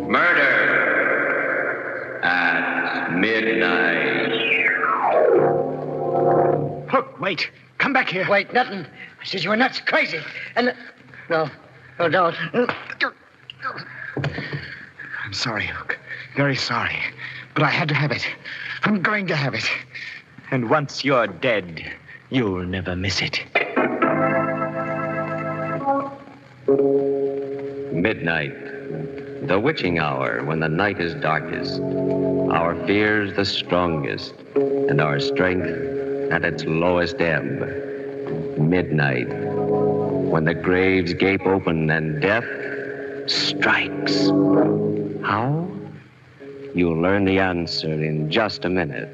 Murder at midnight. Hook, wait. Come back here. Wait, nothing. I said you were nuts, crazy. And... No, don't. I'm sorry, Hook. Very sorry. But I had to have it. I'm going to have it. And once you're dead, you'll never miss it. Midnight. The witching hour when the night is darkest. Our fears the strongest. And our strength at its lowest ebb. Midnight. When the graves gape open and death strikes. How? You'll learn the answer in just a minute.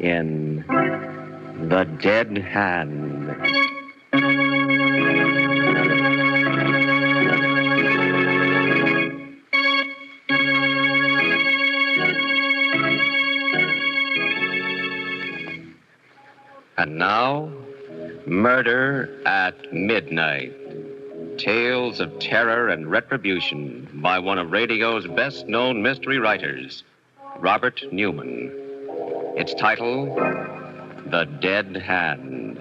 In The Dead Hand. And now, Murder at Midnight. Tales of terror and retribution by one of radio's best-known mystery writers, Robert Newman. Its title, The Dead Hand.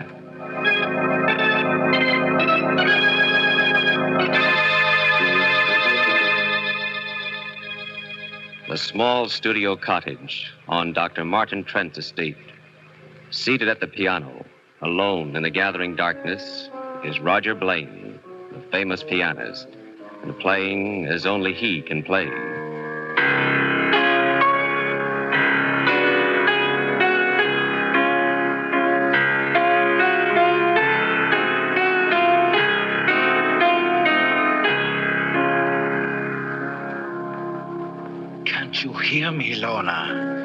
The small studio cottage on Dr. Martin Trent's estate. Seated at the piano, alone in the gathering darkness, is Roger Blaine, the famous pianist, and playing as only he can play. Can't you hear me, Lorna?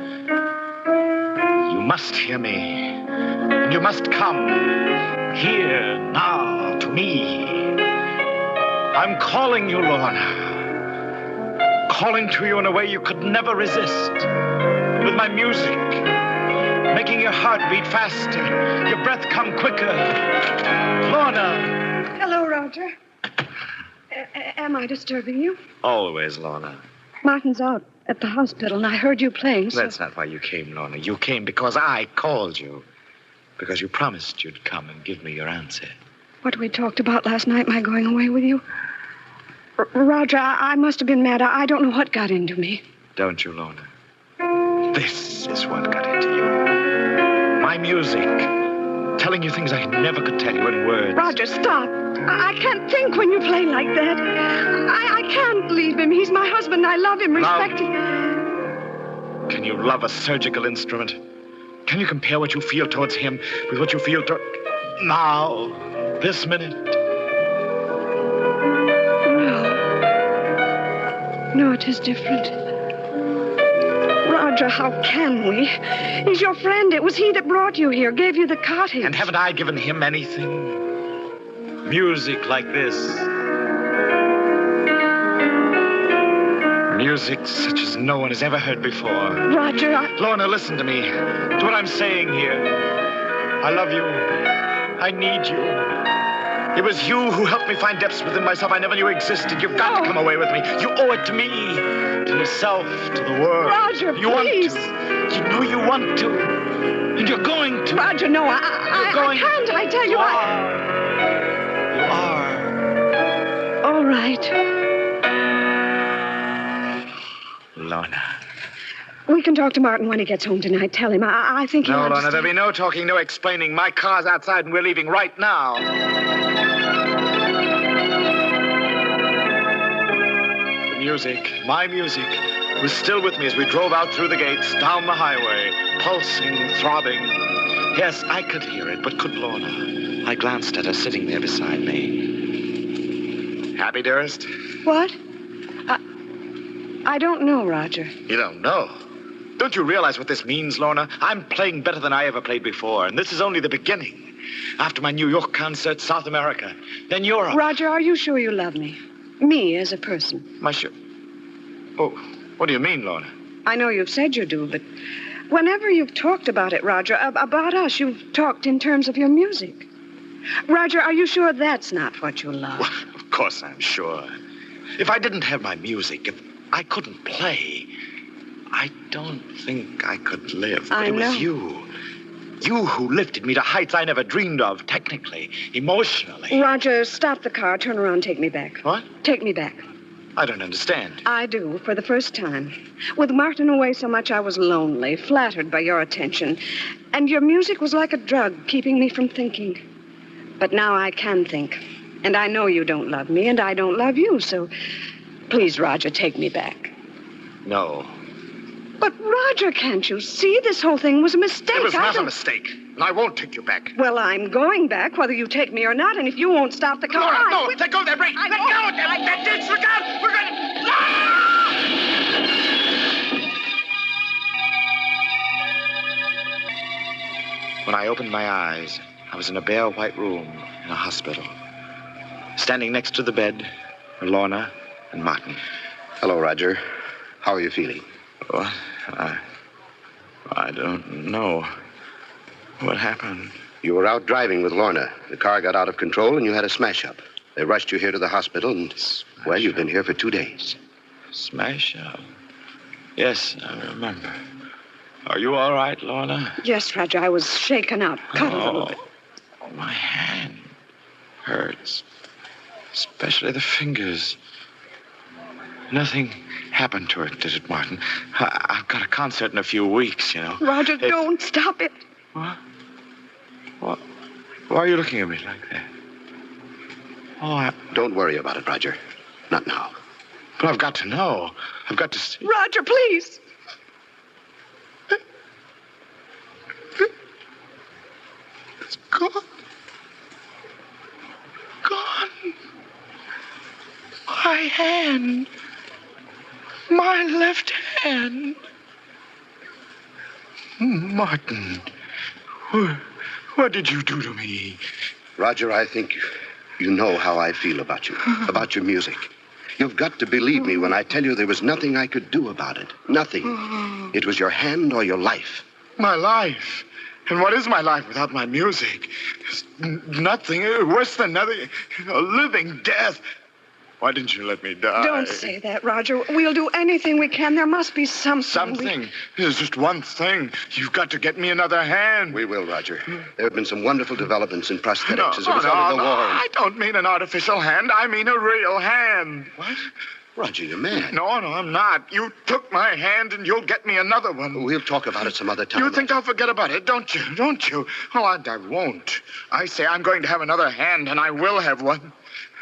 You must hear me. And you must come here now to me. I'm calling you, Lorna. Calling to you in a way you could never resist. With my music, making your heart beat faster, your breath come quicker. Lorna. Hello, Roger. Am I disturbing you? Always, Lorna. Martin's out at the hospital, and I heard you playing, so... That's not why you came, Lorna. You came because I called you. Because you promised you'd come and give me your answer. What we talked about last night, my going away with you? Roger, I must have been mad. I don't know what got into me. Don't you, Lorna? This is what got into you. My music. Telling you things I never could tell you in words. Roger, stop. I can't think when you play like that. I can't leave him. He's my husband. I love him, respect him. Can you love a surgical instrument? Can you compare what you feel towards him with what you feel now, this minute? No, it is different. Roger, how can we? He's your friend. It was he that brought you here, gave you the cottage. And haven't I given him anything? Music like this. Music such as no one has ever heard before. Roger, Lorna, listen to me. To what I'm saying here. I love you. I need you. It was you who helped me find depths within myself I never knew existed. You've got to come away with me. You owe it to me, to yourself, to the world. Roger, you please. Want to. You know you want to. And you're going to. Roger, no, I can't. I tell you, You are. All right. Lorna. We can talk to Martin when he gets home tonight. Tell him. I think he'll No, Lorna, understand. there'll be no talking, no explaining. My car's outside and we're leaving right now. The music, my music, was still with me as we drove out through the gates, down the highway, pulsing, throbbing. Yes, I could hear it, but could Lorna? I glanced at her sitting there beside me. Happy, dearest? What? I don't know, Roger. You don't know? Don't you realize what this means, Lorna? I'm playing better than I ever played before, and this is only the beginning. After my New York concert, South America, then Europe. Roger, are you sure you love me? Me as a person? Oh, what do you mean, Lorna? I know you've said you do, but Whenever you've talked about it, Roger, about us, you've talked in terms of your music. Roger, are you sure that's not what you love? Well, of course I'm sure. If I didn't have my music, if I couldn't play, I don't think I could live. But it was you. You who lifted me to heights I never dreamed of, technically, emotionally. Roger, stop the car. Turn around. Take me back. What? Take me back. I don't understand. I do, for the first time. With Martin away so much, I was lonely, flattered by your attention. And your music was like a drug, keeping me from thinking. But now I can think. And I know you don't love me, and I don't love you, so please, Roger, take me back. No. But, Roger, can't you see? This whole thing was a mistake. It was not a mistake, and I won't take you back. Well, I'm going back, whether you take me or not, and if you won't stop the car... No, let go of that brake! Let go of that ditch! Look out! We're going to... When I opened my eyes, I was in a bare white room in a hospital. Standing next to the bed were Lorna and Martin. Hello, Roger. How are you feeling? What? I don't know. What happened? You were out driving with Lorna. The car got out of control and you had a smash-up. They rushed you here to the hospital and, well, you've been here for 2 days. Smash up? Yes, I remember. Are you all right, Lorna? Yes, Roger, I was shaken up, cut a little bit. My hand hurts. Especially the fingers. Nothing happened to it, did it, Martin? I've got a concert in a few weeks, you know. Roger, don't stop it. What? What? Why are you looking at me like that? Oh, Don't worry about it, Roger. Not now. But I've got to know. I've got to see. Roger, please. It's gone. Gone. My hand. My left hand. Martin, what did you do to me? Roger, I think you know how I feel about you, about your music. You've got to believe me when I tell you there was nothing I could do about it. Nothing. It was your hand or your life. My life? And what is my life without my music? There's nothing worse than nothing. A living death. Why didn't you let me die? Don't say that, Roger. We'll do anything we can. There must be something. Something? There's just one thing. You've got to get me another hand. We will, Roger. There have been some wonderful developments in prosthetics as a result of the war. I don't mean an artificial hand. I mean a real hand. What? Roger, you're mad. No, I'm not. You took my hand and you'll get me another one. We'll talk about it some other time. You think I'll forget about it, don't you? Don't you? Oh, I won't. I say I'm going to have another hand, and I will have one.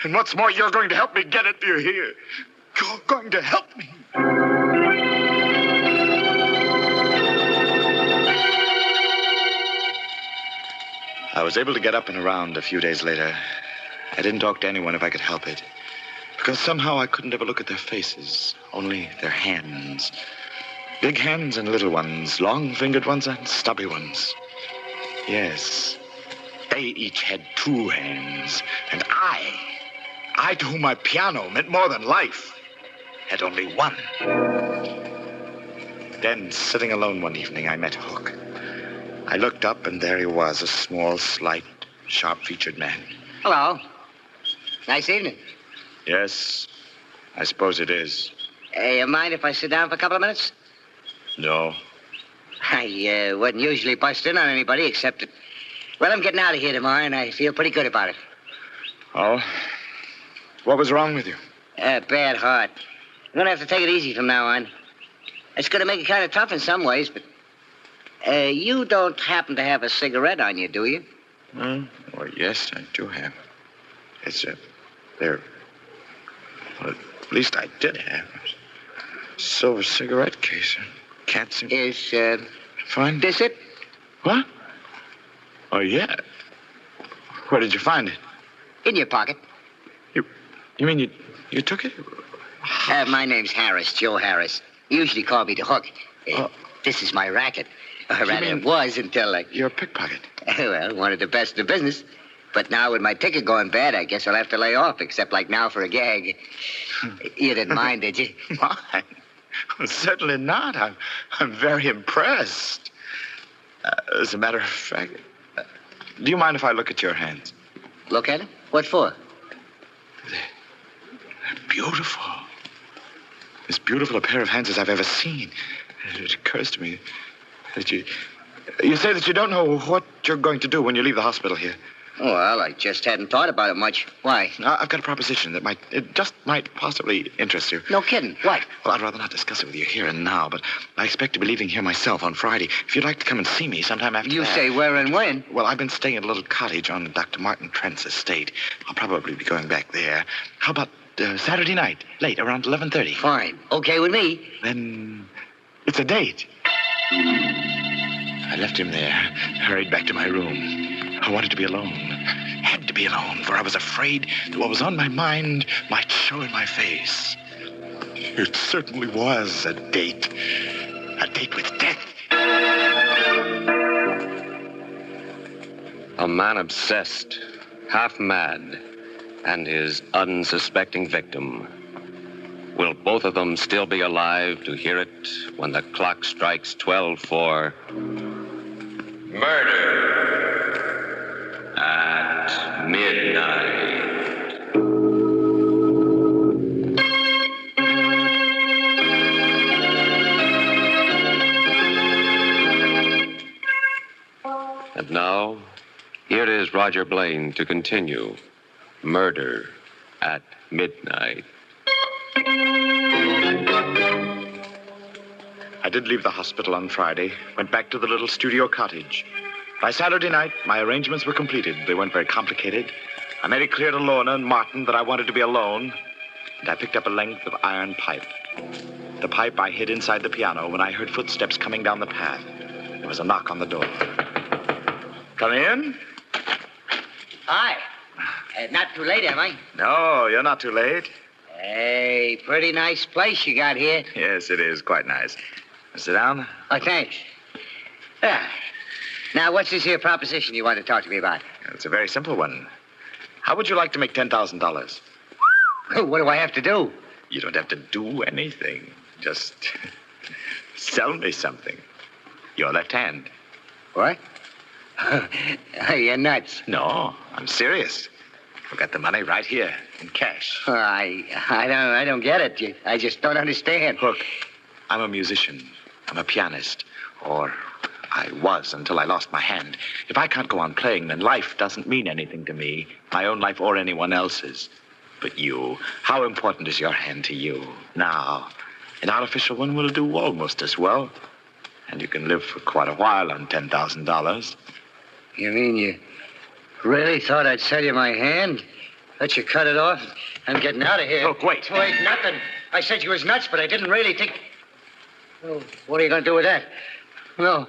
And what's more, you're going to help me get it, do you hear? You're going to help me. I was able to get up and around a few days later. I didn't talk to anyone if I could help it. Because somehow I couldn't ever look at their faces, only their hands. Big hands and little ones, long-fingered ones and stubby ones. Yes, they each had 2 hands. And I to whom my piano meant more than life, had only 1. Then, sitting alone one evening, I met Hook. I looked up, and there he was, a small, slight, sharp-featured man. Hello. Nice evening. Yes, I suppose it is. You mind if I sit down for a couple of minutes? No. I wouldn't usually bust in on anybody except that... Well, I'm getting out of here tomorrow, and I feel pretty good about it. Oh? What was wrong with you? Bad heart. I'm going to have to take it easy from now on. It's going to make it kind of tough in some ways, but... you don't happen to have a cigarette on you, do you? Well, yes, I do have. It's there. Well, at least I did have a silver cigarette case. Can't seem... Is, Find this it? What? Oh, yeah. Where did you find it? In your pocket. You mean you took it? My name's Harris, Joe Harris. You usually call me the Hook. This is my racket. Or rather, it was until, You're a pickpocket. Well, one of the best in the business. But now with my ticket going bad, I guess I'll have to lay off, except like now for a gag. You didn't mind, did you? Why? Well, certainly not. I'm very impressed. As a matter of fact, do you mind if I look at your hands? Look at him? What for? They're beautiful. As beautiful a pair of hands as I've ever seen. It occurs to me that you say that you don't know what you're going to do when you leave the hospital here. Well, I just hadn't thought about it much. Why? I've got a proposition that might possibly interest you. No kidding. What? Well, I'd rather not discuss it with you here and now, but I expect to be leaving here myself on Friday. If you'd like to come and see me sometime after You that. say where and when? Well, I've been staying at a little cottage on Dr. Martin Trent's estate. I'll probably be going back there. How about Saturday night, late, around 11:30? Fine. Okay with me. Then it's a date. I left him there, hurried back to my room. I wanted to be alone. Had to be alone, for I was afraid that what was on my mind might show in my face. It certainly was a date. A date with death. A man obsessed, half mad, and his unsuspecting victim. Will both of them still be alive to hear it when the clock strikes 12 for murder at midnight? And now, here is Roger Blaine to continue Murder at Midnight. I did leave the hospital on Friday, went back to the little studio cottage. By Saturday night, my arrangements were completed. They weren't very complicated. I made it clear to Lorna and Martin that I wanted to be alone, and I picked up a length of iron pipe. The pipe I hid inside the piano when I heard footsteps coming down the path. There was a knock on the door. Come in? Hi. Not too late, am I? No, you're not too late. Hey, pretty nice place you got here. Yes, it is. Quite nice. Sit down. Oh, thanks. Yeah. Now, what's this here proposition you want to talk to me about? It's a very simple one. How would you like to make $10,000? What do I have to do? You don't have to do anything. Just sell me something. Your left hand. What? You're nuts. No, I'm serious. I've got the money right here in cash. I don't get it. I just don't understand. Look, I'm a musician. I'm a pianist. Or I was until I lost my hand. If I can't go on playing, then life doesn't mean anything to me. My own life or anyone else's. But you, how important is your hand to you? Now, an artificial one will do almost as well. And you can live for quite a while on $10,000. You mean you really thought I'd sell you my hand? Let you cut it off? I'm getting out of here. Look, wait. Wait, nothing. I said you was nuts, but I didn't really think... Oh, what are you going to do with that? No,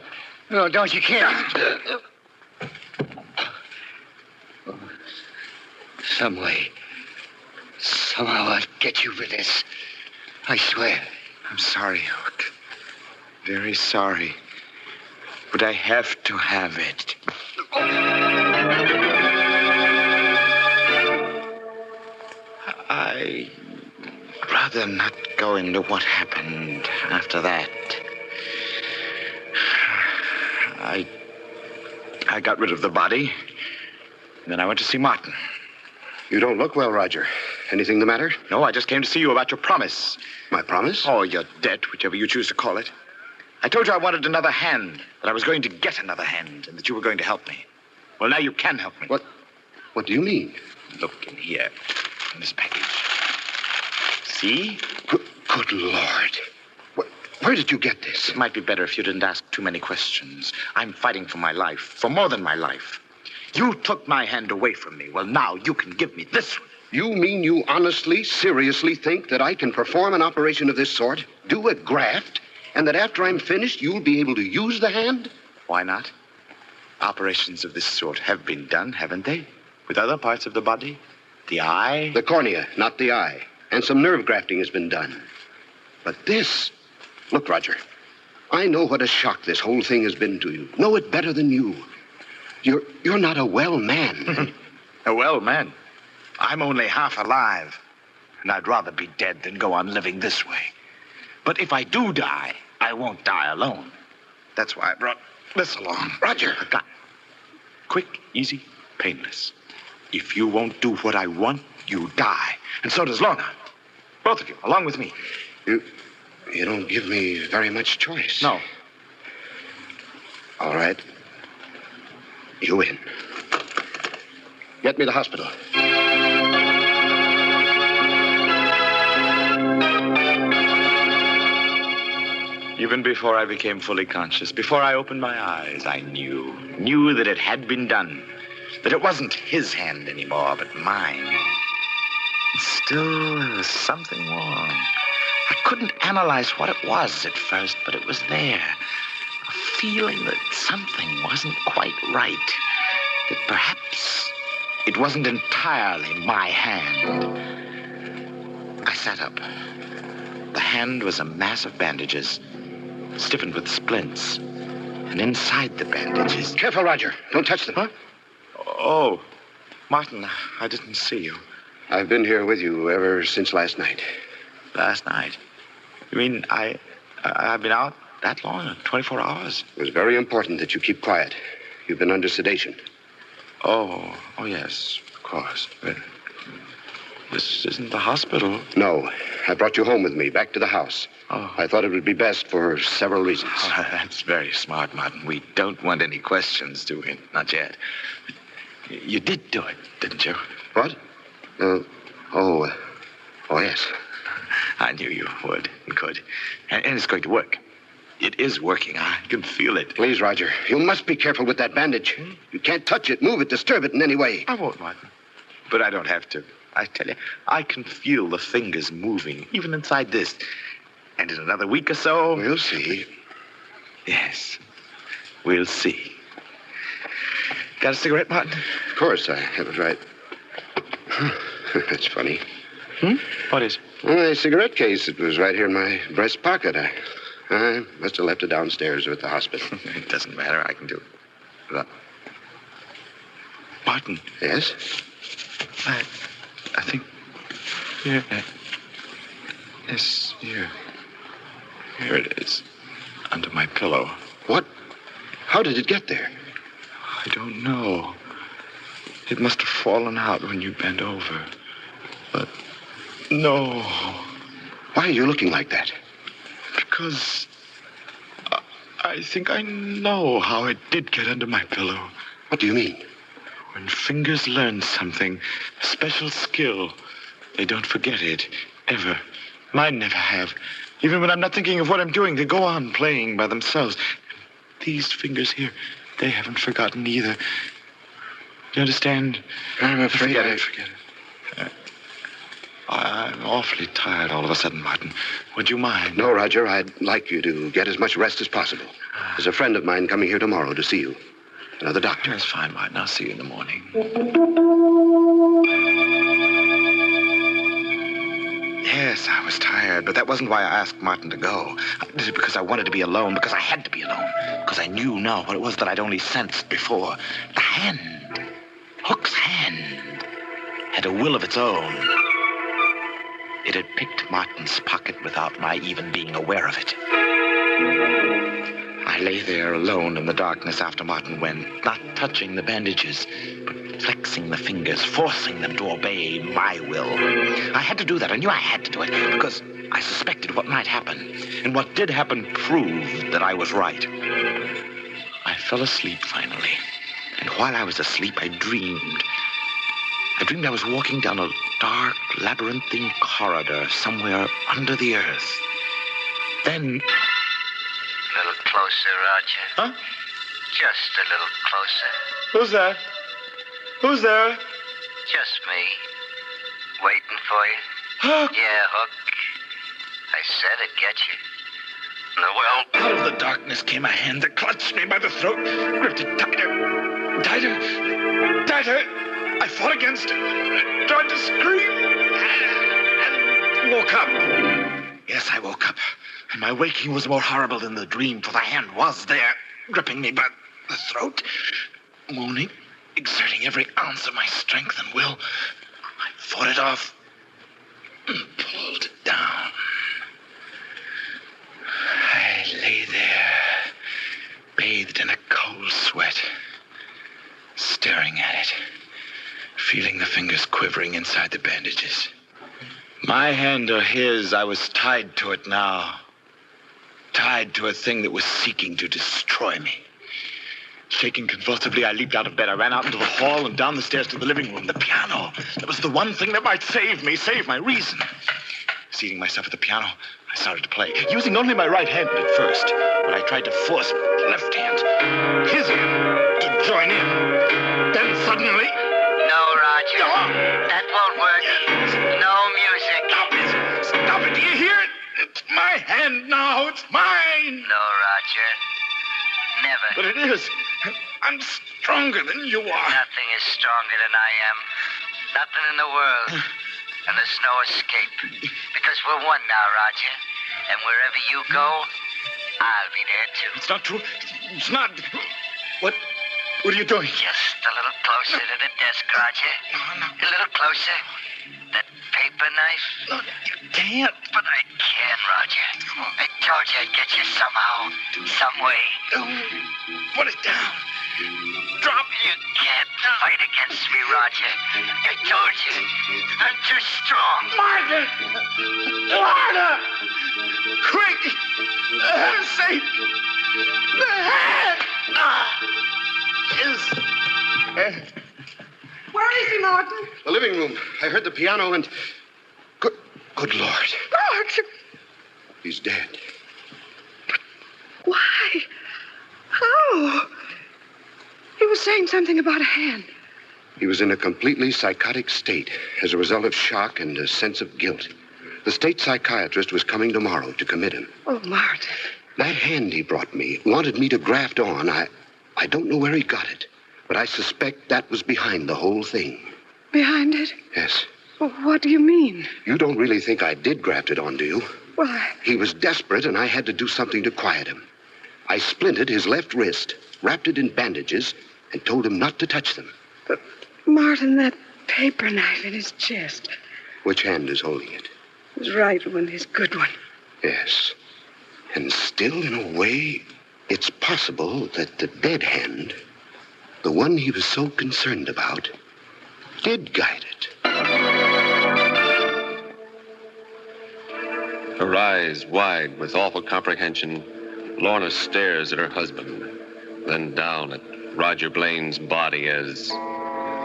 don't. You can't. Some way. Somehow I'll get you for this. I swear. I'm sorry, Hook. Very sorry. But I have to have it. I'd rather not go into what happened after that. I got rid of the body. And then I went to see Martin. You don't look well, Roger. Anything the matter? No, I just came to see you about your promise. My promise? Or your debt, whichever you choose to call it. I told you I wanted another hand, that I was going to get another hand, and that you were going to help me. Well, now you can help me. What do you mean? Look in here, in this package. See? Good Lord. Where did you get this? It might be better if you didn't ask too many questions. I'm fighting for my life, for more than my life. You took my hand away from me. Well, now you can give me this one. You mean you honestly, seriously think that I can perform an operation of this sort, do a graft, and that after I'm finished, you'll be able to use the hand? Why not? Operations of this sort have been done, haven't they? With other parts of the body? The eye? The cornea, not the eye. And some nerve grafting has been done. But this... Look, Roger, I know what a shock this whole thing has been to you. Know it better than you. You're not a well man. A well man? I'm only half alive. And I'd rather be dead than go on living this way. But if I do die, I won't die alone. That's why I brought this along. Roger. A gun. Quick, easy, painless. If you won't do what I want, you die. And so does Lorna. Both of you, along with me. You don't give me very much choice. No. All right. You win. Get me to the hospital. Even before I became fully conscious, before I opened my eyes, I knew that it had been done. That it wasn't his hand anymore, but mine. Still, there was something wrong. I couldn't analyze what it was at first, but it was there. A feeling that something wasn't quite right. That perhaps it wasn't entirely my hand. I sat up. The hand was a mass of bandages, stiffened with splints. And inside the bandages... Careful, Roger. Don't touch them. Huh? Oh, Martin, I didn't see you. I've been here with you ever since last night. Last night? You mean I've been out that long? 24 hours? It was very important that you keep quiet. You've been under sedation. Oh, yes, of course. But this isn't the hospital. No. I brought you home with me, back to the house. Oh. I thought it would be best for several reasons. Oh, that's very smart, Martin. We don't want any questions, do we? Not yet. You did do it, didn't you? What? Yes. I knew you would and could. And it's going to work. It is working. I can feel it. Please, Roger, you must be careful with that bandage. You can't touch it, move it, disturb it in any way. I won't, Martin. But I don't have to. I tell you, I can feel the fingers moving, even inside this. And in another week or so... We'll see. Yes, we'll see. Got a cigarette, Martin? Of course, I have it right. That's funny. What is? My cigarette case, it was right here in my breast pocket. I must have left it downstairs or at the hospital. It doesn't matter. I can do it. Martin. Yes? I think... Here. Yes, here. Here it is. Under my pillow. What? How did it get there? I don't know. It must have fallen out when you bent over. But... No. Why are you looking like that? Because... I think I know how it did get under my pillow. What do you mean? When fingers learn something, a special skill, they don't forget it, ever. Mine never have. Even when I'm not thinking of what I'm doing, they go on playing by themselves. These fingers here, they haven't forgotten either. You understand? I'm afraid Forget it. I'm awfully tired all of a sudden, Martin. Would you mind? No, Roger, I'd like you to get as much rest as possible. There's a friend of mine coming here tomorrow to see you. Another doctor. That's fine, Martin. I'll see you in the morning. Yes, I was tired, but that wasn't why I asked Martin to go. I did it because I wanted to be alone, because I had to be alone, because I knew now what it was that I'd only sensed before. The hand, Hook's hand, had a will of its own. It had picked Martin's pocket without my even being aware of it. I lay there alone in the darkness after Martin went, not touching the bandages, but flexing the fingers, forcing them to obey my will. I had to do that. I knew I had to do it because I suspected what might happen. And what did happen proved that I was right. I fell asleep finally. And while I was asleep, I dreamed. I was walking down a dark, labyrinthine corridor somewhere under the earth. Then... A little closer, Roger. Huh? Just a little closer. Who's there? Who's there? Just me. Waiting for you. Hook! Yeah, Hook. I said it'd get you. Well, Out of the darkness came a hand that clutched me by the throat, gripped it tighter, tighter, tighter. I fought against it, tried to scream, and woke up. Yes, I woke up, and my waking was more horrible than the dream, for the hand was there, gripping me by the throat, moaning, exerting every ounce of my strength and will. I fought it off and pulled it down. staring at it, feeling the fingers quivering inside the bandages. My hand or his, I was tied to it now. Tied to a thing that was seeking to destroy me. Shaking convulsively, I leaped out of bed. I ran out into the hall and down the stairs to the living room. The piano. That was the one thing that might save me, save my reason. Seating myself at the piano, I started to play, using only my right hand at first. But I tried to force my left hand, his hand, to join in. Then suddenly... No, Roger. No. That won't work. No music. Stop it! Stop it! Do you hear it? It's my hand now. It's mine. No, Roger. Never. But it is. I'm stronger than you are. Nothing is stronger than I am. Nothing in the world. And there's no escape. Because we're one now, Roger. And wherever you go, I'll be there too. It's not true. It's not. What are you doing? Just a little closer to the desk, Roger. No. A little closer. That paper knife. No, you can't. But I can, Roger. I told you I'd get you somehow. Some way. Put it down. Drop it. You can't fight against me, Roger. I told you. I'm too strong. Martha! Martha! Quick! The hand's safe! The hand! Where is he, Martin? The living room. I heard the piano and... Good Lord. Martin. He's dead. Why? How? He was saying something about a hand. He was in a completely psychotic state as a result of shock and a sense of guilt. The state psychiatrist was coming tomorrow to commit him. Oh, Martin. That hand he brought me wanted me to graft on. I don't know where he got it, but I suspect that was behind the whole thing. Behind it? Yes. Well, what do you mean? You don't really think I did graft it on, do you? Well, He was desperate, and I had to do something to quiet him. I splinted his left wrist, wrapped it in bandages, and told him not to touch them. But, Martin, that paper knife in his chest. Which hand is holding it? His right one, his good one. Yes. And still, in a way, it's possible that the dead hand, the one he was so concerned about, did guide it. Her eyes wide with awful comprehension, Lorna stares at her husband, then down at Roger Blaine's body as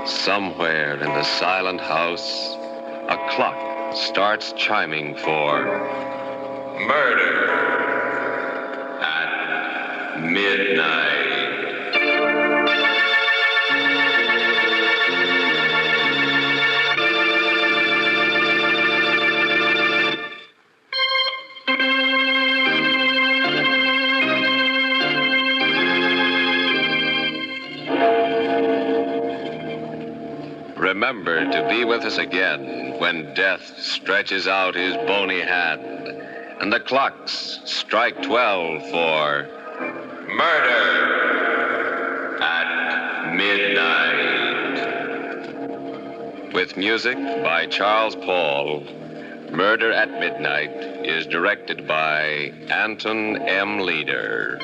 somewhere in the silent house, a clock starts chiming for murder at midnight. Remember to be with us again when death stretches out his bony hand and the clocks strike 12 for murder at midnight. With music by Charles Paul, Murder at Midnight is directed by Anton M. Leader.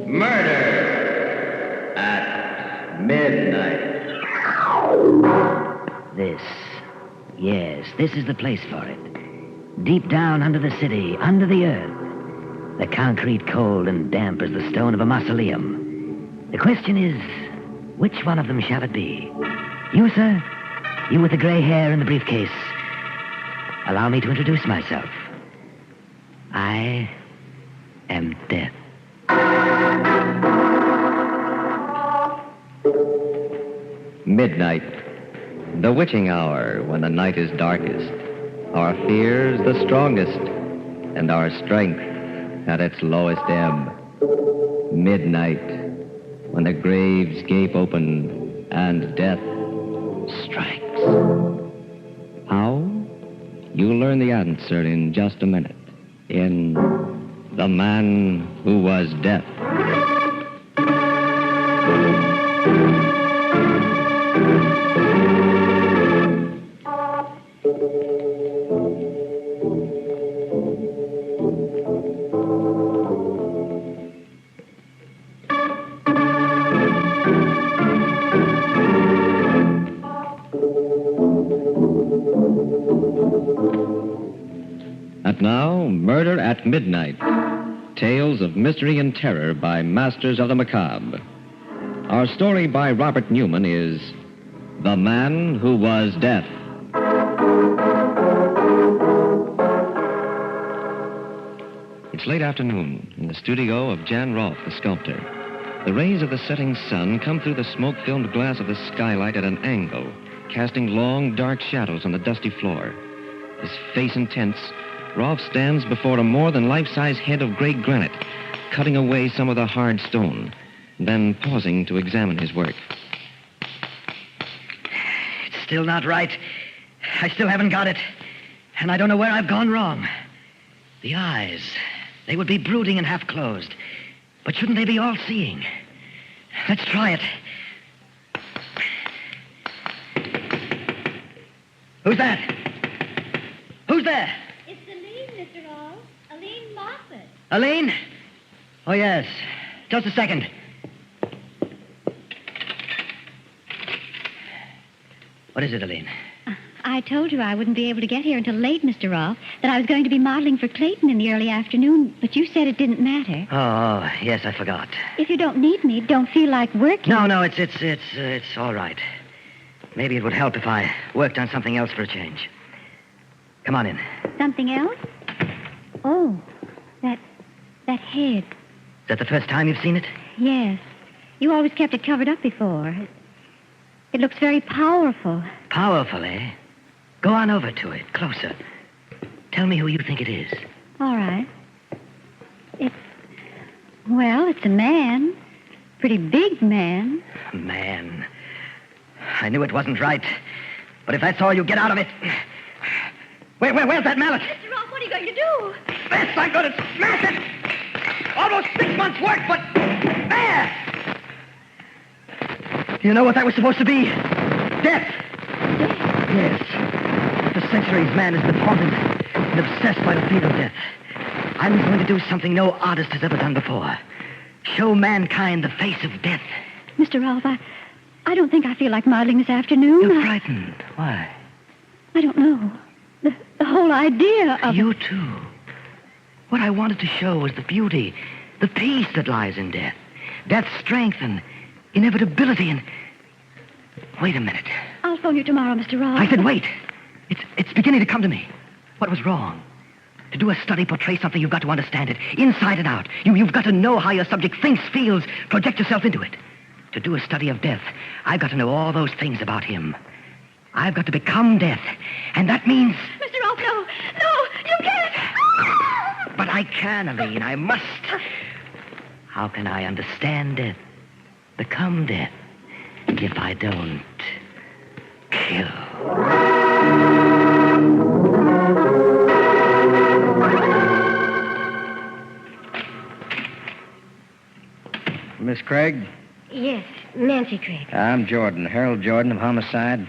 Murder at midnight. This is the place for it. Deep down under the city, under the earth. The concrete cold and damp as the stone of a mausoleum. The question is, which one of them shall it be? You, sir? You with the gray hair and the briefcase. Allow me to introduce myself. I am Death. Midnight The witching hour when the night is darkest, our fears the strongest, and our strength at its lowest ebb. Midnight, when the graves gape open and death strikes. How? You'll learn the answer in just a minute in The Man Who Was Death. And now, Murder at Midnight. Tales of mystery and terror by masters of the macabre. Our story by Robert Newman is The Man Who Was Death. It's late afternoon in the studio of Jan Rolfe, the sculptor. The rays of the setting sun come through the smoke-filmed glass of the skylight at an angle, casting long, dark shadows on the dusty floor. His face intense, Rolfe stands before a more than life-size head of gray granite, cutting away some of the hard stone, then pausing to examine his work. It's still not right. I still haven't got it. And I don't know where I've gone wrong. The eyes, they would be brooding and half-closed. But shouldn't they be all-seeing? Let's try it. Who's that? Who's there? It's Aline, Mr. Rolfe. Aline Moffat. Aline? Oh, yes. Just a second. What is it, Aline? I told you I wouldn't be able to get here until late, Mr. Rolfe, that I was going to be modeling for Clayton in the early afternoon, but you said it didn't matter. Oh, yes, I forgot. If you don't need me, don't feel like working. No, it's all right. Maybe it would help if I worked on something else for a change. Come on in. Something else? Oh, that head. Is that the first time you've seen it? Yes. You always kept it covered up before. It looks very powerful. Powerful, eh? Go on over to it, closer. Tell me who you think it is. All right. It's a man. Pretty big man. Man. I knew it wasn't right. But if that's all you get out of it... Where's that mallet? Mr. Rolfe, what are you going to do? This, I'm going to smash it! Almost 6 months' work, but... There! Do you know what that was supposed to be? Death! Yes. For centuries, man has been haunted and obsessed by the fear of death. I'm going to do something no artist has ever done before. Show mankind the face of death. Mr. Rolfe, I don't think I feel like modeling this afternoon. You're frightened. Why? I don't know. The whole idea of... You, too. What I wanted to show was the beauty, the peace that lies in death. Death's strength and inevitability and... Wait a minute. I'll phone you tomorrow, Mr. Rolfe. I said wait. It's beginning to come to me. What was wrong? To do a study, portray something, you've got to understand it, inside and out. You've got to know how your subject thinks, feels, project yourself into it. To do a study of death, I've got to know all those things about him. I've got to become death, and that means... Mr. Rolfe, no, you can't. But I can, Aline, I must. How can I understand death, become death, if I don't kill? Miss Craig? Yes, Nancy Craig. I'm Jordan, Harold Jordan of Homicide.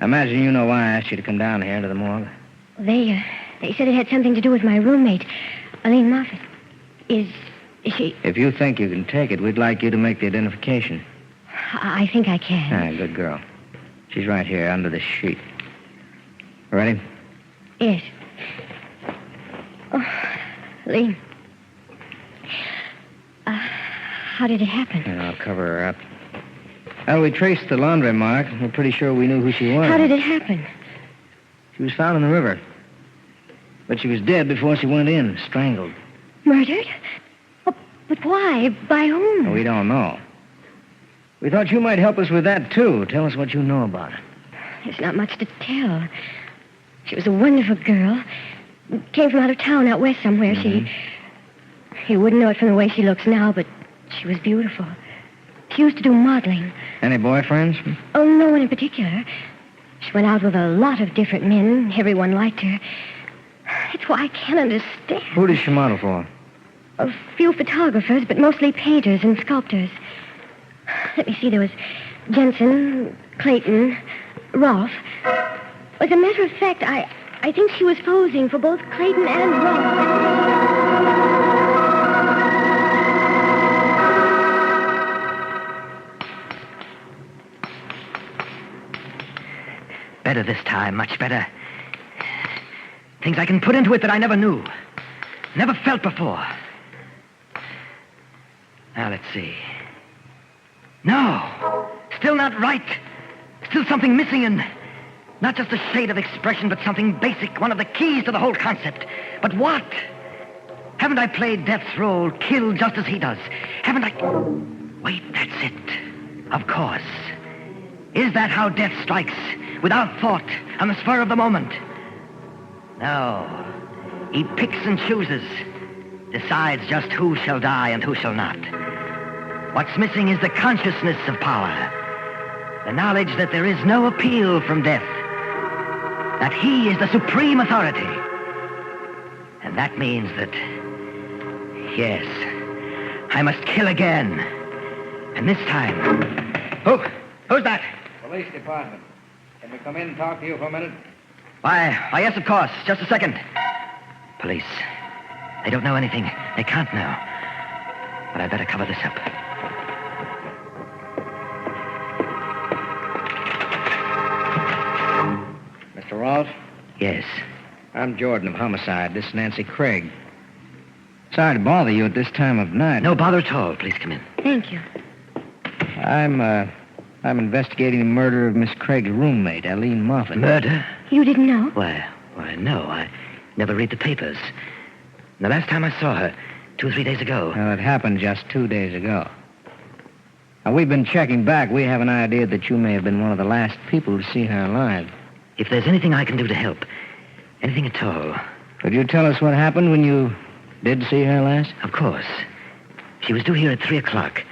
I imagine you know why I asked you to come down here to the morgue. They said it had something to do with my roommate, Aline Moffat. Is she... If you think you can take it, we'd like you to make the identification. I think I can. Ah, good girl. She's right here under this sheet. Ready? Yes. Oh, Aline. How did it happen? Here, I'll cover her up. Well, we traced the laundry mark. We're pretty sure we knew who she was. How did it happen? She was found in the river. But she was dead before she went in, strangled. Murdered? Oh, but why? By whom? We don't know. We thought you might help us with that, too. Tell us what you know about it. There's not much to tell. She was a wonderful girl. Came from out of town, out west somewhere. You wouldn't know it from the way she looks now, but she was beautiful. She used to do modeling. Any boyfriends? Oh, no one in particular. She went out with a lot of different men. Everyone liked her. It's why I can't understand. Who did she model for? A few photographers, but mostly painters and sculptors. Let me see, there was Jensen, Clayton, Rolfe. As a matter of fact, I think she was posing for both Clayton and Rolfe. Better this time, much better. Things I can put into it that I never knew. Never felt before. Now, let's see. No! Still not right. Still something missing, and not just a shade of expression, but something basic, one of the keys to the whole concept. But what? Haven't I played Death's role, killed just as he does? Haven't I... Wait, that's it. Of course. Is that how death strikes? Without thought, on the spur of the moment? No. He picks and chooses. Decides just who shall die and who shall not. What's missing is the consciousness of power. The knowledge that there is no appeal from death. That he is the supreme authority. And that means that... Yes, I must kill again. And this time... Who's that? Police department. Can we come in and talk to you for a minute? Why, yes, of course. Just a second. Police. They don't know anything. They can't know. But I'd better cover this up. Mr. Rolfe? Yes. I'm Jordan of Homicide. This is Nancy Craig. Sorry to bother you at this time of night. No bother at all. Please come in. Thank you. I'm investigating the murder of Miss Craig's roommate, Eileen Moffat. Murder? You didn't know? Why, no. I never read the papers. The last time I saw her, 2 or 3 days ago. Well, it happened just 2 days ago. Now, we've been checking back. We have an idea that you may have been one of the last people to see her alive. If there's anything I can do to help, anything at all. Could you tell us what happened when you did see her last? Of course. She was due here at 3 o'clock,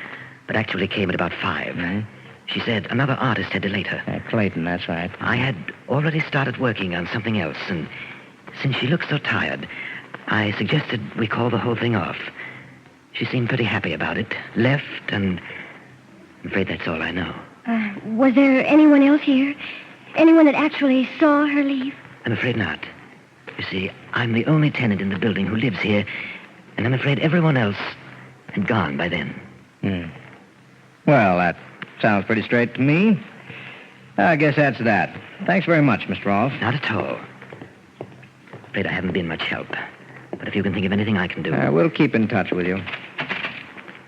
but actually came at about 5. Mm-hmm. She said another artist had delayed her. Clayton, that's right. I had already started working on something else, and since she looked so tired, I suggested we call the whole thing off. She seemed pretty happy about it, left, and I'm afraid that's all I know. Was there anyone else here? Anyone that actually saw her leave? I'm afraid not. You see, I'm the only tenant in the building who lives here, and I'm afraid everyone else had gone by then. Well, that sounds pretty straight to me. I guess that's that. Thanks very much, Mr. Rolfe. Not at all. Afraid I haven't been much help. But if you can think of anything I can do... We'll keep in touch with you.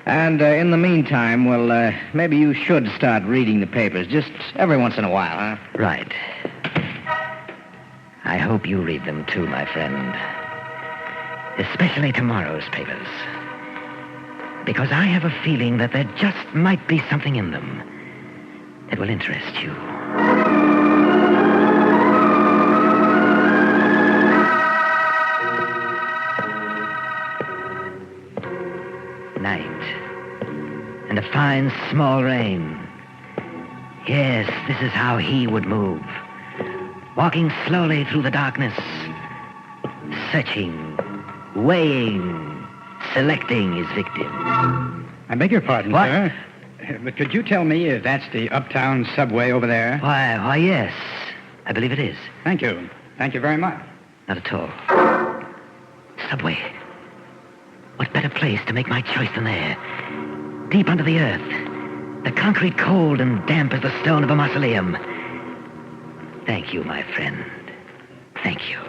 And in the meantime, well, maybe you should start reading the papers, just every once in a while, huh? Right. I hope you read them too, my friend. Especially tomorrow's papers. Because I have a feeling that there just might be something in them that will interest you. Night. And a fine small rain. Yes, this is how he would move. Walking slowly through the darkness. Searching. Weighing. Selecting his victim. I beg your pardon, What? sir. But could you tell me if that's the uptown subway over there? Why, yes. I believe it is. Thank you. Thank you very much. Not at all. Subway. What better place to make my choice than there? Deep under the earth. The concrete cold and damp as the stone of a mausoleum. Thank you, my friend. Thank you.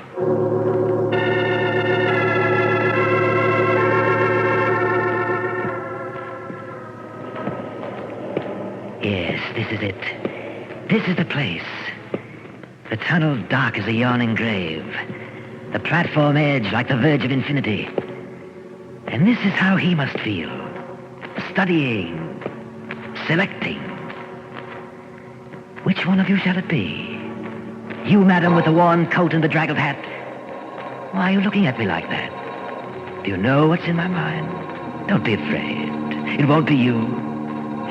Yes, this is it. This is the place. The tunnel dark as a yawning grave. The platform edge like the verge of infinity. And this is how he must feel. Studying. Selecting. Which one of you shall it be? You, madam, with the worn coat and the draggled hat. Why are you looking at me like that? Do you know what's in my mind? Don't be afraid. It won't be you.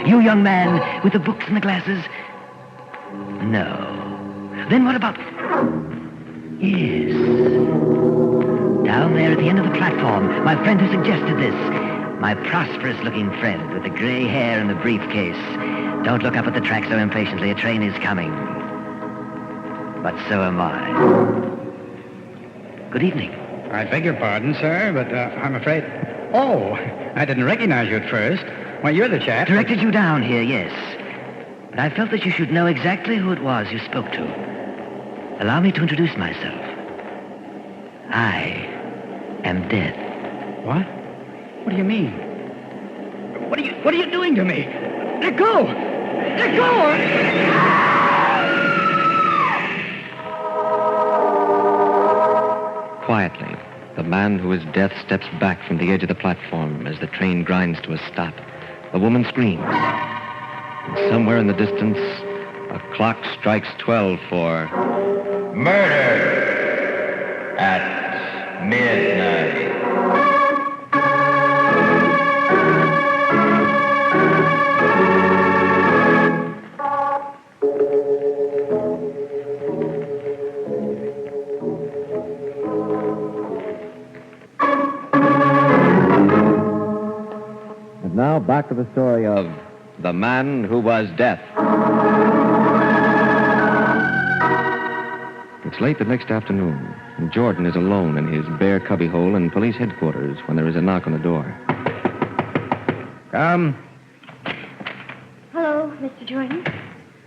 You, young man, with the books and the glasses? No. Then what about... Yes. Down there at the end of the platform, my friend who suggested this. My prosperous-looking friend with the gray hair and the briefcase. Don't look up at the track so impatiently. A train is coming. But so am I. Good evening. I beg your pardon, sir, but I'm afraid... Oh, I didn't recognize you at first. Why, you're the chap... Directed you down here, yes. But I felt that you should know exactly who it was you spoke to. Allow me to introduce myself. I am death. What? What do you mean? What are you doing to me? Let go! Let go! Quietly, the man who is death steps back from the edge of the platform as the train grinds to a stop. The woman screams. And somewhere in the distance, a clock strikes 12 for... Murder at midnight. And now back to the story of The Man Who Was Death. It's late the next afternoon, and Jordan is alone in his bare cubbyhole in police headquarters when there is a knock on the door. Come. Hello, Mr. Jordan.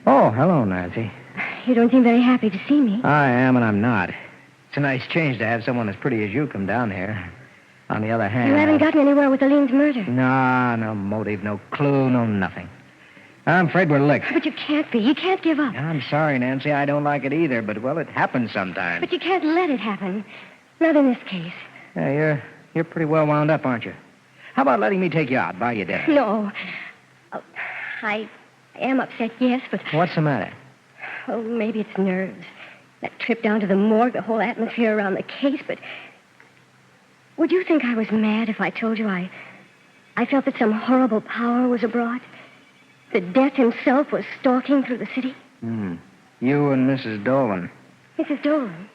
Oh, hello, Nancy. You don't seem very happy to see me. I am and I'm not. It's a nice change to have someone as pretty as you come down here. On the other hand... You haven't gotten anywhere with Aline's murder. No motive, no clue, no nothing. I'm afraid we're licked. But you can't be. You can't give up. I'm sorry, Nancy. I don't like it either, but, well, it happens sometimes. But you can't let it happen. Not in this case. Yeah, you're pretty well wound up, aren't you? How about letting me take you out, buy you dinner? No. Oh, I am upset, yes, but... What's the matter? Oh, maybe it's nerves. That trip down to the morgue, the whole atmosphere around the case, but... Would you think I was mad if I told you I felt that some horrible power was abroad? That Death himself was stalking through the city? You and Mrs. Dolan. Mrs. Dolan?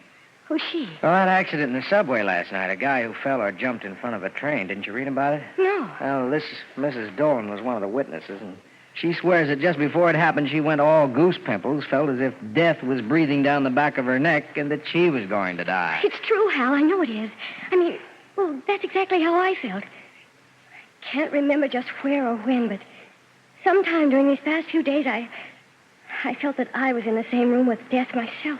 Who's she? Well, that accident in the subway last night, a guy who fell or jumped in front of a train. Didn't you read about it? No. Well, this Mrs. Dolan was one of the witnesses, and she swears that just before it happened, she went all goose pimples, felt as if death was breathing down the back of her neck, and that she was going to die. It's true, Hal. I know it is. I mean, well, that's exactly how I felt. I can't remember just where or when, but sometime during these past few days, I felt that I was in the same room with death myself.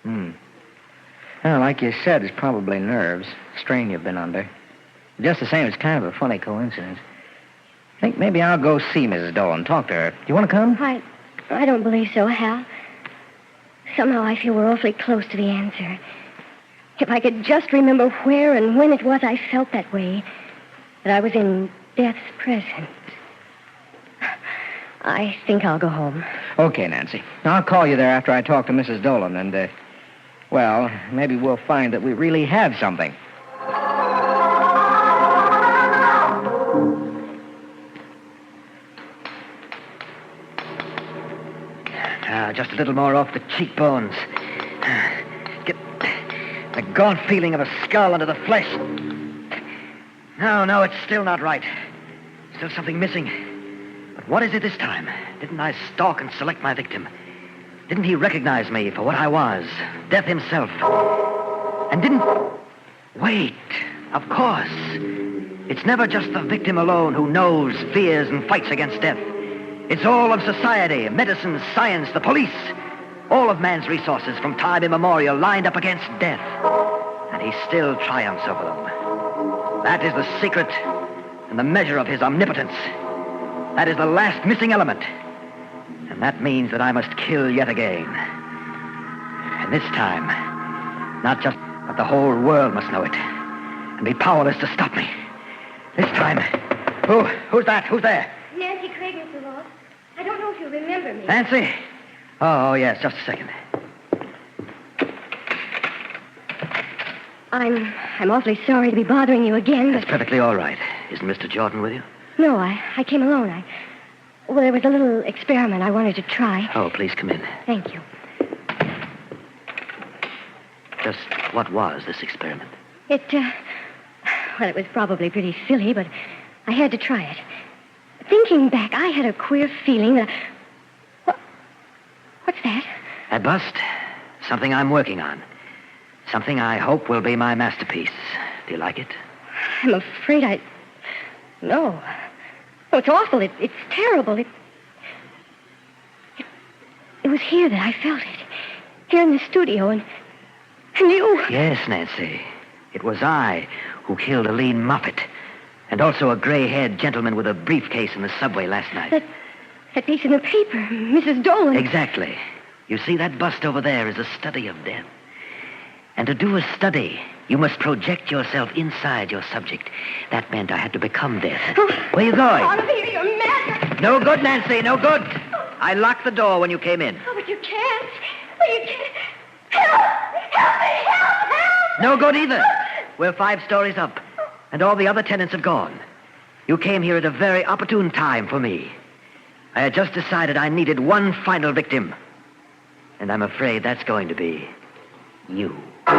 Well, like you said, it's probably nerves. Strain you've been under. Just the same, it's kind of a funny coincidence. I think maybe I'll go see Mrs. Dolan, talk to her. Do you want to come? I don't believe so, Hal. Somehow I feel we're awfully close to the answer. If I could just remember where and when it was I felt that way, that I was in death's presence. I think I'll go home. Okay, Nancy. I'll call you there after I talk to Mrs. Dolan, and, well, maybe we'll find that we really have something. Just a little more off the cheekbones. Get the gaunt feeling of a skull under the flesh. No, it's still not right. Still something missing. But what is it this time? Didn't I stalk and select my victim? Didn't he recognize me for what I was? Death himself. And didn't... Wait, of course. It's never just the victim alone who knows, fears, and fights against death. It's all of society, medicine, science, the police. All of man's resources from time immemorial lined up against death. And he still triumphs over them. That is the secret and the measure of his omnipotence. That is the last missing element. And that means that I must kill yet again. And this time, not just, but the whole world must know it. And be powerless to stop me. This time, who's that? Who's there? Nancy Craig, Mr. Ross. I don't know if you remember me. Nancy? Oh, yes, just a second. I'm awfully sorry to be bothering you again, That's but... perfectly all right. Isn't Mr. Jordan with you? No, I came alone. Well, there was a little experiment I wanted to try. Oh, please come in. Thank you. Just what was this experiment? It was probably pretty silly, but I had to try it. Thinking back, I had a queer feeling that... What's that? That bust? Something I'm working on. Something I hope will be my masterpiece. Do you like it? I'm afraid No. Oh, it's awful. It's terrible. It was here that I felt it. Here in the studio, and you... Yes, Nancy. It was I who killed a lean muppet. And also a gray-haired gentleman with a briefcase in the subway last night. That piece in the paper, Mrs. Dolan. Exactly. You see, that bust over there is a study of death. And to do a study, you must project yourself inside your subject. That meant I had to become death. Oh, where are you going? Out of here, you're mad. No good, Nancy, no good. I locked the door when you came in. Oh, but you can't. Oh, you can't. Help me, help. No good either. We're 5 stories up, and all the other tenants have gone. You came here at a very opportune time for me. I had just decided I needed one final victim. And I'm afraid that's going to be you. I'll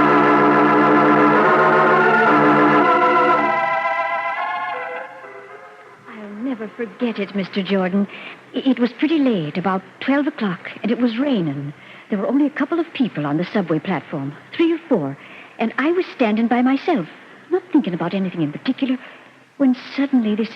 never forget it, Mr. Jordan. It was pretty late, about 12 o'clock, and it was raining. There were only a couple of people on the subway platform, 3 or 4, and I was standing by myself, not thinking about anything in particular, when suddenly this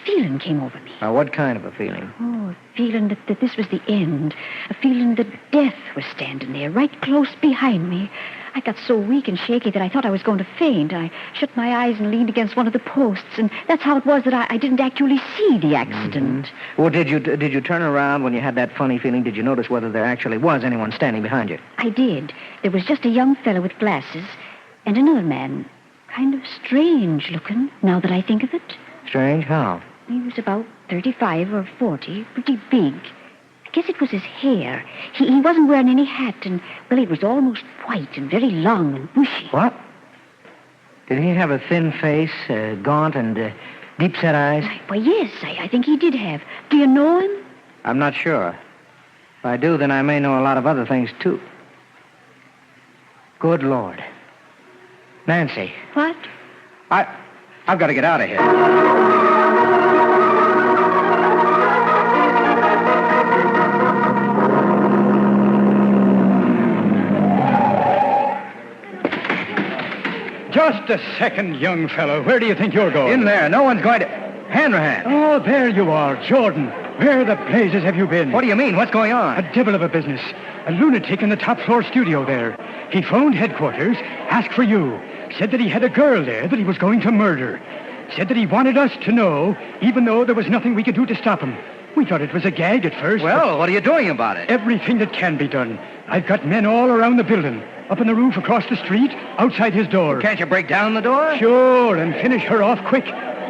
feeling came over me. What kind of a feeling? Oh, a feeling that this was the end. A feeling that death was standing there, right close behind me. I got so weak and shaky that I thought I was going to faint. I shut my eyes and leaned against one of the posts, and that's how it was that I didn't actually see the accident. Mm-hmm. Well, did you turn around when you had that funny feeling? Did you notice whether there actually was anyone standing behind you? I did. There was just a young fellow with glasses and another man, kind of strange looking, now that I think of it. Strange? How? He was about 35 or 40, pretty big. I guess it was his hair. He wasn't wearing any hat, and, well, it was almost white and very long and bushy. What? Did he have a thin face, gaunt, and deep-set eyes? Why, yes, I think he did have. Do you know him? I'm not sure. If I do, then I may know a lot of other things, too. Good Lord. Nancy. What? I've got to get out of here. Just a second, young fellow. Where do you think you're going? In there. No one's going to... Hanrahan. Oh, there you are, Jordan. Where the blazes have you been? What do you mean? What's going on? A devil of a business. A lunatic in the top floor studio there. He phoned headquarters, asked for you. Said that he had a girl there that he was going to murder. Said that he wanted us to know, even though there was nothing we could do to stop him. We thought it was a gag at first. Well, what are you doing about it? Everything that can be done. I've got men all around the building. Up on the roof across the street, outside his door. Can't you break down the door? Sure, and finish her off quick.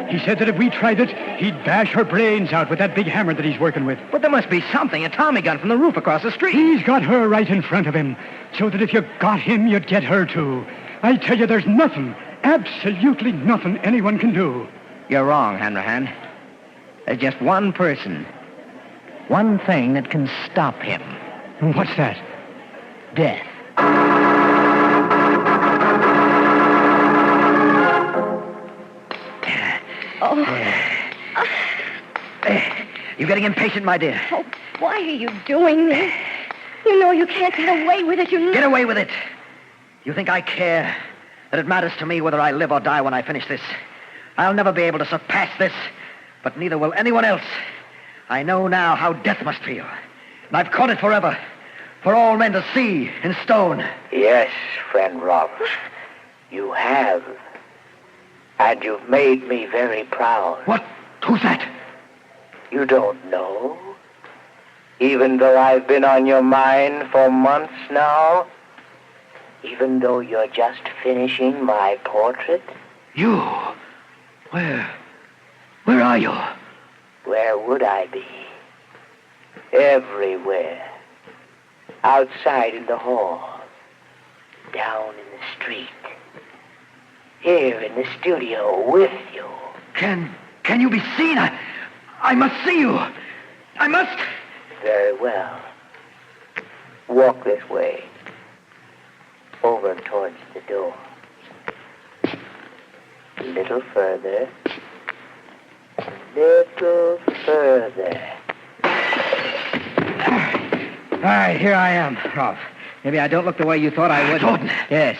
He said that if we tried it, he'd bash her brains out with that big hammer that he's working with. But there must be something a Tommy gun from the roof across the street. He's got her right in front of him, so that if you got him, you'd get her too. I tell you, there's nothing, absolutely nothing anyone can do. You're wrong, Hanrahan. There's just one person, one thing that can stop him. What's that? Death. You're getting impatient, my dear. Oh, why are you doing this? You know you can't get away with it. Get away with it. You think I care that it matters to me whether I live or die when I finish this? I'll never be able to surpass this, but neither will anyone else. I know now how death must feel, and I've caught it forever, for all men to see in stone. Yes, friend Rolf, you have. And you've made me very proud. What? Who's that? You don't know? Even though I've been on your mind for months now? Even though you're just finishing my portrait? You? Where are you? Where would I be? Everywhere. Outside in the hall. Down in the street. here in the studio with you. Can you be seen? I must see you. I must. Very well. Walk this way. Over towards the door. A little further. A little further. All right, here I am, Rolf. Maybe I don't look the way you thought I would. Jordan. Yes.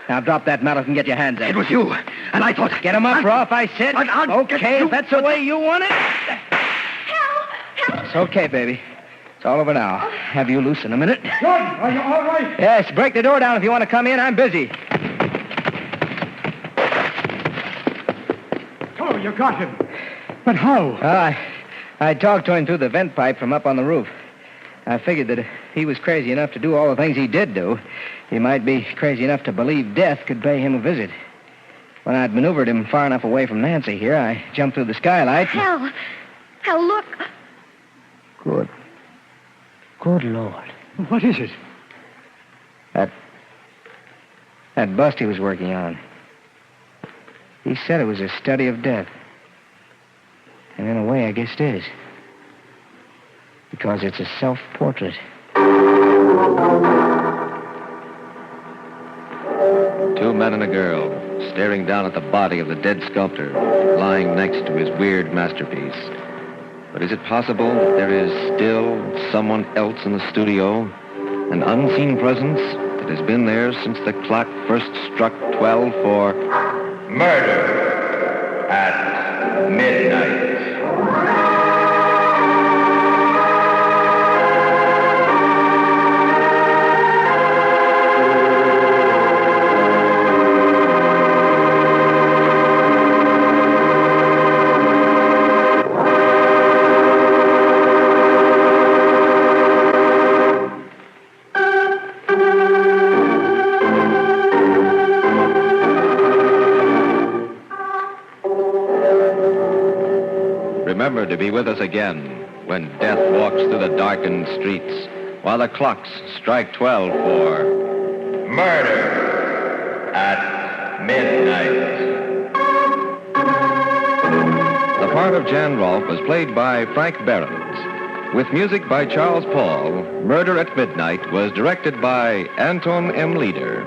Now drop that mallet and get your hands up. It was you. And I thought... Get him up, Rolf, I said. Okay, if that's the way you want it. Help! It's okay, baby. It's all over now. Have you loose in a minute? Jordan, are you all right? Yes, break the door down if you want to come in. I'm busy. Oh, you got him. But how? I talked to him through the vent pipe from up on the roof. I figured that if he was crazy enough to do all the things he did do, he might be crazy enough to believe death could pay him a visit. When I'd maneuvered him far enough away from Nancy here, I jumped through the skylight. Hal, look. Good Lord. What is it? That bust he was working on. He said it was a study of death. And in a way, I guess it is. Because it's a self-portrait. Two men and a girl staring down at the body of the dead sculptor lying next to his weird masterpiece. But is it possible that there is still someone else in the studio? An unseen presence that has been there since the clock first struck 12 for... Murder at midnight. Remember to be with us again when death walks through the darkened streets while the clocks strike 12 for Murder at midnight. The part of Jan Rolfe was played by Frank Behrens. With music by Charles Paul, Murder at Midnight was directed by Anton M. Leader.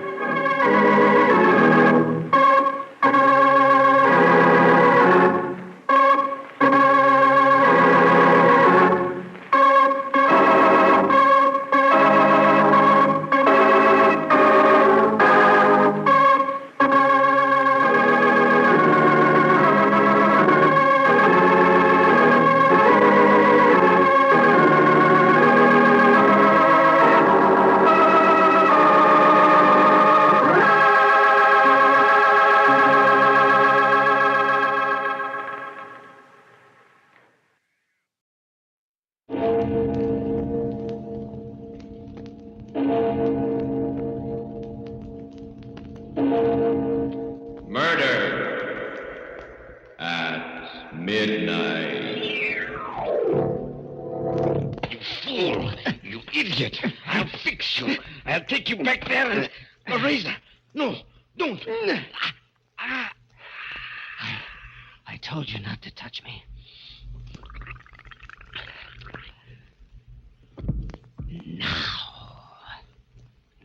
I told you not to touch me.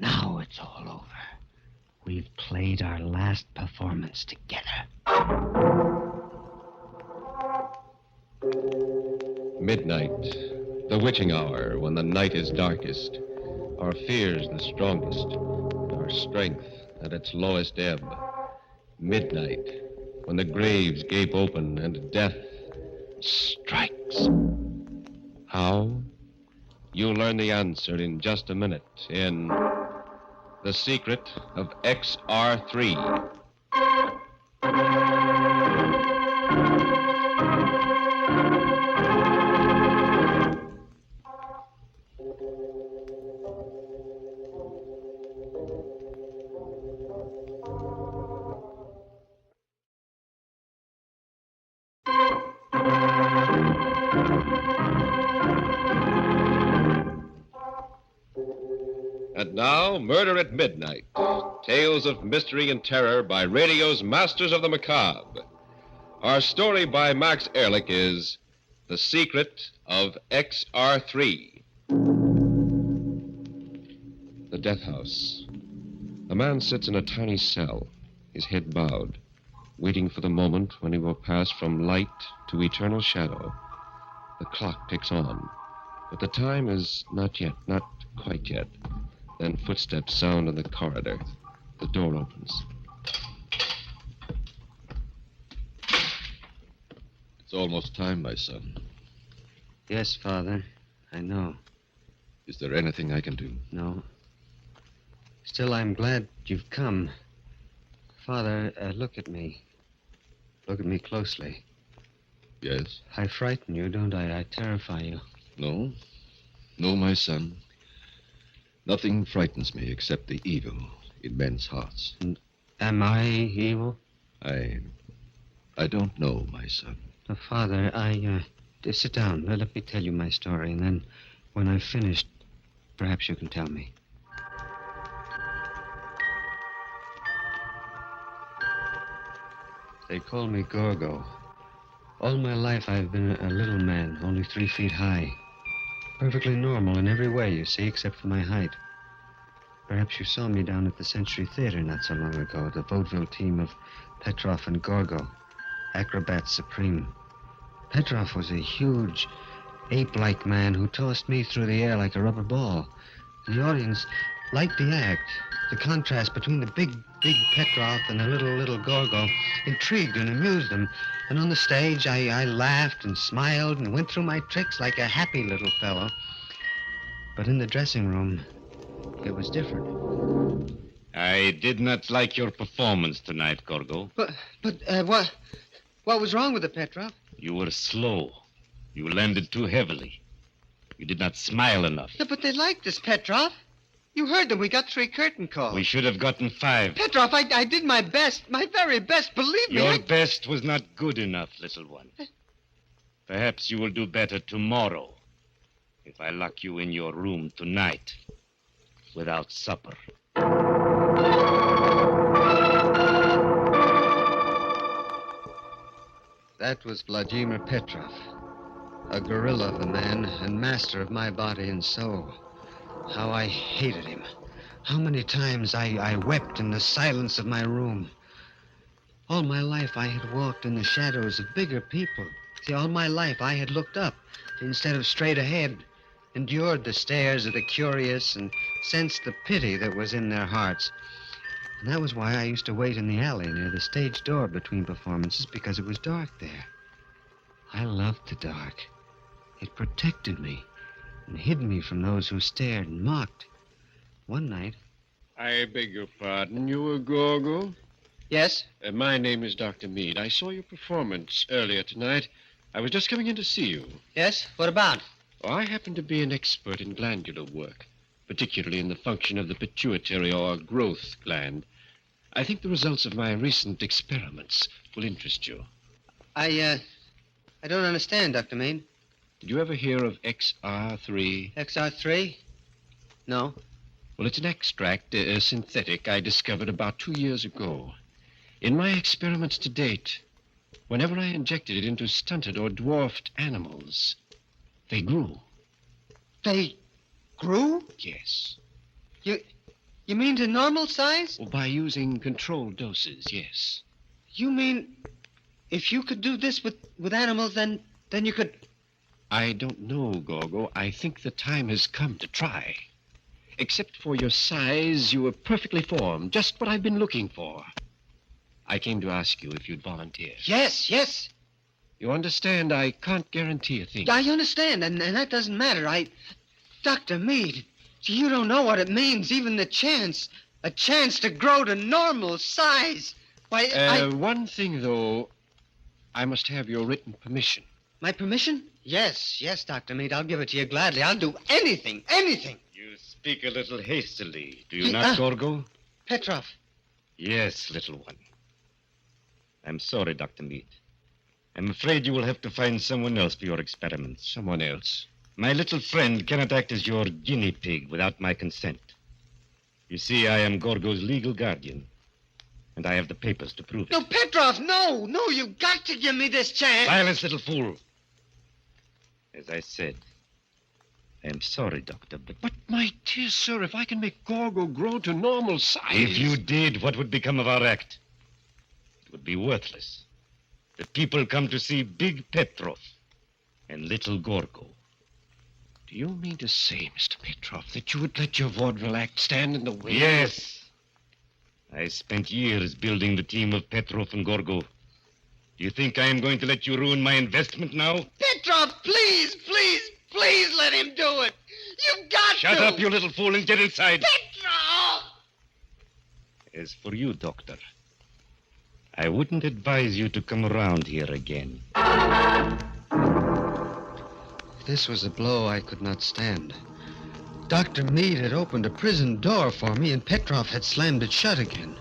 Now it's all over. We've played our last performance together. Midnight, the witching hour when the night is darkest, our fears the strongest, our strength at its lowest ebb. Midnight, when the graves gape open and death strikes. How? You'll learn the answer in just a minute in The Secret of XR3. And now, Murder at Midnight, Tales of mystery and terror by radio's masters of the macabre. Our story by Max Ehrlich is The Secret of XR3. The death house. A man sits in a tiny cell, his head bowed, waiting for the moment when he will pass from light to eternal shadow. The clock ticks on, but the time is not quite yet. Then footsteps sound in the corridor. The door opens. It's almost time, my son. Yes, Father. I know. Is there anything I can do? No. Still, I'm glad you've come. Father, look at me. Look at me closely. Yes? I frighten you, don't I? I terrify you. No. No, my son. Nothing frightens me except the evil in men's hearts. And am I evil? I don't know, my son. Father, sit down. Let me tell you my story, and then when I've finished, perhaps you can tell me. They call me Gorgo. All my life I've been a little man, only 3 feet high. Perfectly normal in every way, you see, except for my height. Perhaps you saw me down at the Century Theater not so long ago, the vaudeville team of Petrov and Gorgo, acrobats supreme. Petrov was a huge, ape-like man who tossed me through the air like a rubber ball. And the audience liked the act. The contrast between the big Petrov and the little Gorgo intrigued and amused them. And on the stage, I laughed and smiled and went through my tricks like a happy little fellow. But in the dressing room, it was different. I did not like your performance tonight, Gorgo. But what was wrong with it, Petrov? You were slow. You landed too heavily. You did not smile enough. Yeah, but they liked us, Petrov. You heard them. We got 3 curtain calls. We should have gotten 5. Petrov, I did my best, my very best. Believe me. Your best was not good enough, little one. Perhaps you will do better tomorrow if I lock you in your room tonight without supper. That was Vladimir Petrov, a gorilla of a man and master of my body and soul. How I hated him. How many times I wept in the silence of my room. All my life I had walked in the shadows of bigger people. See, all my life I had looked up instead of straight ahead, endured the stares of the curious and sensed the pity that was in their hearts. And that was why I used to wait in the alley near the stage door between performances, because it was dark there. I loved the dark. It protected me and hid me from those who stared and mocked. One night... I beg your pardon. You were Gorgo? Yes? My name is Dr. Mead. I saw your performance earlier tonight. I was just coming in to see you. Yes? What about? Oh, I happen to be an expert in glandular work, particularly in the function of the pituitary or growth gland. I think the results of my recent experiments will interest you. I don't understand, Dr. Mead. Did you ever hear of XR3? XR3? No. Well, it's an extract, a synthetic, I discovered about 2 years ago. In my experiments to date, whenever I injected it into stunted or dwarfed animals, they grew. They grew? Yes. You mean to normal size? Well, by using controlled doses, yes. You mean if you could do this with animals, then you could... I don't know, Gorgo. I think the time has come to try. Except for your size, you were perfectly formed, just what I've been looking for. I came to ask you if you'd volunteer. Yes. You understand, I can't guarantee a thing. I understand, and that doesn't matter. Dr. Mead, you don't know what it means, even the chance. A chance to grow to normal size. Why, One thing, though, I must have your written permission. My permission? Yes, Dr. Mead, I'll give it to you gladly. I'll do anything. You speak a little hastily, do you not, Gorgo? Petrov. Yes, little one. I'm sorry, Dr. Mead. I'm afraid you will have to find someone else for your experiments. Someone else? My little friend cannot act as your guinea pig without my consent. You see, I am Gorgo's legal guardian, and I have the papers to prove it. No, Petrov, no! No, you've got to give me this chance! Silence, little fool. As I said, I am sorry, Doctor, but... But, my dear sir, if I can make Gorgo grow to normal size... If you did, what would become of our act? It would be worthless. The people come to see Big Petrov and Little Gorgo. Do you mean to say, Mr. Petrov, that you would let your vaudeville act stand in the way? Yes. I spent years building the team of Petrov and Gorgo. Do you think I am going to let you ruin my investment now? Petrov, please, please, please let him do it. You've got to. Shut up, you little fool, and get inside. Petrov! As for you, Doctor, I wouldn't advise you to come around here again. This was a blow I could not stand. Dr. Meade had opened a prison door for me, and Petrov had slammed it shut again.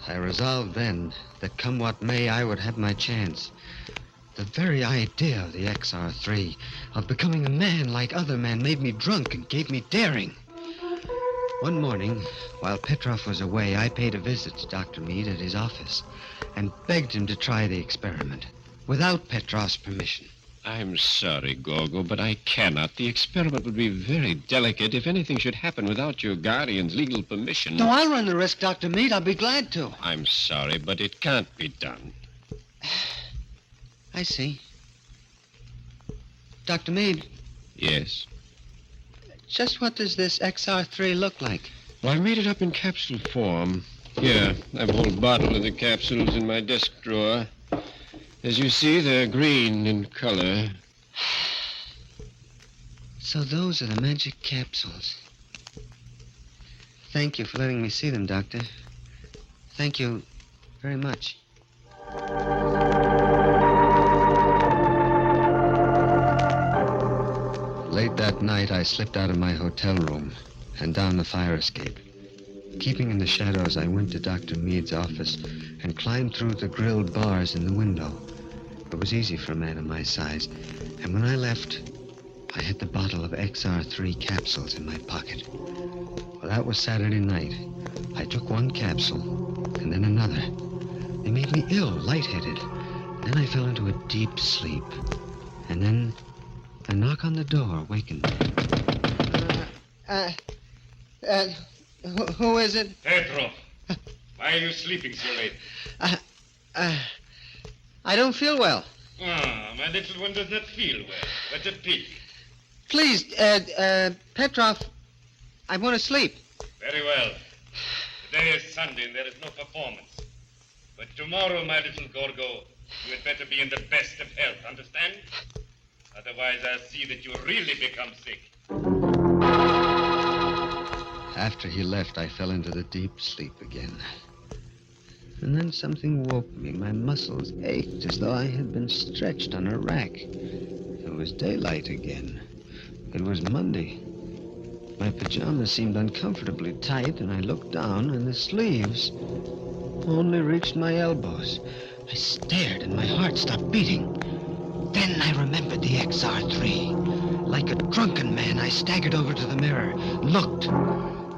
I resolved then that come what may, I would have my chance. The very idea of the XR3, of becoming a man like other men, made me drunk and gave me daring. One morning, while Petrov was away, I paid a visit to Dr. Meade at his office and begged him to try the experiment without Petrov's permission. I'm sorry, Gorgo, but I cannot. The experiment would be very delicate. If anything should happen without your guardian's legal permission... No, I'll run the risk, Dr. Meade. I'll be glad to. I'm sorry, but it can't be done. I see. Dr. Meade. Yes? Just what does this XR3 look like? Well, I've made it up in capsule form. Here, I've a whole bottle of the capsules in my desk drawer. As you see, they're green in color. So those are the magic capsules. Thank you for letting me see them, Doctor. Thank you very much. Late that night, I slipped out of my hotel room and down the fire escape. Keeping in the shadows, I went to Dr. Meade's office and climbed through the grilled bars in the window. It was easy for a man of my size, and when I left, I had the bottle of XR3 capsules in my pocket. Well, that was Saturday night. I took one capsule, and then another. They made me ill, lightheaded. Then I fell into a deep sleep. And then a knock on the door wakened me. Who is it? Petrov, why are you sleeping so late? I don't feel well. Ah, my little one does not feel well. What a pity. Please, Petrov, I want to sleep. Very well. Today is Sunday and there is no performance. But tomorrow, my little Gorgo, you had better be in the best of health, understand? Otherwise, I'll see that you really become sick. After he left, I fell into the deep sleep again. And then something woke me. My muscles ached as though I had been stretched on a rack. It was daylight again. It was Monday. My pajamas seemed uncomfortably tight, and I looked down, and the sleeves only reached my elbows. I stared, and my heart stopped beating. Then I remembered the XR3. Like a drunken man, I staggered over to the mirror, looked.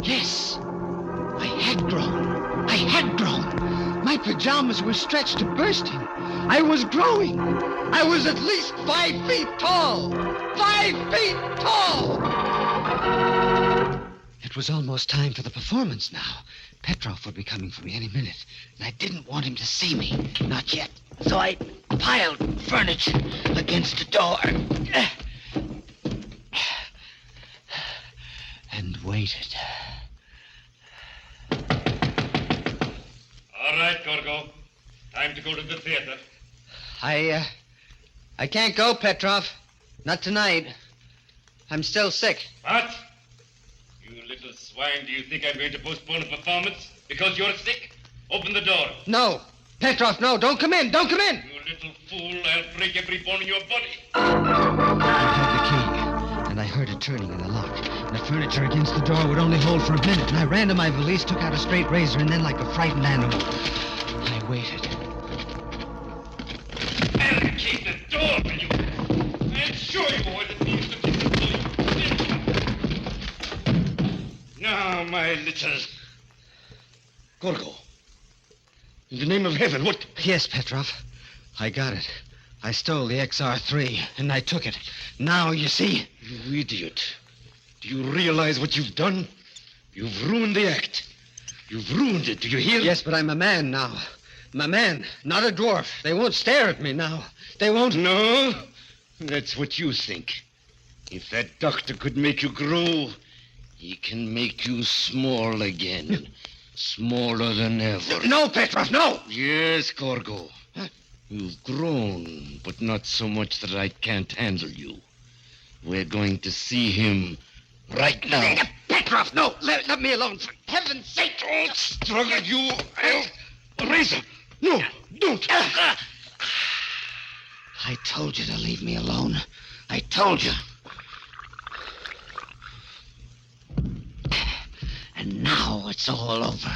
Yes, I had grown. I had grown. My pajamas were stretched to bursting. I was growing. I was at least 5 feet tall. 5 feet tall! It was almost time for the performance now. Petrov would be coming for me any minute, and I didn't want him to see me. Not yet. So I piled furniture against the door and waited. All right, Gorgo. Time to go to the theater. I can't go, Petrov. Not tonight. I'm still sick. What? You little swine, do you think I'm going to postpone a performance because you're sick? Open the door. No. Petrov, no. Don't come in. Don't come in. You little fool. I'll break every bone in your body. I had the key, and I heard it turning in the lock. The furniture against the door would only hold for a minute, and I ran to my valise, took out a straight razor, and then, like a frightened animal, I waited. Barricade the door, will you? I'll show you what it means to be the police. Now, my little... Gorgo. In the name of heaven, what... Yes, Petrov. I got it. I stole the XR3, and I took it. Now, you see... You idiot. Do you realize what you've done? You've ruined the act. You've ruined it, do you hear? Yes, but I'm a man now. I'm a man, not a dwarf. They won't stare at me now. They won't... No? That's what you think. If that doctor could make you grow, he can make you small again. Smaller than ever. No, Petrov, no! Yes, Gorgo. You've grown, but not so much that I can't handle you. We're going to see him right now. Petrov, no! Let me alone, for heaven's sake! Don't struggle, you... Razor! No, don't! I told you to leave me alone. I told you. And now it's all over.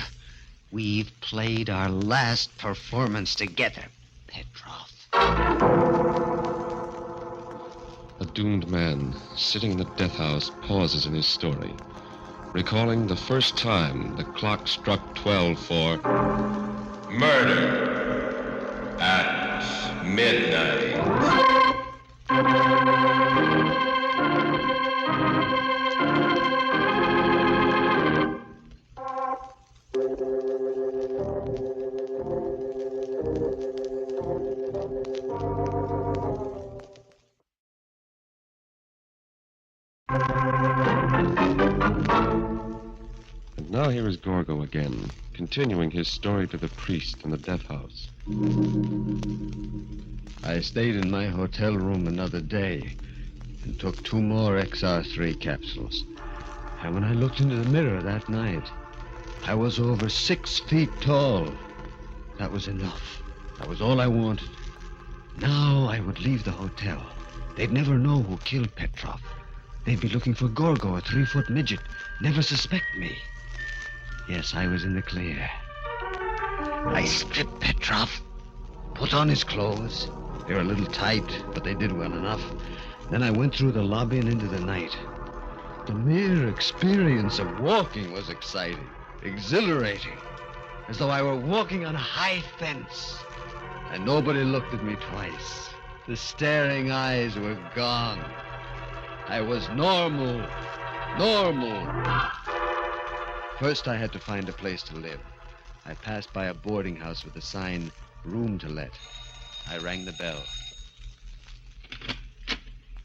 We've played our last performance together, Petrov. A doomed man sitting in the death house pauses in his story, recalling the first time the clock struck 12 for Murder at midnight. And now here is Gorgo again, continuing his story to the priest in the death house. I stayed in my hotel room another day and took 2 more XR3 capsules. And when I looked into the mirror that night, I was over 6 feet tall. That was enough. That was all I wanted. Now I would leave the hotel. They'd never know who killed Petrov. They'd be looking for Gorgo, a 3-foot midget. Never suspect me. Yes, I was in the clear. I stripped Petrov, put on his clothes. They were a little tight, but they did well enough. Then I went through the lobby and into the night. The mere experience of walking was exciting, exhilarating, as though I were walking on a high fence. And nobody looked at me twice. The staring eyes were gone. I was normal. First, I had to find a place to live. I passed by a boarding house with a sign, room to let. I rang the bell.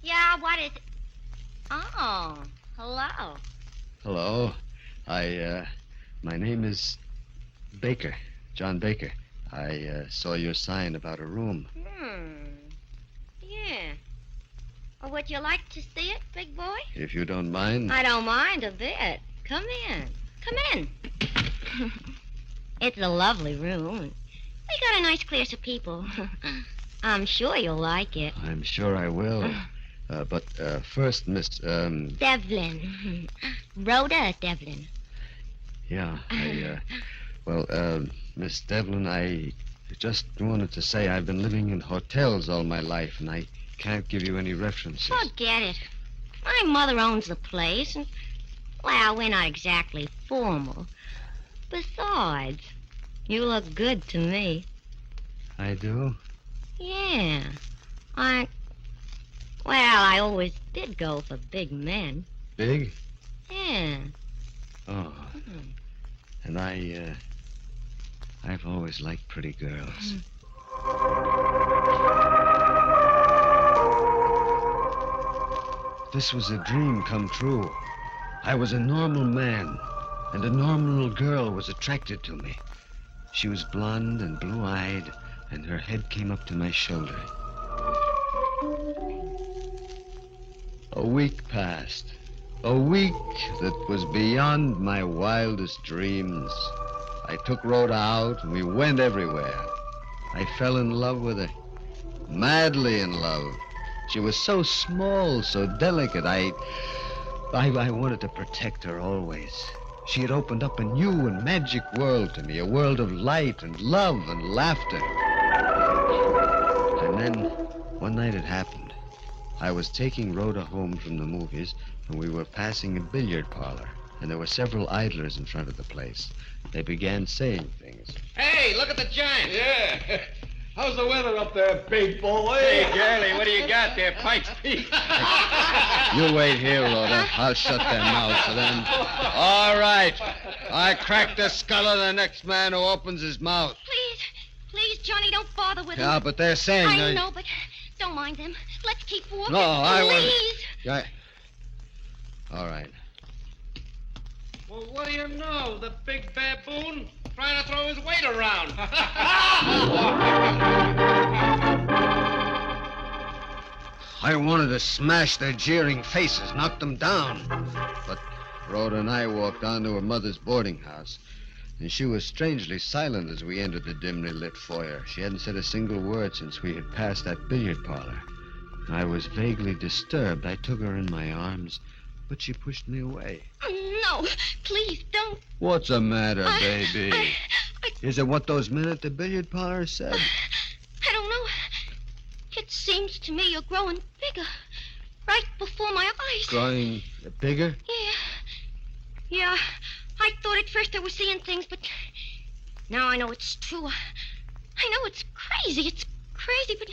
Yeah, what is it? Oh, hello. Hello. My name is Baker, John Baker. I saw your sign about a room. Yeah. Well, would you like to see it, big boy? If you don't mind. I don't mind a bit. Come in. Come in. It's a lovely room. We got a nice class of people. I'm sure you'll like it. I'm sure I will. But first, Miss... Devlin. Rhoda Devlin. Yeah, Miss Devlin, I just wanted to say I've been living in hotels all my life, and I can't give you any references. Forget it. My mother owns the place, and, well, we're not exactly formal. Besides, you look good to me. I do? Yeah. I always did go for big men. Big? Yeah. Oh. And I've always liked pretty girls. This was a dream come true. I was a normal man, and a normal girl was attracted to me. She was blonde and blue-eyed, and her head came up to my shoulder. A week passed. A week that was beyond my wildest dreams. I took Rhoda out, and we went everywhere. I fell in love with her. Madly in love. She was so small, so delicate. I wanted to protect her always. She had opened up a new and magic world to me, a world of light and love and laughter. And then, one night it happened. I was taking Rhoda home from the movies, and we were passing a billiard parlor. and there were several idlers in front of the place. They began saying things. Hey, look at the giant. Yeah. How's the weather up there, big boy? Hey, girlie, what do you got there, Pike's Peak? You wait here, Rhoda. I'll shut their mouths for them. All right. I crack the skull of the next man who opens his mouth. Please, Johnny, don't bother with them. Yeah, but they're saying... I know, but don't mind them. Let's keep walking. No, I won't. Please. Yeah. All right. Well, what do you know? The big baboon trying to throw his weight around. I wanted to smash their jeering faces, knock them down. But Rhoda and I walked on to her mother's boarding house, and she was strangely silent as we entered the dimly lit foyer. She hadn't said a single word since we had passed that billiard parlor. I was vaguely disturbed. I took her in my arms, but she pushed me away. No, please don't. What's the matter, baby? Is it what those men at the billiard parlor said? I don't know. It seems to me you're growing bigger. Right before my eyes. Growing bigger? Yeah. I thought at first I was seeing things, but now I know it's true. I know it's crazy. It's crazy, but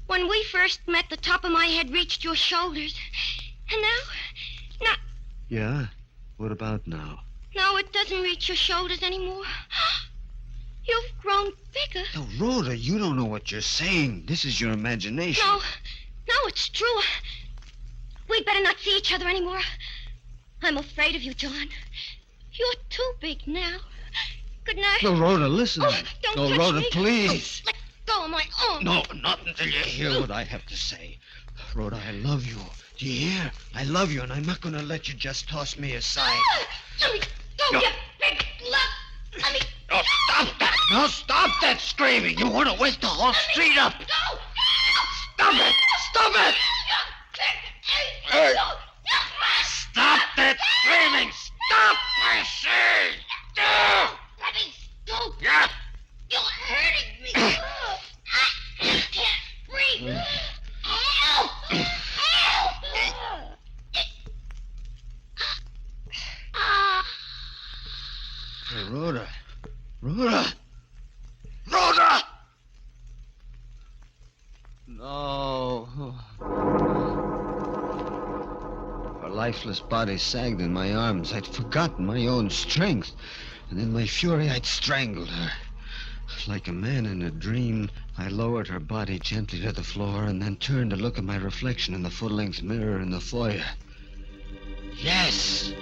when we first met, the top of my head reached your shoulders. And now... Yeah? What about now? Now it doesn't reach your shoulders anymore. You've grown bigger. Now, Rhoda, you don't know what you're saying. This is your imagination. No, it's true. We'd better not see each other anymore. I'm afraid of you, John. You're too big now. Good night. No, Rhoda, listen. Don't no, touch Rhoda, me. please. Let go of my arm. No, not until you hear what I have to say. Rhoda, I love you. Do you hear? I love you, and I'm not going to let you just toss me aside. Let me go, you big slut. Let me... No, stop that. No, stop that screaming. You want to wake the whole street up. Go. Stop it. Stop it. Hey. Stop that screaming. Stop, I say. Let me go. Yeah. You're hurting me. I can't breathe. Help. Hey, Rhoda. Rhoda! Rhoda! No. Her lifeless body sagged in my arms. I'd forgotten my own strength. And in my fury, I'd strangled her. Like a man in a dream, I lowered her body gently to the floor and then turned to look at my reflection in the full-length mirror in the foyer. Yes.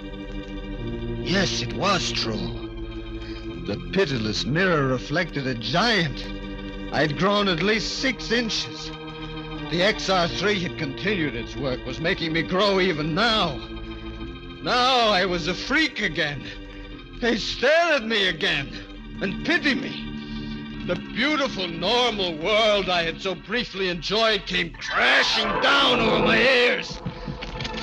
Yes, it was true. The pitiless mirror reflected a giant. I'd grown at least 6 inches. The XR3 had continued its work, was making me grow even now. Now I was a freak again. They stared at me again and pitied me. The beautiful, normal world I had so briefly enjoyed came crashing down over my ears.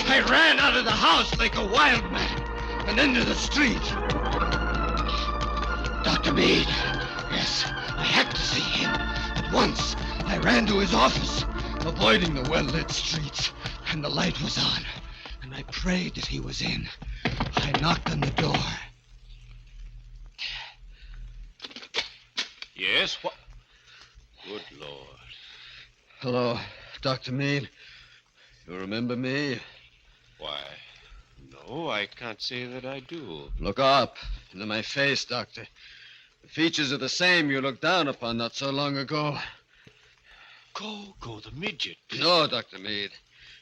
I ran out of the house like a wild man and into the street. Dr. Meade. Yes, I had to see him. At once, I ran to his office, avoiding the well-lit streets, and the light was on. And I prayed that he was in. I knocked on the door. Yes, what? Good Lord. Hello, Dr. Meade. You remember me? Why, no, I can't say that I do. Look up into my face, Doctor. The features are the same you looked down upon not so long ago. Gogo the midget. No, Dr. Meade.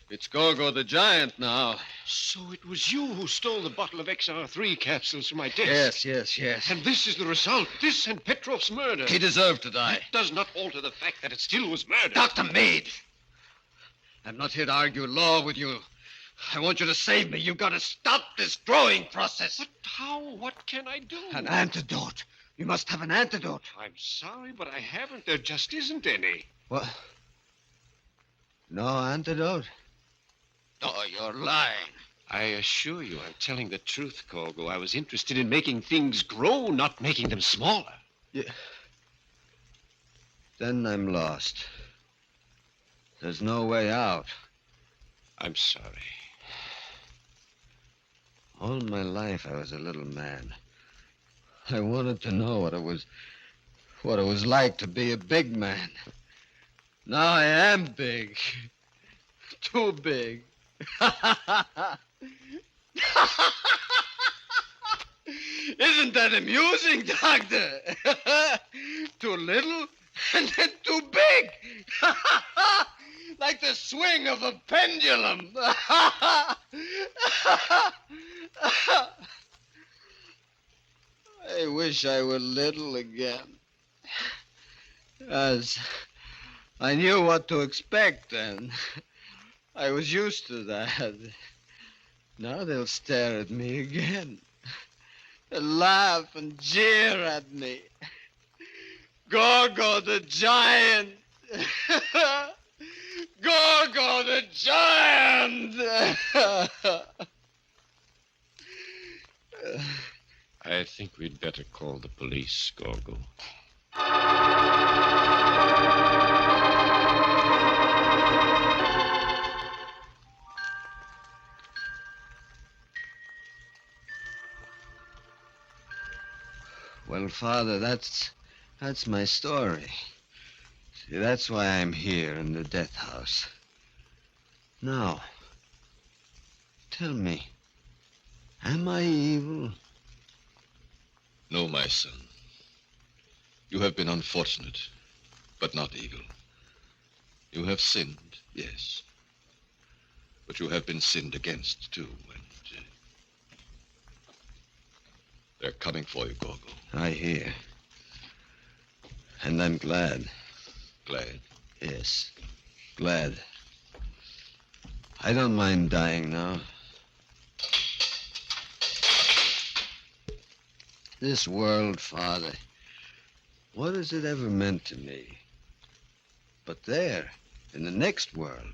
It's Gogo the giant now. So it was you who stole the bottle of XR3 capsules from my desk. Yes. And this is the result. This and Petrov's murder. He deserved to die. It does not alter the fact that it still was murder. Dr. Meade! I'm not here to argue law with you. I want you to save me. You've got to stop this growing process. But how? What can I do? An antidote. You must have an antidote. I'm sorry, but I haven't. There just isn't any. What? No antidote? Oh, you're lying. I assure you I'm telling the truth, Gogo. I was interested in making things grow, not making them smaller. Yeah. Then I'm lost. There's no way out. I'm sorry. All my life I was a little man. I wanted to know what it was like to be a big man. Now I am big. Too big. Isn't that amusing, Doctor? Too little and then too big. Like the swing of a pendulum. I wish I were little again. As I knew what to expect then. I was used to that. Now they'll stare at me again. They'll laugh and jeer at me. Gorgo the giant! Gorgo the giant! I think we'd better call the police, Gorgo. Well, Father, that's my story. See, that's why I'm here in the death house. Now, tell me, am I evil? No, my son. You have been unfortunate, but not evil. You have sinned, yes. But you have been sinned against, too, and they're coming for you, Gorgo. I hear. And I'm glad. Glad? Yes, glad. I don't mind dying now. This world, Father, what has it ever meant to me? But there, in the next world,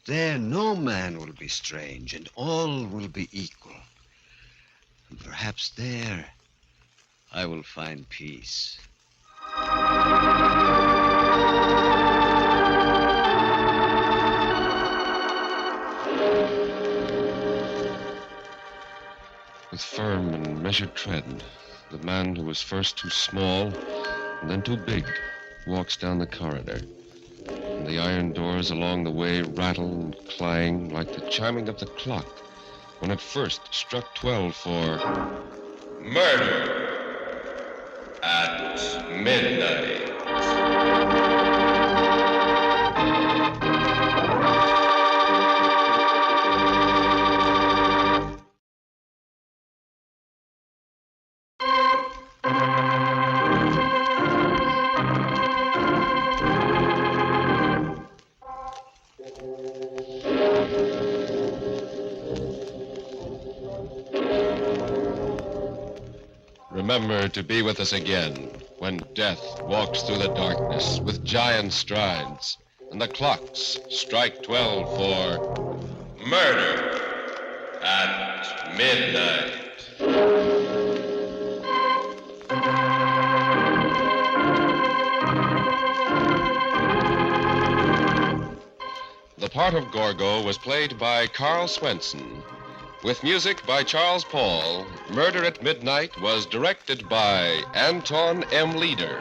there no man will be strange and all will be equal. And perhaps there I will find peace. With firm and measured tread, the man who was first too small and then too big walks down the corridor. And the iron doors along the way rattle and clang like the chiming of the clock when it first struck 12 for murder at midnight. Remember to be with us again when death walks through the darkness with giant strides and the clocks strike 12 for murder at midnight. The part of Gorgo was played by Carl Swenson. With music by Charles Paul, Murder at Midnight was directed by Anton M. Leader.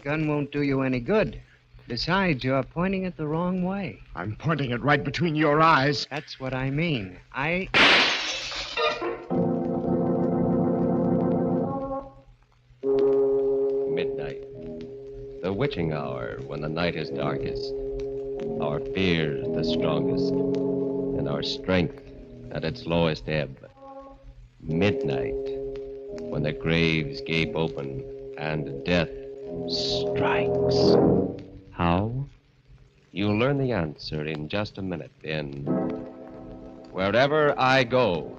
That gun won't do you any good. Besides, you're pointing it the wrong way. I'm pointing it right between your eyes. That's what I mean. Midnight. The witching hour when the night is darkest. Our fears the strongest. And our strength at its lowest ebb. Midnight. When the graves gape open and death strikes. How? You'll learn the answer in just a minute in Wherever I Go.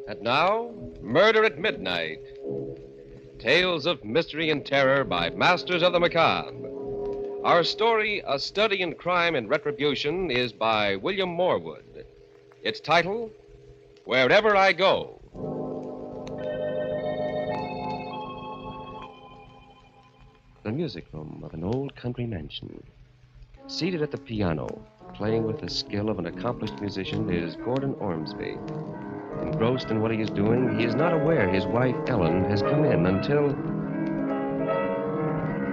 And now, Murder at Midnight. Tales of mystery and terror by masters of the macabre. Our story, A Study in Crime and Retribution, is by William Morwood. Its title, Wherever I Go. The music room of an old country mansion. Seated at the piano, playing with the skill of an accomplished musician, is Gordon Ormsby. Engrossed in what he is doing, he is not aware his wife, Ellen, has come in until...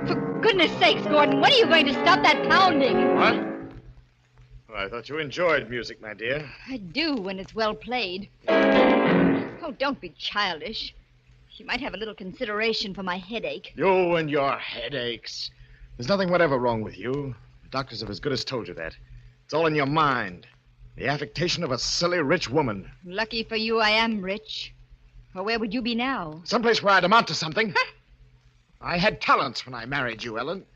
For goodness sakes, Gordon, when are you going to stop that pounding? What? Well, I thought you enjoyed music, my dear. I do when it's well played. Oh, don't be childish. You might have a little consideration for my headache. You and your headaches. There's nothing whatever wrong with you. The doctors have as good as told you that. It's all in your mind. The affectation of a silly rich woman. Lucky for you, I am rich. Or where would you be now? Someplace where I'd amount to something. I had talents when I married you, Ellen.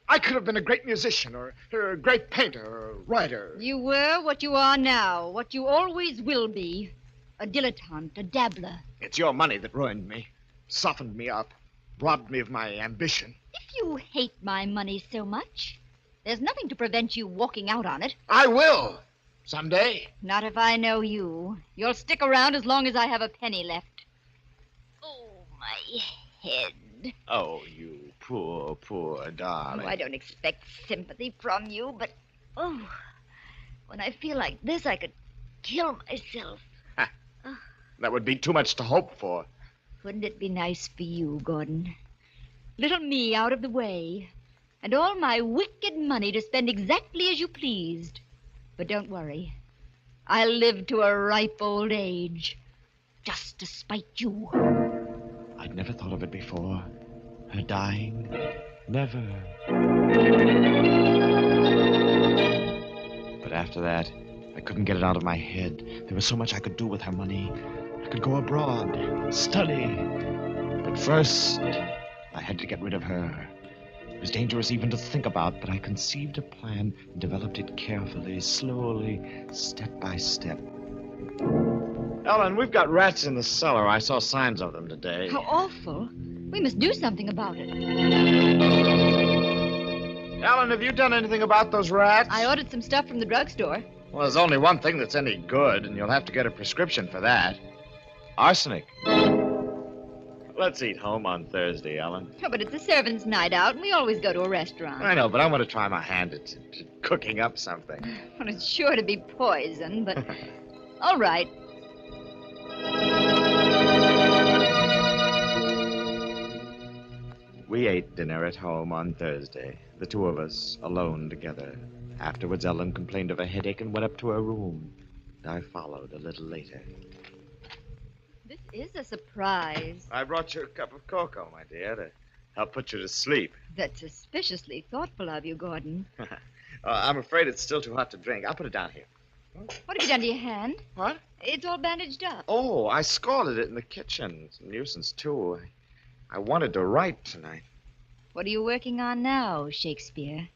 I could have been a great musician or a great painter or a writer. You were what you are now, what you always will be. A dilettante, a dabbler. It's your money that ruined me, softened me up, robbed me of my ambition. If you hate my money so much, there's nothing to prevent you walking out on it. I will. Someday. Not if I know you. You'll stick around as long as I have a penny left. Oh, my head. Oh, you poor, poor darling. Oh, I don't expect sympathy from you, but, when I feel like this, I could kill myself. That would be too much to hope for. Wouldn't it be nice for you, Gordon? Little me out of the way, and all my wicked money to spend exactly as you pleased. But don't worry. I'll live to a ripe old age, just to spite you. I'd never thought of it before. Her dying. Never. But after that, I couldn't get it out of my head. There was so much I could do with her money. I could go abroad, study. But first, I had to get rid of her. It was dangerous even to think about, but I conceived a plan and developed it carefully, slowly, step by step. Ellen, we've got rats in the cellar. I saw signs of them today. How awful. We must do something about it. Ellen, have you done anything about those rats? I ordered some stuff from the drugstore. Well, there's only one thing that's any good, and you'll have to get a prescription for that. Arsenic. Let's eat home on Thursday, Ellen. Oh, but it's a servants' night out, and we always go to a restaurant. I know, but I want to try my hand at cooking up something. Well, it's sure to be poison, but... All right. We ate dinner at home on Thursday, the two of us alone together. Afterwards, Ellen complained of a headache and went up to her room. I followed a little later. This is a surprise. I brought you a cup of cocoa, my dear, to help put you to sleep. That's suspiciously thoughtful of you, Gordon. I'm afraid it's still too hot to drink. I'll put it down here. What have you done to your hand? What? It's all bandaged up. Oh, I scalded it in the kitchen. It's a nuisance, too. I wanted to write tonight. What are you working on now, Shakespeare?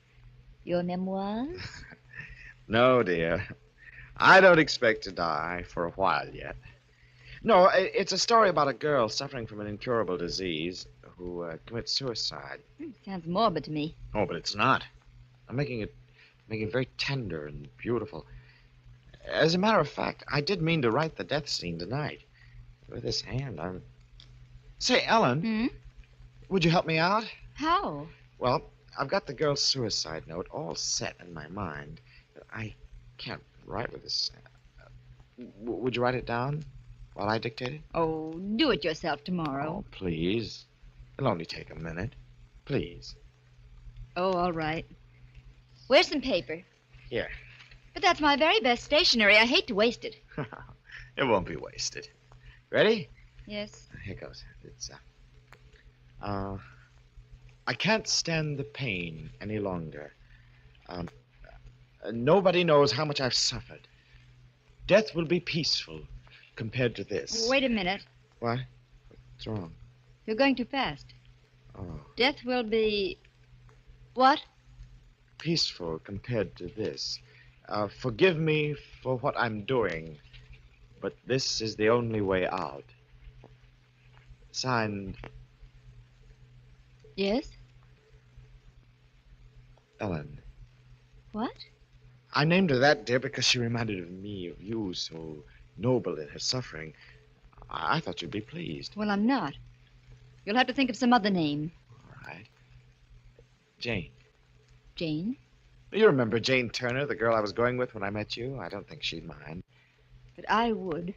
Your memoirs? No, dear. I don't expect to die for a while yet. No, it's a story about a girl suffering from an incurable disease who commits suicide. Sounds morbid to me. Oh, but it's not. I'm making it very tender and beautiful. As a matter of fact, I did mean to write the death scene tonight. With this hand, I'm... Say, Ellen, would you help me out? How? Well, I've got the girl's suicide note all set in my mind. I can't write with this. Would you write it down while I dictate it? Oh, do it yourself tomorrow. Oh, please. It'll only take a minute. Please. Oh, all right. Where's some paper? Here. But that's my very best stationery. I hate to waste it. It won't be wasted. Ready? Yes. Here goes. It's, I can't stand the pain any longer. Nobody knows how much I've suffered. Death will be peaceful compared to this. Wait a minute. What? What's wrong? You're going too fast. Oh. Death will be... What? Peaceful compared to this. Forgive me for what I'm doing, but this is the only way out. Signed, Yes? Ellen. What? I named her that, dear, because she reminded me of you, so noble in her suffering. I thought you'd be pleased. Well, I'm not. You'll have to think of some other name. All right. Jane. Jane? You remember Jane Turner, the girl I was going with when I met you? I don't think she'd mind. But I would.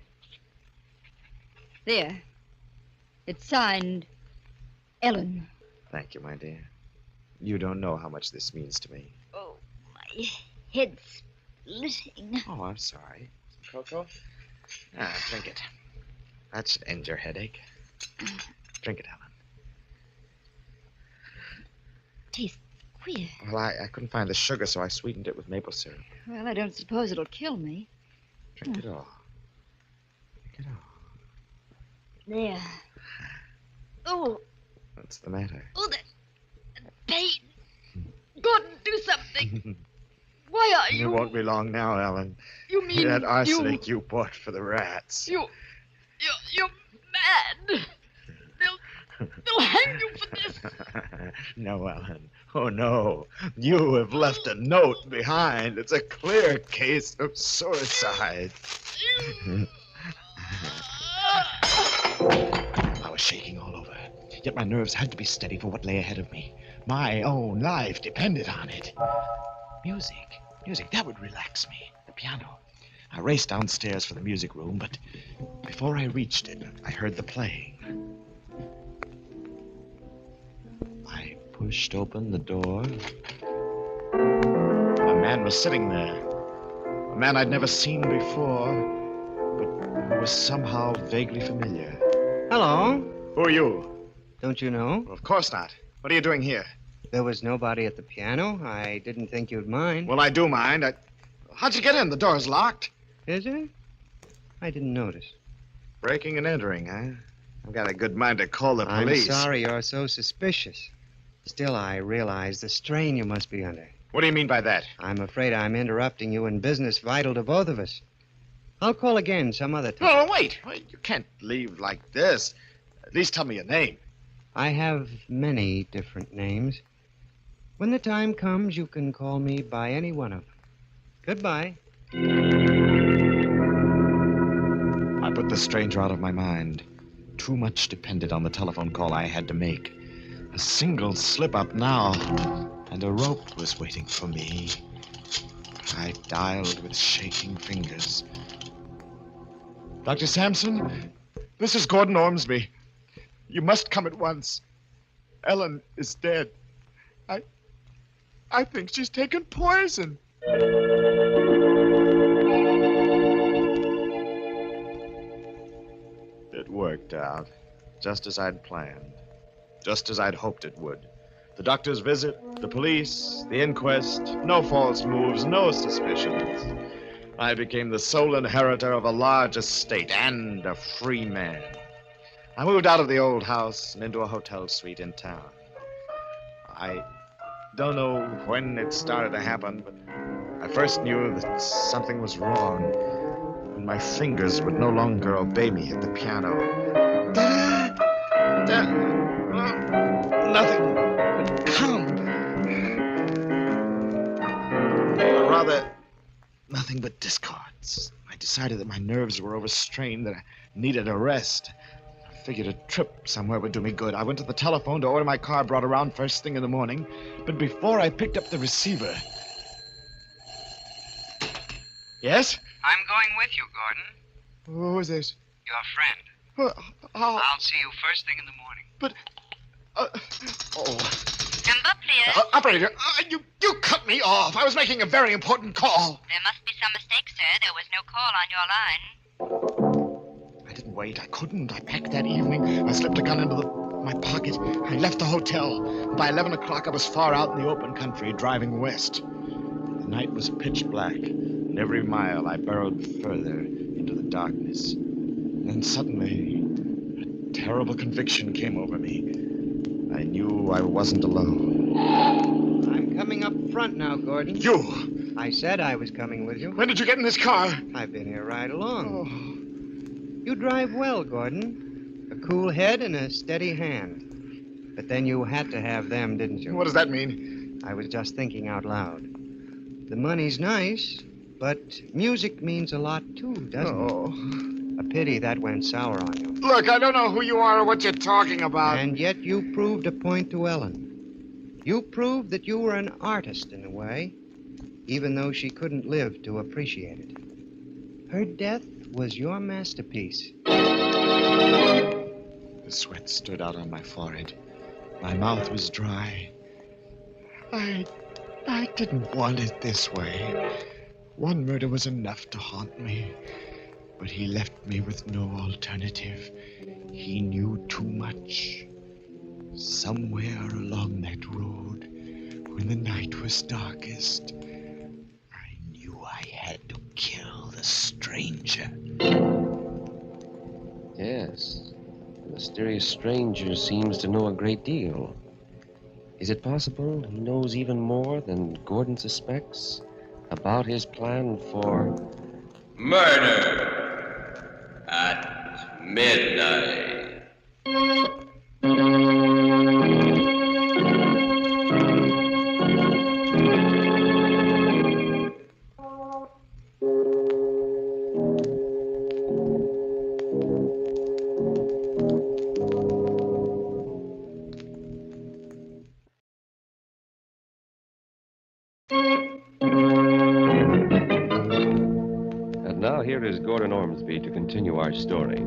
There. It's signed Ellen. Thank you, my dear. You don't know how much this means to me. Oh, my head's splitting. Oh, I'm sorry. Some cocoa? Drink it. That should end your headache. Drink it, Ellen. Tastes queer. Well, I couldn't find the sugar, so I sweetened it with maple syrup. Well, I don't suppose it'll kill me. Drink it all. Drink it all. There. Oh. What's the matter? Oh, that pain. Gordon, do something. Why are you? It won't be long now, Ellen. You mean that arsenic you bought for the rats. You're mad. They'll hang you for this. No, Ellen. Oh, no. You have left a note behind. It's a clear case of suicide. I was shaking all over, yet my nerves had to be steady for what lay ahead of me. My own life depended on it. Music, that would relax me. The piano. I raced downstairs for the music room, but before I reached it, I heard the playing. I pushed open the door. A man was sitting there. A man I'd never seen before, but who was somehow vaguely familiar. Hello. Who are you? Don't you know? Well, of course not. What are you doing here? There was nobody at the piano. I didn't think you'd mind. Well, I do mind. How'd you get in? The door's locked. Is it? I didn't notice. Breaking and entering, huh? I've got a good mind to call the police. I'm sorry you're so suspicious. Still, I realize the strain you must be under. What do you mean by that? I'm afraid I'm interrupting you in business vital to both of us. I'll call again some other time. Oh, wait. You can't leave like this. At least tell me your name. I have many different names. When the time comes, you can call me by any one of them. Goodbye. I put the stranger out of my mind. Too much depended on the telephone call I had to make. A single slip-up now, and a rope was waiting for me. I dialed with shaking fingers. Dr. Sampson, this is Gordon Ormsby. You must come at once. Ellen is dead. I think she's taken poison. It worked out, just as I'd planned, just as I'd hoped it would. The doctor's visit, the police, the inquest, no false moves, no suspicions. I became the sole inheritor of a large estate and a free man. I moved out of the old house and into a hotel suite in town. I don't know when it started to happen, but I first knew that something was wrong when my fingers would no longer obey me at the piano. Nothing but calm. Or rather, nothing but discords. My decided that my nerves were overstrained, that I needed a rest. I figured a trip somewhere would do me good. I went to the telephone to order my car brought around first thing in the morning. But before I picked up the receiver... Yes? I'm going with you, Gordon. Who is this? Your friend. I'll see you first thing in the morning. But... oh... Number, please. Operator, you cut me off. I was making a very important call. There must be some mistake, sir. There was no call on your line. I didn't wait. I couldn't. I packed that evening. I slipped a gun into my pocket. I left the hotel. By 11 o'clock, I was far out in the open country, driving west. The night was pitch black, and every mile I burrowed further into the darkness. And then suddenly, a terrible conviction came over me. I knew I wasn't alone. I'm coming up front now, Gordon. You! I said I was coming with you. When did you get in this car? I've been here right along. You drive well, Gordon. A cool head and a steady hand. But then you had to have them, didn't you? What does that mean? I was just thinking out loud. The money's nice, but music means a lot, too, doesn't it? A pity that went sour on you. Look, I don't know who you are or what you're talking about. And yet you proved a point to Ellen. You proved that you were an artist in a way, even though she couldn't live to appreciate it. Her death was your masterpiece. The sweat stood out on my forehead. My mouth was dry. I didn't want it this way. One murder was enough to haunt me. But he left me with no alternative. He knew too much. Somewhere along that road, when the night was darkest, I knew I had to kill the stranger. Yes, the mysterious stranger seems to know a great deal. Is it possible he knows even more than Gordon suspects about his plan for... Murder at midnight. Now here is Gordon Ormsby to continue our story.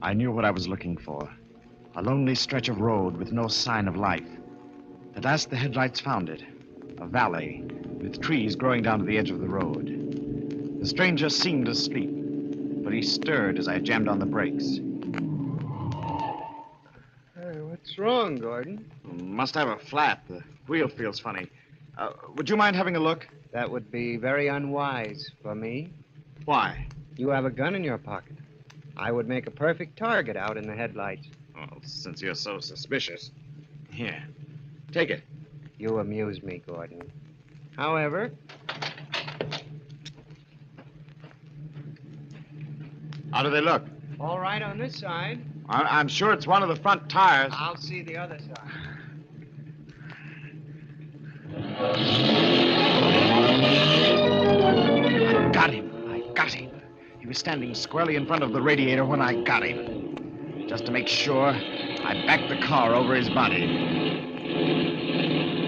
I knew what I was looking for. A lonely stretch of road with no sign of life. At last the headlights found it. A valley with trees growing down to the edge of the road. The stranger seemed asleep, but he stirred as I jammed on the brakes. Hey, what's wrong, Gordon? Must have a flat. The wheel feels funny. Would you mind having a look? That would be very unwise for me. Why? You have a gun in your pocket. I would make a perfect target out in the headlights. Well, since you're so suspicious. Here, take it. You amuse me, Gordon. However... How do they look? All right on this side. I'm sure it's one of the front tires. I'll see the other side. I got him. He was standing squarely in front of the radiator when I got him. Just to make sure, I backed the car over his body.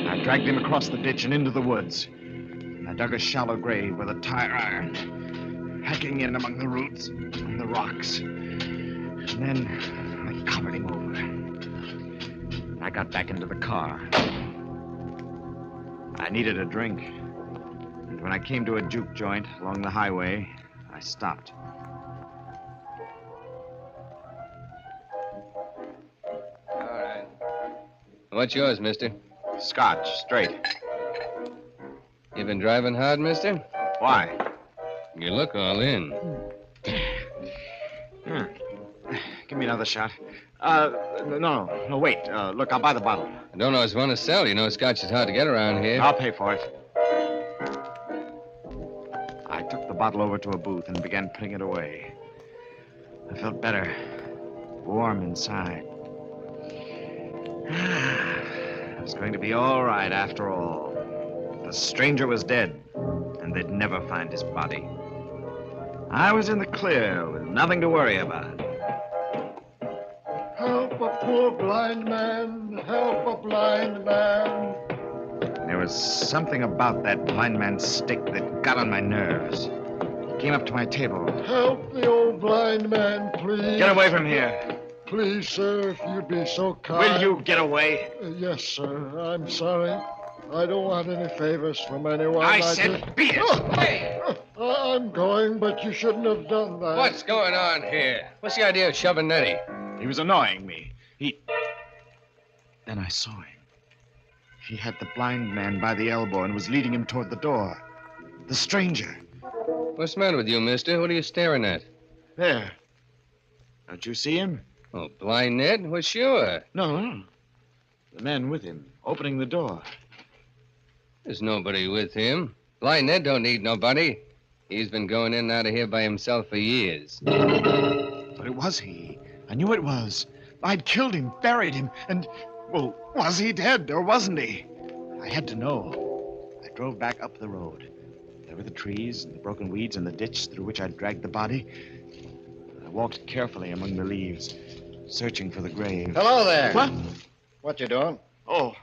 I dragged him across the ditch and into the woods. I dug a shallow grave with a tire iron, hacking in among the roots and the rocks. And then I covered him over. I got back into the car. I needed a drink. And when I came to a juke joint along the highway, I stopped. All right. What's yours, mister? Scotch, straight. You been driving hard, mister? Why? You look all in. Give me another shot. No, wait. Look, I'll buy the bottle. I don't always want to sell. You know, scotch is hard to get around here. I'll pay for it. I took the bottle over to a booth and began putting it away. I felt better, warm inside. It was going to be all right after all. The stranger was dead, and they'd never find his body. I was in the clear with nothing to worry about. Help a poor blind man. Help a blind man. There was something about that blind man's stick that got on my nerves. He came up to my table. Help the old blind man, please. Get away from here. Please, sir, if you'd be so kind. Will you get away? Yes, sir. I'm sorry. I don't want any favors from anyone. I said beat it. Hey! I'm going, but you shouldn't have done that. What's going on here? What's the idea of shoving Nettie? He was annoying me. Then I saw him. He had the blind man by the elbow and was leading him toward the door. The stranger. What's the matter with you, mister? What are you staring at? There. Don't you see him? Oh, blind Ned? Well, sure. No. The man with him, opening the door. There's nobody with him. Blind Ned don't need nobody. He's been going in and out of here by himself for years. But it was he. I knew it was. I'd killed him, buried him, and, well, was he dead or wasn't he? I had to know. I drove back up the road. There were the trees and the broken weeds and the ditch through which I'd dragged the body. I walked carefully among the leaves, searching for the grave. Hello there. What? What you doing? Oh,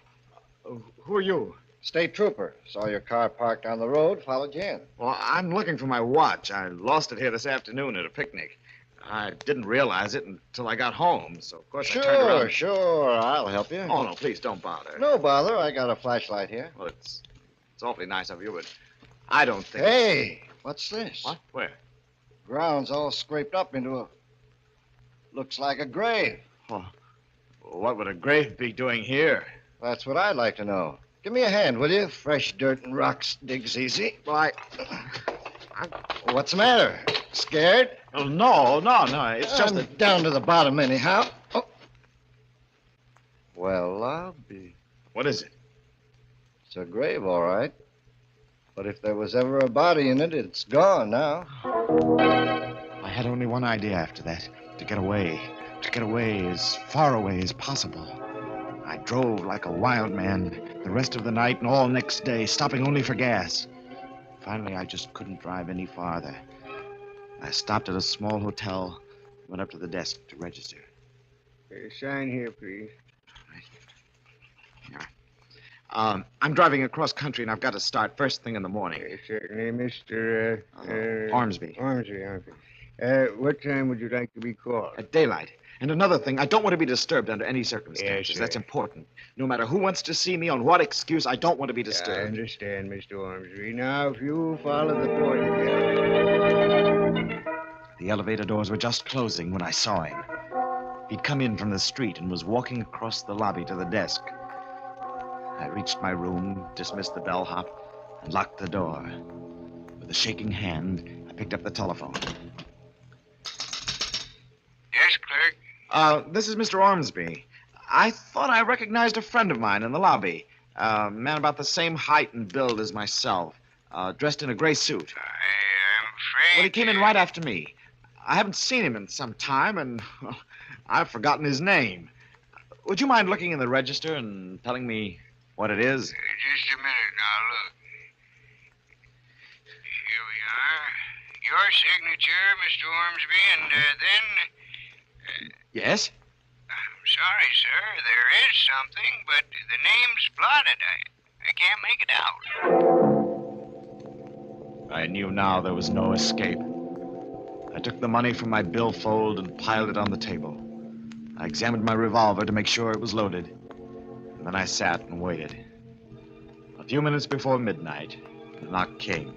who are you? State trooper. Saw your car parked on the road, followed you in. Well, I'm looking for my watch. I lost it here this afternoon at a picnic. I didn't realize it until I got home, so of course I turned around. Sure. I'll help you. Oh, no, please don't bother. No bother. I got a flashlight here. Well, it's awfully nice of you, but I don't think... Hey, what's this? What? Where? Ground's all scraped up into a... Looks like a grave. Oh, what would a grave be doing here? That's what I'd like to know. Give me a hand, will you? Fresh dirt and rocks digs easy. Well, What's the matter? Scared? Oh, no. It's just that... down to the bottom anyhow. Oh. Well, I'll be... What is it? It's a grave, all right. But if there was ever a body in it, it's gone now. I had only one idea after that. To get away. To get away as far away as possible. I drove like a wild man the rest of the night and all next day, stopping only for gas. Finally, I just couldn't drive any farther. I stopped at a small hotel, went up to the desk to register. Sign here, please. I'm driving across country, and I've got to start first thing in the morning. Certainly, Mr. Ormsby. Ormsby. What time would you like to be called? At daylight. And another thing, I don't want to be disturbed under any circumstances. Yes, that's important. No matter who wants to see me, on what excuse, I don't want to be disturbed. I understand, Mr. Ormsby. Now, if you follow the porter. The elevator doors were just closing when I saw him. He'd come in from the street and was walking across the lobby to the desk. I reached my room, dismissed the bellhop, and locked the door. With a shaking hand, I picked up the telephone. Yes, clerk? This is Mr. Ormsby. I thought I recognized a friend of mine in the lobby. A man about the same height and build as myself, dressed in a gray suit. I am afraid... Well, he came in right after me. I haven't seen him in some time, and well, I've forgotten his name. Would you mind looking in the register and telling me what it is? Just a minute now, look. Here we are. Your signature, Mr. Ormsby, and then... Yes? I'm sorry, sir. There is something, but the name's blotted. I can't make it out. I knew now there was no escape. I took the money from my billfold and piled it on the table. I examined my revolver to make sure it was loaded. And then I sat and waited. A few minutes before midnight, the knock came.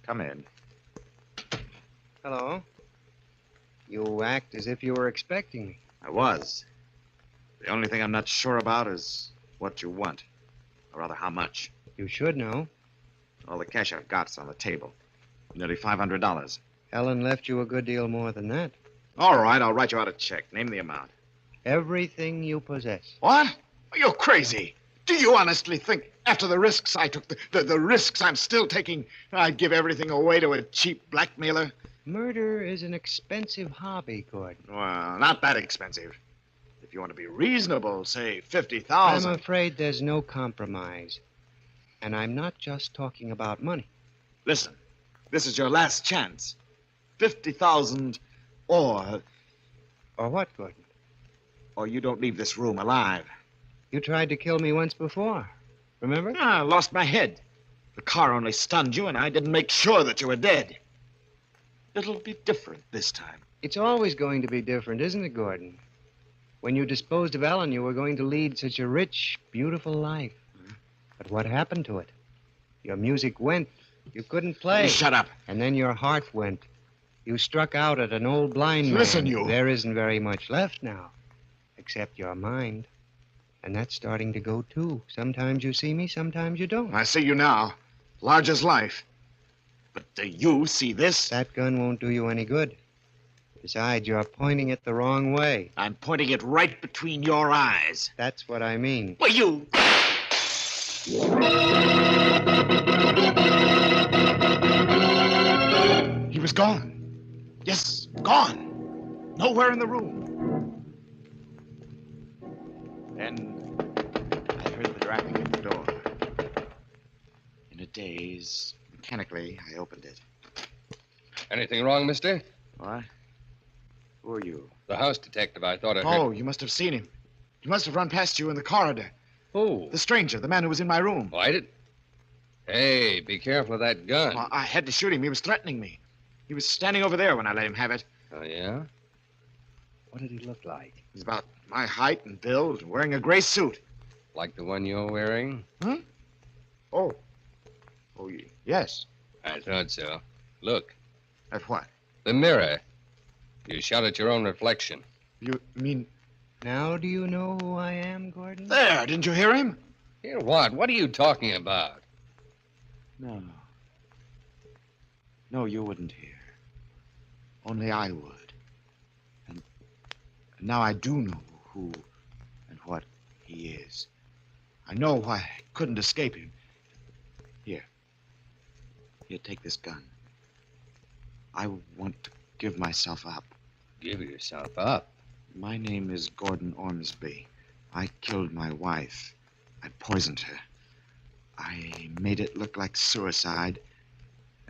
Come in. Hello. You act as if you were expecting me. I was. The only thing I'm not sure about is what you want. Or rather, how much. You should know. All the cash I've got's on the table. Nearly $500. Ellen left you a good deal more than that. All right, I'll write you out a check. Name the amount. Everything you possess. What? You're crazy. Do you honestly think, after the risks I took, the risks I'm still taking, I'd give everything away to a cheap blackmailer? Murder is an expensive hobby, Gordon. Well, not that expensive. If you want to be reasonable, say $50,000. I'm afraid there's no compromise. And I'm not just talking about money. Listen, this is your last chance. 50,000 or... Or what, Gordon? Or you don't leave this room alive. You tried to kill me once before. Remember? I lost my head. The car only stunned you, and I didn't make sure that you were dead. It'll be different this time. It's always going to be different, isn't it, Gordon? When you disposed of Ellen, you were going to lead such a rich, beautiful life. But what happened to it? Your music went. You couldn't play. You shut up. And then your heart went. You struck out at an old blind man. Listen, you. There isn't very much left now, except your mind. And that's starting to go, too. Sometimes you see me, sometimes you don't. I see you now. Large as life. But do you see this? That gun won't do you any good. Besides, you're pointing it the wrong way. I'm pointing it right between your eyes. That's what I mean. Well, you... He was gone. Yes, gone. Nowhere in the room. Then I heard the rapping at the door. In a daze, mechanically, I opened it. Anything wrong, mister? What? Who are you? The house detective. I thought I heard... Oh, you must have seen him. He must have run past you in the corridor. Who? The stranger, the man who was in my room. Why did... Hey, be careful of that gun. Well, I had to shoot him. He was threatening me. He was standing over there when I let him have it. Oh, yeah? What did he look like? He's about my height and build, wearing a gray suit. Like the one you're wearing? Huh? Oh. Oh, yes. I thought so. Look. At what? The mirror. You shot at your own reflection. You mean... Now do you know who I am, Gordon? There, didn't you hear him? Hear what? What are you talking about? No. No, you wouldn't hear. Only I would. And now I do know who and what he is. I know why I couldn't escape him. Here. Here, take this gun. I want to give myself up. Give yourself up? My name is Gordon Ormsby. I killed my wife. I poisoned her. I made it look like suicide,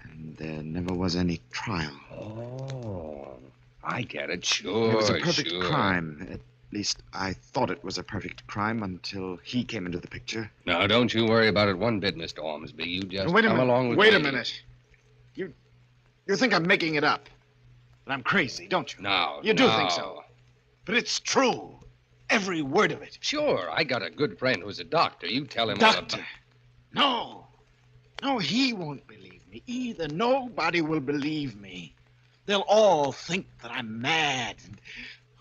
and there never was any trial. Oh, I get it. Sure, It was a perfect sure. crime. At least I thought it was a perfect crime until he came into the picture. Now, don't you worry about it one bit, Mr. Ormsby. You just Wait a come minute. along with Wait me. a minute. You think I'm making it up? That I'm crazy, don't you? No, You do no. think so. But it's true. Every word of it. Sure, I got a good friend who's a doctor. You tell him Doctor? all No. No, he won't believe me either. Nobody will believe me. They'll all think that I'm mad. And,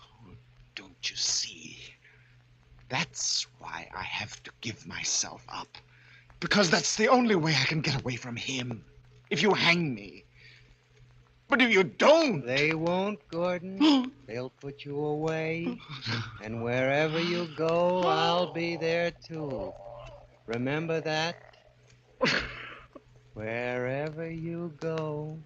oh, don't you see? That's why I have to give myself up. Because that's the only way I can get away from him. If you hang me. But if you don't... They won't, Gordon. They'll put you away. And wherever you go, I'll be there, too. Remember that? Wherever you go.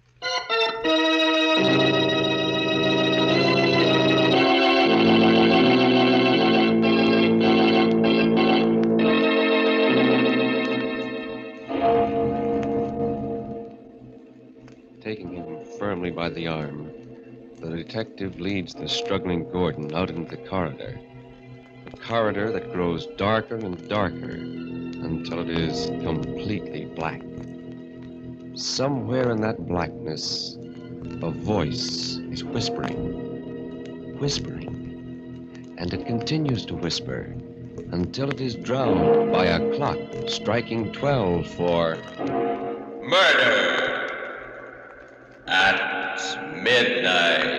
Taking him firmly by the arm, the detective leads the struggling Gordon out into the corridor. A corridor that grows darker and darker until it is completely black. Somewhere in that blackness, a voice is whispering, and it continues to whisper until it is drowned by a clock striking 12 for Murder at midnight.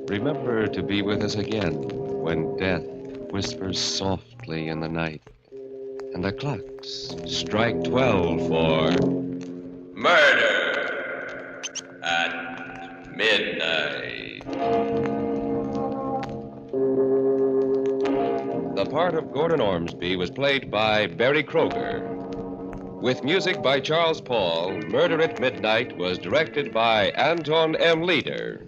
Remember to be with us again when death whispers softly in the night And the clocks strike 12 for Murder at Midnight. The part of Gordon Ormsby was played by Barry Kroger. With music by Charles Paul, Murder at Midnight was directed by Anton M. Leader.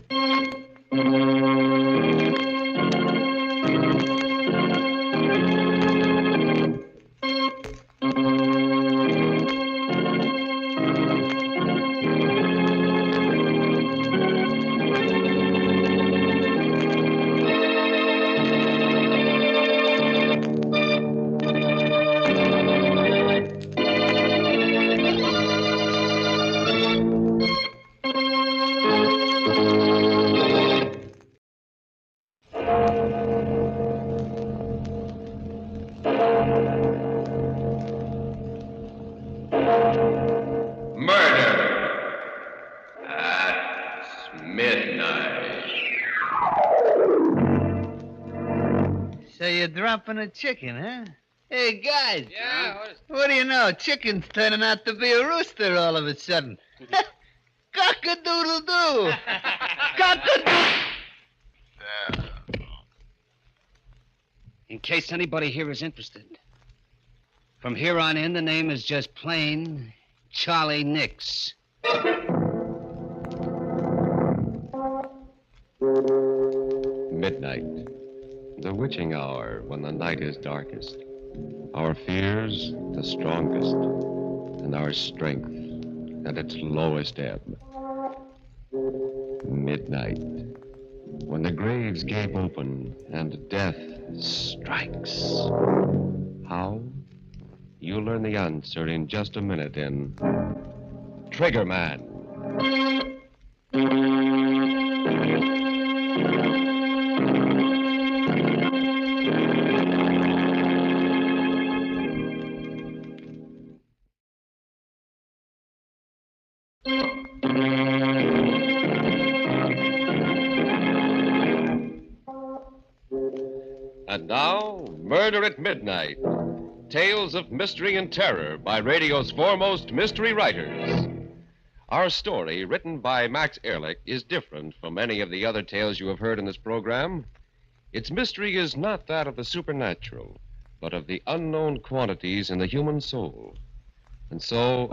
Dropping a chicken, huh? Hey, guys. Yeah? What do you know? Chicken's turning out to be a rooster all of a sudden. Cock-a-doodle-doo. Cock-a-doodle. In case anybody here is interested, from here on in, the name is just plain Charlie Nix. Midnight. The witching hour when the night is darkest. Our fears the strongest, and our strength at its lowest ebb. Midnight, when the graves gape open and death strikes. How? You'll learn the answer in just a minute in Trigger Man. And now, Murder at Midnight. Tales of mystery and terror by radio's foremost mystery writers. Our story, written by Max Ehrlich, is different from any of the other tales you have heard in this program. Its mystery is not that of the supernatural, but of the unknown quantities in the human soul. And so,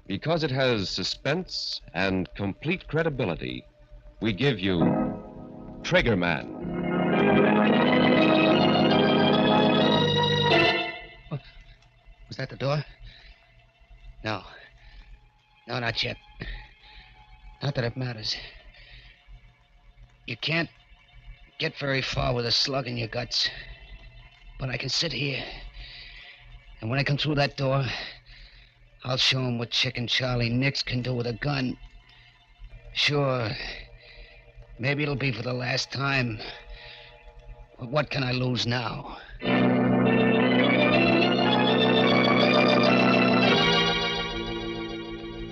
because it has suspense and complete credibility, we give you Trigger Man. Was that the door? No. No, not yet. Not that it matters. You can't get very far with a slug in your guts. But I can sit here. And when I come through that door, I'll show him what Chicken Charlie Nix can do with a gun. Sure. Maybe it'll be for the last time. But what can I lose now?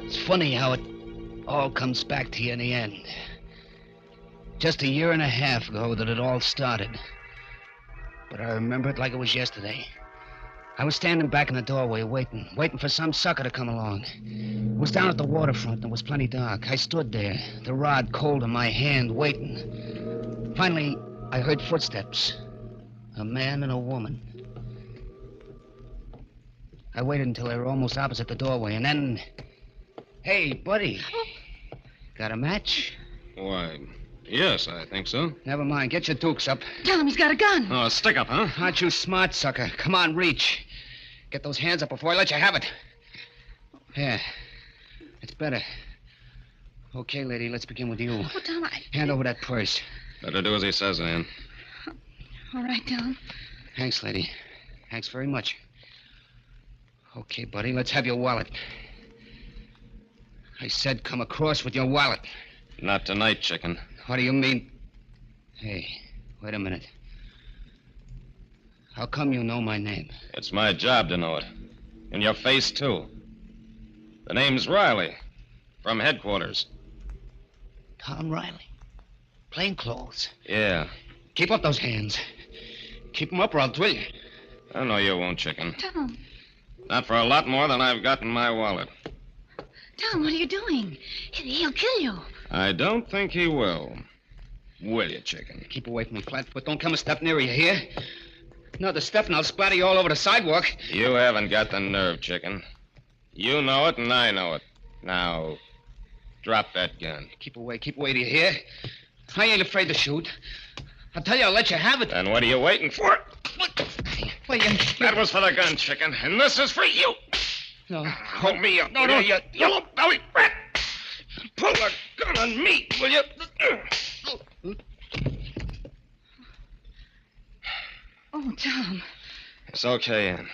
It's funny how it all comes back to you in the end. Just a year and a half ago that it all started. But I remember it like it was yesterday. I was standing back in the doorway waiting for some sucker to come along. It was down at the waterfront and it was plenty dark. I stood there, the rod cold in my hand, waiting. Finally, I heard footsteps. A man and a woman. I waited until they were almost opposite the doorway, and then... Hey, buddy. Got a match? Why, yes, I think so. Never mind. Get your dukes up. Tell him he's got a gun. Oh, a stick up, huh? Aren't you smart, sucker? Come on, reach. Get those hands up before I let you have it. Yeah. It's better. Okay, lady, let's begin with you. Oh, Tom, Hand over that purse. Better do as he says, Ann. All right, Tom. Thanks, lady. Thanks very much. Okay, buddy, let's have your wallet. I said come across with your wallet. Not tonight, chicken. What do you mean? Hey, wait a minute. How come you know my name? It's my job to know it. In your face, too. The name's Riley. From headquarters. Tom Riley. Plain clothes. Yeah. Keep up those hands. Keep them up or I'll drill you. Oh, no, you won't, chicken. Tom, Not for a lot more than I've got in my wallet. Tom, what are you doing? He'll kill you. I don't think he will. Will you, chicken? Keep away from me, Flatfoot. Don't come a step nearer, you hear? Another step and I'll splatter you all over the sidewalk. You haven't got the nerve, chicken. You know it and I know it. Now, drop that gun. Keep away, do you hear? I ain't afraid to shoot. I'll tell you, I'll let you have it. Then what are you waiting for? Well, That was for the gun, chicken, and this is for you. No. Hold me up, No, will no. you yellow belly rat. Pull the gun on me, will you? Oh, Tom. It's okay, Ann.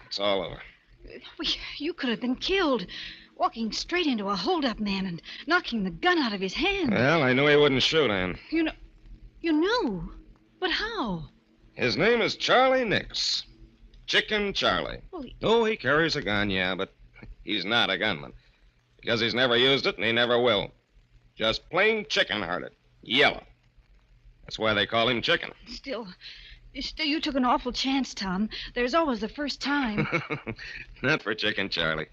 It's all over. You could have been killed. Walking straight into a hold-up man and knocking the gun out of his hand. Well, I knew he wouldn't shoot, Ann. You knew? But how? His name is Charlie Nix. Chicken Charlie. Well, Oh, he carries a gun, yeah, but he's not a gunman. Because he's never used it and he never will. Just plain chicken-hearted. Yellow. That's why they call him Chicken. Still, you took an awful chance, Tom. There's always the first time. Not for Chicken Charlie.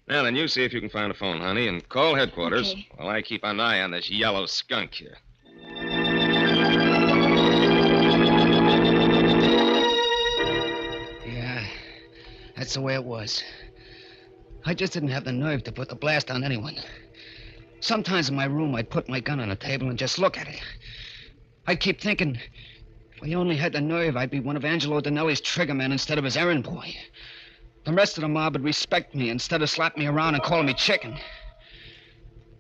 Now then, you see if you can find a phone, honey, and call headquarters Okay. while I keep an eye on this yellow skunk here. Yeah, that's the way it was. I just didn't have the nerve to put the blast on anyone. Sometimes in my room, I'd put my gun on the table and just look at it. I'd keep thinking, if I only had the nerve, I'd be one of Angelo Donnelly's triggermen instead of his errand boy. The rest of the mob would respect me instead of slapping me around and calling me Chicken.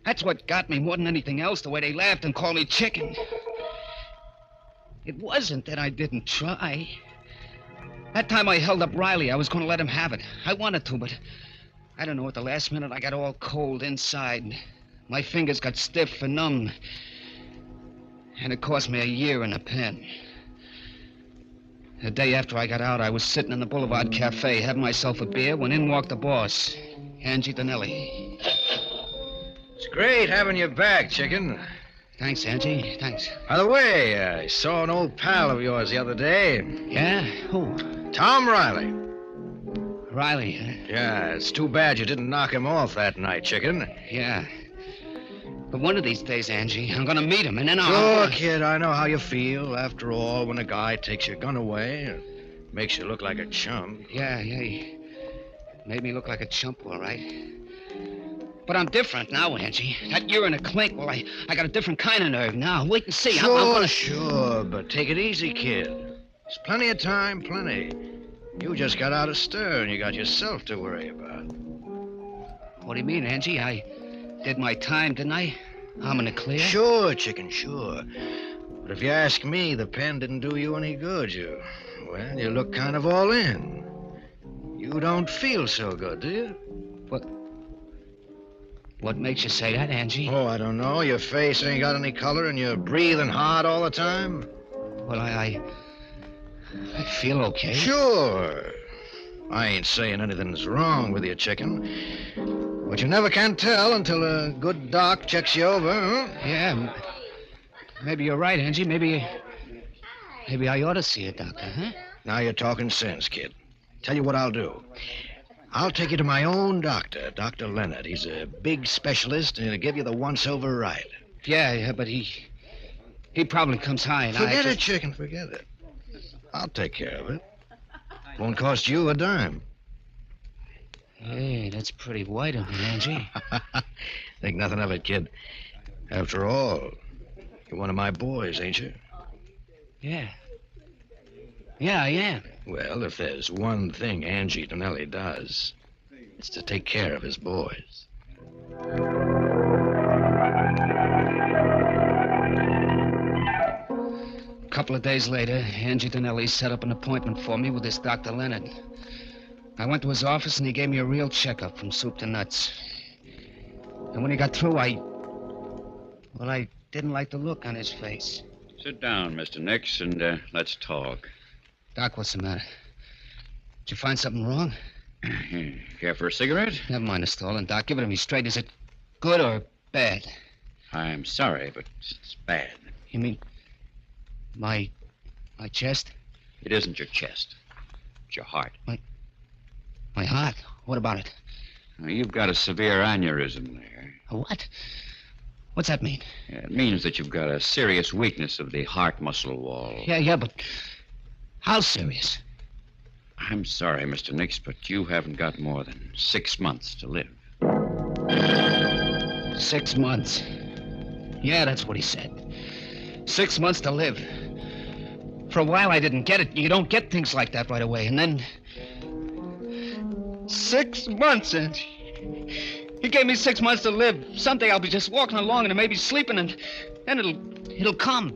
That's what got me more than anything else, the way they laughed and called me Chicken. It wasn't that I didn't try. That time I held up Riley, I was going to let him have it. I wanted to, but I don't know, at the last minute I got all cold inside. My fingers got stiff and numb. And it cost me a year in the pen. The day after I got out, I was sitting in the Boulevard Cafe having myself a beer when in walked the boss, Angie Donnelly. It's great having you back, Chicken. Thanks, Angie. Thanks. By the way, I saw an old pal of yours the other day. Yeah? Who? Tom Riley. Riley, huh? Yeah, it's too bad you didn't knock him off that night, Chicken. Yeah. But one of these days, Angie, I'm going to meet him, and then I'll... Sure, kid, I know how you feel. After all, when a guy takes your gun away, it makes you look like a chump. Yeah, he made me look like a chump, all right. But I'm different now, Angie. That year in a clink, well, I got a different kind of nerve now. Wait and see. Sure, I'm gonna... sure, but take it easy, kid. There's plenty of time, plenty. You just got out of stir and you got yourself to worry about. What do you mean, Angie? I did my time, didn't I? I'm in the clear? Sure, Chicken, sure. But if you ask me, the pen didn't do you any good. You look kind of all in. You don't feel so good, do you? What makes you say that, Angie? Oh, I don't know. Your face ain't got any color and you're breathing hard all the time. Well, I feel okay. Sure. I ain't saying anything's wrong with you, Chicken. But you never can tell until a good doc checks you over, huh? Yeah. Maybe you're right, Angie. Maybe I ought to see a doctor, huh? Now you're talking sense, kid. Tell you what I'll do. I'll take you to my own doctor, Dr. Leonard. He's a big specialist, and he'll give you the once-over right. Yeah, but he probably comes high, and Forget it, Chicken, forget it. I'll take care of it. Won't cost you a dime. Hey, that's pretty white of me, Angie. Think nothing of it, kid. After all, you're one of my boys, ain't you? Yeah. Yeah, I am. Well, if there's one thing Angie Donnelly does, it's to take care of his boys. A couple of days later, Angie Donnelly set up an appointment for me with this Dr. Leonard. I went to his office, and he gave me a real checkup from soup to nuts. And when he got through, I didn't like the look on his face. Sit down, Mr. Nix, and let's talk. Doc, what's the matter? Did you find something wrong? Care for a cigarette? Never mind the stalling, Doc. Give it to me straight. Is it good or bad? I'm sorry, but it's bad. You mean my chest? It isn't your chest. It's your heart. My heart? What about it? Now, you've got a severe aneurysm there. A what? What's that mean? Yeah, it means that you've got a serious weakness of the heart muscle wall. Yeah, but how serious? I'm sorry, Mr. Nix, but you haven't got more than 6 months to live. 6 months. Yeah, that's what he said. 6 months to live. For a while, I didn't get it. You don't get things like that right away. And then 6 months, and he gave me 6 months to live. Someday I'll be just walking along and maybe sleeping, and then it'll come.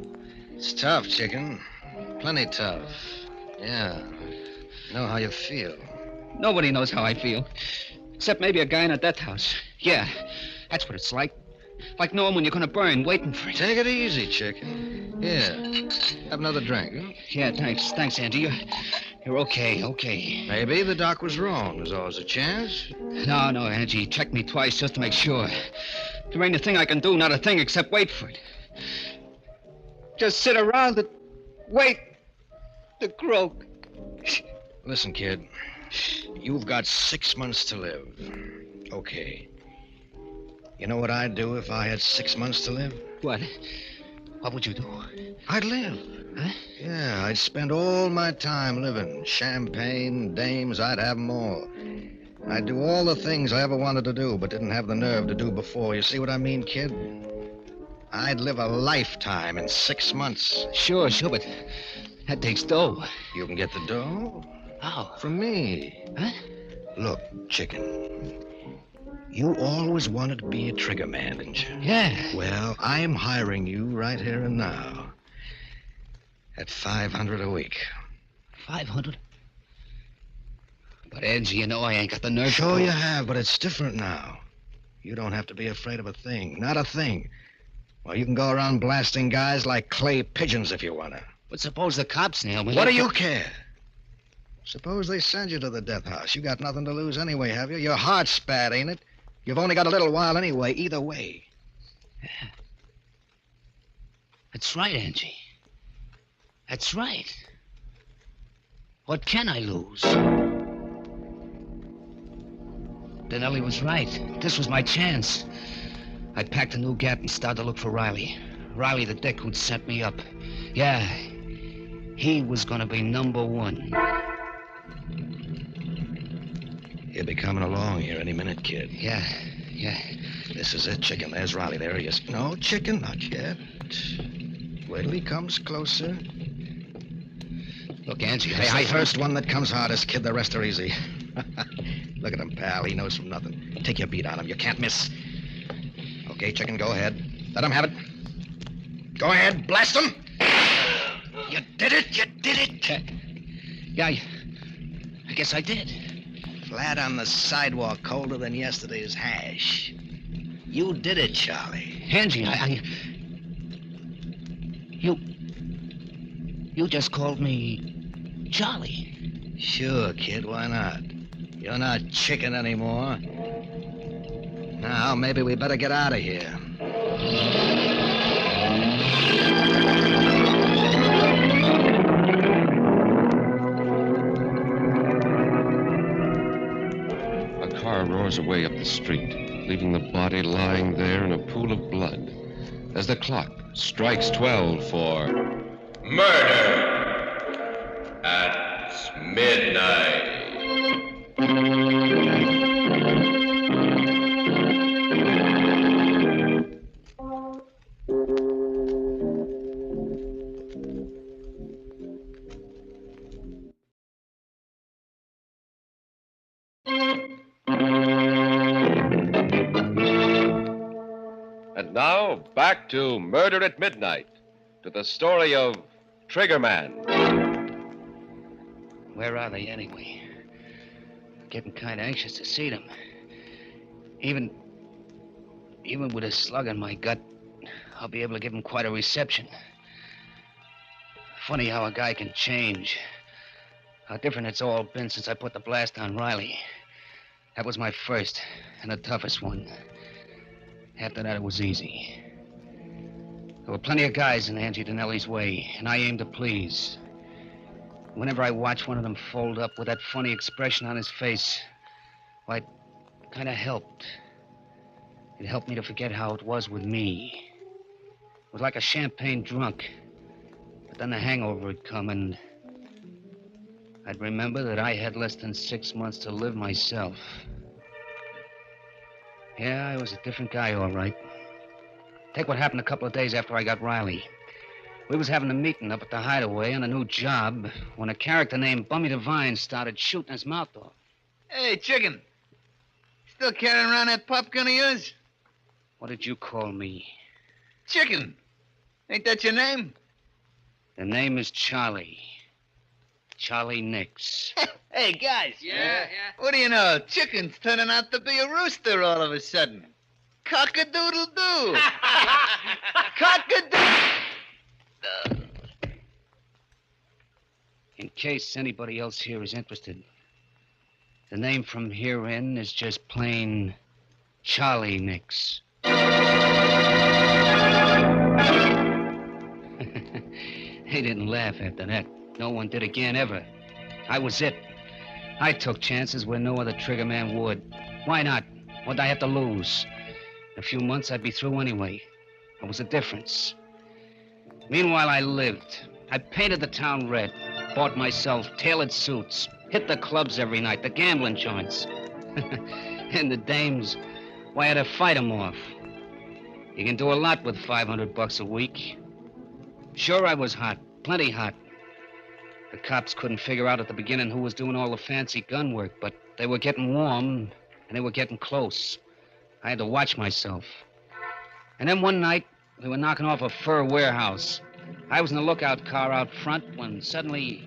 It's tough, chicken. Plenty tough. Yeah. Know how you feel. Nobody knows how I feel. Except maybe a guy in a death house. Yeah, that's what it's like. Like knowing when you're going to burn, waiting for it. Take it easy, chicken. Here, have another drink. Huh? Yeah, thanks. Thanks, Andy. You're okay. Maybe the doc was wrong. There's always a chance. No, Angie. He checked me twice just to make sure. There ain't a thing I can do, not a thing, except wait for it. Just sit around and wait to croak. Listen, kid. You've got 6 months to live. Okay. You know what I'd do if I had 6 months to live? What? What would you do? I'd live. Huh? Yeah, I'd spend all my time living. Champagne, dames, I'd have them all. I'd do all the things I ever wanted to do, but didn't have the nerve to do before. You see what I mean, kid? I'd live a lifetime in 6 months. Sure, but that takes dough. You can get the dough? How? From me. Huh? Look, chicken. You always wanted to be a trigger man, didn't you? Yeah. Well, I'm hiring you right here and now. At $500 a week. 500? But, Angie, you know I ain't got the nerve. Sure you have, but it's different now. You don't have to be afraid of a thing. Not a thing. Well, you can go around blasting guys like clay pigeons if you want to. But suppose the cops nail me. What do you care? Suppose they send you to the death house. You got nothing to lose anyway, have you? Your heart's bad, ain't it? You've only got a little while anyway, either way. Yeah. That's right, Angie. That's right. What can I lose? Denelli was right. This was my chance. I packed a new gap and started to look for Riley. Riley, the dick who'd set me up. Yeah, he was gonna be number one. He'll be coming along here any minute, kid. Yeah. This is it, chicken. There's Riley. There he is. No, chicken, not yet. Wait till he comes closer. Look, Angie, I first one that comes hardest, kid. The rest are easy. Look at him, pal. He knows from nothing. Take your beat on him. You can't miss. Okay, chicken, go ahead. Let him have it. Go ahead. Blast him. You did it. Yeah, I guess I did. Flat on the sidewalk, colder than yesterday's hash. You did it, Charlie. Angie, You just called me Charlie. Sure, kid, why not? You're not chicken anymore. Now, maybe we better get out of here. A car roars away up the street, leaving the body lying there in a pool of blood. As the clock strikes 12 for Murder at midnight. And now, back to Murder at Midnight, to the story of Triggerman. Where are they, anyway? Getting kind of anxious to see them. Even with a slug in my gut, I'll be able to give them quite a reception. Funny how a guy can change. How different it's all been since I put the blast on Riley. That was my first and the toughest one. After that, it was easy. There were plenty of guys in Angie Denelli's way, and I aimed to please. Whenever I watch one of them fold up with that funny expression on his face, why, it kind of helped. It helped me to forget how it was with me. It was like a champagne drunk. But then the hangover would come, and I'd remember that I had less than 6 months to live myself. Yeah, I was a different guy, all right. Take what happened a couple of days after I got Riley. We was having a meeting up at the Hideaway on a new job when a character named Bummy Devine started shooting his mouth off. Hey, Chicken. Still carrying around that pop gun of yours? What did you call me? Chicken. Ain't that your name? The name is Charlie. Charlie Nix. Hey, guys. Yeah. What do you know? Chicken's turning out to be a rooster all of a sudden. Cock-a-doodle-doo. Cock-a-doodle. In case anybody else here is interested, the name from here in is just plain Charlie Nix. They didn't laugh after that. No one did again, ever. I was it. I took chances where no other trigger man would. Why not? What'd I have to lose? In a few months, I'd be through anyway. What was the difference? Meanwhile, I lived. I painted the town red, bought myself tailored suits, hit the clubs every night, the gambling joints. And the dames, why, I had to fight them off. You can do a lot with $500 a week. Sure, I was hot, plenty hot. The cops couldn't figure out at the beginning who was doing all the fancy gun work, but they were getting warm, and they were getting close. I had to watch myself. And then one night, we were knocking off a fur warehouse. I was in the lookout car out front when suddenly...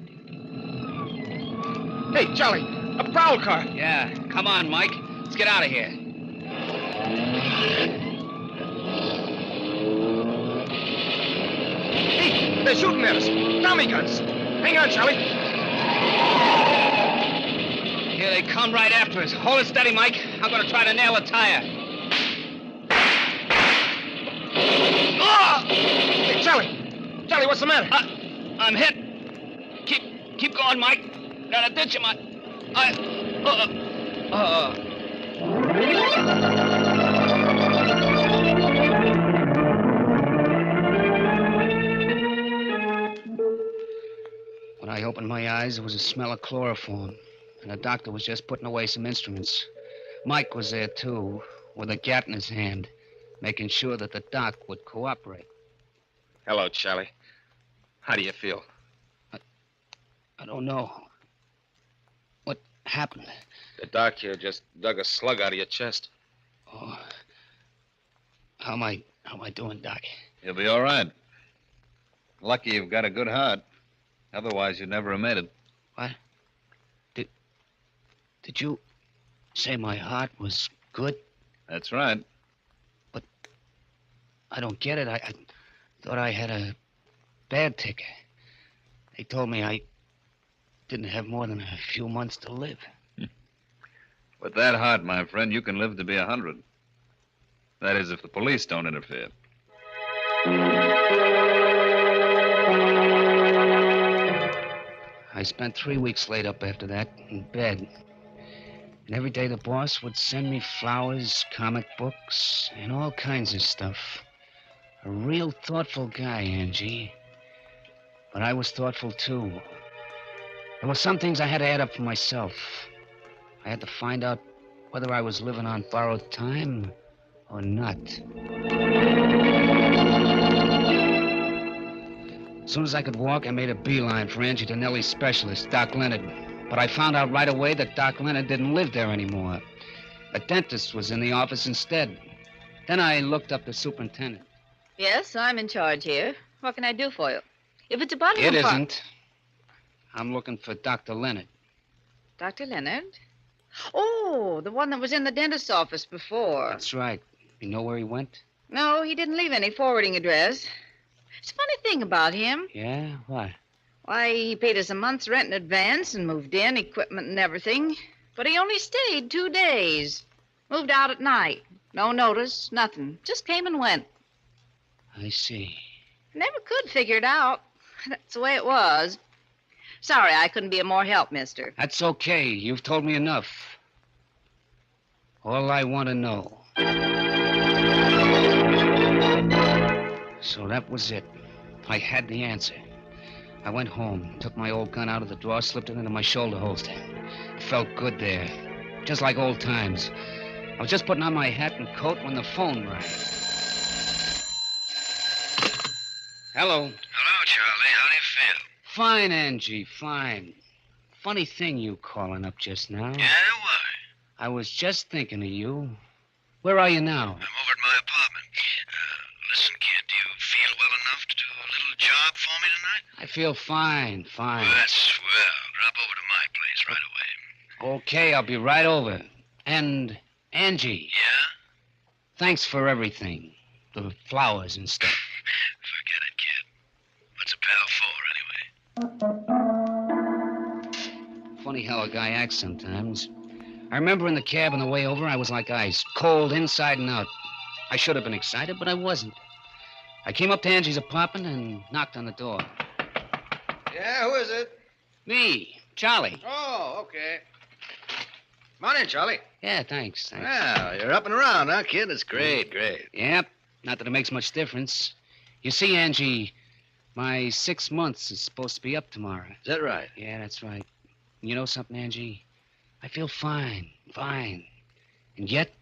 Hey, Charlie, a prowl car. Yeah, come on, Mike. Let's get out of here. Hey, they're shooting at us. Tommy guns. Hang on, Charlie. Here they come right after us. Hold it steady, Mike. I'm going to try to nail a tire. Oh! Hey, Charlie. Charlie, what's the matter? I'm hit. Keep going, Mike. Got a ditch in my... When I opened my eyes, there was a smell of chloroform, and the doctor was just putting away some instruments. Mike was there, too, with a gat in his hand, making sure that the doc would cooperate. Hello, Charlie. How do you feel? I don't know. What happened? The doc here just dug a slug out of your chest. Oh. How am I doing, Doc? You'll be all right. Lucky you've got a good heart. Otherwise, you'd never have made it. What? Did you say my heart was good? That's right. But I don't get it. I thought I had a bad ticker. They told me I didn't have more than a few months to live. With that heart, my friend, you can live to be 100. That is, if the police don't interfere. I spent 3 weeks laid up after that, in bed. And every day the boss would send me flowers, comic books, and all kinds of stuff. A real thoughtful guy, Angie. But I was thoughtful, too. There were some things I had to add up for myself. I had to find out whether I was living on borrowed time or not. As soon as I could walk, I made a beeline for Angie Donnelly's specialist, Doc Leonard. But I found out right away that Doc Leonard didn't live there anymore. A dentist was in the office instead. Then I looked up the superintendent. Yes, I'm in charge here. What can I do for you? If it's about It isn't. I'm looking for Dr. Leonard. Dr. Leonard? Oh, the one that was in the dentist's office before. That's right. You know where he went? No, he didn't leave any forwarding address. It's a funny thing about him. Yeah? Why? Why, he paid us a month's rent in advance and moved in, equipment and everything. But he only stayed 2 days. Moved out at night. No notice, nothing. Just came and went. I see. Never could figure it out. That's the way it was. Sorry I couldn't be of more help, mister. That's okay. You've told me enough. All I want to know. So that was it. I had the answer. I went home, took my old gun out of the drawer, slipped it into my shoulder holster. It felt good there, just like old times. I was just putting on my hat and coat when the phone rang. Hello. Hello, Charlie. How do you feel? Fine, Angie, fine. Funny thing you calling up just now. Yeah, why? I was just thinking of you. Where are you now? I'm over at my apartment. Listen, kid, do you feel well enough to do a little job for me tonight? I feel fine, fine. Well, that's swell. Drop over to my place right away. Okay, I'll be right over. And, Angie. Yeah? Thanks for everything. The flowers and stuff. Forget it, kid. What's a pal for, anyway? Funny how a guy acts sometimes. I remember in the cab on the way over, I was like ice, cold inside and out. I should have been excited, but I wasn't. I came up to Angie's apartment and knocked on the door. Yeah, who is it? Me, Charlie. Oh, okay. Come on in, Charlie. Yeah, thanks. Well, you're up and around, huh, kid? It's great. Yep, not that it makes much difference. You see, Angie, my 6 months is supposed to be up tomorrow. Is that right? Yeah, that's right. And you know something, Angie? I feel fine. And yet,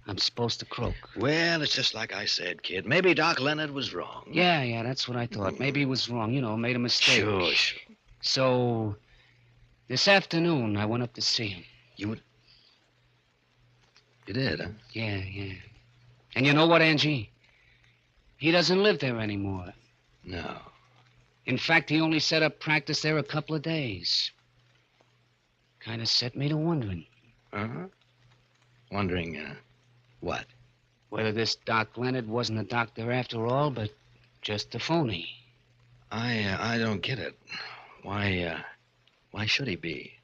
I'm supposed to croak. Well, it's just like I said, kid. Maybe Doc Leonard was wrong. Yeah, that's what I thought. Maybe he was wrong, made a mistake. Sure. So, this afternoon, I went up to see him. You did, huh? Yeah. And you know what, Angie? He doesn't live there anymore. No. In fact, he only set up practice there a couple of days. Kind of set me to wondering. Uh-huh. Wondering, what? Whether this Doc Leonard wasn't a doctor after all, but just a phony. I don't get it. Why should he be?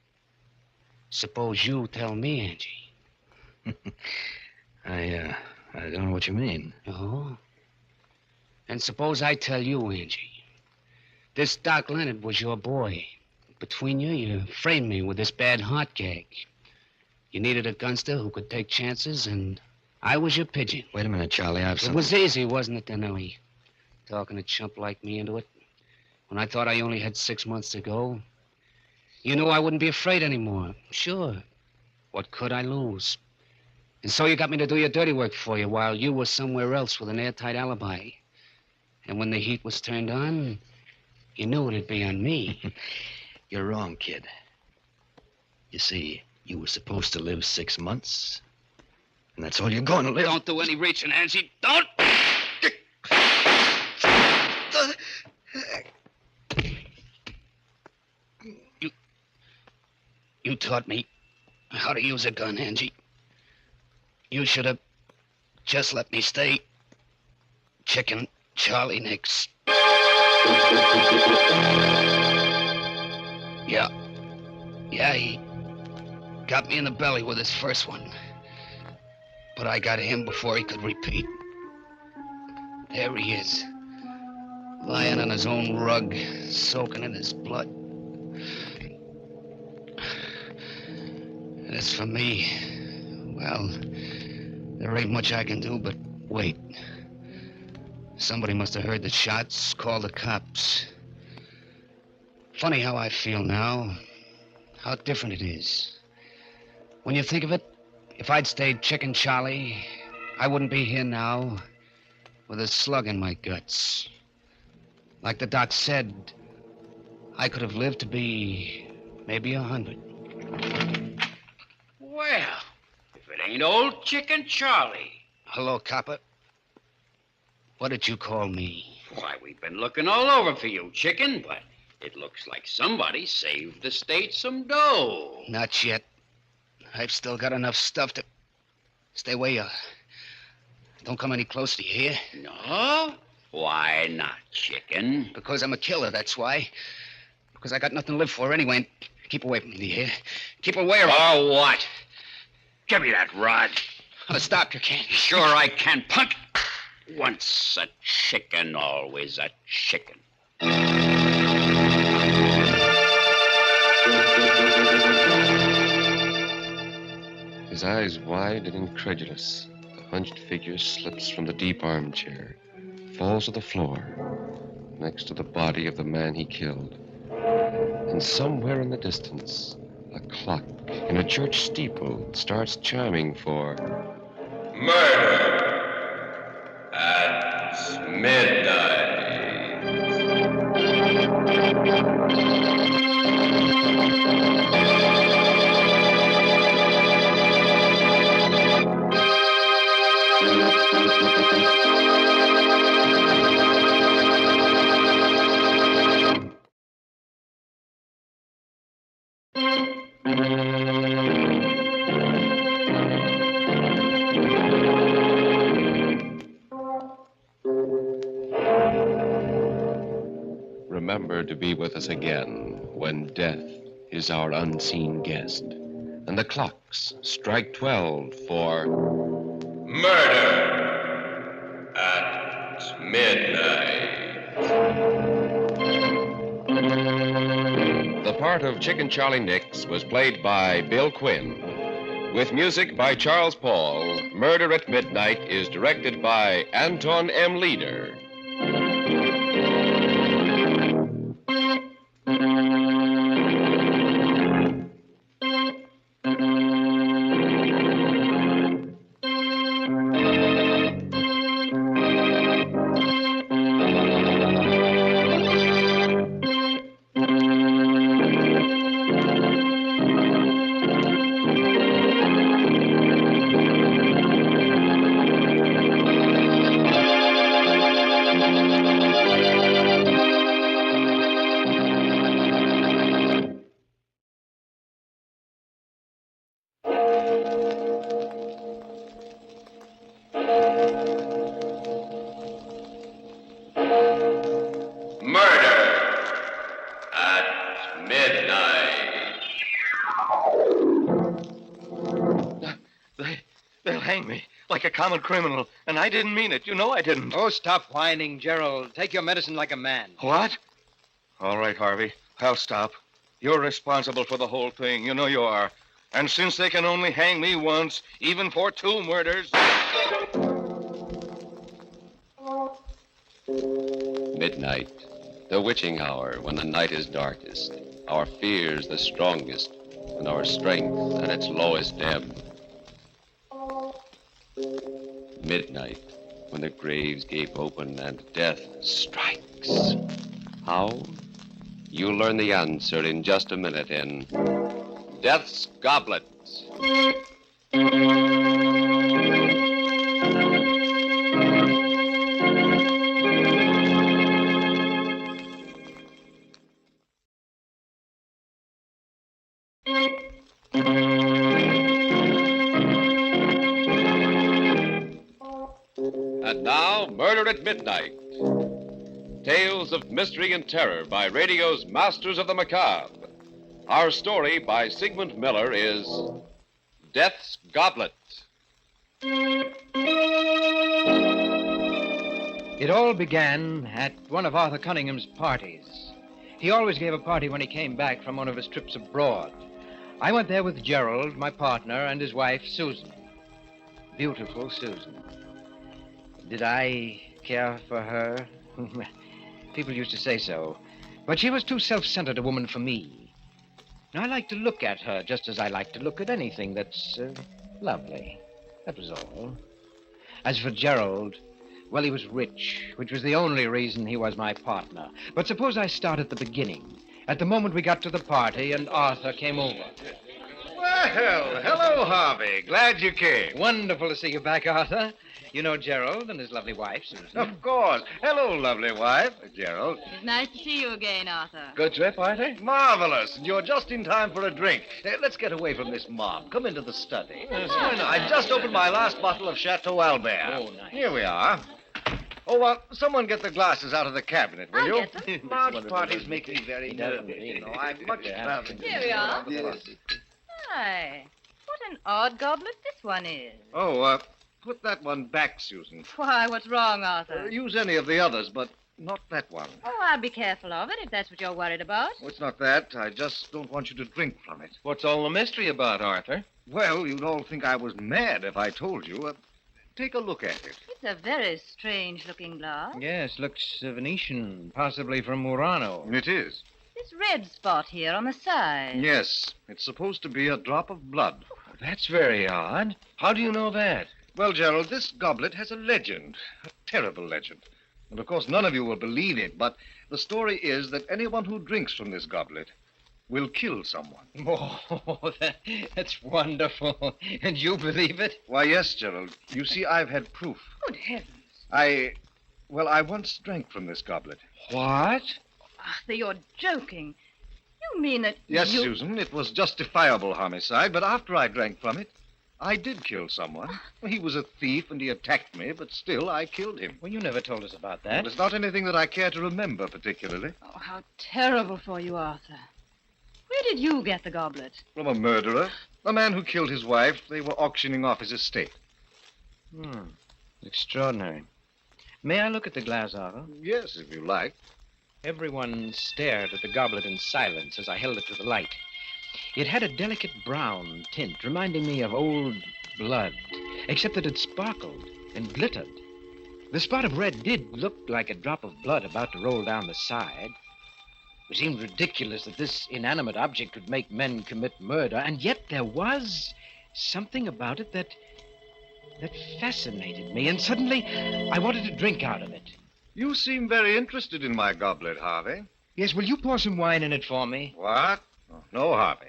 Suppose you tell me, Angie. I don't know what you mean. Oh? And suppose I tell you, Angie. This Doc Leonard was your boy. Between you framed me with this bad heart gag. You needed a gunster who could take chances, and I was your pigeon. Wait a minute, Charlie. It was easy, wasn't it, Danelli? Talking a chump like me into it. When I thought I only had 6 months to go. You knew I wouldn't be afraid anymore. Sure. What could I lose? And so you got me to do your dirty work for you while you were somewhere else with an airtight alibi. And when the heat was turned on, you knew it'd be on me. You're wrong, kid. You see, you were supposed to live 6 months. And that's all you're going to live. Don't do any reaching, Angie. Don't! You taught me how to use a gun, Angie. You should have just let me stay Chicken Charlie Nix. Yeah, he got me in the belly with his first one. But I got him before he could repeat. There he is, lying on his own rug, soaking in his blood. And as for me, well, there ain't much I can do but wait. Somebody must have heard the shots, called the cops. Funny how I feel now, how different it is. When you think of it, if I'd stayed Chicken Charlie, I wouldn't be here now with a slug in my guts. Like the doc said, I could have lived to be maybe 100. Well, if it ain't old Chicken Charlie. Hello, copper. What did you call me? Why, we've been looking all over for you, Chicken, but it looks like somebody saved the state some dough. Not yet. I've still got enough stuff to... Stay where you are. Don't come any closer, you hear? No? Why not, Chicken? Because I'm a killer, that's why. Because I got nothing to live for anyway. And keep away from me, do you hear? Keep away or... Oh, what? Give me that rod. Oh, stop, you can't. Sure I can, punk. Once a chicken, always a chicken. eyes wide and incredulous, the hunched figure slips from the deep armchair, falls to the floor, next to the body of the man he killed. And somewhere in the distance, a clock in a church steeple starts chiming for murder at midnight. Remember to be with us again when death is our unseen guest, and the clocks strike 12 for murder at midnight. The part of Chicken Charlie Nix was played by Bill Quinn. With music by Charles Paul, Murder at Midnight is directed by Anton M. Leader. Common criminal, and I didn't mean it. You know I didn't. Oh, stop whining, Gerald. Take your medicine like a man. What? All right, Harvey. I'll stop. You're responsible for the whole thing. You know you are. And since they can only hang me once, even for 2 murders... Midnight, the witching hour when the night is darkest, our fears the strongest, and our strength at its lowest ebb. Midnight, when the graves gape open and death strikes. How? You'll learn the answer in just a minute in Death's Goblet. And now, Murder at Midnight. Tales of mystery and terror by radio's Masters of the Macabre. Our story by Sigmund Miller is Death's Goblet. It all began at one of Arthur Cunningham's parties. He always gave a party when he came back from one of his trips abroad. I went there with Gerald, my partner, and his wife, Susan. Beautiful Susan. Did I care for her? People used to say so. But she was too self-centered a woman for me. I like to look at her just as I like to look at anything that's lovely. That was all. As for Gerald, well, he was rich, which was the only reason he was my partner. But suppose I start at the beginning, at the moment we got to the party and Arthur came over. Well, hello, Harvey. Glad you came. Wonderful to see you back, Arthur. You know Gerald and his lovely wife, Susan. Of course. Hello, lovely wife, Gerald. It's nice to see you again, Arthur. Good trip, Arthur? Marvelous. And you're just in time for a drink. Let's get away from this mob. Come into the study. I just opened my last bottle of Chateau Albert. Oh, nice. Here we are. Oh, someone get the glasses out of the cabinet, will I'll you? get them. Large parties make me very nervous. You know, I'm much traveling. Here we are. Hi. What an odd goblet this one is. Oh, put that one back, Susan. Why, what's wrong, Arthur? Use any of the others, but not that one. Oh, I'll be careful of it if that's what you're worried about. Oh, it's not that. I just don't want you to drink from it. What's all the mystery about, Arthur? Well, you'd all think I was mad if I told you. Take a look at it. It's a very strange-looking glass. Yes, looks Venetian, possibly from Murano. It is. This red spot here on the side. Yes, it's supposed to be a drop of blood. That's very odd. How do you know that? Well, Gerald, this goblet has a legend, a terrible legend. And of course, none of you will believe it, but the story is that anyone who drinks from this goblet will kill someone. Oh, that's wonderful. And you believe it? Why, yes, Gerald. You see, I've had proof. Good heavens. I once drank from this goblet. What? Arthur, you're joking. You mean that Yes, you... Susan, it was justifiable homicide, but after I drank from it, I did kill someone. He was a thief and he attacked me, but still I killed him. Well, you never told us about that. Well, it's not anything that I care to remember particularly. Oh, how terrible for you, Arthur. Where did you get the goblet? From a murderer, a man who killed his wife. They were auctioning off his estate. Extraordinary. May I look at the glass, Arthur? Yes, if you like. Everyone stared at the goblet in silence as I held it to the light. It had a delicate brown tint, reminding me of old blood, except that it sparkled and glittered. The spot of red did look like a drop of blood about to roll down the side. It seemed ridiculous that this inanimate object would make men commit murder, and yet there was something about it that fascinated me, and suddenly I wanted to drink out of it. You seem very interested in my goblet, Harvey. Yes, will you pour some wine in it for me? What? Oh, no, Harvey.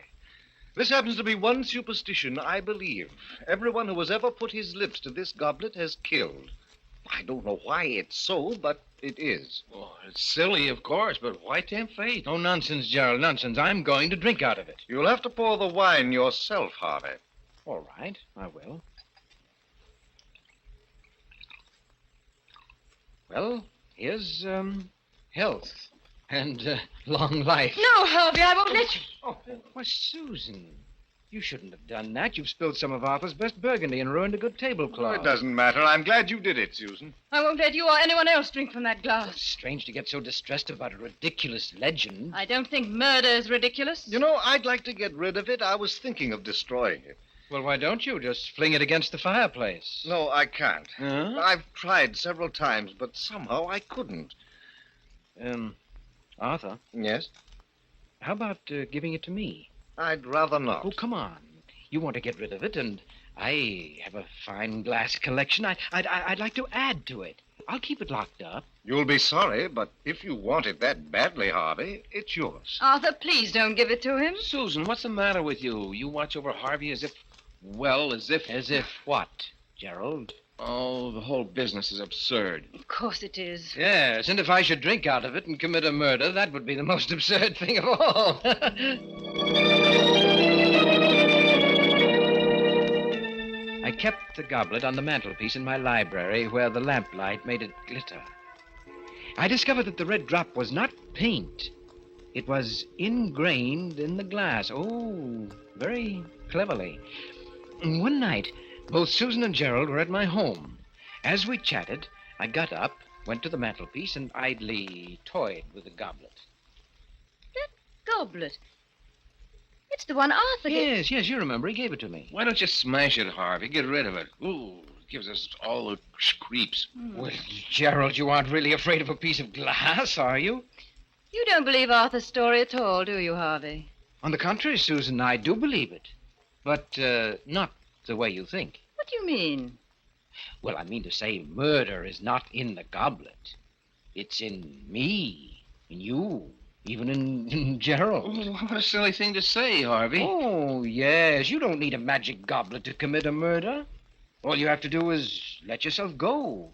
This happens to be one superstition I believe. Everyone who has ever put his lips to this goblet has killed. I don't know why it's so, but it is. Oh, it's silly, of course, but why tempt fate? Oh, nonsense, Gerald, nonsense. I'm going to drink out of it. You'll have to pour the wine yourself, Harvey. All right, I will. Well, here's, health and long life. No, Harvey, I won't let you. Oh, why, Susan, you shouldn't have done that. You've spilled some of Arthur's best burgundy and ruined a good tablecloth. It doesn't matter. I'm glad you did it, Susan. I won't let you or anyone else drink from that glass. It's strange to get so distressed about a ridiculous legend. I don't think murder is ridiculous. You know, I'd like to get rid of it. I was thinking of destroying it. Well, why don't you just fling it against the fireplace? No, I can't. Huh? I've tried several times, but somehow I couldn't. Arthur? Yes? How about giving it to me? I'd rather not. Oh, come on. You want to get rid of it, and I have a fine glass collection. I'd like to add to it. I'll keep it locked up. You'll be sorry, but if you want it that badly, Harvey, it's yours. Arthur, please don't give it to him. Susan, what's the matter with you? You watch over Harvey as if... As if what, Gerald? Oh, the whole business is absurd. Of course it is. Yes, and if I should drink out of it and commit a murder, that would be the most absurd thing of all. I kept the goblet on the mantelpiece in my library where the lamplight made it glitter. I discovered that the red drop was not paint. It was ingrained in the glass. Oh, very cleverly. One night, both Susan and Gerald were at my home. As we chatted, I got up, went to the mantelpiece, and idly toyed with the goblet. That goblet? It's the one Arthur gave. Yes, you remember. He gave it to me. Why don't you smash it, Harvey? Get rid of it. Ooh, it gives us all the creeps. Well, Gerald, you aren't really afraid of a piece of glass, are you? You don't believe Arthur's story at all, do you, Harvey? On the contrary, Susan, I do believe it. But not the way you think. What do you mean? Well, I mean to say murder is not in the goblet. It's in me, in you, even in Gerald. Oh, what a silly thing to say, Harvey. Oh, yes. You don't need a magic goblet to commit a murder. All you have to do is let yourself go.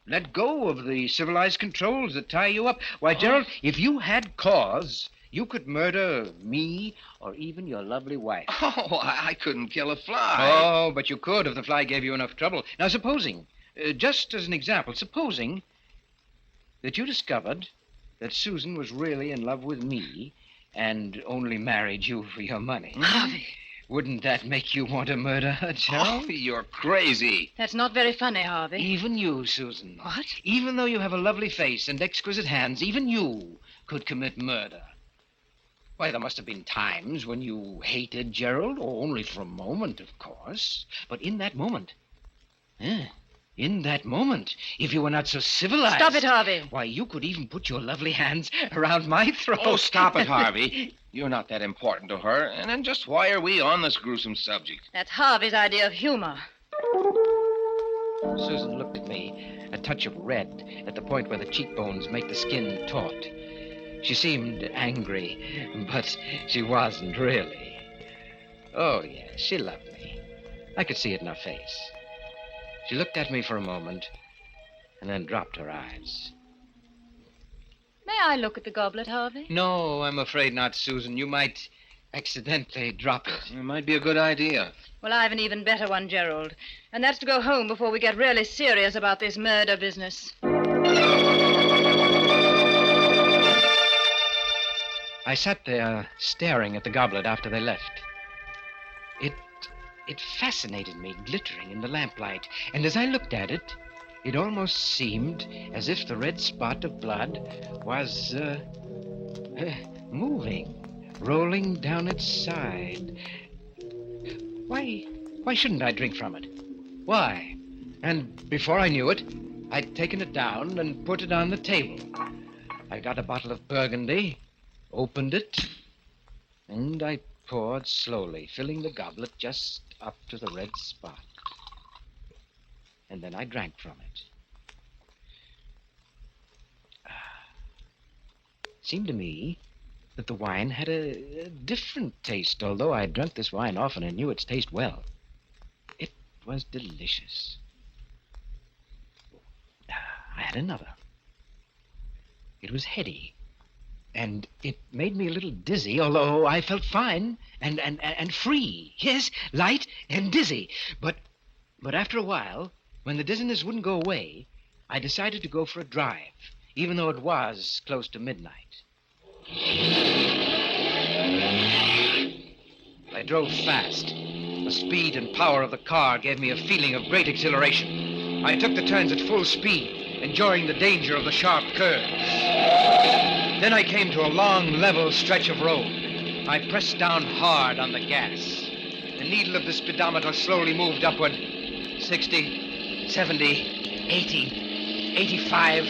Let go of the civilized controls that tie you up. Why, Gerald, if you had cause, you could murder me or even your lovely wife. Oh, I couldn't kill a fly. Oh, but you could if the fly gave you enough trouble. Now, supposing, just as an example, supposing that you discovered that Susan was really in love with me and only married you for your money. Harvey. Wouldn't that make you want to murder her, Gerald? Oh, you're crazy. That's not very funny, Harvey. Even you, Susan. What? Even though you have a lovely face and exquisite hands, even you could commit murder. Why, there must have been times when you hated Gerald, only for a moment, of course. But in that moment, if you were not so civilized... Stop it, Harvey. Why, you could even put your lovely hands around my throat. Oh, stop it, Harvey. You're not that important to her. And then just why are we on this gruesome subject? That's Harvey's idea of humor. Susan looked at me, a touch of red at the point where the cheekbones make the skin taut. She seemed angry, but she wasn't really. Oh, yes, she loved me. I could see it in her face. She looked at me for a moment and then dropped her eyes. May I look at the goblet, Harvey? No, I'm afraid not, Susan. You might accidentally drop it. It might be a good idea. Well, I have an even better one, Gerald. And that's to go home before we get really serious about this murder business. I sat there staring at the goblet after they left. It fascinated me, glittering in the lamplight. And as I looked at it, it almost seemed as if the red spot of blood was, moving, rolling down its side. Why shouldn't I drink from it? Why? And before I knew it, I'd taken it down and put it on the table. I got a bottle of Burgundy, opened it, and I poured slowly, filling the goblet just up to the red spot. And then I drank from it. It seemed to me that the wine had a different taste, although I had drunk this wine often and knew its taste well. It was delicious. I had another. It was heady. And it made me a little dizzy, although I felt fine and free. Yes, light and dizzy. But after a while, when the dizziness wouldn't go away, I decided to go for a drive, even though it was close to midnight. I drove fast. The speed and power of the car gave me a feeling of great exhilaration. I took the turns at full speed, enjoying the danger of the sharp curves. Then I came to a long, level stretch of road. I pressed down hard on the gas. The needle of the speedometer slowly moved upward. 60, 70, 80, 85.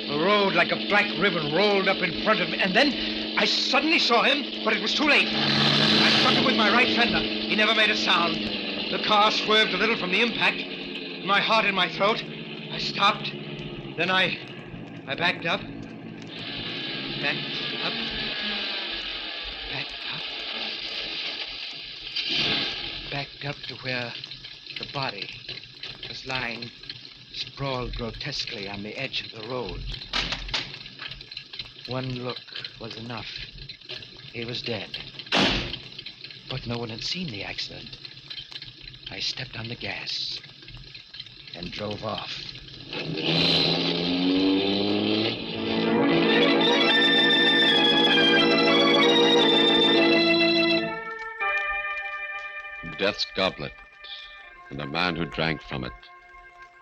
The road, like a black ribbon, rolled up in front of me. And then I suddenly saw him, but it was too late. I struck him with my right fender. He never made a sound. The car swerved a little from the impact. My heart in my throat. I stopped. Then I backed up. Backed up. Backed up to where the body was lying sprawled grotesquely on the edge of the road. One look was enough. He was dead. But no one had seen the accident. I stepped on the gas and drove off. Death's goblet, and a man who drank from it.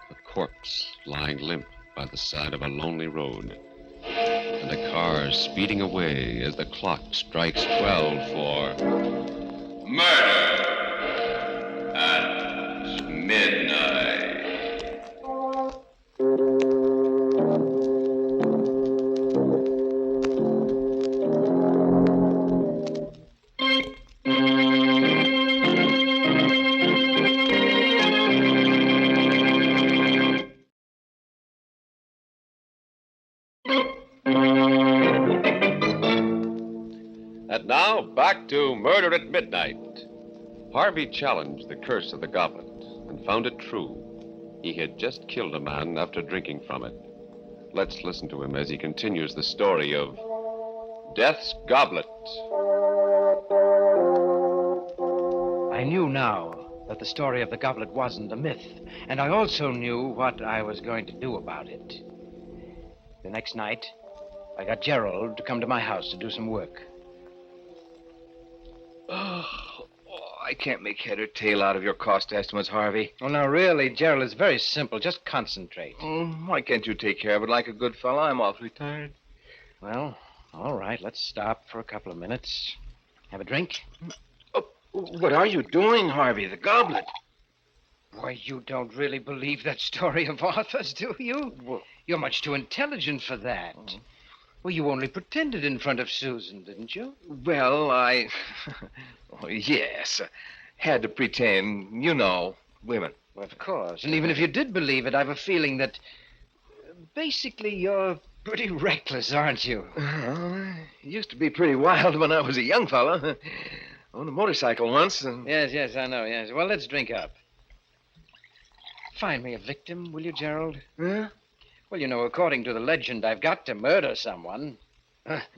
A corpse lying limp by the side of a lonely road. And a car speeding away as the clock strikes 12 for... Murder at midnight. And now, back to Murder at Midnight. Harvey challenged the curse of the goblet and found it true. He had just killed a man after drinking from it. Let's listen to him as he continues the story of Death's Goblet. I knew now that the story of the goblet wasn't a myth, and I also knew what I was going to do about it. The next night, I got Gerald to come to my house to do some work. Oh, I can't make head or tail out of your cost estimates, Harvey. Well, now, really, Gerald, it's very simple. Just concentrate. Why can't you take care of it like a good fellow? I'm awfully tired. Well, all right, let's stop for a couple of minutes. Have a drink? Oh, what are you doing, Harvey? The goblet. Why, you don't really believe that story of Arthur's, do you? Well, you're much too intelligent for that. Well, you only pretended in front of Susan, didn't you? Well, I... oh, yes. Had to pretend. You know, women. Well, of course. And even if you did believe it, I've a feeling that... basically, you're pretty reckless, aren't you? Used to be pretty wild when I was a young fella. On a motorcycle once, and... Yes, I know, yes. Well, let's drink up. Find me a victim, will you, Gerald? Huh? Well, you know, according to the legend, I've got to murder someone.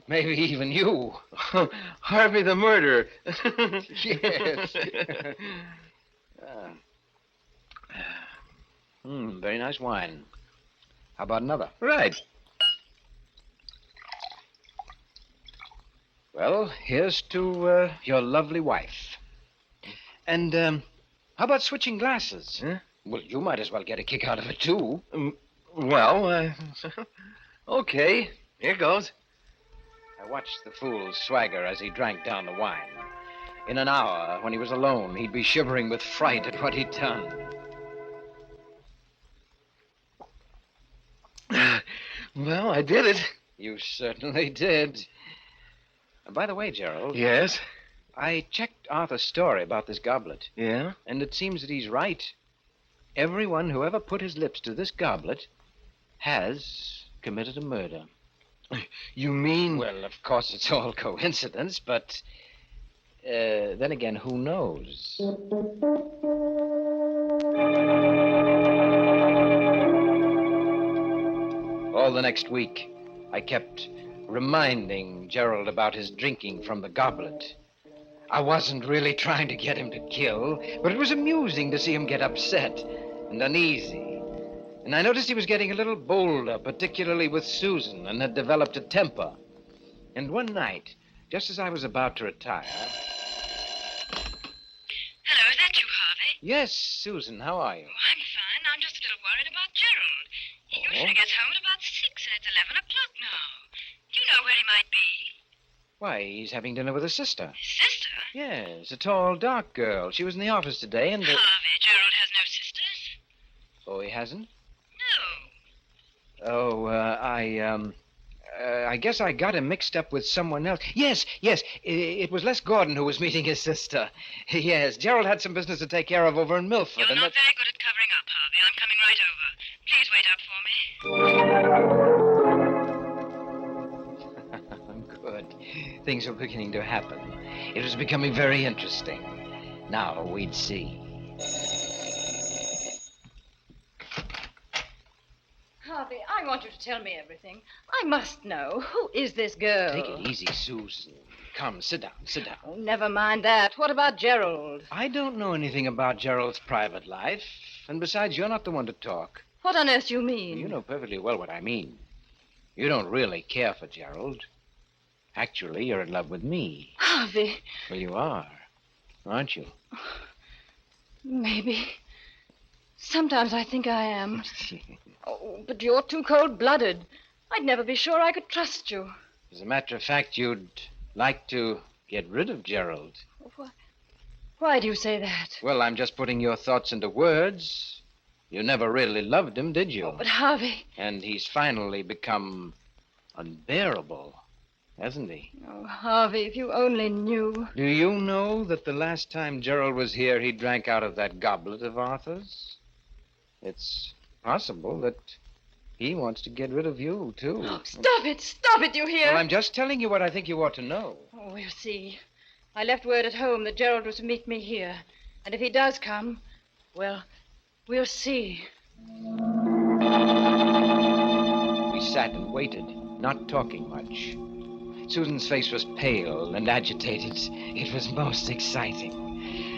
Maybe even you. Harvey the murderer. Yes. Very nice wine. How about another? Right. Well, here's to your lovely wife. And how about switching glasses? Huh? Well, you might as well get a kick out of it, too. Well, okay. Here goes. I watched the fool swagger as he drank down the wine. In an hour, when he was alone, he'd be shivering with fright at what he'd done. Well, I did it. You certainly did. And by the way, Gerald. Yes? I checked Arthur's story about this goblet. Yeah? And it seems that he's right. Everyone who ever put his lips to this goblet has committed a murder. You mean... Well, of course, it's all coincidence, but then again, who knows? All the next week, I kept reminding Gerald about his drinking from the goblet. I wasn't really trying to get him to kill, but it was amusing to see him get upset and uneasy. And I noticed he was getting a little bolder, particularly with Susan, and had developed a temper. And one night, just as I was about to retire... Hello, is that you, Harvey? Yes, Susan, how are you? Oh, I'm fine. I'm just a little worried about Gerald. He usually gets home at about 6, and it's 11 o'clock now. Do you know where he might be? Why, he's having dinner with his sister. Sister? Yes, a tall, dark girl. She was in the office today, and... Harvey, Gerald has no sisters. Oh, he hasn't? No. Oh, I guess I got him mixed up with someone else. Yes, it was Les Gordon who was meeting his sister. Yes, Gerald had some business to take care of over in Milford. You're not very good at covering up, Harvey. I'm coming right over. Please wait up for me. Good. Things were beginning to happen. It was becoming very interesting. Now we'd see. Harvey, I want you to tell me everything. I must know. Who is this girl? Take it easy, Susan. Come, sit down. Oh, never mind that. What about Gerald? I don't know anything about Gerald's private life. And besides, you're not the one to talk. What on earth do you mean? You know perfectly well what I mean. You don't really care for Gerald. Actually, you're in love with me. Harvey. Well, you are, aren't you? Maybe. Sometimes I think I am. Oh, but you're too cold-blooded. I'd never be sure I could trust you. As a matter of fact, you'd like to get rid of Gerald. Why do you say that? Well, I'm just putting your thoughts into words. You never really loved him, did you? Oh, but Harvey... And he's finally become unbearable, hasn't he? Oh, Harvey, if you only knew. Do you know that the last time Gerald was here, he drank out of that goblet of Arthur's? It's possible that he wants to get rid of you, too. Oh, stop it, you hear? Well, I'm just telling you what I think you ought to know. Oh, we'll see. I left word at home that Gerald was to meet me here. And if he does come, well, we'll see. We sat and waited, not talking much. Susan's face was pale and agitated. It was most exciting.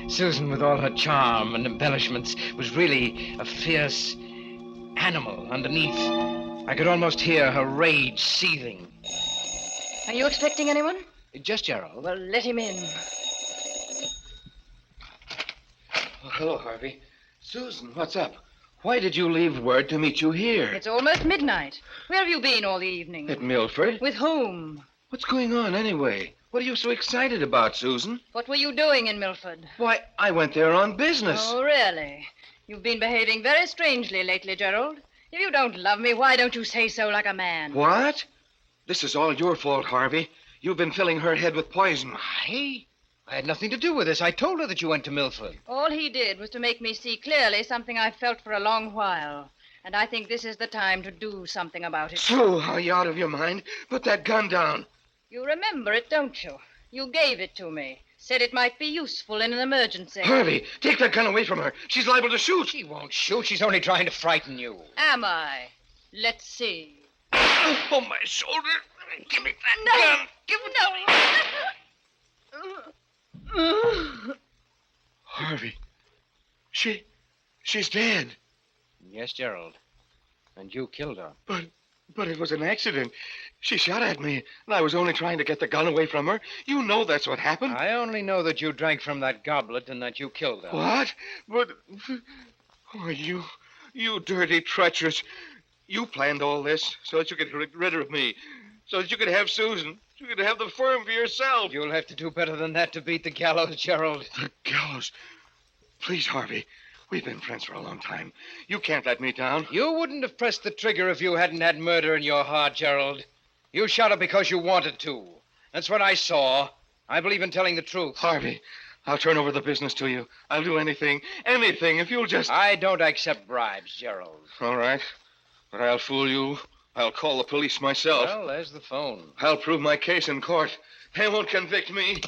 Susan, with all her charm and embellishments, was really a fierce animal underneath. I could almost hear her rage seething. Are you expecting anyone? Just Gerald. Well, let him in. hello, Harvey. Susan, what's up? Why did you leave word to meet you here? It's almost midnight. Where have you been all the evening? At Milford? With whom? What's going on, anyway? What are you so excited about, Susan? What were you doing in Milford? Why, I went there on business. Oh, really? You've been behaving very strangely lately, Gerald. If you don't love me, why don't you say so like a man? What? This is all your fault, Harvey. You've been filling her head with poison. I had nothing to do with this. I told her that you went to Milford. All he did was to make me see clearly something I've felt for a long while. And I think this is the time to do something about it. So, are you out of your mind? Put that gun down. You remember it, don't you? You gave it to me. Said it might be useful in an emergency. Harvey, take that gun away from her. She's liable to shoot. She won't shoot. She's only trying to frighten you. Am I? Let's see. Oh, my shoulder. Give me that gun. Give it to me. Harvey, she's dead. Yes, Gerald. And you killed her. But it was an accident. She shot at me, and I was only trying to get the gun away from her. You know that's what happened. I only know that you drank from that goblet and that you killed her. What? But... Oh, you dirty treacherous. You planned all this so that you could get rid of me, so that you could have Susan. You could have the firm for yourself. You'll have to do better than that to beat the gallows, Gerald. The gallows? Please, Harvey. We've been friends for a long time. You can't let me down. You wouldn't have pressed the trigger if you hadn't had murder in your heart, Gerald. You shot her because you wanted to. That's what I saw. I believe in telling the truth. Harvey, I'll turn over the business to you. I'll do anything if you'll just... I don't accept bribes, Gerald. All right. But I'll fool you. I'll call the police myself. Well, there's the phone. I'll prove my case in court. They won't convict me.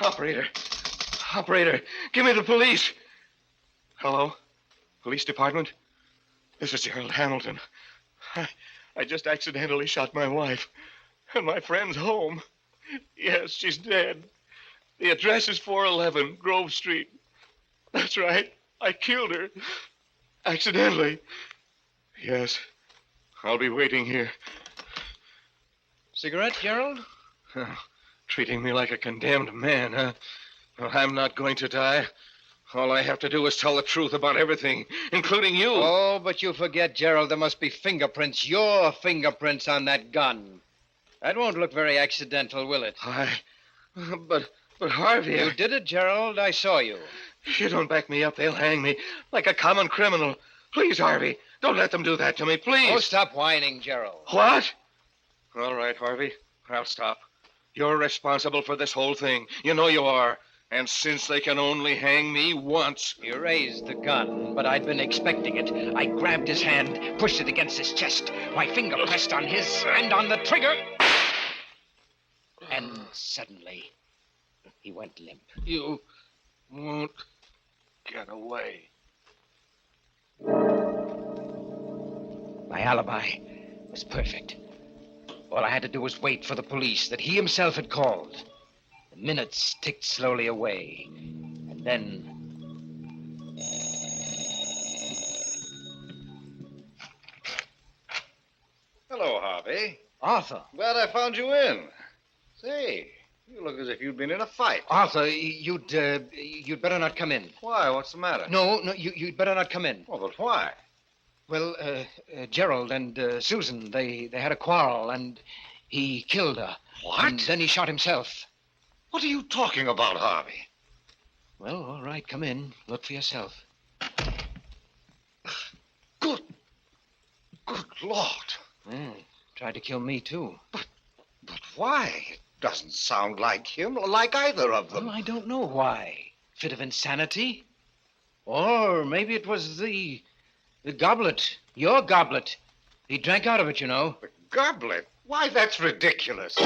Operator, give me the police. Hello? Police department? This is Gerald Hamilton. I just accidentally shot my wife. And my friend's home. Yes, she's dead. The address is 411 Grove Street. That's right. I killed her. Accidentally. Yes. I'll be waiting here. Cigarette, Gerald? Oh, treating me like a condemned man, huh? Well, I'm not going to die. All I have to do is tell the truth about everything, including you. Oh, but you forget, Gerald, there must be fingerprints, your fingerprints on that gun. That won't look very accidental, will it? But Harvey... You did it, Gerald. I saw you. If you don't back me up, they'll hang me like a common criminal. Please, Harvey, don't let them do that to me, please. Oh, stop whining, Gerald. What? All right, Harvey, I'll stop. You're responsible for this whole thing. You know you are. And since they can only hang me once... You raised the gun, but I'd been expecting it. I grabbed his hand, pushed it against his chest. My finger pressed on his and on the trigger. And suddenly, he went limp. You won't get away. My alibi was perfect. All I had to do was wait for the police that he himself had called. The minutes ticked slowly away. And then... Hello, Harvey. Arthur. Glad I found you in. Say, you look as if you'd been in a fight. Arthur, you'd better not come in. Why? What's the matter? No, you'd better not come in. Oh, but why? Well, Gerald and Susan, they had a quarrel, and he killed her. What? And then he shot himself. What are you talking about, Harvey? Well, all right, come in. Look for yourself. Good Lord. Tried to kill me, too. But why? It doesn't sound like him, like either of them. Well, I don't know why. Fit of insanity? Or maybe it was the goblet. Your goblet. He drank out of it, you know. The goblet? Why, that's ridiculous.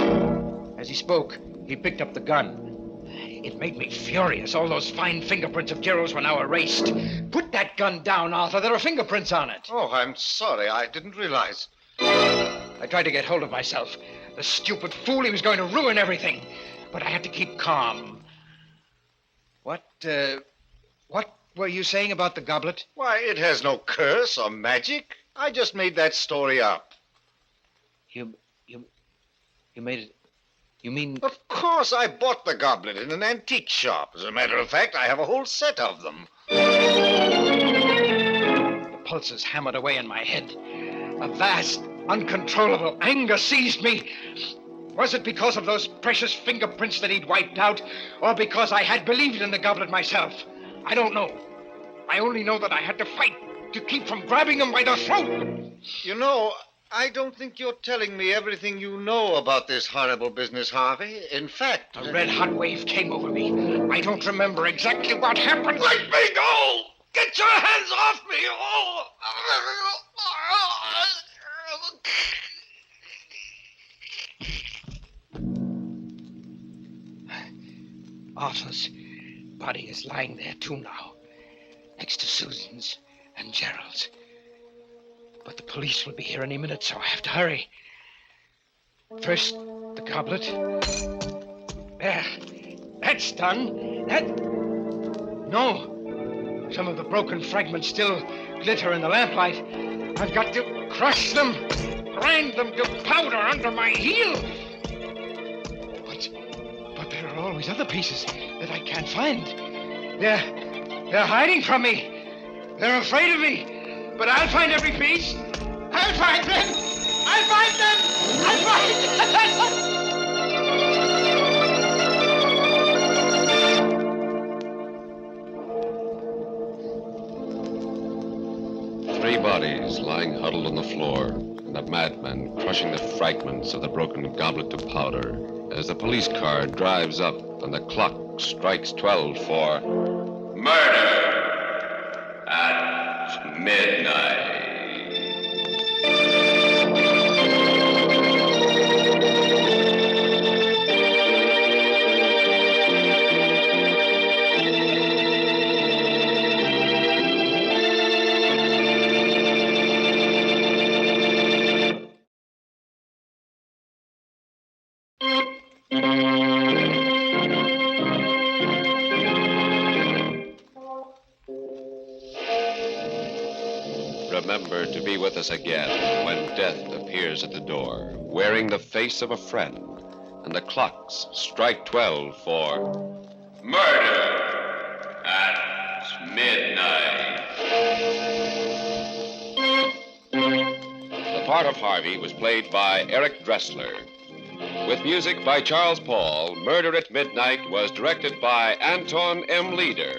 As he spoke, he picked up the gun. It made me furious. All those fine fingerprints of Gerald's were now erased. Put that gun down, Arthur. There are fingerprints on it. Oh, I'm sorry. I didn't realize. I tried to get hold of myself. The stupid fool, he was going to ruin everything. But I had to keep calm. What were you saying about the goblet? Why, it has no curse or magic. I just made that story up. You made it You mean... Of course, I bought the goblet in an antique shop. As a matter of fact, I have a whole set of them. The pulses hammered away in my head. A vast, uncontrollable anger seized me. Was it because of those precious fingerprints that he'd wiped out, or because I had believed in the goblet myself? I don't know. I only know that I had to fight to keep from grabbing him by the throat. You know, I don't think you're telling me everything you know about this horrible business, Harvey. In fact... A red-hot wave came over me. I don't remember exactly what happened. Let me go! Get your hands off me! Oh! Arthur's body is lying there, too, now. Next to Susan's and Gerald's. But the police will be here any minute, so I have to hurry. First, the goblet. There. That's done. No. Some of the broken fragments still glitter in the lamplight. I've got to crush them, grind them to powder under my heel. But there are always other pieces that I can't find. They're hiding from me. They're afraid of me. But I'll find every piece. I'll find them. I'll find them. I'll find them. Three bodies lying huddled on the floor, and a madman crushing the fragments of the broken goblet to powder as the police car drives up and the clock strikes 12 for murder at midnight. Remember to be with us again when death appears at the door, wearing the face of a friend, and the clocks strike 12 for murder at midnight. The part of Harvey was played by Eric Dressler. With music by Charles Paul, Murder at Midnight was directed by Anton M. Leader.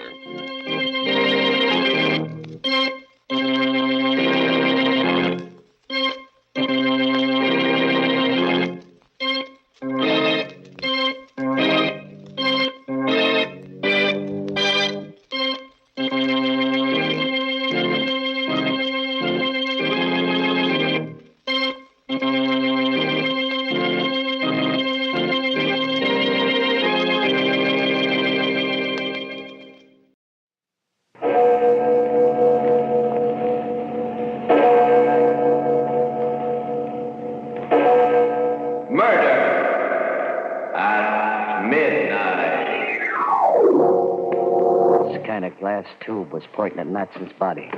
Tube was pointing at Matson's body.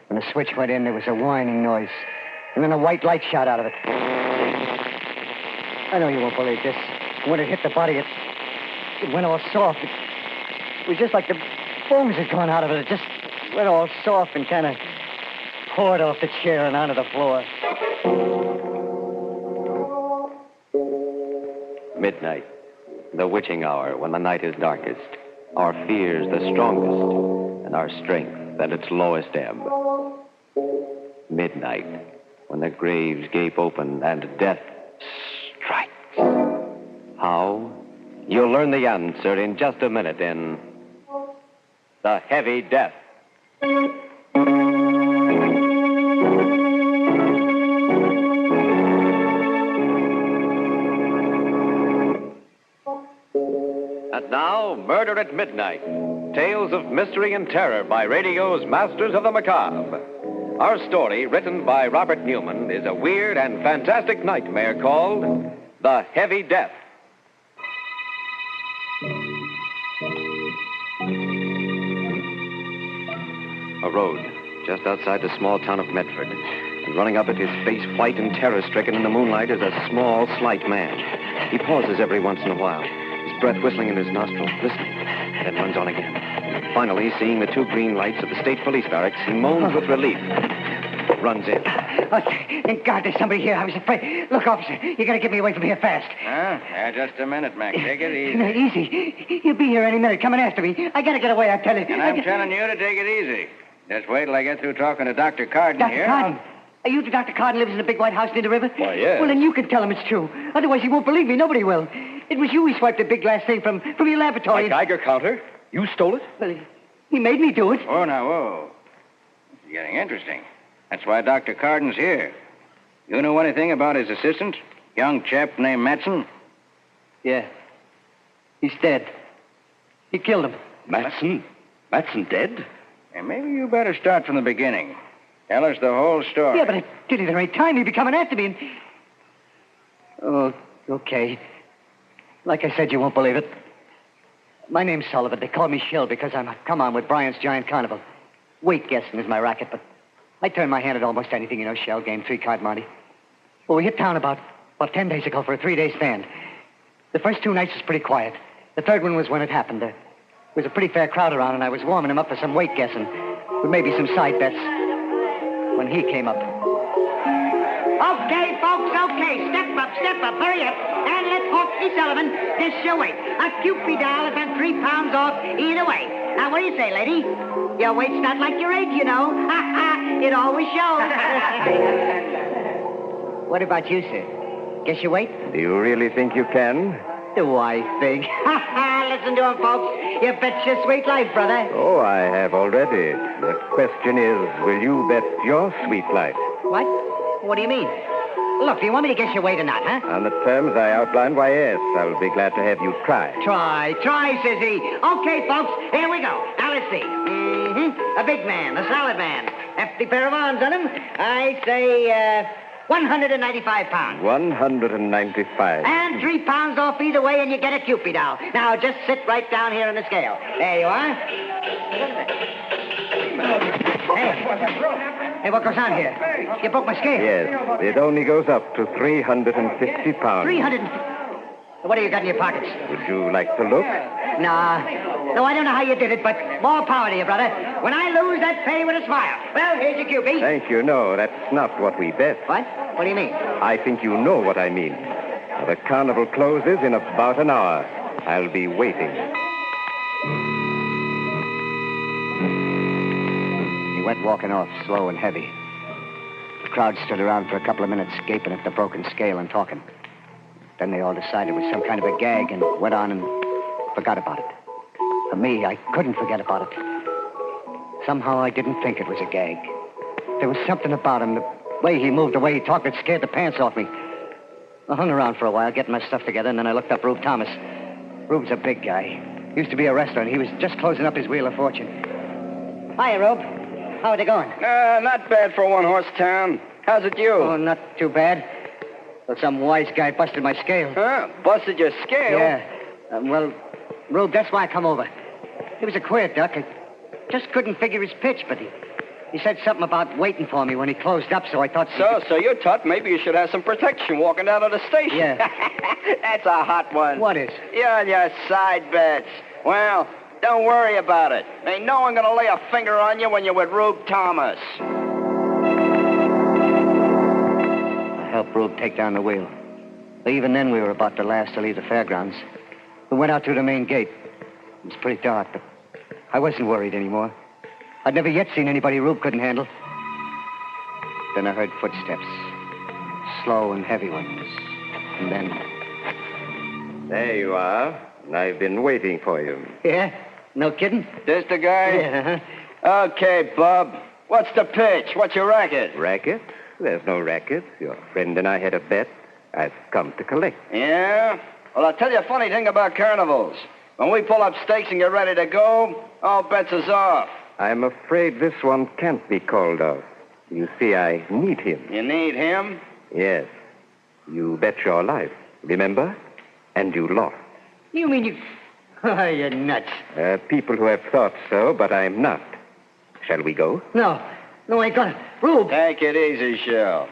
When the switch went in, there was a whining noise. And then a white light shot out of it. I know you won't believe this. When it hit the body, it went all soft. It was just like the bones had gone out of it. It just went all soft and kind of poured off the chair and onto the floor. Midnight, the witching hour when the night is darkest, our fears the strongest, and our strength at its lowest ebb. Midnight, when the graves gape open and death strikes. How? You'll learn the answer in just a minute in The Heavy Death. And now, Murder at Midnight. Tales of mystery and terror by radio's Masters of the Macabre. Our story, written by Robert Newman, is a weird and fantastic nightmare called The Heavy Death. A road just outside the small town of Medford. And running up at his face white and terror-stricken in the moonlight is a small, slight man. He pauses every once in a while, his breath whistling in his nostrils, listening, and then runs on again. Finally, seeing the 2 green lights of the state police barracks, he moans with relief. Runs in. Oh, thank God there's somebody here. I was afraid. Look, officer, you gotta get me away from here fast. Just a minute, Mac. Take it easy. No, easy. He'll be here any minute, coming after me. I gotta get away, I tell you. And I'm telling you to take it easy. Just wait till I get through talking to Dr. Carden here. Dr. Carden? Are you the Dr. Carden lives in the big white house near the river? Why, yes. Well, then you can tell him it's true. Otherwise, he won't believe me. Nobody will. It was you who swiped the big glass thing from your laboratory. My Geiger counter? You stole it? Well, he made me do it. Oh, now, whoa. This is getting interesting. That's why Dr. Carden's here. You know anything about his assistant? Young chap named Matson? Yeah. He's dead. He killed him. Matson? Matson dead? Hey, maybe you better start from the beginning. Tell us the whole story. Yeah, but I did it the right time. He'd be coming after me and... Oh, okay. Like I said, you won't believe it. My name's Sullivan. They call me Shill because I'm a come-on with Bryant's Giant Carnival. Weight guessing is my racket, but I turn my hand at almost anything, you know, shell game, 3-card monte. Well, we hit town about 10 days ago for a 3-day stand. The first 2 nights was pretty quiet. The third one was when it happened. There was a pretty fair crowd around, and I was warming him up for some weight guessing, with maybe some side bets, when he came up. Okay, folks, okay. Step up, hurry up. And let Hawksy Sullivan dish your weight. A Cupid doll is about 3 pounds off either way. Now, what do you say, lady? Your weight's not like your age, you know. Ha ha, it always shows. What about you, sir? Guess your weight? Do you really think you can? Do I think? Ha ha, listen to him, folks. You bet your sweet life, brother. Oh, I have already. The question is, will you bet your sweet life? What? What do you mean? Look, do you want me to guess your weight or not, huh? On the terms I outlined, why, yes. I'll be glad to have you try. Try, says he. Okay, folks, here we go. Now, let's see. A big man, a solid man. Hefty pair of arms on him. I say, 195 pounds. 195. And 3 pounds off either way, and you get a Cupid doll. Now, just sit right down here on the scale. There you are. Hey, what goes on here? You broke my scale. Yes, it only goes up to 350 pounds. 300. What do you got in your pockets? Would you like to look? Nah. No, I don't know how you did it, but more power to you, brother. When I lose, I'd pay with a smile. Well, here's your Cupid. Thank you. No, that's not what we bet. What? What do you mean? I think you know what I mean. The carnival closes in about an hour. I'll be waiting. He went walking off, slow and heavy. The crowd stood around for a couple of minutes, gaping at the broken scale and talking. Then they all decided it was some kind of a gag and went on and forgot about it. For me, I couldn't forget about it. Somehow I didn't think it was a gag. There was something about him, the way he moved, the way he talked, that scared the pants off me. I hung around for a while, getting my stuff together, and then I looked up Rube Thomas. Rube's a big guy. Used to be a wrestler, and he was just closing up his Wheel of Fortune. Hiya, Rube. How are they going? Not bad for a one-horse town. How's it you? Oh, not too bad. Well, some wise guy busted my scale. Huh? Busted your scale? Yeah. Well, Rube, that's why I come over. He was a queer duck. I just couldn't figure his pitch, but he said something about waiting for me when he closed up, so I thought... So you thought maybe you should have some protection walking down to the station. Yeah. That's a hot one. What is? You're on your side bets. Well, don't worry about it. Ain't no one gonna lay a finger on you when you're with Rube Thomas. I helped Rube take down the wheel. But even then, we were about the last to leave the fairgrounds. We went out through the main gate. It was pretty dark, but I wasn't worried anymore. I'd never yet seen anybody Rube couldn't handle. Then I heard footsteps. Slow and heavy ones. And then... There you are. I've been waiting for you. Yeah? No kidding? This the guy? Yeah, Okay, Bub. What's the pitch? What's your racket? Racket? There's no racket. Your friend and I had a bet. I've come to collect. Yeah? Well, I'll tell you a funny thing about carnivals. When we pull up stakes and get ready to go, all bets is off. I'm afraid this one can't be called off. You see, I need him. You need him? Yes. You bet your life, remember? And you lost. You mean you... Oh, you're nuts. People who have thought so, but I'm not. Shall we go? No, I ain't gonna. Rube! Take it easy, Shell.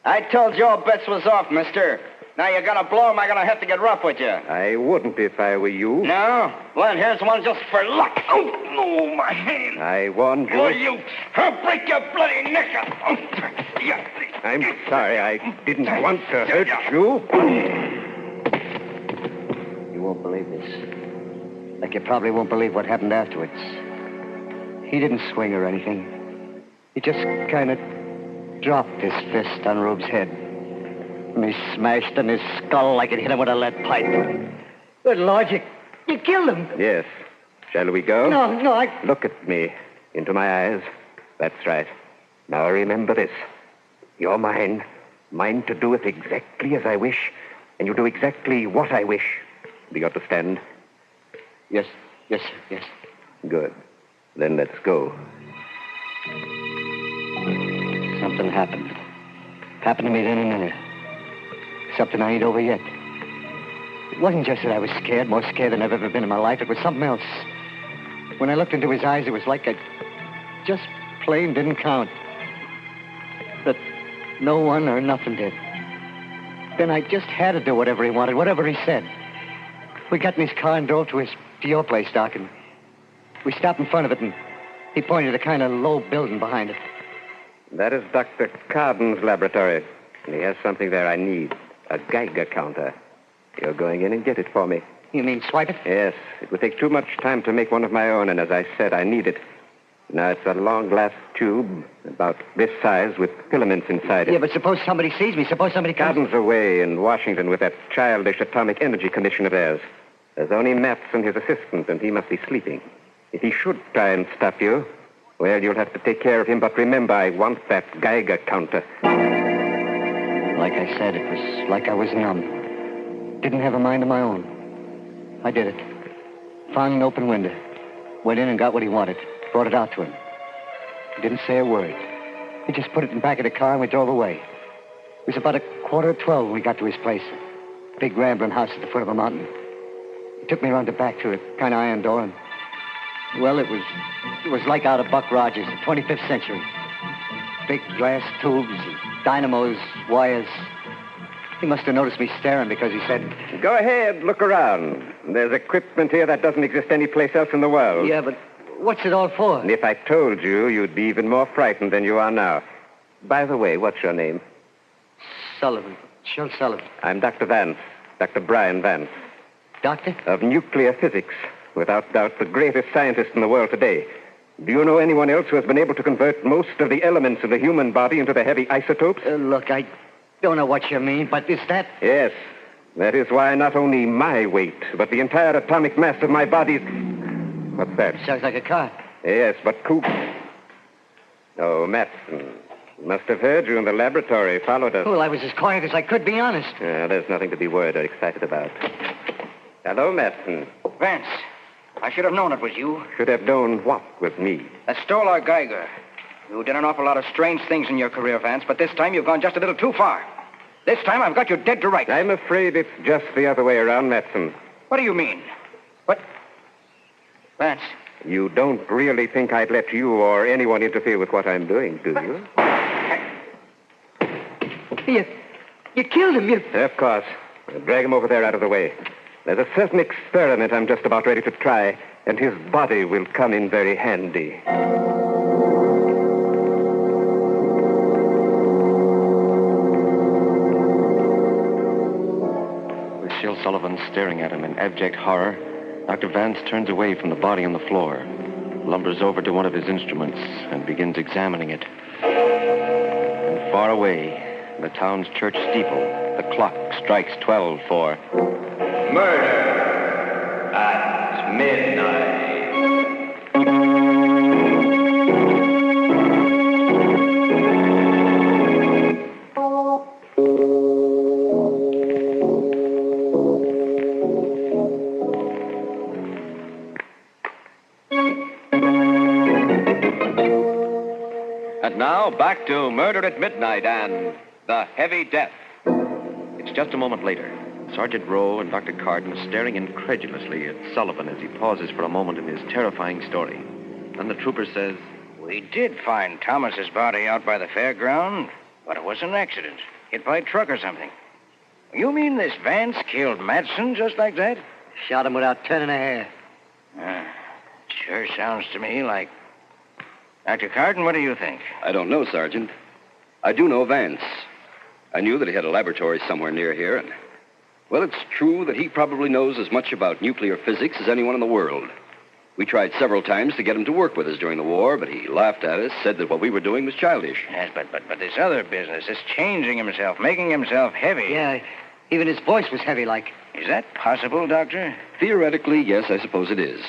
I told you all bets was off, mister. Now you're gonna blow him, I'm gonna have to get rough with you. I wouldn't if I were you. No? Well, then here's one just for luck. Oh, my hand. I warned you. Oh, you. I'll break your bloody neck up. I'm sorry. I didn't want to hurt you. You won't believe this. Like you probably won't believe what happened afterwards. He didn't swing or anything. He just kind of dropped his fist on Rube's head. And he smashed in his skull like it hit him with a lead pipe. Good Lord, you killed him. Yes. Shall we go? No, I... Look at me. Into my eyes. That's right. Now remember this. You're mine. Mine to do it exactly as I wish. And you do exactly what I wish. Do you understand? Yes, sir, yes. Good. Then let's go. Something happened. Happened to me then and there. Something I ain't over yet. It wasn't just that I was scared, more scared than I've ever been in my life. It was something else. When I looked into his eyes, it was like I just plain didn't count. That no one or nothing did. Then I just had to do whatever he wanted, whatever he said. We got in his car and drove to your place, Doc, and we stopped in front of it, and he pointed at a kind of low building behind it. That is Dr. Carden's laboratory. And he has something there I need. A Geiger counter. You're going in and get it for me. You mean swipe it? Yes. It would take too much time to make one of my own, and as I said, I need it. Now, it's a long glass tube, about this size, with filaments inside it. Yeah, but suppose somebody sees me. Suppose somebody comes... Carden's away in Washington with that childish atomic energy commission of theirs. There's only Matson, his assistant, and he must be sleeping. If he should try and stop you, well, you'll have to take care of him. But remember, I want that Geiger counter. Like I said, it was like I was numb. Didn't have a mind of my own. I did it. Found an open window. Went in and got what he wanted. Brought it out to him. He didn't say a word. He just put it in the back of the car and we drove away. It was about 11:45 when we got to his place. A big rambling house at the foot of a mountain. He took me around the back through a kind of iron door and... Well, it was like out of Buck Rogers, the 25th century. Big glass tubes, dynamos, wires. He must have noticed me staring because he said... Go ahead, look around. There's equipment here that doesn't exist anyplace else in the world. Yeah, but what's it all for? And if I told you, you'd be even more frightened than you are now. By the way, what's your name? Sullivan. Shel Sullivan. I'm Dr. Vance. Dr. Brian Vance. Doctor? Of nuclear physics. Without doubt, the greatest scientist in the world today. Do you know anyone else who has been able to convert most of the elements of the human body into the heavy isotopes? Look, I don't know what you mean, but is that... Yes. That is why not only my weight, but the entire atomic mass of my body... What's that? Sounds like a car. Yes, but Coop... Oh, Matson. Must have heard you in the laboratory, followed us. Well, I was as quiet as I could, be honest. There's nothing to be worried or excited about. Hello, Matson. Vance, I should have known it was you. Should have known what was me. That stole our Geiger. You did an awful lot of strange things in your career, Vance, but this time you've gone just a little too far. This time I've got you dead to rights. I'm afraid it's just the other way around, Matson. What do you mean? What? Vance. You don't really think I'd let you or anyone interfere with what I'm doing, do you? You killed him, Of course. Drag him over there out of the way. There's a certain experiment I'm just about ready to try, and his body will come in very handy. With Shel Sullivan staring at him in abject horror, Dr. Vance turns away from the body on the floor, lumbers over to one of his instruments, and begins examining it. And far away, in the town's church steeple, the clock strikes 12 for... Murder at midnight. And now, back to Murder at Midnight and The Heavy Death. It's just a moment later. Sergeant Rowe and Dr. Carden staring incredulously at Sullivan as he pauses for a moment in his terrifying story. Then the trooper says, We did find Thomas's body out by the fairground, but it was an accident. Hit by a truck or something. You mean this Vance killed Matson just like that? Shot him without turning a hair. Sure sounds to me like... Dr. Carden, what do you think? I don't know, Sergeant. I do know Vance. I knew that he had a laboratory somewhere near here, and... Well, it's true that he probably knows as much about nuclear physics as anyone in the world. We tried several times to get him to work with us during the war, but he laughed at us, said that what we were doing was childish. Yes, but this other business, this changing himself, making himself heavy. Yeah, even his voice was heavy like. Is that possible, Doctor? Theoretically, yes, I suppose it is.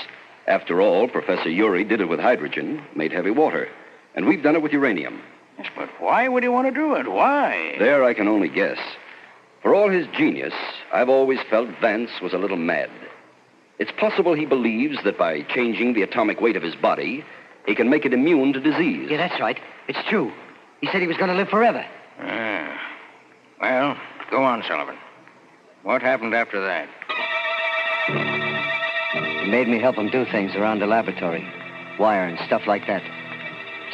After all, Professor Urey did it with hydrogen, made heavy water. And we've done it with uranium. Yes, but why would he want to do it? Why? There I can only guess. For all his genius, I've always felt Vance was a little mad. It's possible he believes that by changing the atomic weight of his body, he can make it immune to disease. Yeah, that's right. It's true. He said he was going to live forever. Well, go on, Sullivan. What happened after that? He made me help him do things around the laboratory. Wire and stuff like that.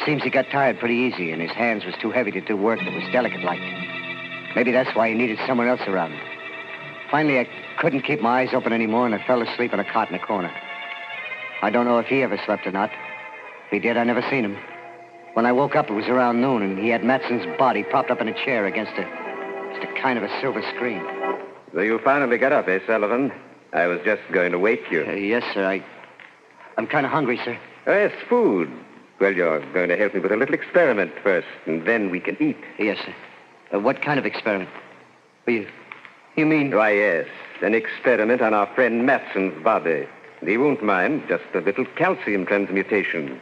Seems he got tired pretty easy, and his hands was too heavy to do work that was delicate-like. Maybe that's why he needed someone else around. Finally, I couldn't keep my eyes open anymore, and I fell asleep in a cot in the corner. I don't know if he ever slept or not. If he did, I never seen him. When I woke up, it was around noon, and he had Matson's body propped up in a chair against just a kind of a silver screen. So you finally got up, eh, Sullivan? I was just going to wake you. Yes, sir. I'm kind of hungry, sir. Oh, yes, food. Well, you're going to help me with a little experiment first, and then we can eat. Yes, sir. What kind of experiment? You mean... Why, yes. An experiment on our friend Matson's body. And he won't mind. Just a little calcium transmutation.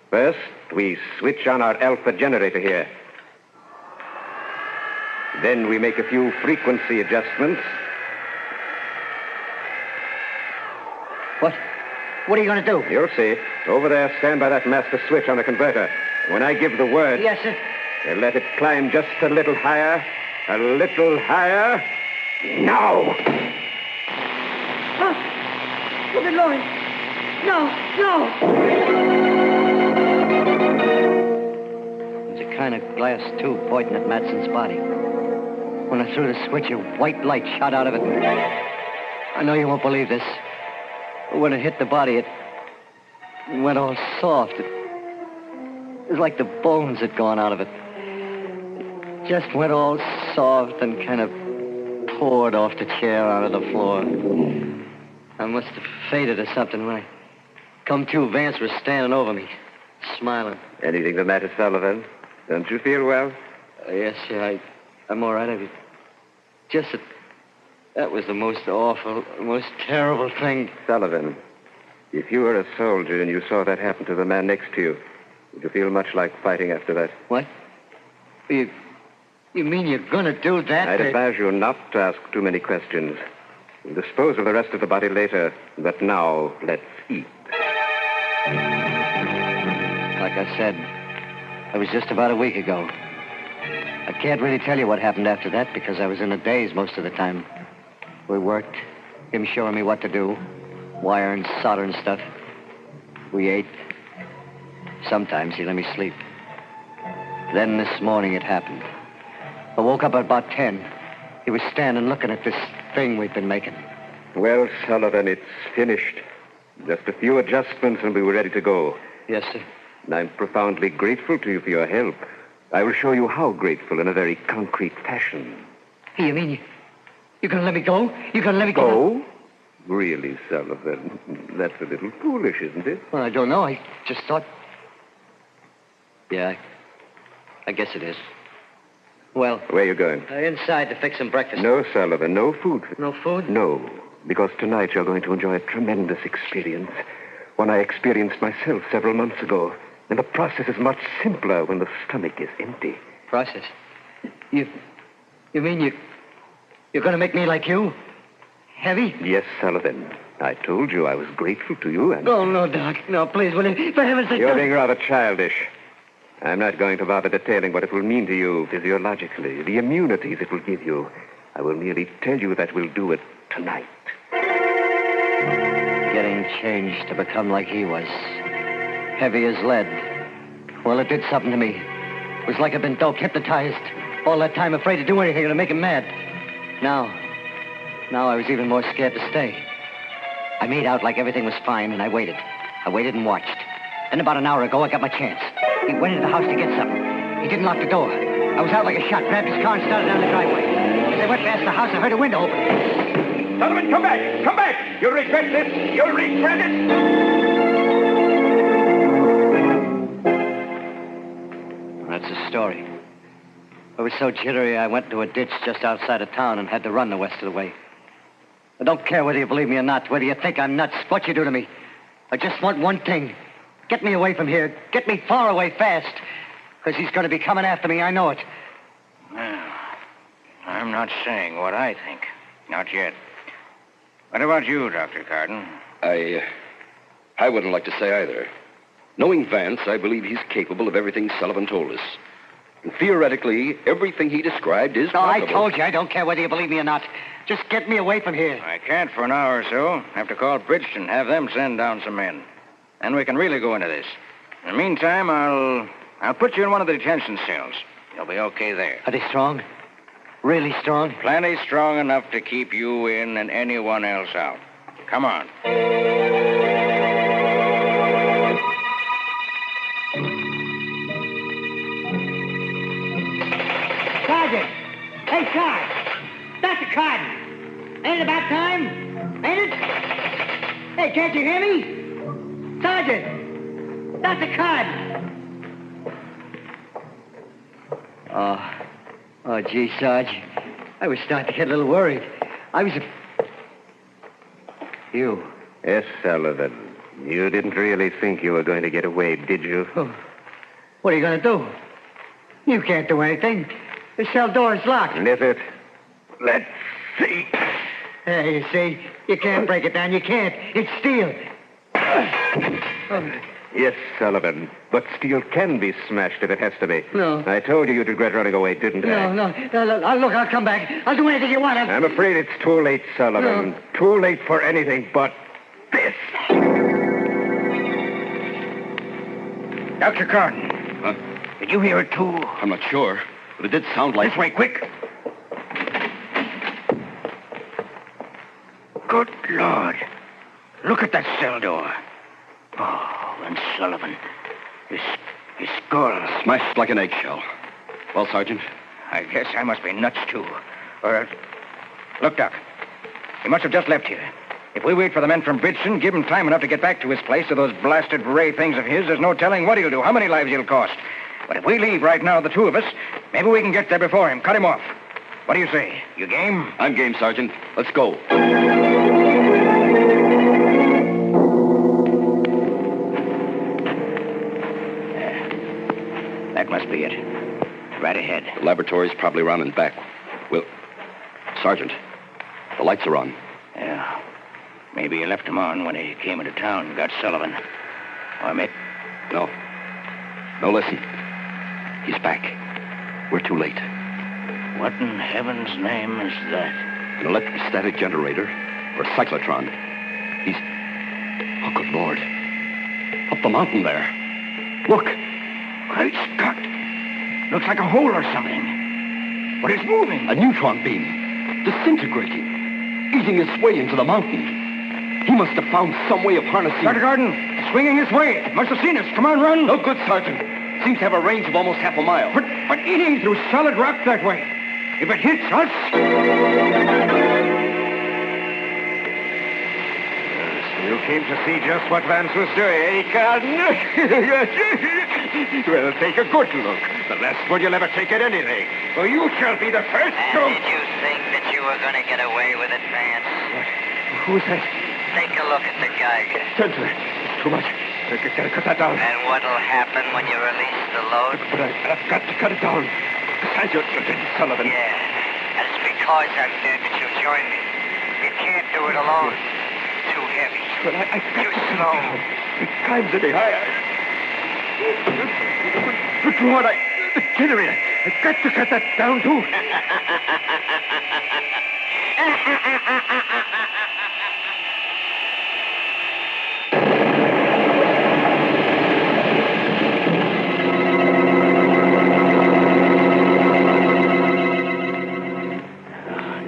First, we switch on our alpha generator here. Then we make a few frequency adjustments. What are you going to do? You'll see. Over there, stand by that master switch on the converter. When I give the word... Yes, sir. You let it climb just a little higher. A little higher. Now! Oh, look at Lloyd. No. There's a kind of glass tube pointing at Matson's body. When I threw the switch, a white light shot out of it. I know you won't believe this. When it hit the body, it went all soft. It was like the bones had gone out of it. It just went all soft and kind of poured off the chair onto the floor. I must have fainted or something. When I come to, Vance was standing over me, smiling. Anything the matter, Sullivan? Don't you feel well? Yes, sir. I'm all right. That was the most awful, most terrible thing. Sullivan, if you were a soldier and you saw that happen to the man next to you, would you feel much like fighting after that? What? You mean you're going to do that? I'd advise you not to ask too many questions. We'll dispose of the rest of the body later, but now let's eat. Like I said, it was just about a week ago. I can't really tell you what happened after that because I was in a daze most of the time. We worked, him showing me what to do, wire and solder and stuff. We ate. Sometimes he let me sleep. Then this morning it happened. I woke up at about 10. He was standing looking at this thing we've been making. Well, Sullivan, it's finished. Just a few adjustments and we were ready to go. Yes, sir. And I'm profoundly grateful to you for your help. I will show you how grateful in a very concrete fashion. You mean you're going to let me go? You're going to let me go? Really, Sullivan? That's a little foolish, isn't it? Well, I don't know. I just thought... Yeah, I guess it is. Well... Where are you going? Inside to fix some breakfast. No, Sullivan, no food. No food? No, because tonight you're going to enjoy a tremendous experience. One I experienced myself several months ago. And the process is much simpler when the stomach is empty. Process? You mean you're going to make me like you? Heavy? Yes, Sullivan. I told you I was grateful to you and... Oh, no, Doc. No, please, will you? For heaven's sake... You're being rather childish. I'm not going to bother detailing what it will mean to you physiologically, the immunities it will give you. I will merely tell you that we'll do it tonight. Getting changed to become like he was. Heavy as lead. Well, it did something to me. It was like I'd been dope, hypnotized. All that time afraid to do anything to make him mad. Now I was even more scared to stay. I made out like everything was fine, and I waited. I waited and watched. Then about an hour ago, I got my chance. He went into the house to get something. He didn't lock the door. I was out like a shot, grabbed his car and started down the driveway. As I went past the house, I heard a window open. Sullivan, come back! Come back! You'll regret this! You'll regret it! That's the story. I was so jittery, I went into a ditch just outside of town and had to run the rest of the way. I don't care whether you believe me or not, whether you think I'm nuts, what you do to me. I just want one thing. Get me away from here. Get me far away fast. Because he's going to be coming after me, I know it. Well, I'm not saying what I think. Not yet. What about you, Dr. Carden? I wouldn't like to say either. Knowing Vance, I believe he's capable of everything Sullivan told us. And theoretically, everything he described is possible. I told you, I don't care whether you believe me or not. Just get me away from here. I can't for an hour or so. Have to call Bridgeton, have them send down some men. Then we can really go into this. In the meantime, I'll put you in one of the detention cells. You'll be okay there. Are they strong? Really strong? Plenty strong enough to keep you in and anyone else out. Come on. Sergeant! Hey, Sarge! Dr. Carden! Ain't it about time? Ain't it? Hey, can't you hear me? Sergeant! Dr. Carden! Oh, gee, Sarge. I was starting to get a little worried. You. Yes, Sullivan. You didn't really think you were going to get away, did you? Oh. What are you going to do? You can't do anything. The cell door is locked. Is it? Let's see. Hey, you see, you can't break it down. You can't. It's steel. Yes, Sullivan. But steel can be smashed if it has to be. No. I told you you'd regret running away, didn't I? No. Look, I'll come back. I'll do anything you want. I'm afraid it's too late, Sullivan. No. Too late for anything but this. Dr. Carden. Huh? Did you hear it, too? I'm not sure, but it did sound like... This way, quick. Good Lord. Look at that cell door. Oh, and Sullivan. His skull. Smashed like an eggshell. Well, Sergeant? I guess I must be nuts, too. Look, Doc. He must have just left here. If we wait for the men from Bridgeton, give him time enough to get back to his place to those blasted ray things of his, there's no telling what he'll do, how many lives he'll cost. But if we leave right now, the two of us, maybe we can get there before him, cut him off. What do you say? You game? I'm game, Sergeant. Let's go. That must be it. Right ahead. The laboratory's probably around and back. Well, Sergeant, the lights are on. Yeah. Maybe he left them on when he came into town and got Sullivan. Or maybe... No, listen. He's back. We're too late. What in heaven's name is that? An electrostatic generator or a cyclotron. He's... Oh, good Lord. Up the mountain there. Look. Great Scott. Looks like a hole or something. But it's moving. A neutron beam. Disintegrating. Eating its way into the mountain. He must have found some way of harnessing... Dr. Gordon, it's swinging this way. Must have seen us. Come on, run. No good, Sergeant. Seems to have a range of almost half a mile. But eating through solid rock that way. If it hits us... You came to see just what Vance was doing, eh, Carden? Well, take a good look. The last one you'll ever take at anything. For you shall be the first to... Did you think that you were going to get away with it, Vance? Who's that? Take a look at the Geiger. Turn to it. It's too much. I've got to cut that down. And what'll happen when you release the load? But I've got to cut it down. Besides, you're dead, Sullivan. Yeah. And it's because I'm dead that you'll join me. You can't do it alone. Too heavy. But I've got Too to slow. It climbs any higher. Good Lord, the generator. I've got to cut that down, too.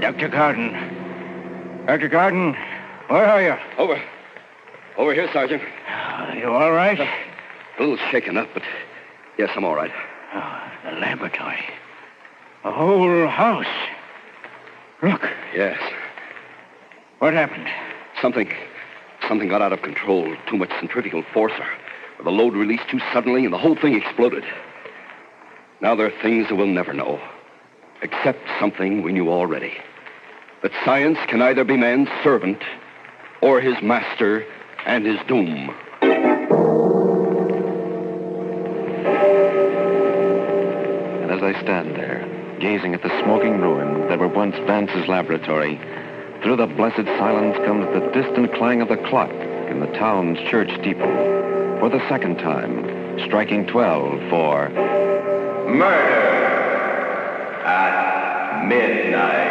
Dr. Carden. Dr. Carden, where are you? Over here, Sergeant. You all right? A little shaken up, but yes, I'm all right. The laboratory. The whole house. Look. Yes. What happened? Something got out of control. Too much centrifugal force, or the load released too suddenly, and the whole thing exploded. Now there are things that we'll never know. Except something we knew already. That science can either be man's servant or his master and his doom. And as I stand there, gazing at the smoking ruin that were once Vance's laboratory, through the blessed silence comes the distant clang of the clock in the town's church steeple. For the second time, striking 12 for Murder at midnight.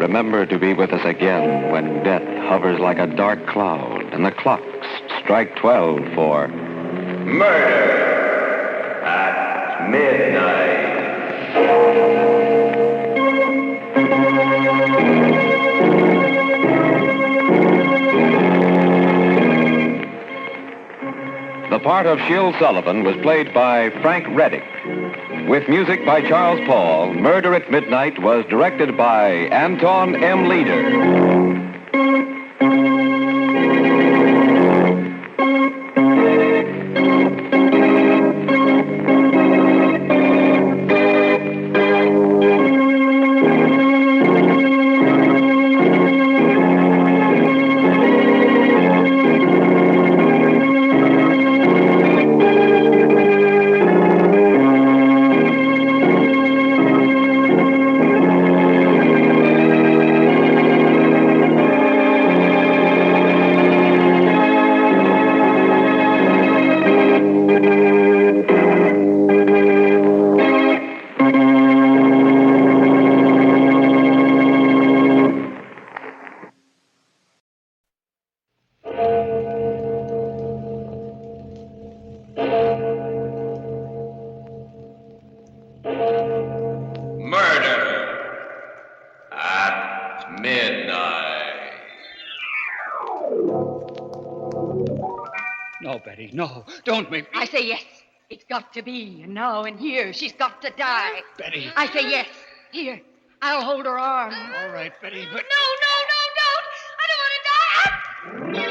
Remember to be with us again when death hovers like a dark cloud and the clocks strike 12 for Murder at midnight. The part of Shill Sullivan was played by Frank Reddick. With music by Charles Paul, Murder at Midnight was directed by Anton M. Leader. No, Betty, no. Don't make me. I say yes. It's got to be. And now and here, she's got to die. Betty. I say yes. Here, I'll hold her arm. All right, Betty, but... No, don't. I don't want to die.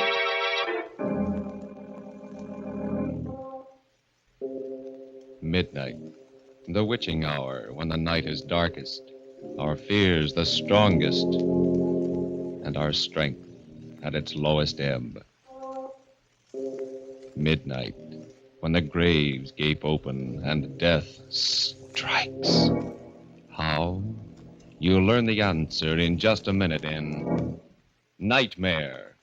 Midnight, the witching hour when the night is darkest, our fears the strongest, and our strength at its lowest ebb. Midnight, when the graves gape open and death strikes. How? You'll learn the answer in just a minute in Nightmare.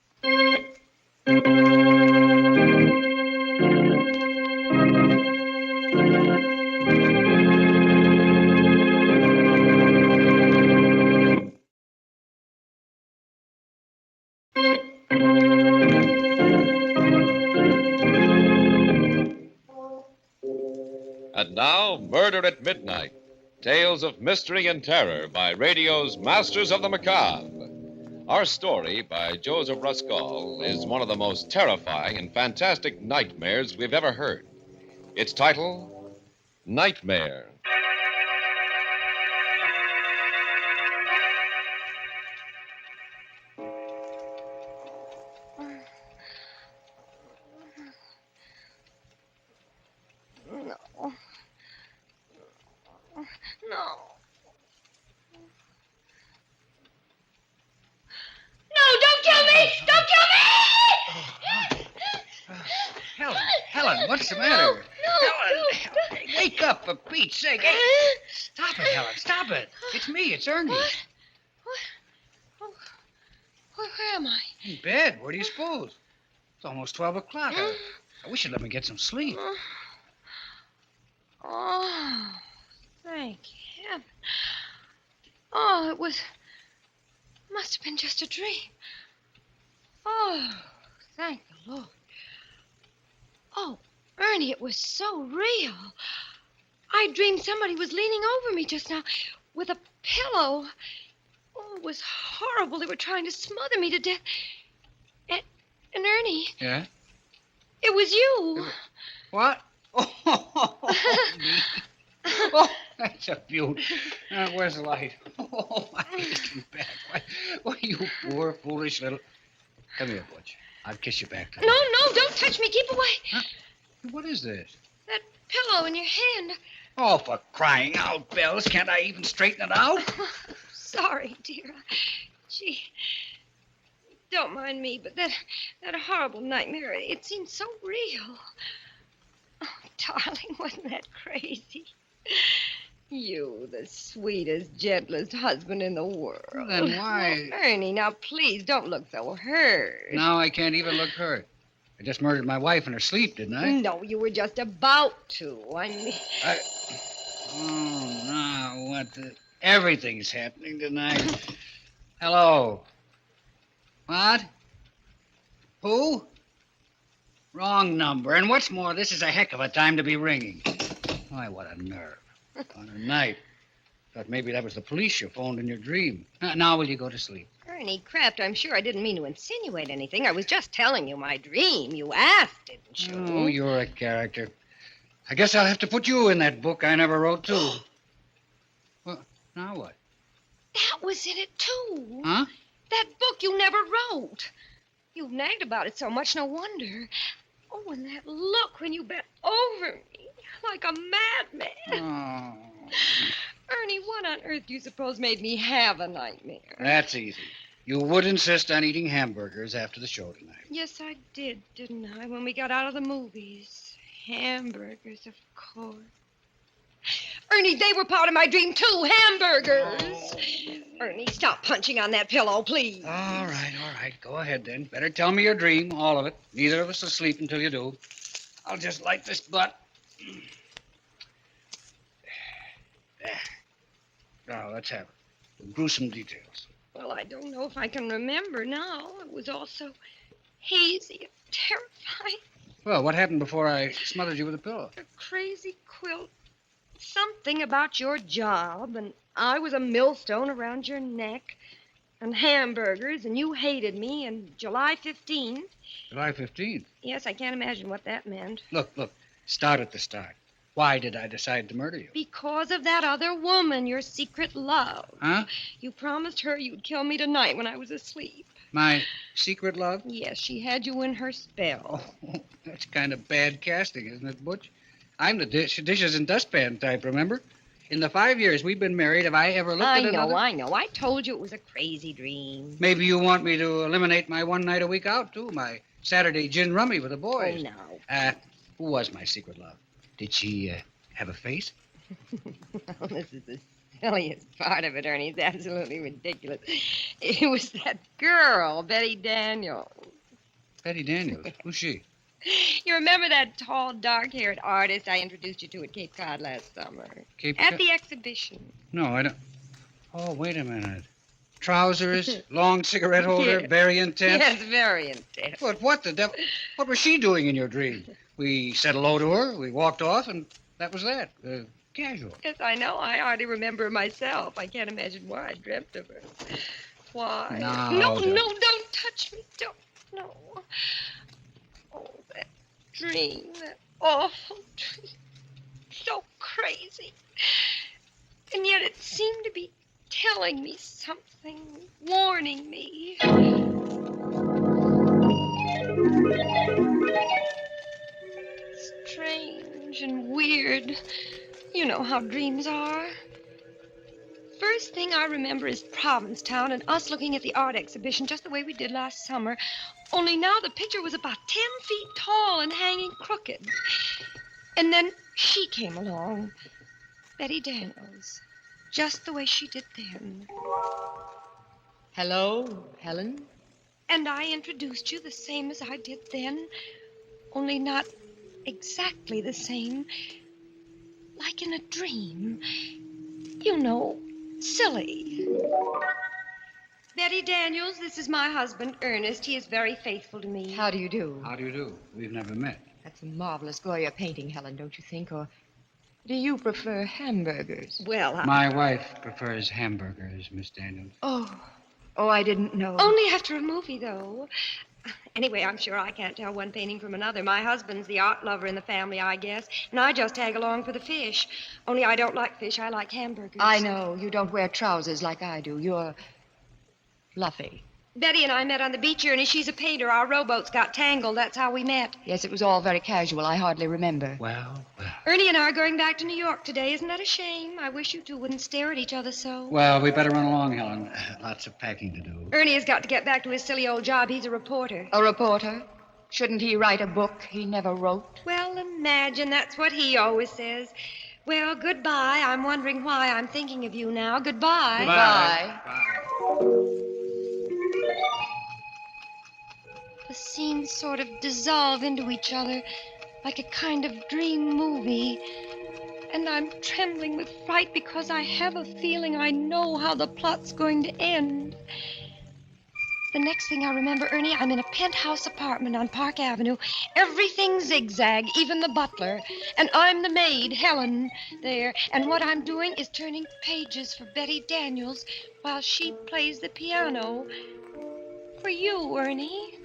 And now, Murder at Midnight. Tales of mystery and terror by radio's Masters of the Macabre. Our story by Joseph Ruskall is one of the most terrifying and fantastic nightmares we've ever heard. Its title, Nightmare. Helen, what's the matter? Helen, wake up, for Pete's sake. Hey, stop it, Helen, stop it. It's me, it's Ernie. am I? In bed. Where do you suppose? It's almost 12 o'clock. I wish you'd let me get some sleep. Oh, thank heaven. Oh, must have been just a dream. Oh, thank the Lord. Oh, Ernie, it was so real. I dreamed somebody was leaning over me just now with a pillow. Oh, it was horrible. They were trying to smother me to death. And Ernie, Yeah? it was you. What? Me. Oh, that's a beaut. Where's the light? Oh, my aching back. Why, you poor, foolish little... Come here, Butch. I'll kiss you back. No, don't touch me. Keep away. Huh? What is this? That pillow in your hand. Oh, for crying out, Bells. Can't I even straighten it out? Sorry, dear. Gee, don't mind me, but that horrible nightmare, it seemed so real. Oh, darling, wasn't that crazy? You, the sweetest, gentlest husband in the world. Then why... Oh, Ernie, now please don't look so hurt. Now I can't even look hurt. I just murdered my wife in her sleep, didn't I? No, you were just about to. I mean... Oh, now what the... Everything's happening tonight. Hello. What? Who? Wrong number. And what's more, this is a heck of a time to be ringing. Why, what a nerve. On a night. Thought maybe that was the police you phoned in your dream. Now will you go to sleep? Ernie Kraft, I'm sure I didn't mean to insinuate anything. I was just telling you my dream. You asked, didn't you? Oh, you're a character. I guess I'll have to put you in that book I never wrote, too. Well, now what? That was in it, too. Huh? That book you never wrote. You've nagged about it so much, no wonder. Oh, and that look when you bent over me like a madman. Oh. Ernie, what on earth do you suppose made me have a nightmare? That's easy. You would insist on eating hamburgers after the show tonight. Yes, I did, didn't I, when we got out of the movies? Hamburgers, of course. Ernie, they were part of my dream, too. Hamburgers. Oh. Ernie, stop punching on that pillow, please. All right. Go ahead, then. Better tell me your dream, all of it. Neither of us will sleep until you do. I'll just light this butt. Now, let's have it. The gruesome details. Well, I don't know if I can remember now. It was all so hazy and terrifying. Well, what happened before I smothered you with a pillow? A crazy quilt. Something about your job, and I was a millstone around your neck, and hamburgers, and you hated me, and July 15th. July 15th? Yes, I can't imagine what that meant. Look. Start at the start. Why did I decide to murder you? Because of that other woman, your secret love. Huh? You promised her you'd kill me tonight when I was asleep. My secret love? Yes, she had you in her spell. Oh, that's kind of bad casting, isn't it, Butch? I'm the dishes and dustpan type, remember? In the 5 years we've been married, have I ever looked at another? I know. I told you it was a crazy dream. Maybe you want me to eliminate my one night a week out, too. My Saturday gin rummy with the boys. Oh, no. Who was my secret love? Did she have a face? Well, this is the silliest part of it, Ernie. It's absolutely ridiculous. It was that girl, Betty Daniels. Betty Daniels? Who's she? You remember that tall, dark-haired artist I introduced you to at Cape Cod last summer? At the exhibition. No, I don't. Oh, wait a minute. Trousers, long cigarette holder, very intense? Yes, very intense. But what the devil? What was she doing in your dream? We said hello to her, we walked off, and that was that. Casual. Yes, I know. I hardly remember her myself. I can't imagine why I dreamt of her. Why? No, don't touch me. Don't. No. Oh, that dream. That awful dream. So crazy. And yet it seemed to be telling me something, warning me. Strange and weird. You know how dreams are. First thing I remember is Provincetown and us looking at the art exhibition just the way we did last summer. Only now the picture was about 10 feet tall and hanging crooked. And then she came along. Betty Daniels. Just the way she did then. Hello, Helen? And I introduced you the same as I did then, only not exactly the same. Like in a dream. You know, silly. Betty Daniels, this is my husband, Ernest. He is very faithful to me. How do you do? How do you do? We've never met. That's a marvelous Goya painting, Helen, don't you think? Or do you prefer hamburgers? Well, My wife prefers hamburgers, Miss Daniels. Oh, I didn't know. Only after a movie, though. Anyway, I'm sure I can't tell one painting from another. My husband's the art lover in the family, I guess. And I just tag along for the fish. Only I don't like fish. I like hamburgers. I know. You don't wear trousers like I do. You're fluffy. Betty and I met on the beach, Ernie. She's a painter. Our rowboats got tangled. That's how we met. Yes, it was all very casual. I hardly remember. Well. Ernie and I are going back to New York today. Isn't that a shame? I wish you two wouldn't stare at each other so. Well, we better run along, Helen. Lots of packing to do. Ernie has got to get back to his silly old job. He's a reporter. A reporter? Shouldn't he write a book he never wrote? Well, imagine. That's what he always says. Well, goodbye. I'm wondering why I'm thinking of you now. Goodbye. Goodbye. The scenes sort of dissolve into each other like a kind of dream movie. And I'm trembling with fright because I have a feeling I know how the plot's going to end. The next thing I remember, Ernie, I'm in a penthouse apartment on Park Avenue. Everything zigzag, even the butler. And I'm the maid, Helen, there. And what I'm doing is turning pages for Betty Daniels while she plays the piano. For you, Ernie.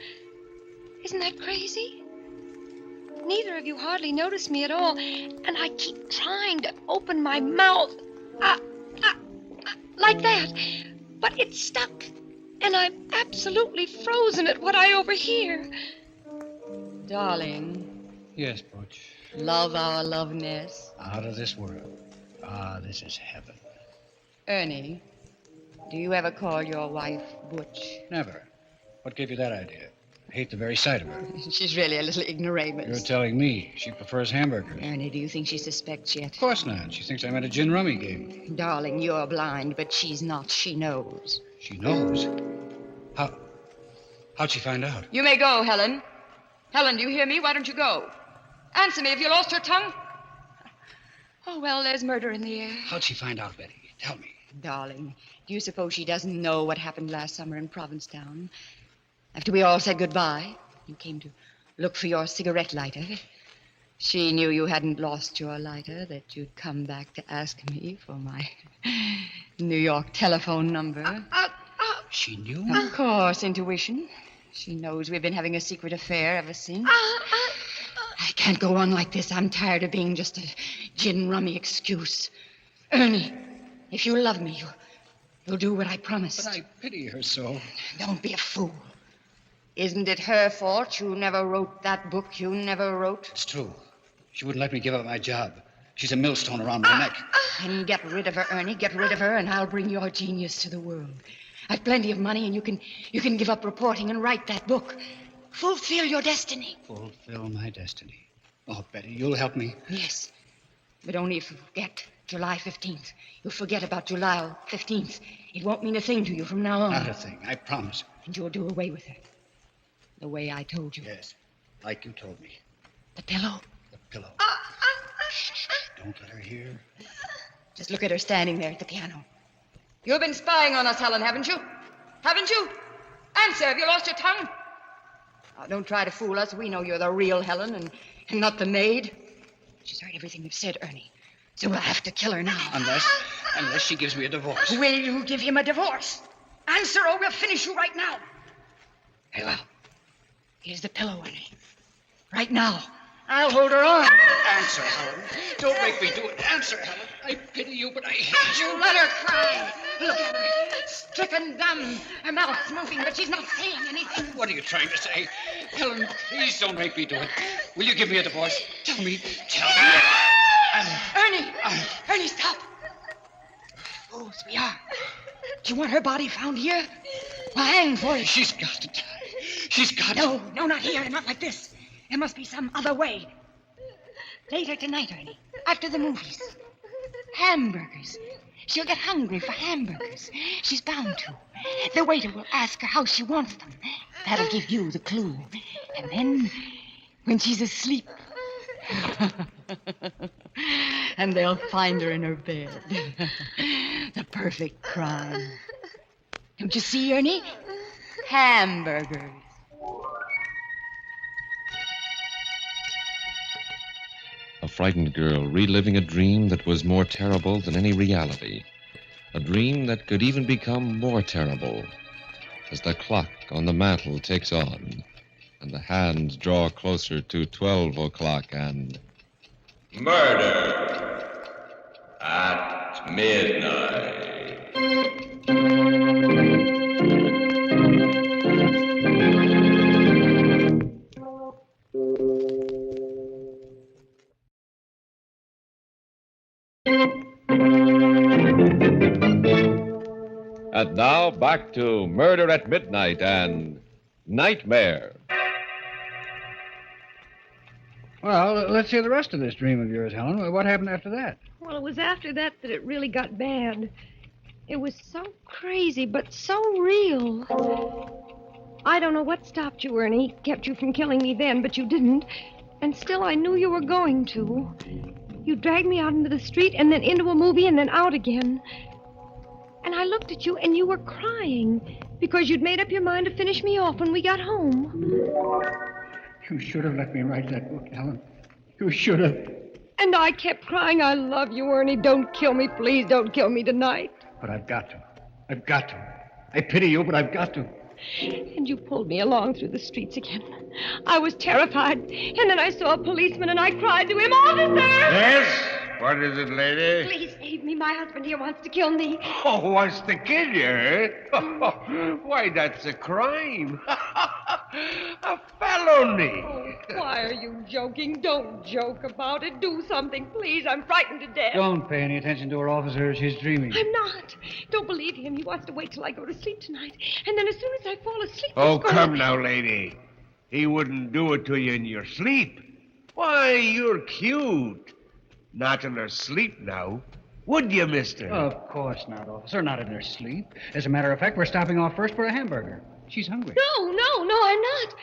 Isn't that crazy? Neither of you hardly notice me at all, and I keep trying to open my mouth. Like that. But it's stuck, and I'm absolutely frozen at what I overhear. Darling. Yes, Butch. Love our loveness. Out of this world. Ah, this is heaven. Ernie, do you ever call your wife Butch? Never. What gave you that idea? I hate the very sight of her. She's really a little ignoramus. You're telling me she prefers hamburgers. Ernie, do you think she suspects yet? Of course not. She thinks I'm at a gin rummy game. Darling, you're blind, but she's not. She knows. She knows? How'd she find out? You may go, Helen. Helen, do you hear me? Why don't you go? Answer me. Have you lost your tongue? Oh, well, there's murder in the air. How'd she find out, Betty? Tell me. Darling, do you suppose she doesn't know what happened last summer in Provincetown? After we all said goodbye, you came to look for your cigarette lighter. She knew you hadn't lost your lighter, that you'd come back to ask me for my New York telephone number. She knew? Of course, intuition. She knows we've been having a secret affair ever since. I can't go on like this. I'm tired of being just a gin rummy excuse. Ernie, if you love me, you'll do what I promised. But I pity her so. Don't be a fool. Isn't it her fault you never wrote that book you never wrote? It's true. She wouldn't let me give up my job. She's a millstone around my neck. Then get rid of her, Ernie. Get rid of her, and I'll bring your genius to the world. I've plenty of money, and you can give up reporting and write that book. Fulfill your destiny. Fulfill my destiny. Oh, Betty, you'll help me. Yes, but only if you forget July 15th. You'll forget about July 15th. It won't mean a thing to you from now on. Not a thing, I promise. And you'll do away with her. The way I told you. Yes, like you told me. The pillow. The pillow. Shh, don't let her hear. Just look at her standing there at the piano. You've been spying on us, Helen, haven't you? Haven't you? Answer, have you lost your tongue? Oh, don't try to fool us. We know you're the real Helen and not the maid. She's heard everything you've said, Ernie. So we'll have to kill her now. Unless she gives me a divorce. Will you give him a divorce? Answer, or we'll finish you right now. Very well. Here's the pillow, Ernie. Right now. I'll hold her on. Answer, Helen. Don't make me do it. Answer, Helen. I pity you, but I hate you. You let her cry. Look at her. Stricken dumb. Her mouth's moving, but she's not saying anything. What are you trying to say? Helen, please don't make me do it. Will you give me a divorce? Tell me. Ernie, stop. Fools we are. Do you want her body found here? Well, hang for it. She's got to die. She's got to. No, not here. Not like this. There must be some other way. Later tonight, Ernie. After the movies. Hamburgers. She'll get hungry for hamburgers. She's bound to. The waiter will ask her how she wants them. That'll give you the clue. And then, when she's asleep, and they'll find her in her bed. The perfect crime. Don't you see, Ernie? Hamburgers. A frightened girl reliving a dream that was more terrible than any reality. A dream that could even become more terrible as the clock on the mantel ticks on and the hands draw closer to 12 o'clock and... Murder at midnight. And now back to Murder at Midnight and Nightmare. Well, let's hear the rest of this dream of yours, Helen. What happened after that? Well, it was after that it really got bad. It was so crazy, but so real. I don't know what stopped you, Ernie, kept you from killing me then, but you didn't. And still, I knew you were going to. You dragged me out into the street and then into a movie and then out again. And I looked at you and you were crying because you'd made up your mind to finish me off when we got home. You should have let me write that book, Helen. You should have. And I kept crying, I love you, Ernie. Don't kill me. Please don't kill me tonight. But I've got to. I've got to. I pity you, but I've got to. And you pulled me along through the streets again. I was terrified. And then I saw a policeman and I cried to him, Officer! Yes? What is it, lady? Please save me. My husband here wants to kill me. Oh, wants to kill you, eh? Why, that's a crime. A felony. Oh, why are you joking? Don't joke about it. Do something, please. I'm frightened to death. Don't pay any attention to her, officer. She's dreaming. I'm not. Don't believe him. He wants to wait till I go to sleep tonight. And then as soon as I fall asleep... Oh, come now, lady. He wouldn't do it to you in your sleep. Why, you're cute. Not in her sleep now. Would you, mister? Of course not, officer. Not in her sleep. As a matter of fact, we're stopping off first for a hamburger. She's hungry. No, I'm not.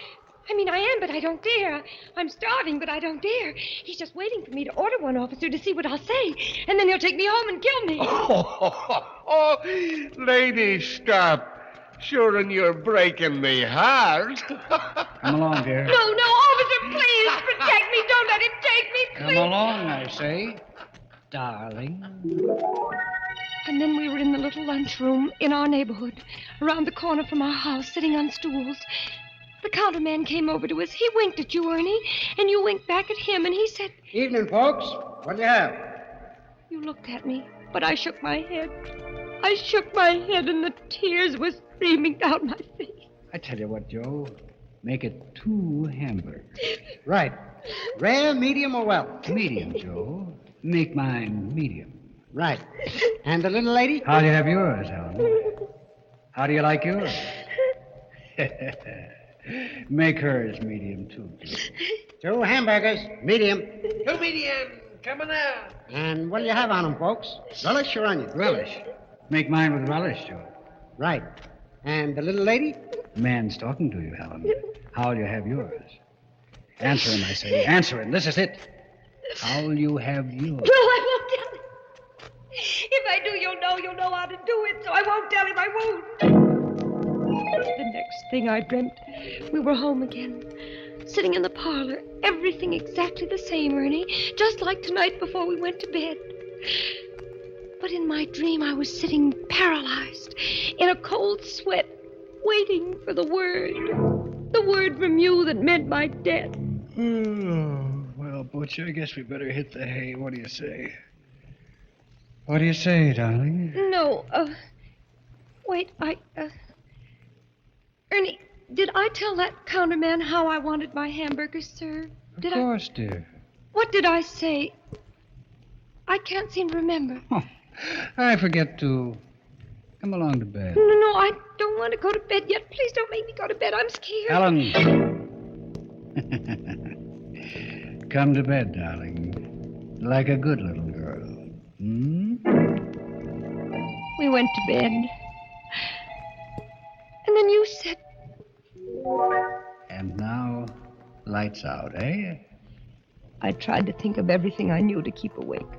I mean, I am, but I don't dare. I'm starving, but I don't dare. He's just waiting for me to order one, officer, to see what I'll say. And then he'll take me home and kill me. Oh, lady, stop. Sure, and you're breaking me heart. Come along, dear. No, officer, please protect me. Don't let him take me, please. Come along, I say, darling. And then we were in the little lunchroom in our neighborhood, around the corner from our house, sitting on stools. The counterman came over to us. He winked at you, Ernie, and you winked back at him, and he said... Evening, folks. What do you have? You looked at me, but I shook my head. I shook my head, and the tears were streaming down my face. I tell you what, Joe. Make it 2 hamburgers. Right. Rare, medium, or well? Medium, Joe. Make mine medium. Right. And the little lady? How do you have yours, Helen? How do you like yours? Make hers medium, too, Joe. 2 hamburgers, medium. 2 medium. Coming out. And what do you have on them, folks? Relish or onion? Relish. Make mine with relish, Joe. Right. And the little lady? The man's talking to you, Helen. How'll you have yours? Answer him, I say. Answer him. This is it. How'll you have yours? No, I won't tell him. If I do, you'll know how to do it, so I won't tell him. I won't. The next thing I dreamt, we were home again, sitting in the parlor, everything exactly the same, Ernie, just like tonight before we went to bed. But in my dream, I was sitting paralyzed, in a cold sweat, waiting for the word from you that meant my death. Well, Butch, I guess we better hit the hay. What do you say? What do you say, darling? No, wait, Ernie, did I tell that counterman how I wanted my hamburgers served? Of course, dear. What did I say? I can't seem to remember. Oh, I forget to... Come along to bed. No, I don't want to go to bed yet. Please don't make me go to bed. I'm scared. Helen. Come to bed, darling. Like a good little girl. Hmm? We went to bed. And then you said, lights out, eh? I tried to think of everything I knew to keep awake.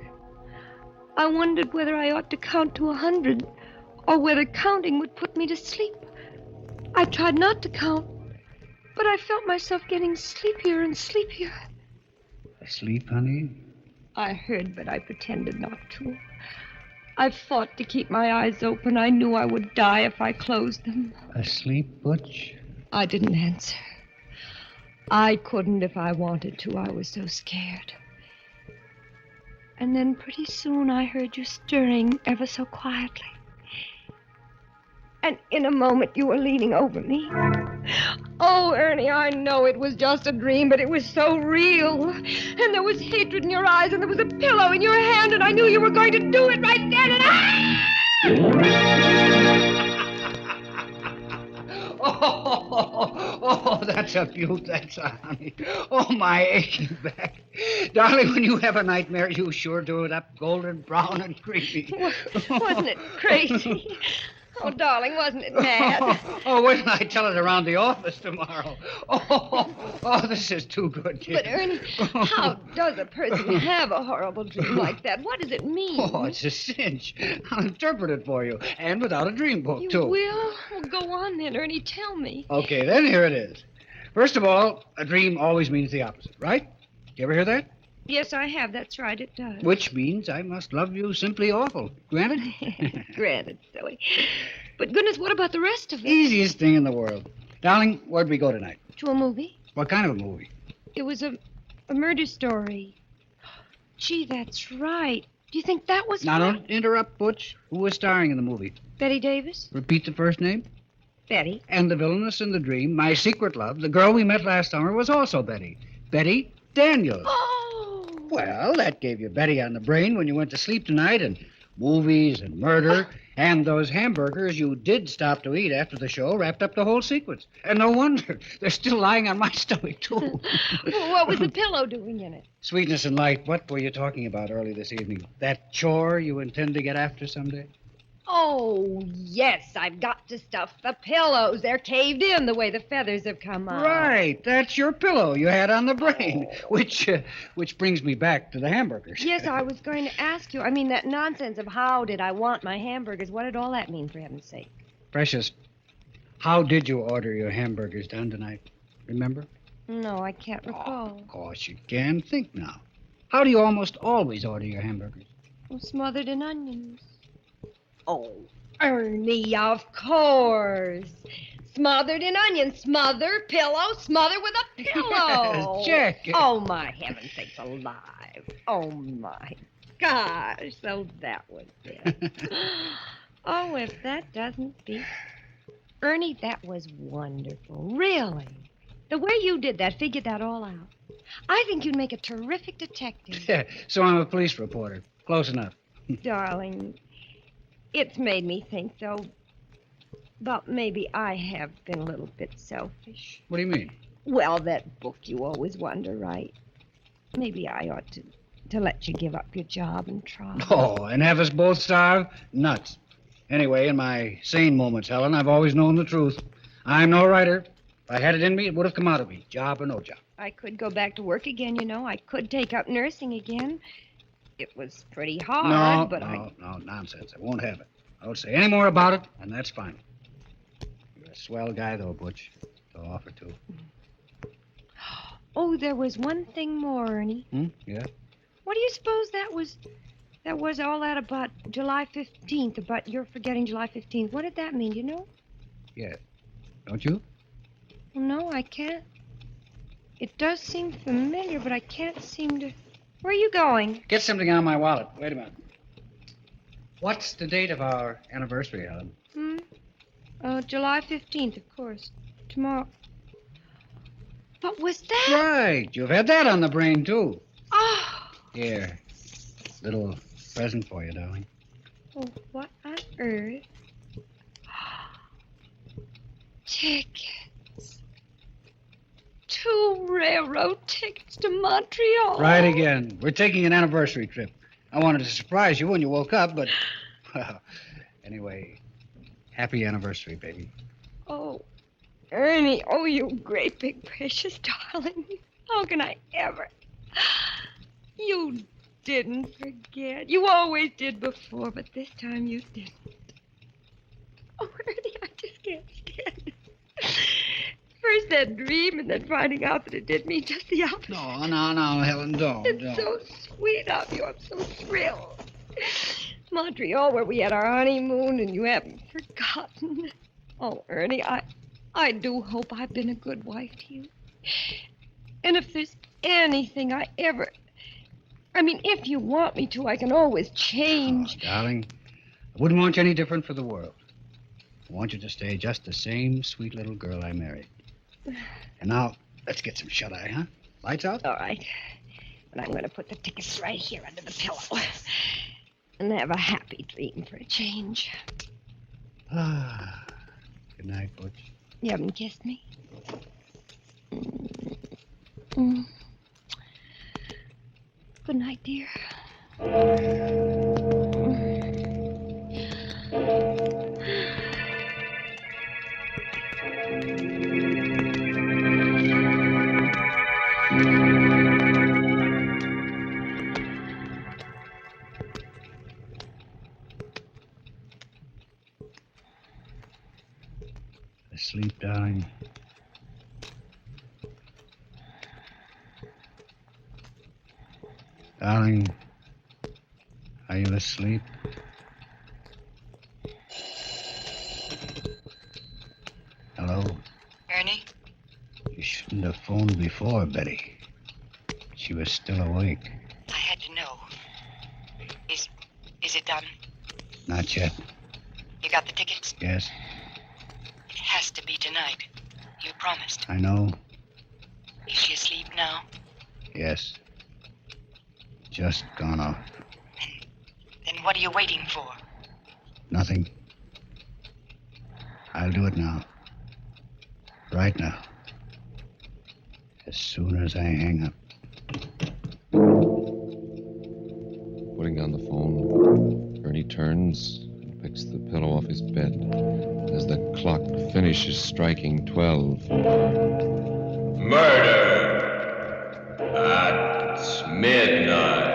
I wondered whether I ought to count to 100 or whether counting would put me to sleep. I tried not to count, but I felt myself getting sleepier and sleepier. Asleep, honey? I heard, but I pretended not to. I fought to keep my eyes open. I knew I would die if I closed them. Asleep, Butch? I didn't answer. I couldn't if I wanted to. I was so scared. And then pretty soon I heard you stirring ever so quietly. And in a moment you were leaning over me. Oh, Ernie, I know it was just a dream, but it was so real. And there was hatred in your eyes, and there was a pillow in your hand, and I knew you were going to do it right then, and Oh, that's a beaut, that's a honey. Oh, my aching back. Darling, when you have a nightmare, you sure do it up golden brown and creamy. wasn't it crazy? Oh, darling, wasn't it mad? Oh, wait till I tell it around the office tomorrow. Oh, this is too good, kid. But, Ernie, how does a person have a horrible dream like that? What does it mean? Oh, it's a cinch. I'll interpret it for you, and without a dream book, You too. will? Well, go on then, Ernie. Tell me. Okay, then here it is. First of all, a dream always means the opposite, right? You ever hear that? Yes, I have. That's right, it does. Which means I must love you simply awful. Granted? Granted, silly. But goodness, what about the rest of it? Easiest thing in the world. Darling, where'd we go tonight? To a movie? What kind of a movie? It was a murder story. Gee, that's right. Do you think that was Now, fun? don't interrupt, Butch. Who was starring in the movie? Betty Davis? Repeat the first name. Betty. And the villainess in the dream, my secret love, the girl we met last summer, was also Betty. Betty Daniels. Oh! Well, that gave you Betty on the brain when you went to sleep tonight, and movies and murder, and those hamburgers you did stop to eat after the show wrapped up the whole sequence. And no wonder. They're still lying on my stomach, too. Well, what was the pillow doing in it? Sweetness and light, what were you talking about early this evening? That chore you intend to get after someday? Oh, yes, I've got to stuff the pillows. They're caved in the way the feathers have come out. Right, that's your pillow you had on the brain, which brings me back to the hamburgers. Yes, I was going to ask you. I mean, that nonsense of how did I want my hamburgers. What did all that mean, for heaven's sake? Precious, how did you order your hamburgers done tonight? Remember? No, I can't recall. Of course you can. Think now. How do you almost always order your hamburgers? Well, smothered in onions. Oh, Ernie, of course. Smothered in onions. Smother, pillow, smother with a pillow. Yes, check. Oh, my heaven sakes alive. Oh, my gosh. So that was it. Oh, if that doesn't beat... Ernie, that was wonderful. Really. The way you did that, figured that all out. I think you'd make a terrific detective. Yeah, so I'm a police reporter. Close enough. Darling, it's made me think, though, but maybe I have been a little bit selfish. What do you mean? Well, that book you always want to write. Maybe I ought to let you give up your job and try. Oh, and have us both starve? Nuts. Anyway, in my sane moments, Helen, I've always known the truth. I'm no writer. If I had it in me, it would have come out of me, job or no job. I could go back to work again, you know. I could take up nursing again. It was pretty hard, No, nonsense. I won't have it. I won't say any more about it, and that's fine. You're a swell guy, though, Butch, to offer to. Oh, there was one thing more, Ernie. Yeah? What do you suppose that was all that about July 15th, about your forgetting July 15th? What did that mean, do you know? Yeah. Don't you? Well, no, I can't. It does seem familiar, but I can't seem to... Where are you going? Get something out of my wallet. Wait a minute. What's the date of our anniversary, Helen? July 15th, of course. Tomorrow. What was that? Right. You've had that on the brain, too. Oh. Here. Little present for you, darling. Oh, what on earth? Tickets. 2 railroad tickets to Montreal. Right again. We're taking an anniversary trip. I wanted to surprise you when you woke up, but... Well, anyway, happy anniversary, baby. Oh, Ernie. Oh, you great big precious darling. How can I ever? You didn't forget. You always did before, but this time you didn't. Oh, Ernie, I just can't stand it. First that dream, and then finding out that it did me just the opposite. No, Helen, don't. It's so sweet of you. I'm so thrilled. Montreal, where we had our honeymoon, and you haven't forgotten. Oh, Ernie, I do hope I've been a good wife to you. And if there's anything I ever... if you want me to, I can always change. Oh, darling, I wouldn't want you any different for the world. I want you to stay just the same sweet little girl I married. And now, let's get some shut-eye, huh? Lights out? All right. But I'm going to put the tickets right here under the pillow. And have a happy dream for a change. Good night, Butch. You haven't kissed me? Mm. Good night, dear. Asleep, darling. Darling, are you asleep? Hello? Ernie? You shouldn't have phoned before, Betty. She was still awake. I had to know. Is it done? Not yet. You got the tickets? Yes, It has to be tonight. You promised. I know. Is she asleep now? Yes. Just gone off. Then what are you waiting for? Nothing. I'll do it now. Right now. As soon as I hang up. Putting down the phone, Ernie turns and picks the pillow off his bed as the clock finishes striking 12. Murder at midnight.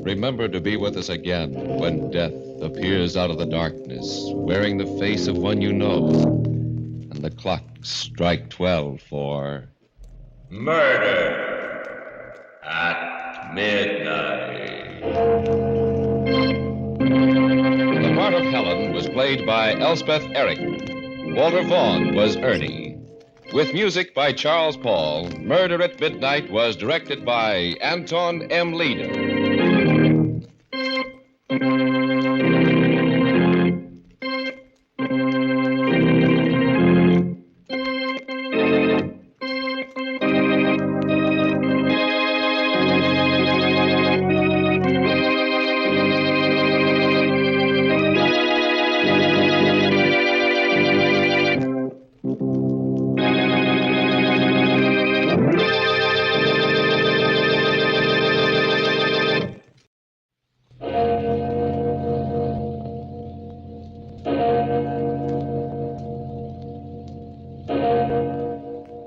Remember to be with us again when death appears out of the darkness, wearing the face of one you know, and the clocks strike 12 for Murder at midnight. The part of Helen was played by Elspeth Eric. Walter Vaughn was Ernie. With music by Charles Paul, Murder at Midnight was directed by Anton M. Leader.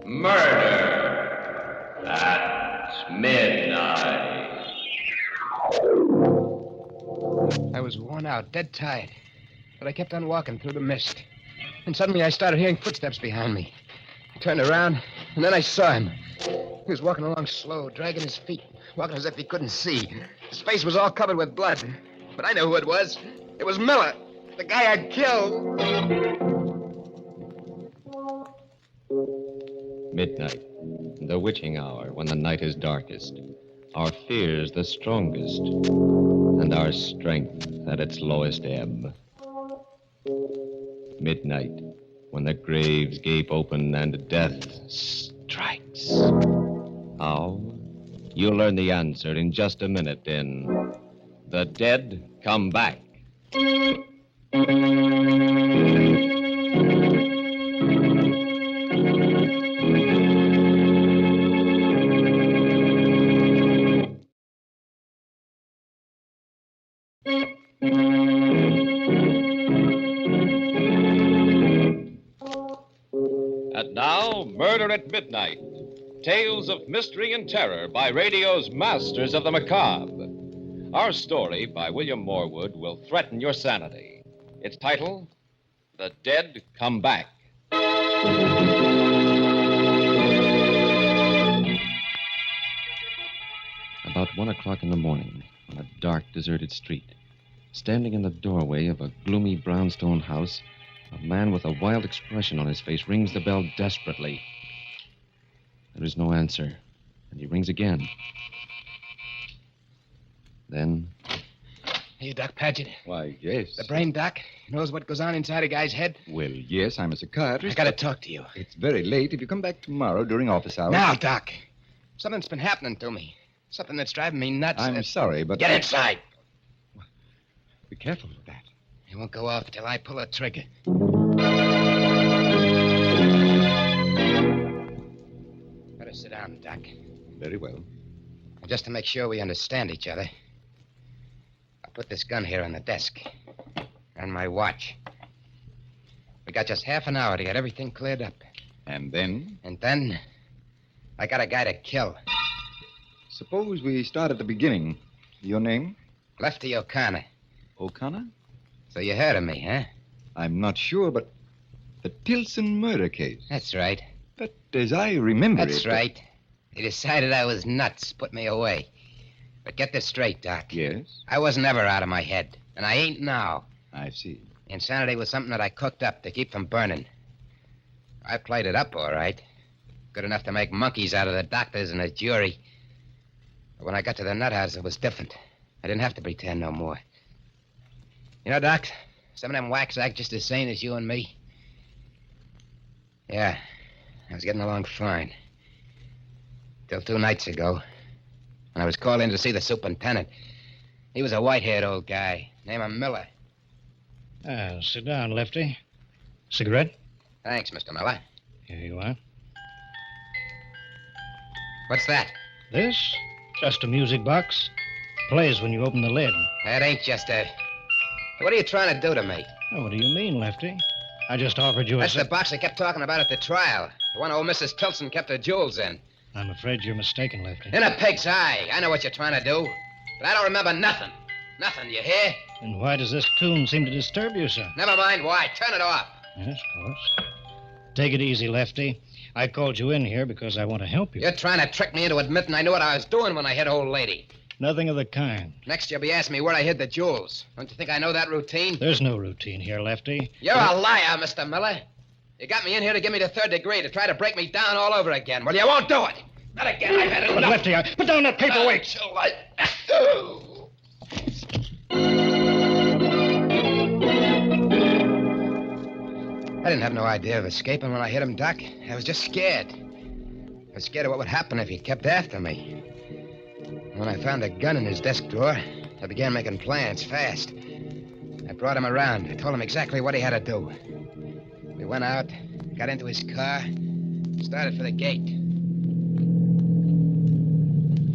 Murder at midnight. I was worn out, dead tired. But I kept on walking through the mist. And suddenly I started hearing footsteps behind me. I turned around, and then I saw him. He was walking along slow, dragging his feet, walking as if he couldn't see. His face was all covered with blood. But I knew who it was. It was Miller, the guy I'd killed. Midnight, the witching hour when the night is darkest, our fears the strongest, and our strength at its lowest ebb. Midnight, when the graves gape open and death strikes. How? You'll learn the answer in just a minute in The Dead Come Back. And now, Murder at Midnight. Tales of mystery and terror by radio's masters of the macabre. Our story by William Morwood will threaten your sanity. Its title, The Dead Come Back. About 1 o'clock in the morning, on a dark, deserted street, standing in the doorway of a gloomy brownstone house, a man with a wild expression on his face rings the bell desperately. There is no answer, and he rings again. Then... Hey, Doc Paget. Why, yes. The brain doc knows what goes on inside a guy's head. Well, yes, I'm a psychiatrist. I gotta talk to you. It's very late. If you come back tomorrow during office hours... Now, Doc. Something's been happening to me. Something that's driving me nuts. I'm sorry, but... Get inside. Be careful with that. It won't go off till I pull a trigger. Better sit down, Doc. Very well. Just to make sure we understand each other, I'll put this gun here on the desk. And my watch. We got just half an hour to get everything cleared up. And then? And then, I got a guy to kill. Suppose we start at the beginning. Your name? Lefty O'Connor. O'Connor? So you heard of me, huh? I'm not sure, but the Tilson murder case. That's right. But as I remember That's right. They decided I was nuts, put me away. But get this straight, Doc. Yes? I wasn't ever out of my head, and I ain't now. I see. Insanity was something that I cooked up to keep from burning. I played it up all right. Good enough to make monkeys out of the doctors and the jury. But when I got to the nut house, it was different. I didn't have to pretend no more. You know, Doc, some of them whacks act just as sane as you and me. Yeah, I was getting along fine. Till 2 nights ago, when I was called in to see the superintendent. He was a white-haired old guy, named Miller. Sit down, Lefty. Cigarette? Thanks, Mr. Miller. Here you are. What's that? This? Just a music box. Plays when you open the lid. That ain't just a... What are you trying to do to me? Oh, what do you mean, Lefty? I just offered you That's the box I kept talking about at the trial. The one old Mrs. Tilson kept her jewels in. I'm afraid you're mistaken, Lefty. In a pig's eye. I know what you're trying to do. But I don't remember nothing. Nothing, you hear? And why does this tune seem to disturb you, sir? Never mind why. Turn it off. Yes, of course. Take it easy, Lefty. I called you in here because I want to help you. You're trying to trick me into admitting I knew what I was doing when I hit old lady. Nothing of the kind. Next, you'll be asking me where I hid the jewels. Don't you think I know that routine? There's no routine here, Lefty. You're a liar, Mr. Miller. You got me in here to give me the 3rd degree, to try to break me down all over again. Well, you won't do it. Not again. I've had enough. But Lefty, put down that paperweight. I didn't have no idea of escaping when I hit him, Doc. I was just scared. I was scared of what would happen if he kept after me. When I found a gun in his desk drawer, I began making plans fast. I brought him around. I told him exactly what he had to do. We went out, got into his car, started for the gate.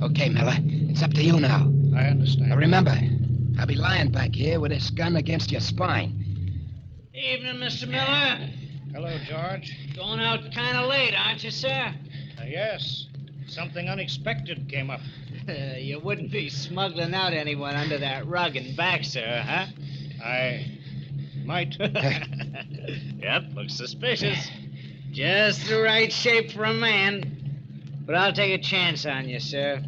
Okay, Miller, it's up to you now. I understand. Now remember, I'll be lying back here with this gun against your spine. Evening, Mr. Miller. Hello, George. Going out kind of late, aren't you, sir? Yes. Something unexpected came up. You wouldn't be smuggling out anyone under that rug and back, sir, huh? I might. Yep, looks suspicious. Just the right shape for a man. But I'll take a chance on you, sir.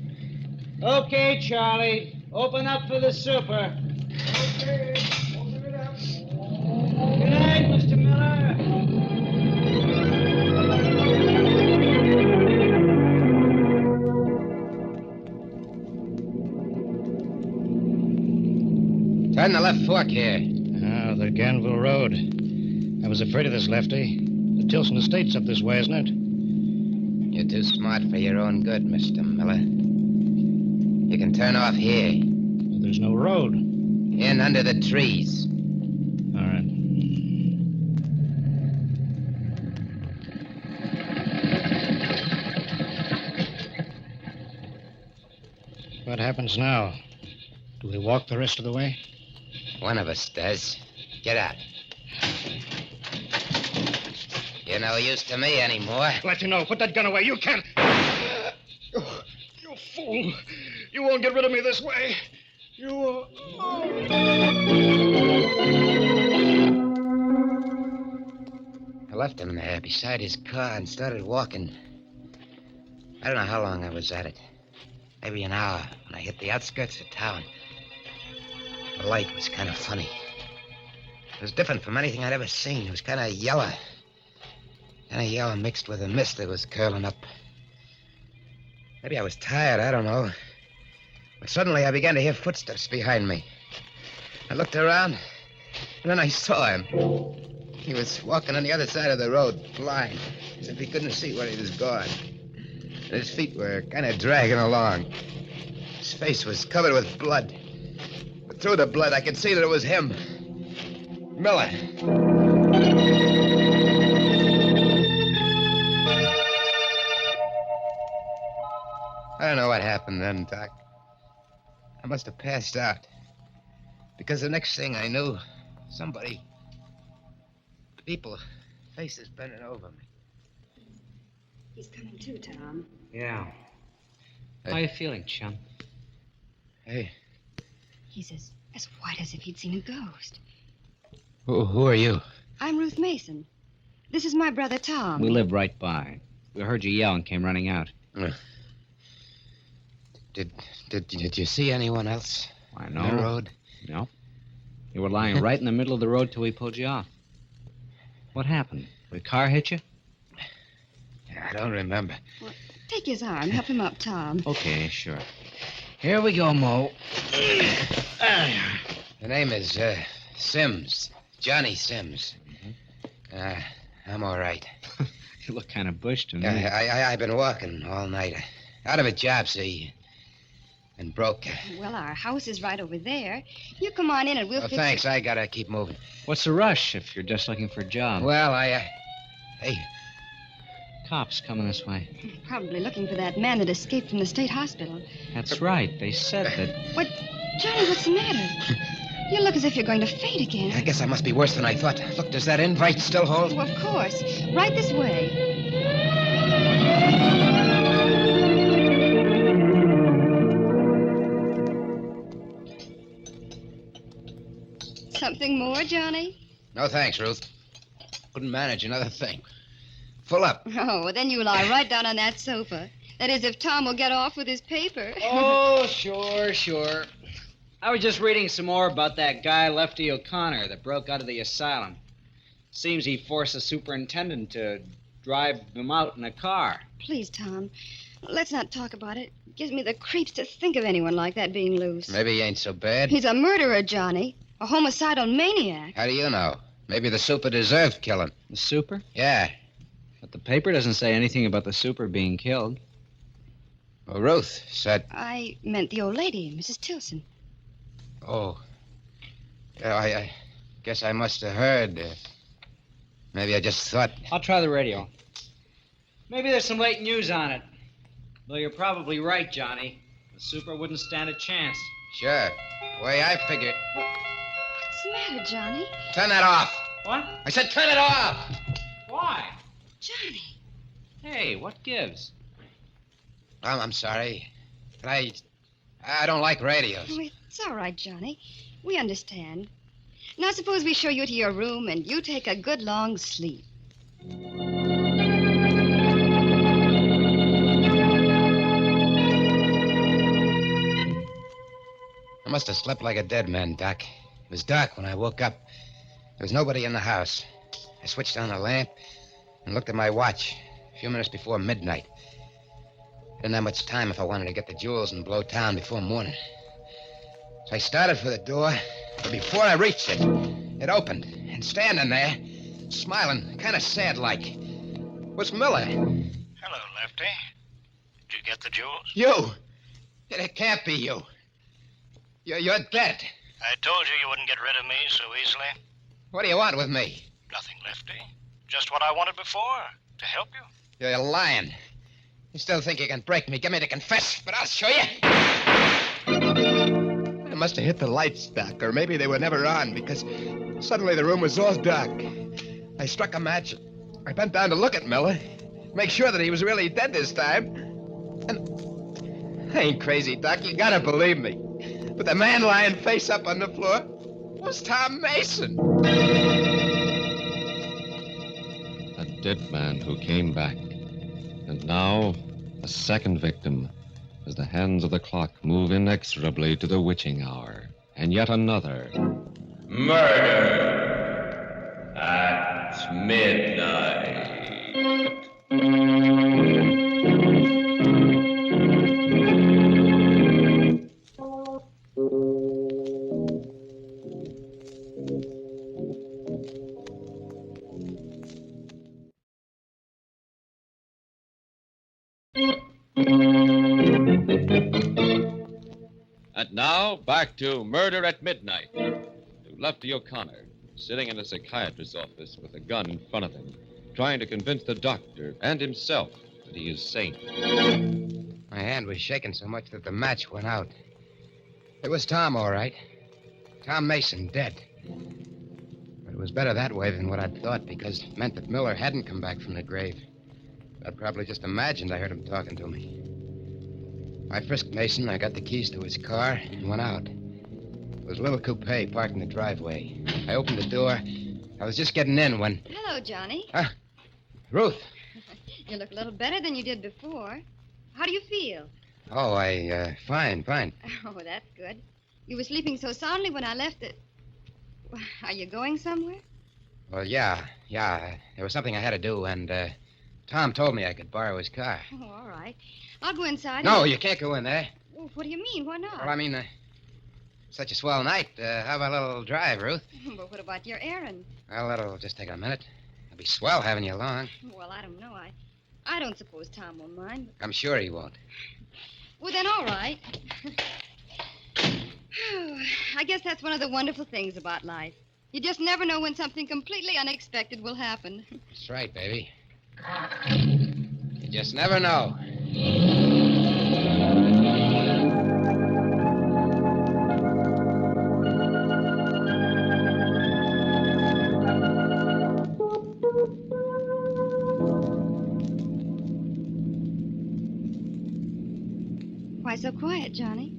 Okay, Charlie. Open up for the super. Okay. Open it up. Good night, Mr. Miller. Turn the left fork here. Ah, the Ganville Road. I was afraid of this, Lefty. The Tilson Estate's up this way, isn't it? You're too smart for your own good, Mr. Miller. You can turn off here. But there's no road. In under the trees. All right. What happens now? Do we walk the rest of the way? One of us does. Get out. You're no use to me anymore. Let you know. Put that gun away. You can't. You fool. You won't get rid of me this way. You. I left him there beside his car and started walking. I don't know how long I was at it. Maybe an hour when I hit the outskirts of town. The light was kind of funny. It was different from anything I'd ever seen. It was kind of yellow. Kind of yellow mixed with a mist that was curling up. Maybe I was tired, I don't know. But suddenly I began to hear footsteps behind me. I looked around, and then I saw him. He was walking on the other side of the road, blind, as if he couldn't see where he was going. And his feet were kind of dragging along. His face was covered with blood. But through the blood, I could see that it was him. Miller. I don't know what happened then, Doc. I must have passed out. Because the next thing I knew, people, faces bending over me. He's coming too, Tom. Yeah. How are you feeling, chum? Hey. He's as white as if he'd seen a ghost. Who are you? I'm Ruth Mason. This is my brother, Tom. We live right by. We heard you yell and came running out. Did you see anyone else? I know. On the road? No. You were lying right in the middle of the road till we pulled you off. What happened? Did a car hit you? I don't remember. Well, take his arm. Help him up, Tom. Okay, sure. Here we go, Mo. The name is Sims. Johnny Sims. I'm all right. You look kind of bushed to me. I've been walking all night. Out of a job, see. And broke. Well, our house is right over there. You come on in and we'll fix thanks. it. I gotta keep moving. What's the rush if you're just looking for a job? Well, Hey. Cops coming this way. Probably looking for that man that escaped from the state hospital. That's right. They said that... What? Johnny, what's the matter? You look as if you're going to faint again. I guess I must be worse than I thought. Look, does that invite still hold? Well, of course. Right this way. Something more, Johnny? No, thanks, Ruth. Couldn't manage another thing. Full up. Oh, well, then you lie right down on that sofa. That is, if Tom will get off with his paper. Oh, sure. I was just reading some more about that guy, Lefty O'Connor, that broke out of the asylum. Seems he forced the superintendent to drive him out in a car. Please, Tom, let's not talk about it. It gives me the creeps to think of anyone like that being loose. Maybe he ain't so bad. He's a murderer, Johnny. A homicidal maniac. How do you know? Maybe the super deserved killing. The super? Yeah. But the paper doesn't say anything about the super being killed. Well, Ruth said... I meant the old lady, Mrs. Tilson. Oh. Yeah, I guess I must have heard. Maybe I just thought... I'll try the radio. Maybe there's some late news on it. Though you're probably right, Johnny. The super wouldn't stand a chance. Sure. The way I figured... What's the matter, Johnny? Turn that off. What? I said turn it off. Why? Johnny. Hey, what gives? I'm sorry. But I don't like radios. Oh, it's all right, Johnny. We understand. Now suppose we show you to your room and you take a good long sleep. I must have slept like a dead man, Doc. It was dark when I woke up. There was nobody in the house. I switched on the lamp and looked at my watch. A few minutes before midnight. Didn't have much time if I wanted to get the jewels and blow town before morning. So I started for the door, but before I reached it, it opened. And standing there, smiling, kind of sad-like, was Miller. Hello, Lefty. Did you get the jewels? You! It can't be you. You're dead. I told you you wouldn't get rid of me so easily. What do you want with me? Nothing, Lefty. Just what I wanted before, to help you. You're lying. You still think you can break me, get me to confess, but I'll show you. must have hit the lights, Doc, or maybe they were never on because suddenly the room was all dark. I struck a match. I bent down to look at Miller, make sure that he was really dead this time. And I ain't crazy, Doc. You gotta believe me. But the man lying face up on the floor was Tom Mason. A dead man who came back. And now, a second victim, as the hands of the clock move inexorably to the witching hour. And yet another. Murder at midnight. And now, back to Murder at Midnight. To Lefty O'Connor, sitting in a psychiatrist's office with a gun in front of him, trying to convince the doctor and himself that he is sane. My hand was shaking so much that the match went out. It was Tom, all right. Tom Mason, dead. But it was better that way than what I'd thought, because it meant that Miller hadn't come back from the grave. I'd probably just imagined I heard him talking to me. I frisked Mason, I got the keys to his car, and went out. It was a little coupe parked in the driveway. I opened the door. I was just getting in when... Hello, Johnny. Ruth. You look a little better than you did before. How do you feel? Oh, fine. Oh, that's good. You were sleeping so soundly when I left it. Are you going somewhere? Well, yeah. There was something I had to do, and Tom told me I could borrow his car. Oh, all right. I'll go inside. No, you can't go in there. Well, what do you mean? Why not? Well, I mean, such a swell night. How about a little drive, Ruth? But what about your errand? Well, that'll just take a minute. It'll be swell having you along. Well, I don't know. I don't suppose Tom will mind. I'm sure he won't. Well, then, all right. I guess that's one of the wonderful things about life. You just never know when something completely unexpected will happen. That's right, baby. You just never know. Why so quiet, Johnny?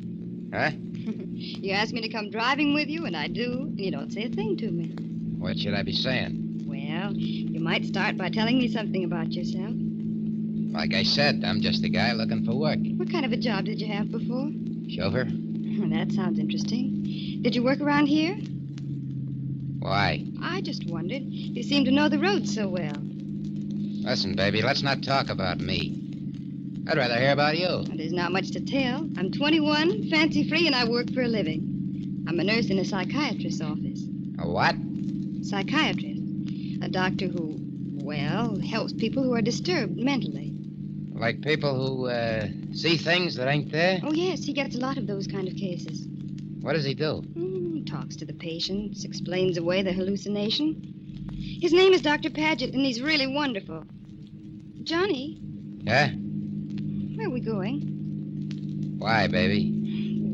Huh? You asked me to come driving with you, and I do, and you don't say a thing to me. What should I be saying? Well, you might start by telling me something about yourself. Like I said, I'm just a guy looking for work. What kind of a job did you have before? Chauffeur? That sounds interesting. Did you work around here? Why? I just wondered. You seem to know the roads so well. Listen, baby, let's not talk about me. I'd rather hear about you. Well, there's not much to tell. I'm 21, fancy-free, and I work for a living. I'm a nurse in a psychiatrist's office. A what? Psychiatrist. A doctor who, well, helps people who are disturbed mentally. Like people who, see things that ain't there? Oh, yes, he gets a lot of those kind of cases. What does he do? Talks to the patients, explains away the hallucination. His name is Dr. Paget, and he's really wonderful. Johnny? Yeah? Where are we going? Why, baby?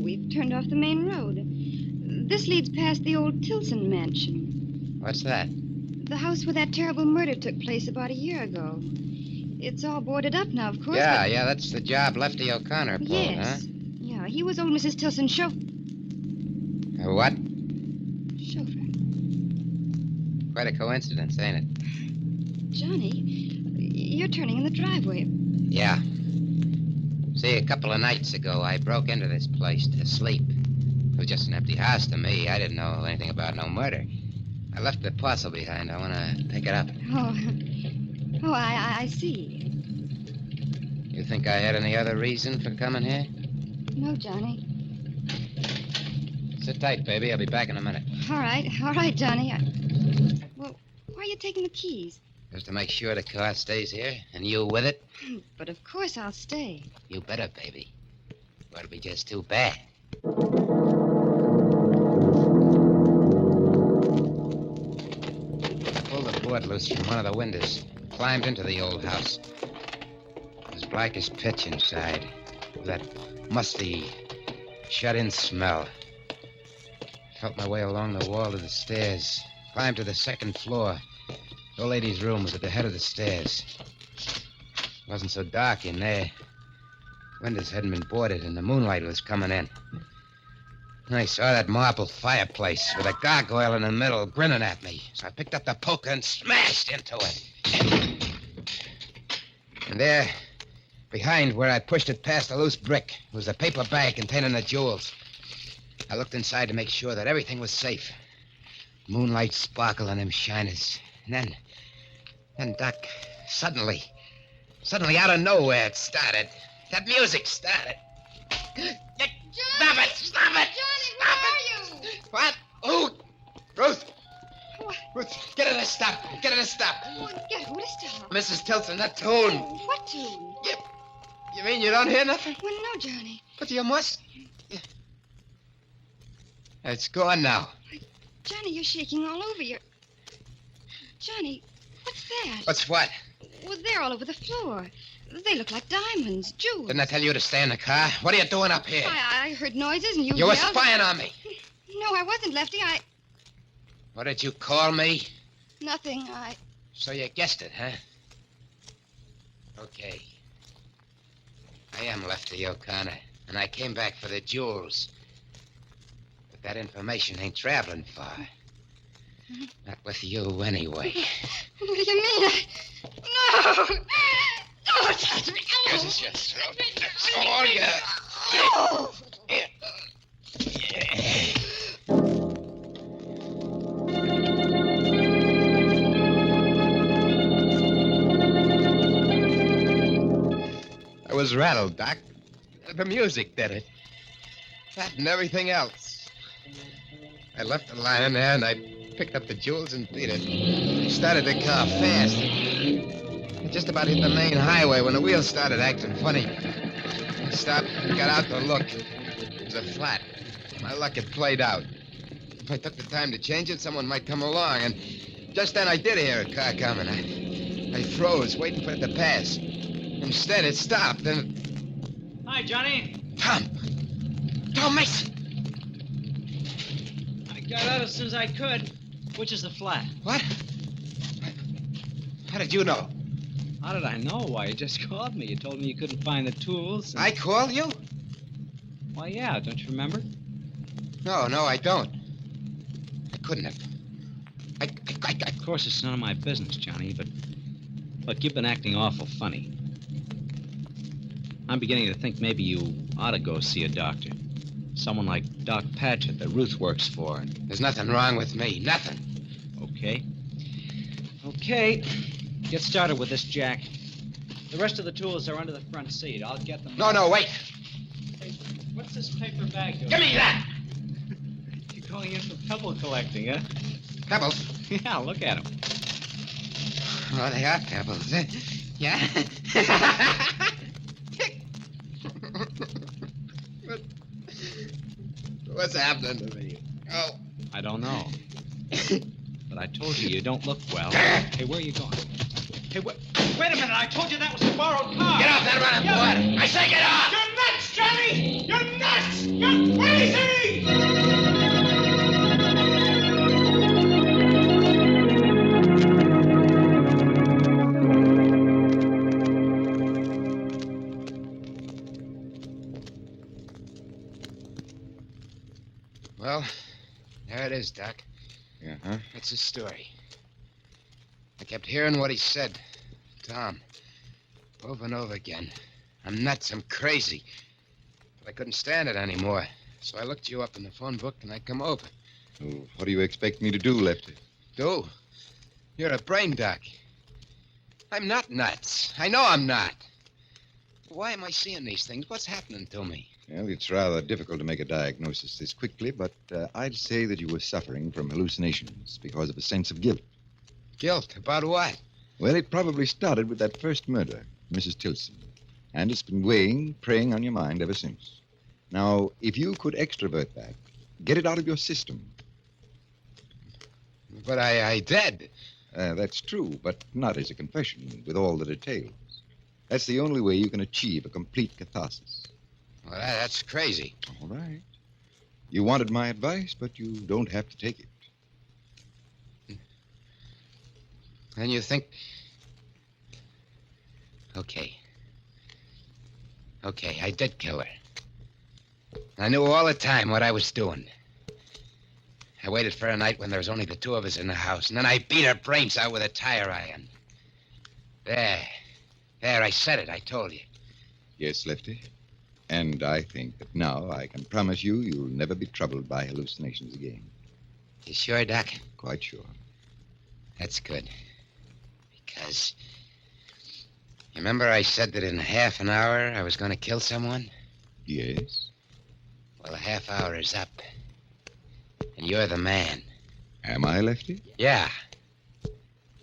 We've turned off the main road. This leads past the old Tilson mansion. What's that? The house where that terrible murder took place about a year ago. It's all boarded up now, of course. Yeah, that's the job Lefty O'Connor pulled, yes. huh? Yeah, he was old Mrs. Tilson's chauffeur. What? Chauffeur. Quite a coincidence, ain't it? Johnny, you're turning in the driveway. Yeah. See, a couple of nights ago, I broke into this place to sleep. It was just an empty house to me. I didn't know anything about no murder. I left the parcel behind. I want to pick it up. Oh, I see. You think I had any other reason for coming here? No, Johnny. Sit tight, baby. I'll be back in a minute. All right, Johnny. Well, why are you taking the keys? Just to make sure the car stays here, and you with it. But of course I'll stay. You better, baby. Or it'll be just too bad. I pulled the board loose from one of the windows, climbed into the old house. It was black as pitch inside, with that musty, shut-in smell. Felt my way along the wall to the stairs. Climbed to the second floor. The old lady's room was at the head of the stairs. It wasn't so dark in there. Windows hadn't been boarded, and the moonlight was coming in. And I saw that marble fireplace with a gargoyle in the middle grinning at me. So I picked up the poker and smashed into it. And there, behind where I pushed it past a loose brick, was a paper bag containing the jewels. I looked inside to make sure that everything was safe. Moonlight sparkled on them shiners. And then, Doc, suddenly, out of nowhere it started. That music started. Stop it! Stop it! Johnny, where are you? What? Oh, Ruth! Ruth, get her to stop. Get her to stop. Get who to stop? Mrs. Tilson, that tune. What tune? You mean you don't hear nothing? Well, no, Johnny. But you must. It's gone now. Johnny, you're shaking all over. Johnny, what's that? What's what? Well, they're all over the floor. They look like diamonds, jewels. Didn't I tell you to stay in the car? What are you doing up here? I heard noises and you You were yelled. spying on me. No, I wasn't, Lefty. What did you call me? Nothing. So you guessed it, huh? Okay. I am Lefty O'Connor, and I came back for the jewels. But that information ain't traveling far. Not with you, anyway. What do you mean? No! Oh, touch me! This is your throat. Oh, yeah. Oh! I was rattled, Doc. The music did it. That and everything else. I left the lying there, and I picked up the jewels and beat it. Started the car fast. I just about hit the main highway when the wheels started acting funny. I stopped and got out to look. It was a flat. My luck had played out. If I took the time to change it, someone might come along, and just then I did hear a car coming. I froze, waiting for it to pass. Instead, it stopped, and... Hi, Johnny. Tom! Tom Mason! I got out as soon as I could. Which is the flat? What? How did you know? How did I know? Why, you just called me. You told me you couldn't find the tools. I called you? Why, yeah. Don't you remember? No, I don't. I couldn't have. Of course, it's none of my business, Johnny, but... Look, you've been acting awful funny. I'm beginning to think maybe you ought to go see a doctor. Someone like Doc Paget that Ruth works for. There's nothing wrong with me. Nothing. Okay. Get started with this jack. The rest of the tools are under the front seat. I'll get them. No, wait. Hey, what's this paper bag doing? Give me that! You're going in for pebble collecting, huh? Pebbles? Yeah, look at them. Oh, they are pebbles. Yeah? What's happening to me? Oh. I don't know. But I told you don't look well. Hey, where are you going? Hey, wait a minute. I told you that was a borrowed car. Get off that running board. I say get off. You're nuts, Johnny! You're nuts! You're crazy! Well, there it is, Doc. Uh-huh. That's his story. I kept hearing what he said. Tom. Over and over again. I'm nuts. I'm crazy. But I couldn't stand it anymore. So I looked you up in the phone book and I come over. Oh, what do you expect me to do, Lefty? Do? You're a brain doc. I'm not nuts. I know I'm not. Why am I seeing these things? What's happening to me? Well, it's rather difficult to make a diagnosis this quickly, but I'd say that you were suffering from hallucinations because of a sense of guilt. Guilt? About what? Well, it probably started with that first murder, Mrs. Tilson. And it's been preying on your mind ever since. Now, if you could extrovert that, get it out of your system. But I did. That's true, but not as a confession, with all the details. That's the only way you can achieve a complete catharsis. Well, that's crazy. All right. You wanted my advice, but you don't have to take it. And you think... Okay. Okay, I did kill her. I knew all the time what I was doing. I waited for a night when there was only the two of us in the house, and then I beat her brains out with a tire iron. There, I said it, I told you. Yes, Lefty. And I think that now I can promise you you'll never be troubled by hallucinations again. You sure, Doc? Quite sure. That's good. Because... Remember I said that in half an hour I was going to kill someone? Yes. Well, the half hour is up. And you're the man. Am I, Lefty? Yeah.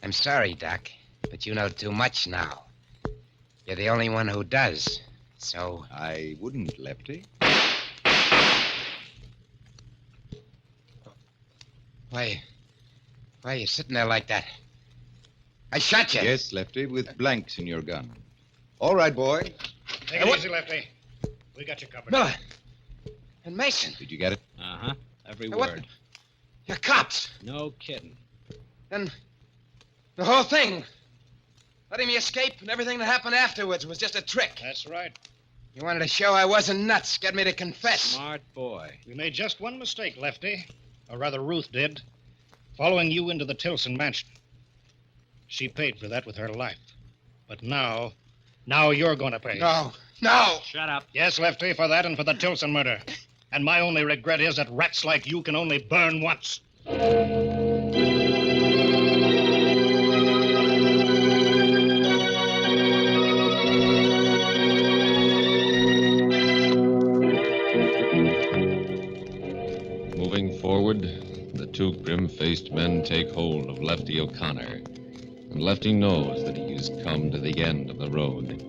I'm sorry, Doc, but you know too much now. You're the only one who does. So... I wouldn't, Lefty. Why are you sitting there like that? I shot you. Yes, Lefty, with blanks in your gun. All right, boy. Take it easy, Lefty. We got you covered. Miller. And Mason. Did you get it? Uh-huh. Every Hey, what? word. You're cops. No kidding. And the whole thing, letting me escape and everything that happened afterwards was just a trick. That's right. You wanted to show I wasn't nuts, get me to confess. Smart boy. We made just one mistake, Lefty. Or rather, Ruth did. Following you into the Tilson mansion. She paid for that with her life. But now you're going to pay. No. Shut up. Yes, Lefty, for that and for the Tilson murder. And my only regret is that rats like you can only burn once. Moving forward, the two grim-faced men take hold of Lefty O'Connor. And Lefty knows that he has come to the end of the road.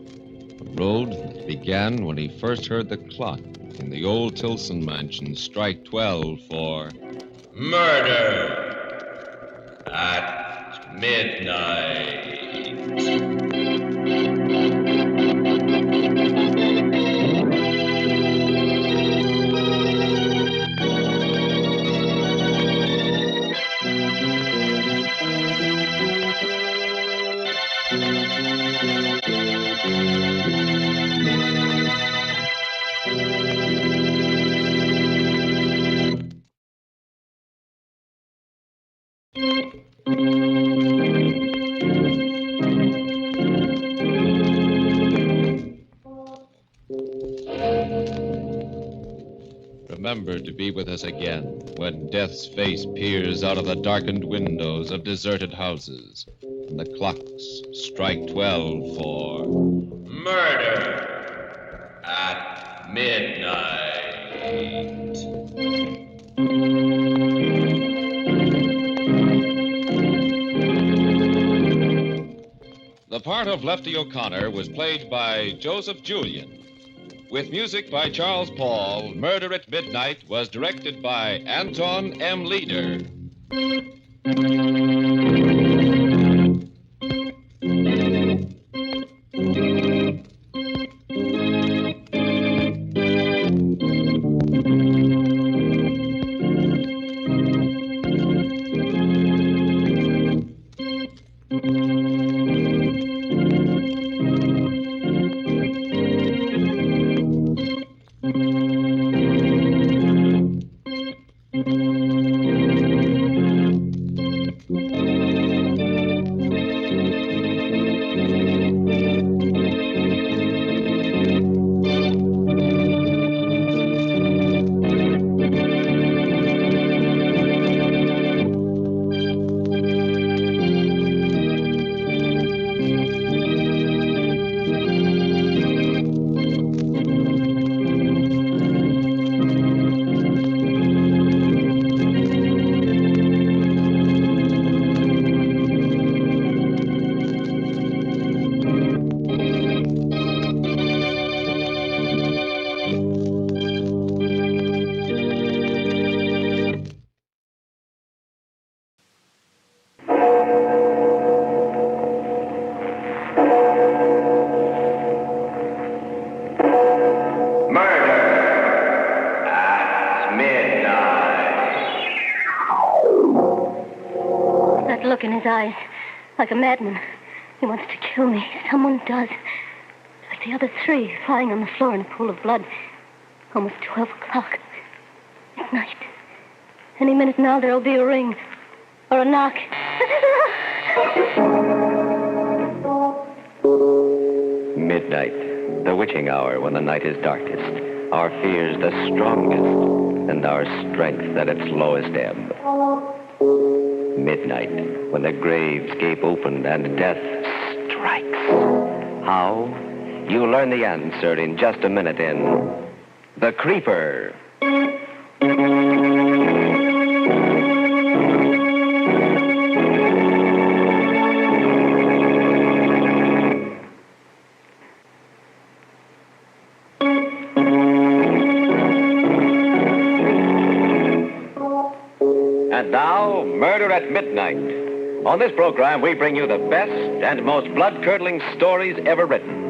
A road that began when he first heard the clock in the old Tilson mansion strike 12 for... Murder at midnight. Remember to be with us again when death's face peers out of the darkened windows of deserted houses and the clocks strike 12 for... Murder at midnight. The part of Lefty O'Connor was played by Joseph Julian. With music by Charles Paul, Murder at Midnight was directed by Anton M. Leader. his eyes, like a madman. He wants to kill me. Someone does. Like the other three, lying on the floor in a pool of blood. Almost 12 o'clock. Midnight. Any minute now, there'll be a ring. Or a knock. Midnight, the witching hour when the night is darkest. Our fears the strongest, and our strength at its lowest ebb. Midnight, when the graves gape open and death strikes. How? You'll learn the answer in just a minute in The Creeper. And now, Murder at Midnight. On this program, we bring you the best and most blood-curdling stories ever written.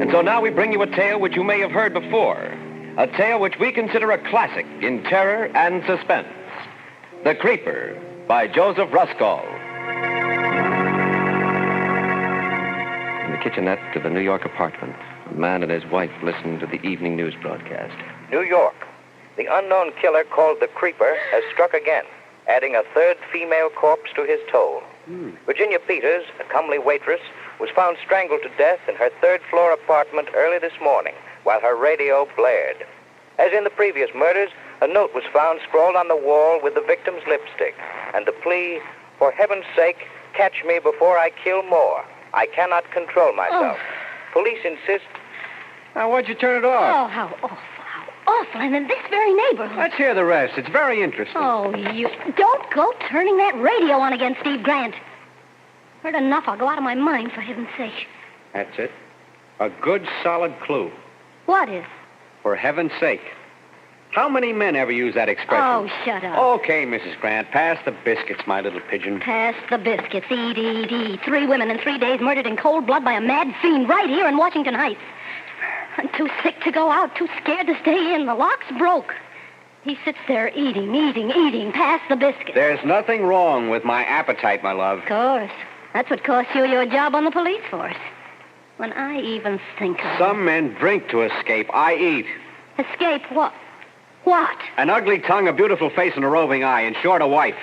And so now we bring you a tale which you may have heard before. A tale which we consider a classic in terror and suspense. The Creeper, by Joseph Ruskall. In the kitchenette of the New York apartment, a man and his wife listened to the evening news broadcast. New York. The unknown killer called the Creeper has struck again, adding a third female corpse to his toll. Virginia Peters, a comely waitress, was found strangled to death in her third-floor apartment early this morning while her radio blared. As in the previous murders, a note was found scrawled on the wall with the victim's lipstick, and the plea, "For heaven's sake, catch me before I kill more. I cannot control myself." Police insist... Now, why'd you turn it off? Oh, how awful, how awful. And in this very neighborhood. Let's hear the rest. It's very interesting. Oh, you... Don't go turning that radio on again, Steve Grant. Heard enough. I'll go out of my mind, for heaven's sake. That's it. A good, solid clue. What is? For heaven's sake. How many men ever use that expression? Oh, shut up. Okay, Mrs. Grant. Pass the biscuits, my little pigeon. Pass the biscuits. Eat, eat, eat. 3 women in 3 days murdered in cold blood by a mad fiend right here in Washington Heights. I'm too sick to go out, too scared to stay in. The lock's broke. He sits there eating, eating, eating. Pass the biscuits. There's nothing wrong with my appetite, my love. Of course. That's what cost you your job on the police force. When I even think of Some men drink to escape. I eat. Escape what? What? An ugly tongue, a beautiful face, and a roving eye. In short, a wife.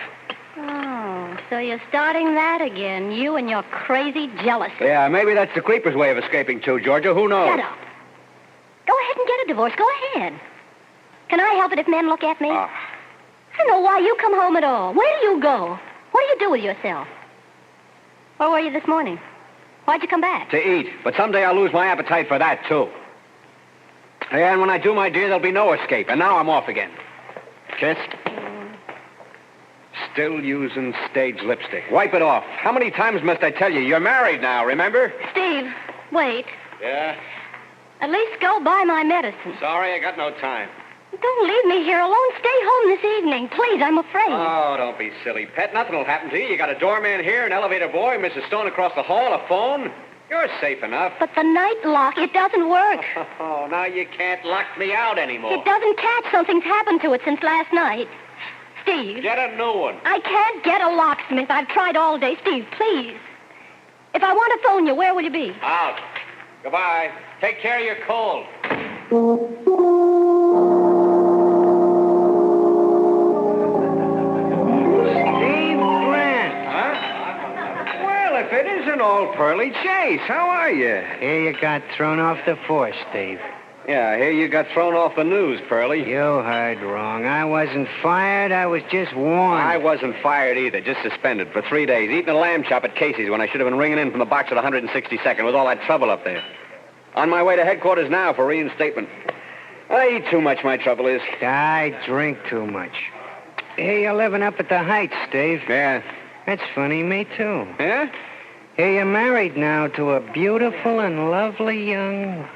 Oh, so you're starting that again. You and your crazy jealousy. Yeah, maybe that's the creeper's way of escaping, too, Georgia. Who knows? Shut up. Go ahead and get a divorce. Go ahead. Can I help it if men look at me? I don't know why you come home at all. Where do you go? What do you do with yourself? Where were you this morning? Why'd you come back? To eat. But someday I'll lose my appetite for that, too. And when I do, my dear, there'll be no escape. And now I'm off again. Kiss. Still using stage lipstick. Wipe it off. How many times must I tell you? You're married now, remember? Steve, wait. Yeah? At least go buy my medicine. Sorry, I got no time. Don't leave me here alone. Stay home this evening. Please, I'm afraid. Oh, don't be silly, pet. Nothing will happen to you. You got a doorman here, an elevator boy, Mrs. Stone across the hall, a phone. You're safe enough. But the night lock, it doesn't work. Oh, now you can't lock me out anymore. It doesn't catch. Something's happened to it since last night. Steve. Get a new one. I can't get a locksmith. I've tried all day. Steve, please. If I want to phone you, where will you be? Out. Goodbye. Take care of your cold. If it isn't old Pearly Chase, how are you? Here you got thrown off the force, Steve. Yeah, I hear you got thrown off the news, Pearly. You heard wrong. I wasn't fired. I was just warned. I wasn't fired either, just suspended for 3 days, eating a lamb chop at Casey's when I should have been ringing in from the box at 162nd with all that trouble up there. On my way to headquarters now for reinstatement. I eat too much, my trouble is. I drink too much. Hey, you're living up at the Heights, Steve. Yeah. That's funny, me too. Yeah? Hey, you're married now to a beautiful and lovely young...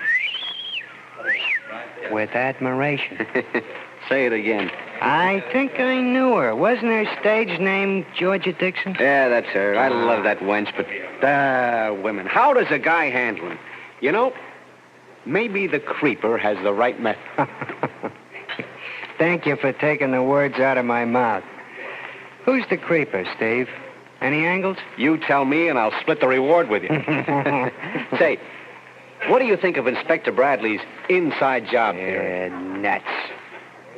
with admiration. Say it again. I think I knew her. Wasn't her stage name Georgia Dixon? Yeah, that's her. I love that wench, but... women. How does a guy handle them? You know, maybe the creeper has the right method. Thank you for taking the words out of my mouth. Who's the creeper, Steve? Any angles? You tell me, and I'll split the reward with you. Say, what do you think of Inspector Bradley's inside job theory? Nuts.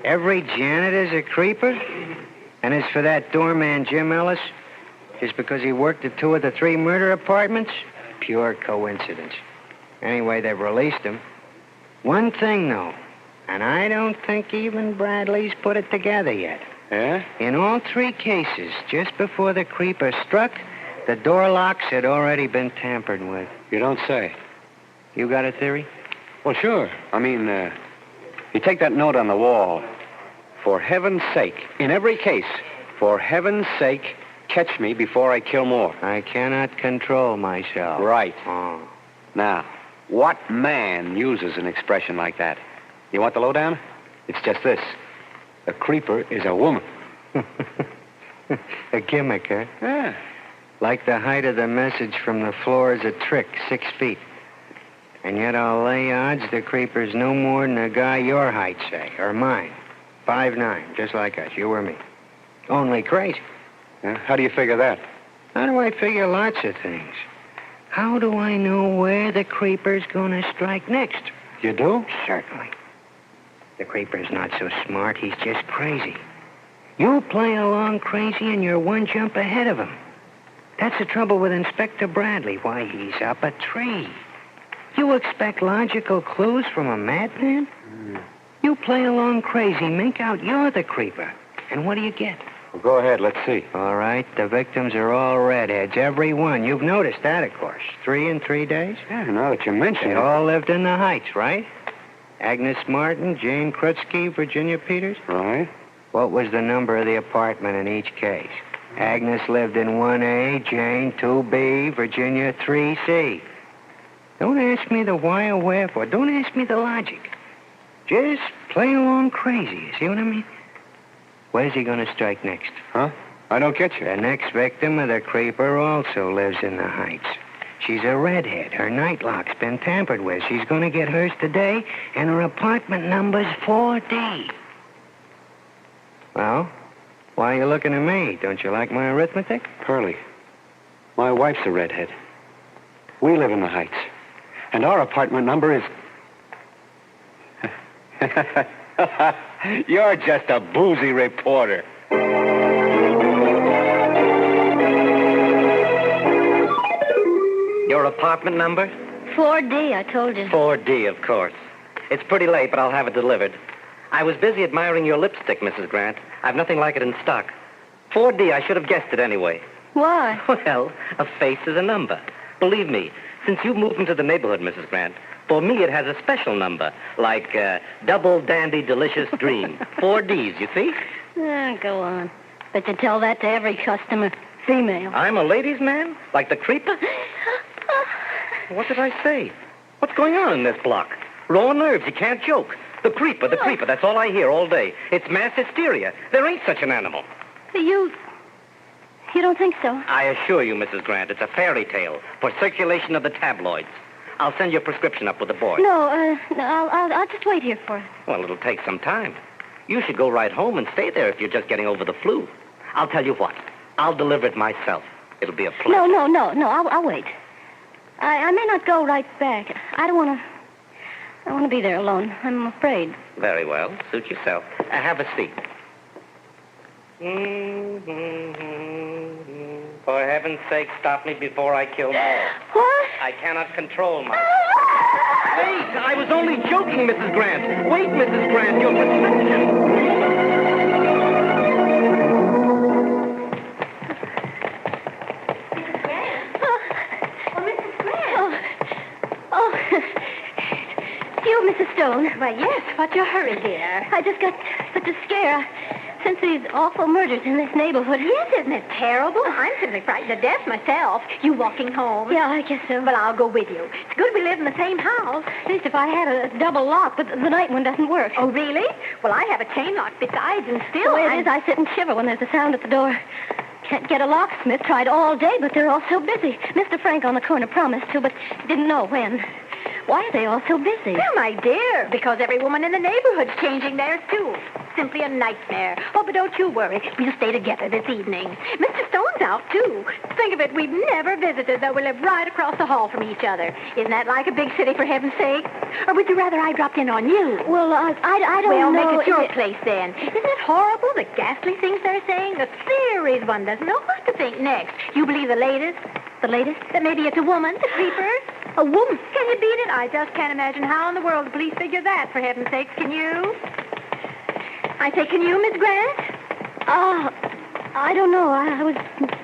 Every janitor's a creeper? And as for that doorman, Jim Ellis, just because he worked at 2 of the 3 murder apartments? Pure coincidence. Anyway, they've released him. One thing, though, and I don't think even Bradley's put it together yet. Yeah? In all 3 cases, just before the creeper struck, the door locks had already been tampered with. You don't say. You got a theory? Well, sure. I mean, you take that note on the wall. For heaven's sake, in every case, for heaven's sake, catch me before I kill more. I cannot control myself. Right. Oh. Now, what man uses an expression like that? You want the lowdown? It's just this. A creeper is a woman. A gimmick, huh? Yeah. Like the height of the message from the floor is a trick, 6 feet. And yet I'll lay odds the creeper's no more than a guy your height, say, or mine. 5'9", just like us, you or me. Only crazy. Yeah? How do you figure that? How do I figure lots of things? How do I know where the creeper's gonna strike next? You do? Certainly. The creeper's not so smart, he's just crazy. You play along crazy and you're 1 jump ahead of him. That's the trouble with Inspector Bradley. Why, he's up a tree. You expect logical clues from a madman? You play along crazy, make out you're the creeper. And what do you get? Well, go ahead, let's see. All right, the victims are all redheads, every one. You've noticed that, of course. 3 in 3 days? Yeah, now that you mention They it. all lived in the Heights, right? Agnes Martin, Jane Krutsky, Virginia Peters? Right. What was the number of the apartment in each case? Agnes lived in 1A, Jane 2B, Virginia 3C. Don't ask me the why or wherefore. Don't ask me the logic. Just play along crazy. You see what I mean? Where's he going to strike next? Huh? I don't get you. The next victim of the creeper also lives in the Heights. She's a redhead. Her night lock's been tampered with. She's going to get hers today, and her apartment number's 4D. Well, why are you looking at me? Don't you like my arithmetic? Pearlie, my wife's a redhead. We live in the Heights, and our apartment number is... You're just a boozy reporter. Your apartment number? 4D, I told you. 4D, of course. It's pretty late, but I'll have it delivered. I was busy admiring your lipstick, Mrs. Grant. I've nothing like it in stock. 4D, I should have guessed it anyway. Why? Well, a face is a number. Believe me, since you've moved into the neighborhood, Mrs. Grant, for me it has a special number, like Double Dandy Delicious Dream. 4Ds, you see? Go on. Bet you tell that to every customer. Female. I'm a ladies' man? Like the creeper? What did I say? What's going on in this block? Raw nerves, you can't joke. The creeper, that's all I hear all day. It's mass hysteria. There ain't such an animal. You don't think so? I assure you, Mrs. Grant, it's a fairy tale for circulation of the tabloids. I'll send your prescription up with the boy. No, I'll just wait here for it. Well, it'll take some time. You should go right home and stay there if you're just getting over the flu. I'll tell you what. I'll deliver it myself. It'll be a pleasure. No, I'll wait. I may not go right back. I don't want to be there alone. I'm afraid. Very well. Suit yourself. Have a seat. For heaven's sake, stop me before I kill more. What? I cannot control myself. Wait! I was only joking, Mrs. Grant. Wait, Mrs. Grant. Your prescription. You, Mrs. Stone. Why, yes. What's your hurry, dear? I just got such a scare. Since these awful murders in this neighborhood. Yes, isn't it terrible? I'm simply frightened to death myself. You walking home? Yeah, I guess so. Well, I'll go with you. It's good we live in the same house. At least if I had a double lock, but the night one doesn't work. Oh, really? Well, I have a chain lock besides, and still the way it is, I sit and shiver when there's a sound at the door. Can't get a locksmith. Tried all day, but they're all so busy. Mr. Frank on the corner promised to, but didn't know when. Why are they all so busy? Well, my dear, because every woman in the neighborhood's changing theirs, too. Simply a nightmare. Oh, but don't you worry. We'll stay together this evening. Mr. Stone's out, too. Think of it, we've never visited, though we live right across the hall from each other. Isn't that like a big city, for heaven's sake? Or would you rather I dropped in on you? Well, I don't Well, know. make it your place, then. Isn't it horrible, the ghastly things they're saying? The theories one doesn't know what to think next. You believe the latest? The latest? That maybe it's a woman, the creeper? A woman? Can you beat it? I just can't imagine how in the world the police figure that, for heaven's sakes. Can you? I say, can you, Miss Grant? I don't know. I was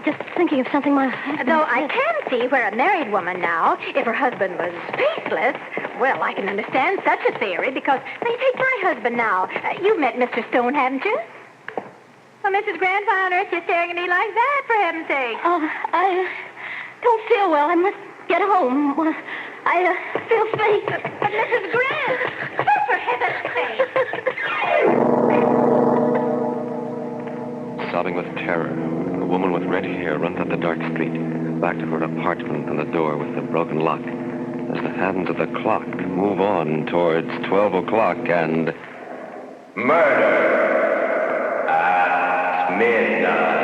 just thinking of something my husband Though I said. can see where a married woman now, if her husband was faithless, well, I can understand such a theory because, now, you take my husband now. You've met Mr. Stone, haven't you? Well, Mrs. Grant, why on earth you're staring at me like that, for heaven's sake? I don't feel well. I must get home. I feel faint. But Mrs. Grant, for heaven's sake. Sobbing with terror, a woman with red hair runs up the dark street, back to her apartment and the door with the broken lock. As the hands of the clock move on towards 12 o'clock and... Murder at midnight.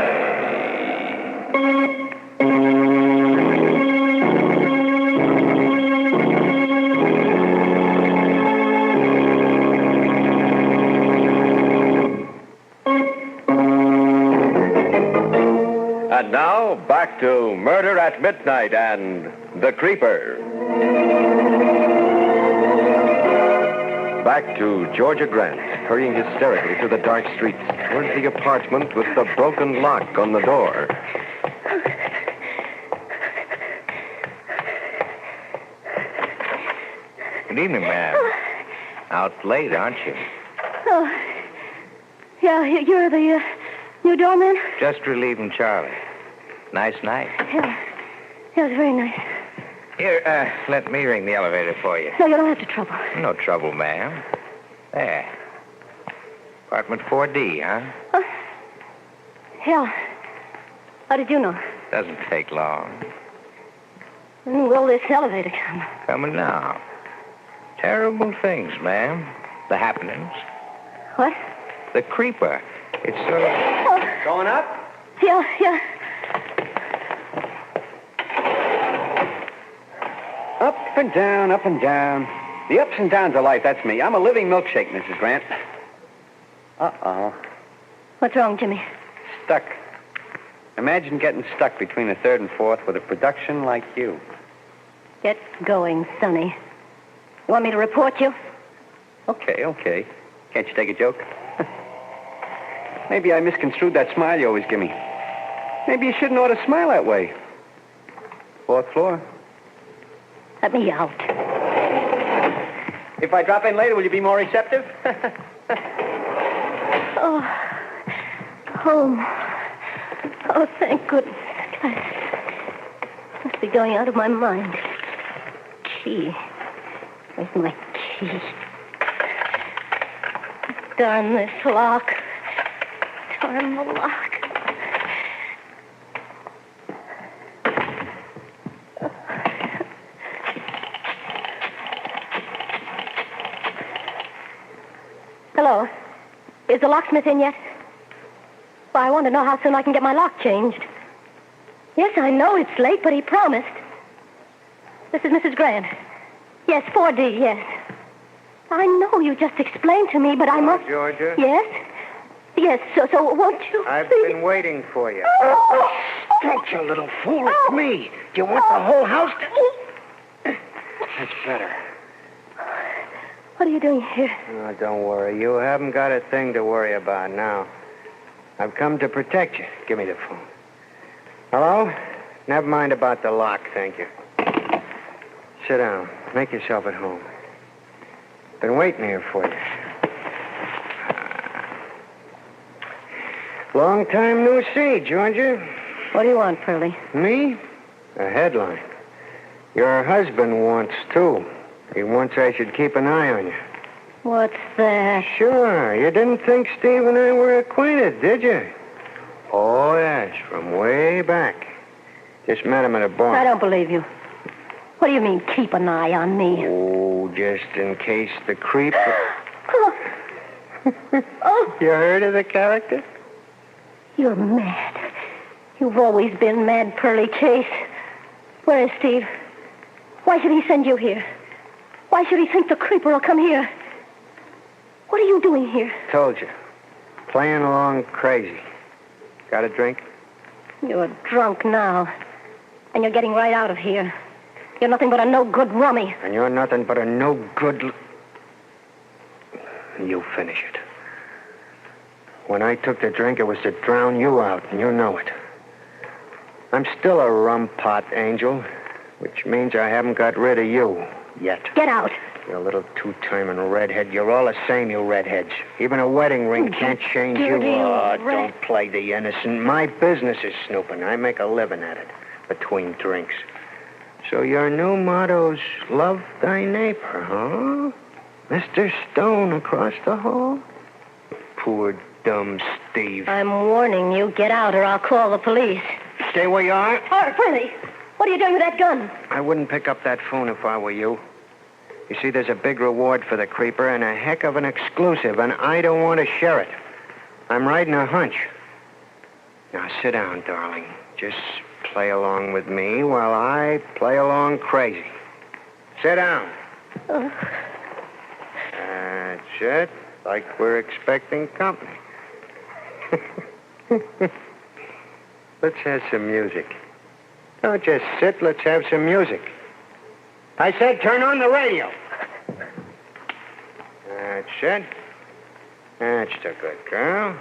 And now, back to Murder at Midnight and The Creeper. Back to Georgia Grant, hurrying hysterically through the dark streets towards the apartment with the broken lock on the door. Good evening, ma'am. Out late, aren't you? Oh, yeah, you're the new doorman? Just relieving Charlie. Nice night. Yeah, it's very nice. Here, let me ring the elevator for you. No, you don't have to trouble. No trouble, ma'am. There. Apartment 4D, huh? Yeah. How did you know? Doesn't take long. When will this elevator come? Coming now. Terrible things, ma'am. The happenings. What? The creeper. It's sort of... Going up? Yeah. Up and down, up and down. The ups and downs of life, that's me. I'm a living milkshake, Mrs. Grant. Uh-oh. What's wrong, Jimmy? Stuck. Imagine getting stuck between the third and fourth with a production like you. Get going, Sonny. You want me to report you? Okay. Can't you take a joke? Maybe I misconstrued that smile you always give me. Maybe you shouldn't ought to smile that way. Fourth floor. Let me out. If I drop in later, will you be more receptive? Oh, home. Oh, thank goodness. I must be going out of my mind. Key. Where's my key? Darn this lock. Darn the lock. Hello. Is the locksmith in yet? Well, I want to know how soon I can get my lock changed. Yes, I know it's late, but he promised. This is Mrs. Grant. Yes, 4D, yes. I know you just explained to me, but I must... Georgia? Yes? Yes, so won't you... I've please? been waiting for you. Don't you little fool, it's me. Do you want the whole house to... That's better. What are you doing here? Oh, don't worry. You haven't got a thing to worry about now. I've come to protect you. Give me the phone. Hello? Never mind about the lock, thank you. Sit down. Make yourself at home. Been waiting here for you. Long time no see, Georgia. What do you want, Pearlie? Me? A headline. Your husband wants, too. He wants I should keep an eye on you. What's that? Sure. You didn't think Steve and I were acquainted, did you? Oh, yes, from way back. Just met him at a bar. I don't believe you. What do you mean, keep an eye on me? Oh, just in case the creep... Oh, You heard of the character? you're mad. You've always been mad, Pearly Chase. Where is Steve? Why should he send you here? Why should he think the creeper will come here? What are you doing here? Told you. Playing along crazy. Got a drink? You're drunk now. And you're getting right out of here. You're nothing but a no-good rummy. And you're nothing but a no-good... You finish it. When I took the drink, it was to drown you out, and you know it. I'm still a rum pot, Angel, which means I haven't got rid of you yet. Get out. You little two-timing redhead. You're all the same, you redheads. Even a wedding ring can't change you. dirty Oh, red- don't play the innocent. My business is snooping. I make a living at it between drinks. So your new motto's love thy neighbor, huh? Mr. Stone across the hall? Poor dumb Steve. I'm warning you. Get out or I'll call the police. Stay where you are. Oh, Pearly, what are you doing with that gun? I wouldn't pick up that phone if I were you. You see, there's a big reward for the creeper and a heck of an exclusive, and I don't want to share it. I'm riding a hunch. Now, sit down, darling. Just play along with me while I play along crazy. Sit down. Oh. That's it. Like we're expecting company. Let's have some music. Don't just sit. Let's have some music. I said turn on the radio. That's it. That's the good girl.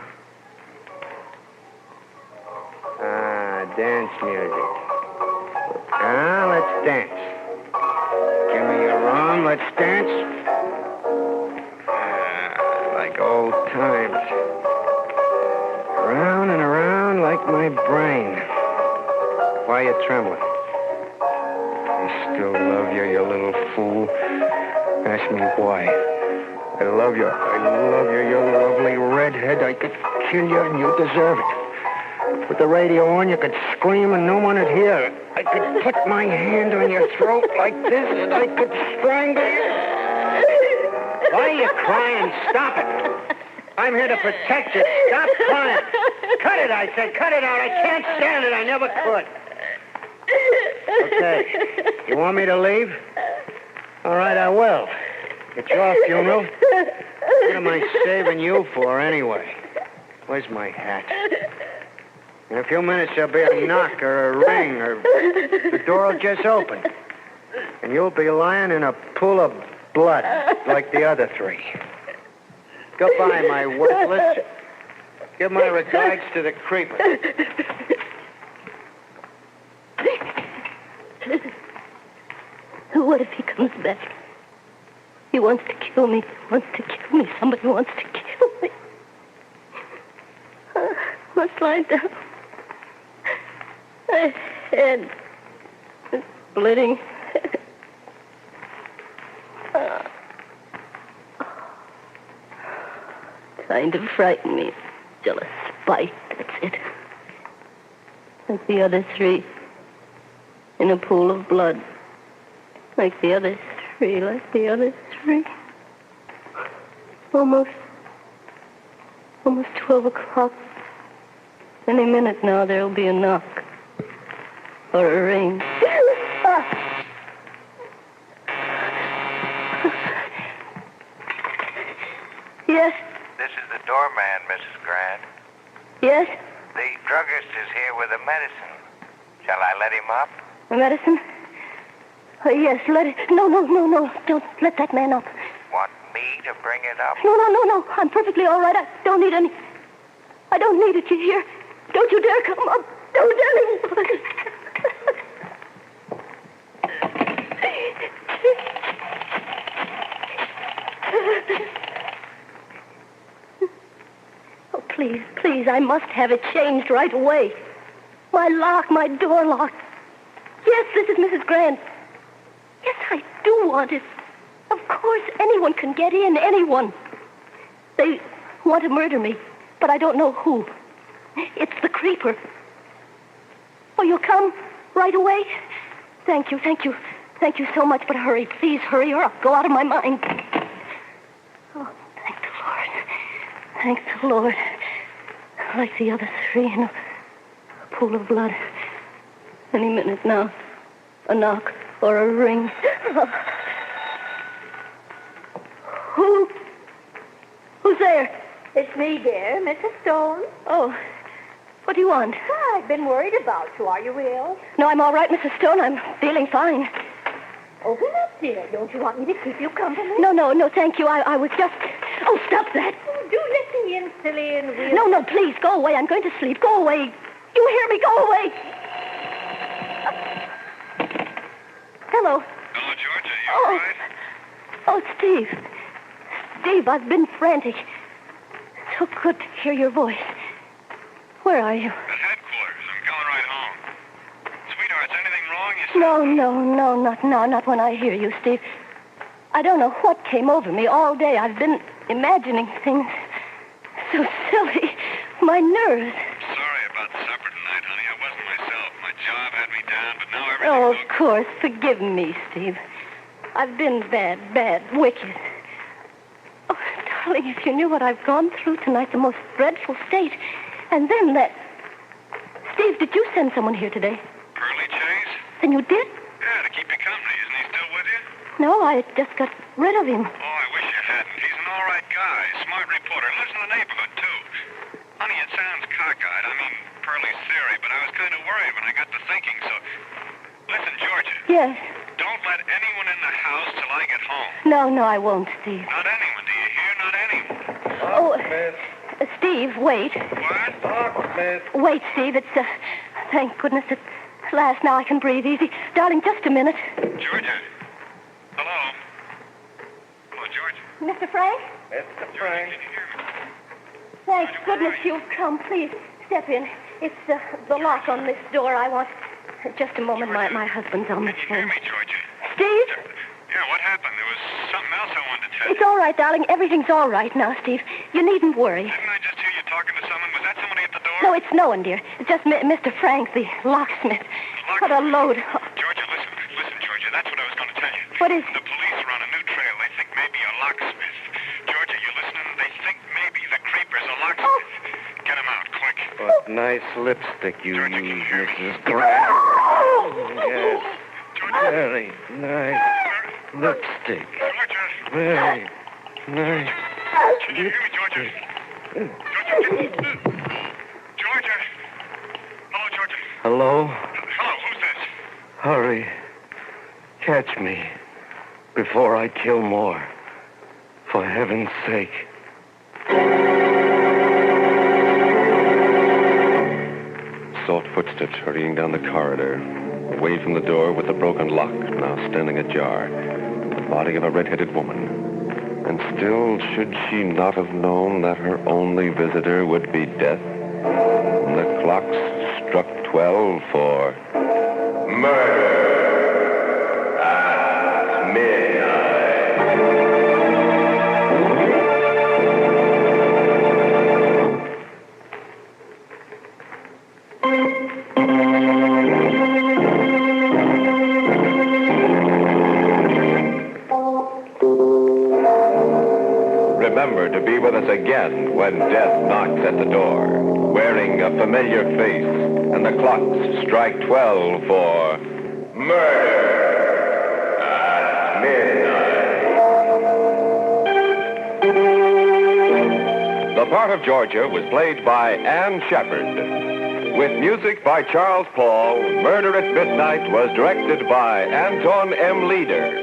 Dance music. Let's dance. Give me your arm. Let's dance. Like old times. Around and around like my brain. Why are you trembling? I still love you, you little fool. Ask me why. I love you. I love you, you lovely redhead. I could kill you and you deserve it. With the radio on, you could scream and no one would hear. I could put my hand on your throat like this and I could strangle you. Why are you crying? Stop it. I'm here to protect you. Stop crying. Cut it, I said. Cut it out. I can't stand it. I never could. Okay. You want me to leave? All right, I will. It's your funeral. What am I saving you for anyway? Where's my hat? In a few minutes, there'll be a knock or a ring, or the door will just open. And you'll be lying in a pool of blood like the other three. Goodbye, my worthless. Give my regards to the creeper. What if he comes back? He wants to kill me. He wants to kill me. Somebody wants to kill me. Must lie down. My head is bleeding. Trying to frighten me. Jealous spite, that's it. Like the other three. In a pool of blood. Like the other three, like the other three. Almost 12 o'clock. Any minute now there'll be a knock. Or a ring. Yes? This is the doorman, Mrs. Grant. Yes? The druggist is here with a medicine. Shall I let him up? A medicine? Yes, let it... No. Don't let that man up. Want me to bring it up? No. I'm perfectly all right. I don't need any... I don't need it, you hear? Don't you dare come up. Don't anyone. Oh, please, I must have it changed right away. My door lock. Yes, this is Mrs. Grant. Yes, I do want it. Of course, anyone can get in, anyone. They want to murder me, but I don't know who. It's the creeper. Oh, you'll come right away? Thank you. thank you so much, but hurry. Please hurry or I'll go out of my mind. Oh, thank the Lord. Thank the Lord. Like the other three in a pool of blood. Any minute now. A knock or a ring. Who's there? It's me, dear, Mrs. Stone. Oh, what do you want? I've been worried about you. Are you ill? No, I'm all right, Mrs. Stone. I'm feeling fine. Open up, dear. Don't you want me to keep you company? No, thank you. I was just... Oh, stop that. Oh, do let me in, silly, and we'll... No, please, go away. I'm going to sleep. Go away. You hear me? Go away. Hello. Hello, Georgia. You all right? Oh, Steve. Steve, I've been frantic. So good to hear your voice. Where are you? At headquarters. I'm going right home. Sweetheart, is anything wrong? You said... No, not when I hear you, Steve. I don't know what came over me all day. I've been imagining things so silly. My nerves. Sorry about the supper tonight, honey. I wasn't myself. My job had me down, but now everything's Oh, of course. Forgive me, Steve. I've been bad, wicked. Oh, darling, if you knew what I've gone through tonight, the most dreadful state. And then that... Steve, did you send someone here today? Pearly Chase? Then you did? Yeah, to keep you company. Isn't he still with you? No, I just got rid of him. Oh, I wish you hadn't. He's an all right guy. Smart reporter. Lives in the neighborhood, too. Honey, it sounds cockeyed. I mean, Pearly's theory, but I was kind of worried when I got to thinking, so... Listen, Georgia. Yes. Don't let anyone in the house till I get home. No, I won't, Steve. Not anyone, do you hear? Not anyone. Oh, Steve, wait. What? Wait, Steve. It's, thank goodness at last. Now I can breathe easy. Darling, just a minute. Georgia. Hello? Hello, Georgia. Mr. Frank? Mr. Frank. Did you hear me? Thank goodness you've come. Please, step in. It's the lock on this door. I want... Just a moment. My husband's on the phone. Hear me, Georgia. Steve? Yeah, what happened? There was something else I wanted to tell you. It's all right, darling. Everything's all right now, Steve. You needn't worry. Didn't I just hear you talking to someone? Was that somebody at the door? No, it's no one, dear. It's just Mr. Frank, the locksmith. What a load. Georgia, listen, Georgia. That's what I was going to tell you. What is... The police are on a new trail. They think maybe a locksmith. Georgia, you listening? They think maybe the creeper's a locksmith. Get him out, quick. What nice lipstick you use, Mrs. Grant. Yes. Very nice lipstick. Very nice. Can you hear me, Georgia? Georgia? Hello, Georgia. Hello? Hello, who's this? Hurry. Catch me before I kill more. For heaven's sake. Soft footsteps hurrying down the corridor, away from the door with the broken lock now standing ajar, the body of a red-headed woman. And still, should she not have known that her only visitor would be death? When the clocks struck 12 for... Murder at midnight. Remember to be with us again when death knocks at the door, wearing a familiar face, and the clocks strike 12 for Murder at midnight. The part of Georgia was played by Anne Shepard. With music by Charles Paul, Murder at Midnight was directed by Anton M. Leader.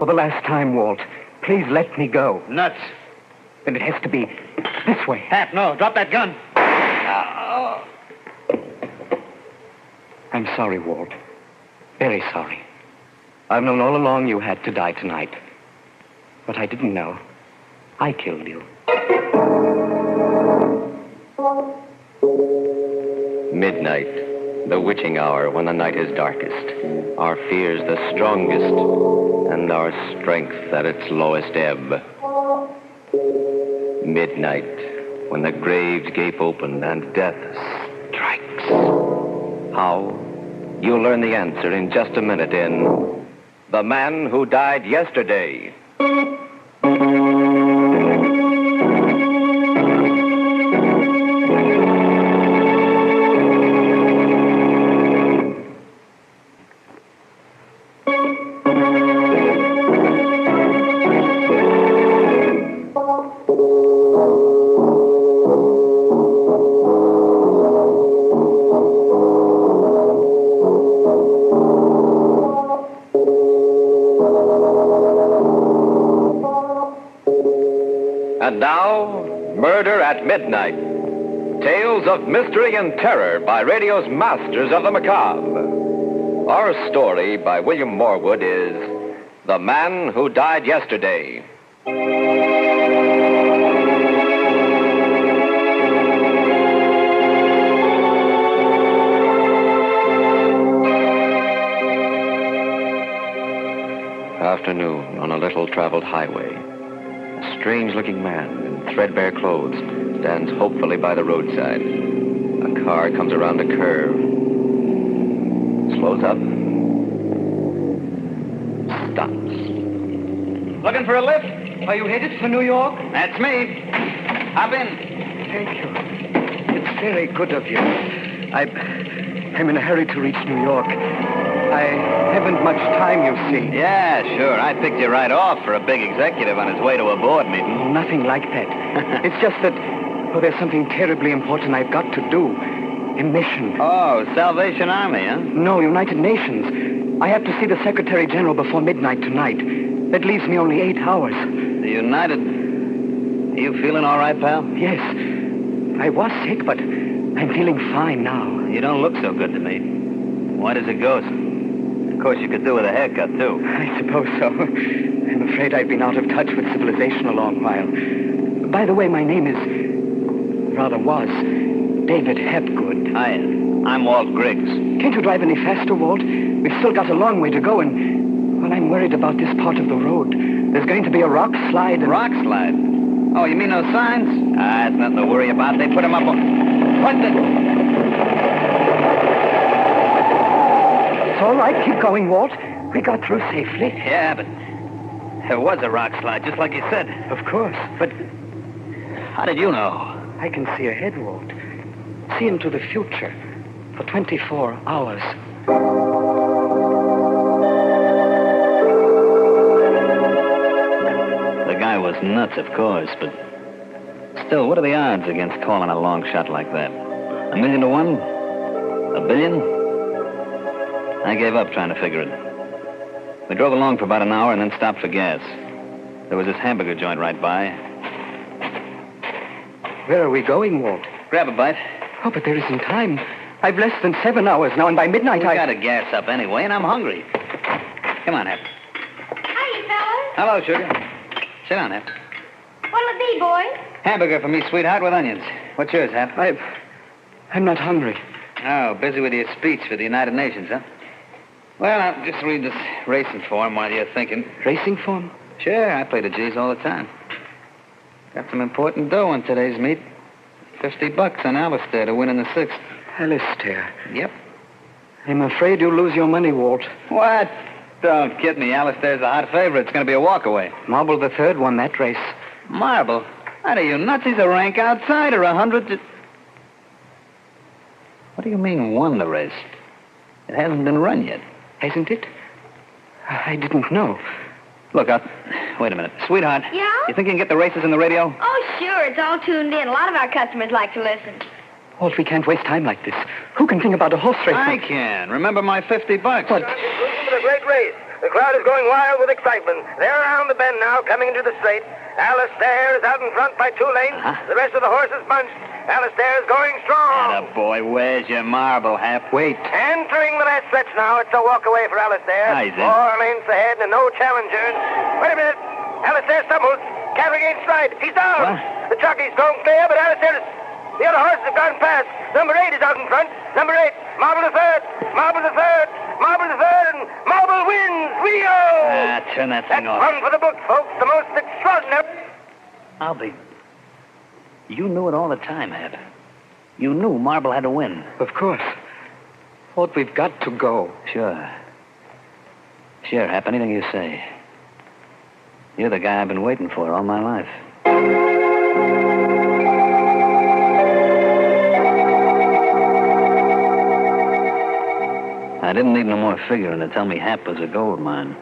For the last time, Walt, please let me go. Nuts. Then it has to be this way. Hap, no. Drop that gun. I'm sorry, Walt. Very sorry. I've known all along you had to die tonight. But I didn't know. I killed you. Midnight, the witching hour when the night is darkest, our fears the strongest, and our strength at its lowest ebb. Midnight, when the graves gape open and death strikes. How? You'll learn the answer in just a minute in The Man Who Died Yesterday. And now, Murder at Midnight. Tales of mystery and terror by radio's masters of the macabre. Our story by William Morwood is The Man Who Died Yesterday. Afternoon on a little traveled highway. A strange-looking man in threadbare clothes stands hopefully by the roadside. A car comes around a curve, slows up, stops. Looking for a lift? Are you headed for New York? That's me. Hop in. Thank you. It's very good of you. I'm in a hurry to reach New York. I haven't much time, you see. Yeah, sure. I picked you right off for a big executive on his way to a board meeting. Nothing like that. It's just that, there's something terribly important I've got to do. A mission. Oh, Salvation Army, huh? No, United Nations. I have to see the Secretary General before midnight tonight. That leaves me only 8 hours. The United... Are you feeling all right, pal? Yes. I was sick, but I'm feeling fine now. You don't look so good to me. White as a ghost. Of course, you could do with a haircut, too. I suppose so. I'm afraid I've been out of touch with civilization a long while. By the way, my name is... was... David Hepgood. Hi, I'm Walt Griggs. Can't you drive any faster, Walt? We've still got a long way to go, and... well, I'm worried about this part of the road. There's going to be a rock slide and... Rock slide? Oh, you mean those signs? Ah, it's nothing to worry about. They put them up on... What the... It's all right. Keep going, Walt. We got through safely. Yeah, but there was a rock slide, just like you said. Of course, but... How did you know? I can see ahead, Walt. See into the future for 24 hours. The guy was nuts, of course, but... Still, what are the odds against calling a long shot like that? 1,000,000 to 1? 1 billion? I gave up trying to figure it. We drove along for about an hour and then stopped for gas. There was this hamburger joint right by. Where are we going, Walt? Grab a bite. Oh, but there isn't time. I've less than 7 hours now, and by midnight I gotta gas up anyway, and I'm hungry. Come on, Hep. Hiya, fellas. Hello, sugar. Sit down, Hep. What'll it be, boys? Hamburger for me, sweetheart, with onions. What's yours, Hep? I'm not hungry. Oh, busy with your speech for the United Nations, huh? Well, I'll just read this racing form while you're thinking. Racing form? Sure, I play the G's all the time. Got some important dough on today's meet. $50 on Alistair to win in the 6th. Alistair? Yep. I'm afraid you'll lose your money, Walt. What? Don't kid me. Alistair's a hot favorite. It's going to be a walkaway. Marble the Third won that race. Marble? What are you nuts? He's a rank outsider. 100 to... What do you mean won the race? It hasn't been run yet. Hasn't it? I didn't know. Look, wait a minute. Sweetheart. Yeah? You think you can get the races in the radio? Oh, sure. It's all tuned in. A lot of our customers like to listen. Walt, we can't waste time like this. Who can think about a horse race? I can. Remember my $50. What? Listen to the great race. The crowd is going wild with excitement. They're around the bend now, coming into the straight. Alistair is out in front by 2 lanes. The rest of the horses bunched. Alistair's going strong. Boy, where's your marble, Hap? Wait. Entering the last stretch now. It's a walk away for Alistair. Aye, then. 4 lengths ahead and no challengers. Wait a minute. Alistair stumbles. Can't regain stride. He's down. What? The jockey's thrown clear, but Alistair is... The other horses have gone past. Number 8 is out in front. Number 8, Marble the third. Marble the third. Marble the third, and Marble wins. Rio! Turn that thing That's off. one for the book, folks. The most extraordinary... I'll be... You knew it all the time, Hap. You knew Marble had to win. Of course. Walt, we've got to go. Sure. Sure, Hap, anything you say. You're the guy I've been waiting for all my life. I didn't need no more figuring to tell me Hap was a gold mine.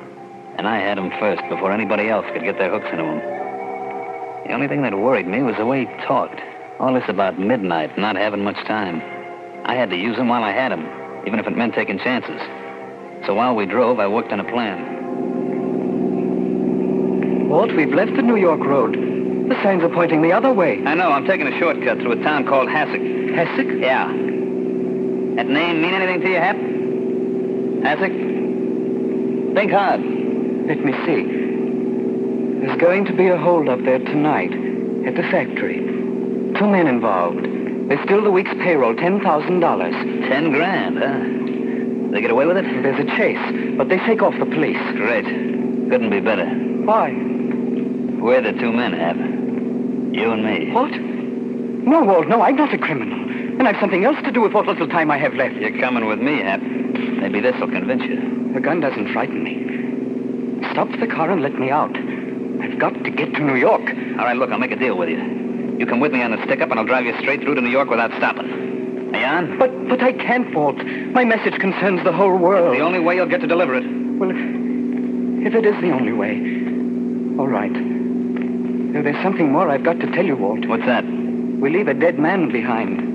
And I had him first before anybody else could get their hooks into him. The only thing that worried me was the way he talked. All this about midnight, not having much time. I had to use him while I had him, even if it meant taking chances. So while we drove, I worked on a plan. Walt, we've left the New York Road. The signs are pointing the other way. I know, I'm taking a shortcut through a town called Hassock. Hassock? Yeah. That name mean anything to you, Hap? Hassock? Think hard. Let me see. There's going to be a hold-up there tonight at the factory. 2 men involved. They steal the week's payroll, $10,000. 10 grand, huh? They get away with it? There's a chase, but they shake off the police. Great. Couldn't be better. Why? We're the 2 men, Hap. You and me. What? No, Walt, no, I'm not a criminal. And I've something else to do with what little time I have left. You're coming with me, Hap. Maybe this'll convince you. The gun doesn't frighten me. Stop the car and let me out. I've got to get to New York. All right, look, I'll make a deal with you. You come with me on the stick-up, and I'll drive you straight through to New York without stopping. Are you on? But I can't, Walt. My message concerns the whole world. The only way you'll get to deliver it. Well, if it is the only way, all right. There's something more I've got to tell you, Walt. What's that? We leave a dead man behind. It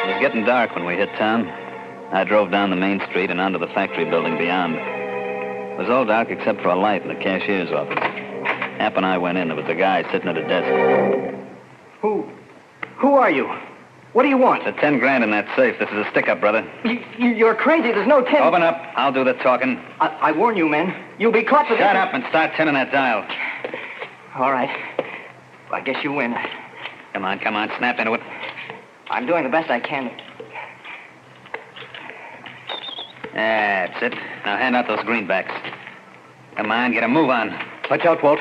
was getting dark when we hit town. I drove down the main street and onto the factory building beyond. It was all dark except for a light in the cashier's office. Hap and I went in. There was a guy sitting at a desk. Who are you? What do you want? The 10 grand in that safe. This is a stick-up, brother. You're crazy. There's no 10. Open up. I'll do the talking. I warn you, man. You'll be caught for this. Shut up and start turning that dial. All right. I guess you win. Come on. Snap into it. I'm doing the best I can. That's it. Now hand out those greenbacks. Come on, get a move on. Watch out, Walt.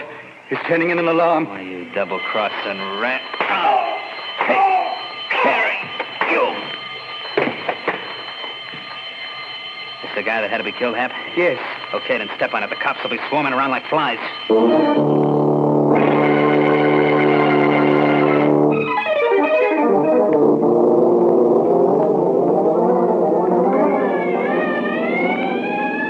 He's turning in an alarm. Oh, you double-crossing rat. Oh. Hey. Carry. You. This the guy that had to be killed, Hap? Yes. Okay, then step on it. The cops will be swarming around like flies.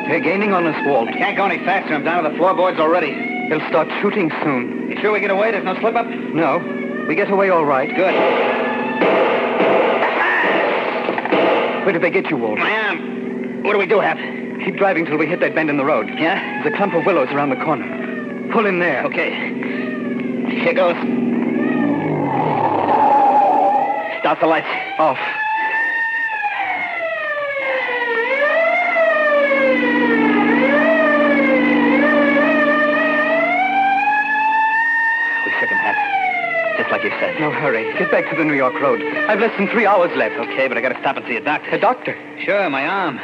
They're gaining on us, Walt. Can't go any faster. I'm down to the floorboards already. They'll start shooting soon. You sure we get away? There's no slip-up? No. We get away all right. Good. Where did they get you, Walt? I am. What do we do, Hap? Keep driving till we hit that bend in the road. Yeah? There's a clump of willows around the corner. Pull in there. Okay. Here goes. Start the lights. Off. Just like you said. No hurry. Get back to the New York Road. I've less than 3 hours left. Okay, but I gotta stop and see a doctor. A doctor? Sure, my arm.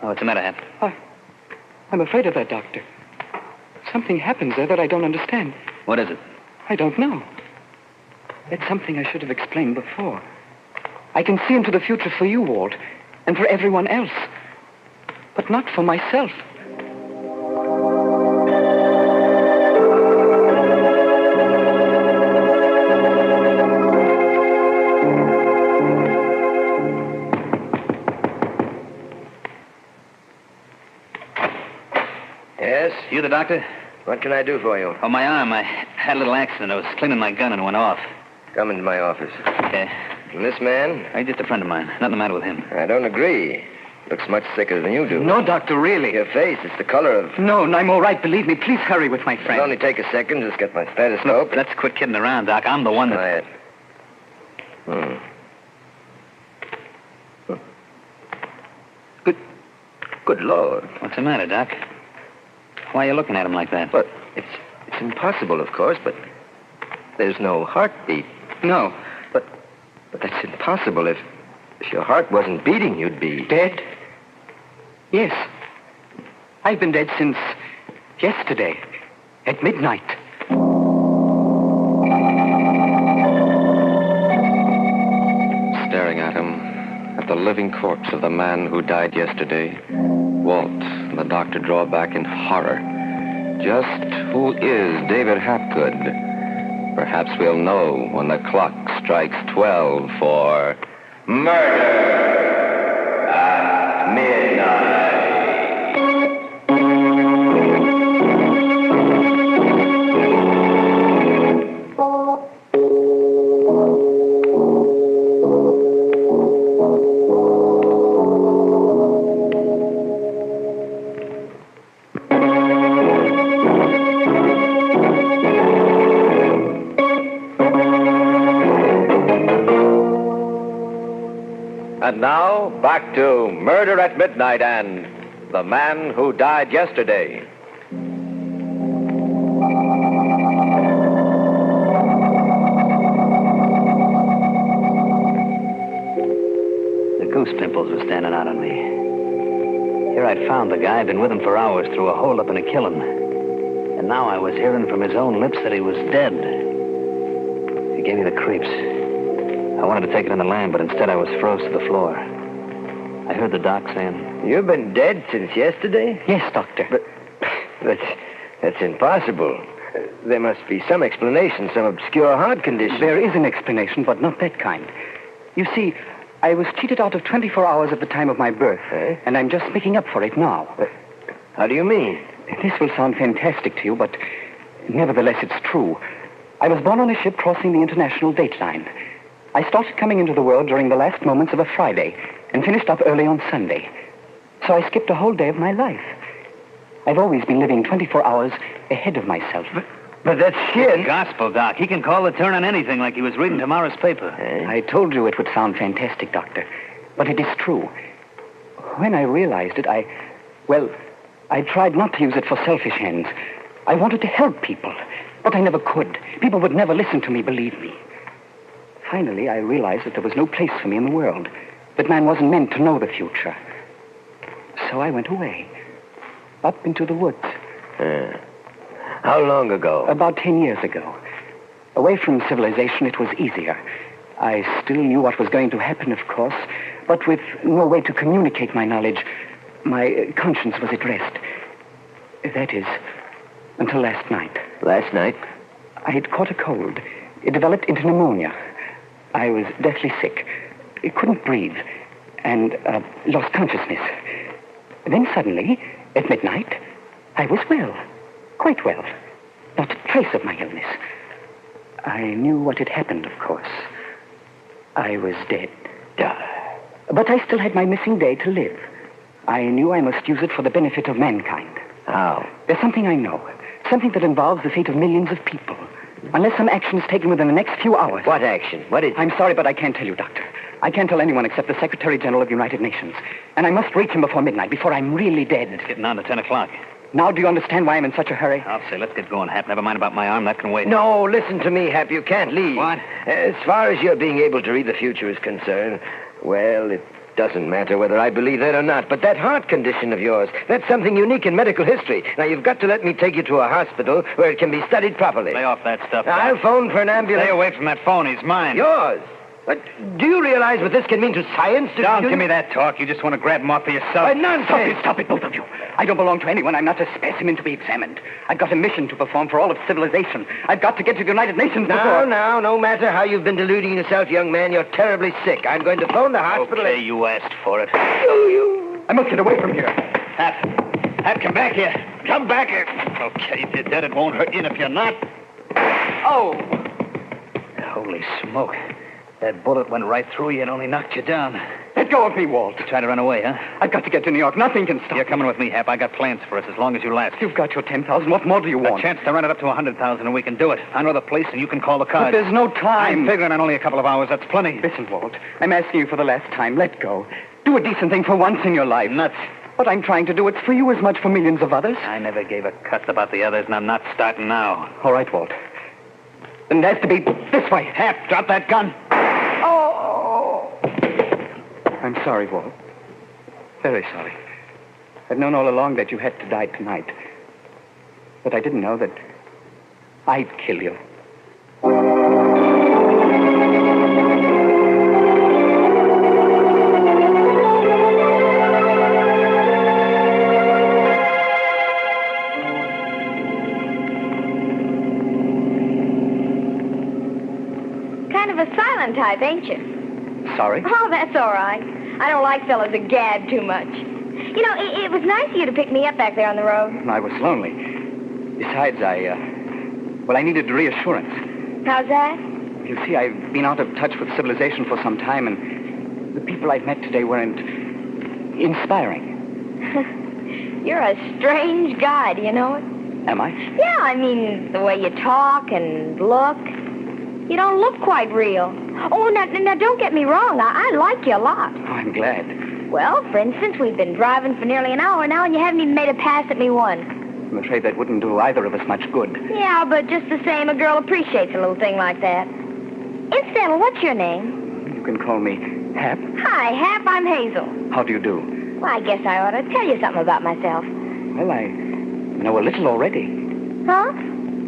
Oh, what's the matter, Hap? I'm afraid of that doctor. Something happens there that I don't understand. What is it? I don't know. It's something I should have explained before. I can see into the future for you, Walt, and for everyone else. But not for myself. Yes? You the doctor? What can I do for you? Oh, my arm. I had a little accident. I was cleaning my gun and it went off. Come into my office. Okay. And this man? He's just a friend of mine. Nothing the matter with him. I don't agree. Looks much sicker than you do. No, Doctor, really. Your face, it's the color of... No, I'm all right. Believe me. Please hurry with my friend. It'll only take a second. Just get my stethoscope. Look, let's quit kidding around, Doc. I'm the one that... Quiet. Good Lord. What's the matter, Doc? Why are you looking at him like that? But it's impossible, of course, but there's no heartbeat. No. But that's impossible. If your heart wasn't beating, you'd be... Dead? Yes. I've been dead since yesterday, at midnight. Staring at him, at the living corpse of the man who died yesterday, Walt and the doctor draw back in horror. Just who is David Hapgood? Perhaps we'll know when the clock strikes 12 for murder at midnight. And now, back to Murder at Midnight and The Man Who Died Yesterday. The goose pimples were standing out on me. Here I'd found the guy, been with him for hours through a hole up in a kiln. And now I was hearing from his own lips that he was dead. He gave me the creeps. I wanted to take it in the land, but instead I was froze to the floor. I heard the doc saying... You've been dead since yesterday? Yes, Doctor. But that's impossible. There must be some explanation, some obscure heart condition. There is an explanation, but not that kind. You see, I was cheated out of 24 hours at the time of my birth, and I'm just making up for it now. How do you mean? This will sound fantastic to you, but nevertheless it's true. I was born on a ship crossing the international date line. I started coming into the world during the last moments of a Friday and finished up early on Sunday. So I skipped a whole day of my life. I've always been living 24 hours ahead of myself. But that's shit. Gospel, Doc. He can call the turn on anything like he was reading tomorrow's paper. I told you it would sound fantastic, Doctor. But it is true. When I realized it, I tried not to use it for selfish ends. I wanted to help people, but I never could. People would never listen to me, believe me. Finally, I realized that there was no place for me in the world, that man wasn't meant to know the future. So I went away, up into the woods. How long ago? About 10 years ago. Away from civilization, it was easier. I still knew what was going to happen, of course, but with no way to communicate my knowledge, my conscience was at rest. That is, until last night. Last night? I had caught a cold. It developed into pneumonia. I was deathly sick. I couldn't breathe and lost consciousness. Then suddenly, at midnight, I was well. Quite well. Not a trace of my illness. I knew what had happened, of course. I was dead. But I still had my missing day to live. I knew I must use it for the benefit of mankind. How? There's something I know. Something that involves the fate of millions of people. Unless some action is taken within the next few hours. What action? What is it? I'm sorry, but I can't tell you, Doctor. I can't tell anyone except the Secretary General of the United Nations. And I must reach him before midnight, before I'm really dead. It's getting on to 10 o'clock. Now do you understand why I'm in such a hurry? I'll say, let's get going, Hap. Never mind about my arm. That can wait. No, listen to me, Hap. You can't leave. What? As far as your being able to read the future is concerned, well, it doesn't matter whether I believe that or not, but that heart condition of yours, that's something unique in medical history. Now, you've got to let me take you to a hospital where it can be studied properly. Lay off that stuff, I'll phone for an ambulance. Stay away from that phone. He's mine. Yours? But do you realize what this can mean to science? Don't give me that talk. You just want to grab him off for yourself. Nonsense! Stop it, both of you. I don't belong to anyone. I'm not a specimen to be examined. I've got a mission to perform for all of civilization. I've got to get to the United Nations before... Now, no matter how you've been deluding yourself, young man, you're terribly sick. I'm going to phone the hospital... Okay, you asked for it. I must get away from here. Hap, come back here. Come back here. Okay, if you're dead, it won't hurt you, and if you're not... Oh, Holy smoke. That bullet went right through you and only knocked you down. Let go of me, Walt. You trying to run away, huh? I've got to get to New York. Nothing can stop You're me. coming with me, Hap. I got plans for us as long as you last. You've got your 10,000. What more do you want? A chance to run it up to 100,000 and we can do it. I know the place and you can call the But cards. there's no time. I'm figuring on only a couple of hours. That's plenty. Listen, Walt. I'm asking you for the last time. Let go. Do a decent thing for once in your life. Nuts. What I'm trying to do, it's for you as much for millions of others. I never gave a cuss about the others, and I'm not starting now. All right, Walt. Then it has to be this way. Hap, drop that gun. Oh! I'm sorry, Walt. Very sorry. I've known all along that you had to die tonight. But I didn't know that I'd kill you. Kind of a silent type, ain't you? Sorry? Oh, that's all right. I don't like fellas that gab too much. You know, it was nice of you to pick me up back there on the road. I was lonely. Besides, I needed reassurance. How's that? You see, I've been out of touch with civilization for some time, and the people I've met today weren't inspiring. You're a strange guy, do you know it? Am I? Yeah, I mean, the way you talk and look. You don't look quite real. Oh, now don't get me wrong. I like you a lot. Oh, I'm glad. Well, for instance, we've been driving for nearly an hour now, and you haven't even made a pass at me once. I'm afraid that wouldn't do either of us much good. Yeah, but just the same, a girl appreciates a little thing like that. Incidental, what's your name? You can call me Hap. Hi, Hap. I'm Hazel. How do you do? Well, I guess I ought to tell you something about myself. Well, I know a little already. Huh?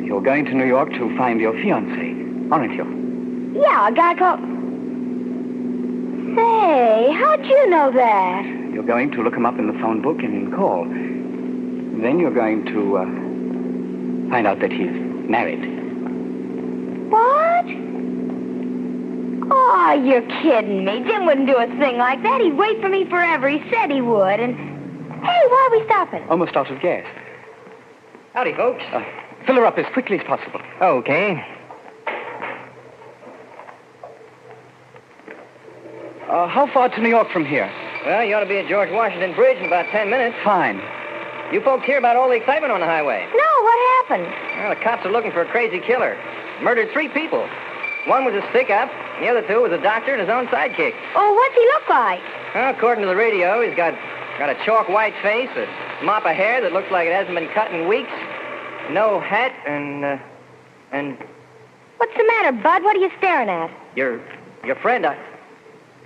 You're going to New York to find your fiancé, aren't you? Yeah, a guy called... Say, how'd you know that? You're going to look him up in the phone book and call. Then you're going to find out that he's married. What? Oh, you're kidding me. Jim wouldn't do a thing like that. He'd wait for me forever. He said he would. And, hey, why are we stopping? Almost out of gas. Howdy, folks. Fill her up as quickly as possible. Okay. How far to New York from here? Well, you ought to be at George Washington Bridge in about 10 minutes. Fine. You folks hear about all the excitement on the highway? No, what happened? Well, the cops are looking for a crazy killer. Murdered 3 people. One was a stick-up, and the other 2 was a doctor and his own sidekick. Oh, what's he look like? Well, according to the radio, he's got a chalk white face, a mop of hair that looks like it hasn't been cut in weeks, no hat, and... What's the matter, Bud? What are you staring at? Your friend,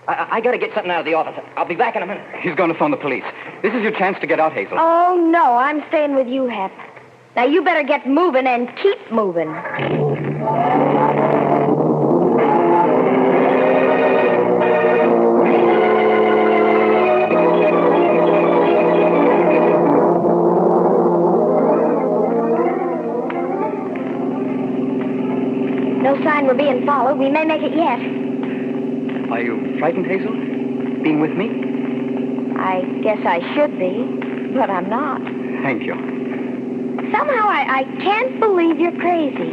I got to get something out of the office. I'll be back in a minute. He's going to phone the police. This is your chance to get out, Hazel. Oh, no, I'm staying with you, Hap. Now, you better get moving and keep moving. No sign we're being followed. We may make it yet. Are you frightened, Hazel? Being with me? I guess I should be, but I'm not. Thank you. Somehow I can't believe you're crazy.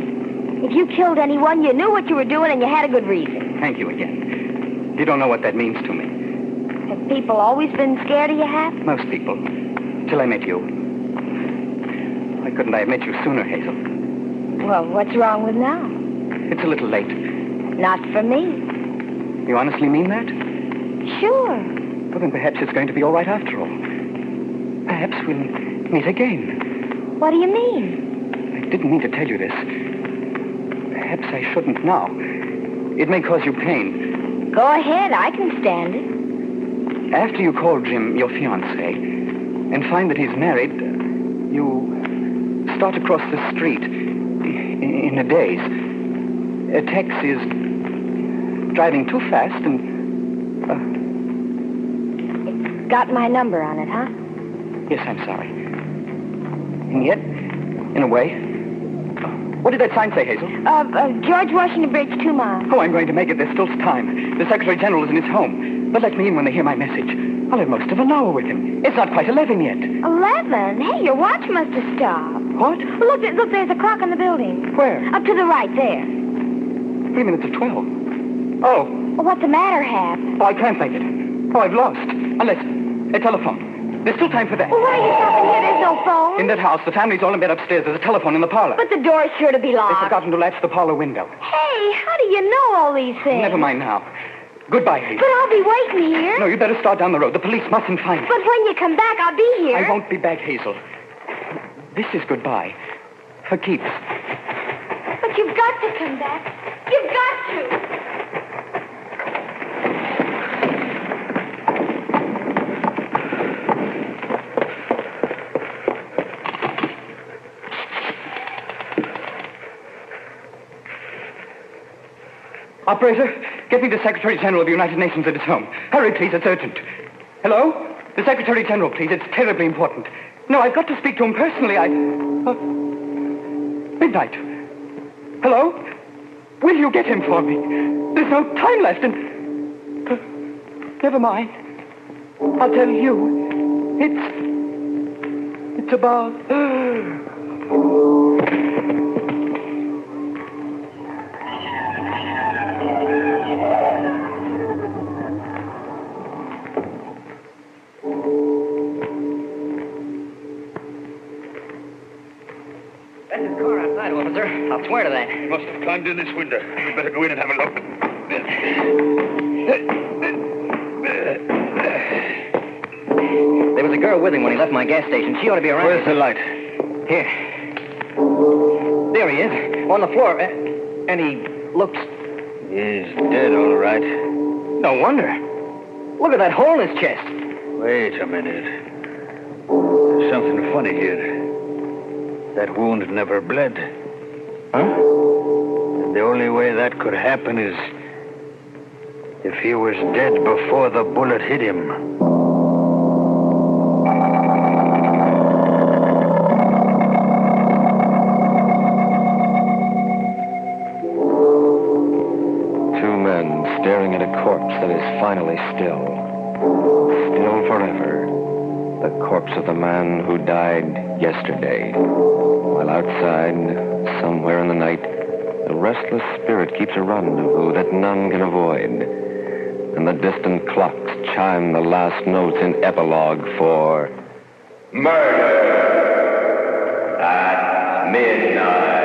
If you killed anyone, you knew what you were doing and you had a good reason. Thank you again. You don't know what that means to me. Have people always been scared of you, Hap? Most people. Till I met you. Why couldn't I have met you sooner, Hazel? Well, what's wrong with now? It's a little late. Not for me. You honestly mean that? Sure. Well, then perhaps it's going to be all right after all. Perhaps we'll meet again. What do you mean? I didn't mean to tell you this. Perhaps I shouldn't now. It may cause you pain. Go ahead. I can stand it. After you call Jim your fiancé and find that he's married, you start across the street in a daze. A taxi's driving too fast and... It's got my number on it, huh? Yes, I'm sorry. And yet, in a way... What did that sign say, Hazel? George Washington Bridge, 2 miles. Oh, I'm going to make it. There's still time. The Secretary General is in his home. But let me in when they hear my message. I'll have most of an hour with him. It's not quite 11 yet. 11? Hey, your watch must have stopped. What? Well, look, there's a clock on the building. Where? Up to the right, there. 3 minutes of 12. Oh. What's the matter, Hap? Oh, I can't make it. Oh, I've lost. Unless... a telephone. There's still time for that. Well, why are you stopping here? There's no phone. In that house, the family's all in bed upstairs. There's a telephone in the parlor. But the door's sure to be locked. They've forgotten to latch the parlor window. Hey, how do you know all these things? Never mind now. Goodbye, Hazel. But I'll be waiting here. No, you better start down the road. The police mustn't find you. But when you come back, I'll be here. I won't be back, Hazel. This is goodbye. For keeps. But you've got to come back. You've got to. Operator, get me the Secretary General of the United Nations at his home. Hurry, please. It's urgent. Hello? The Secretary General, please. It's terribly important. No, I've got to speak to him personally. Midnight. Hello? Will you get him for me? There's no time left and... never mind. I'll tell you. It's about... Officer. I'll swear to that. He must have climbed in this window. We'd better go in and have a look. There was a girl with him when he left my gas station. She ought to be around. Where's the light? Here. There he is, on the floor. And he looks... He's dead, all right. No wonder. Look at that hole in his chest. Wait a minute. There's something funny here. That wound never bled. Huh? And the only way that could happen is if he was dead before the bullet hit him. Two men staring at a corpse that is finally still. Still forever. The corpse of the man who died yesterday. While outside, somewhere in the night, a restless spirit keeps a rendezvous that none can avoid. And the distant clocks chime the last notes in epilogue for... Murder at midnight.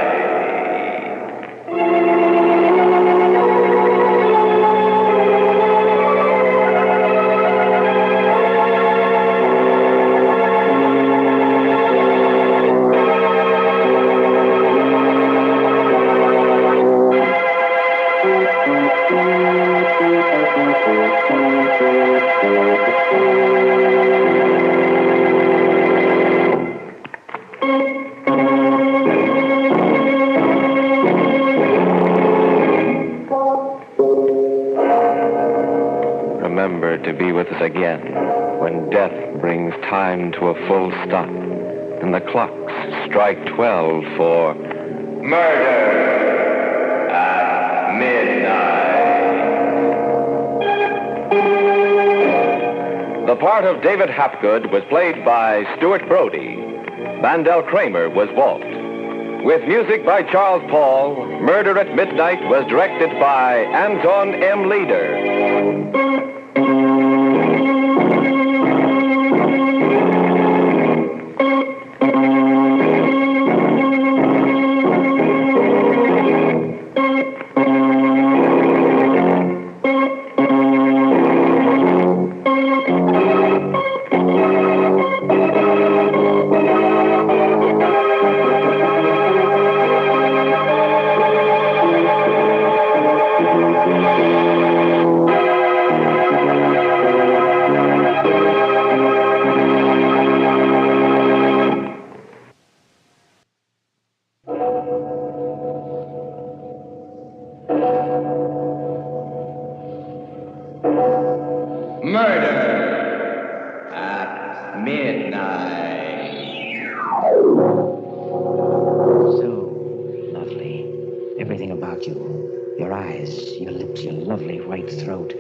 Remember to be with us again when death brings time to a full stop and the clocks strike 12 for... Murder at midnight. The part of David Hapgood was played by Stuart Brody. Vandell Kramer was Walt. With music by Charles Paul, Murder at Midnight was directed by Anton M. Leader. Murder at midnight. So lovely. Everything about you. Your eyes, your lips, your lovely white throat.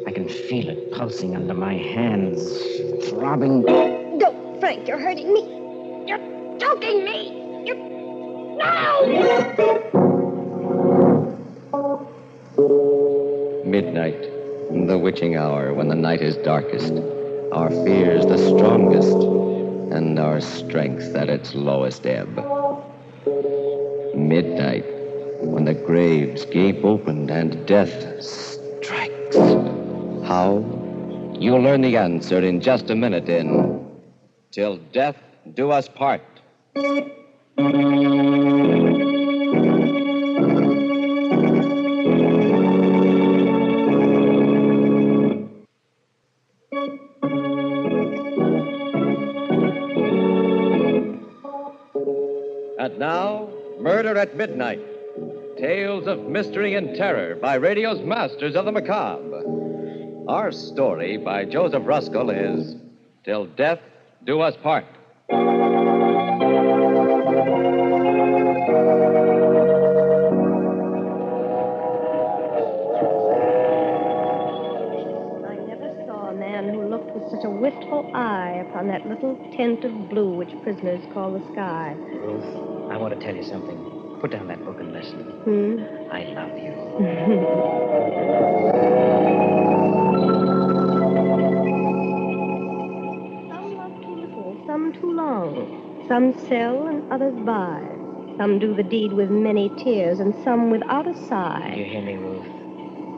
I can feel it pulsing under my hands, throbbing. Don't, Frank, you're hurting me. You're choking me. No! midnight, the witching hour when the night is darkest, our fears the strongest, and our strength at its lowest ebb. Midnight, when the graves gape open and death strikes. How? You'll learn the answer in just a minute in Till Death Do Us Part. And now, Murder at Midnight. Tales of mystery and terror by radio's masters of the macabre. Our story by Joseph Ruskell is Till Death Do Us Part. I never saw a man who looked with such a wistful eye upon that little tint of blue which prisoners call the sky. Ruth, I want to tell you something. Put down that book and listen. I love you. Some love too little, some too long. Some sell and others buy. Some do the deed with many tears, and some without a sigh. You hear me, Ruth?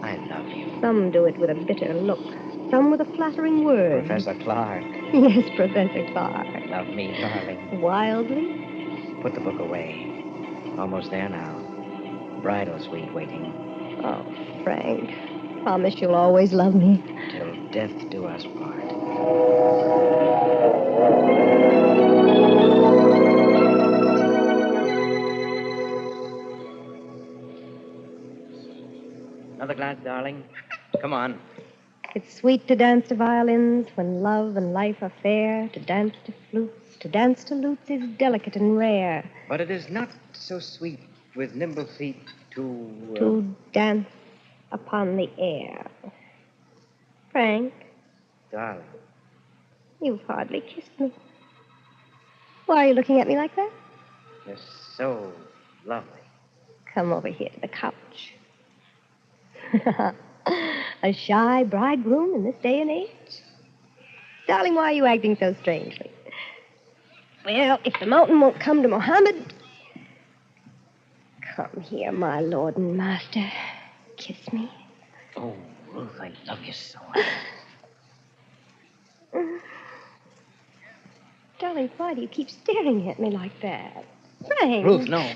I love you. Some do it with a bitter look. Some with a flattering word. Professor Clark. Yes, Professor Clark. Love me, darling. Wildly? Put the book away. Almost there now. Bridal suite waiting. Oh, Frank. Promise you'll always love me. Till death do us part. Another glass, darling. Come on. It's sweet to dance to violins when love and life are fair. To dance to flutes. To dance to lutes is delicate and rare. But it is not so sweet with nimble feet to... To dance upon the air. Frank, Darling. you've hardly kissed me. Why are you looking at me like that? You're so lovely. Come over here to the couch. A shy bridegroom in this day and age? Darling, why are you acting so strangely? Well, if the mountain won't come to Mohammed... Come here, my lord and master. Kiss me. Oh, Ruth, I love you so. Darling, why do you keep staring at me like that? Frank. Ruth, no.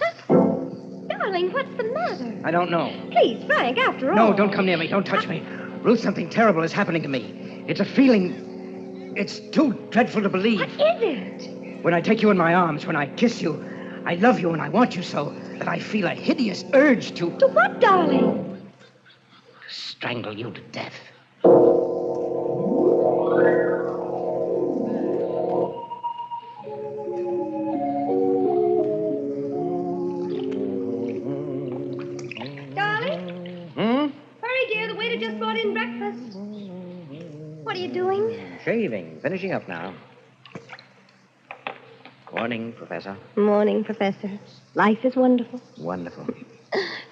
Darling, what's the matter? I don't know. Please, Frank, after all. No, don't come near me. Don't touch me. Ruth, something terrible is happening to me. It's a feeling. It's too dreadful to believe. What is it? When I take you in my arms, when I kiss you, I love you and I want you so that I feel a hideous urge to... To what, darling? To strangle you to death. Just brought in breakfast. What are you doing? Shaving. Finishing up now. Morning, Professor. Morning, Professor. Life is wonderful. Wonderful.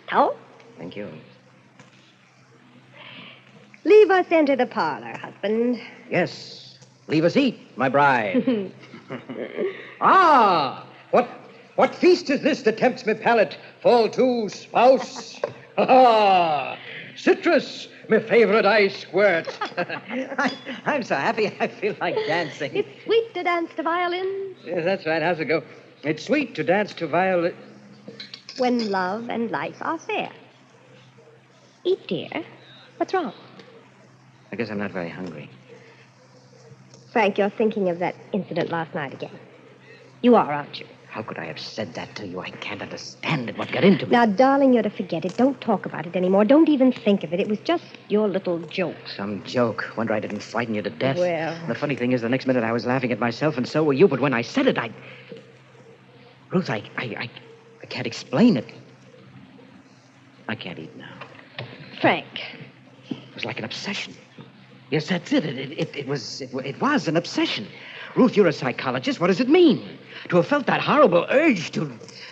How? Thank you. Leave us enter the parlor, husband. Yes. Leave us eat, my bride. Ah! What feast is this that tempts me palate? Fall to, spouse. Ah! Citrus, my favorite ice squirt. I'm so happy I feel like dancing. It's sweet to dance to violin. Yes, that's right. How's it go? It's sweet to dance to violin. When love and life are fair. Eat, dear. What's wrong? I guess I'm not very hungry. Frank, you're thinking of that incident last night again. You are, aren't you? How could I have said that to you? I can't understand it. What got into me? Now, darling, you're to forget it. Don't talk about it anymore. Don't even think of it. It was just your little joke. Some joke. Wonder I didn't frighten you to death. Well... The funny thing is, the next minute I was laughing at myself, and so were you. But when I said it, Ruth, I can't explain it. I can't eat now. Frank. It was like an obsession. Yes, that's it. It was an obsession. Ruth, you're a psychologist. What does it mean? To have felt that horrible urge to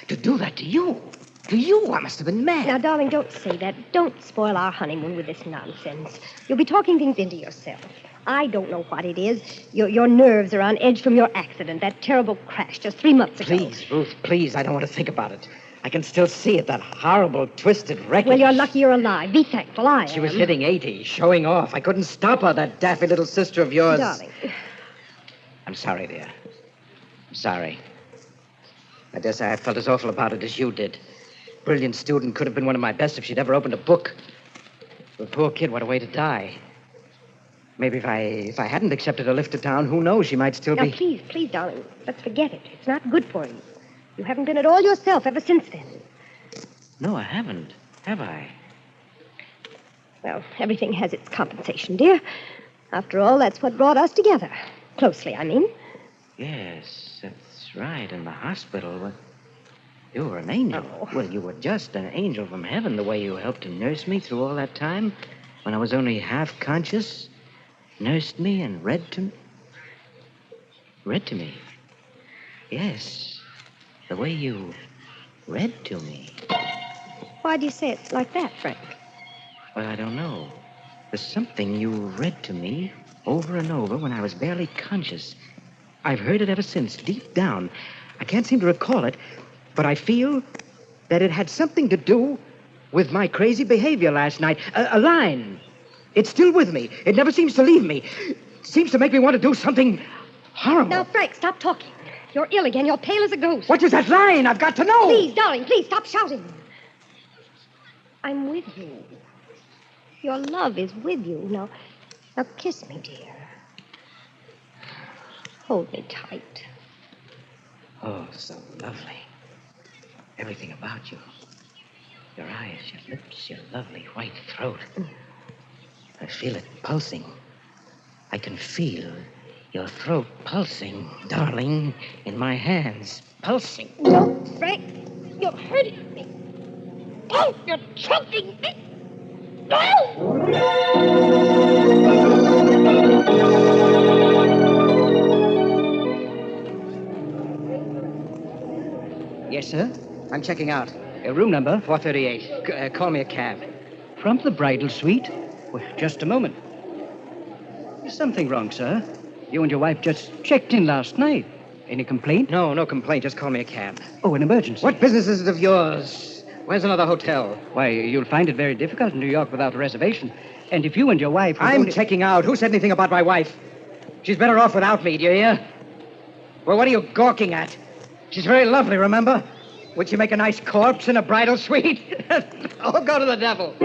do that to you. To you, I must have been mad. Now, darling, don't say that. Don't spoil our honeymoon with this nonsense. You'll be talking things into yourself. I don't know what it is. Your nerves are on edge from your accident, that terrible crash just 3 months ago. Please, Ruth, please. I don't want to think about it. I can still see it, that horrible, twisted wreckage. Well, you're lucky you're alive. Be thankful I am. She was hitting 80, showing off. I couldn't stop her, that daffy little sister of yours. Darling. I'm sorry, dear. I'm sorry. I dare say I felt as awful about it as you did. Brilliant student, could have been one of my best if she'd ever opened a book. The poor kid, what a way to die. Maybe if I hadn't accepted a lift to town, who knows, she might still be... Now, please, darling, let's forget it. It's not good for you. You haven't been at all yourself ever since then. No, I haven't. Have I? Well, everything has its compensation, dear. After all, that's what brought us together. Closely, I mean. Yes, that's right. In the hospital. Well, you were an angel. Oh. Well, you were just an angel from heaven, the way you helped to nurse me through all that time. When I was only half conscious, nursed me and read to me. Read to me? Yes, the way you read to me. Why do you say it like that, Frank? Well, I don't know. There's something you read to me over and over when I was barely conscious. I've heard it ever since, deep down. I can't seem to recall it, but I feel that it had something to do with my crazy behavior last night. A line. It's still with me. It never seems to leave me. It seems to make me want to do something horrible. Now, Frank, stop talking. You're ill again. You're pale as a ghost. What is that line? I've got to know. Please, darling, please, stop shouting. I'm with you. Your love is with you. Now kiss me, dear. Hold me tight. Oh, so lovely. Everything about you. Your eyes, your lips, your lovely white throat. I feel it pulsing. I can feel your throat pulsing, darling, in my hands. Pulsing. No, Frank, you're hurting me. Oh, you're choking me. No! Yes, sir. I'm checking out. Room number 438. Call me a cab. From the bridal suite? Well, just a moment. There's something wrong, sir. You and your wife just checked in last night. Any complaint? No complaint. Just call me a cab. Oh, an emergency. What business is it of yours? Where's another hotel? Why, you'll find it very difficult in New York without a reservation. And if you and your wife... I'm checking out. Who said anything about my wife? She's better off without me, do you hear? Well, what are you gawking at? She's very lovely, remember? Would she make a nice corpse in a bridal suite? Oh, go to the devil.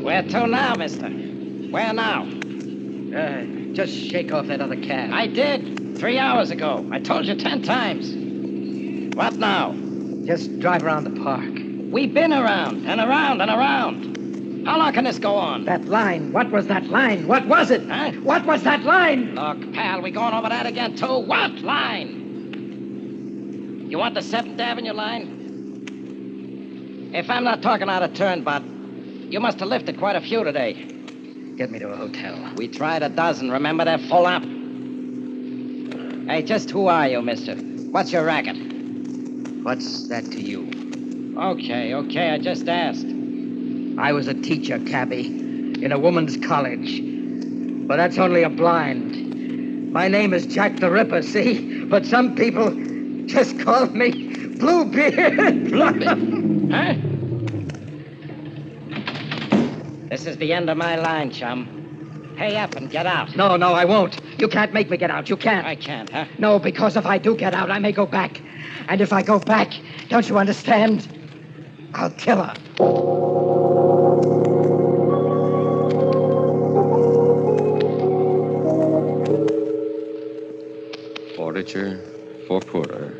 Where to now, mister? Where now? Just shake off that other cab. I did. 3 hours ago. I told you 10 times. What now? Just drive around the park. We've been around and around and around. How long can this go on? That line. What was that line? What was it? Huh? What was that line? Look, pal, we going over that again, too. What line? You want the 7th Avenue line? If I'm not talking out of turn, Bud, you must have lifted quite a few today. Get me to a hotel. We tried a dozen. Remember, they're full up. Hey, just who are you, mister? What's your racket? What's that to you? Okay, I just asked. I was a teacher, cabby, in a woman's college. But that's only a blind. My name is Jack the Ripper, see? But some people just call me Bluebeard. Bluebeard? Huh? This is the end of my line, chum. Pay up and get out. No, I won't. You can't make me get out. You can't. I can't, huh? No, because if I do get out, I may go back. And if I go back, don't you understand? I'll kill her. For richer, for poorer,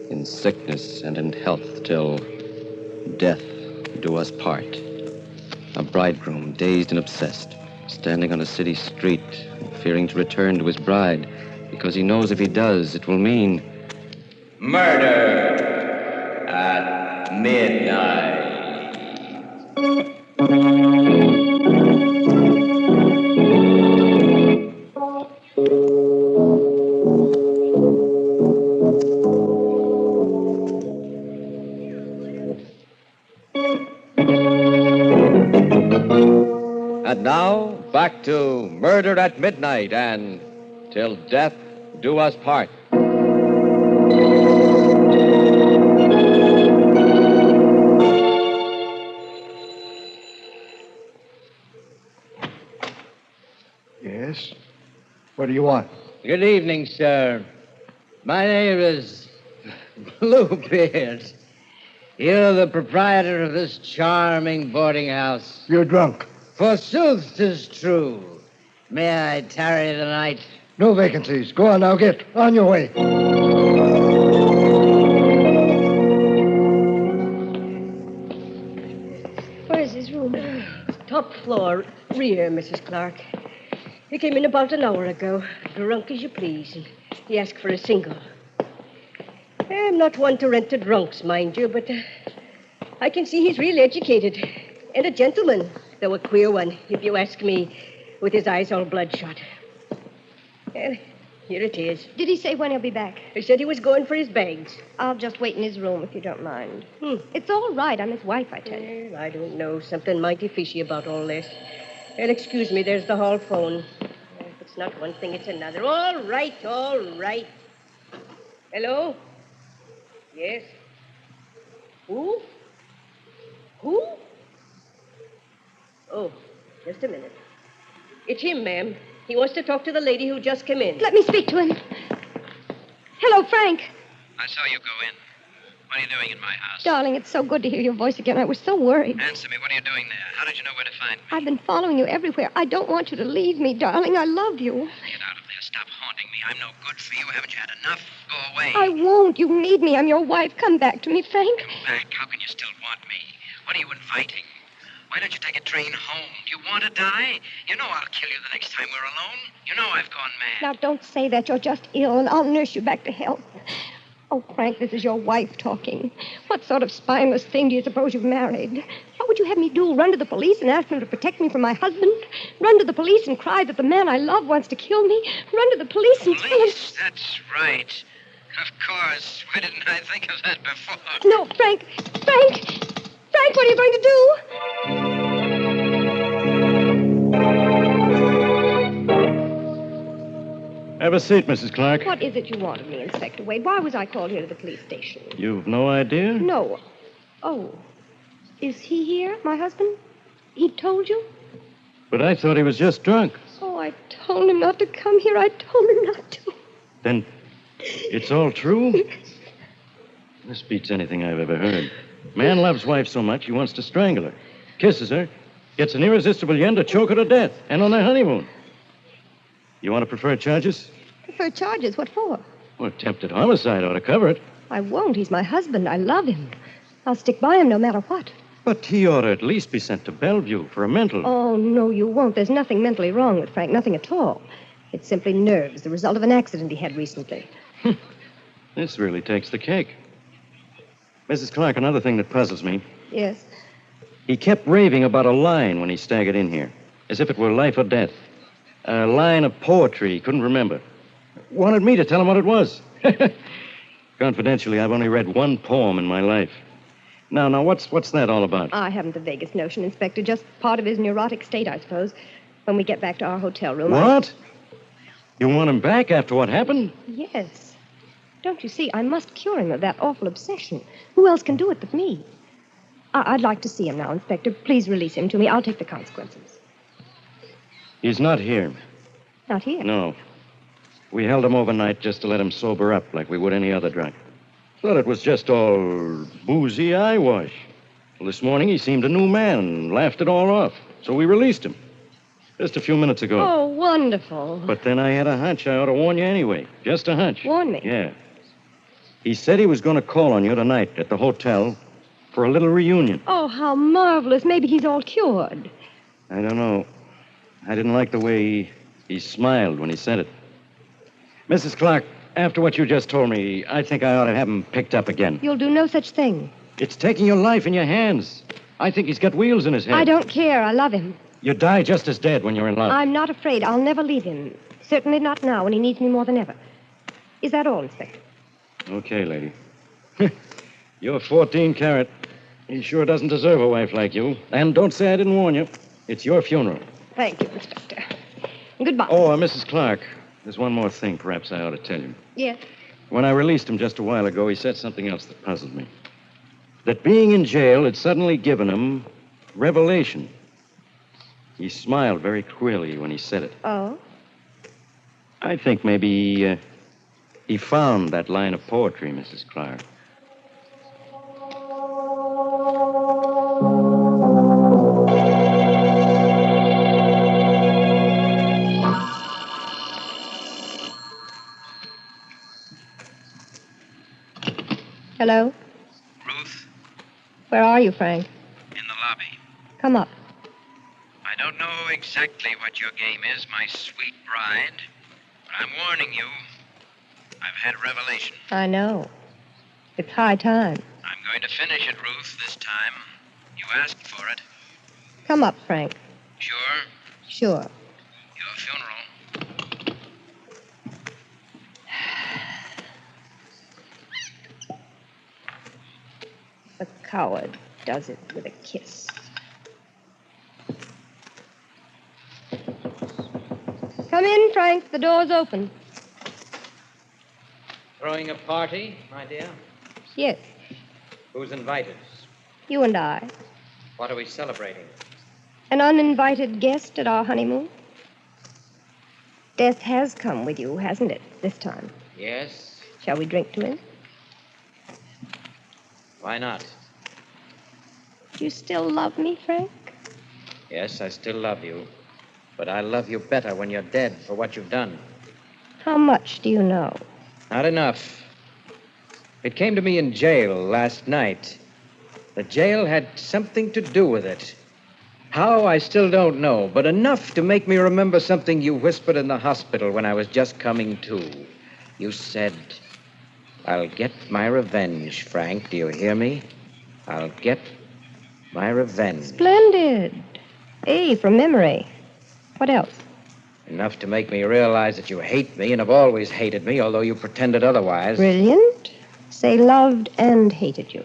in sickness and in health, till death do us part. A bridegroom, dazed and obsessed, standing on a city street, fearing to return to his bride, because he knows if he does, it will mean murder at midnight. And now, back to Murder at Midnight and Till Death Do Us Part. Yes? What do you want? Good evening, sir. My name is Bluebeard. You're the proprietor of this charming boarding house. You're drunk. Forsooth, 'tis true. May I tarry the night? No vacancies. Go on now, get on your way. Where's his room? Top floor, rear, Mrs. Clark. He came in about an hour ago, drunk as you please, and he asked for a single. I'm not one to rent to drunks, mind you, but I can see he's real educated. And a gentleman, though a queer one, if you ask me, with his eyes all bloodshot. Well, here it is. Did he say when he'll be back? He said he was going for his bags. I'll just wait in his room if you don't mind. It's all right. I'm his wife, I tell you. Well, I don't know. Something mighty fishy about all this. Well, excuse me, there's the hall phone. If it's not one thing, it's another. All right, all right. Hello? Yes. Who? Who? Oh, just a minute. It's him, ma'am. He wants to talk to the lady who just came in. Let me speak to him. Hello, Frank. I saw you go in. What are you doing in my house? Darling, it's so good to hear your voice again. I was so worried. Answer me. What are you doing there? How did you know where to find me? I've been following you everywhere. I don't want you to leave me, darling. I love you. Get out of there. Stop haunting me. I'm no good for you. Haven't you had enough? Go away. I won't. You need me. I'm your wife. Come back to me, Frank. Come back. How can you still want me? What are you inviting? Why don't you take a train home? Do you want to die? You know I'll kill you the next time we're alone. You know I've gone mad. Now, don't say that. You're just ill, and I'll nurse you back to health. Oh, Frank, this is your wife talking. What sort of spineless thing do you suppose you've married? What would you have me do? Run to the police and ask them to protect me from my husband? Run to the police and cry that the man I love wants to kill me? Run to the police and tell them... Police? That's right. Of course. Why didn't I think of that before? No, Frank! Frank! Frank, what are you going to do? Have a seat, Mrs. Clark. What is it you want of me, Inspector Wade? Why was I called here to the police station? You've no idea? No. Oh. Is he here, my husband? He told you? But I thought he was just drunk. Oh, I told him not to come here. I told him not to. Then it's all true? This beats anything I've ever heard. Man loves wife so much he wants to strangle her. Kisses her, gets an irresistible yen to choke her to death, and on their honeymoon. You want to prefer charges? Prefer charges? What for? Well, attempted homicide ought to cover it. I won't. He's my husband. I love him. I'll stick by him no matter what. But he ought to at least be sent to Bellevue for a mental. Oh, no, you won't. There's nothing mentally wrong with Frank. Nothing at all. It's simply nerves, the result of an accident he had recently. This really takes the cake. Mrs. Clark, another thing that puzzles me. Yes? He kept raving about a line when he staggered in here, as if it were life or death. A line of poetry he couldn't remember. Wanted me to tell him what it was. Confidentially, I've only read one poem in my life. Now, what's that all about? I haven't the vaguest notion, Inspector. Just part of his neurotic state, I suppose. When we get back to our hotel room. What? You want him back after what happened? Yes. Don't you see? I must cure him of that awful obsession. Who else can do it but me? I'd like to see him now, Inspector. Please release him to me. I'll take the consequences. He's not here. Not here? No. We held him overnight just to let him sober up like we would any other drunk. Thought it was just all boozy eyewash. Well, this morning he seemed a new man and laughed it all off. So we released him. Just a few minutes ago. Oh, wonderful. But then I had a hunch I ought to warn you anyway. Just a hunch. Warn me? Yeah. He said he was going to call on you tonight at the hotel for a little reunion. Oh, how marvelous. Maybe he's all cured. I don't know. I didn't like the way he smiled when he said it. Mrs. Clark, after what you just told me, I think I ought to have him picked up again. You'll do no such thing. It's taking your life in your hands. I think he's got wheels in his head. I don't care. I love him. You die just as dead when you're in love. I'm not afraid. I'll never leave him. Certainly not now when he needs me more than ever. Is that all, Inspector? Okay, lady. You're 14 carat. He sure doesn't deserve a wife like you. And don't say I didn't warn you. It's your funeral. Thank you, Inspector. Goodbye. Oh, Mrs. Clark, there's one more thing perhaps I ought to tell you. Yes. When I released him just a while ago, he said something else that puzzled me. That being in jail had suddenly given him revelation. He smiled very queerly when he said it. Oh? I think maybe he found that line of poetry, Mrs. Clark. Hello? Ruth, Where are you, Frank? in the lobby. Come up. I don't know exactly what your game is, my sweet bride, but I'm warning you. I've had a revelation. I know. It's high time. I'm going to finish it, Ruth, this time. You asked for it. Come up, Frank. Sure? Sure. Your funeral. The coward does it with a kiss. Come in, Frank. The door's open. Throwing a party, my dear? Yes, Who's invited? you and I. What are we celebrating? An uninvited guest at our honeymoon. Death has come with you, hasn't it, this time? Yes? Shall we drink to him? Why not? Do you still love me, Frank? Yes, I still love you. But I love you better when you're dead for what you've done. How much do you know? Not enough. It came to me in jail last night. The jail had something to do with it. How, I still don't know, but enough to make me remember something you whispered in the hospital when I was just coming to. You said, "I'll get my revenge, Frank. Do you hear me? I'll get my revenge." Splendid. Hey, from memory. What else? Enough to make me realize that you hate me and have always hated me, although you pretended otherwise. Brilliant. Say loved and hated you.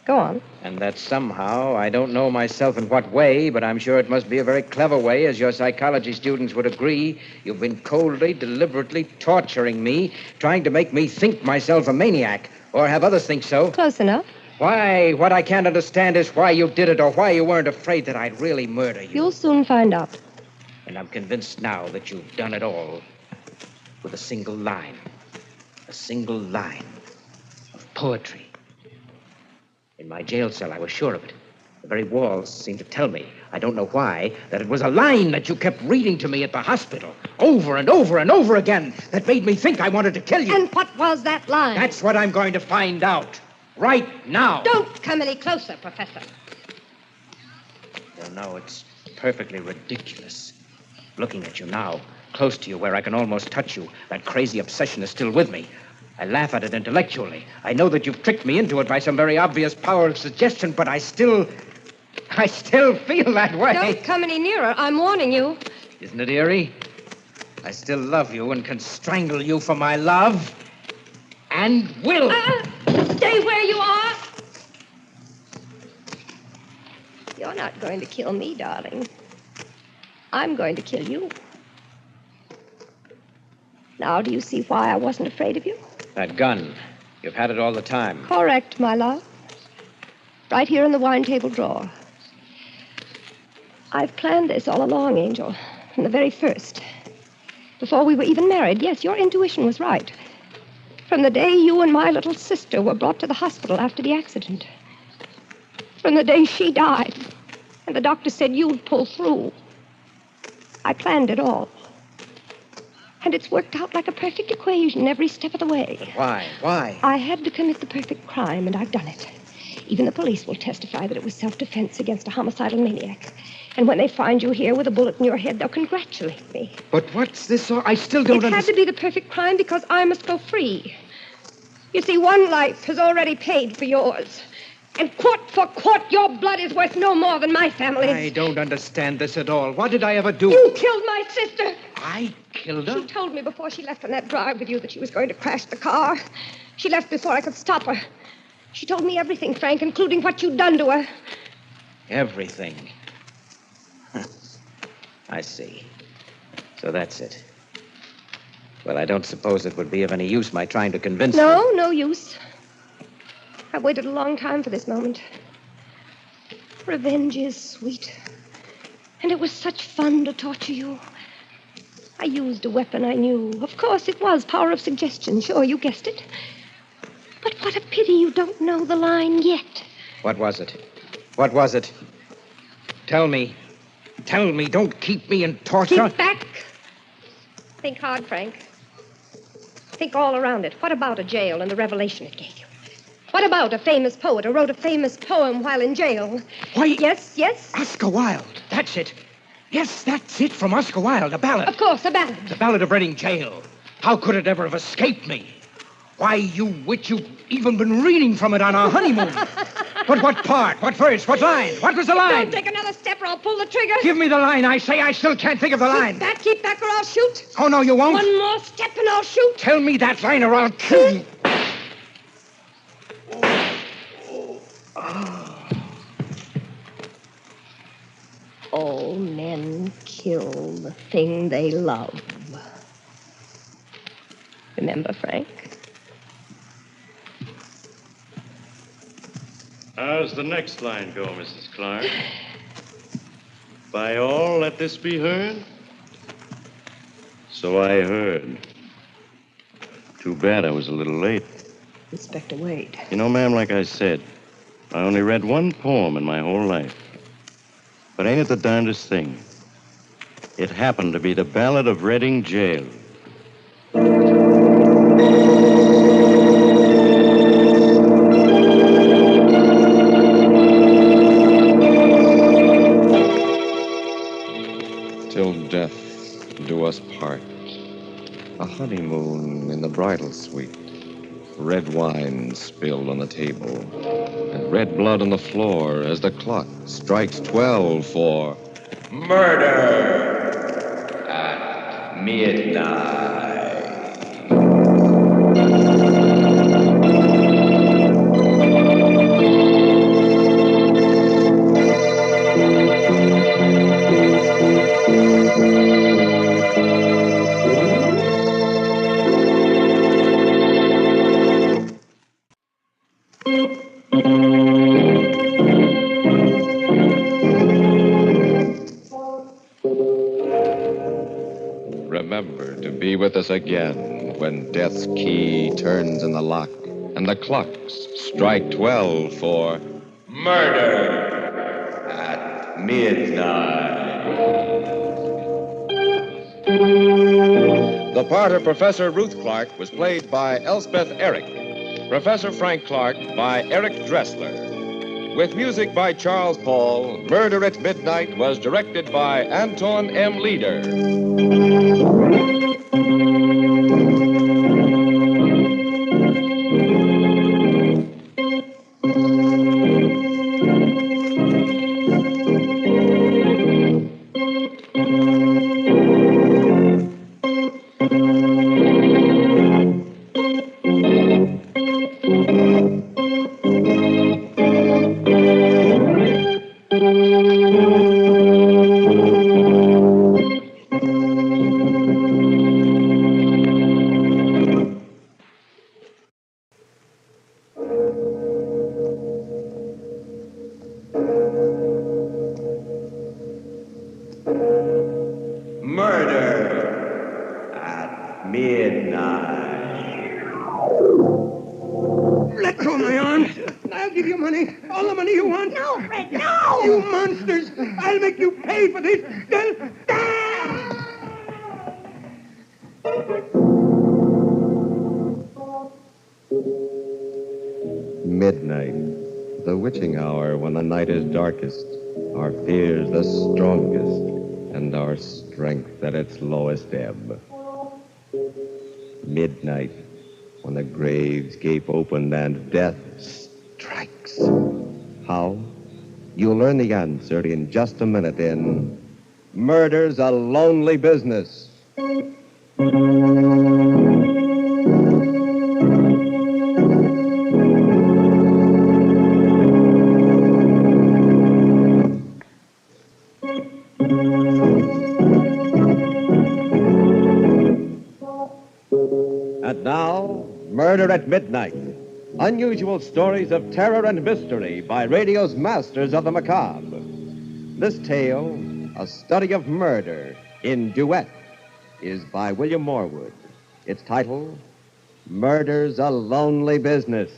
Go on. And that somehow, I don't know myself in what way, but I'm sure it must be a very clever way, as your psychology students would agree, you've been coldly, deliberately torturing me, trying to make me think myself a maniac, or have others think so. Close enough. Why, what I can't understand is why you did it, or why you weren't afraid that I'd really murder you. You'll soon find out. And I'm convinced now that you've done it all with a single line. A single line of poetry. In my jail cell, I was sure of it. The very walls seemed to tell me, I don't know why, that it was a line that you kept reading to me at the hospital, over and over and over again, that made me think I wanted to kill you. And what was that line? That's what I'm going to find out. Right now. Don't come any closer, Professor. You know, it's perfectly ridiculous. Looking at you now, close to you where I can almost touch you, that crazy obsession is still with me. I laugh at it intellectually. I know that you've tricked me into it by some very obvious power of suggestion, but I still feel that way. Don't come any nearer. I'm warning you. Isn't it eerie? I still love you and can strangle you for my love. And will. Stay where you are. You're not going to kill me, darling. I'm going to kill you. Now, do you see why I wasn't afraid of you? That gun. You've had it all the time. Correct, my love. Right here in the wine table drawer. I've planned this all along, Angel, from the very first. Before we were even married. Yes, your intuition was right. From the day you and my little sister were brought to the hospital after the accident. From the day she died, and the doctor said you'd pull through. I planned it all. And it's worked out like a perfect equation every step of the way. Why? Why? I had to commit the perfect crime, and I've done it. Even the police will testify that it was self-defense against a homicidal maniac. And when they find you here with a bullet in your head, they'll congratulate me. But what's this? I still don't understand. It had to be the perfect crime because I must go free. You see, one life has already paid for yours. And quart for quart, your blood is worth no more than my family's. I don't understand this at all. What did I ever do? You killed my sister. I killed her? She told me before she left on that drive with you that she was going to crash the car. She left before I could stop her. She told me everything, Frank, including what you'd done to her. Everything. I see. So that's it. Well, I don't suppose it would be of any use my trying to convince you. No use. I've waited a long time for this moment. Revenge is sweet. And it was such fun to torture you. I used a weapon I knew. Of course, it was power of suggestion. Sure, you guessed it. But what a pity you don't know the line yet. What was it? What was it? Tell me. Tell me. Don't keep me in torture. Keep back. Think hard, Frank. Think all around it. What about a jail and the revelation it gave you? What about a famous poet who wrote a famous poem while in jail? Why? Yes? Oscar Wilde. That's it. Yes, that's it from Oscar Wilde, a ballad. Of course, a ballad. The Ballad of Reading Jail. How could it ever have escaped me? Why, you witch, you've even been reading from it on our honeymoon. But what part? What verse? What line? What was the line? Don't take another step or I'll pull the trigger. Give me the line, I say. I still can't think of the line. Keep back or I'll shoot. Oh, no, you won't. One more step and I'll shoot. Tell me that line or I'll kill you. All men kill the thing they love. Remember, Frank? How's the next line go, Mrs. Clark? By all, let this be heard? So I heard. Too bad I was a little late. Inspector Wade. You know, ma'am, like I said, I only read one poem in my whole life. But ain't it the darndest thing? It happened to be the Ballad of Reading Jail. Till death do us part. A honeymoon in the bridal suite. Red wine spilled on the table. And red blood on the floor as the clock strikes 12 for murder at midnight. Remember to be with us again when death's key turns in the lock and the clocks strike 12 for murder at midnight. The part of Professor Ruth Clark was played by Elspeth Eric. Professor Frank Clark by Eric Dressler. With music by Charles Paul, Murder at Midnight was directed by Anton M. Leader. Murder at midnight. Let go of my arms. I'll give you money. All the money you want. No, Fred, no! You monsters. I'll make you pay for this. Midnight, the witching hour when the night is darkest, our fears the strongest, and our strength at its lowest ebb. Midnight, when the graves gape open and death strikes. How? You'll learn the answer in just a minute in Murder's a Lonely Business. Murder at Midnight. Unusual stories of terror and mystery by radio's masters of the macabre. This tale, a study of murder in duet, is by William Morwood. Its title, Murder's a Lonely Business.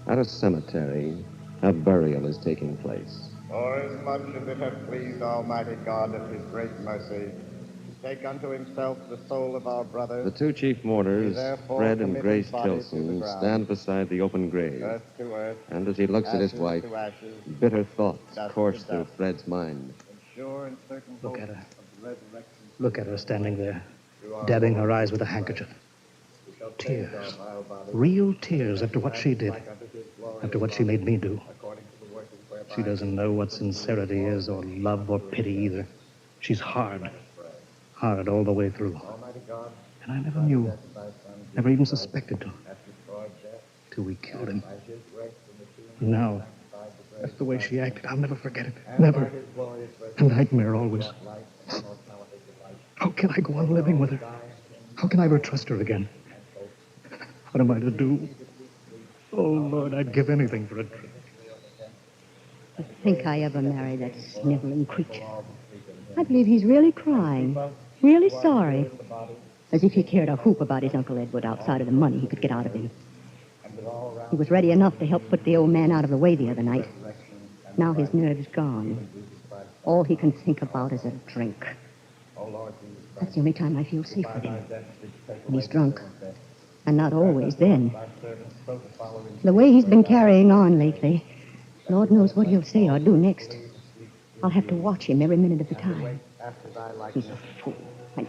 At a cemetery, a burial is taking place. For as much as it hath pleased Almighty God of his great mercy to take unto himself the soul of our brother, The two chief mourners, Fred and Grace Tilson, stand beside the open grave. earth to earth, And as he looks at his ashes wife, to ashes, bitter thoughts dust course to through dust. Fred's mind. sure and certain Look hope at her. of the resurrection. Look at her standing there, dabbing her eyes with a handkerchief. Tears. Real tears after what she did. After what she made me do. She doesn't know what sincerity is, or love, or pity either. She's hard. Hard all the way through. And I never knew. Never even suspected to. Till we killed him. Now, that's the way she acted. I'll never forget it. Never. A nightmare always. How can I go on living with her? How can I ever trust her again? What am I to do? Oh, Lord, I'd give anything for a drink. To think I ever married that sniveling creature. I believe he's really crying. Really sorry. As if he cared a hoop about his Uncle Edward outside of the money he could get out of him. He was ready enough to help put the old man out of the way the other night. Now his nerve's gone. All he can think about is a drink. That's the only time I feel safe with him. When he's drunk. And not always then. The way he's been carrying on lately, Lord knows what he'll say or do next. I'll have to watch him every minute of the time. He's a fool.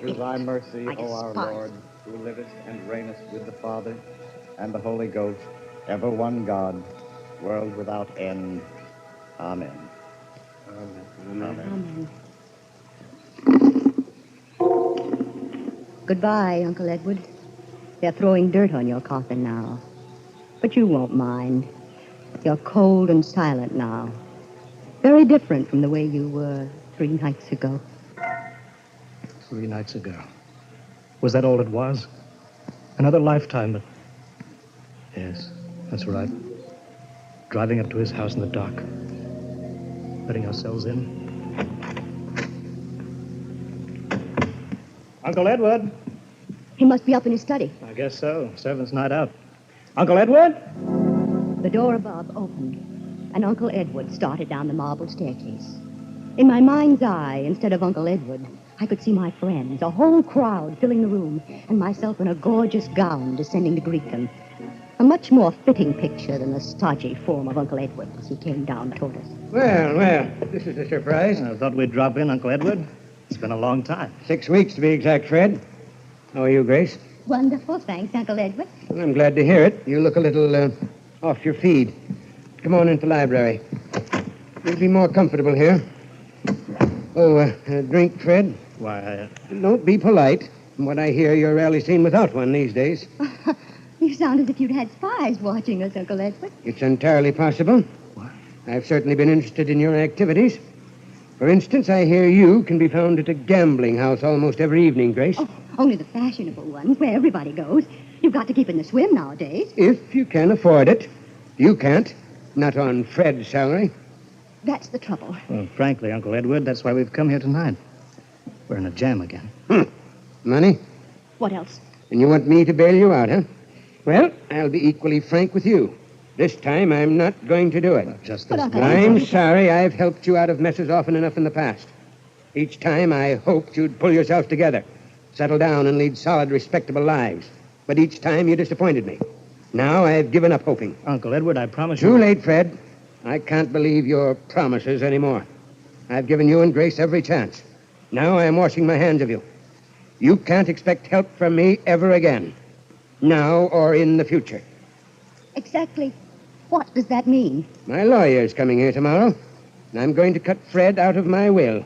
Through thy mercy, I O our despise Lord, who livest and reignest with the Father and the Holy Ghost, ever one God, world without end. Amen. Amen. Goodbye, Uncle Edward. They're throwing dirt on your coffin now. But you won't mind. You're cold and silent now. Very different from the way you were 3 nights ago. 3 nights ago. Was that all it was? Another lifetime, but... Yes, that's right. Driving up to his house in the dark. Letting ourselves in. Uncle Edward? He must be up in his study. I guess so. Servant's night out. Uncle Edward? The door above opened, and Uncle Edward started down the marble staircase. In my mind's eye, instead of Uncle Edward, I could see my friends, a whole crowd filling the room, and myself in a gorgeous gown descending to greet them. A much more fitting picture than the stodgy form of Uncle Edward as he came down toward us. Well, this is a surprise. I thought we'd drop in, Uncle Edward. It's been a long time. 6 weeks to be exact, Fred. How are you, Grace? Wonderful, thanks, Uncle Edward. Well, I'm glad to hear it. You look a little off your feed. Come on into the library. You'll be more comfortable here. Oh, a drink, Fred? Why, Don't be polite. From what I hear, you're rarely seen without one these days. You sound as if you'd had spies watching us, Uncle Edward. It's entirely possible. What? I've certainly been interested in your activities. For instance, I hear you can be found at a gambling house almost every evening, Grace. Oh, only the fashionable ones, where everybody goes. You've got to keep in the swim nowadays. If you can afford it. You can't. Not on Fred's salary. That's the trouble. Well, frankly, Uncle Edward, that's why we've come here tonight. We're in a jam again. Money? What else? And you want me to bail you out, huh? Well, I'll be equally frank with you. This time, I'm not going to do it. Just But this Uncle once. I'm sorry I've helped you out of messes often enough in the past. Each time, I hoped you'd pull yourself together, settle down, and lead solid, respectable lives. But each time, you disappointed me. Now, I've given up hoping. Uncle Edward, I promise you... Too late, Fred. I can't believe your promises anymore. I've given you and Grace every chance. Now I'm washing my hands of you. You can't expect help from me ever again. Now or in the future. Exactly. What does that mean? My lawyer's coming here tomorrow, and I'm going to cut Fred out of my will.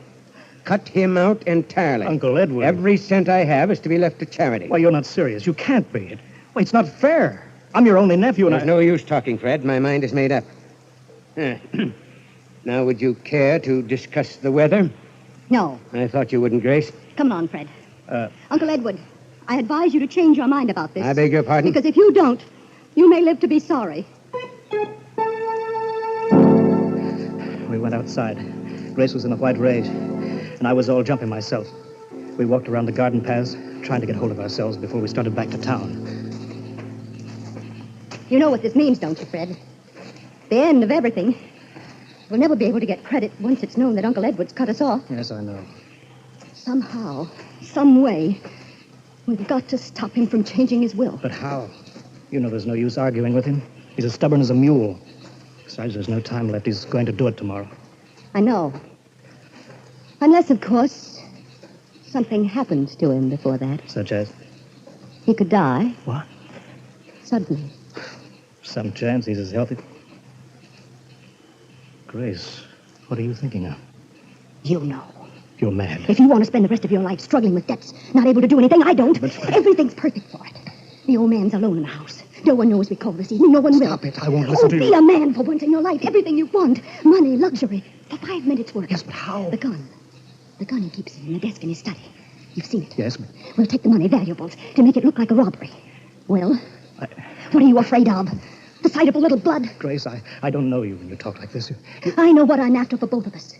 Cut him out entirely. Uncle Edward... Every cent I have is to be left to charity. Why, you're not serious. You can't be. Why, it's not fair. I'm your only nephew, and There's no use talking, Fred. My mind is made up. Now, would you care to discuss the weather? No. I thought you wouldn't, Grace. Come on, Fred. Uncle Edward, I advise you to change your mind about this. I beg your pardon? Because if you don't, you may live to be sorry. We went outside. Grace was in a white rage, and I was all jumping myself. We walked around the garden paths, trying to get hold of ourselves before we started back to town. You know what this means, don't you, Fred? The end of everything. We'll never be able to get credit once it's known that Uncle Edward's cut us off. Yes, I know. Somehow, some way, we've got to stop him from changing his will. But how? You know there's no use arguing with him. He's as stubborn as a mule. Besides, there's no time left. He's going to do it tomorrow. I know. Unless, of course, something happens to him before that. Such as? He could die. What? Suddenly. Some chance he's as healthy. Grace, what are you thinking of? You know. You're mad. If you want to spend the rest of your life struggling with debts, not able to do anything, I don't. But everything's perfect for it. The old man's alone in the house. No one knows we called this evening. No one will. Stop it. I won't listen to you. Be a man for once in your life. Everything you want. Money, luxury. For 5 minutes' work. Yes, but how? The gun. The gun he keeps in the desk in his study. You've seen it. Yes, but... We'll take the money, valuables, to make it look like a robbery. Well, what are you afraid of? The sight of a little blood? Grace, I don't know you when you talk like this. I know what I'm after for both of us.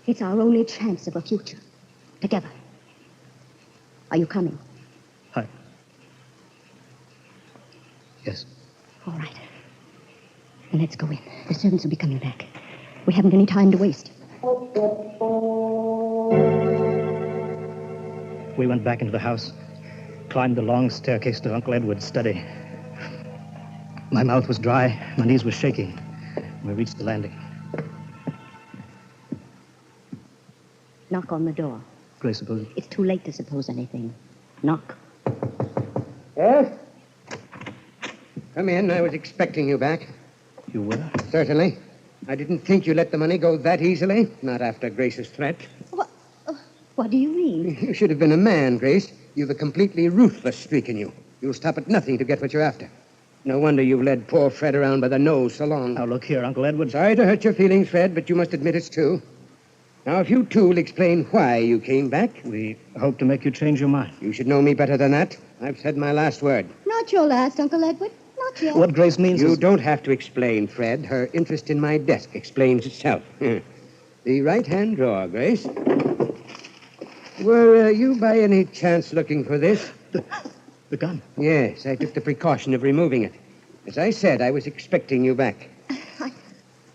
It's our only chance of a future. Together. Are you coming? Hi. Yes. All right. Then let's go in. The servants will be coming back. We haven't any time to waste. We went back into the house, climbed the long staircase to Uncle Edward's study. My mouth was dry, my knees were shaking. We reached the landing. Knock on the door. Grace, suppose... It's too late to suppose anything. Knock. Yes? Come in. I was expecting you back. You were? Certainly. I didn't think you let the money go that easily. Not after Grace's threat. What do you mean? You should have been a man, Grace. You've a completely ruthless streak in you. You'll stop at nothing to get what you're after. No wonder you've led poor Fred around by the nose so long. Now, look here, Uncle Edward. Sorry to hurt your feelings, Fred, but you must admit it's true. Now, if you two will explain why you came back... We hope to make you change your mind. You should know me better than that. I've said my last word. Not your last, Uncle Edward. Not yet. What Grace means You is... don't have to explain, Fred. Her interest in my desk explains itself. The right-hand drawer, Grace. Were you by any chance looking for this? The gun? Yes, I took the precaution of removing it. As I said, I was expecting you back.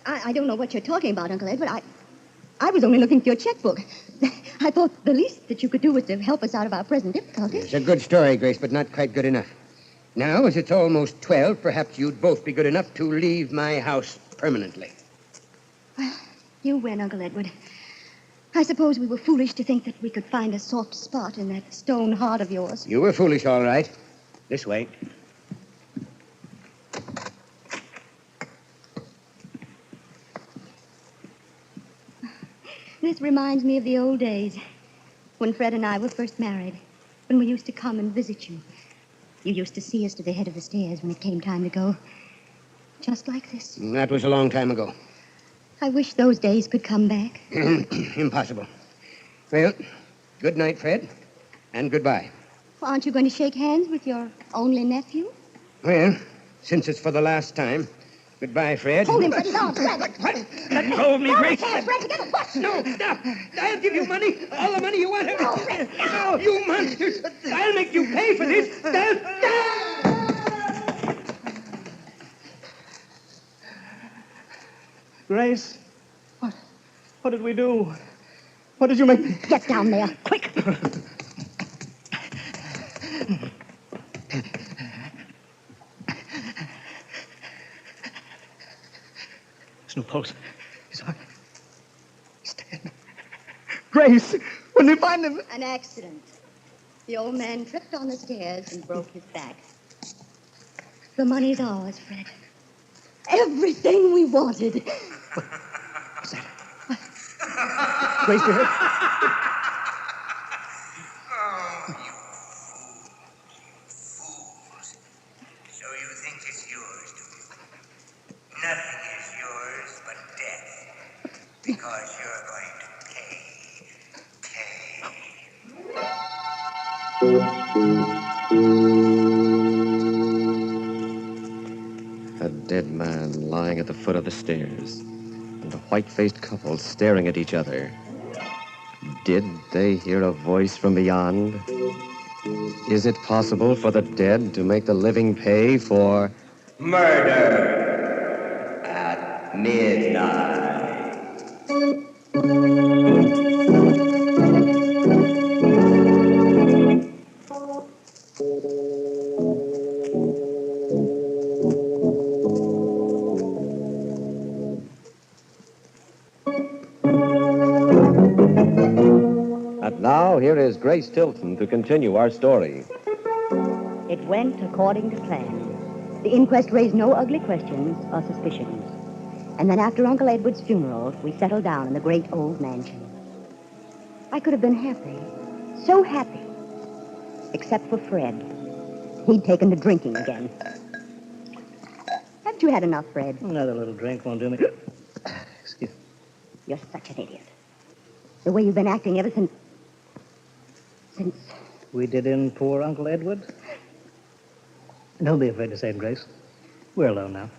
I don't know what you're talking about, Uncle Edward. I was only looking for your checkbook. I thought the least that you could do was to help us out of our present difficulties. It's a good story, Grace, but not quite good enough. Now, as it's almost 12, perhaps you'd both be good enough to leave my house permanently. Well, you win, Uncle Edward. I suppose we were foolish to think that we could find a soft spot in that stone heart of yours. You were foolish, all right. This way. This reminds me of the old days, when Fred and I were first married, when we used to come and visit you. You used to see us to the head of the stairs when it came time to go. Just like this. That was a long time ago. I wish those days could come back. Impossible. Well, good night, Fred, and goodbye. Well, aren't you going to shake hands with your only nephew? Well, since it's for the last time, goodbye, Fred. Hold him, Fred. He's on, Fred. Let go of me, Grace. Fred, get him. What? No, stop. I'll give you money. All the money you want. No, you monsters. I'll make you pay for this. Grace, what did we do? What did you make me... Get down there, quick. There's no pulse. He's dead. Grace, when did you find him? An accident. The old man tripped on the stairs and broke his back. The money's ours, Fred. Everything we wanted. What's that? Grace, you heard? Fools. So you think it's yours, do you? Nothing is yours but death. Because you're going to A dead man lying at the foot of the stairs, and a white-faced couple staring at each other. Did they hear a voice from beyond? Is it possible for the dead to make the living pay for murder at midnight? And now, here is Grace Tilton to continue our story. It went according to plan. The inquest raised no ugly questions or suspicions. And then after Uncle Edward's funeral, we settled down in the great old mansion. I could have been happy, so happy, except for Fred. He'd taken to drinking again. Haven't you had enough, Fred? Another little drink won't do me. Excuse me. You're such an idiot. The way you've been acting ever since... We did in poor Uncle Edward? Don't be afraid to say it, Grace. We're alone now.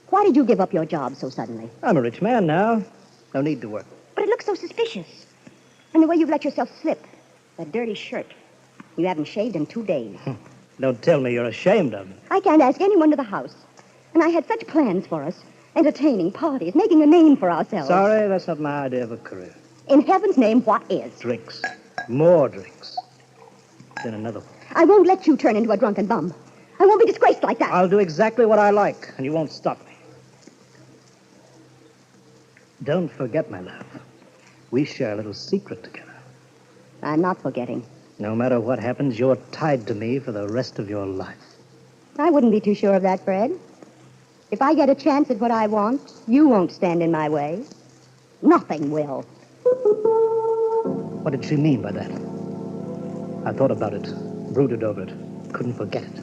Why did you give up your job so suddenly? I'm a rich man now. No need to work. But it looks so suspicious. And the way you've let yourself slip. That dirty shirt. You haven't shaved in 2 days. Don't tell me you're ashamed of me. I can't ask anyone to the house. And I had such plans for us. Entertaining, parties, making a name for ourselves. Sorry, that's not my idea of a career. In heaven's name, what is? Drinks. More drinks. Then another one. I won't let you turn into a drunken bum. I won't be disgraced like that. I'll do exactly what I like, and you won't stop me. Don't forget, my love. We share a little secret together. I'm not forgetting. No matter what happens, you're tied to me for the rest of your life. I wouldn't be too sure of that, Fred. If I get a chance at what I want, you won't stand in my way. Nothing will. What did she mean by that? I thought about it, brooded over it, couldn't forget it.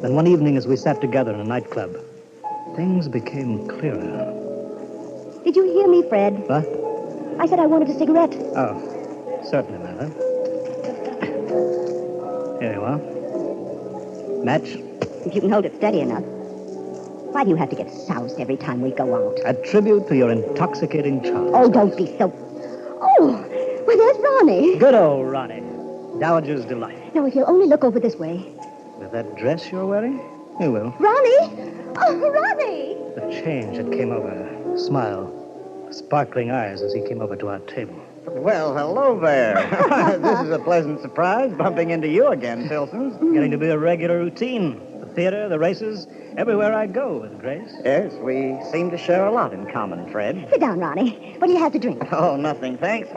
Then one evening as we sat together in a nightclub, things became clearer. Did you hear me, Fred? What? I said I wanted a cigarette. Oh, certainly, my love. Here you are. Match? If you can hold it steady enough. Why do you have to get soused every time we go out? A tribute to your intoxicating charm. Oh, don't be so... Oh, well, there's Ronnie. Good old Ronnie. Dowager's delight. Now, if you'll only look over this way. With that dress you're wearing? You will. Ronnie! Oh, Ronnie! The change that came over her. Smile. Sparkling eyes as he came over to our table. Well, hello there. This is a pleasant surprise, bumping into you again, Tilton. Getting to be a regular routine. The theater, the races, everywhere I go with Grace. Yes, we seem to share a lot in common, Fred. Sit down, Ronnie. What do you have to drink? Oh, nothing, thanks.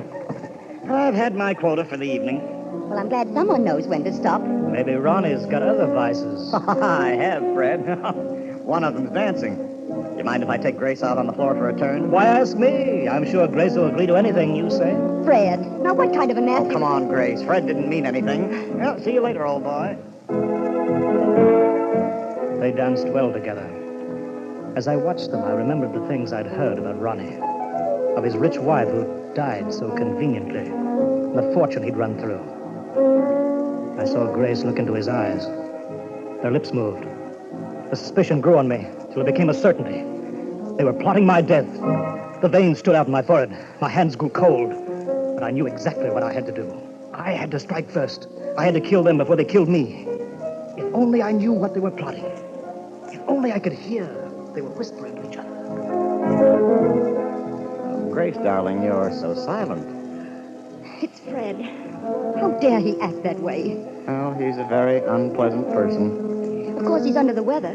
I've had my quota for the evening. Well, I'm glad someone knows when to stop. Maybe Ronnie's got other vices. I have, Fred. One of them's dancing. You mind if I take Grace out on the floor for a turn? Why ask me? I'm sure Grace will agree to anything you say. Fred, now what kind of a nasty... Oh, come on, Grace. Fred didn't mean anything. Well, see you later, old boy. They danced well together. As I watched them, I remembered the things I'd heard about Ronnie. Of his rich wife who died so conveniently. And the fortune he'd run through. I saw Grace look into his eyes. Their lips moved. The suspicion grew on me till it became a certainty. They were plotting my death. The veins stood out in my forehead. My hands grew cold. But I knew exactly what I had to do. I had to strike first. I had to kill them before they killed me. If only I knew what they were plotting. If only I could hear they were whispering to each other. Oh, Grace, darling, you're so silent. It's Fred. How dare he act that way? Oh, he's a very unpleasant person. Of course, he's under the weather,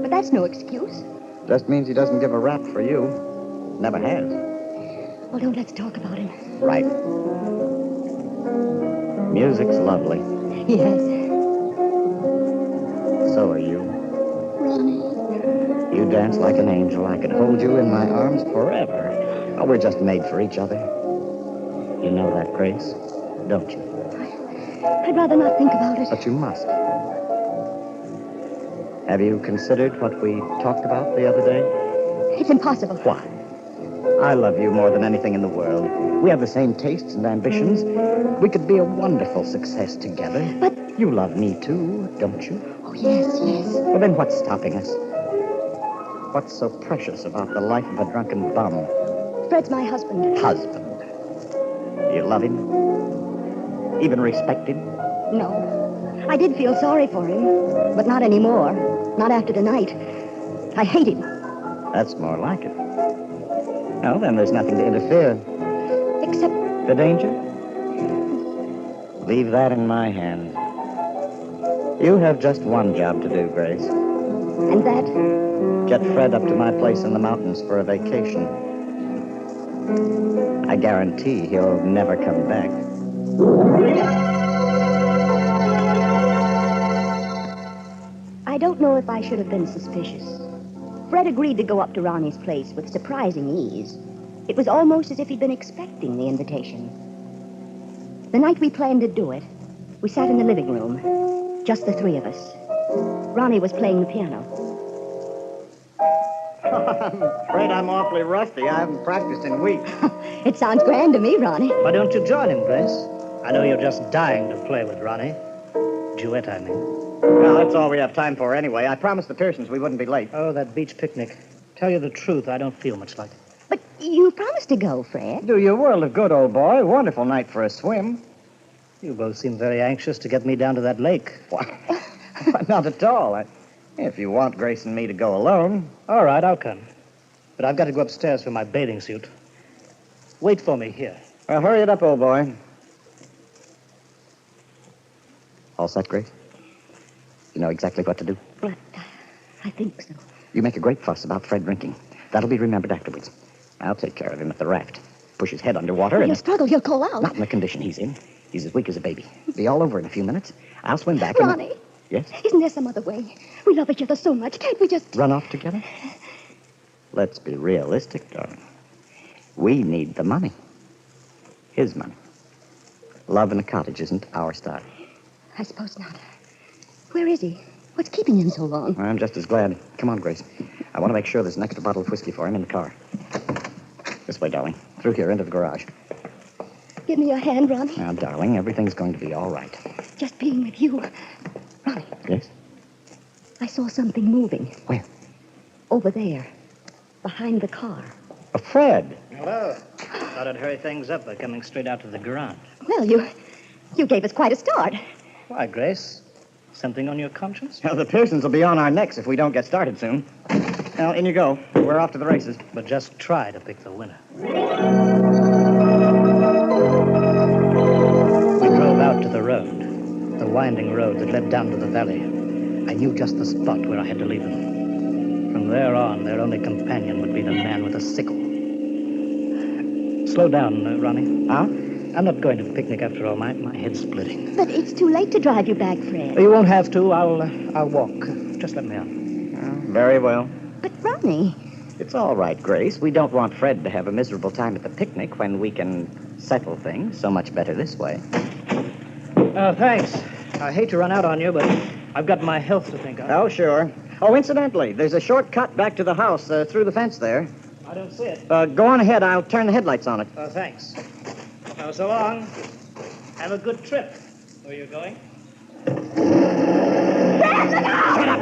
but that's no excuse. Just means he doesn't give a rap for you. Never has. Well, don't let's talk about him. Right. Music's lovely. Yes. So are you. Ronnie. You dance like an angel. I could hold you in my arms forever. Oh, we're just made for each other. You know that, Grace, don't you? I'd rather not think about it. But you must. Have you considered what we talked about the other day? It's impossible. Why? I love you more than anything in the world. We have the same tastes and ambitions. We could be a wonderful success together. But... You love me, too, don't you? Oh, yes, yes. Well, then what's stopping us? What's so precious about the life of a drunken bum? Fred's my husband. Husband. You love him? Even respect him? No. I did feel sorry for him, but not anymore. Not after tonight. I hate him. That's more like it. Well, then there's nothing to interfere. Except... The danger? Leave that in my hands. You have just one job to do, Grace. And that? Get Fred up to my place in the mountains for a vacation. I guarantee he'll never come back. I don't know if I should have been suspicious. Fred agreed to go up to Ronnie's place with surprising ease. It was almost as if he'd been expecting the invitation. The night we planned to do it, we sat in the living room, just the three of us. Ronnie was playing the piano. I'm afraid I'm awfully rusty. I haven't practiced in weeks. It sounds grand to me, Ronnie. Why don't you join him, Grace? I know you're just dying to play with Ronnie. Duet, I mean. Well, that's all we have time for anyway. I promised the Pearsons we wouldn't be late. Oh, that beach picnic. Tell you the truth, I don't feel much like it. But you promised to go, Fred. Do you a world of good, old boy. Wonderful night for a swim. You both seem very anxious to get me down to that lake. Why, not at all. If you want Grace and me to go alone. All right, I'll come. But I've got to go upstairs for my bathing suit. Wait for me here. Well, hurry it up, old boy. All set, Grace? You know exactly what to do? But I think so. You make a great fuss about Fred drinking. That'll be remembered afterwards. I'll take care of him at the raft. Push his head underwater and... He'll struggle, he'll call out. Not in the condition he's in. He's as weak as a baby. Be all over in a few minutes. I'll swim back Ronnie. and... Yes? Isn't there some other way? We love each other so much. Can't we just... Run off together? Let's be realistic, darling. We need the money. His money. Love in a cottage isn't our style. I suppose not. Where is he? What's keeping him so long? I'm just as glad. Come on, Grace. I want to make sure there's an extra bottle of whiskey for him in the car. This way, darling. Through here, into the garage. Give me your hand, Ronnie. Now, darling, everything's going to be all right. Just being with you. Ronnie. Yes? I saw something moving. Where? Over there. Behind the car. Fred. Hello. Thought I'd hurry things up by coming straight out to the garage. Well, you gave us quite a start. Why, Grace? Something on your conscience? Well, the Pearsons will be on our necks if we don't get started soon. Now, in you go. We're off to the races. But just try to pick the winner. We drove out to the road, the winding road that led down to the valley. I knew just the spot where I had to leave them. From there on, their only companion would be the man with a sickle. Slow down, Ronnie. Huh? I'm not going to the picnic after all. My head's splitting. But it's too late to drive you back, Fred. You won't have to. I'll walk. Just let me on. Very well. But, Ronnie... It's all right, Grace. We don't want Fred to have a miserable time at the picnic when we can settle things so much better this way. Thanks. I hate to run out on you, but I've got my health to think of. Oh, sure. Oh, incidentally, there's a short cut back to the house through the fence there. I don't see it. Go on ahead. I'll turn the headlights on it. Thanks. Now, so long. Have a good trip. Where are you going? Fred, look out! Shut up!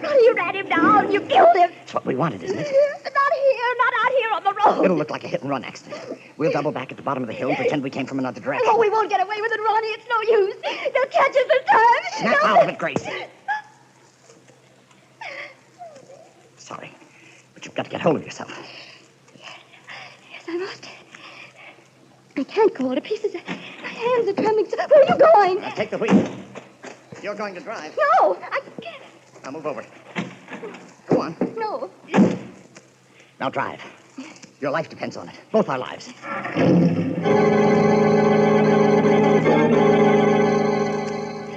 Ronnie, you ran him down. You killed him. That's what we wanted, isn't it? Not here. Not out here on the road. It'll look like a hit-and-run accident. We'll double back at the bottom of the hill and pretend we came from another direction. Oh, we won't get away with it, Ronnie. It's no use. They'll catch us this time. Snap out of it, Grace. Sorry, but you've got to get hold of yourself. Yes, I must. I can't go all to pieces. My hands are trembling. Where are you going? Take the wheel. You're going to drive. No, I can't. Now move over. Go on. No. Now drive. Your life depends on it. Both our lives.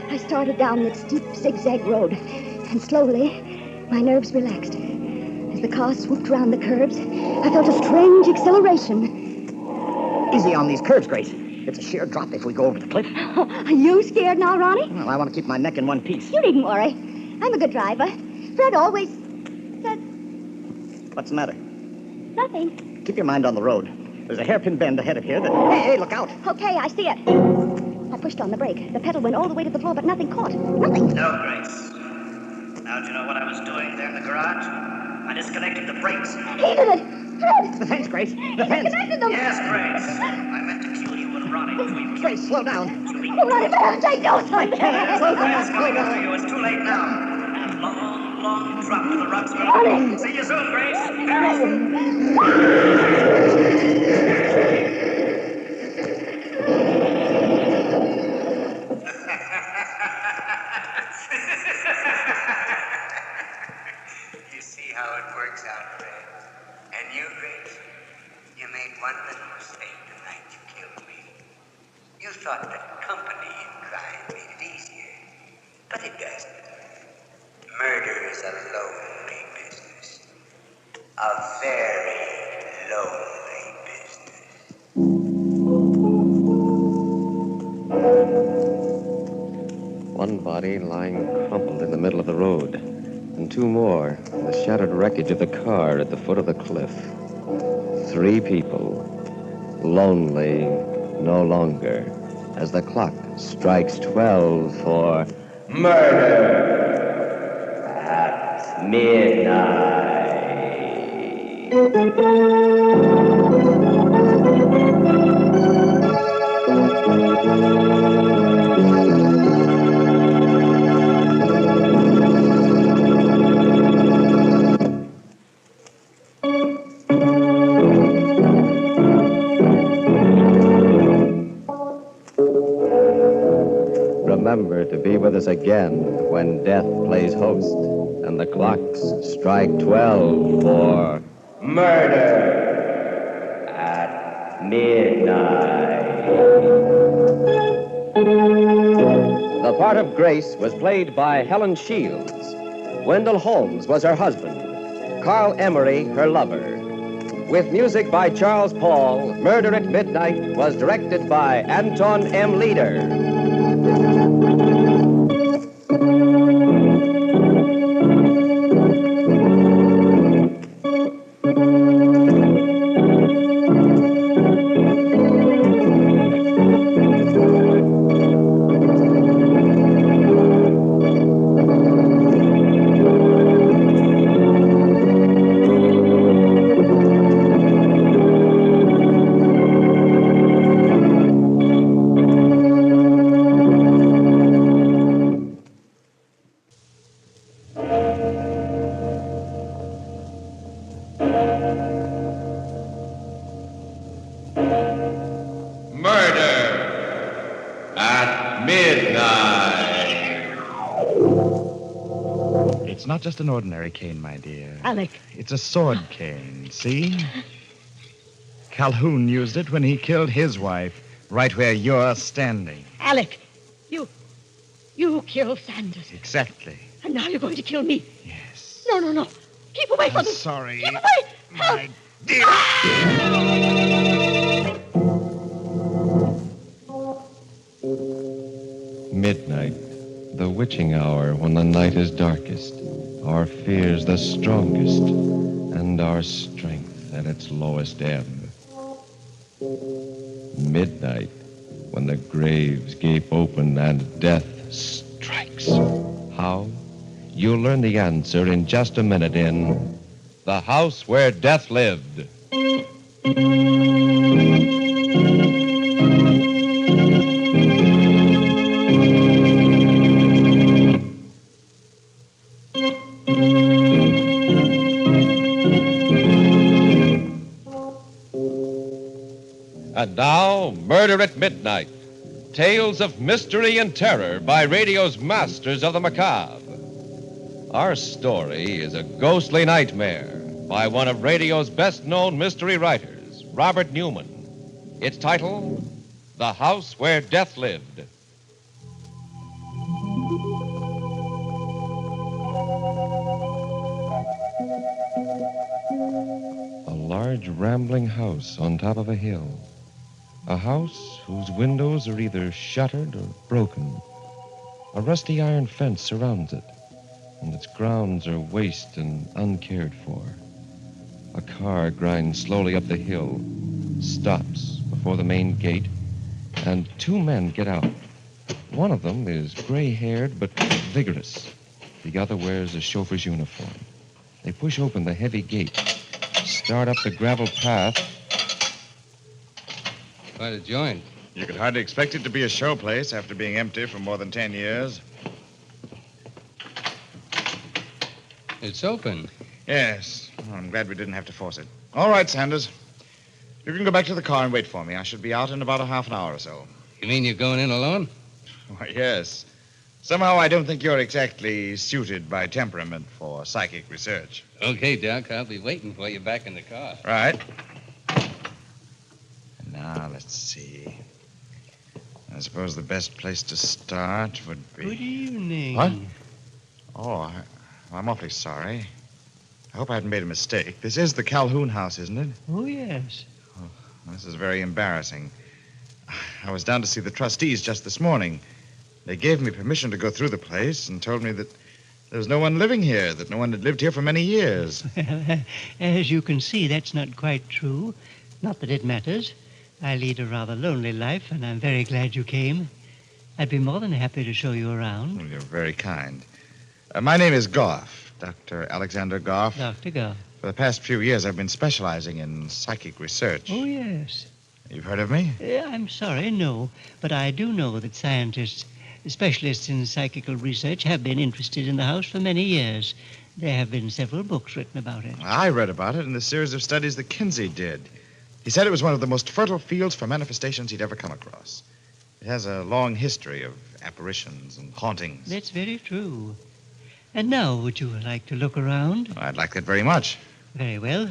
I started down that steep zigzag road, and slowly my nerves relaxed. As the car swooped around the curves, I felt a strange acceleration. Easy on these curves, Grace. It's a sheer drop if we go over the cliff. Are you scared now, Ronnie? Well, I want to keep my neck in one piece. You needn't worry. I'm a good driver. Fred always said What's the matter? nothing. Keep your mind on the road. There's a hairpin bend ahead of here that... Hey, look out! Okay, I see it. I pushed on the brake. The pedal went all the way to the floor, but nothing caught. Nothing. No, Grace. Now, do you know what I was doing there in the garage? I disconnected the brakes. He did it! Fred! The fence, Grace. The fence. Disconnected them! Yes, Grace. I meant to kill you and Ronnie before you... Grace, slow down. Oh, Ronnie, Fred, I do something! Slow down. It's coming after you. It's too late now. Long drop to the rocks. Ronnie! See you soon, Grace. You see how it works out, Fred. And you, Grace, you made one little mistake the night you killed me. You thought that company in crime made it easier, but it doesn't. Murder is a lonely business. A very lonely business. One body lying crumpled in the middle of the road, and two more in the shattered wreckage of the car at the foot of the cliff. 3 people, lonely no longer, as the clock strikes 12 for murder at midnight. Remember to be with us again when death plays host and the clocks strike 12 for murder at midnight. The part of Grace was played by Helen Shields. Wendell Holmes was her husband. Carl Emery, her lover. With music by Charles Paul, Murder at Midnight was directed by Anton M. Leader. It's not just an ordinary cane, my dear. Alec. It's a sword cane, see? Calhoun used it when he killed his wife, right where you're standing. Alec, you killed Sanders. Exactly. And now you're going to kill me. Yes. No. Keep away from I'm me. sorry. Keep away. My dear. Midnight, the witching hour when the night is darkest, our fears the strongest, and our strength at its lowest ebb. Midnight, when the graves gape open and death strikes. How? You'll learn the answer in just a minute in The House Where Death Lived. And now, Murder at Midnight. Tales of mystery and terror by radio's masters of the macabre. Our story is a ghostly nightmare by one of radio's best-known mystery writers, Robert Newman. Its title, The House Where Death Lived. A large rambling house on top of a hill. A house whose windows are either shuttered or broken. A rusty iron fence surrounds it, and its grounds are waste and uncared for. A car grinds slowly up the hill, stops before the main gate, and two men get out. One of them is gray-haired but vigorous. The other wears a chauffeur's uniform. They push open the heavy gate, start up the gravel path. Quite a joint. You could hardly expect it to be a show place after being empty for more than 10 years. It's open. Yes. Oh, I'm glad we didn't have to force it. All right, Sanders. You can go back to the car and wait for me. I should be out in about a half an hour or so. You mean you're going in alone? Why, yes. Somehow I don't think you're exactly suited by temperament for psychic research. Okay, Doc. I'll be waiting for you back in the car. Right. Now, let's see. I suppose the best place to start would be... Good evening. What? Oh, I'm awfully sorry. I hope I hadn't made a mistake. This is the Calhoun house, isn't it? Oh, yes. Oh, this is very embarrassing. I was down to see the trustees just this morning. They gave me permission to go through the place and told me that there was no one living here, that no one had lived here for many years. As you can see, that's not quite true. Not that it matters. I lead a rather lonely life, and I'm very glad you came. I'd be more than happy to show you around. Well, you're very kind. My name is Goff, Dr. Alexander Goff. Dr. Goff. For the past few years, I've been specializing in psychic research. Oh, yes. You've heard of me? I'm sorry, no. But I do know that scientists, specialists in psychical research, have been interested in the house for many years. There have been several books written about it. I read about it in the series of studies that Kinsey did. He said it was one of the most fertile fields for manifestations he'd ever come across. It has a long history of apparitions and hauntings. That's very true. And now, would you like to look around? I'd like that very much. Very well.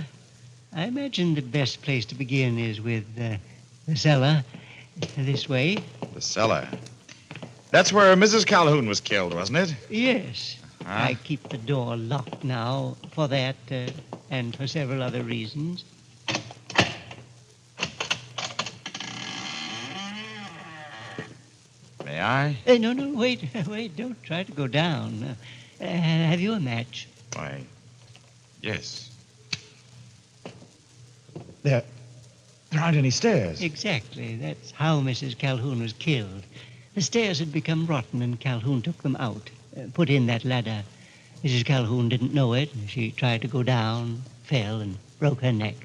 I imagine the best place to begin is with the cellar. This way. The cellar. That's where Mrs. Calhoun was killed, wasn't it? Yes. I keep the door locked now for that and for several other reasons. May I? No, wait, don't try to go down. Have you a match? Why, yes. There aren't any stairs. Exactly. That's how Mrs. Calhoun was killed. The stairs had become rotten, and Calhoun took them out, put in that ladder. Mrs. Calhoun didn't know it. She tried to go down, fell, and broke her neck.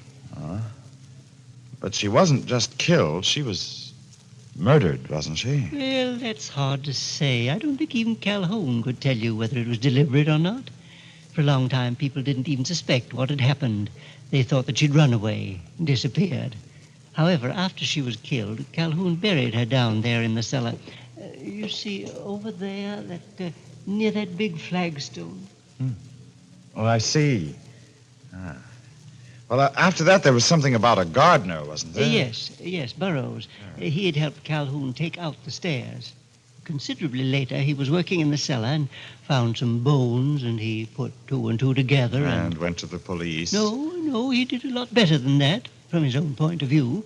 But she wasn't just killed. She was murdered, wasn't she? Well, that's hard to say. I don't think even Calhoun could tell you whether it was deliberate or not. For a long time, people didn't even suspect what had happened. They thought that she'd run away, disappeared. However, after she was killed, Calhoun buried her down there in the cellar. You see, over there, near that big flagstone. Oh, I see. Well, after that, there was something about a gardener, wasn't there? Yes, Burroughs. He had helped Calhoun take out the stairs. Considerably later, he was working in the cellar and found some bones, and he put two and two together and went to the police. No, he did a lot better than that, from his own point of view.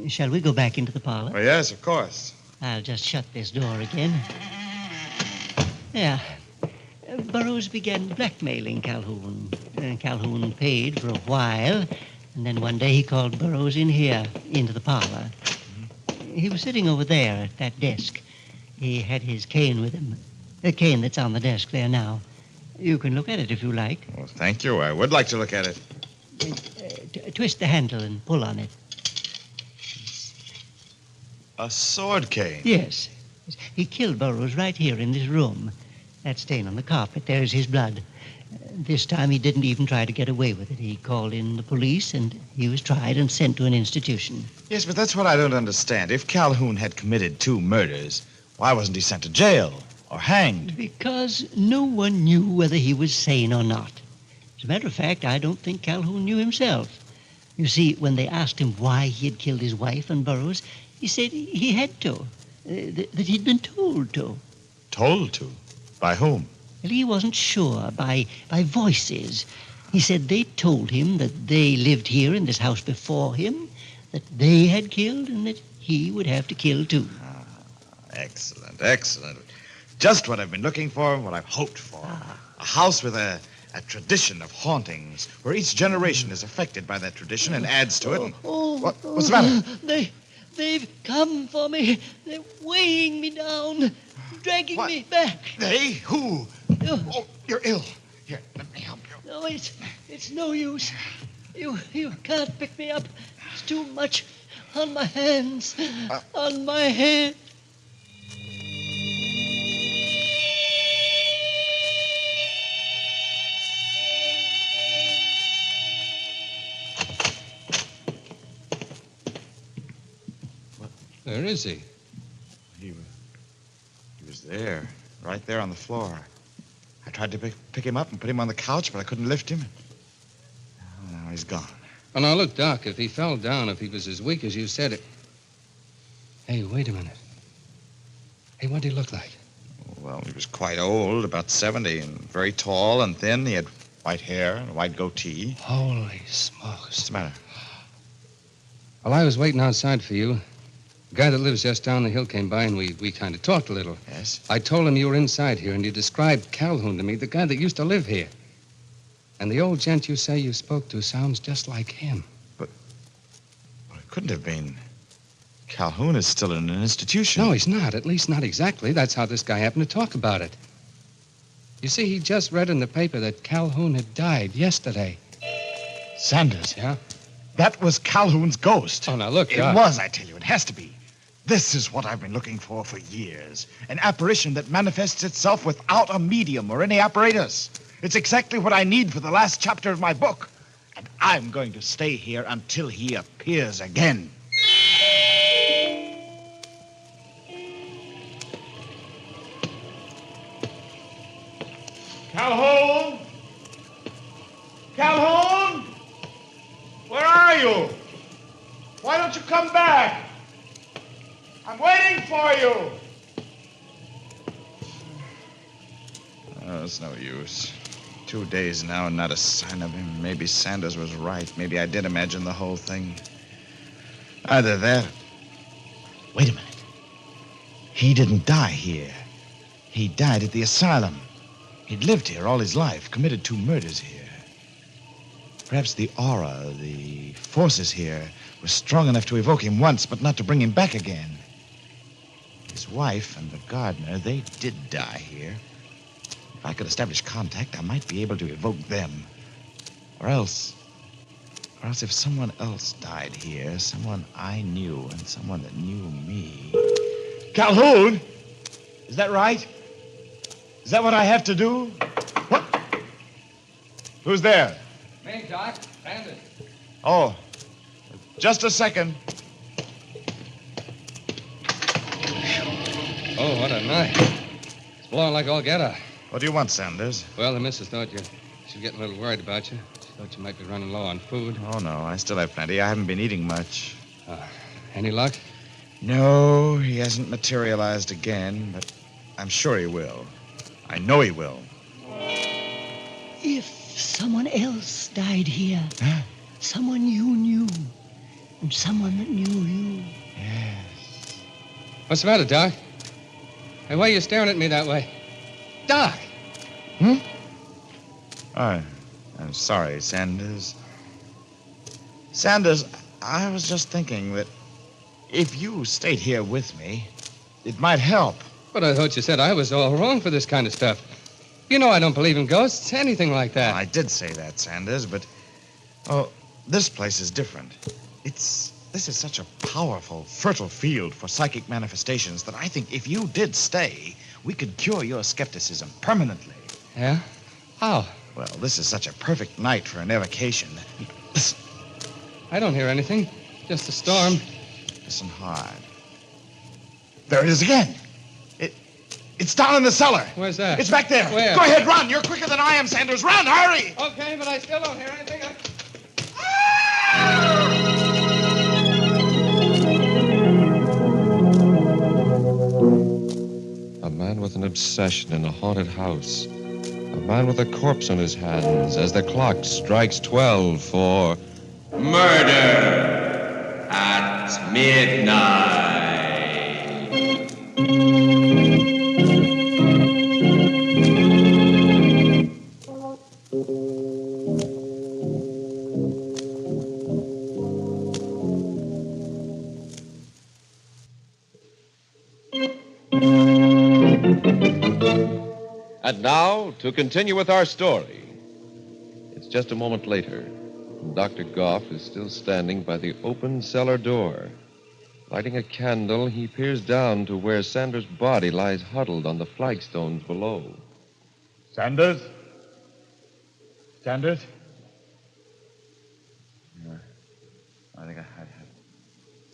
Shall we go back into the parlor? Oh, yes, of course. I'll just shut this door again. There. Burroughs began blackmailing Calhoun. Calhoun paid for a while, and then one day he called Burroughs in here, into the parlor. He was sitting over there at that desk. He had his cane with him. The cane that's on the desk there now. You can look at it if you like. Well, thank you. I would like to look at it. Twist the handle and pull on it. A sword cane? Yes. He killed Burroughs right here in this room. That stain on the carpet, there's his blood. This time he didn't even try to get away with it. He called in the police, and he was tried and sent to an institution. Yes, but that's what I don't understand. If Calhoun had committed 2 murders, why wasn't he sent to jail or hanged? Because no one knew whether he was sane or not. As a matter of fact, I don't think Calhoun knew himself. You see, when they asked him why he had killed his wife and Burroughs, he said he had to, that he'd been told to. Told to? By whom? Well, he wasn't sure. By voices. He said they told him that they lived here in this house before him, that they had killed, and that he would have to kill too. Excellent, excellent. Just what I've been looking for, what I've hoped for. A house with a tradition of hauntings, where each generation is affected by that tradition and adds to it. What's the matter? They've come for me. They're weighing me down, dragging me back. They? Who? Oh, you're ill. Here, let me help you. No, it's no use. You can't pick me up. It's too much on my hands, on my head. Where is he? He was there, right there on the floor. I tried to pick him up and put him on the couch, but I couldn't lift him. Oh, now he's gone. Oh, now, look, Doc, if he fell down, if he was as weak as you said it... Hey, wait a minute. Hey, what did he look like? Well, he was quite old, about 70, and very tall and thin. He had white hair and a white goatee. Holy smokes. What's the matter? Well, I was waiting outside for you. The guy that lives just down the hill came by, and we kind of talked a little. Yes? I told him you were inside here, and you described Calhoun to me, the guy that used to live here. And the old gent you say you spoke to sounds just like him. But it couldn't have been. Calhoun is still in an institution. No, he's not. At least not exactly. That's how this guy happened to talk about it. You see, he just read in the paper that Calhoun had died yesterday. Sanders? Yeah? That was Calhoun's ghost. Oh, now look, It Doc. was, I tell you. It has to be. This is what I've been looking for years. An apparition that manifests itself without a medium or any apparatus. It's exactly what I need for the last chapter of my book. And I'm going to stay here until he appears again. Calhoun? Calhoun? Where are you? Why don't you come back? I'm waiting for you. Oh, it's no use. 2 days now and not a sign of him. Maybe Sanders was right. Maybe I did imagine the whole thing. Either that. Wait a minute. He didn't die here. He died at the asylum. He'd lived here all his life, committed 2 murders here. Perhaps the aura, the forces here, were strong enough to evoke him once, but not to bring him back again. His wife and the gardener, they did die here. If I could establish contact, I might be able to evoke them. Or else if someone else died here, someone I knew and someone that knew me. Calhoun! Is that right? Is that what I have to do? What? Who's there? Me, Doc. Sanders. Oh, just a second. Oh, what a night. It's blowing like all get out. What do you want, Sanders? Well, the missus thought she's getting a little worried about you. She thought you might be running low on food. Oh, no, I still have plenty. I haven't been eating much. Any luck? No, he hasn't materialized again, but I'm sure he will. I know he will. If someone else died here, someone you knew, and someone that knew you. Yes. What's the matter, Doc? Hey, why are you staring at me that way? Doc! I'm sorry, Sanders. Sanders, I was just thinking that if you stayed here with me, it might help. But I thought you said I was all wrong for this kind of stuff. You know I don't believe in ghosts, anything like that. I did say that, Sanders, but... this place is different. This is such a powerful, fertile field for psychic manifestations that I think if you did stay, we could cure your skepticism permanently. Yeah? How? Well, this is such a perfect night for an evocation. Listen. I don't hear anything. Just a storm. Listen hard. There it is again. It's down in the cellar. Where's that? It's back there. Where? Go ahead, run. You're quicker than I am, Sanders. Run, hurry! Okay, but I still don't hear anything. A man with an obsession in a haunted house. A man with a corpse on his hands as the clock strikes 12 for Murder at Midnight. And now, to continue with our story. It's just a moment later, and Dr. Goff is still standing by the open cellar door. Lighting a candle, he peers down to where Sanders' body lies huddled on the flagstones below. Sanders? Sanders? Yeah. I think I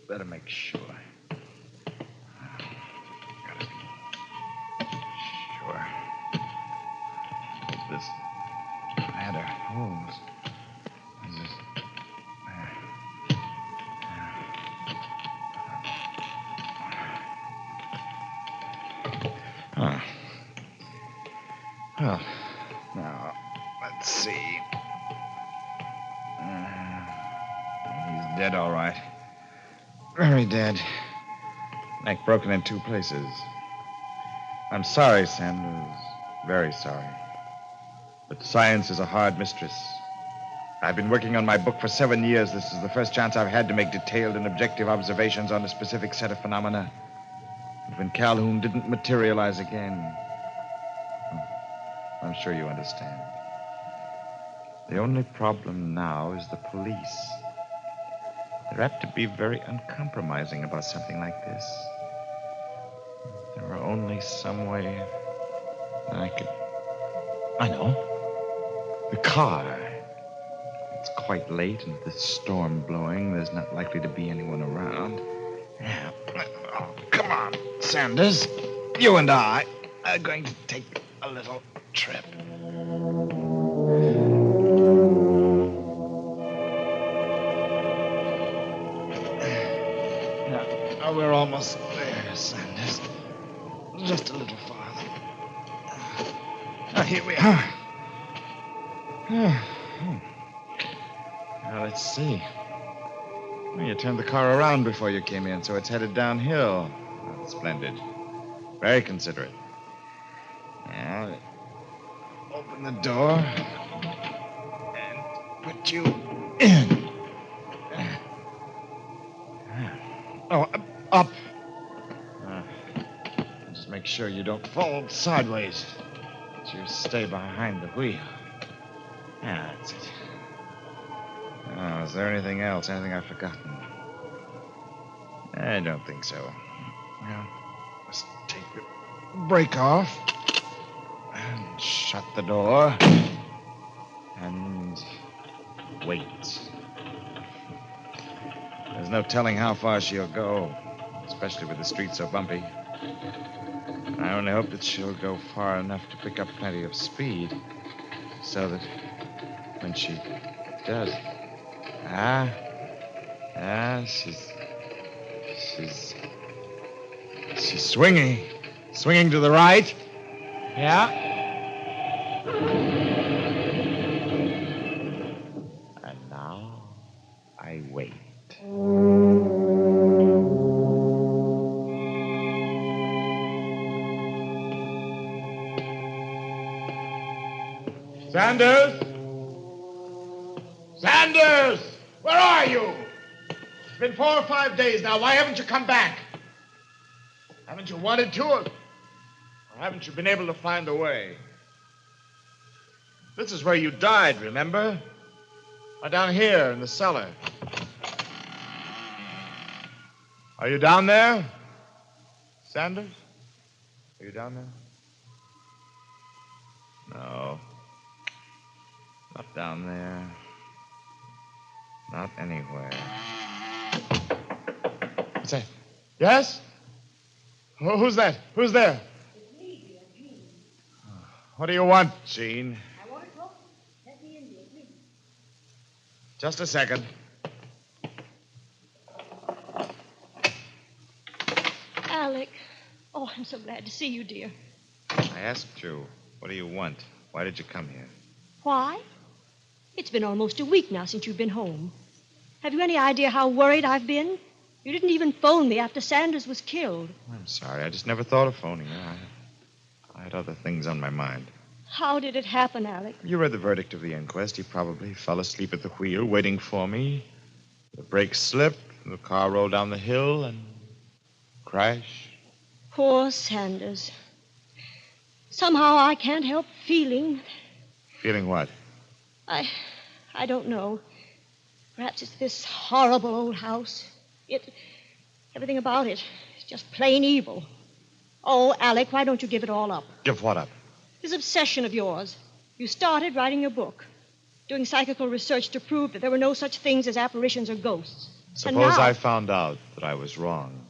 better make sure. Gotta be sure. This ladder holds. Is this... Huh. Well, now, let's see. He's dead, all right. Very dead. Neck broken in 2 places. I'm sorry, Sanders. Very sorry. But science is a hard mistress. I've been working on my book for 7 years. This is the first chance I've had to make detailed and objective observations on a specific set of phenomena. And when Calhoun didn't materialize again, I'm sure you understand. The only problem now is the police. They're apt to be very uncompromising about something like this. There were only some way I could... I know. The car. It's quite late and the storm blowing. There's not likely to be anyone around. Yeah. Oh, come on, Sanders. You and I are going to take a little trip. Now, we're almost there, Sanders. Just a little farther. Now, here we are. Now, let's see. Well, you turned the car around before you came in, so it's headed downhill. Oh, splendid. Very considerate. Now, open the door and put you in. Oh, up. Just make sure you don't fall sideways. That you stay behind the wheel. Yeah, that's it. Oh, is there anything else? Anything I've forgotten? I don't think so. Well, let's take the brake off. And shut the door. And wait. There's no telling how far she'll go, especially with the street so bumpy. I only hope that she'll go far enough to pick up plenty of speed, so that when she does... she's swinging. Swinging to the right. Yeah. And now I wait. Sanders? Sanders! Where are you? It's been 4 or 5 days now. Why haven't you come back? Haven't you wanted to? Or haven't you been able to find a way? This is where you died, remember? Down here in the cellar. Are you down there? Sanders? Are you down there? No. Not down there. Not anywhere. What's that? Yes? Who's that? Who's there? It's me, dear, Jean. What do you want, Jean? I want to talk. Let me in, dear, please. Just a second. Alec. Oh, I'm so glad to see you, dear. I asked you, what do you want? Why did you come here? Why? It's been almost a week now since you've been home. Have you any idea how worried I've been? You didn't even phone me after Sanders was killed. I'm sorry. I just never thought of phoning you. I had other things on my mind. How did it happen, Alec? You read the verdict of the inquest. He probably fell asleep at the wheel, waiting for me. The brakes slipped, the car rolled down the hill, and crash. Poor Sanders. Somehow I can't help feeling. Feeling what? I don't know. Perhaps it's this horrible old house. Everything about it is just plain evil. Oh, Alec, why don't you give it all up? Give what up? This obsession of yours. You started writing your book, doing psychical research to prove that there were no such things as apparitions or ghosts. Suppose I found out that I was wrong.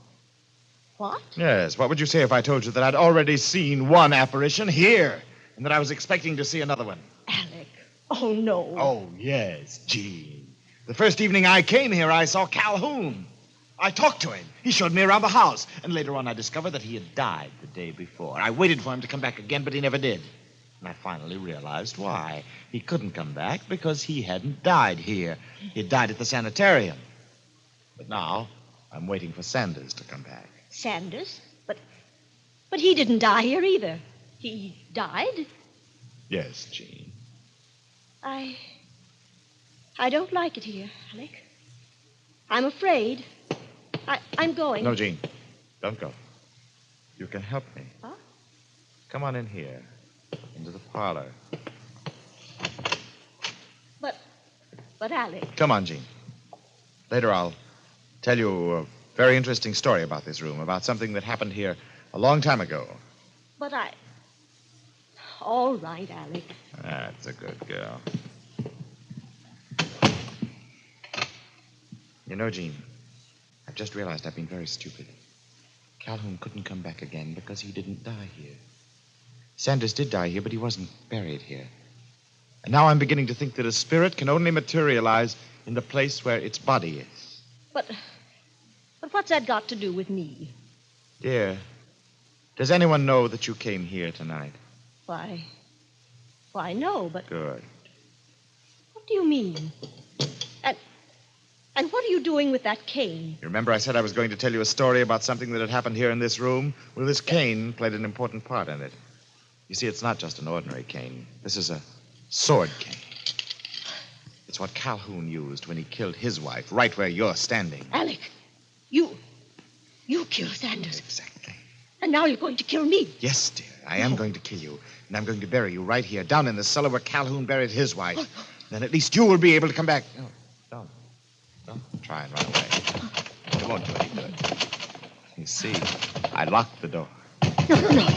What? Yes, what would you say if I told you that I'd already seen one apparition here, and that I was expecting to see another one? Alec, oh, no. Oh, yes, Gene. The first evening I came here, I saw Calhoun. I talked to him. He showed me around the house, and later on I discovered that he had died the day before. I waited for him to come back again, but he never did. And I finally realized why. He couldn't come back because he hadn't died here. He died at the sanitarium. But now, I'm waiting for Sanders to come back. Sanders? But he didn't die here either. He died? Yes, Jean. I don't like it here, Alec. I'm afraid. I'm going. No, Jean. Don't go. You can help me. Huh? Come on in here. Into the parlor. But Alec. Come on, Jean. Later I'll tell you a very interesting story about this room, about something that happened here a long time ago. But all right, Alec. That's a good girl. You know, Jean, I've just realized I've been very stupid. Calhoun couldn't come back again because he didn't die here. Sanders did die here, but he wasn't buried here. And now I'm beginning to think that a spirit can only materialize in the place where its body is. But what's that got to do with me? Dear, does anyone know that you came here tonight? Why, no, but... Good. What do you mean? And what are you doing with that cane? You remember I said I was going to tell you a story about something that had happened here in this room? Well, this cane played an important part in it. You see, it's not just an ordinary cane. This is a sword cane. It's what Calhoun used when he killed his wife, right where you're standing. Alec, you killed Sanders. Exactly. And now you're going to kill me. Yes, dear. I am going to kill you. And I'm going to bury you right here, down in the cellar where Calhoun buried his wife. Oh. Then at least you will be able to come back. No, don't try and run away. It won't do any good. You see, I locked the door. No.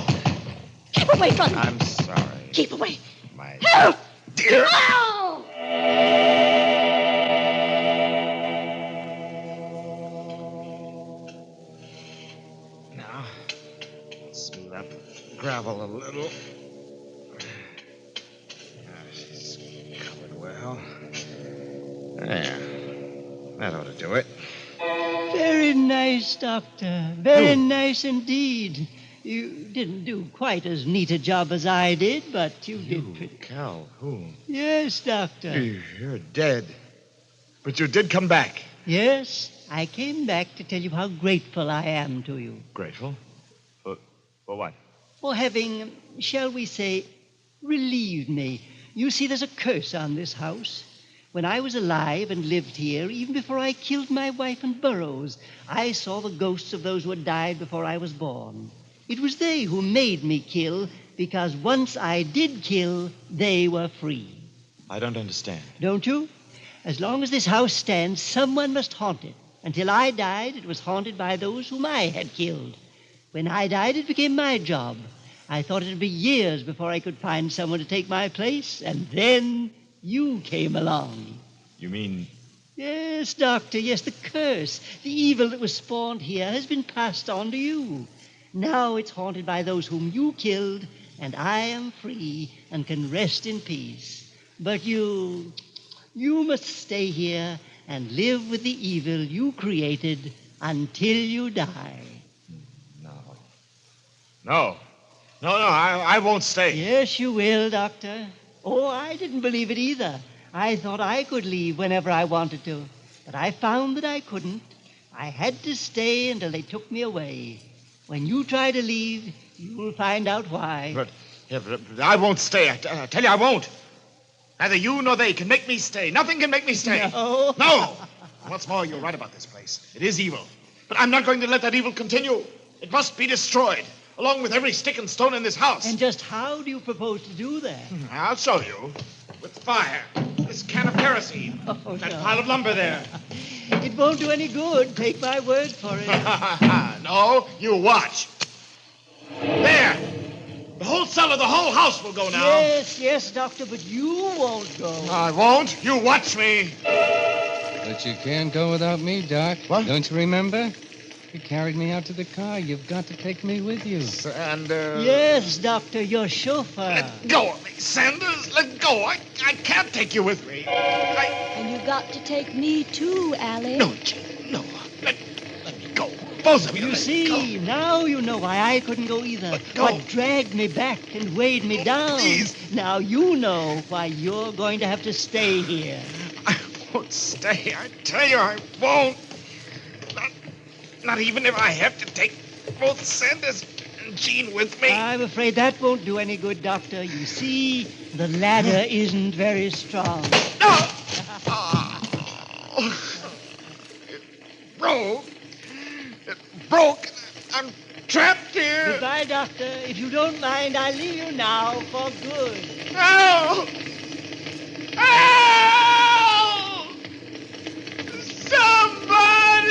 Keep away from me. I'm sorry. Keep away. My Help! dear. No! Now, smooth up gravel a little. She's covered well. There. That ought to do it. Very nice, Doctor. Very nice indeed. You didn't do quite as neat a job as I did, but you did pretty... Calhoun. Yes, Doctor. You're dead. But you did come back. Yes, I came back to tell you how grateful I am to you. Grateful? For what? For having, shall we say, relieved me. You see, there's a curse on this house. When I was alive and lived here, even before I killed my wife and Burroughs, I saw the ghosts of those who had died before I was born. It was they who made me kill, because once I did kill, they were free. I don't understand. Don't you? As long as this house stands, someone must haunt it. Until I died, it was haunted by those whom I had killed. When I died, it became my job. I thought it would be years before I could find someone to take my place, and then you came along. You mean... Yes, Doctor, yes, the curse, the evil that was spawned here has been passed on to you. Now it's haunted by those whom you killed, and I am free and can rest in peace. But you must stay here and live with the evil you created until you die. No, I won't stay. Yes, you will, Doctor. Oh, I didn't believe it either. I thought I could leave whenever I wanted to, but I found that I couldn't. I had to stay until they took me away. When you try to leave, you'll find out why. But I won't stay. I tell you, I won't. Neither you nor they can make me stay. Nothing can make me stay. No. What's more, you're right about this place. It is evil. But I'm not going to let that evil continue. It must be destroyed, along with every stick and stone in this house. And just how do you propose to do that? I'll show you. With fire. This can of kerosene. Oh, that no. pile of lumber there. It won't do any good. Take my word for it. No, you watch. There. The whole cellar, the whole house will go now. Yes, Doctor, but you won't go. I won't. You watch me. But you can't go without me, Doc. What? Don't you remember? You carried me out to the car. You've got to take me with you. Sanders. Yes, Doctor, your chauffeur. Let go of me, Sanders. Let go. I can't take you with me. And you got to take me too, Allie. No, Jane, no. Let me go. Both of you. You see, now you know why I couldn't go either. go. What dragged me back and weighed me down. Please. Now you know why you're going to have to stay here. I won't stay. I tell you, I won't. Not even if I have to take both Sanders and Jean with me. I'm afraid that won't do any good, Doctor. You see, the ladder isn't very strong. No! It broke. It broke. I'm trapped here. Goodbye, Doctor. If you don't mind, I'll leave you now for good. No! Help! Somebody!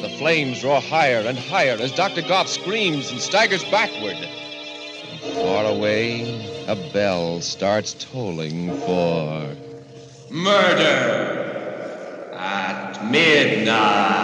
The flames roar higher and higher as Dr. Goff screams and staggers backward. Far away, a bell starts tolling for murder at midnight.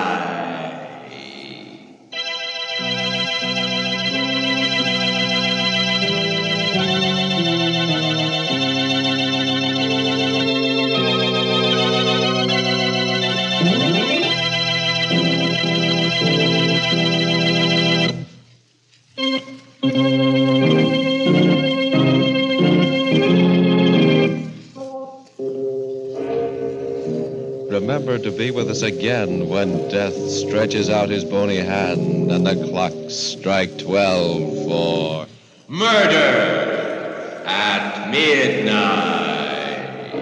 Remember to be with us again when death stretches out his bony hand and the clocks strike 12 for murder at midnight.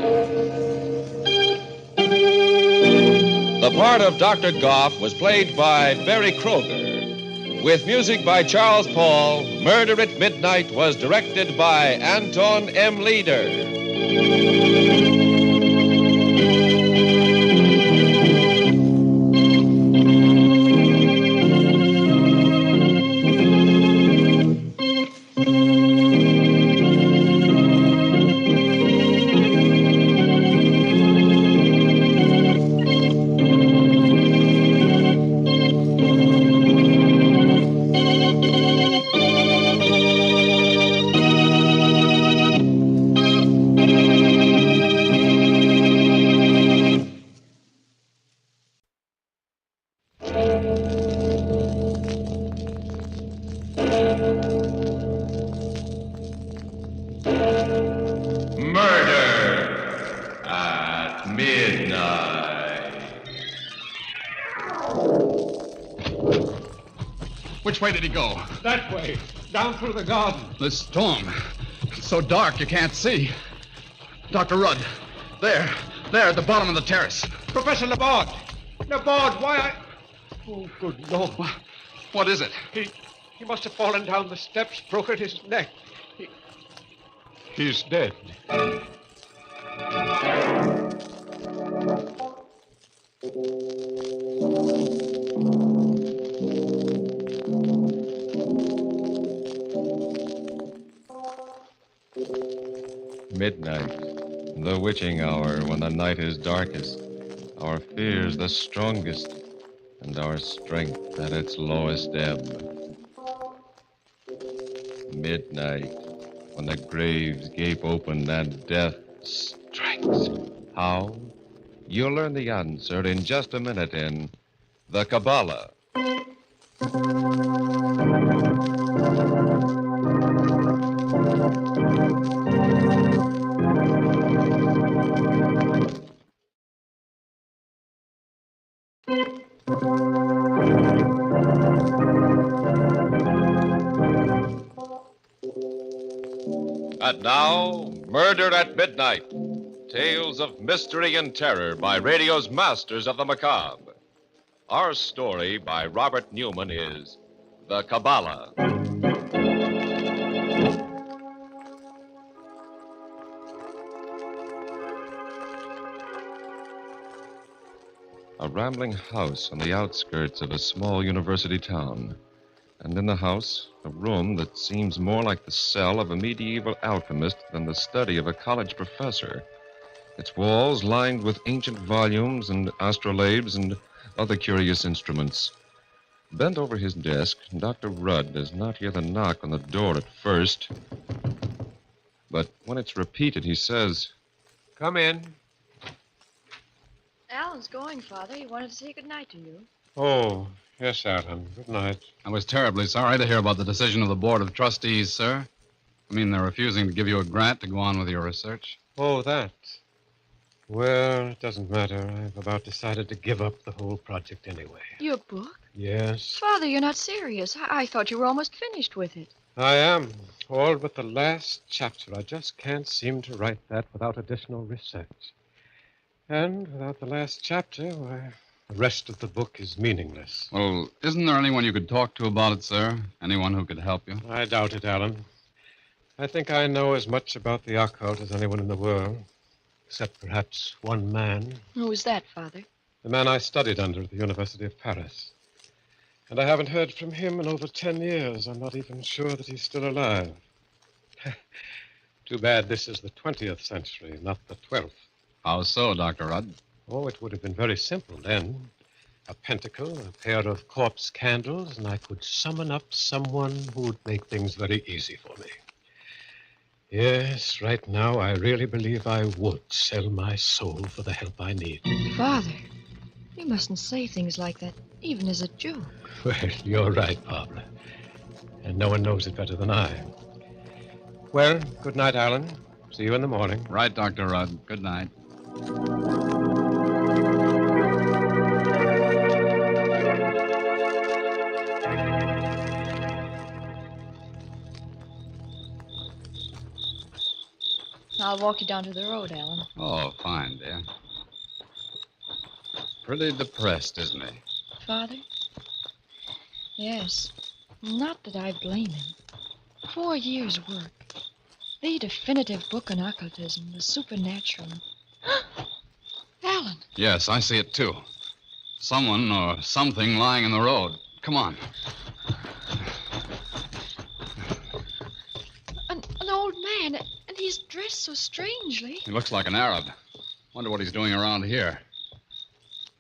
The part of Dr. Goff was played by Barry Kroger. With music by Charles Paul, Murder at Midnight was directed by Anton M. Leader. Murder at midnight. Which way did he go? That way, down through the garden. The storm. It's so dark you can't see. Dr. Rudd, there, at the bottom of the terrace. Professor Laborde. Laborde, why I... Oh, good Lord. What is it? He must have fallen down the steps, broken his neck. He's dead. Midnight, the witching hour when the night is darkest, our fears the strongest, and our strength at its lowest ebb. Midnight, when the graves gape open and death strikes. How? You'll learn the answer in just a minute in The Kabbalah. And now, Murder at Midnight, Tales of mystery and terror by radio's masters of the macabre. Our story by Robert Newman is The Kabbalah. A rambling house on the outskirts of a small university town. And in the house, a room that seems more like the cell of a medieval alchemist than the study of a college professor. Its walls lined with ancient volumes and astrolabes and other curious instruments. Bent over his desk, Dr. Rudd does not hear the knock on the door at first. But when it's repeated, he says, "Come in." Alan's going, Father. He wanted to say goodnight to you. Oh, yes, Alan. Good night. I was terribly sorry to hear about the decision of the Board of Trustees, sir. I mean, they're refusing to give you a grant to go on with your research. Oh, that. Well, it doesn't matter. I've about decided to give up the whole project anyway. Your book? Yes, Father, you're not serious. I thought you were almost finished with it. I am. All but the last chapter. I just can't seem to write that without additional research. And without the last chapter, why, the rest of the book is meaningless. Well, isn't there anyone you could talk to about it, sir? Anyone who could help you? I doubt it, Alan. I think I know as much about the occult as anyone in the world, except perhaps one man. Who was that, Father? The man I studied under at the University of Paris. And I haven't heard from him in over 10 years. I'm not even sure that he's still alive. Too bad this is the 20th century, not the 12th. How so, Dr. Rudd? Oh, it would have been very simple then. A pentacle, a pair of corpse candles, and I could summon up someone who would make things very easy for me. Yes, right now I really believe I would sell my soul for the help I need. Father, you mustn't say things like that, even as a joke. Well, you're right, Barbara. And no one knows it better than I. Well, good night, Alan. See you in the morning. Right, Dr. Rudd. Good night. I'll walk you down to the road, Alan. Oh, fine, dear. Pretty depressed, isn't he? Father? Yes. Not that I blame him. 4 years' work. The definitive book on occultism, the supernatural. Alan! Yes, I see it, too. Someone or something lying in the road. Come on. An old man, and he's dressed so strangely. He looks like an Arab. Wonder what he's doing around here.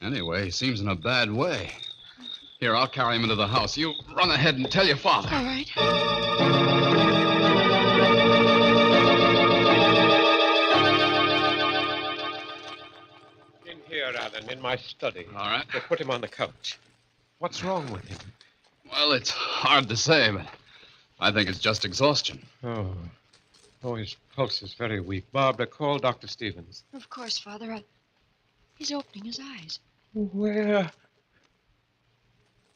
Anyway, he seems in a bad way. Here, I'll carry him into the house. You run ahead and tell your father. All right. In here, Alan, in my study. All right. They put him on the couch. What's wrong with him? Well, it's hard to say, but I think it's just exhaustion. Oh, his pulse is very weak. Barbara, call Dr. Stevens. Of course, Father. He's opening his eyes. Where?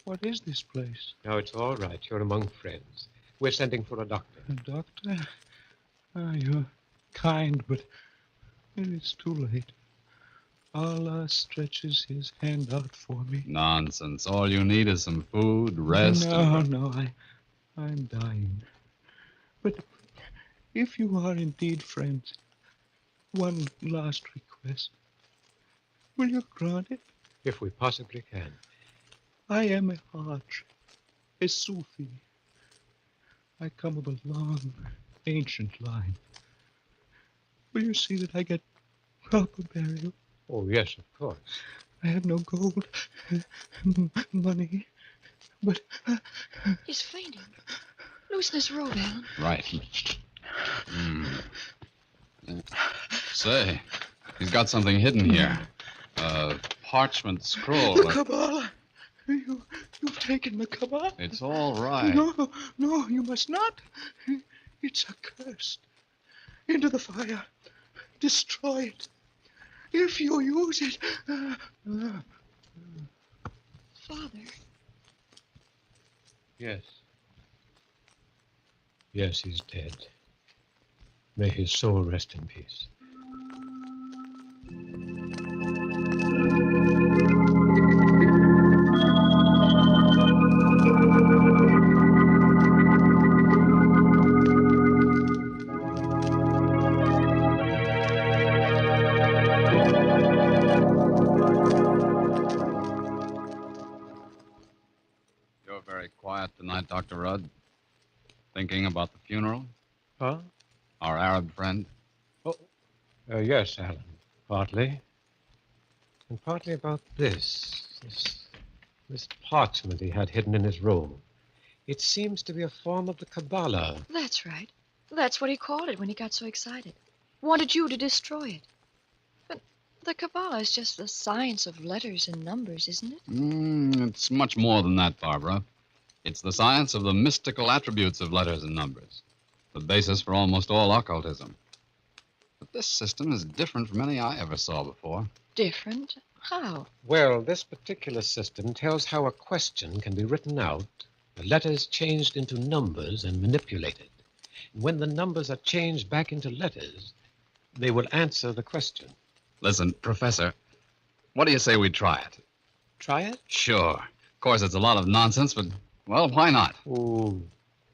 What is this place? No, it's all right. You're among friends. We're sending for a doctor. A doctor? You're kind, but it's too late. Allah stretches his hand out for me. Nonsense. All you need is some food, rest. No, I'm dying. But if you are indeed friends, one last request. Will you grant it? If we possibly can. I am a Hajj, a Sufi. I come of a long, ancient line. Will you see that I get proper burial? Oh, yes, of course. I have no gold, money, but... He's fainting. Loosen his robe, Alan. Right. Say, he's got something hidden here. A parchment scroll. The Kabbalah. You've taken the Kabbalah. It's all right. No, you must not. It's accursed. Into the fire. Destroy it. If you use it... Father. Yes. Yes, he's dead. May his soul rest in peace. very quiet tonight, Dr. Rudd? Thinking about the funeral? Huh? Our Arab friend? Yes, Alan. Partly. And partly about this parchment he had hidden in his room. It seems to be a form of the Kabbalah. That's right. That's what he called it when he got so excited. Wanted you to destroy it. But the Kabbalah is just the science of letters and numbers, isn't it? It's much more than that, Barbara. It's the science of the mystical attributes of letters and numbers, the basis for almost all occultism. But this system is different from any I ever saw before. Different? How? Well, this particular system tells how a question can be written out, the letters changed into numbers and manipulated. When the numbers are changed back into letters, they will answer the question. Listen, Professor, what do you say we try it? Try it? Sure. Of course, it's a lot of nonsense, but, well, why not? Oh,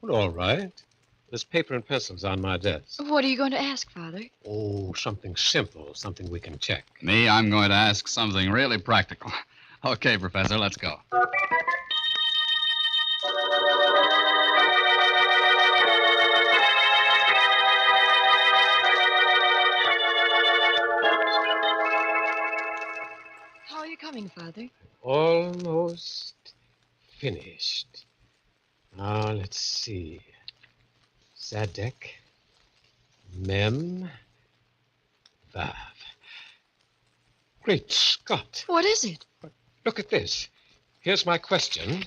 well, all right. There's paper and pencils on my desk. What are you going to ask, Father? Oh, something simple, something we can check. Me, I'm going to ask something really practical. Okay, Professor, let's go. How are you coming, Father? Almost finished. Now, let's see. Zadek, Mem, Vav. Great Scott. What is it? Look at this. Here's my question.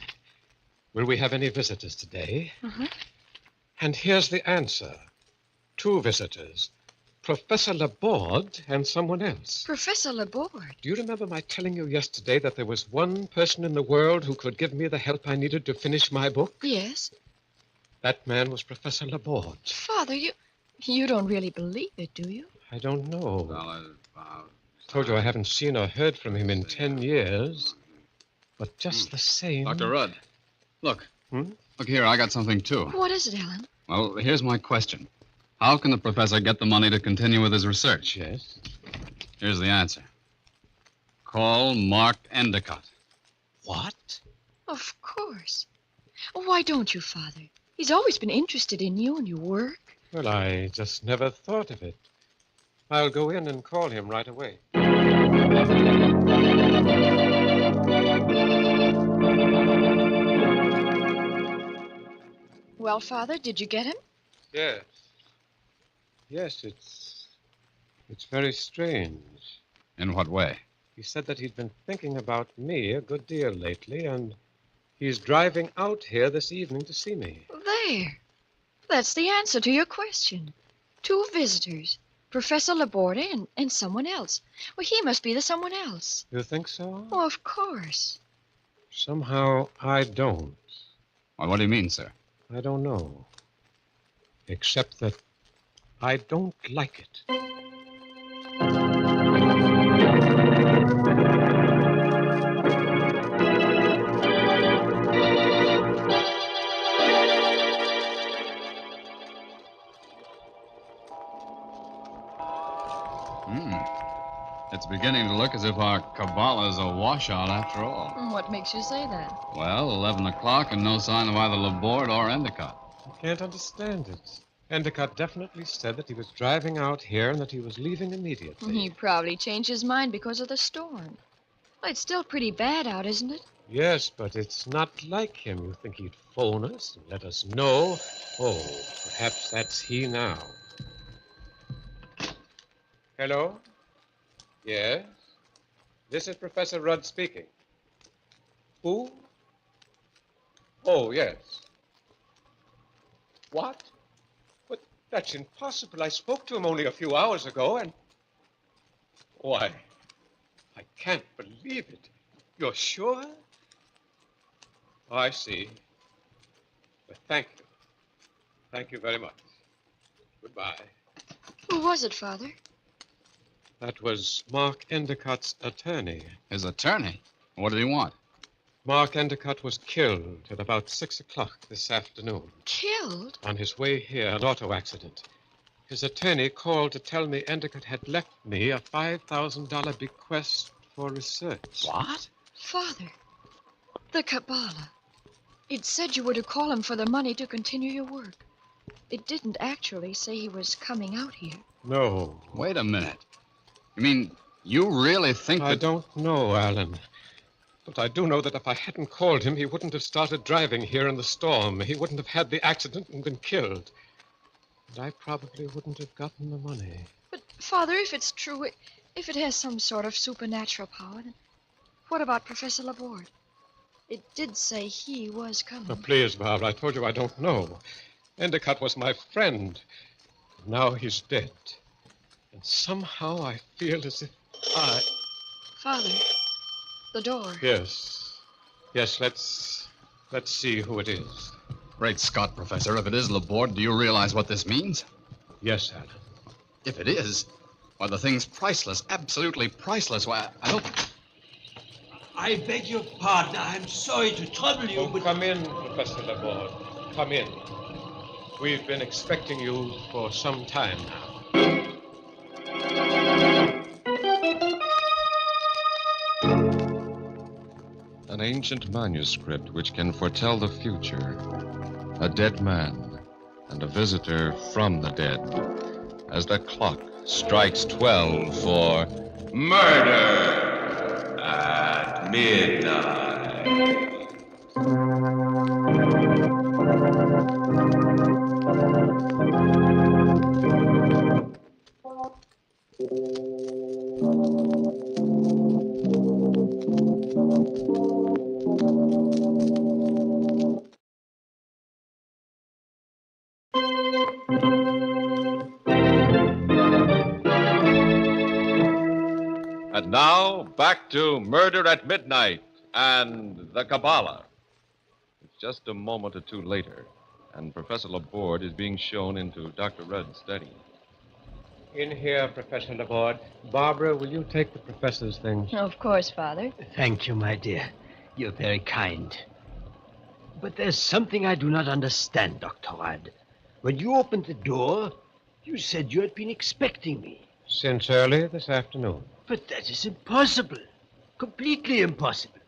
Will we have any visitors today? Uh-huh. And here's the answer. 2 visitors. Professor Laborde and someone else. Professor Laborde? Do you remember my telling you yesterday that there was one person in the world who could give me the help I needed to finish my book? Yes. That man was Professor Laborde. Father, you don't really believe it, do you? I don't know. Told you I haven't seen or heard from him in 10 years. But just the same... Dr. Rudd, look. Hmm? Look here, I got something, too. What is it, Alan? Well, here's my question. How can the professor get the money to continue with his research? Yes. Here's the answer. Call Mark Endicott. What? Of course. Why don't you, Father? He's always been interested in you and your work. Well, I just never thought of it. I'll go in and call him right away. Well, Father, did you get him? Yes. Yes, it's very strange. In what way? He said that he'd been thinking about me a good deal lately, and he's driving out here this evening to see me. There. That's the answer to your question. 2 visitors. Professor Laborde and someone else. Well, he must be the someone else. You think so? Oh, of course. Somehow I don't. Well, what do you mean, sir? I don't know. Except that I don't like it. It's beginning to look as if our Kabbalah's a washout after all. What makes you say that? Well, 11 o'clock and no sign of either Laborde or Endicott. I can't understand it. Endicott definitely said that he was driving out here and that he was leaving immediately. He probably changed his mind because of the storm. Well, it's still pretty bad out, isn't it? Yes, but it's not like him. You think he'd phone us and let us know? Oh, perhaps that's he now. Hello? Yes? This is Professor Rudd speaking. Who? Oh, yes. What? But that's impossible. I spoke to him only a few hours ago, and... Why, I can't believe it. You're sure? Oh, I see. Well, thank you. Thank you very much. Goodbye. Who was it, Father? That was Mark Endicott's attorney. His attorney? What did he want? Mark Endicott was killed at about 6 o'clock this afternoon. Killed? On his way here, an auto accident. His attorney called to tell me Endicott had left me a $5,000 bequest for research. What? Father, the Kabbalah. It said you were to call him for the money to continue your work. It didn't actually say he was coming out here. No. Wait a minute. You mean you really think I that... don't know, Alan. But I do know that if I hadn't called him, he wouldn't have started driving here in the storm. He wouldn't have had the accident and been killed. And I probably wouldn't have gotten the money. But, Father, if it's true, if it has some sort of supernatural power, then what about Professor Laborde? It did say he was coming. Oh, please, Barbara, I told you I don't know. Endicott was my friend. Now he's dead. And somehow I feel as if I... Father, the door. Yes. Yes, let's see who it is. Great Scott, Professor. If it is Laborde, do you realize what this means? Yes, Alan. If it is, why, the thing's priceless. Absolutely priceless. Why, I don't... I beg your pardon. I'm sorry to trouble you, but... Come in, Professor Laborde. Come in. We've been expecting you for some time now. An ancient manuscript which can foretell the future. A dead man and a visitor from the dead. As the clock strikes 12 for murder at midnight. And now, back to Murder at Midnight and the Kabbalah. It's just a moment or two later, and Professor Laborde is being shown into Dr. Rudd's study. In here, Professor Laborde. Barbara, will you take the professor's things? Of course, Father. Thank you, my dear. You're very kind. But there's something I do not understand, Dr. Rudd. When you opened the door, you said you had been expecting me. Since early this afternoon. But that is impossible. Completely impossible.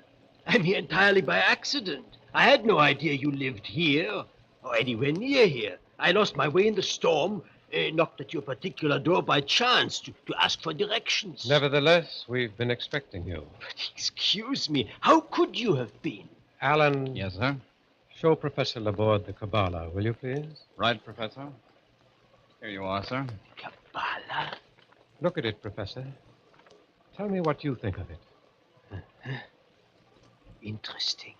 I'm here entirely by accident. I had no idea you lived here or anywhere near here. I lost my way in the storm, knocked at your particular door by chance to ask for directions. Nevertheless, we've been expecting you. But excuse me, how could you have been? Alan. Yes, sir? Show Professor Laborde the Kabbalah, will you, please? Right, Professor. Here you are, sir. Kabbalah? Look at it, Professor. Tell me what you think of it. Uh-huh. Interesting.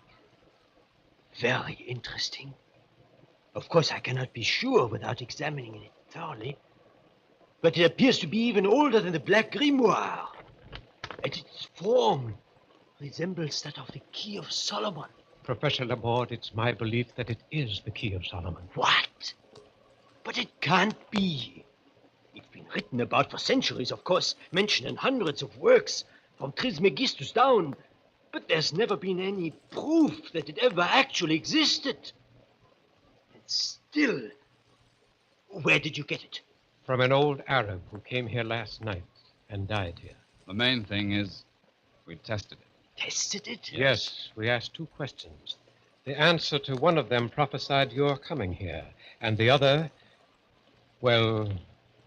Very interesting. Of course, I cannot be sure without examining it thoroughly. But it appears to be even older than the Black Grimoire. And its form resembles that of the Key of Solomon. Professor Laborde, it's my belief that it is the Key of Solomon. What? But it can't be. It's been written about for centuries, of course, mentioned in hundreds of works, from Trismegistus down. But there's never been any proof that it ever actually existed. And still, where did you get it? From an old Arab who came here last night and died here. The main thing is we tested it. Tested it? Yes, we asked 2 questions. The answer to one of them prophesied your coming here, and the other, well,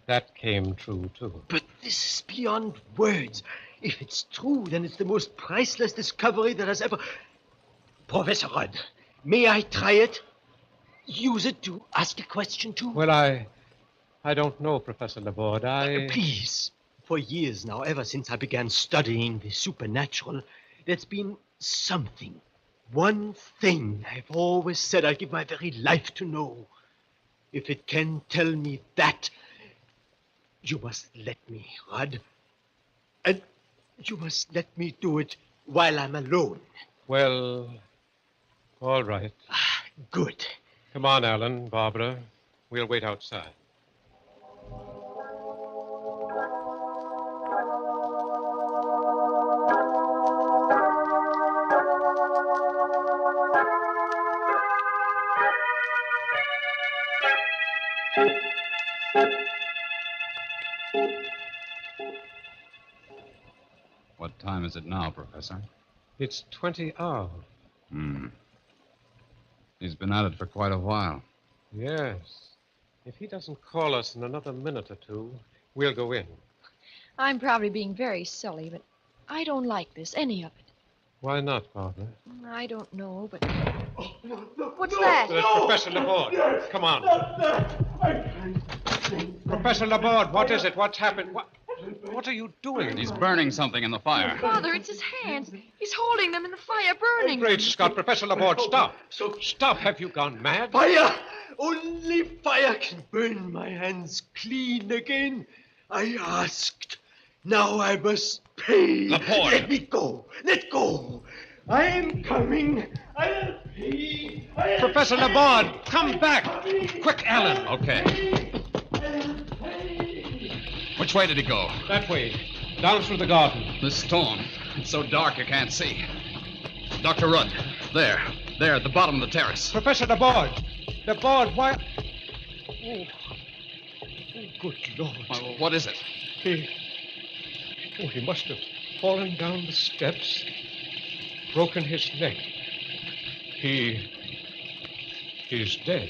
that came true, too. But this is beyond words. If it's true, then it's the most priceless discovery that has ever... Professor Rudd, may I try it? Use it to ask a question, too? Well, I don't know, Professor Laborde. Please. For years now, ever since I began studying the supernatural, there's been something, one thing I've always said I'd give my very life to know. If it can tell me that, you must let me, Rudd. And you must let me do it while I'm alone. Well, all right. Good. Come on, Alan, Barbara. We'll wait outside. What time is it now, Professor? It's 20 hours. He's been at it for quite a while. Yes. If he doesn't call us in another minute or two, we'll go in. I'm probably being very silly, but I don't like this, any of it. Why not, Barbara? I don't know, but... What's that? There's Professor Laborde. Come on. Professor Laborde, what is it? What's happened? What are you doing? He's burning something in the fire. Father, it's his hands. He's holding them in the fire, burning. Great Scott, Professor Laborde, stop. Stop. Have you gone mad? Fire! Only fire can burn my hands clean again. I asked. Now I must pay. Laborde. Let me go. Let go. I am coming. I'll pay. Professor Laborde, come back. Quick, Alan. Okay. Which way did he go? That way. Down through the garden. This storm. It's so dark you can't see. Dr. Rudd. There. There, at the bottom of the terrace. Professor Laborde. Laborde, why... Oh, good Lord. What is it? He must have fallen down the steps, broken his neck. He's dead.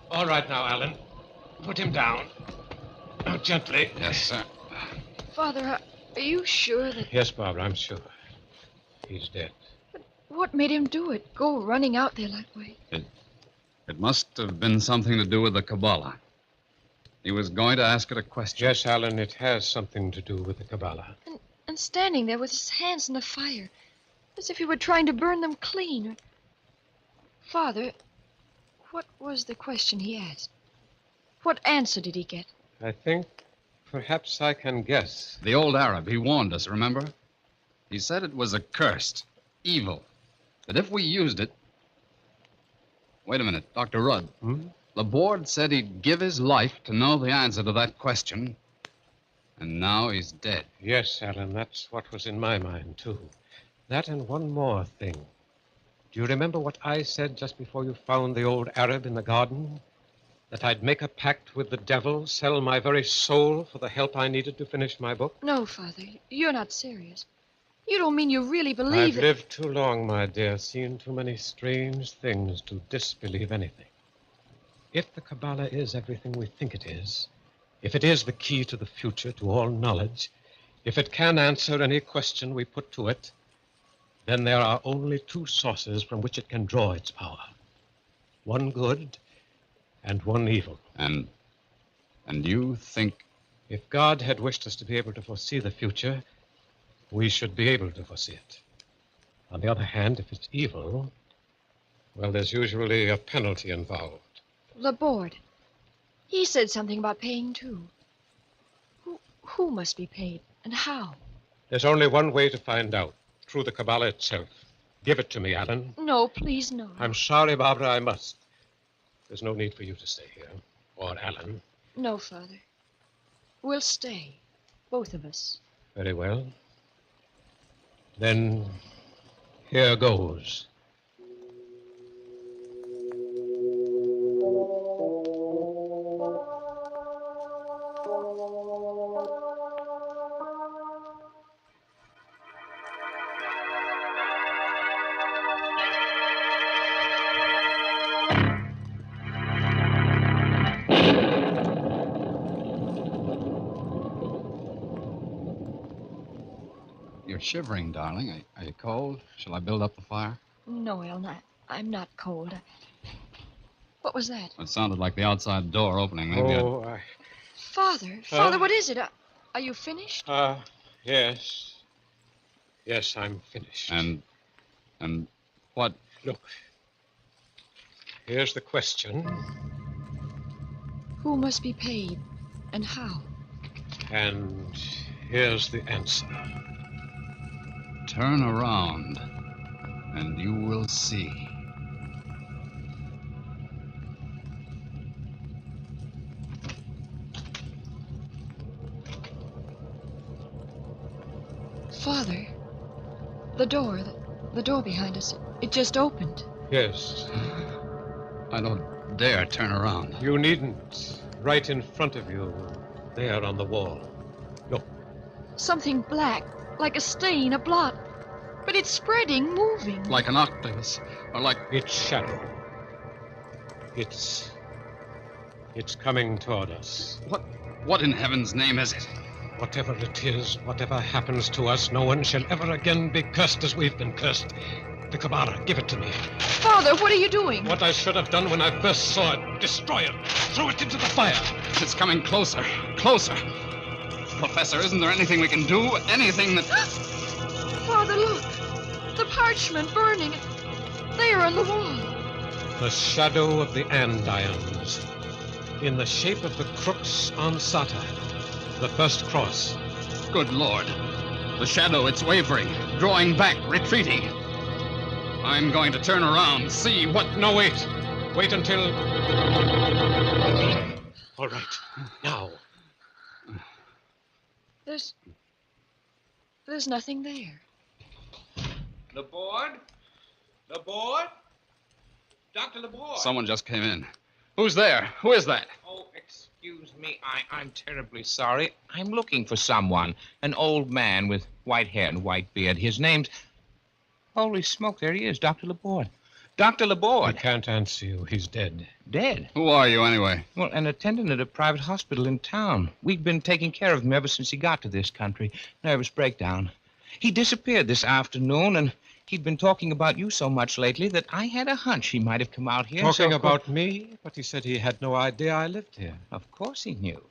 All right now, Alan. Put him down. Now, gently. Yes, sir. Father, are you sure that... Yes, Barbara, I'm sure. He's dead. What made him do it? Go running out there that way? It must have been something to do with the Kabbalah. He was going to ask it a question. Yes, Alan, it has something to do with the Kabbalah. And standing there with his hands in the fire, as if he were trying to burn them clean. Father, what was the question he asked? What answer did he get? I think perhaps I can guess. The old Arab, he warned us, remember? He said it was accursed, evil, that if we used it... Wait a minute, Dr. Rudd. Laborde said he'd give his life to know the answer to that question, and now he's dead. Yes, Alan, that's what was in my mind, too. That and one more thing. Do you remember what I said just before you found the old Arab in the garden? That I'd make a pact with the devil, sell my very soul for the help I needed to finish my book? No, Father, you're not serious. You don't mean you really believe I've lived too long, my dear, seen too many strange things to disbelieve anything. If the Kabbalah is everything we think it is, if it is the key to the future, to all knowledge, if it can answer any question we put to it, then there are only two sources from which it can draw its power. One good and one evil. And you think... If God had wished us to be able to foresee the future, we should be able to foresee it. On the other hand, if it's evil, well, there's usually a penalty involved. Laborde. He said something about paying, too. Who must be paid, and how? There's only one way to find out, through the Kabbalah itself. Give it to me, Alan. No, please, no. I'm sorry, Barbara, I must. There's no need for you to stay here, or Alan. No, Father. We'll stay, both of us. Very well. Then, here goes. You're shivering, darling. Are you cold? Shall I build up the fire? No, I'm not cold. What was that? It sounded like the outside door opening. Maybe Father, what is it? Are you finished? Yes. Yes, I'm finished. And what? Look. Here's the question. Who must be paid, and how? And here's the answer. Turn around, and you will see. Father, the door behind us, it just opened. Yes. I don't dare turn around. You needn't. Right in front of you, there on the wall. Look. Something black, like a stain, a blot. But it's spreading, moving. Like an octopus, or like... Its shadow. It's coming toward us. What in heaven's name is it? Whatever it is, whatever happens to us, no one shall ever again be cursed as we've been cursed. The Kabbalah, give it to me. Father, what are you doing? What I should have done when I first saw it. Destroy it. Throw it into the fire. It's coming closer. Closer. Professor, isn't there anything we can do? Anything that... Father, look. The parchment burning. There on the wall. The shadow of the andirons. In the shape of the crux ansata. The first cross. Good Lord. The shadow, it's wavering, drawing back, retreating. I'm going to turn around, see what... No, wait. Wait until... All right. Now. There's nothing there. Laborde? Laborde? Dr. Laborde? Someone just came in. Who's there? Who is that? Oh, excuse me. I'm terribly sorry. I'm looking for someone. An old man with white hair and white beard. His name's... Holy smoke, there he is, Dr. Laborde. Dr. Laborde. I can't answer you. He's dead. Dead? Who are you, anyway? Well, an attendant at a private hospital in town. We've been taking care of him ever since he got to this country. Nervous breakdown. He disappeared this afternoon, and he'd been talking about you so much lately that I had a hunch he might have come out here. Talking about me? But he said he had no idea I lived here. Of course he knew.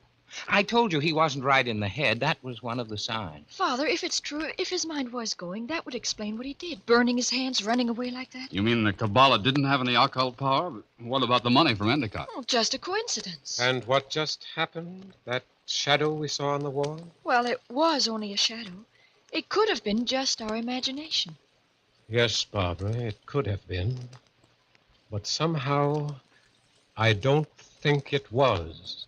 I told you he wasn't right in the head. That was one of the signs. Father, if it's true, if his mind was going, that would explain what he did. Burning his hands, running away like that. You mean the Kabbalah didn't have any occult power? But what about the money from Endicott? Oh, just a coincidence. And what just happened? That shadow we saw on the wall? Well, it was only a shadow. It could have been just our imagination. Yes, Barbara, it could have been. But somehow, I don't think it was.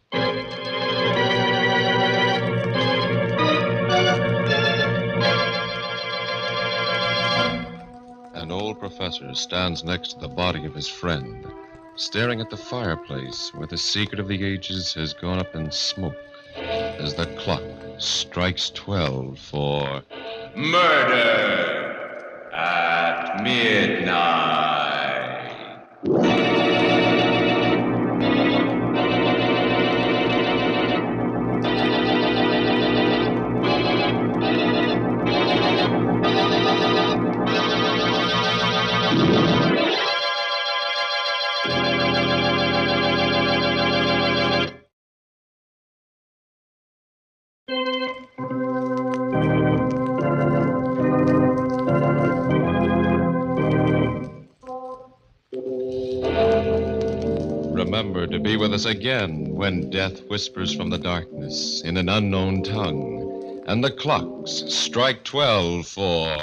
An old professor stands next to the body of his friend, staring at the fireplace where the secret of the ages has gone up in smoke as the clock strikes 12 for murder at midnight. Remember to be with us again when death whispers from the darkness in an unknown tongue, and the clocks strike 12 for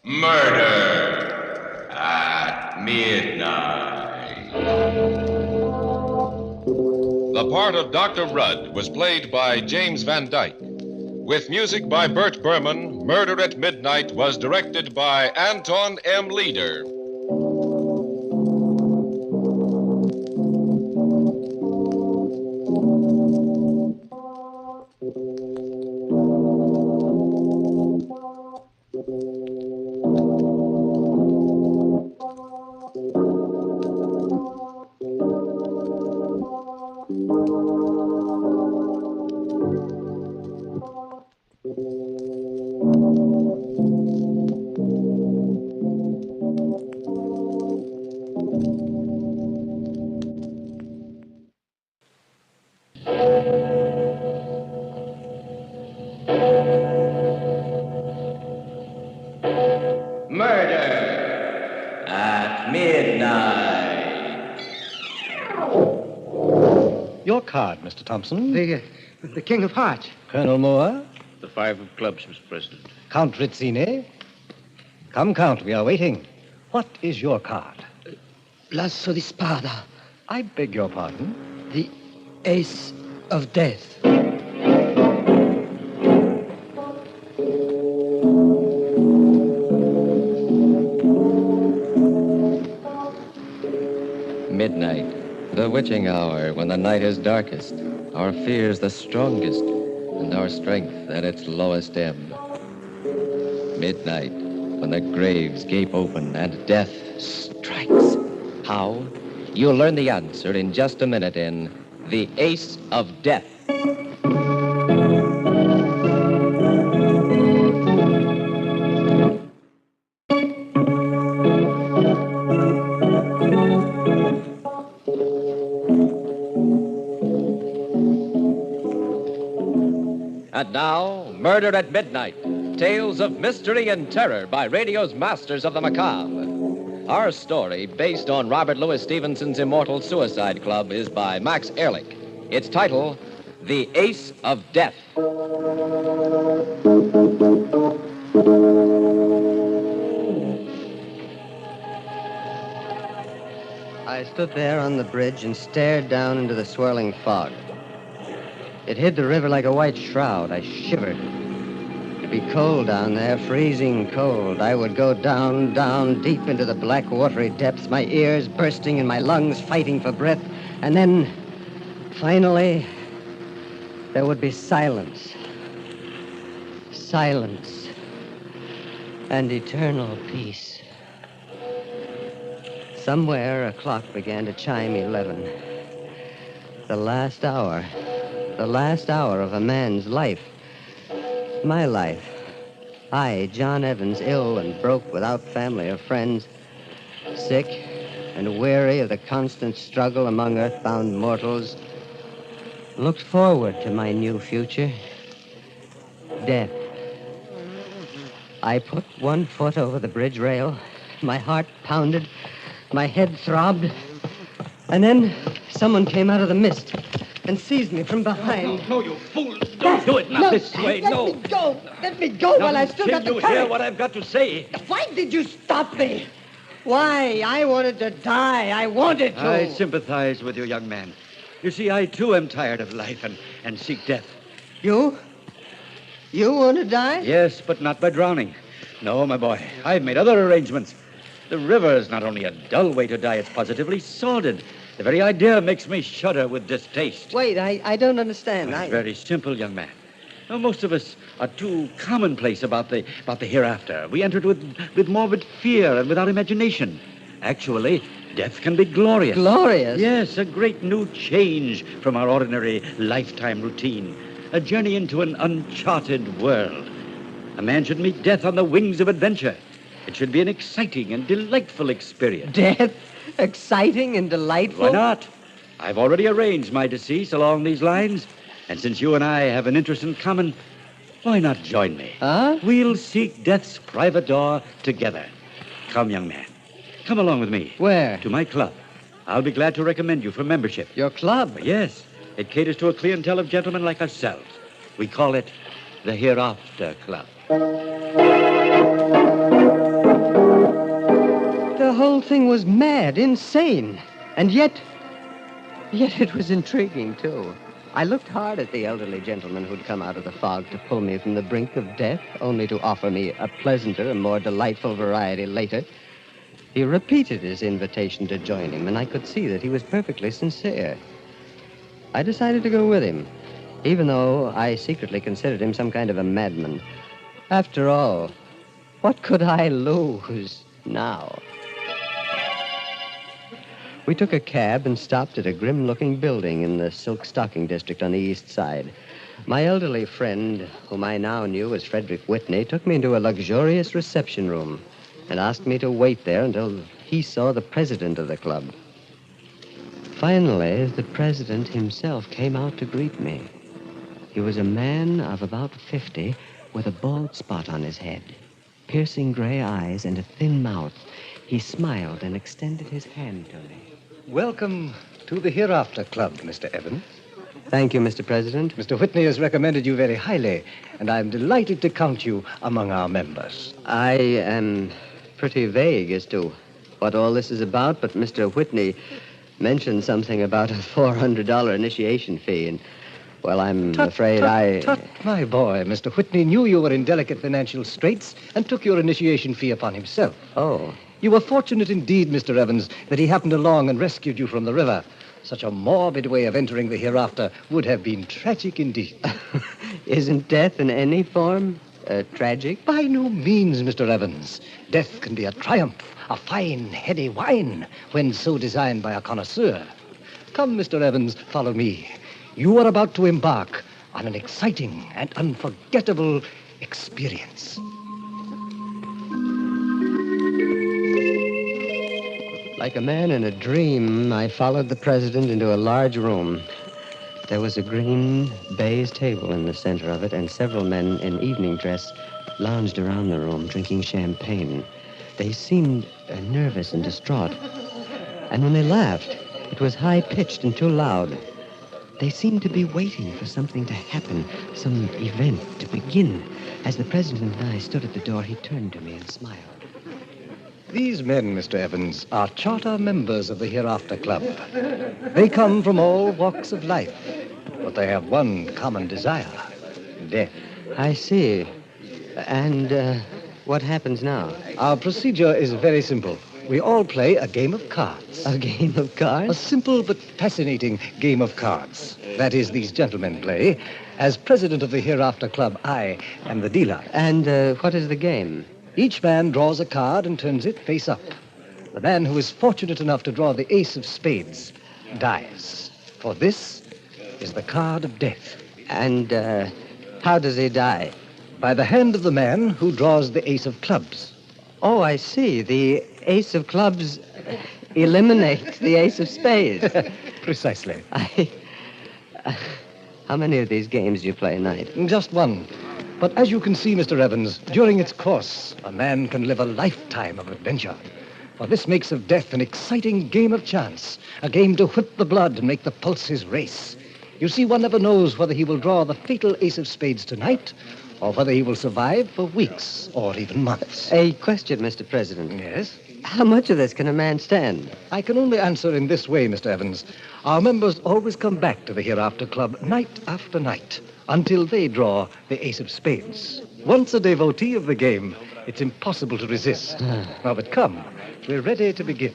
murder at midnight. The part of Dr. Rudd was played by James Van Dyke. With music by Bert Berman, Murder at Midnight was directed by Anton M. Leader. Murder at midnight. Your card, Mr. Thompson. The King of Hearts. Colonel Moore. The 5 of clubs, Mr. President. Count Rizzini. Come, Count, we are waiting. What is your card? L'asso di spada. I beg your pardon? The Ace of Death. Midnight, the witching hour when the night is darkest, our fears the strongest, and our strength at its lowest ebb. Midnight, when the graves gape open and death strikes. How? You'll learn the answer in just a minute in The Ace of Death. And now, Murder at Midnight, Tales of Mystery and Terror by radio's masters of the macabre. Our story, based on Robert Louis Stevenson's immortal Suicide Club, is by Max Ehrlich. Its title, The Ace of Death. I stood there on the bridge and stared down into the swirling fog. It hid the river like a white shroud. I shivered. It'd be cold down there, freezing cold. I would go down, down, deep into the black, watery depths, my ears bursting and my lungs fighting for breath. And then, finally, there would be silence. Silence. And eternal peace. Somewhere, a clock began to chime 11. The last hour. The last hour of a man's life. My life. I, John Evans, ill and broke without family or friends, sick and weary of the constant struggle among earthbound mortals, looked forward to my new future. Death. I put one foot over the bridge rail. My heart pounded. My head throbbed. And then someone came out of the mist and seized me from behind. No, you fool. Don't do it. Not this way. No. Let me go. Let me go while I still got the you courage. hear what I've got to say? Why did you stop me? Why? I wanted to die. I wanted to. I sympathize with you, young man. You see, I, too, am tired of life and seek death. You? You want to die? Yes, but not by drowning. No, my boy. I've made other arrangements. The river is not only a dull way to die, it's positively sordid. The very idea makes me shudder with distaste. Wait, I don't understand. It's very simple, young man. Now, most of us are too commonplace about the hereafter. We enter it with morbid fear and without imagination. Actually, death can be glorious. Glorious? Yes, a great new change from our ordinary lifetime routine. A journey into an uncharted world. A man should meet death on the wings of adventure. It should be an exciting and delightful experience. Death? Exciting and delightful? Why not? I've already arranged my decease along these lines. And since you and I have an interest in common, why not join me? Huh? We'll seek death's private door together. Come, young man. Come along with me. Where? To my club. I'll be glad to recommend you for membership. Your club? Yes. It caters to a clientele of gentlemen like ourselves. We call it the Hereafter Club. The whole thing was mad, insane. And yet it was intriguing, too. I looked hard at the elderly gentleman who'd come out of the fog to pull me from the brink of death, only to offer me a pleasanter and more delightful variety later. He repeated his invitation to join him, and I could see that he was perfectly sincere. I decided to go with him, even though I secretly considered him some kind of a madman. After all, what could I lose now? We took a cab and stopped at a grim-looking building in the silk stocking district on the east side. My elderly friend, whom I now knew as Frederick Whitney, took me into a luxurious reception room and asked me to wait there until he saw the president of the club. Finally, the president himself came out to greet me. He was a man of about 50 with a bald spot on his head, piercing gray eyes and a thin mouth. He smiled and extended his hand to me. Welcome to the Hereafter Club, Mr. Evans. Thank you, Mr. President. Mr. Whitney has recommended you very highly, and I'm delighted to count you among our members. I am pretty vague as to what all this is about, but Mr. Whitney mentioned something about a $400 initiation fee, and, Well, I'm afraid I... Tut, my boy. Mr. Whitney knew you were in delicate financial straits and took your initiation fee upon himself. Oh. You were fortunate indeed, Mr. Evans, that he happened along and rescued you from the river. Such a morbid way of entering the hereafter would have been tragic indeed. Isn't death in any form tragic? By no means, Mr. Evans. Death can be a triumph, a fine, heady wine, when so designed by a connoisseur. Come, Mr. Evans, follow me. You are about to embark on an exciting and unforgettable experience. Like a man in a dream, I followed the president into a large room. There was a green baize table in the center of it, and several men in evening dress lounged around the room, drinking champagne. They seemed nervous and distraught. And when they laughed, it was high-pitched and too loud. They seemed to be waiting for something to happen, some event to begin. As the president and I stood at the door, he turned to me and smiled. These men, Mr. Evans, are charter members of the Hereafter Club. They come from all walks of life, but they have one common desire, death. I see. And what happens now? Our procedure is very simple. We all play a game of cards. A game of cards? A simple but fascinating game of cards. That is, these gentlemen play. As president of the Hereafter Club, I am the dealer. And what is the game? Each man draws a card and turns it face up. The man who is fortunate enough to draw the ace of spades dies. For this is the card of death. And how does he die? By the hand of the man who draws the ace of clubs. Oh, I see. The ace of clubs eliminates the ace of spades. Precisely. How many of these games do you play a night? Just one. But as you can see, Mr. Evans, during its course, a man can live a lifetime of adventure. For this makes of death an exciting game of chance, a game to whip the blood and make the pulses race. You see, one never knows whether he will draw the fatal ace of spades tonight, or whether he will survive for weeks or even months. A question, Mr. President. Yes? How much of this can a man stand? I can only answer in this way, Mr. Evans. Our members always come back to the Hereafter Club night after night until they draw the ace of spades. Once a devotee of the game, it's impossible to resist. Now, but come, we're ready to begin.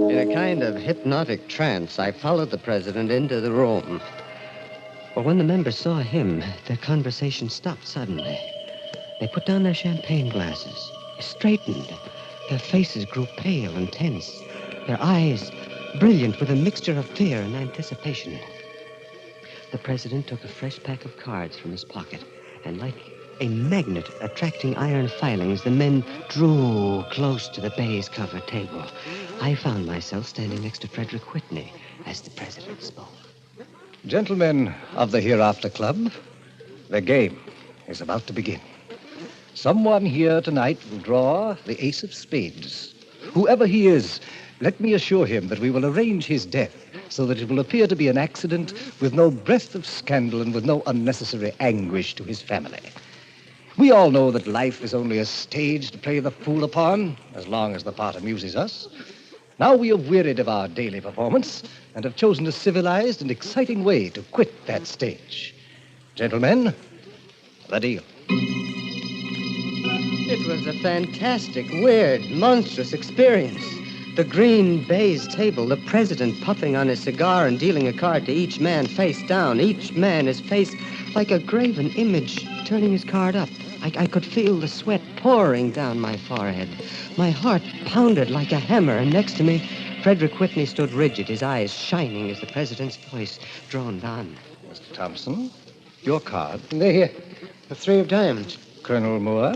In a kind of hypnotic trance, I followed the president into the room. But when the members saw him, their conversation stopped suddenly. They put down their champagne glasses, straightened. Their faces grew pale and tense, their eyes brilliant with a mixture of fear and anticipation. The president took a fresh pack of cards from his pocket, and like a magnet attracting iron filings, the men drew close to the baize-covered table. I found myself standing next to Frederick Whitney as the president spoke. Gentlemen of the Hereafter Club, the game is about to begin. Someone here tonight will draw the ace of spades. Whoever he is, let me assure him that we will arrange his death so that it will appear to be an accident with no breath of scandal and with no unnecessary anguish to his family. We all know that life is only a stage to play the fool upon, as long as the part amuses us. Now we have wearied of our daily performance and have chosen a civilized and exciting way to quit that stage. Gentlemen, the deal. It was a fantastic, weird, monstrous experience. The green baize table, the president puffing on his cigar and dealing a card to each man face down, each man his face like a graven image, turning his card up. I could feel the sweat pouring down my forehead. My heart pounded like a hammer, and next to me, Frederick Whitney stood rigid, his eyes shining as the president's voice droned on. Mr. Thompson, your card. They're here. The three of diamonds. Colonel Moore.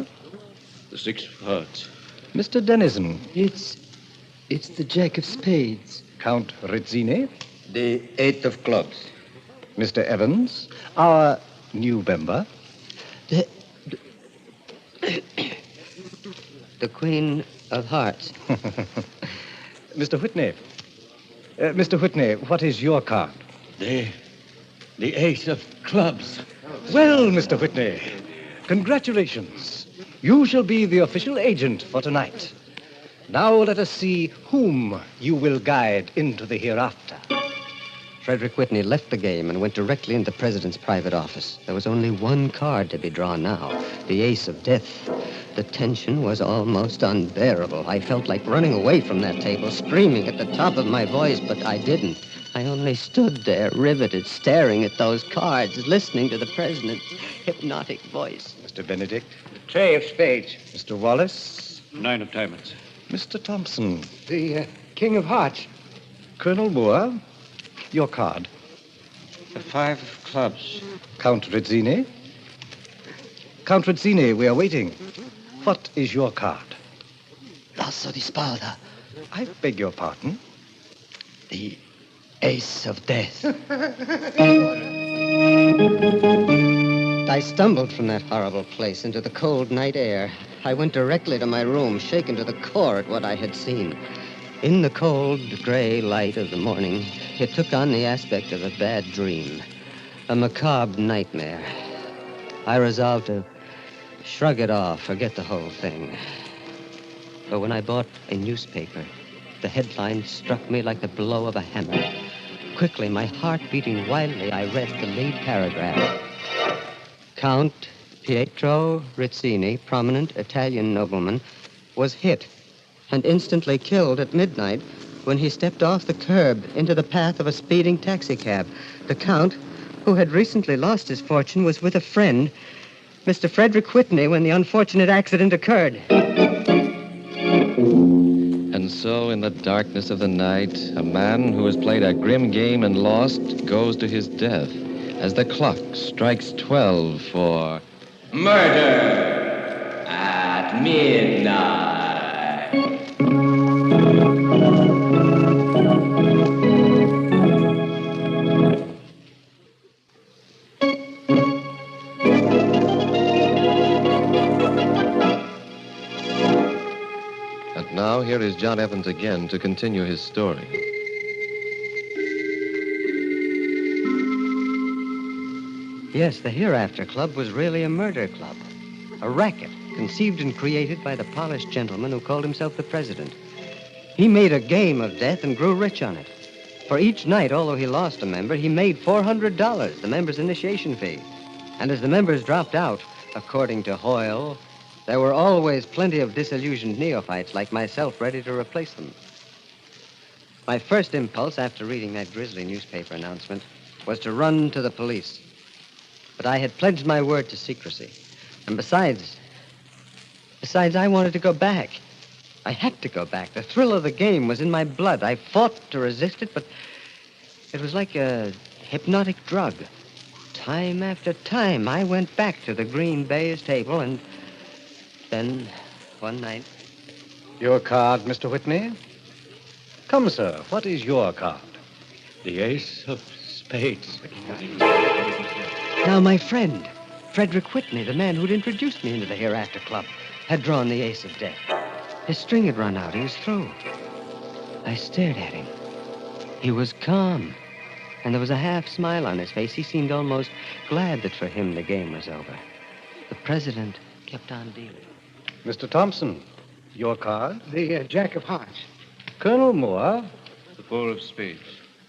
The six of hearts. Mr. Denizen. It's the jack of spades. Count Rizzini. The eight of clubs. Mr. Evans, our new member. The Queen of Hearts. Mr. Whitney. Mr. Whitney, what is your card? The ace of clubs. Well, Mr. Whitney, congratulations. You shall be the official agent for tonight. Now let us see whom you will guide into the hereafter. Frederick Whitney left the game and went directly into the president's private office. There was only one card to be drawn now, the ace of death. The tension was almost unbearable. I felt like running away from that table, screaming at the top of my voice, but I didn't. I only stood there, riveted, staring at those cards, listening to the president's hypnotic voice. Mr. Benedict. Trey of spades. Mr. Wallace. 9 of diamonds. Mr. Thompson. The king of hearts. Colonel Moore. Your card. The 5 of clubs. Count Rizzini. Count Rizzini, we are waiting. What is your card? L'asso di spada. I beg your pardon? The ace of death. I stumbled from that horrible place into the cold night air. I went directly to my room, shaken to the core at what I had seen. In the cold, gray light of the morning, it took on the aspect of a bad dream, a macabre nightmare. I resolved to shrug it off, forget the whole thing. But when I bought a newspaper, the headline struck me like the blow of a hammer. Quickly, my heart beating wildly, I read the lead paragraph. Count Pietro Rizzini, prominent Italian nobleman, was hit and instantly killed at midnight when he stepped off the curb into the path of a speeding taxicab. The Count, who had recently lost his fortune, was with a friend, Mr. Frederick Whitney, when the unfortunate accident occurred. And so, in the darkness of the night, a man who has played a grim game and lost goes to his death as the clock strikes 12 for Murder at midnight. And now here is John Evans again to continue his story. Yes, the Hereafter Club was really a murder club. A racket conceived and created by the polished gentleman who called himself the president. He made a game of death and grew rich on it. For each night, although he lost a member, he made $400, the member's initiation fee. And as the members dropped out, according to Hoyle, there were always plenty of disillusioned neophytes like myself ready to replace them. My first impulse after reading that grisly newspaper announcement was to run to the police. But I had pledged my word to secrecy. And besides, I wanted to go back. I had to go back. The thrill of the game was in my blood. I fought to resist it, but it was like a hypnotic drug. Time after time, I went back to the green baize table, and then, one night... Your card, Mr. Whitney? Come, sir, what is your card? The ace of spades. Now, my friend, Frederick Whitney, the man who'd introduced me into the Hereafter Club, had drawn the ace of death. His string had run out. He was through. I stared at him. He was calm, and there was a half smile on his face. He seemed almost glad that for him the game was over. The president kept on dealing. Mr. Thompson, your card? The jack of hearts. Colonel Moore? The 4 of spades.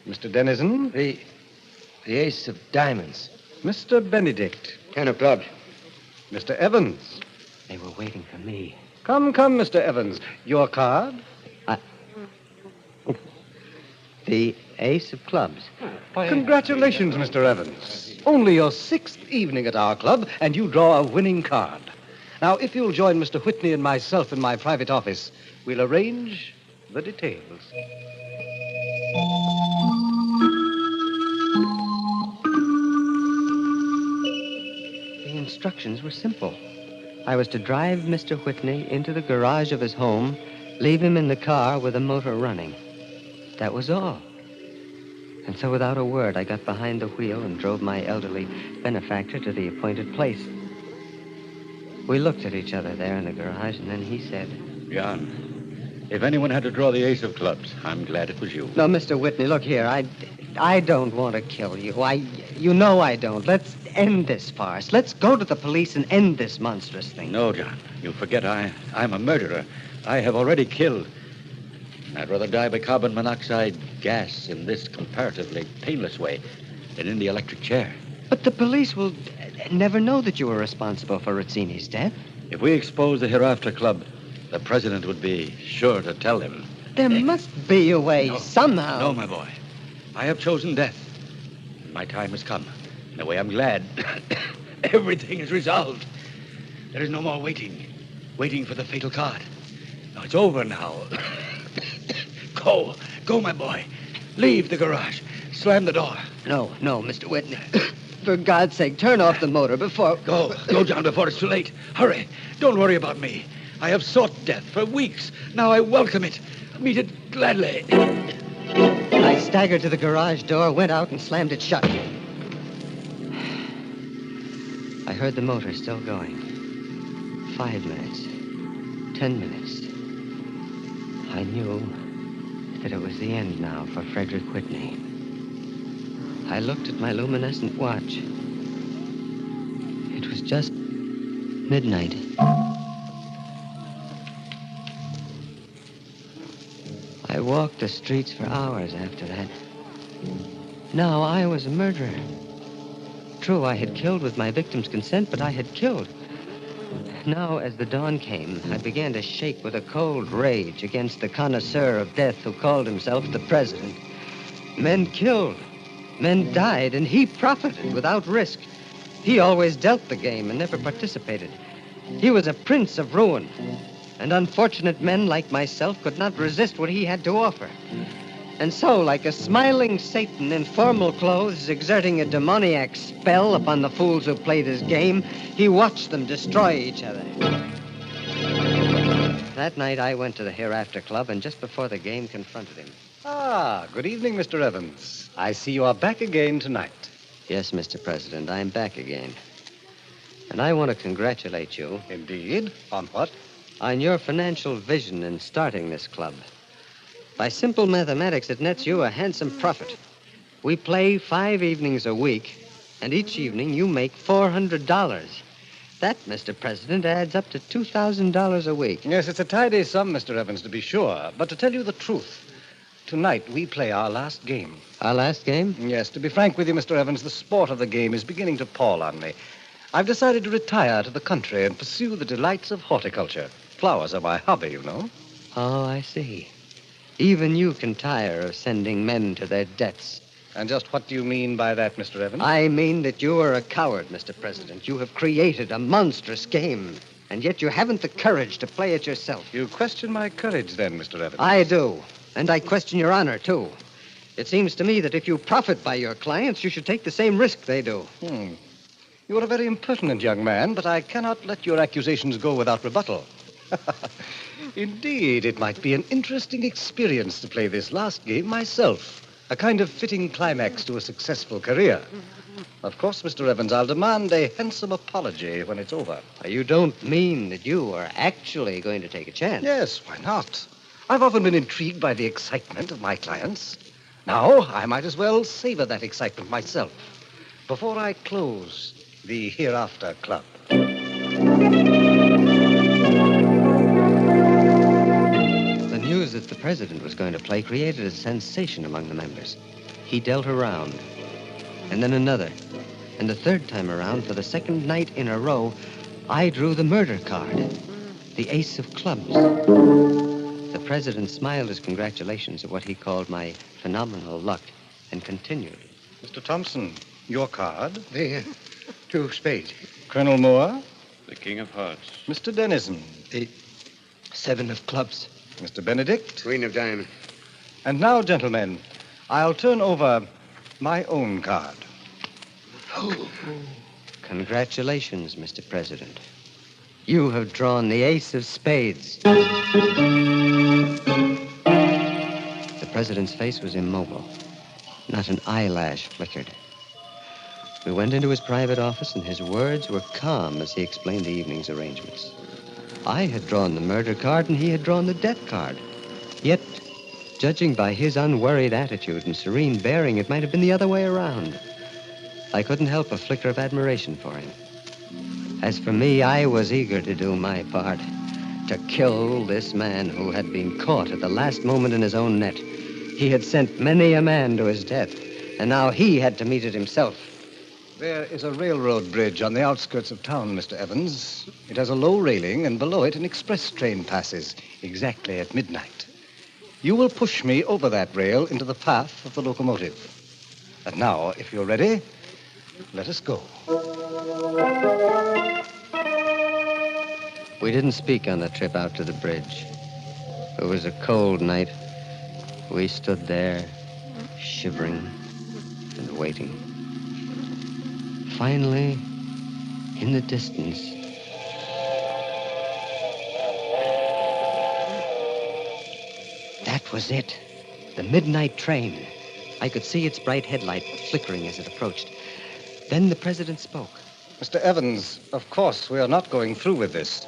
Mr. Dennison? The ace of diamonds. Mr. Benedict? 10 of clubs. Mr. Evans? They were waiting for me. Come, Mr. Evans. Your card? The ace of clubs. Congratulations, Mr. Evans. Only your 6th evening at our club, and you draw a winning card. Now, if you'll join Mr. Whitney and myself in my private office, we'll arrange the details. The instructions were simple. I was to drive Mr. Whitney into the garage of his home, leave him in the car with the motor running. That was all. And so without a word, I got behind the wheel and drove my elderly benefactor to the appointed place. We looked at each other there in the garage, and then he said... John, if anyone had to draw the ace of clubs, I'm glad it was you. No, Mr. Whitney, look here. I don't want to kill you. You know I don't. Let's end this farce. Let's go to the police and end this monstrous thing. No, John. You forget I'm a murderer. I have already killed. I'd rather die by carbon monoxide gas in this comparatively painless way than in the electric chair. But the police will never know that you were responsible for Rizzini's death. If we expose the Hereafter Club, the president would be sure to tell him. There must be a way, somehow. No, my boy. I have chosen death. My time has come. In a way, I'm glad. Everything is resolved. There is no more waiting. Waiting for the fatal card. No, it's over now. Go, my boy. Leave the garage. Slam the door. No, Mr. Whitney. For God's sake, turn off the motor before... Go, John, before it's too late. Hurry. Don't worry about me. I have sought death for weeks. Now I welcome it. Meet it gladly. I staggered to the garage door, went out, and slammed it shut. I heard the motor still going. 5 minutes. 10 minutes. I knew that it was the end now for Frederick Whitney. I looked at my luminescent watch. It was just midnight. I walked the streets for hours after that. Now I was a murderer. True, I had killed with my victim's consent, but I had killed. Now, as the dawn came, I began to shake with a cold rage against the connoisseur of death who called himself the president. Men killed. Men died, and he profited without risk. He always dealt the game and never participated. He was a prince of ruin, and unfortunate men like myself could not resist what he had to offer. And so, like a smiling Satan in formal clothes, exerting a demoniac spell upon the fools who played his game, he watched them destroy each other. That night, I went to the Hereafter Club, and just before the game, confronted him. Ah, good evening, Mr. Evans. I see you are back again tonight. Yes, Mr. President, I'm back again. And I want to congratulate you. Indeed? On what? On your financial vision in starting this club. By simple mathematics, it nets you a handsome profit. We play 5 evenings a week, and each evening you make $400. That, Mr. President, adds up to $2,000 a week. Yes, it's a tidy sum, Mr. Evans, to be sure. But to tell you the truth, tonight we play our last game. Our last game? Yes, to be frank with you, Mr. Evans, the sport of the game is beginning to pall on me. I've decided to retire to the country and pursue the delights of horticulture. Flowers are my hobby, you know. Oh, I see. Even you can tire of sending men to their deaths. And just what do you mean by that, Mr. Evans? I mean that you are a coward, Mr. President. You have created a monstrous game, and yet you haven't the courage to play it yourself. You question my courage, then, Mr. Evans? I do, and I question your honor, too. It seems to me that if you profit by your clients, you should take the same risk they do. You are a very impertinent young man, but I cannot let your accusations go without rebuttal. Indeed, it might be an interesting experience to play this last game myself. A kind of fitting climax to a successful career. Of course, Mr. Evans, I'll demand a handsome apology when it's over. You don't mean that you are actually going to take a chance? Yes, why not? I've often been intrigued by the excitement of my clients. Now, I might as well savor that excitement myself before I close the Hereafter Club. The news that the president was going to play created a sensation among the members. He dealt a round, and then another. And the third time around, for the second night in a row, I drew the murder card, the ace of clubs. The president smiled his congratulations at what he called my phenomenal luck and continued. Mr. Thompson, your card. The 2 of spades. Colonel Moore. The king of hearts. Mr. Dennison. The 7 of clubs. Mr. Benedict. Queen of diamonds. And now, gentlemen, I'll turn over my own card. Congratulations, Mr. President. You have drawn the ace of spades. The president's face was immobile. Not an eyelash flickered. We went into his private office, and his words were calm as he explained the evening's arrangements. I had drawn the murder card, and he had drawn the death card. Yet, judging by his unworried attitude and serene bearing, it might have been the other way around. I couldn't help a flicker of admiration for him. As for me, I was eager to do my part. to kill this man who had been caught at the last moment in his own net. He had sent many a man to his death, and now he had to meet it himself. There is a railroad bridge on the outskirts of town, Mr. Evans. It has a low railing, and below it an express train passes, exactly at midnight. You will push me over that rail into the path of the locomotive. And now, if you're ready, let us go. We didn't speak on the trip out to the bridge. It was a cold night. We stood there, shivering and waiting. Finally, in the distance, that was it. The midnight train. I could see its bright headlight flickering as it approached. Then the president spoke. Mr. Evans, of course we are not going through with this.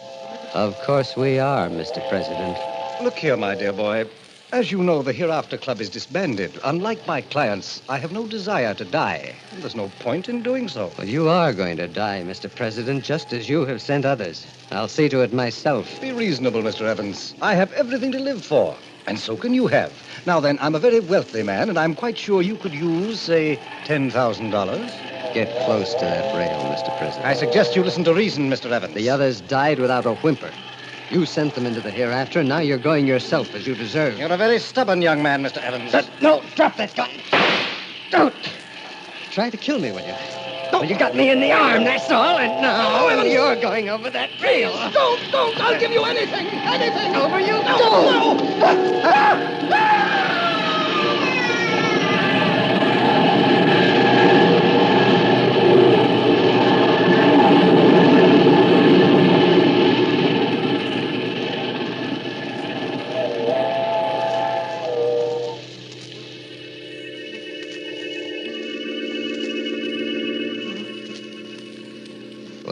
Of course we are, Mr. President. Look here, my dear boy. As you know, the Hereafter Club is disbanded. Unlike my clients, I have no desire to die. There's no point in doing so. Well, you are going to die, Mr. President, just as you have sent others. I'll see to it myself. Be reasonable, Mr. Evans. I have everything to live for, and so can you have. Now then, I'm a very wealthy man, and I'm quite sure you could use, say, $10,000. Get close to that rail, Mr. President. I suggest you listen to reason, Mr. Evans. The others died without a whimper. You sent them into the hereafter, and now you're going yourself as you deserve. You're a very stubborn young man, Mr. Evans. No, drop that gun. Don't. Try to kill me, will you? Well, you got me in the arm, that's all, and now you're going over that rail. Don't! I'll give you anything! Anything! Over you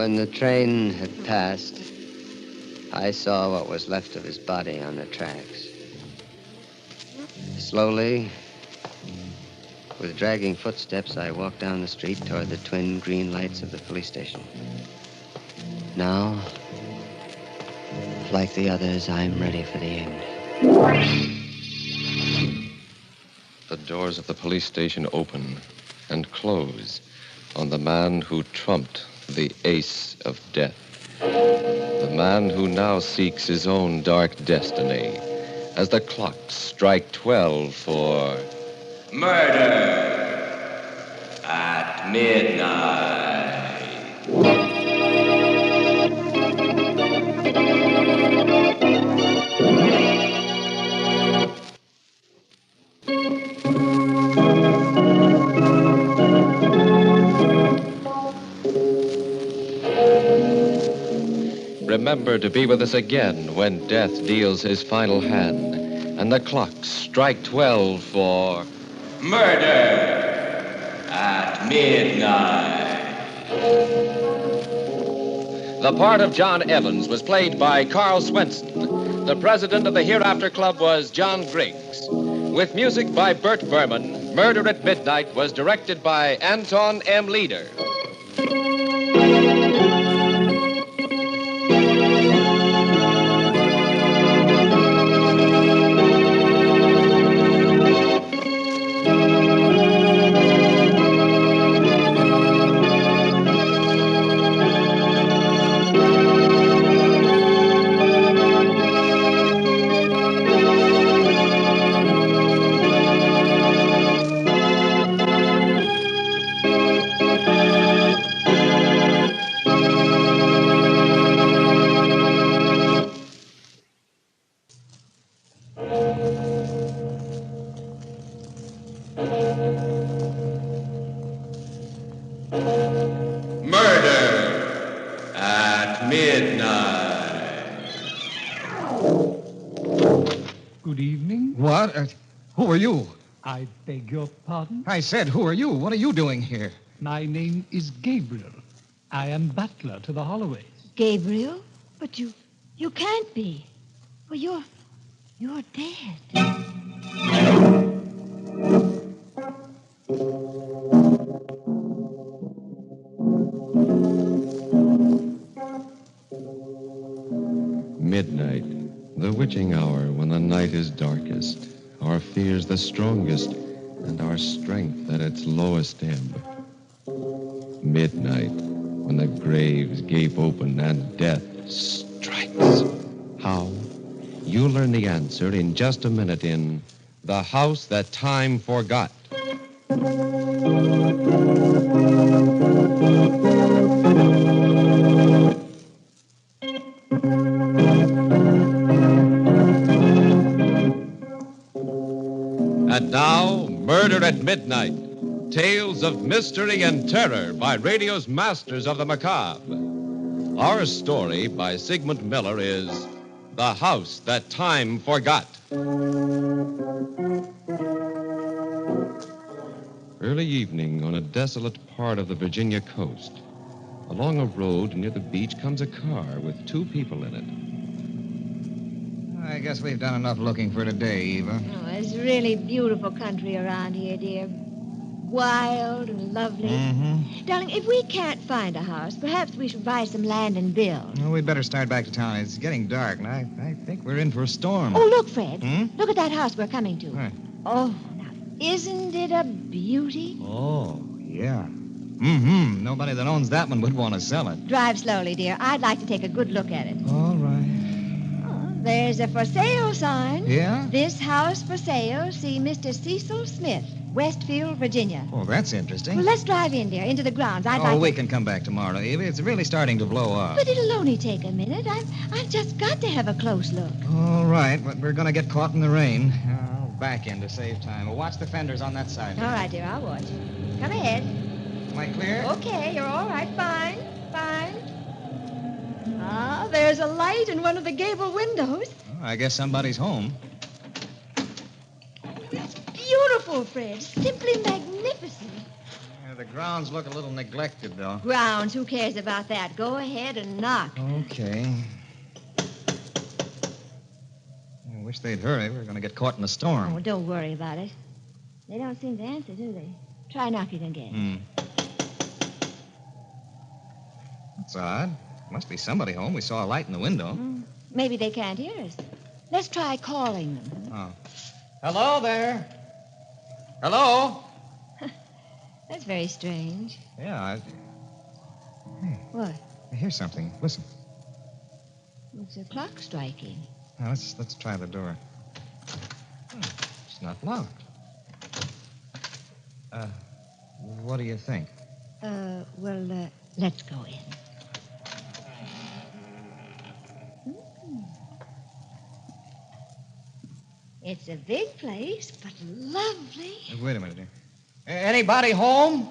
When the train had passed, I saw what was left of his body on the tracks. Slowly, with dragging footsteps, I walked down the street toward the twin green lights of the police station. Now, like the others, I'm ready for the end. The doors of the police station open and close on the man who trumped the ace of death. The man who now seeks his own dark destiny as the clocks strike 12 for murder at midnight. Remember to be with us again when death deals his final hand and the clocks strike 12 for murder at midnight. The part of John Evans was played by Carl Swenson. The president of the Hereafter Club was John Griggs. With music by Bert Berman, Murder at Midnight was directed by Anton M. Leader. Who are you? I beg your pardon? I said, who are you? What are you doing here? My name is Gabriel. I am butler to the Holloways. Gabriel? But you can't be. Well, you're dead. Midnight. The witching hour when the night is darkest, our fears the strongest, and our strength at its lowest ebb. Midnight, when the graves gape open and death strikes. How? You'll learn the answer in just a minute in The House That Time Forgot. And now, Murder at Midnight. Tales of mystery and terror by radio's masters of the macabre. Our story by Sigmund Miller is The House That Time Forgot. Early evening on a desolate part of the Virginia coast. Along a road near the beach comes a car with 2 people in it. I guess we've done enough looking for today, Eva. Oh, it's really beautiful country around here, dear. Wild and lovely. Mm-hmm. Darling, if we can't find a house, perhaps we should buy some land and build. Well, we'd better start back to town. It's getting dark, and I think we're in for a storm. Oh, look, Fred. Hmm? Look at that house we're coming to. Right. Oh, now, isn't it a beauty? Oh, yeah. Mm-hmm. Nobody that owns that one would want to sell it. Drive slowly, dear. I'd like to take a good look at it. All right. There's a for sale sign. Yeah? This house for sale. See Mr. Cecil Smith, Westfield, Virginia. Oh, that's interesting. Well, let's drive in, dear, into the grounds. We can come back tomorrow, Eva. It's really starting to blow up. But it'll only take a minute. I've just got to have a close look. All right, but we're going to get caught in the rain. I'll back in to save time. We'll watch the fenders on that side. All right, dear, I'll watch. Come ahead. Am I clear? Okay, you're all right. Fine. Ah, there's a light in one of the gable windows. Oh, I guess somebody's home. It's beautiful, Fred. Simply magnificent. Yeah, the grounds look a little neglected, though. Grounds, who cares about that? Go ahead and knock. Okay. I wish they'd hurry. We're going to get caught in a storm. Oh, don't worry about it. They don't seem to answer, do they? Try knocking again. That's odd. Must be somebody home. We saw a light in the window. Maybe they can't hear us. Let's try calling them. Oh. Hello there. Hello? That's very strange. Yeah, Hey, What? I hear something. Listen. It's a clock striking. Now, let's try the door. It's not locked. What do you think? Let's go in. It's a big place, but lovely. Wait a minute, dear. Anybody home?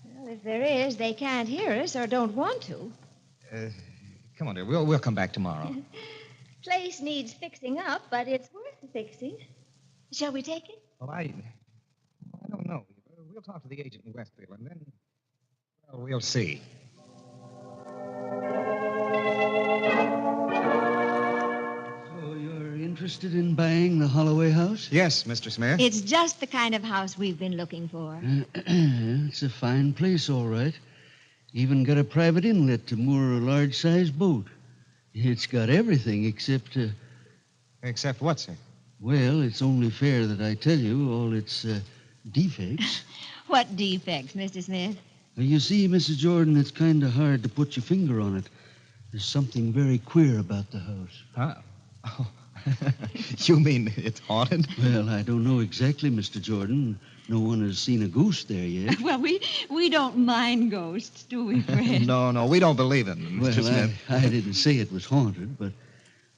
Well, if there is, they can't hear us or don't want to. Come on, dear. We'll come back tomorrow. Place needs fixing up, but it's worth the fixing. Shall we take it? Well, I don't know. We'll talk to the agent in Westfield, and then, well, we'll see. So you're interested in buying the Holloway house? Yes, Mr. Smith. It's just the kind of house we've been looking for. It's a fine place, all right. Even got a private inlet to moor a large-sized boat. It's got everything except... Except what, sir? Well, it's only fair that I tell you all its defects. What defects, Mr. Smith? You see, Mrs. Jordan, it's kind of hard to put your finger on it. There's something very queer about the house. Huh? Oh. You mean it's haunted? Well, I don't know exactly, Mr. Jordan. No one has seen a ghost there yet. Well, we don't mind ghosts, do we, Fred? No, we don't believe in them, Mr. Smith. I didn't say it was haunted, but,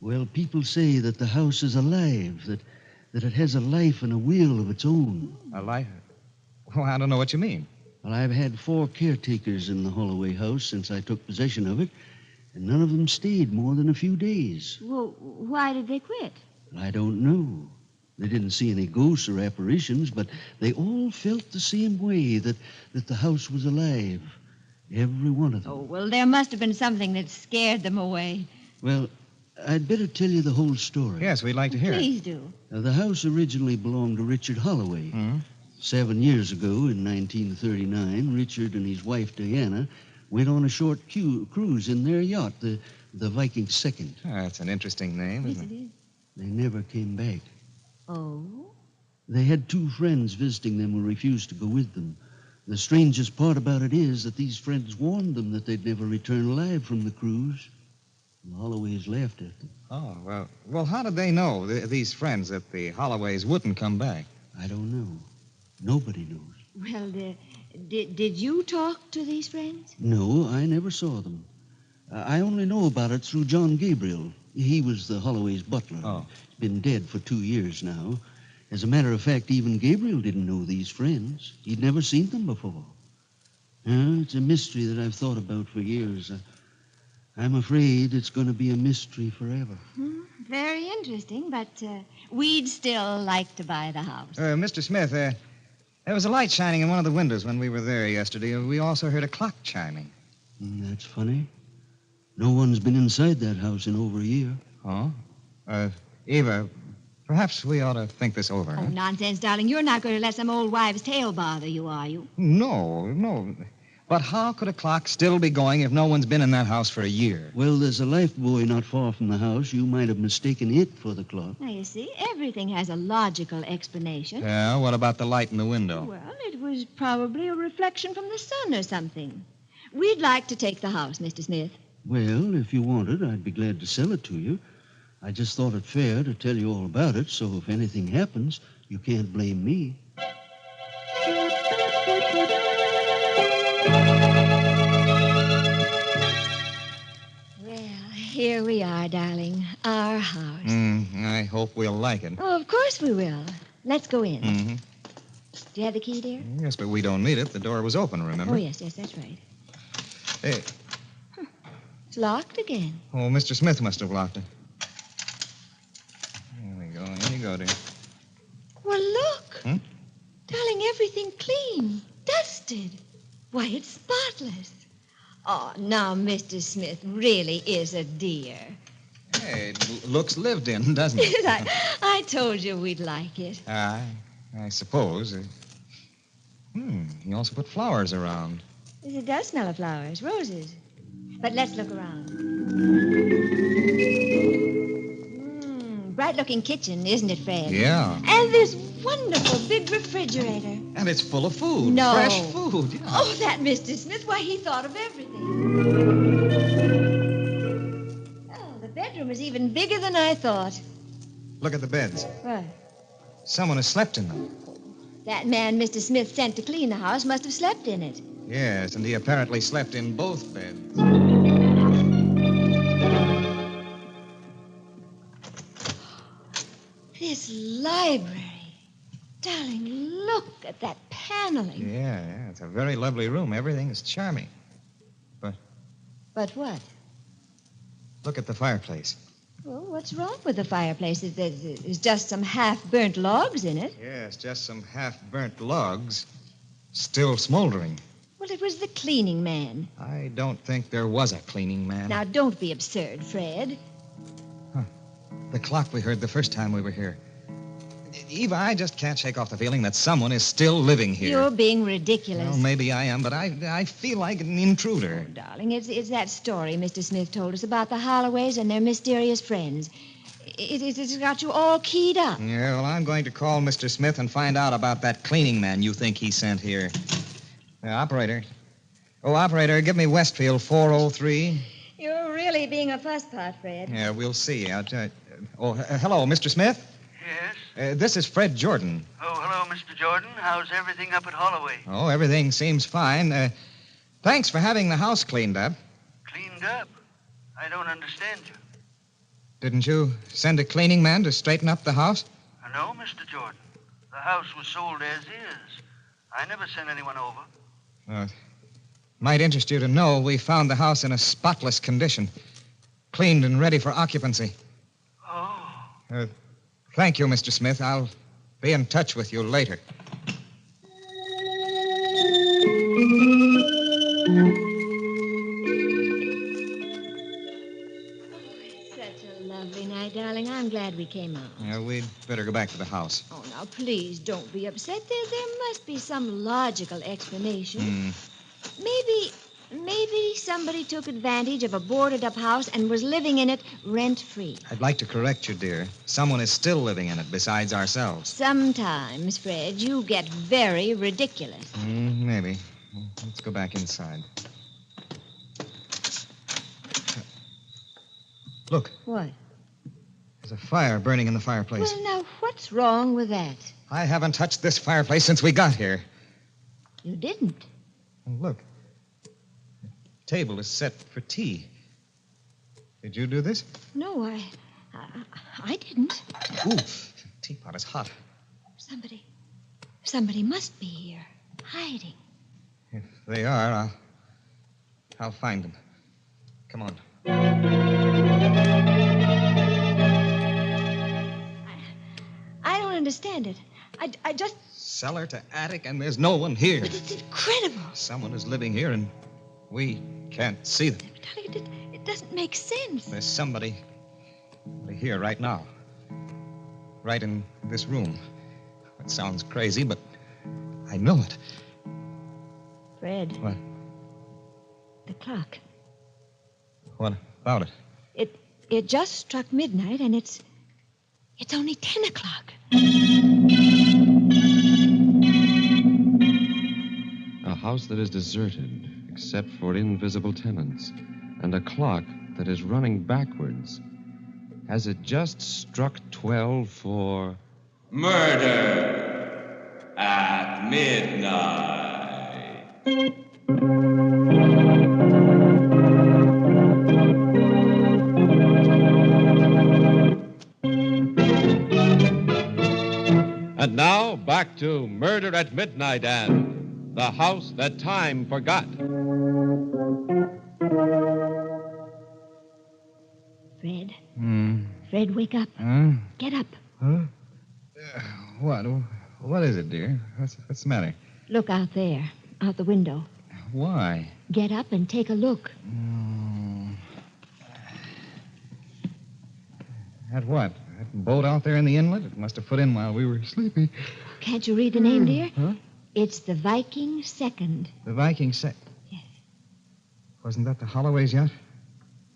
well, people say that the house is alive, that it has a life and a will of its own. A life? Well, I don't know what you mean. Well, I've had 4 caretakers in the Holloway house since I took possession of it, and none of them stayed more than a few days. Well, why did they quit? I don't know. They didn't see any ghosts or apparitions, but they all felt the same way, that the house was alive. Every one of them. Oh, well, there must have been something that scared them away. Well, I'd better tell you the whole story. Yes, we'd like to hear Please it. do. The house originally belonged to Richard Holloway. 7 years ago, in 1939, Richard and his wife, Diana, went on a short cruise in their yacht, the the Viking Second. That's an interesting name, Yes, isn't it it? is. They never came back. Oh? They had 2 friends visiting them who refused to go with them. The strangest part about it is that these friends warned them that they'd never return alive from the cruise. The Holloways laughed at them. Oh, well, how did they know, these friends, that the Holloways wouldn't come back? I don't know. Nobody knows. Well, did you talk to these friends? No, I never saw them. I only know about it through John Gabriel. He was the Holloway's butler. Oh. He's been dead for 2 years now. As a matter of fact, even Gabriel didn't know these friends. He'd never seen them before. It's a mystery that I've thought about for years. I'm afraid it's going to be a mystery forever. Very interesting, but we'd still like to buy the house. Mr. Smith, there was a light shining in one of the windows when we were there yesterday. We also heard a clock chiming. That's funny. No one's been inside that house in over a year. Oh? Eva, perhaps we ought to think this over. Oh, nonsense, darling. You're not going to let some old wives' tale bother you, are you? No. But how could a clock still be going if no one's been in that house for a year? Well, there's a lifebuoy not far from the house. You might have mistaken it for the clock. Now, you see, everything has a logical explanation. Yeah, what about the light in the window? Well, it was probably a reflection from the sun or something. We'd like to take the house, Mr. Smith. Well, if you wanted, I'd be glad to sell it to you. I just thought it fair to tell you all about it, so if anything happens, you can't blame me. Well, here we are, darling. Our house. I hope we'll like it. Oh, of course we will. Let's go in. Mm-hmm. Do you have the key, dear? Yes, but we don't need it. The door was open, remember? Oh, yes, that's right. Hey. It's locked again. Oh, Mr. Smith must have locked it. Here we go. Here you go, dear. Well, look. Darling, everything clean, dusted. Why, it's spotless. Oh, now, Mr. Smith really is a dear. Hey, it looks lived in, doesn't it? I told you we'd like it. I suppose. You also put flowers around. Yes, it does smell of flowers, roses. But let's look around. Bright-looking kitchen, isn't it, Fred? Yeah. And this wonderful big refrigerator. And it's full of food. No. Fresh food, yeah. Oh, that Mr. Smith, why, he thought of everything. Oh, the bedroom is even bigger than I thought. Look at the beds. What? Someone has slept in them. That man Mr. Smith sent to clean the house must have slept in it. Yes, and he apparently slept in both beds. This library. Darling, look at that paneling. Yeah, it's a very lovely room. Everything is charming. But what? Look at the fireplace. Well, what's wrong with the fireplace? There's just some half-burnt logs in it. Yes, just some half-burnt logs, still smoldering. Well, it was the cleaning man. I don't think there was a cleaning man. Now, don't be absurd, Fred. The clock we heard the first time we were here. Eva, I just can't shake off the feeling that someone is still living here. You're being ridiculous. Well, maybe I am, but I feel like an intruder. Oh, darling, it's that story Mr. Smith told us about the Holloways and their mysterious friends. It's got you all keyed up. Yeah, well, I'm going to call Mr. Smith and find out about that cleaning man you think he sent here. Operator. Oh, operator, give me Westfield 403. You're really being a fusspot, Fred. Yeah, we'll see. Hello, Mr. Smith? Yes? This is Fred Jordan. Oh, hello, Mr. Jordan. How's everything up at Holloway? Oh, everything seems fine. Thanks for having the house cleaned up. Cleaned up? I don't understand you. Didn't you send a cleaning man to straighten up the house? No, Mr. Jordan. The house was sold as is. I never sent anyone over. Might interest you to know we found the house in a spotless condition, cleaned and ready for occupancy. Oh. Thank you, Mr. Smith. I'll be in touch with you later. Such a lovely night, darling. I'm glad we came out. Yeah, we'd better go back to the house. Oh, now, please don't be upset. There must be some logical explanation. Maybe Maybe somebody took advantage of a boarded-up house and was living in it rent-free. I'd like to correct you, dear. Someone is still living in it besides ourselves. Sometimes, Fred, you get very ridiculous. Maybe. Let's go back inside. Look. What? There's a fire burning in the fireplace. Well, now, what's wrong with that? I haven't touched this fireplace since we got here. You didn't. And look. The table is set for tea. Did you do this? No, I didn't. Ooh, the teapot is hot. Somebody must be here, hiding. If they are, I'll find them. Come on. I don't understand it. I just... Cellar to attic, and there's no one here. But it's incredible. Someone is living here, and we can't see them. Darling, it doesn't make sense. There's somebody here right now. Right in this room. It sounds crazy, but I know it. Fred. What? The clock. What about it? It just struck midnight, and it's only 10 o'clock. A house that is deserted, except for invisible tenants, and a clock that is running backwards. Has it just struck 12 for... Murder at midnight. And now, back to Murder at Midnight and The House That Time Forgot. Fred. Fred, wake up. Get up. Huh? What? What is it, dear? What's the matter? Look out there, out the window. Why? Get up and take a look. At what? That boat out there in the inlet? It must have put in while we were sleepy. Can't you read the name, dear? Huh? It's the Viking Second. The Viking Yes. Wasn't that the Holloways yacht?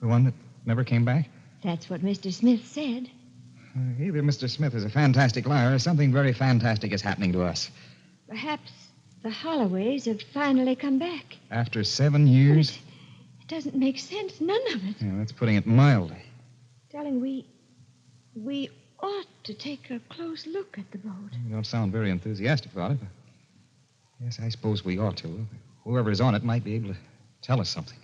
The one that never came back? That's what Mr. Smith said. Either Mr. Smith is a fantastic liar or something very fantastic is happening to us. Perhaps the Holloways have finally come back. After 7 years? It doesn't make sense, none of it. Yeah, that's putting it mildly. Darling, we ought to take a close look at the boat. You don't sound very enthusiastic about it. But yes, I suppose we ought to. Whoever is on it might be able to tell us something.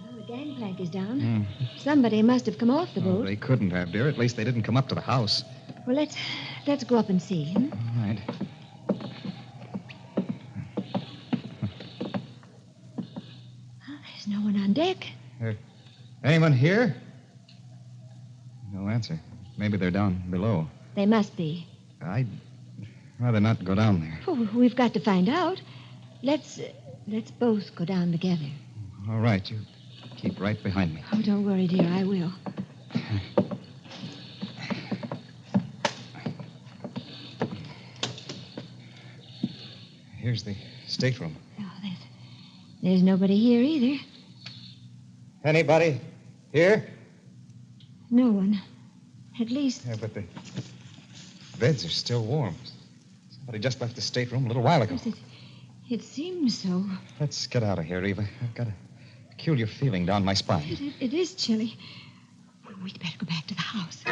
Well, the gangplank is down. Somebody must have come off the boat. They couldn't have, dear. At least they didn't come up to the house. Well, let's go up and see. All right. There's no one on deck. Anyone here? No answer. Maybe they're down below. They must be. I'd rather not go down there. Oh, we've got to find out. Let's both go down together. All right, you keep right behind me. Oh, don't worry, dear. I will. Here's the stateroom. Oh, there's nobody here either. Anybody here? No one. At least... Yeah, but the beds are still warm. Somebody just left the stateroom a little while ago. It seems so. Let's get out of here, Eva. I've got a peculiar feeling down my spine. It is chilly. We'd better go back to the house.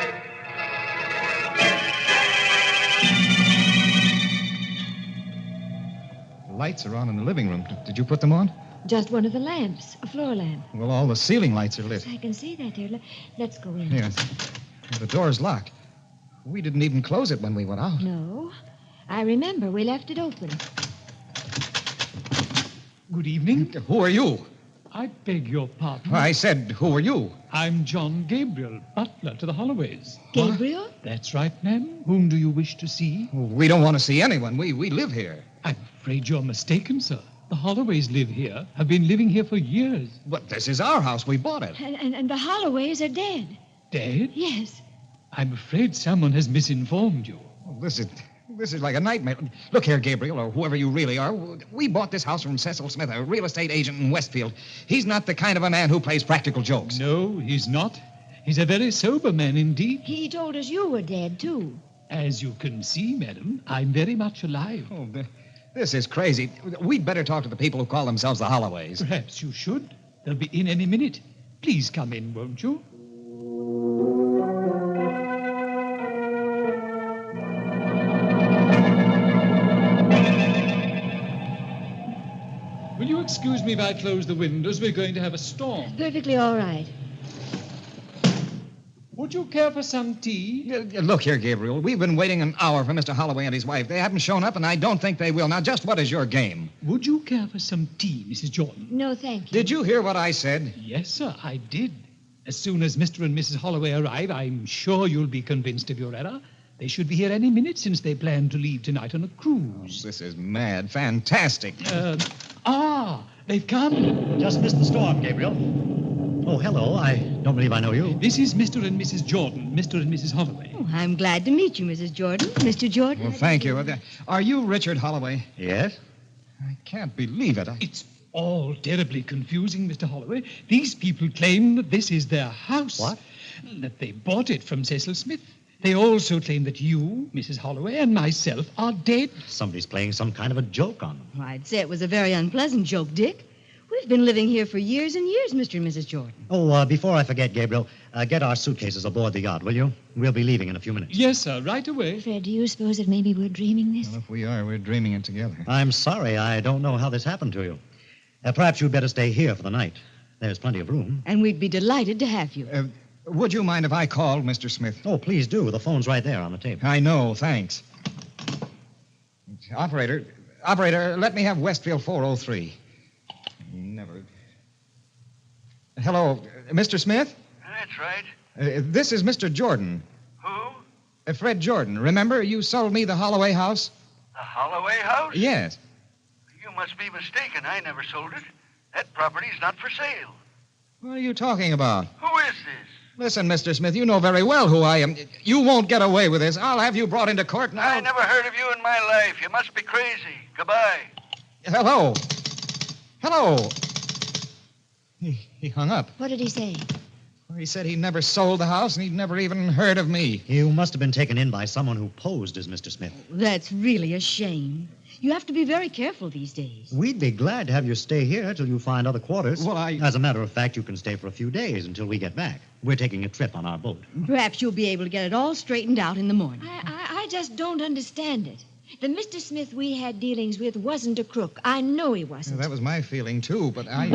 The lights are on in the living room. Did you put them on? Just one of the lamps, a floor lamp. Well, all the ceiling lights are lit. I can see that, dear. Let's go in. Yes. The door's locked. We didn't even close it when we went out. No. I remember we left it open. Good evening. Who are you? I beg your pardon. I said, who are you? I'm John Gabriel, butler to the Holloways. Gabriel? That's right, ma'am. Whom do you wish to see? We don't want to see anyone. We live here. I'm afraid you're mistaken, sir. The Holloways live here, have been living here for years. But this is our house. We bought it. And the Holloways are dead. Dead? Yes. I'm afraid someone has misinformed you. Oh, this is like a nightmare. Look here, Gabriel, or whoever you really are. We bought this house from Cecil Smith, a real estate agent in Westfield. He's not the kind of a man who plays practical jokes. No, he's not. He's a very sober man indeed. He told us you were dead, too. As you can see, madam, I'm very much alive. Oh, this is crazy. We'd better talk to the people who call themselves the Holloways. Perhaps you should. They'll be in any minute. Please come in, won't you? Will you excuse me if I close the windows? We're going to have a storm. Perfectly all right. Would you care for some tea? Look here, Gabriel. We've been waiting an hour for Mr. Holloway and his wife. They haven't shown up, and I don't think they will. Now, just what is your game? Would you care for some tea, Mrs. Jordan? No, thank you. Did you hear what I said? Yes, sir, I did. As soon as Mr. and Mrs. Holloway arrive, I'm sure you'll be convinced of your error. They should be here any minute since they plan to leave tonight on a cruise. Oh, this is mad. Fantastic. They've come. Just missed the storm, Gabriel. Oh, hello. I don't believe I know you. This is Mr. and Mrs. Jordan, Mr. and Mrs. Holloway. Oh, I'm glad to meet you, Mrs. Jordan. Mr. Jordan. Well, thank you. Are you Richard Holloway? Yes. I can't believe it. It's all terribly confusing, Mr. Holloway. These people claim that this is their house. What? That they bought it from Cecil Smith. They also claim that you, Mrs. Holloway, and myself are dead. Somebody's playing some kind of a joke on them. Well, I'd say it was a very unpleasant joke, Dick. We've been living here for years and years, Mr. and Mrs. Jordan. Oh, before I forget, Gabriel, get our suitcases aboard the yacht, will you? We'll be leaving in a few minutes. Yes, sir, right away. Fred, do you suppose that maybe we're dreaming this? Well, if we are, we're dreaming it together. I'm sorry. I don't know how this happened to you. Perhaps you'd better stay here for the night. There's plenty of room. And we'd be delighted to have you. Would you mind if I called Mr. Smith? Oh, please do. The phone's right there on the table. I know, thanks. Operator, let me have Westfield 403. Never. Hello, Mr. Smith? That's right. This is Mr. Jordan. Who? Fred Jordan. Remember, you sold me the Holloway house? The Holloway house? Yes. You must be mistaken. I never sold it. That property's not for sale. What are you talking about? Who is this? Listen, Mr. Smith, you know very well who I am. You won't get away with this. I'll have you brought into court now. I never heard of you in my life. You must be crazy. Goodbye. Hello. He hung up. What did he say? Well, he said he never sold the house and he'd never even heard of me. You must have been taken in by someone who posed as Mr. Smith. That's really a shame. You have to be very careful these days. We'd be glad to have you stay here till you find other quarters. Well, As a matter of fact, you can stay for a few days until we get back. We're taking a trip on our boat. Perhaps you'll be able to get it all straightened out in the morning. I just don't understand it. The Mr. Smith we had dealings with wasn't a crook. I know he wasn't. That was my feeling, too, but I...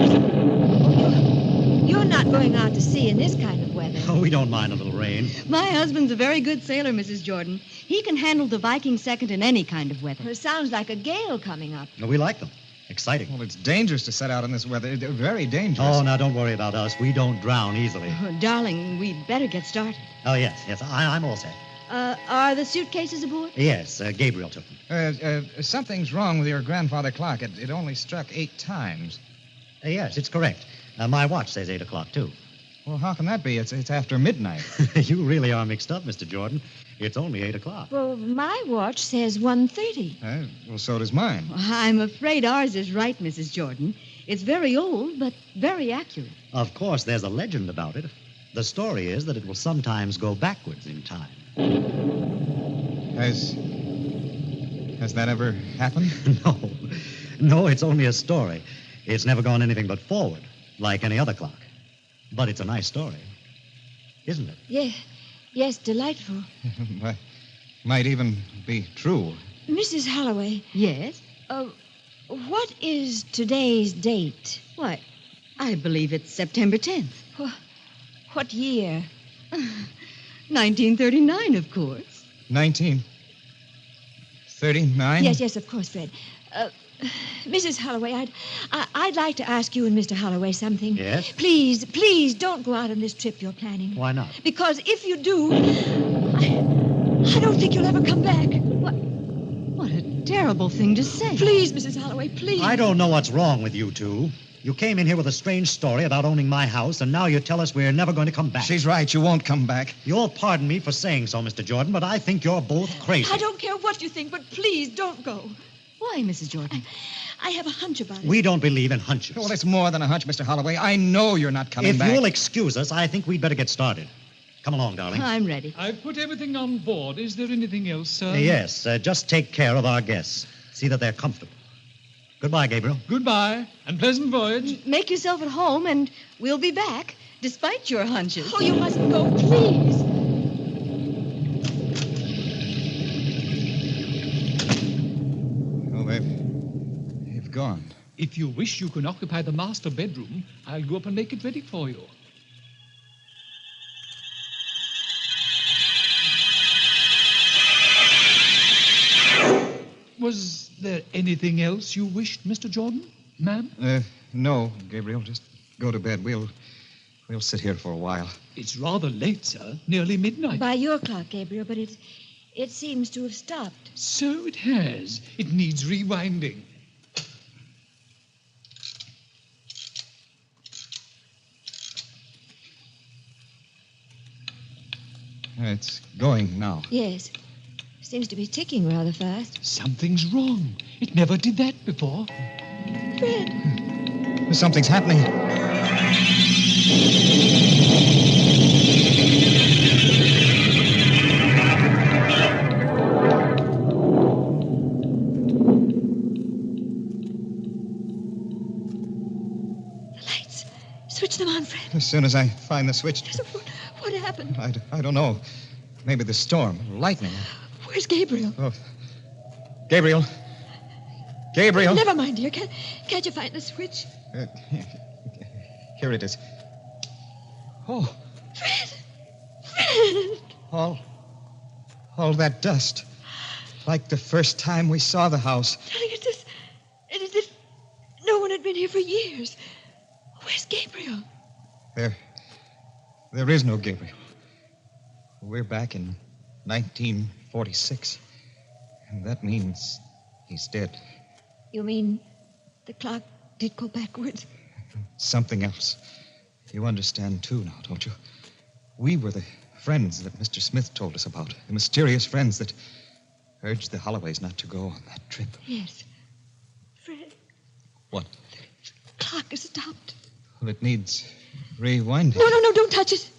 You're not going out to sea in this kind of weather. Oh, we don't mind a little rain. My husband's a very good sailor, Mrs. Jordan. He can handle the Viking second in any kind of weather. It sounds like a gale coming up. No, we like them. Exciting. Well, it's dangerous to set out in this weather. They're very dangerous. Oh, now don't worry about us. We don't drown easily. Oh, darling, we'd better get started. Oh, yes. I'm all set. Are the suitcases aboard? Yes, Gabriel took them. Something's wrong with your grandfather clock. It only struck 8 times. Yes, it's correct. My watch says 8 o'clock, too. Well, how can that be? It's after midnight. You really are mixed up, Mr. Jordan. It's only 8 o'clock. Well, my watch says 1:30. Well, so does mine. I'm afraid ours is right, Mrs. Jordan. It's very old, but very accurate. Of course, there's a legend about it. The story is that it will sometimes go backwards in time. Has that ever happened? No, it's only a story. It's never gone anything but forward, like any other clock. But it's a nice story, isn't it? Yes, delightful. Might even be true. Mrs. Holloway. Yes? What is today's date? Why, I believe it's September 10th. What year? 1939, of course. 1939? Yes, of course, Fred. Mrs. Holloway, I'd like to ask you and Mr. Holloway something. Yes? Please don't go out on this trip you're planning. Why not? Because if you do, I don't think you'll ever come back. What a terrible thing to say. Please, Mrs. Holloway, please. I don't know what's wrong with you two. You came in here with a strange story about owning my house, and now you tell us we're never going to come back. She's right. You won't come back. You'll pardon me for saying so, Mr. Jordan, but I think you're both crazy. I don't care what you think, but please don't go. Why, Mrs. Jordan? I have a hunch about it. We don't believe in hunches. Well, it's more than a hunch, Mr. Holloway. I know you're not coming back. If you'll excuse us, I think we'd better get started. Come along, darling. I'm ready. I've put everything on board. Is there anything else, sir? Yes, just take care of our guests. See that they're comfortable. Goodbye, Gabriel. Goodbye, and pleasant voyage. Make yourself at home, and we'll be back, despite your hunches. Oh, you mustn't go, please. Oh, they've gone. If you wish, you can occupy the master bedroom. I'll go up and make it ready for you. Was there anything else you wished, Mr. Jordan, ma'am? No, Gabriel. Just go to bed. We'll sit here for a while. It's rather late, sir. Nearly midnight. By your clock, Gabriel, but it seems to have stopped. So it has. It needs rewinding. It's going now. Yes. Seems to be ticking rather fast. Something's wrong. It never did that before. Fred. Something's happening. The lights. Switch them on, Fred. As soon as I find the switch. What happened? I don't know. Maybe the storm, lightning. Where's Gabriel? Oh. Gabriel. Gabriel. Never mind, dear. Can't you find the switch? Here it is. Oh. Fred! All that dust. Like the first time we saw the house. Darling, it's as if no one had been here for years. Where's Gabriel? There is no Gabriel. We're back in 1946. And that means he's dead. You mean the clock did go backwards? Something else. You understand, too, now, don't you? We were the friends that Mr. Smith told us about. The mysterious friends that urged the Holloways not to go on that trip. Yes. Fred. What? The clock has stopped. Well, it needs rewinding. No, don't touch it.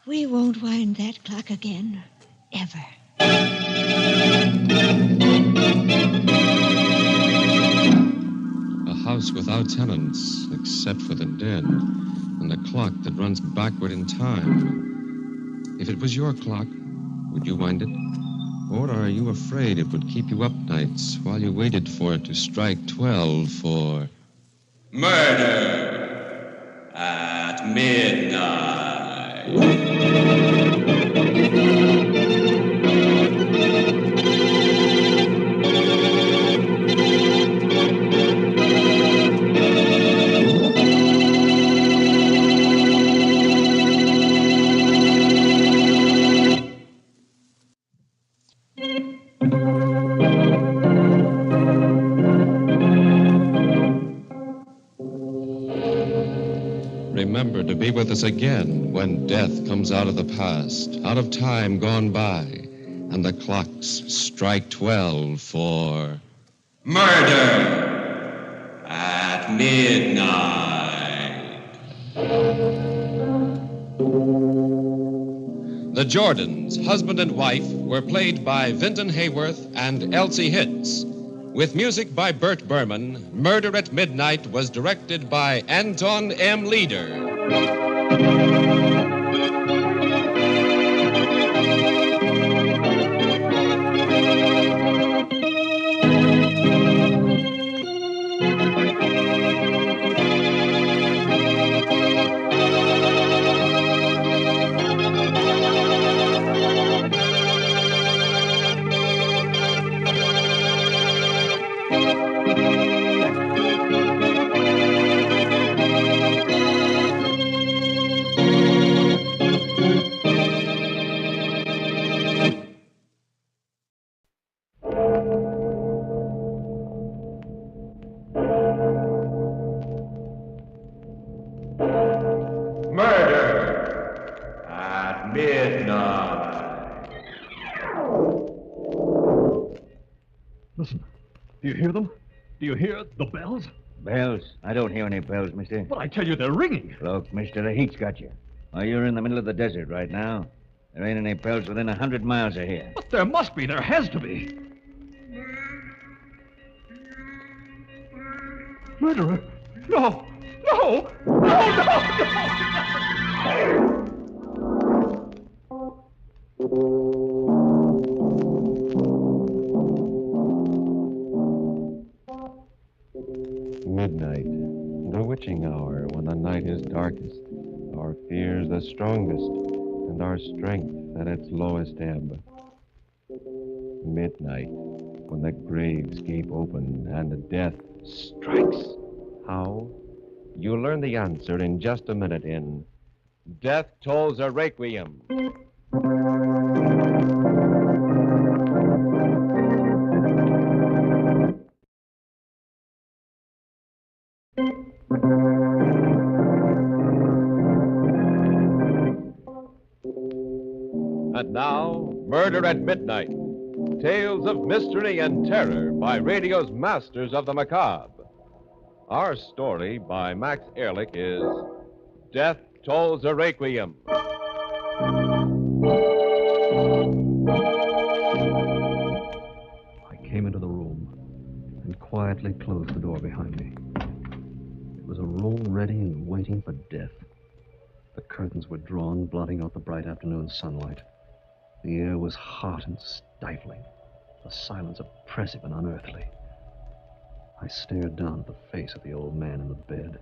We won't wind that clock again. Ever. A house without tenants, except for the dead, and a clock that runs backward in time. If it was your clock, would you wind it? Or are you afraid it would keep you up nights while you waited for it to strike 12 for... Murder at midnight. Remember to be with us again when death comes out of the past, out of time gone by, and the clocks strike 12 for... Murder at midnight. The Jordans, husband and wife, were played by Vinton Hayworth and Elsie Hitz. With music by Bert Berman, Murder at Midnight was directed by Anton M. Leader. hear them? Do you hear the bells? Bells? I don't hear any bells, mister. But I tell you, they're ringing. Look, mister, the heat's got you. Why, you're in the middle of the desert right now. There ain't any bells within 100 miles of here. But there must be. There has to be. Murderer? No! No! No! Midnight, the witching hour, when the night is darkest, our fears the strongest, and our strength at its lowest ebb. Midnight, when the graves gape open and death strikes. How? You'll learn the answer in just a minute in Death Tolls a Requiem. And now, Murder at Midnight. Tales of mystery and terror by radio's masters of the macabre. Our story by Max Ehrlich is Death Tolls a Requiem. I came into the room and quietly closed the door behind me. It was a room ready and waiting for death. The curtains were drawn, blotting out the bright afternoon sunlight. The air was hot and stifling, the silence oppressive and unearthly. I stared down at the face of the old man in the bed.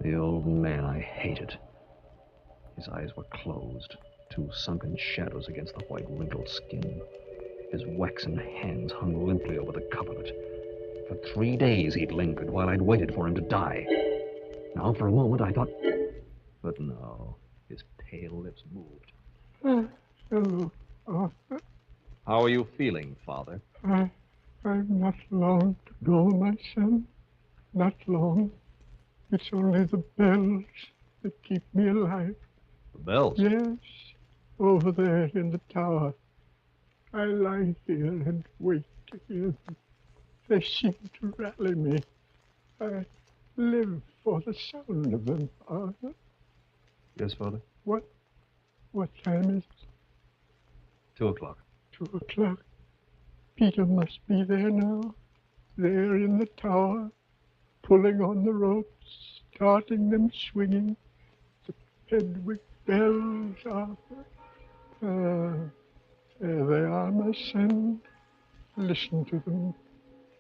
The old man I hated. His eyes were closed, two sunken shadows against the white, wrinkled skin. His waxen hands hung limply over the coverlet. For 3 days he'd lingered while I'd waited for him to die. Now, for a moment, I thought... But no, his pale lips moved. How are you feeling, Father? I've not long to go, my son. Not long. It's only the bells that keep me alive. The bells? Yes, over there in the tower. I lie here and wait to hear them. They seem to rally me. I live for the sound of them, Father. Yes, Father? What time is it? 2 o'clock. 2 o'clock. Peter must be there now. There in the tower, pulling on the ropes, starting them swinging. The Pedwick bells, Arthur. There they are, my son. Listen to them.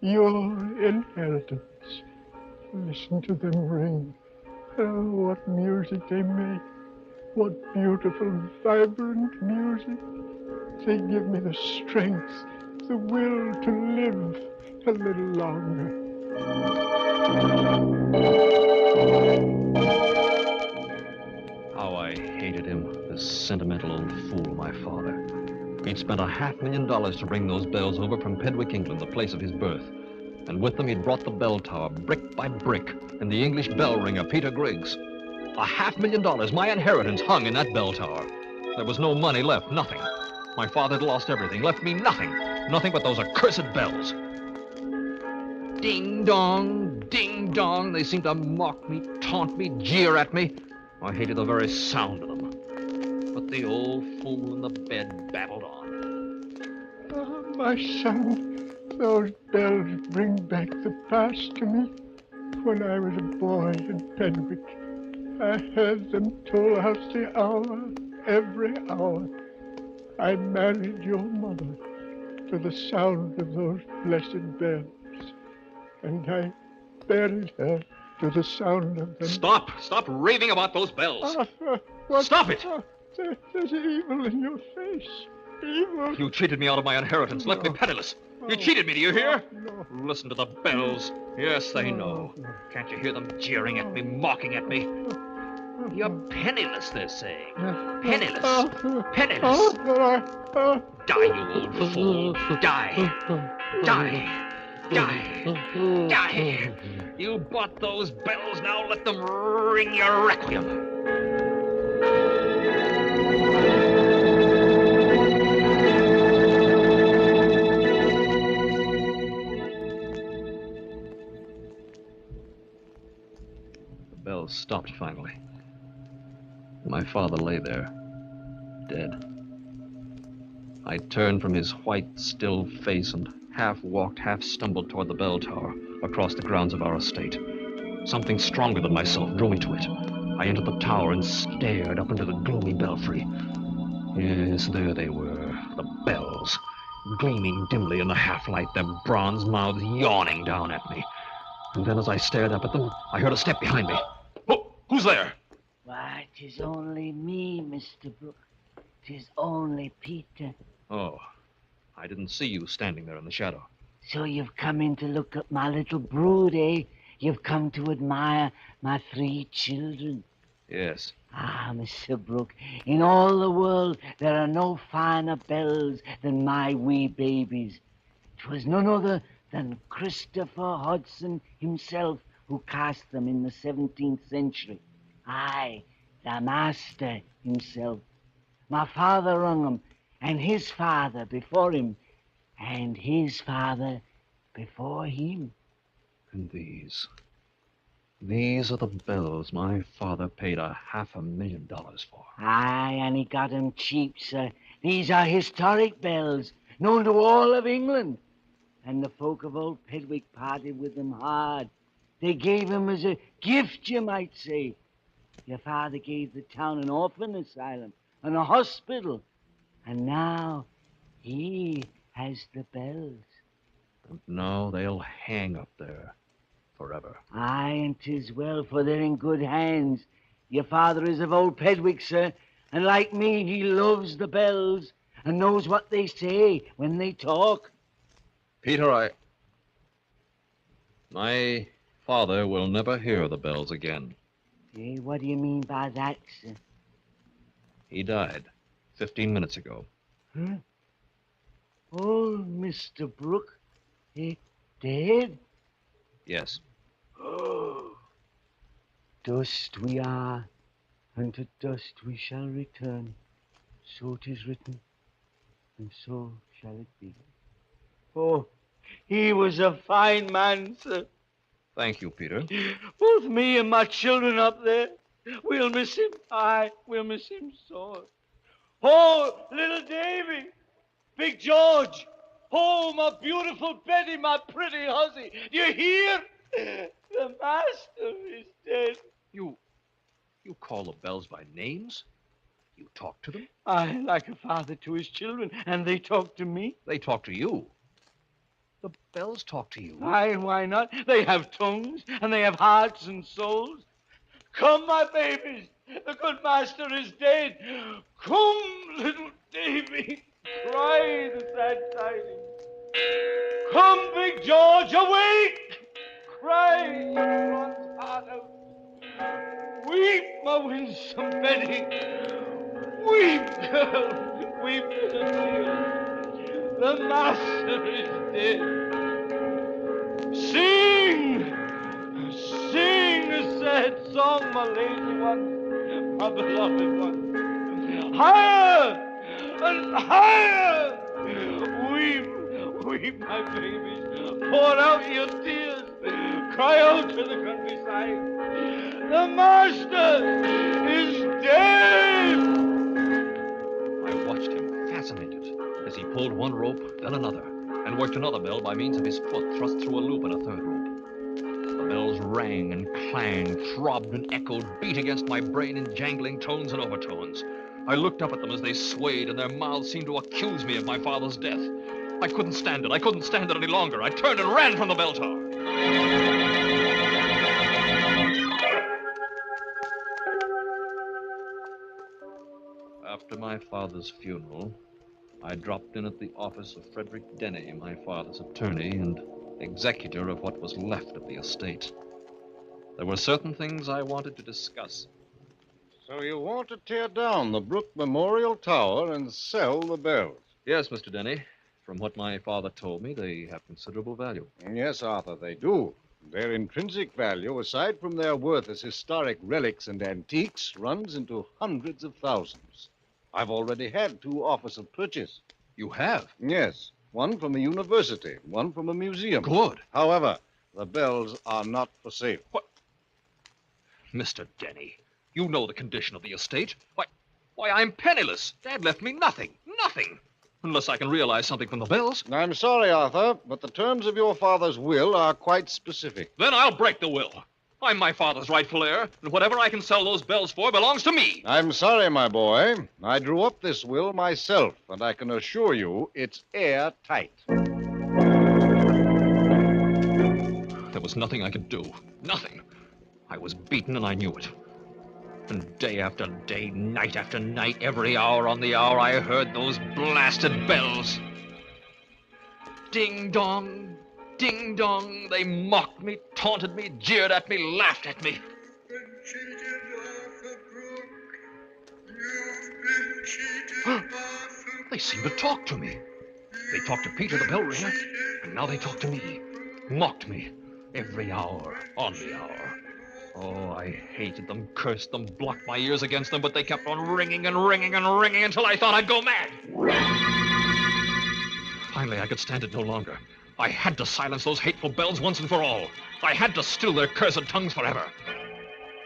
Your inheritance. Listen to them ring. Oh, what music they make. What beautiful, vibrant music. They give me the strength, the will to live a little longer. How I hated him, this sentimental old fool, my father. He'd spent $500,000 to bring those bells over from Pedwick, England, the place of his birth. And with them, he'd brought the bell tower, brick by brick, and the English bell ringer, Peter Griggs. $500,000, my inheritance, hung in that bell tower. There was no money left, nothing. My father had lost everything, left me nothing. Nothing but those accursed bells. Ding dong, ding dong. They seemed to mock me, taunt me, jeer at me. I hated the very sound of them. But the old fool in the bed babbled on. Oh, my son, those bells bring back the past to me. When I was a boy in Pedwick, I heard them toll out the hour, every hour. I married your mother to the sound of those blessed bells. And I buried her to the sound of them. Stop! Stop raving about those bells! What? Stop it! There's evil in your face. Evil. You cheated me out of my inheritance, left me penniless. You cheated me, do you hear? Listen to the bells. Yes, they know. Can't you hear them jeering at me, mocking at me? You're penniless, they're saying. Penniless. Penniless. Die, you old fool. Die. Die. Die. Die. You bought those bells, now let them ring your requiem. bells stopped finally. My father lay there, dead. I turned from his white, still face and half walked, half stumbled toward the bell tower across the grounds of our estate. Something stronger than myself drew me to it. I entered the tower and stared up into the gloomy belfry. Yes, there they were, the bells, gleaming dimly in the half-light, their bronze mouths yawning down at me. And then as I stared up at them, I heard a step behind me. Oh, who's there? Why, 'tis only me, Mr. Brooke. 'Tis only Peter. Oh, I didn't see you standing there in the shadow. So you've come in to look at my little brood, eh? You've come to admire my 3 children. Yes. Ah, Mr. Brooke, in all the world there are no finer bells than my wee babies. 'Twas none other than Christopher Hodson himself who cast them in the 17th century. Aye, the master himself. My father rung 'em, and his father before him, and his father before him. And these are the bells my father paid $500,000 for. Aye, and he got 'em cheap, sir. These are historic bells, known to all of England. And the folk of old Pedwick parted with them hard. They gave 'em as a gift, you might say. Your father gave the town an orphan asylum and a hospital. And now he has the bells. And now they'll hang up there forever. Aye, and 'tis well, for they're in good hands. Your father is of old Pedwick, sir, and like me, he loves the bells and knows what they say when they talk. Peter, my father will never hear the bells again. Eh, what do you mean by that, sir? He died 15 minutes ago. Huh? Oh, Mr. Brooke, dead? Yes. Oh. Dust we are, and to dust we shall return. So 'tis written, and so shall it be. Oh, he was a fine man, sir. Thank you, Peter. Both me and my children up there. We'll miss him. Aye, we'll miss him sore. Oh, little Davy, Big George. Oh, my beautiful Betty, my pretty hussy. Do you hear? The master is dead. You call the bells by names? You talk to them? I like a father to his children, and they talk to me. They talk to you. The bells talk to you. Aye, and why not? They have tongues, and they have hearts and souls. Come, my babies. The good master is dead. Come, little Davy. Cry the sad tidings. Come, Big George, awake. Cry one's heart out. Weep, my winsome Betty. Weep, girl. Weep, little dear. The master is dead. Sing! Sing a sad song, my lady one, my beloved one. Higher and higher! Weep, my babies. Pour out your tears. Cry out to the countryside. The master is dead! I watched him, fascinated, as he pulled one rope, then another, and worked another bell by means of his foot thrust through a loop in a third rope. The bells rang and clanged, throbbed and echoed, beat against my brain in jangling tones and overtones. I looked up at them as they swayed, and their mouths seemed to accuse me of my father's death. I couldn't stand it. I couldn't stand it any longer. I turned and ran from the bell tower. After my father's funeral, I dropped in at the office of Frederick Denny, my father's attorney and executor of what was left of the estate. There were certain things I wanted to discuss. So you want to tear down the Brooke Memorial Tower and sell the bells? Yes, Mr. Denny. From what my father told me, they have considerable value. Yes, Arthur, they do. Their intrinsic value, aside from their worth as historic relics and antiques, runs into hundreds of thousands. I've already had 2 offers of purchase. You have? Yes. One from a university, one from a museum. Good. However, the bells are not for sale. What? Mr. Denny, you know the condition of the estate. Why, I'm penniless. Dad left me nothing. Nothing. Unless I can realize something from the bells. I'm sorry, Arthur, but the terms of your father's will are quite specific. Then I'll break the will. I'm my father's rightful heir, and whatever I can sell those bells for belongs to me. I'm sorry, my boy. I drew up this will myself, and I can assure you it's airtight. There was nothing I could do. Nothing. I was beaten, and I knew it. And day after day, night after night, every hour on the hour, I heard those blasted bells. Ding dong, ding dong. They mocked me, taunted me, jeered at me, laughed at me. They seemed to talk to me. They talked to Peter, the bell ringer, and now they talk to me. Mocked me every hour on the hour. Oh, I hated them, cursed them, blocked my ears against them, but they kept on ringing and ringing and ringing until I thought I'd go mad. Finally, I could stand it no longer. I had to silence those hateful bells once and for all. I had to still their cursed tongues forever.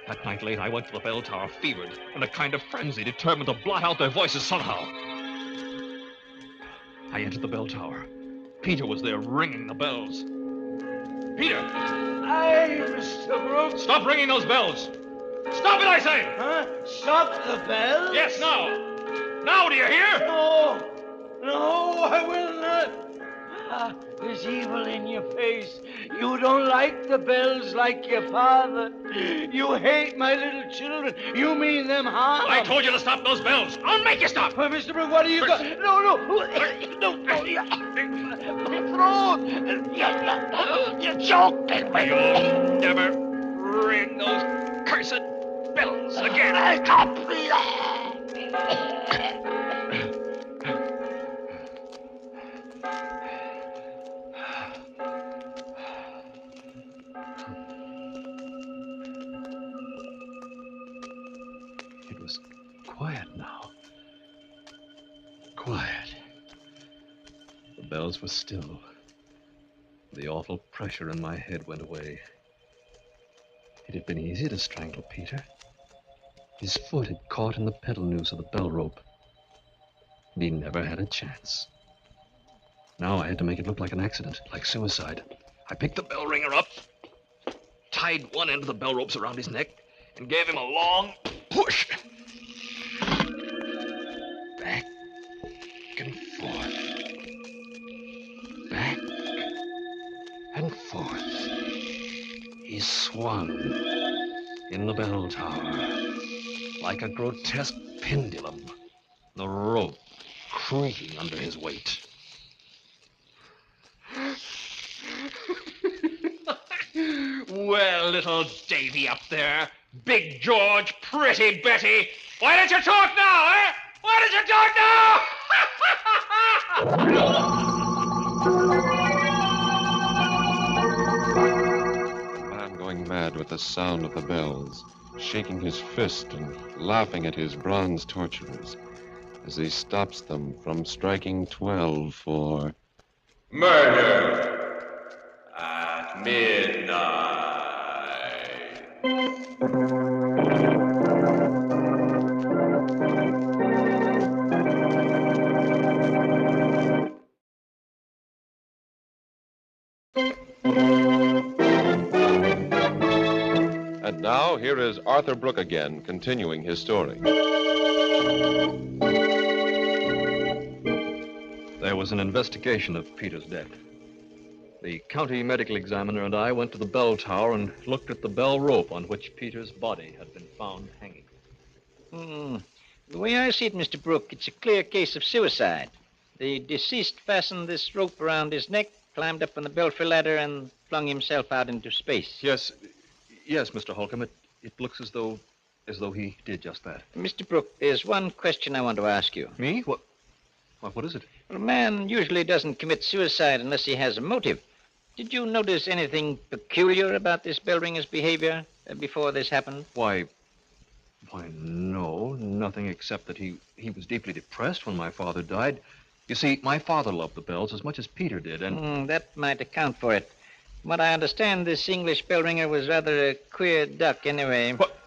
That night late, I went to the bell tower, fevered, in a kind of frenzy, determined to blot out their voices somehow. I entered the bell tower. Peter was there ringing the bells. Peter! Aye, Mr. Brooks. Stop ringing those bells! Stop it, I say! Huh? Stop the bells? Yes, now! Now, do you hear? No, I will not. There's evil in your face. You don't like the bells like your father. You hate my little children. You mean them harm. I told you to stop those bells. I'll make you stop. Mr. Brooks, what do you got? No. My throat. You're choking me. You'll never ring those cursed bells again. Stop. It was quiet now. Quiet. The bells were still. The awful pressure in my head went away. It had been easy to strangle Peter. His foot had caught in the pedal noose of the bell rope, and he never had a chance. Now I had to make it look like an accident, like suicide. I picked the bell ringer up, tied one end of the bell ropes around his neck, and gave him a long push. Back and forth. Back and forth. He swung in the bell tower like a grotesque pendulum, the rope creaking under his weight. Well, little Davy up there, Big George, pretty Betty, why don't you talk now, eh? Why don't you talk now? The man going mad with the sound of the bells, shaking his fist and laughing at his bronze torturers as he stops them from striking 12 for Murder at midnight. And now, here is Arthur Brooke again, continuing his story. There was an investigation of Peter's death. The county medical examiner and I went to the bell tower and looked at the bell rope on which Peter's body had been found hanging. The way I see it, Mr. Brooke, it's a clear case of suicide. The deceased fastened this rope around his neck, climbed up on the belfry ladder, and flung himself out into space. Yes, Mr. Holcomb. It looks as though he did just that. Mr. Brooke, there's one question I want to ask you. Me? What is it? Well, a man usually doesn't commit suicide unless he has a motive. Did you notice anything peculiar about this bell ringer's behavior before this happened? Why, no, nothing except that he was deeply depressed when my father died. You see, my father loved the bells as much as Peter did, and... that might account for it. From what I understand, this English bell ringer was rather a queer duck anyway. What?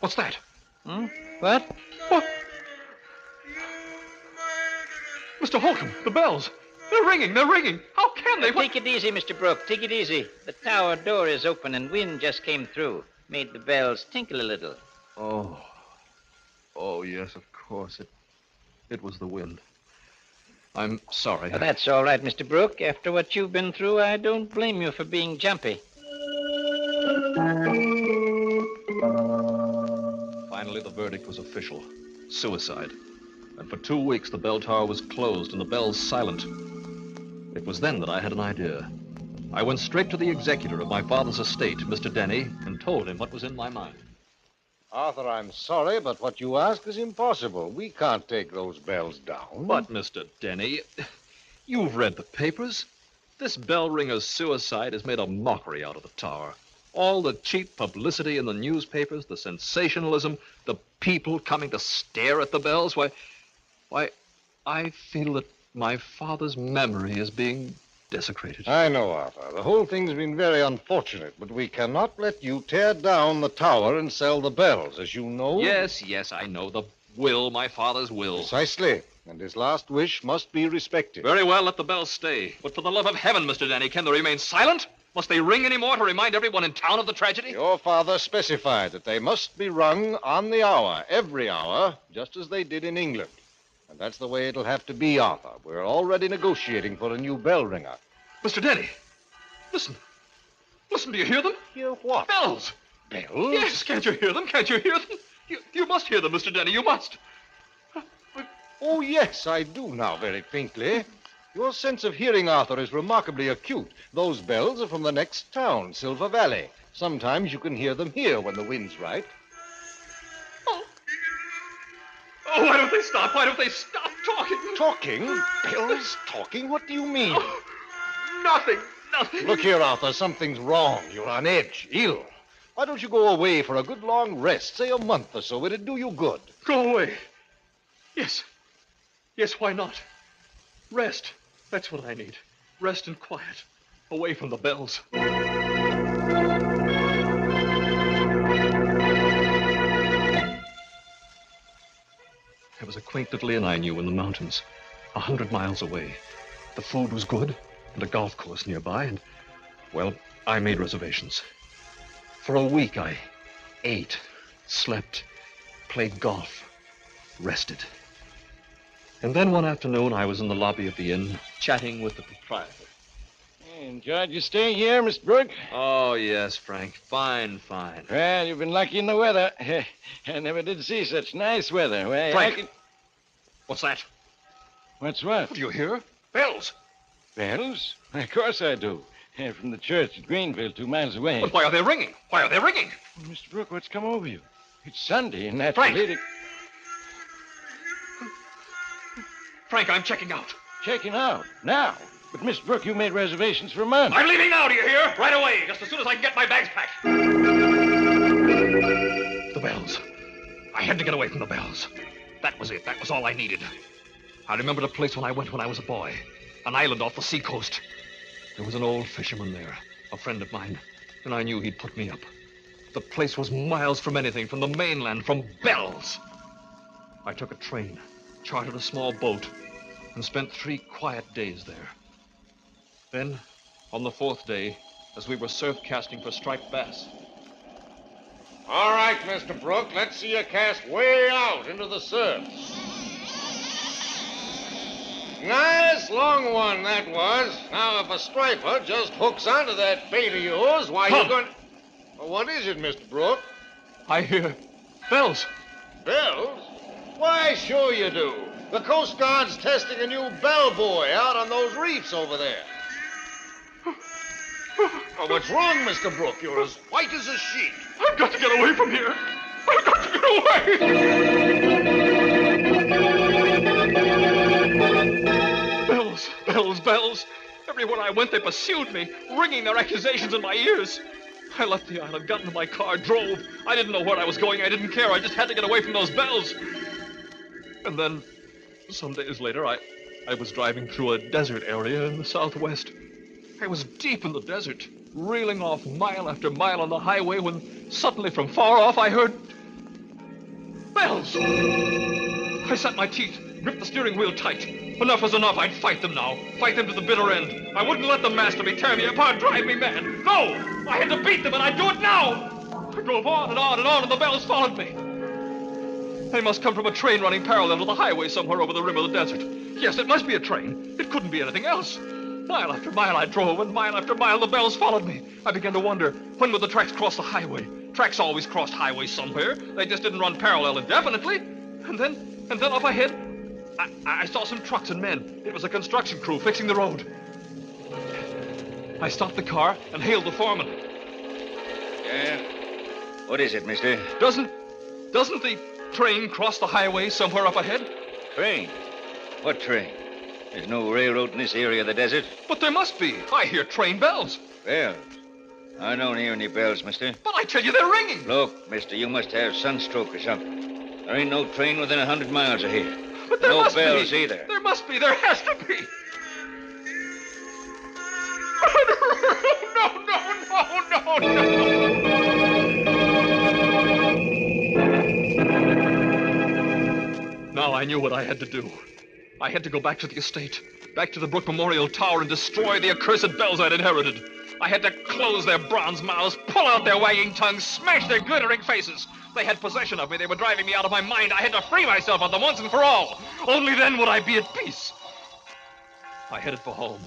What's that? What? What? Mr. Holcomb, the bells. They're ringing. How can they? Take it easy, Mr. Brooke. Take it easy. The tower door is open and wind just came through. Made the bells tinkle a little. Oh, yes, of course. It was the wind. I'm sorry. Well, that's all right, Mr. Brooke. After what you've been through, I don't blame you for being jumpy. Finally, the verdict was official. Suicide. And for 2 weeks, the bell tower was closed and the bells silent. It was then that I had an idea. I went straight to the executor of my father's estate, Mr. Denny, and told him what was in my mind. Arthur, I'm sorry, but what you ask is impossible. We can't take those bells down. But, Mr. Denny, you've read the papers. This bell ringer's suicide has made a mockery out of the tower. All the cheap publicity in the newspapers, the sensationalism, the people coming to stare at the bells. Why, I feel that my father's memory is being desecrated. I know, Arthur. The whole thing's been very unfortunate, but we cannot let you tear down the tower and sell the bells, as you know. Yes, I know. The will, my father's will. Precisely. And his last wish must be respected. Very well, let the bells stay. But for the love of heaven, Mr. Denny, can they remain silent? Must they ring any more to remind everyone in town of the tragedy? Your father specified that they must be rung on the hour, every hour, just as they did in England. And that's the way it'll have to be, Arthur. We're already negotiating for a new bell ringer. Mr. Denny, listen. Listen, do you hear them? Hear what? Bells. Bells? Yes, can't you hear them? Can't you hear them? You must hear them, Mr. Denny, you must. Oh, yes, I do now, very faintly. Your sense of hearing, Arthur, is remarkably acute. Those bells are from the next town, Silver Valley. Sometimes you can hear them here when the wind's right. Oh, why don't they stop? Why don't they stop talking? Talking? Bells talking? What do you mean? Oh, nothing. Look here, Arthur, something's wrong. You're on edge, ill. Why don't you go away for a good long rest, say a month or so? It'd do you good. Go away? Yes, why not? Rest. That's what I need. Rest and quiet. Away from the bells. There was a quaint little inn I knew in the mountains, 100 miles away. The food was good, and a golf course nearby, and, well, I made reservations. For a week, I ate, slept, played golf, rested. And then one afternoon, I was in the lobby of the inn, chatting with the proprietor. Enjoyed your stay here, Mr. Brooke? Oh, yes, Frank. Fine. Well, you've been lucky in the weather. I never did see such nice weather. Why, Frank! What's that? What's what? Do you hear? Bells. Bells? Of course I do. From the church at Greenville, 2 miles away. But why are they ringing? Well, Mr. Brooke, what's come over you? It's Sunday, and that's Frank! Frank, I'm checking out. Checking out? Now? But, Mr. Brooke, you made reservations for a month. I'm leaving now, do you hear? Right away, just as soon as I can get my bags packed. The bells. I had to get away from the bells. That was it. That was all I needed. I remembered a place when I went when I was a boy. An island off the seacoast. There was an old fisherman there, a friend of mine, and I knew he'd put me up. The place was miles from anything, from the mainland, from bells. I took a train, chartered a small boat, and spent 3 quiet days there. Then, on the 4th day, as we were surf casting for striped bass. All right, Mr. Brooke, let's see you cast way out into the surf. Nice long one that was. Now, if a striper just hooks onto that bait of yours, why, you're going... Well, what is it, Mr. Brooke? I hear bells. Bells? Why, sure you do. The Coast Guard's testing a new bellboy out on those reefs over there. Oh, what's wrong, Mr. Brooke? You're as white as a sheet. I've got to get away from here. I've got to get away. Bells. Everywhere I went, they pursued me, ringing their accusations in my ears. I left the island, got into my car, drove. I didn't know where I was going. I didn't care. I just had to get away from those bells. And then, some days later, I was driving through a desert area in the southwest. I was deep in the desert, reeling off mile after mile on the highway when suddenly from far off I heard bells! I set my teeth, gripped the steering wheel tight. Enough was enough. I'd fight them now. Fight them to the bitter end. I wouldn't let the master me tear me apart, drive me mad. No! I had to beat them, and I'd do it now! I drove on and on and on, and the bells followed me. They must come from a train running parallel to the highway somewhere over the rim of the desert. Yes, it must be a train. It couldn't be anything else. Mile after mile I drove, and mile after mile the bells followed me. I began to wonder, when would the tracks cross the highway? Tracks always crossed highways somewhere. They just didn't run parallel indefinitely. And then up ahead, I saw some trucks and men. It was a construction crew fixing the road. I stopped the car and hailed the foreman. Yeah? What is it, mister? Doesn't the train cross the highway somewhere up ahead? Train? What train? There's no railroad in this area of the desert. But there must be. I hear train bells. Bells? I don't hear any bells, mister. But I tell you, they're ringing. Look, mister, you must have sunstroke or something. There ain't no train within 100 miles of here. But there no must bells be. either. There must be. There has to be. No. Now I knew what I had to do. I had to go back to the estate, back to the Brook Memorial Tower, and destroy the accursed bells I'd inherited. I had to close their bronze mouths, pull out their wagging tongues, smash their glittering faces. They had possession of me. They were driving me out of my mind. I had to free myself of them once and for all. Only then would I be at peace. I headed for home.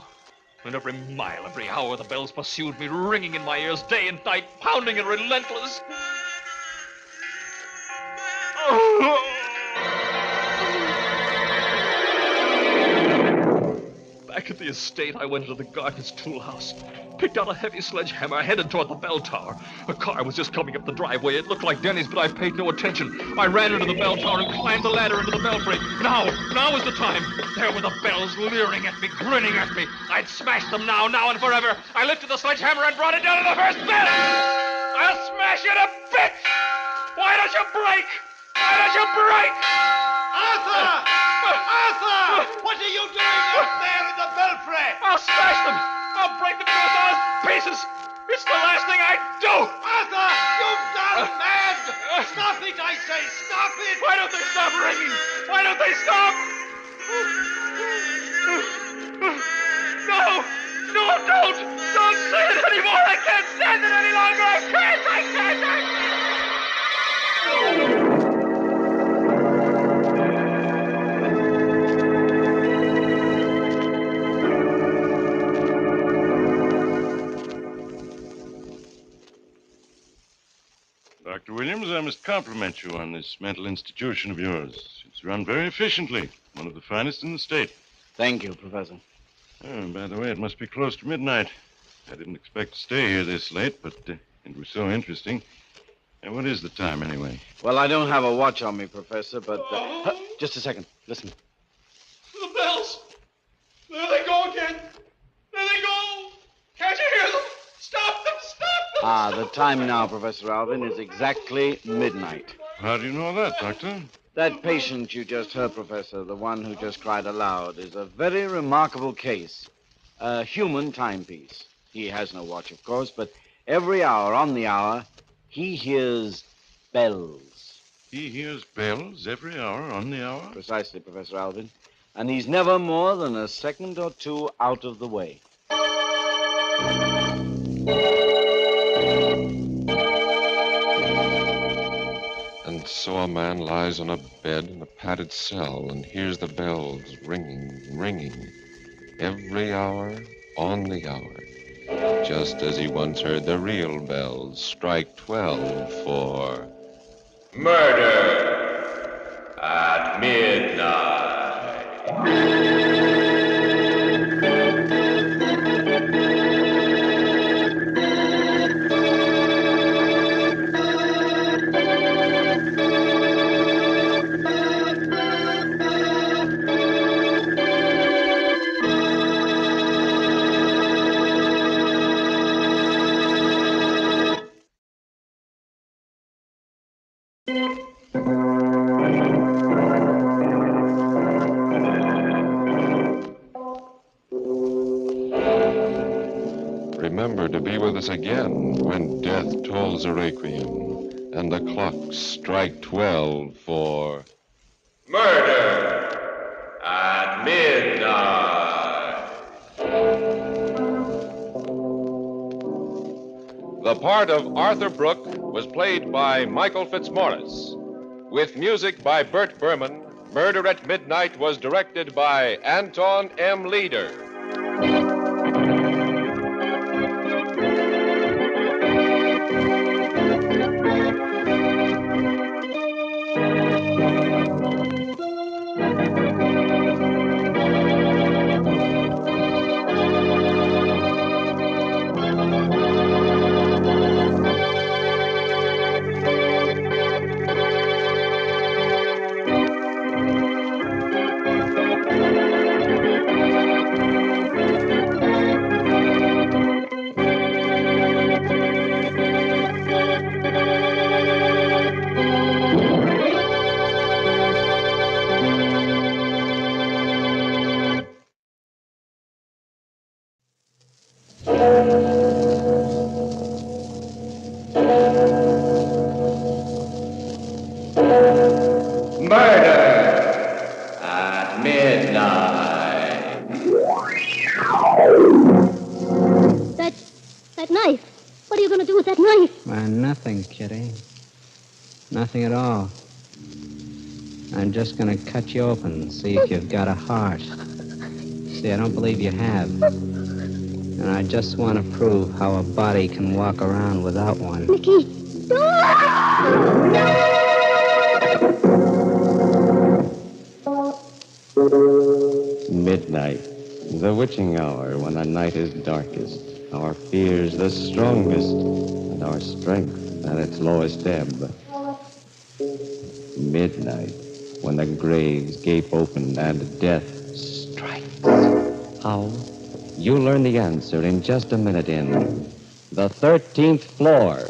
And every mile, every hour, the bells pursued me, ringing in my ears day and night, pounding and relentless. Back at the estate, I went into the gardener's tool house, picked out a heavy sledgehammer, headed toward the bell tower. A car was just coming up the driveway. It looked like Denny's, but I paid no attention. I ran into the bell tower and climbed the ladder into the belfry. Now was the time. There were the bells leering at me, grinning at me. I'd smash them now and forever. I lifted the sledgehammer and brought it down to the first bell. I'll smash you to bits. Why don't you break? Why don't you break? Arthur! Arthur! What are you doing up there in the belfry? I'll smash them! I'll break them into 1,000 pieces! It's the last thing I'd do! Arthur! You've gone mad! Stop it, I say! Stop it! Why don't they stop ringing? Why don't they stop? No! No, don't! Don't say it anymore! I can't stand it any longer! I can't! Dr. Williams, I must compliment you on this mental institution of yours. It's run very efficiently. One of the finest in the state. Thank you, Professor. Oh, by the way, it must be close to midnight. I didn't expect to stay here this late, but it was so interesting. And what is the time, anyway? Well, I don't have a watch on me, Professor, but... just a second. Listen. The bells! There they go again! There they go! Can't you hear them? Stop them! Stop them! The time now, Professor Alvin, is exactly midnight. How do you know that, Doctor? That patient you just heard, Professor, the one who just cried aloud, is a very remarkable case. A human timepiece. He has no watch, of course, but every hour on the hour, he hears bells. He hears bells every hour on the hour? Precisely, Professor Alvin. And he's never more than a second or two out of the way. And so a man lies on a bed in a padded cell and hears the bells ringing, every hour on the hour, just as he once heard the real bells strike 12 for... Murder at midnight. Remember to be with us again when death tolls a requiem and the clocks strike 12 for Murder at Midnight. The part of Arthur Brooke was played by Michael Fitzmaurice. With music by Bert Berman, Murder at Midnight was directed by Anton M. Leader. That knife. What are you going to do with that knife? Nothing, Kitty. Nothing at all. I'm just going to cut you open and see if you've got a heart. See, I don't believe you have. And I just want to prove how a body can walk around without one. Nicky. Midnight, the witching hour when the night is darkest, our fears the strongest, and our strength at its lowest ebb. Midnight, when the graves gape open and death strikes. How? You'll learn the answer in just a minute in The 13th Floor.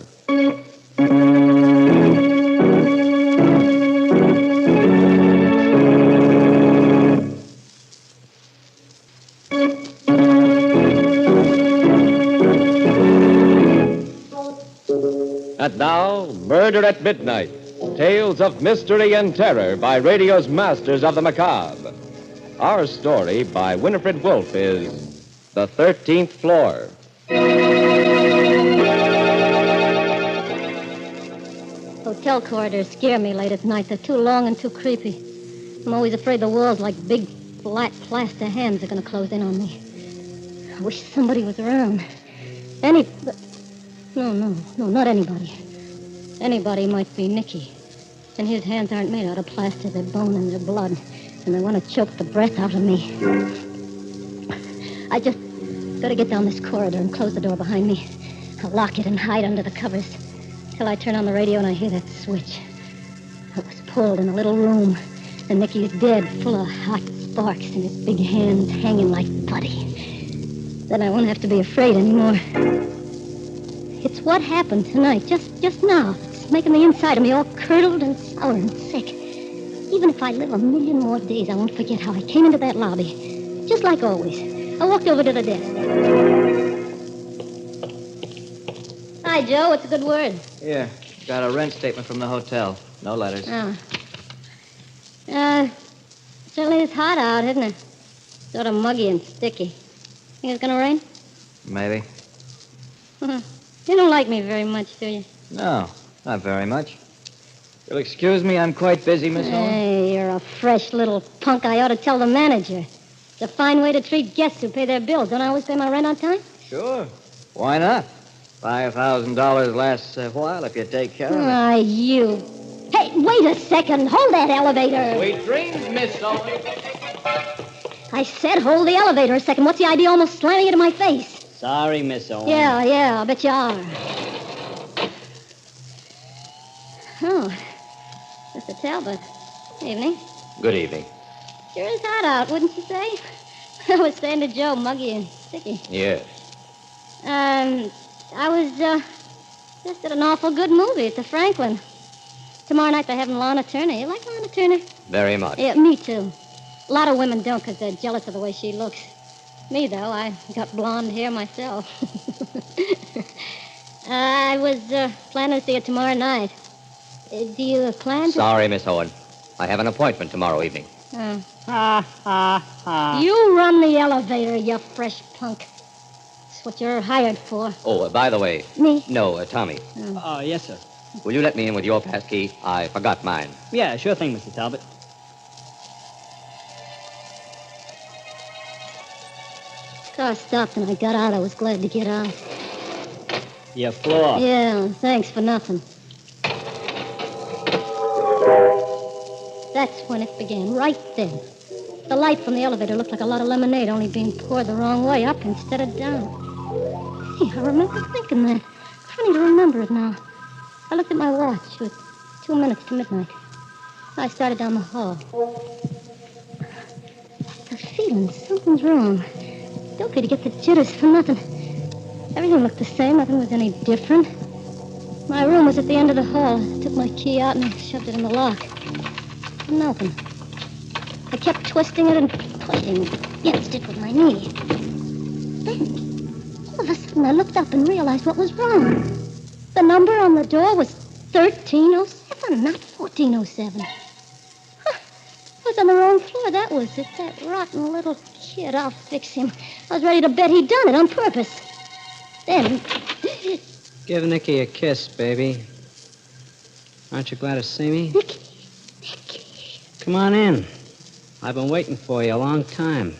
And now, Murder at Midnight, tales of mystery and terror by radio's masters of the macabre. Our story by Winifred Wolfe is The 13th Floor. Hotel corridors scare me late at night. They're too long and too creepy. I'm always afraid the walls, like big, flat plaster hands, are going to close in on me. I wish somebody was around. No, not anybody. Anybody might be Nicky. And his hands aren't made out of plaster. They're bone and they're blood. And they want to choke the breath out of me. I just got to get down this corridor and close the door behind me. I'll lock it and hide under the covers till I turn on the radio and I hear that switch. It was pulled in a little room. And Nicky's dead, full of hot sparks and his big hands hanging like putty. Then I won't have to be afraid anymore. It's what happened tonight, just now. It's making the inside of me all curdled and sour and sick. Even if I live a million more days, I won't forget how I came into that lobby. Just like always. I walked over to the desk. Hi, Joe. What's a good word? Here. Got a rent statement from the hotel. No letters. Oh. Certainly it's hot out, isn't it? Sort of muggy and sticky. Think it's gonna rain? Maybe. You don't like me very much, do you? No, not very much. You'll excuse me, I'm quite busy, Miss Owen. Hey, you're a fresh little punk. I ought to tell the manager. It's a fine way to treat guests who pay their bills. Don't I always pay my rent on time? Sure. Why not? $5,000 lasts a while if you take care of it. Ah, you. Hey, wait a second. Hold that elevator. Sweet dreams, Miss Owen. I said hold the elevator a second. What's the idea almost slamming it in my face? Sorry, Miss Owen. Yeah, I bet you are. Oh, Mr. Talbot. Evening. Good evening. Sure is hot out, wouldn't you say? I was saying to Joe, muggy and sticky. Yes. I was, just at an awful good movie at the Franklin. Tomorrow night they're having Lana Turner. You like Lana Turner? Very much. Yeah, me too. A lot of women don't because they're jealous of the way she looks. Me, though, I got blonde hair myself. I was planning to see it tomorrow night. Do you plan to... Sorry, Miss Owen. I have an appointment tomorrow evening. You run the elevator, you fresh punk. That's what you're hired for. Oh, by the way. Me? No, Tommy. Yes, sir. Will you let me in with your pass key? I forgot mine. Yeah, sure thing, Mr. Talbot. Car stopped and I got out. I was glad to get out. Your floor. Yeah, thanks for nothing. That's when it began, right then. The light from the elevator looked like a lot of lemonade, only being poured the wrong way, up instead of down. Gee, I remember thinking that. Funny to remember it now. I looked at my watch. It was 2 minutes to midnight. I started down the hall. The feeling something's wrong. Don't get to get the jitters for nothing. Everything looked the same. Nothing was any different. My room was at the end of the hall. I took my key out and shoved it in the lock. Nothing. I kept twisting it and pushing against it with my knee. Then, all of a sudden, I looked up and realized what was wrong. The number on the door was 1307, not 1407. Huh. I was on the wrong floor. That was it. That rotten little kid. I'll fix him. I was ready to bet he'd done it on purpose. Then... Give Nicky a kiss, baby. Aren't you glad to see me? Nicky. Come on in. I've been waiting for you a long time.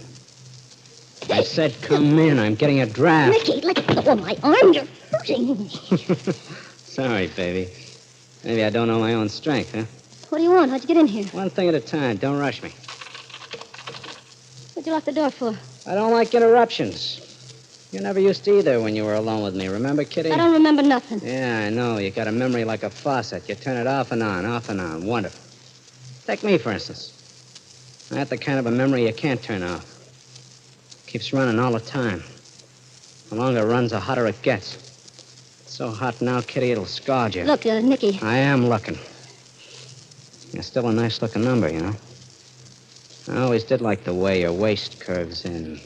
I said come in. I'm getting a draft. Nicky, let go of my arm. You're hurting me. Sorry, baby. Maybe I don't know my own strength, huh? What do you want? How'd you get in here? One thing at a time. Don't rush me. What'd you lock the door for? I don't like interruptions. You never used to either when you were alone with me. Remember, Kitty? I don't remember nothing. Yeah, I know. You got a memory like a faucet. You turn it off and on, off and on. Wonderful. Take me, for instance. I have the kind of a memory you can't turn off. Keeps running all the time. The longer it runs, the hotter it gets. It's so hot now, Kitty, it'll scald you. Look, Nicky. I am looking. You're still a nice-looking number, you know. I always did like the way your waist curves in,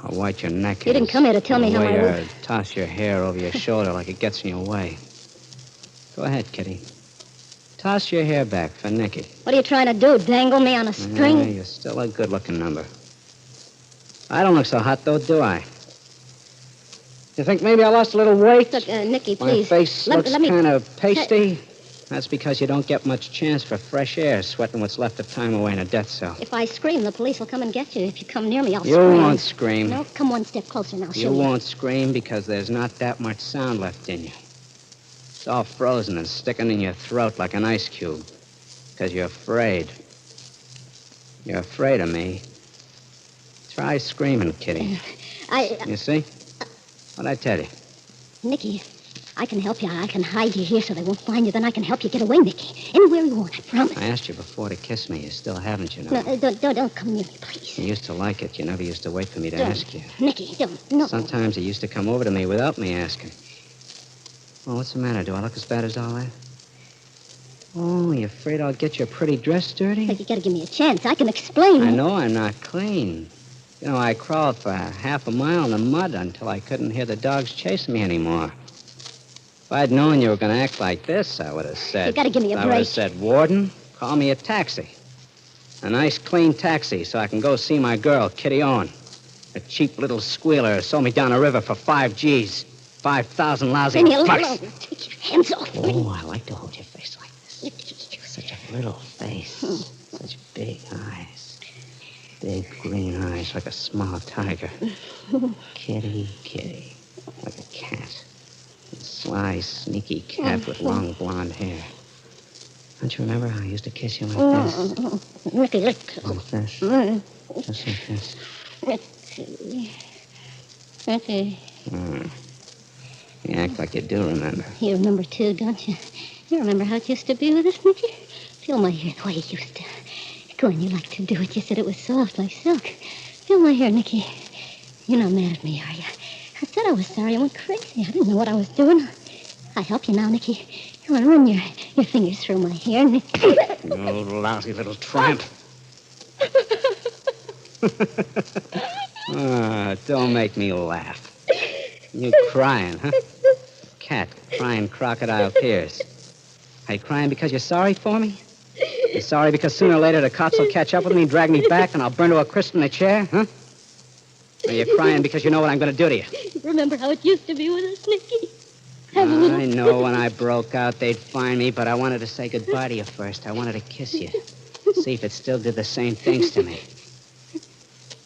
how white your neck is. You didn't come here to tell me how the I way look. you toss your hair over your shoulder like it gets in your way. Go ahead, Kitty. Toss your hair back for Nicky. What are you trying to do, dangle me on a string? Yeah, you're still a good-looking number. I don't look so hot, though, do I? You think maybe I lost a little weight? Look, Nicky, My please. face looks let me... kind of pasty. That's because you don't get much chance for fresh air sweating what's left of time away in a death cell. If I scream, the police will come and get you. If you come near me, I'll You scream. won't scream. No, come one step closer and I'll show You you. won't scream because there's not that much sound left in you. It's all frozen and sticking in your throat like an ice cube. Because you're afraid. You're afraid of me. Try screaming, Kitty. You see? What'd I tell you? Nicky, I can help you. I can hide you here so they won't find you. Then I can help you get away, Nicky. Anywhere you want, I promise. I asked you before to kiss me. You still haven't, you know. No, don't come near me, please. You used to like it. You never used to wait for me to Don't. ask you. Nicky, don't. No. Sometimes you used to come over to me without me asking. Oh, what's the matter? Do I look as bad as all that? Oh, you afraid I'll get your pretty dress dirty? Look, you gotta give me a chance. I can explain. I know I'm not clean. You know, I crawled for half a mile in the mud until I couldn't hear the dogs chasing me anymore. If I'd known you were going to act like this, I would have said... You gotta give me a I would break. have said, Warden, call me a taxi. A nice, clean taxi so I can go see my girl, Kitty Owen. A cheap little squealer who sold me down the river for 5 G's. 5,000 lousy Leave me bucks. alone. Take your hands off me. Oh, I like to hold your face like this. Such a little face. Such big eyes. Big green eyes like a small tiger. Kitty, kitty. Like a cat. A sly, sneaky cat with long blonde hair. Don't you remember how I used to kiss you like this? Nicky, let go. Like this? Just like this. Nicky. You act like you do remember. You remember, too, don't you? You remember how it used to be with us, Nicky? Feel my hair the way it used to. Go on, you like to do it. You said it was soft like silk. Feel my hair, Nicky. You're not mad at me, are you? I said I was sorry. I went crazy. I didn't know what I was doing. I help you now, Nicky. Come on, run your fingers through my hair, Nicky. You lousy little tramp. Don't make me laugh. You crying, huh? Cat crying crocodile tears. Are you crying because you're sorry for me? You're sorry because sooner or later the cops will catch up with me and drag me back and I'll burn to a crisp in a chair, huh? Or you're crying because you know what I'm going to do to you? Remember how it used to be with us, Nicky? I know when I broke out they'd find me, but I wanted to say goodbye to you first. I wanted to kiss you. See if it still did the same things to me.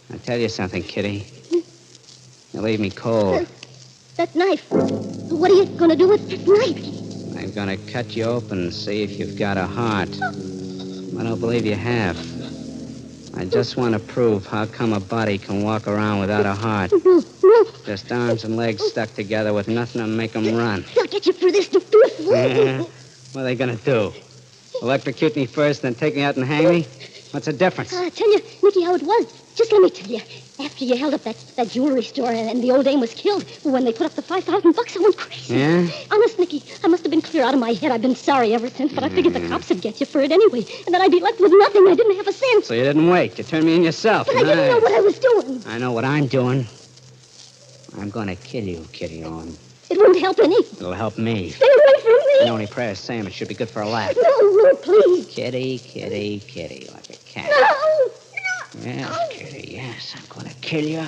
I'll tell you something, Kitty. You leave me cold. That knife. What are you going to do with that knife? I'm going to cut you open and see if you've got a heart. I don't believe you have. I just want to prove how come a body can walk around without a heart. Just arms and legs stuck together with nothing to make them run. They'll get you for this. What are they going to do? Electrocute me first, then take me out and hang me? What's the difference? I'll tell you, Nicky, how it was. Just let me tell you. After you held up that jewelry store and the old dame was killed, when they put up the $5,000, I went crazy. Yeah? Honest, Nicky, I must have been clear out of my head. I've been sorry ever since, but I figured the cops would get you for it anyway. And then I'd be left with nothing. I didn't have a cent. So you didn't wait. You turned me in yourself. But I didn't know what I was doing. I know what I'm doing. I'm going to kill you, Kitty Owen. It won't help any. It'll help me. Stay away from me. The only prayer is Sam. It should be good for a laugh. No, please. Kitty, kitty, kitty, like a cat. No. Yes, Kitty, yes. I'm going to kill you.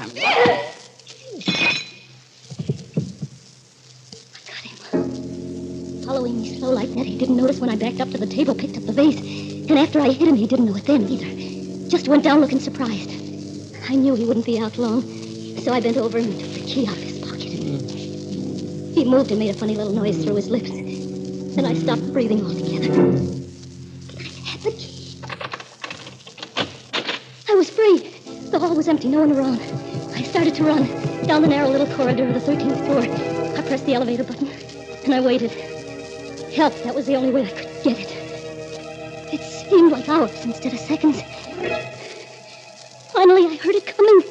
Following me slow like that, he didn't notice when I backed up to the table, picked up the vase. And after I hit him, he didn't know it then either. Just went down looking surprised. I knew he wouldn't be out long, so I bent over and took the key out of his pocket. He moved and made a funny little noise through his lips. Then I stopped breathing altogether. I had the key. I was free. The hall was empty, no one around. I started to run down the narrow little corridor of the 13th floor. I pressed the elevator button, and I waited. Help, that was the only way I could get it. It seemed like hours instead of seconds. Finally, I heard it coming.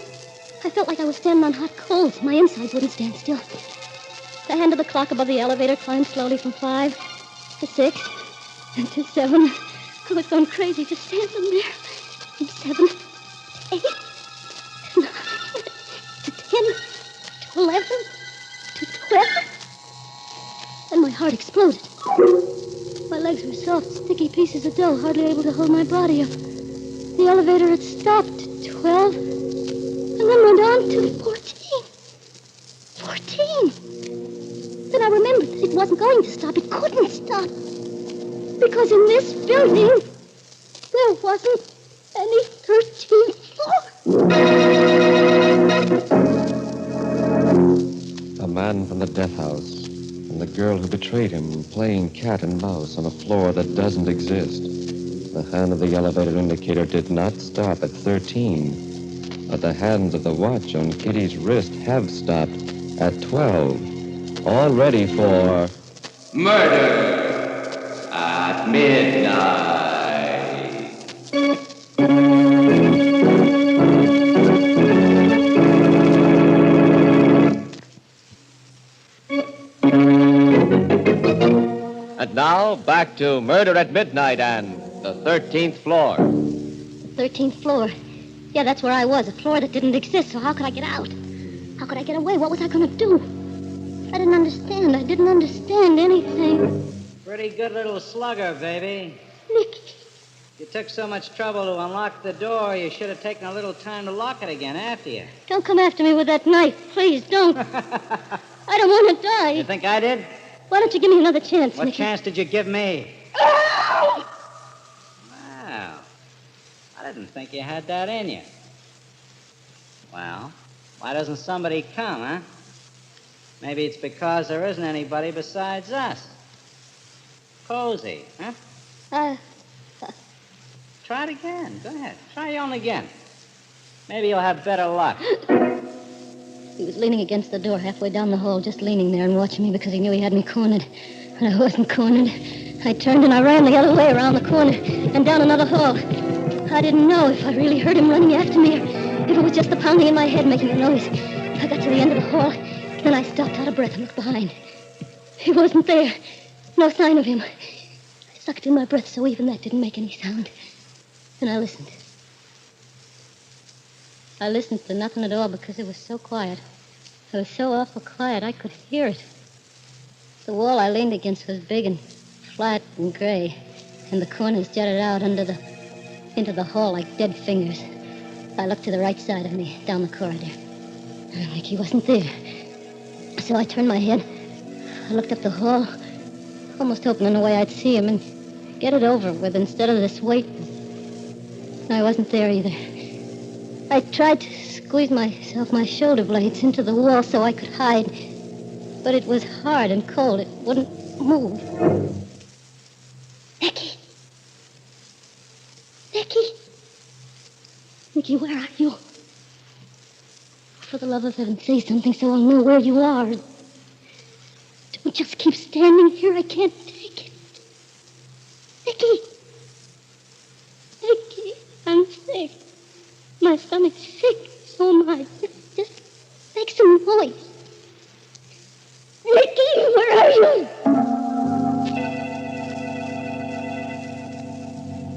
I felt like I was standing on hot coals. My insides wouldn't stand still. The hand of the clock above the elevator climbed slowly from 5 to 6 and to 7. I was going crazy just standing there. And 7, 8, 9, to 10, to 11, to 12. And my heart exploded. My legs were soft, sticky pieces of dough, hardly able to hold my body up. The elevator had stopped at 12 and then went on to 14. 14! Then I remembered that it wasn't going to stop. It couldn't stop. Because in this building, there wasn't any 13th floor. A man from the death house and the girl who betrayed him playing cat and mouse on a floor that doesn't exist. The hand of the elevator indicator did not stop at 13, but the hands of the watch on Kitty's wrist have stopped at 12. All ready for Murder at midnight. And now, back to Murder at Midnight and the 13th floor. 13th floor. Yeah, that's where I was, a floor that didn't exist, so how could I get out? How could I get away? What was I going to do? I didn't understand. I didn't understand anything. Pretty good little slugger, baby. Nicky. You took so much trouble to unlock the door, you should have taken a little time to lock it again after you. Don't come after me with that knife. Please, don't. I don't want to die. You think I did? Why don't you give me another chance, What Nicky? chance did you give me? Well, I didn't think you had that in you. Well, why doesn't somebody come, huh? Maybe it's because there isn't anybody besides us. Cozy, huh? Try it again. Go ahead. Try your own again. Maybe you'll have better luck. He was leaning against the door halfway down the hall, just leaning there and watching me because he knew he had me cornered. But I wasn't cornered. I turned and I ran the other way around the corner and down another hall. I didn't know if I really heard him running after me or if it was just the pounding in my head making a noise. I got to the end of the hall, then I stopped out of breath and looked behind. He wasn't there. No sign of him. I sucked in my breath so even that didn't make any sound. And I listened. I listened to nothing at all because it was so quiet. It was so awful quiet I could hear it. The wall I leaned against was big and flat and gray, and the corners jutted out into the hall like dead fingers. I looked to the right side of me, down the corridor. Nicky wasn't there. So I turned my head. I looked up the hall, almost hoping in a way I'd see him and get it over with instead of this wait. No, I wasn't there either. I tried to squeeze my shoulder blades into the wall so I could hide, but it was hard and cold. It wouldn't move. Nicky! Nicky! Nicky, where are you? For the love of heaven, say something so I'll know where you are. Don't just keep standing here. I can't take it. Nicky! Nicky, I'm sick. My stomach's sick. So am I. Just make some noise. Nicky, where are you?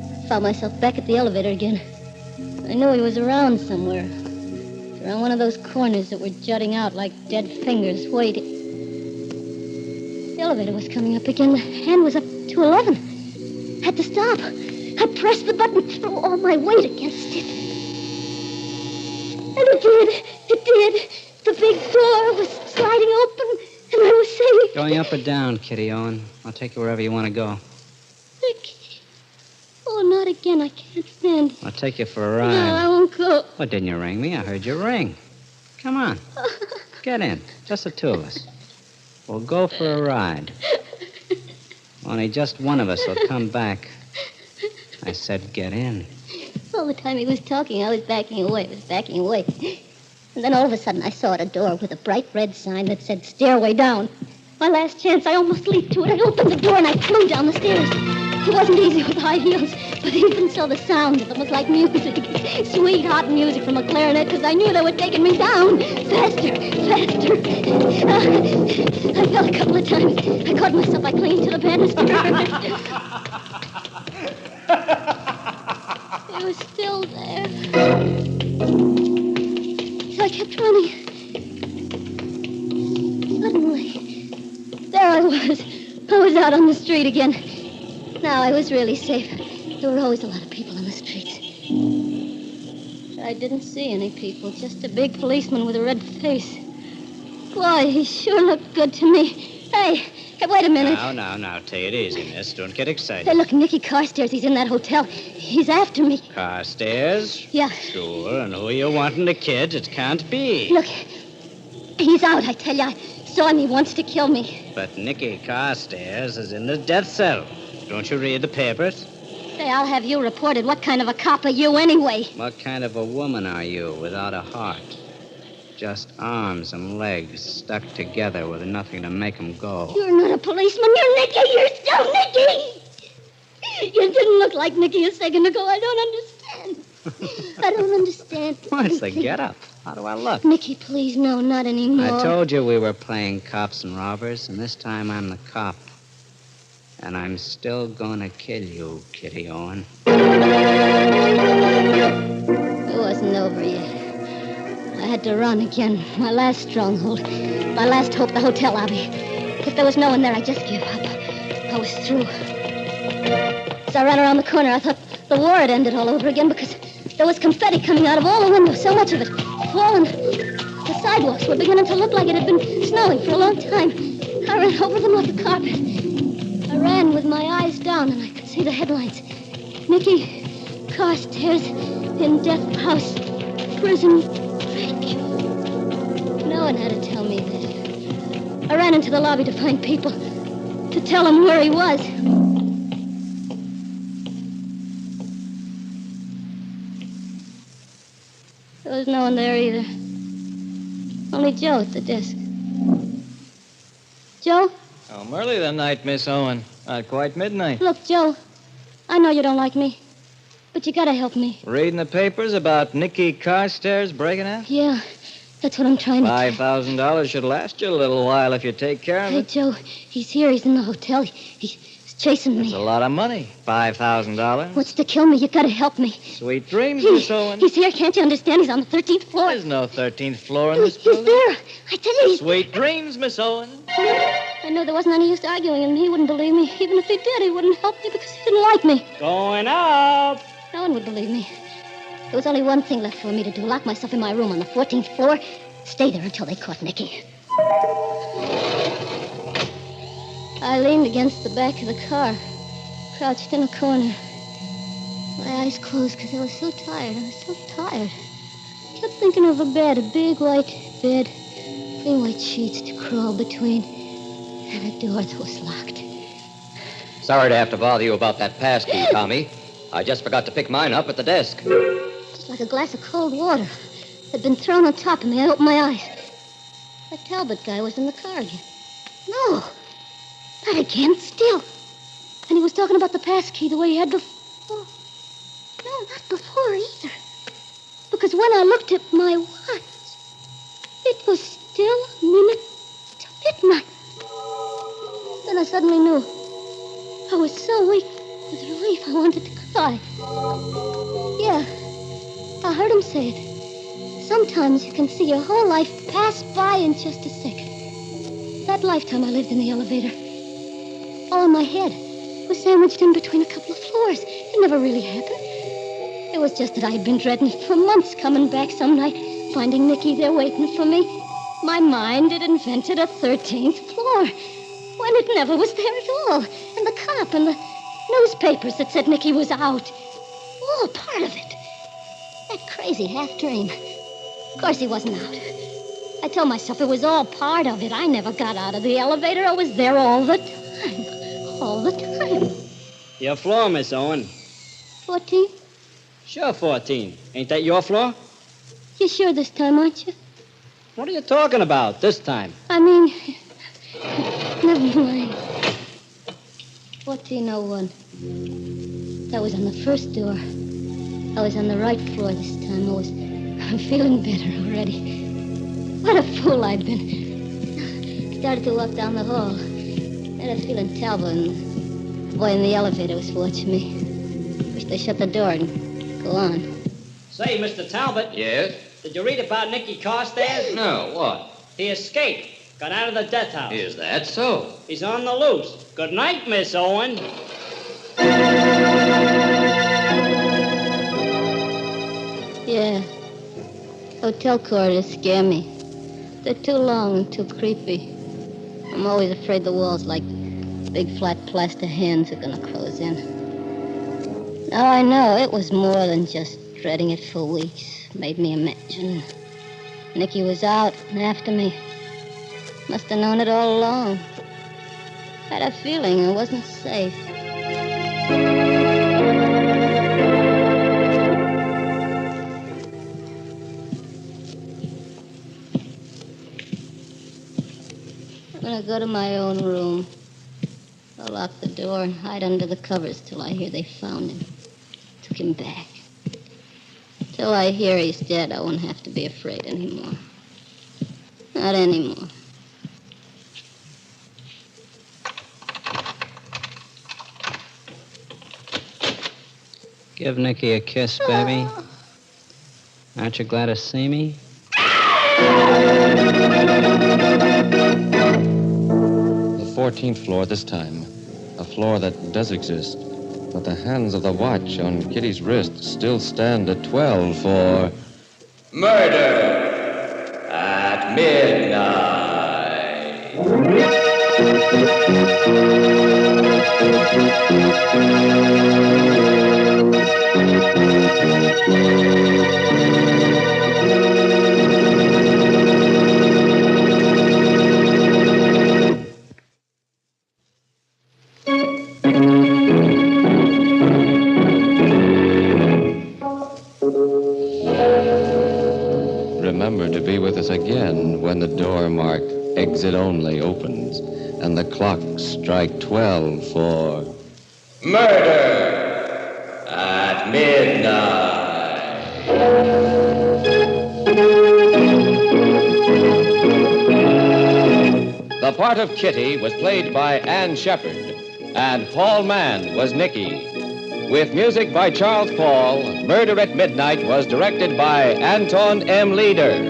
I found myself back at the elevator again. I knew he was around somewhere. Around one of those corners that were jutting out like dead fingers waiting. The elevator was coming up again. The hand was up to 11. Had to stop. I pressed the button, threw all my weight against it. And it did. It did. The big door was sliding open, and I was safe. Going up or down, Kitty Owen? I'll take you wherever you want to go. Nicky. Oh, not again. I can't stand it. I'll take you for a ride. No, I won't go. Well, didn't you ring me? I heard you ring. Come on. Get in. Just the two of us. We'll go for a ride. Only just one of us will come back. I said get in. All the time he was talking, I was backing away. And then all of a sudden, I saw at a door with a bright red sign that said stairway down. My last chance, I almost leaped to it. I opened the door and I flew down the stairs. It wasn't easy with high heels, but even so, the sound of them was like music. Sweet, hot music from a clarinet, because I knew they were taking me down. Faster. I fell a couple of times. I caught myself by clinging to the banister. It was still there. So I kept running. Suddenly, there I was. I was out on the street again. Now I was really safe. There were always a lot of people on the streets. But I didn't see any people, just a big policeman with a red face. Boy, he sure looked good to me. Hey, wait a minute. Now, take it easy, miss. Don't get excited. Hey, look, Nicky Carstairs, he's in that hotel. He's after me. Carstairs? Yeah. Sure, and who you wanting the kids? It can't be. Look, he's out, I tell you. I saw him. He wants to kill me. But Nicky Carstairs is in the death cell. Don't you read the papers? Hey, I'll have you reported. What kind of a cop are you anyway? What kind of a woman are you without a heart? Just arms and legs stuck together with nothing to make them go. You're not a policeman. You're Nicky. You're still Nicky. You didn't look like Nicky a second ago. I don't understand. What's the get-up? How do I look? Nicky, please, no, not anymore. I told you we were playing cops and robbers, and this time I'm the cop. And I'm still gonna kill you, Kitty Owen. It wasn't over yet. I had to run again. My last stronghold. My last hope, the hotel lobby. If there was no one there, I just gave up. I was through. As I ran around the corner, I thought the war had ended all over again because there was confetti coming out of all the windows, so much of it. Fallen. The sidewalks were beginning to look like it had been snowing for a long time. I ran over them like a carpet. I ran with my eyes down, and I could see the headlines. Nicky Carstairs in death house, prison break. No one had to tell me this. I ran into the lobby to find people, to tell them where he was. There was no one there either. Only Joe at the desk. Joe? Oh, early the night, Miss Owen. Not quite midnight. Look, Joe, I know you don't like me, but you gotta help me. Reading the papers about Nicky Carstairs breaking out? Yeah, that's what I'm trying to do. $5,000 should last you a little while if you take care of Hey, it. Joe, he's here. He's in the hotel. He's chasing That's me. a lot of money. $5,000. Wants to kill me. You gotta help me. Sweet dreams, Miss Owen. He's here. Can't you understand? He's on the 13th floor. There's no 13th floor in this He's building. there. I tell you, he's... Sweet dreams, Miss Owen. I knew there wasn't any use arguing, and he wouldn't believe me. Even if he did, he wouldn't help me because he didn't like me. Going up. No one would believe me. There was only one thing left for me to do. Lock myself in my room on the 14th floor. Stay there until they caught Nicky. I leaned against the back of the car, crouched in a corner. My eyes closed because I was so tired. I kept thinking of a bed, a big white bed, clean white sheets to crawl between, and a door that was locked. Sorry to have to bother you about that pass key, Tommy. I just forgot to pick mine up at the desk. Just like a glass of cold water had been thrown on top of me. I opened my eyes. That Talbot guy was in the car again. No, not again, still. And he was talking about the pass key the way he had before. No, not before either. Because when I looked at my watch, it was still a minute to midnight. Then I suddenly knew. I was so weak with relief I wanted to cry. Yeah, I heard him say it. Sometimes you can see your whole life pass by in just a second. That lifetime I lived in the elevator, all in my head, was sandwiched in between a couple of floors. It never really happened. It was just that I had been dreading it for months, coming back some night, finding Nicky there waiting for me. My mind had invented a 13th floor, when it never was there at all. And the cop and the newspapers that said Nicky was out. All part of it. That crazy half-dream. Of course he wasn't out. I told myself it was all part of it. I never got out of the elevator. I was there all the time. All the time. Your floor, Miss Owen. 14? Sure, 14. Ain't that your floor? You're sure this time, aren't you? What are you talking about this time? I mean, never mind. 1401. That was on the first door. I was on the right floor this time. I'm feeling better already. What a fool I'd been. Started to walk down the hall. Had a feeling Talbot and the boy in the elevator was watching me. Wished they shut the door and go on. Say, Mr. Talbot. Yes? Did you read about Nicky Carstairs? No, what? He escaped. Got out of the death house. Is that so? He's on the loose. Good night, Miss Owen. Yeah. Hotel corridors scare me. They're too long and too creepy. I'm always afraid the walls, like big flat plaster hands, are gonna close in. Now I know it was more than just dreading it for weeks. Made me imagine. Nicky was out and after me. Must have known it all along. Had a feeling I wasn't safe. I'm gonna go to my own room. I'll lock the door and hide under the covers till I hear they found him. Took him back. Till I hear he's dead, I won't have to be afraid anymore. Not anymore. Give Nicky a kiss, baby. Aren't you glad to see me? The 14th floor this time. A floor that does exist. But the hands of the watch on Kitty's wrist still stand at 12 for... Murder at Remember to be with us again when the door marked Exit Only opens and the clocks strike 12 for... Murder at The part of Kitty was played by Anne Shepard, and Paul Mann was Nicky. With music by Charles Paul, Murder at Midnight was directed by Anton M. Leader.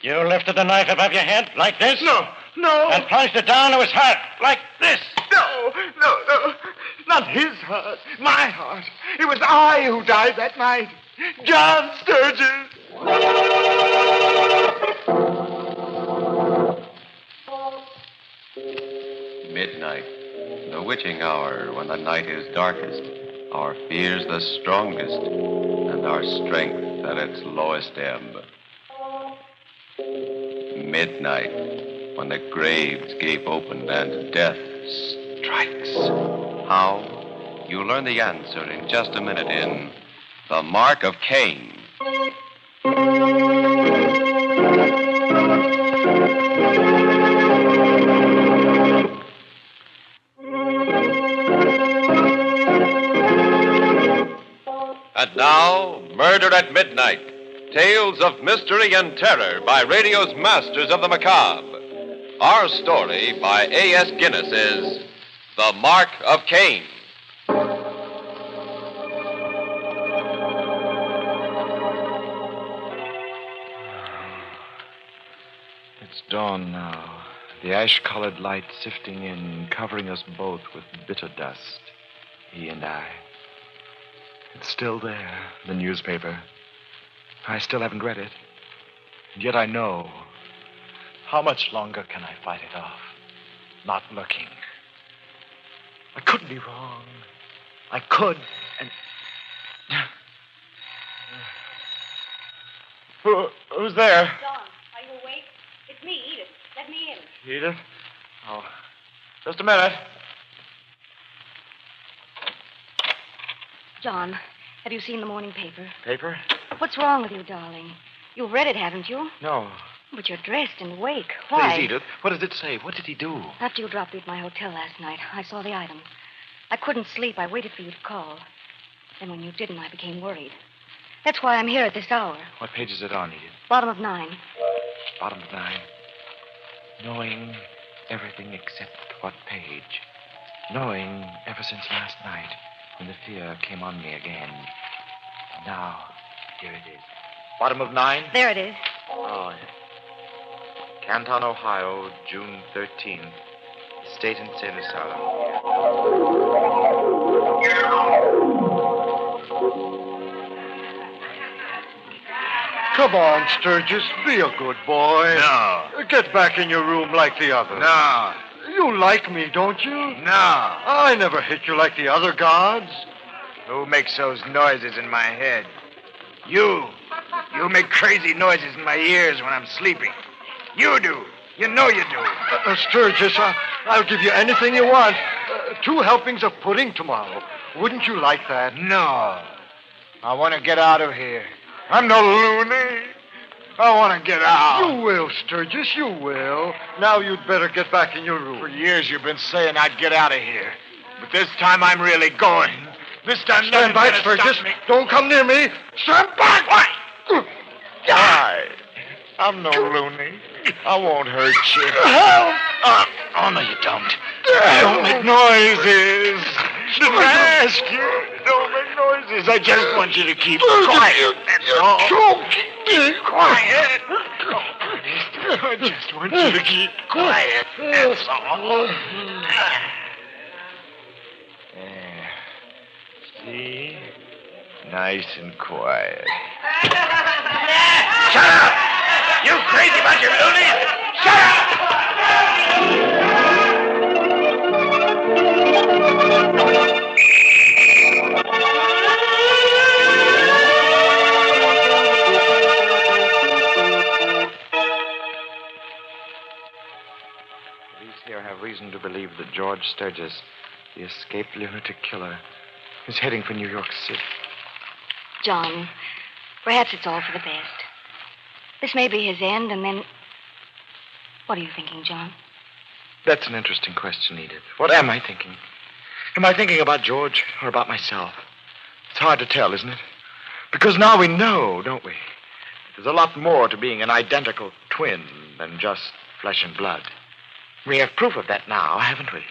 You lifted the knife above your head like this? No. And plunged it down to his heart like this? No. Not his heart, my heart. It was I who died that night. John Sturgis. Midnight, the witching hour when the night is darkest, our fears the strongest, and our strength at its lowest ebb. Midnight, when the graves gape open and death strikes. How? You'll learn the answer in just a minute in The Mark of Cain. And now, Murder at Midnight. Tales of mystery and terror by radio's masters of the macabre. Our story by A.S. Guinness is The Mark of Cain. It's dawn now. The ash-colored light sifting in, covering us both with bitter dust. He and I. It's still there, the newspaper. I still haven't read it. And yet I know. How much longer can I fight it off? Not looking. I couldn't be wrong. I could, and... Who's there? John, are you awake? It's me, Edith. Let me in. Edith? Oh, just a minute. John, have you seen the morning paper? Paper? What's wrong with you, darling? You've read it, haven't you? No. But you're dressed and awake. Why? Please, Edith. What does it say? What did he do? After you dropped me at my hotel last night, I saw the item. I couldn't sleep. I waited for you to call. Then when you didn't, I became worried. That's why I'm here at this hour. What page is it on, Edith? Bottom of 9. Bottom of 9. Knowing everything except what page. Knowing ever since last night when the fear came on me again. And now, here it is. Bottom of 9? There it is. Oh, yeah. Canton, Ohio, June 13th. State Insane Asylum. Come on, Sturgis. Be a good boy. No. Get back in your room like the others. No. You like me, don't you? No. I never hit you like the other guards. Who makes those noises in my head? You. You make crazy noises in my ears when I'm sleeping. You do. You know you do. Sturgis, I'll give you anything you want. 2 helpings of pudding tomorrow. Wouldn't you like that? No. I want to get out of here. I'm no loony. I want to get out. You will, Sturgis, you will. Now you'd better get back in your room. For years you've been saying I'd get out of here. But this time I'm really going. This time Stand back, Sturgis. Don't come near me. Stand back! Why? I'm no loony. I won't hurt you. Help! Oh, no, you don't. Don't make noises. Didn't ask you. Don't make noises. I just want you to keep quiet. That's all. Keep quiet. I just want you to keep quiet. That's all. There. See? Nice and quiet. Shut up! You crazy bunch of here have reason to believe that George Sturgis, the escaped lunatic killer, is heading for New York City. John, perhaps it's all for the best. This may be his end, and then... What are you thinking, John? That's an interesting question, Edith. What am I thinking? Am I thinking about George or about myself? It's hard to tell, isn't it? Because now we know, don't we? There's a lot more to being an identical twin than just flesh and blood. We have proof of that now, haven't we?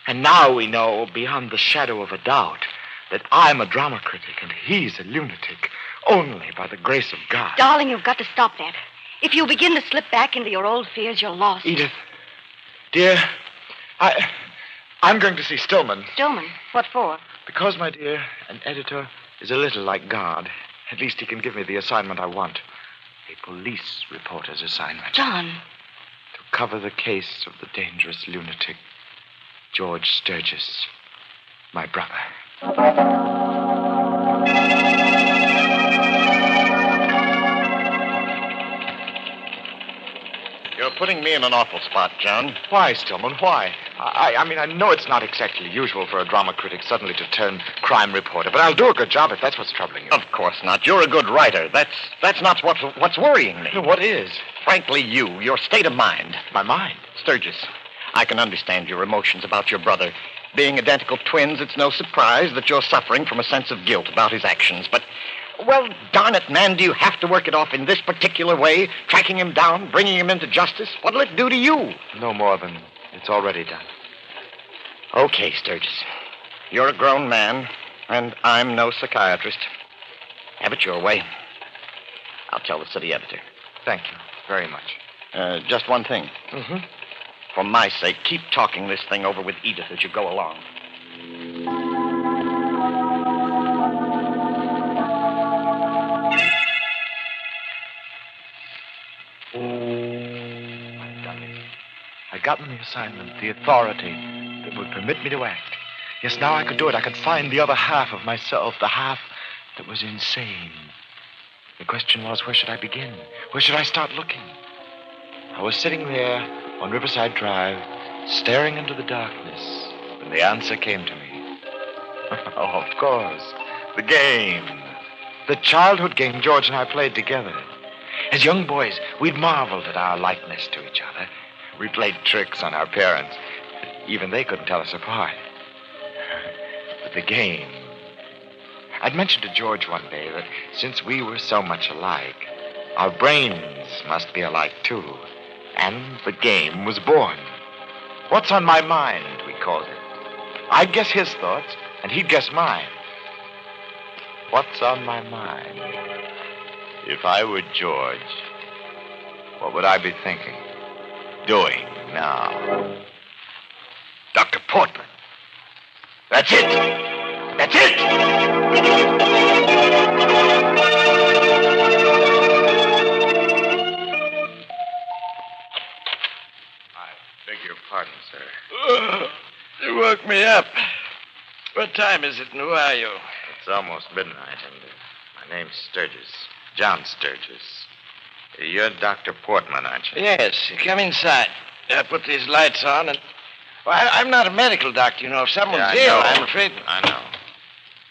And now we know, beyond the shadow of a doubt, that I'm a drama critic and he's a lunatic, only by the grace of God. Darling, you've got to stop that. If you begin to slip back into your old fears, you're lost. Edith, dear, I'm going to see Stillman. Stillman? What for? Because, my dear, an editor is a little like God. At least he can give me the assignment I want. A police reporter's assignment. John. To cover the case of the dangerous lunatic, George Sturgis, my brother. You're putting me in an awful spot, John. Why, Stillman, why? I mean, I know it's not exactly usual for a drama critic suddenly to turn crime reporter, but I'll do a good job if that's what's troubling you. Of course not. You're a good writer. That's not what's worrying me. What is? Frankly, your state of mind. My mind? Sturgis, I can understand your emotions about your brother. Being identical twins, it's no surprise that you're suffering from a sense of guilt about his actions. But, well, darn it, man, do you have to work it off in this particular way? Tracking him down, bringing him into justice? What'll it do to you? No more than it's already done. Okay, Sturgis. You're a grown man, and I'm no psychiatrist. Have it your way. I'll tell the city editor. Thank you very much. Just one thing. Mm-hmm. For my sake, keep talking this thing over with Edith as you go along. I've done it. I got them the assignment, the authority that would permit me to act. Yes, now I could do it. I could find the other half of myself, the half that was insane. The question was, where should I begin? Where should I start looking? I was sitting there on Riverside Drive, staring into the darkness, when the answer came to me. Oh, of course. The game. The childhood game George and I played together. As young boys, we'd marveled at our likeness to each other. We played tricks on our parents. Even they couldn't tell us apart. But the game. I'd mentioned to George one day that since we were so much alike, our brains must be alike, too. And the game was born. What's on my mind, we called it. I'd guess his thoughts, and he'd guess mine. What's on my mind? If I were George, what would I be thinking? Doing now? Dr. Portman. That's it! That's it! Beg your pardon, sir. You woke me up. What time is it and who are you? It's almost midnight, and my name's Sturgis. John Sturgis. You're Dr. Portman, aren't you? Yes, come inside. Put these lights on and... Well, I'm not a medical doctor, you know. If someone's ill, I'm afraid... I know.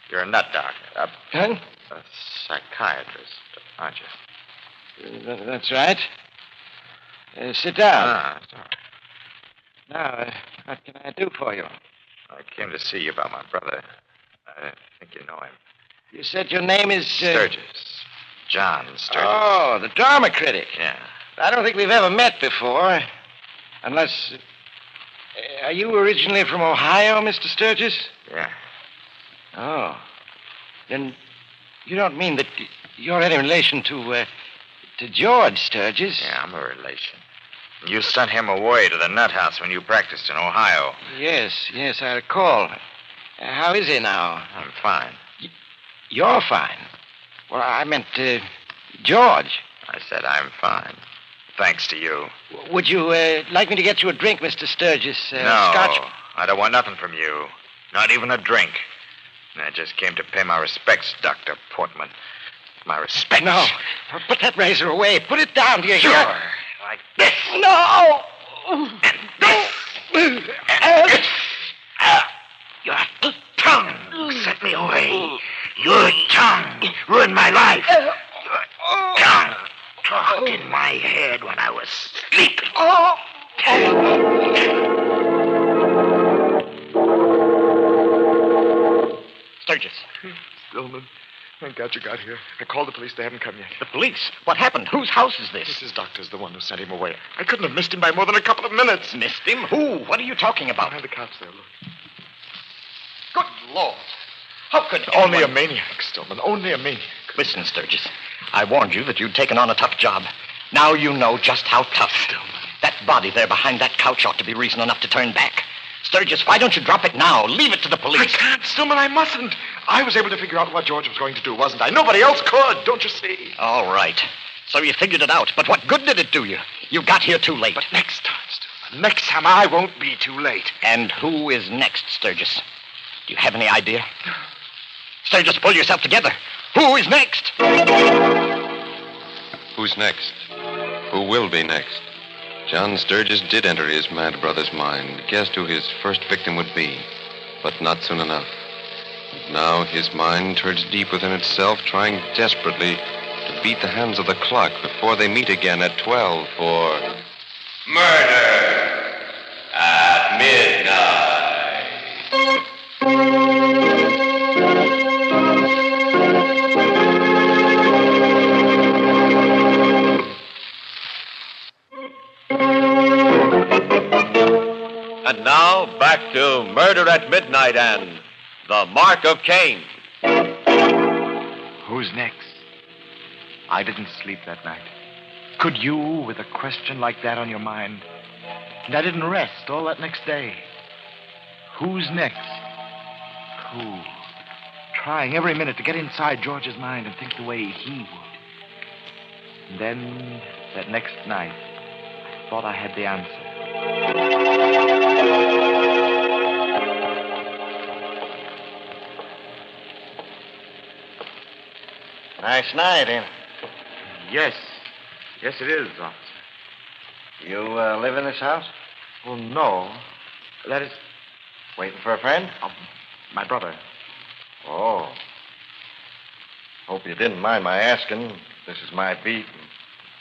You're a nut doctor. Huh? A psychiatrist, aren't you? That's right. Sit down. Sorry. Now, what can I do for you? I came to see you about my brother. I think you know him. You said your name is... Sturgis. John Sturgis. Oh, the drama critic. Yeah. I don't think we've ever met before. Unless... Are you originally from Ohio, Mr. Sturgis? Yeah. Oh. Then you don't mean that you're any relation to George Sturgis? Yeah, I'm a relation. You sent him away to the nut house when you practiced in Ohio. Yes, I recall. How is he now? I'm fine. You're fine? Well, I meant, George. I said I'm fine. Thanks to you. Would you like me to get you a drink, Mr. Sturgis? No, Scotch? I don't want nothing from you. Not even a drink. I just came to pay my respects, Dr. Portman. My respects. No. Put that razor away. Put it down, do you hear? Sure. Like this. No! And this. Your tongue set me away. Your tongue ruined my life. Your tongue talked in my head when I was sleeping. Sturgis. Stillman, thank God you got here. I called the police. They haven't come yet. The police? What happened? Whose house is this? Mrs. Doctor's the one who sent him away. I couldn't have missed him by more than a couple of minutes. Missed him? Who? What are you talking about? Behind the couch there, look. Good Lord. How could Only a maniac, Stillman. Only a maniac. Listen, Sturgis. I warned you that you'd taken on a tough job. Now you know just how tough. Stillman. That body there behind that couch ought to be reason enough to turn back. Sturgis, why don't you drop it now? Leave it to the police. I can't, Stillman. I mustn't. I was able to figure out what George was going to do, wasn't I? Nobody else could, don't you see? All right. So you figured it out. But what good did it do you? You got here too late. But next time, Stillman. Next time I won't be too late. And who is next, Sturgis? Do you have any idea? Sturgis, pull yourself together. Who is next? Who's next? Who will be next? John Sturgis did enter his mad brother's mind, guessed who his first victim would be, but not soon enough. Now his mind turns deep within itself, trying desperately to beat the hands of the clock before they meet again at 12 for... Murder at midnight. And now, back to Murder at Midnight and The Mark of Cain. Who's next? I didn't sleep that night. Could you, with a question like that on your mind? And I didn't rest all that next day. Who's next? Who? Trying every minute to get inside George's mind and think the way he would. And then, that next night, I thought I had the answer. Nice night, ain't it? Yes. Yes, it is, officer. You live in this house? Well, no. That is... Waiting for a friend? My brother. Oh. Hope you didn't mind my asking. This is my beat.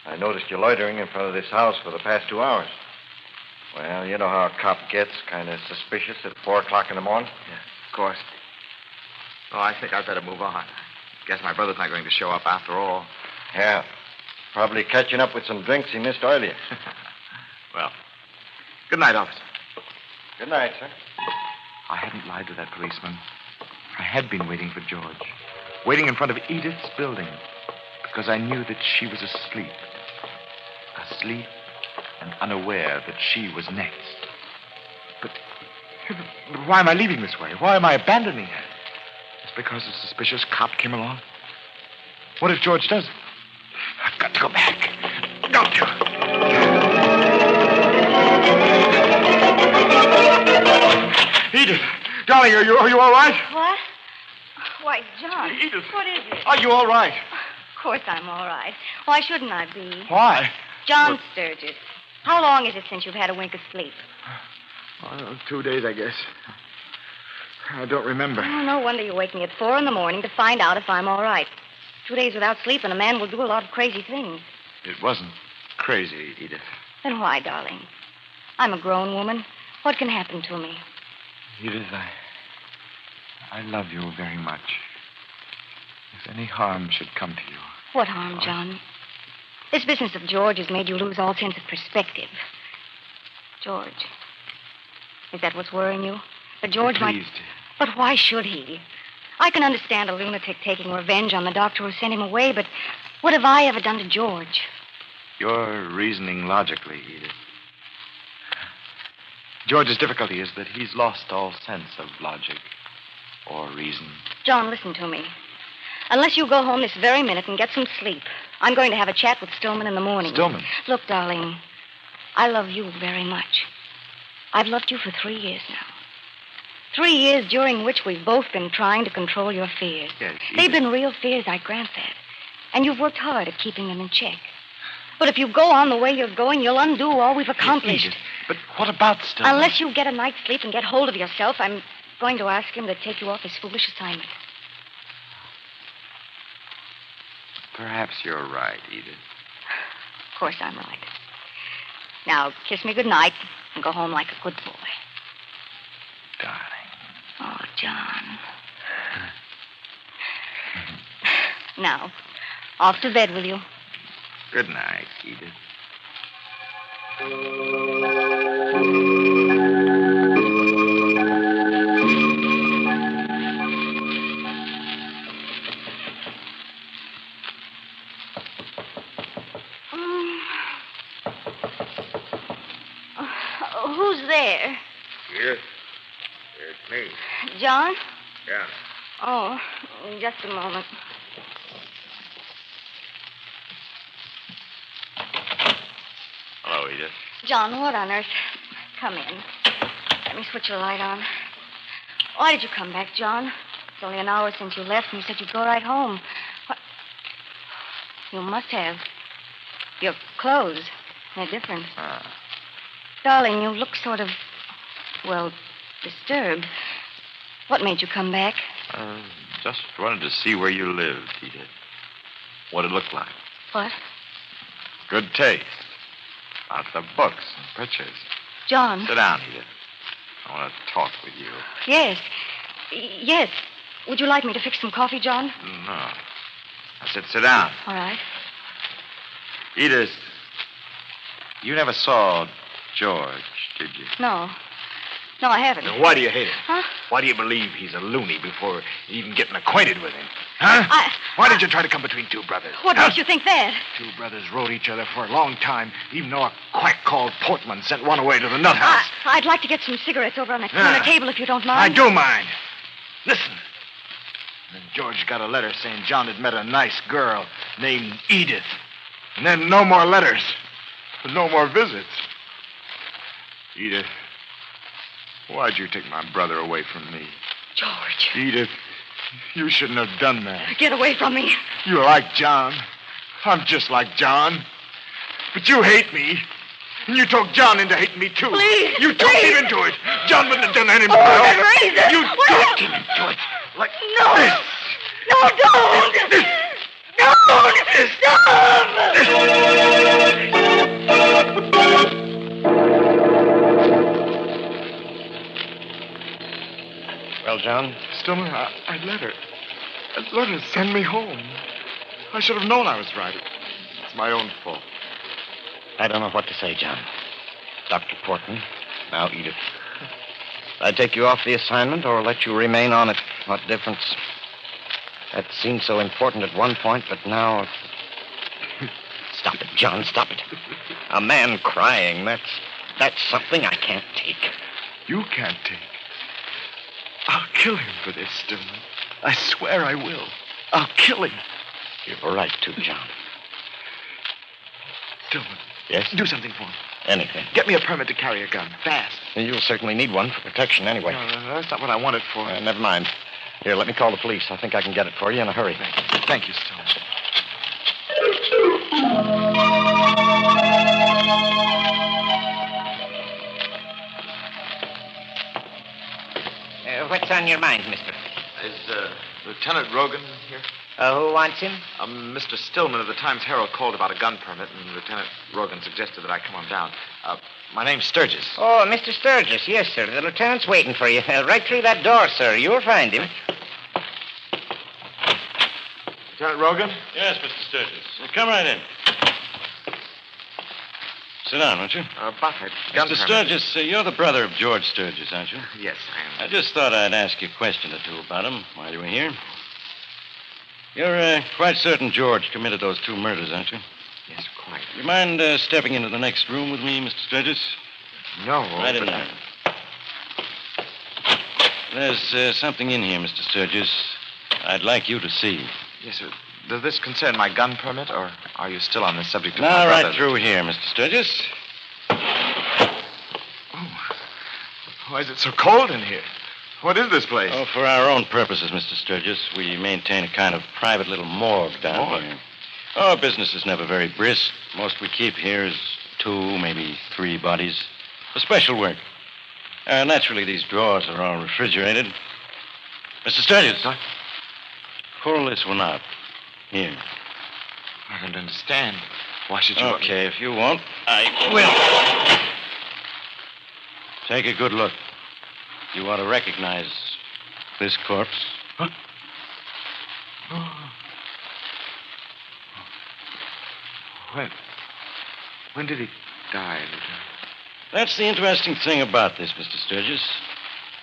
I noticed you loitering in front of this house for the past 2 hours. Well, you know how a cop gets, kind of suspicious at 4 o'clock in the morning? Yeah, of course. Oh, I think I'd better move on. Guess my brother's not going to show up after all. Yeah. Probably catching up with some drinks he missed earlier. Well, good night, officer. Good night, sir. I hadn't lied to that policeman. I had been waiting for George. Waiting in front of Edith's building. Because I knew that she was asleep. Asleep and unaware that she was next. But why am I leaving this way? Why am I abandoning her? It's because a suspicious cop came along? What if George does? I've got to go back. Don't you? Edith, darling, are you all right? What? Why, John. Edith. What is it? Are you all right? Of course I'm all right. Why shouldn't I be? Why? John Sturgis. How long is it since you've had a wink of sleep? 2 days, I guess. I don't remember. Oh, no wonder you wake me at 4 in the morning to find out if I'm all right. 2 days without sleep, and a man will do a lot of crazy things. It wasn't crazy, Edith. Then why, darling? I'm a grown woman. What can happen to me? Edith, I love you very much. If any harm should come to you. What harm, John? This business of George has made you lose all sense of perspective. George. Is that what's worrying you? That George might... Please, dear. But why should he? I can understand a lunatic taking revenge on the doctor who sent him away, but what have I ever done to George? You're reasoning logically, Edith. George's difficulty is that he's lost all sense of logic or reason. John, listen to me. Unless you go home this very minute and get some sleep, I'm going to have a chat with Stillman in the morning. Stillman? Look, darling, I love you very much. I've loved you for 3 years now. 3 years during which we've both been trying to control your fears. Yes, They've been real fears, I grant that. And you've worked hard at keeping them in check. But if you go on the way you're going, you'll undo all we've accomplished. But what about Stillman? Unless you get a night's sleep and get hold of yourself, I'm going to ask him to take you off his foolish assignment. Perhaps you're right, Edith. Of course I'm right. Now, kiss me goodnight and go home like a good boy. Darling. Oh, John. Now, off to bed with you. Good night, Edith. Who's there? Yes. It's me. John? Yeah. Oh, just a moment. Hello, Edith. John, what on earth? Come in. Let me switch the light on. Why did you come back, John? It's only an hour since you left, and you said you'd go right home. What? You must have. Your clothes. They're different. Darling, you look sort of, well, disturbed. What made you come back? Just wanted to see where you lived, Edith. What it looked like. What? Good taste. About the books and pictures. John. Sit down, Edith. I want to talk with you. Yes. Yes. Would you like me to fix some coffee, John? No. I said sit down. All right. Edith, you never saw George, did you? No. No, I haven't. Now, why do you hate him? Huh? Why do you believe he's a loony before even getting acquainted with him? Huh? Why did you try to come between two brothers? What makes you think that? Two brothers rode each other for a long time, even though a quack called Portman sent one away to the nut house. I'd like to get some cigarettes over on that corner table if you don't I mind. do mind. Listen. Then George got a letter saying John had met a nice girl named Edith. And then no more letters. No more visits. Edith, why'd you take my brother away from me? George. Edith, you shouldn't have done that. Get away from me. You like John. I'm just like John. But you hate me. And you talked John into hating me, too. Please, You talked him into it. John wouldn't have done anything. that razor. You talked him into it. Like No. this. No, don't. Well, John? Stillman, I let her. I let her send me home. I should have known I was right. It's my own fault. I don't know what to say, John. Dr. Portman, now Edith. I'd take you off the assignment or let you remain on it. What difference? That seemed so important at one point, but now... Stop it, John, stop it. A man crying, that's something I can't take. You can't take. I'll kill him for this, Stillman. I swear I will. I'll kill him. You've a right to, John. Stillman. Yes? Do something for me. Anything. Get me a permit to carry a gun. Fast. You'll certainly need one for protection anyway. No, that's not what I want it for. Never mind. Here, let me call the police. I think I can get it for you in a hurry. Thank you, Stillman. What's on your mind, mister? Is Lieutenant Rogan here? Who wants him? Mr. Stillman of the Times Herald called about a gun permit, and Lieutenant Rogan suggested that I come on down. My name's Sturgis. Oh, Mr. Sturgis. Yes, sir. The lieutenant's waiting for you. Right through that door, sir. You'll find him. Lieutenant Rogan? Yes, Mr. Sturgis. Come right in. Sit down, won't you? Buffett. Gun Mr. permit. Sturgis, you're the brother of George Sturgis, aren't you? Yes, I am. I just thought I'd ask you a question or two about him while you were here. You're quite certain George committed those two murders, aren't you? Yes, quite. You mind stepping into the next room with me, Mr. Sturgis? No. Right in there. There's something in here, Mr. Sturgis, I'd like you to see. Yes, sir. Does this concern my gun permit, or are you still on the subject of Now, my brother? right through here, Mr. Sturgis. Why is it so cold in here? What is this place? Oh, for our own purposes, Mr. Sturgis, we maintain a kind of private little morgue down here. Our business is never very brisk. Most we keep here is 2, maybe 3 bodies. For special work. Naturally, these drawers are all refrigerated. Mr. Sturgis. What? Pull this one out. Here. I don't understand. Why should you... Okay, if you won't, I will. Take a good look. You ought to recognize this corpse. Huh? When did he die, Lieutenant? That's the interesting thing about this, Mr. Sturgis.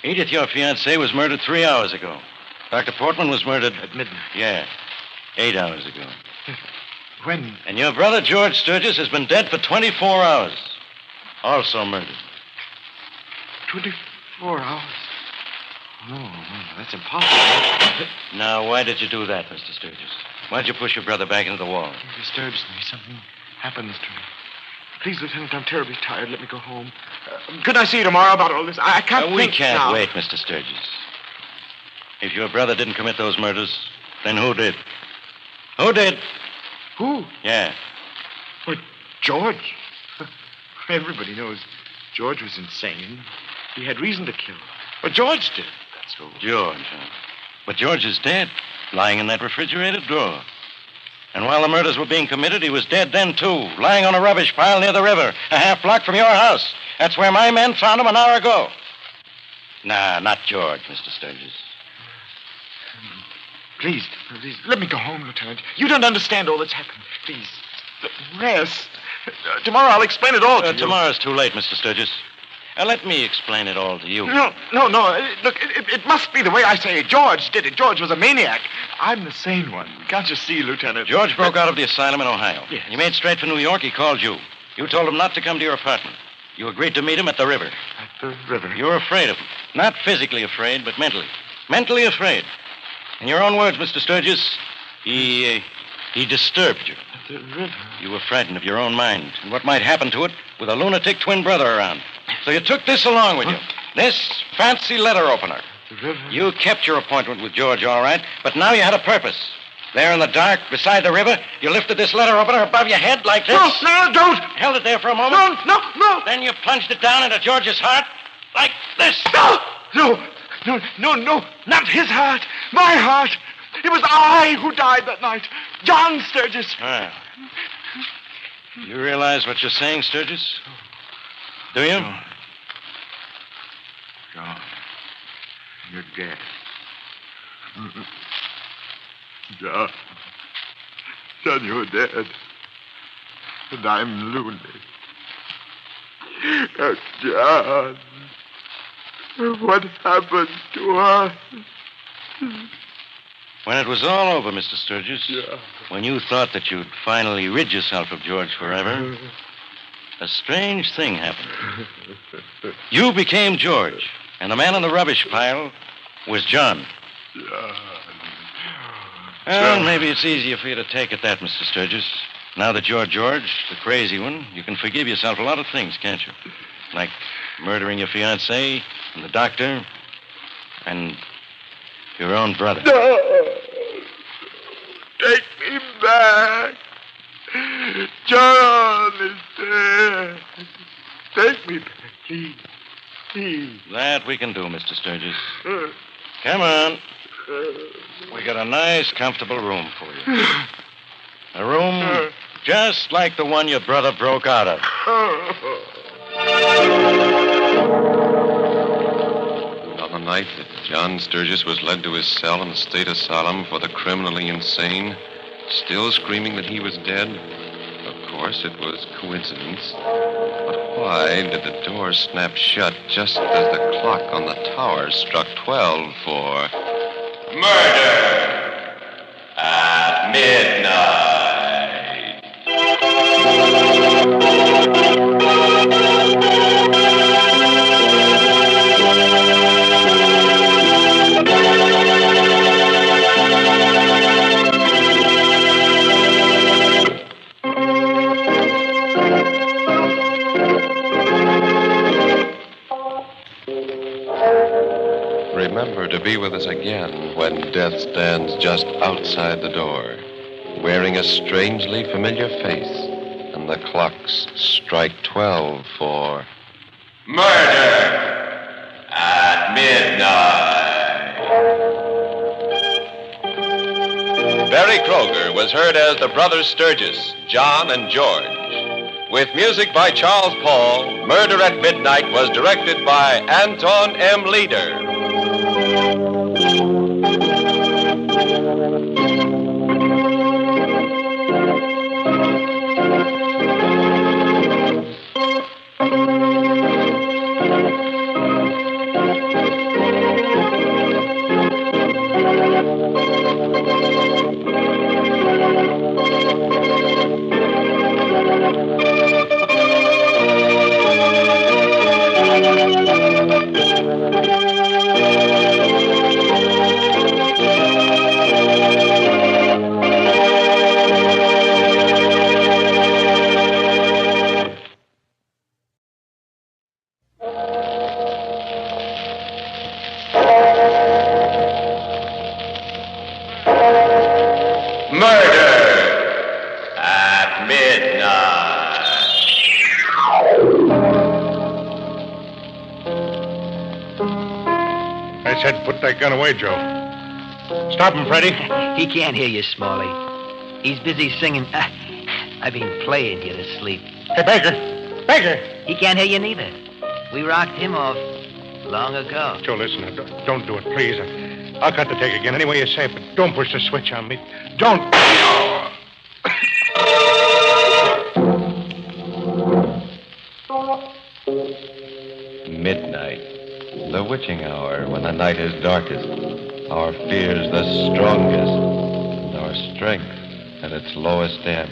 Edith, your fiancée, was murdered 3 hours ago. Dr. Portman was murdered... At midnight? Yeah, 8 hours ago. When? And your brother, George Sturgis, has been dead for 24 hours. Also murdered. 24 hours? No, that's impossible. Now, why did you do that, Mr. Sturgis? Why'd you push your brother back into the wall? It disturbs me. Something happens to me. Please, Lieutenant, I'm terribly tired. Let me go home. Could I see you tomorrow about all this? I can't We think can't now. wait, Mr. Sturgis. If your brother didn't commit those murders, then who did? Who did? Who? Yeah. Well, George. Everybody knows George was insane. He had reason to kill. Well, George did. That's who. George, huh? But George is dead, lying in that refrigerated drawer. And while the murders were being committed, he was dead then, too, lying on a rubbish pile near the river, a half block from your house. That's where my men found him an hour ago. Nah, not George, Mr. Sturgis. Please, let me go home, Lieutenant. You don't understand all that's happened. Please, rest. Tomorrow I'll explain it all to you. Tomorrow's too late, Mr. Sturgis. Let me explain it all to you. No. Look, it must be the way I say it. George did it. George was a maniac. I'm the sane one. Can't you see, Lieutenant? George broke out of the asylum in Ohio. Yes. He made straight for New York. He called you. You told him not to come to your apartment. You agreed to meet him at the river. At the river? You were afraid of him. Not physically afraid, but mentally. Mentally afraid. In your own words, Mr. Sturgis, he disturbed you. At the river? You were frightened of your own mind and what might happen to it with a lunatic twin brother around. So you took this along with you. This fancy letter opener. The river? You kept your appointment with George, all right, but now you had a purpose. There in the dark, beside the river, you lifted this letter opener above your head like this. No, don't! Held it there for a moment. No! Then you plunged it down into George's heart like this. No, not his heart. My heart. It was I who died that night. John Sturgis. Well, you realize what you're saying, Sturgis? Do you? John, you're dead. John, you're dead. And I'm lonely. Oh, John, what happened to us? When it was all over, Mr. Sturgis, when you thought that you'd finally rid yourself of George forever, a strange thing happened. You became George, and the man on the rubbish pile was John. Well, maybe it's easier for you to take it that, Mr. Sturgis. Now that you're George, the crazy one, you can forgive yourself a lot of things, can't you? Like murdering your fiancée, and the doctor, and your own brother. No! Take me back. John is dead. Take me back, please. That we can do, Mr. Sturgis. Come on. We got a nice, comfortable room for you. A room just like the one your brother broke out of. On the night that John Sturgis was led to his cell in the state asylum for the criminally insane, still screaming that he was dead, of course it was coincidence. But why did the door snap shut just as the clock on the tower struck 12 for... Murder at midnight. Remember to be with us again when death stands just outside the door, wearing a strangely familiar face, and the clocks strike 12 for Murder at Midnight. Barry Kroger was heard as the brothers Sturgis, John and George. With music by Charles Paul, Murder at Midnight was directed by Anton M. Leader. I said put that gun away, Joe. Stop him, Freddie. He can't hear you, Smalley. He's busy singing. I've been playing you to sleep. Hey, Baker. Baker! He can't hear you neither. We rocked him off long ago. Joe, listen, don't do it, please. I'll cut the tape again any way you say it, but don't push the switch on me. Don't. Midnight, the witching hour when the night is darkest, our fears the strongest, and our strength at its lowest ebb.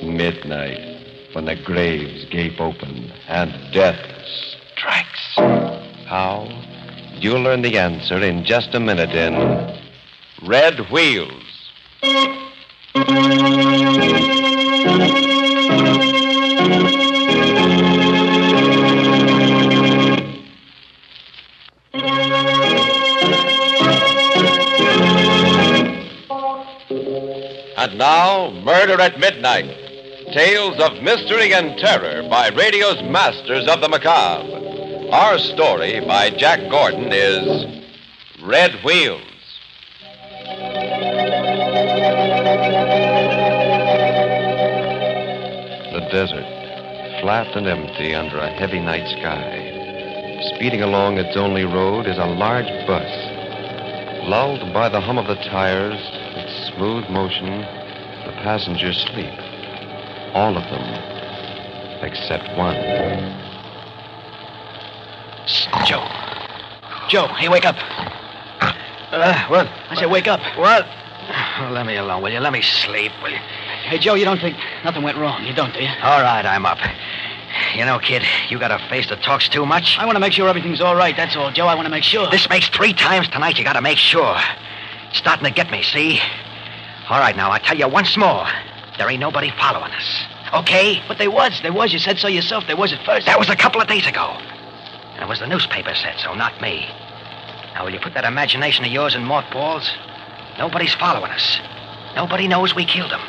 Midnight, when the graves gape open and death strikes. How? You'll learn the answer in just a minute in Red Wheels. And now, Murder at Midnight. Tales of mystery and terror by radio's masters of the macabre. Our story by Jack Gordon is Red Wheels. The desert, flat and empty under a heavy night sky. Speeding along its only road is a large bus. Lulled by the hum of the tires, its smooth motion, the passengers sleep. All of them, except one. Joe. Joe, hey, wake up. What? I said wake up. What? Oh, let me alone, will you? Let me sleep, will you? Hey, Joe, you don't think nothing went wrong? You don't, do you? All right, I'm up. You know, kid, you got a face that talks too much. I want to make sure everything's all right, that's all, Joe. I want to make sure. This makes 3 times tonight you got to make sure. It's starting to get me, see? All right, now, I tell you once more. There ain't nobody following us. Okay? But there was. You said so yourself. There was at first. That was a couple of days ago. And it was the newspaper said so, not me. Now, will you put that imagination of yours in mothballs? Nobody's following us. Nobody knows we killed him.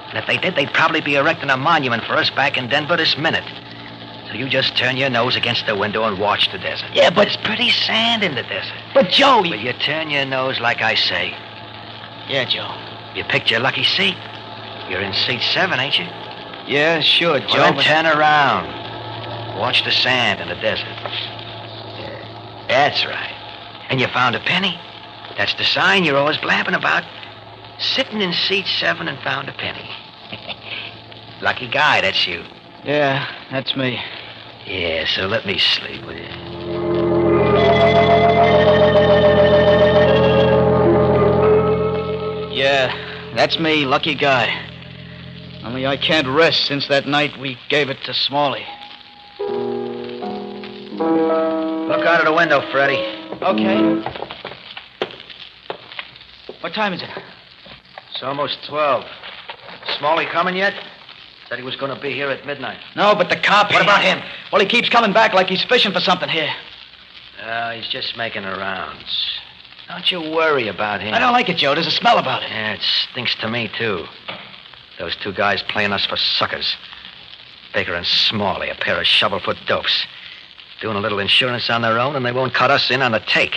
And if they did, they'd probably be erecting a monument for us back in Denver this minute. So you just turn your nose against the window and watch the desert. Yeah, but it's pretty sand in the desert. But, Joe... Will you turn your nose like I say? Yeah, Joe. You picked your lucky seat. You're in seat 7, ain't you? Yeah, sure, Joe. Well, then turn around. Watch the sand in the desert. Yeah, that's right. And you found a penny. That's the sign you're always blabbing about. Sitting in seat 7 and found a penny. Lucky guy, that's you. Yeah, that's me. Yeah, so let me sleep, will you? Yeah, that's me, lucky guy. Only I can't rest since that night we gave it to Smalley. Look out of the window, Freddie. Okay. What time is it? It's almost 12. Smalley coming yet? Said he was going to be here at midnight. No, but the cop... What about him? Well, he keeps coming back like he's fishing for something here. He's just making the rounds. Don't you worry about him. I don't like it, Joe. There's a smell about it. Yeah, it stinks to me, too. Those 2 guys playing us for suckers. Baker and Smalley, a pair of shovel-foot dopes. Doing a little insurance on their own, and they won't cut us in on the take.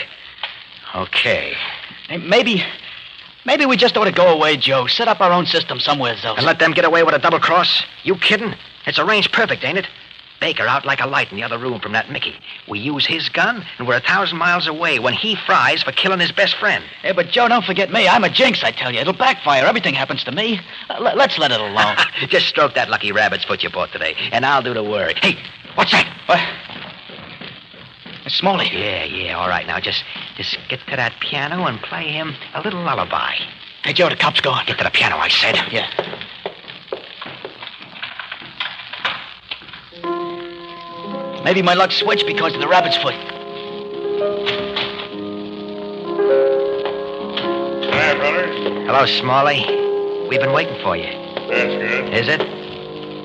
Okay. Hey, maybe we just ought to go away, Joe. Set up our own system somewhere else. And let them get away with a double cross? You kidding? It's arranged perfect, ain't it? Baker out like a light in the other room from that Mickey. We use his gun, and we're 1,000 miles away when he fries for killing his best friend. Hey, but Joe, don't forget me. I'm a jinx, I tell you. It'll backfire. Everything happens to me. Let's let it alone. Just stroke that lucky rabbit's foot you bought today, and I'll do the work. Hey, what's that? What? It's Smalley. Yeah, all right. Now, just get to that piano and play him a little lullaby. Hey, Joe, the cop's gone. Get to the piano, I said. Yeah. Maybe my luck switched because of the rabbit's foot. Hi, brother. Hello, Smalley. We've been waiting for you. That's good. Is it?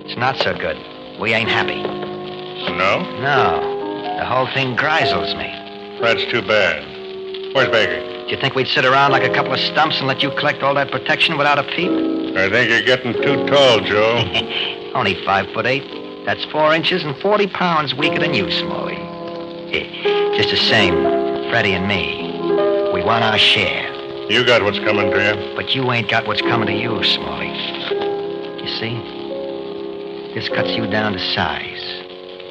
It's not so good. We ain't happy. No? No. The whole thing grisels me. That's too bad. Where's Baker? Do you think we'd sit around like a couple of stumps and let you collect all that protection without a peep? I think you're getting too tall, Joe. Only 5'8". That's 4 inches and 40 pounds weaker than you, Smalley. Just the same, Freddie and me. We want our share. You got what's coming to you. But you ain't got what's coming to you, Smalley. You see? This cuts you down to size.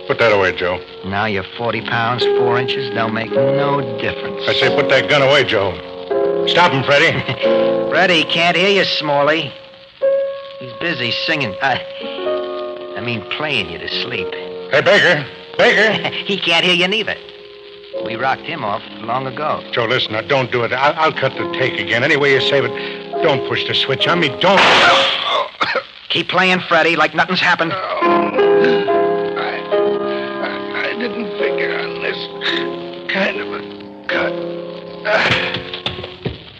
Put that away, Joe. Now you're 40 pounds, 4 inches. Don't make no difference. I say put that gun away, Joe. Stop him, Freddie. Freddie can't hear you, Smalley. He's busy singing. I mean, playing you to sleep. Hey, Baker. Baker. He can't hear you neither. We rocked him off long ago. Joe, listen, now, don't do it. I'll cut the take again. Any way you say it, don't push the switch on me. Don't. Keep playing, Freddie, like nothing's happened. I didn't figure on this kind of a cut.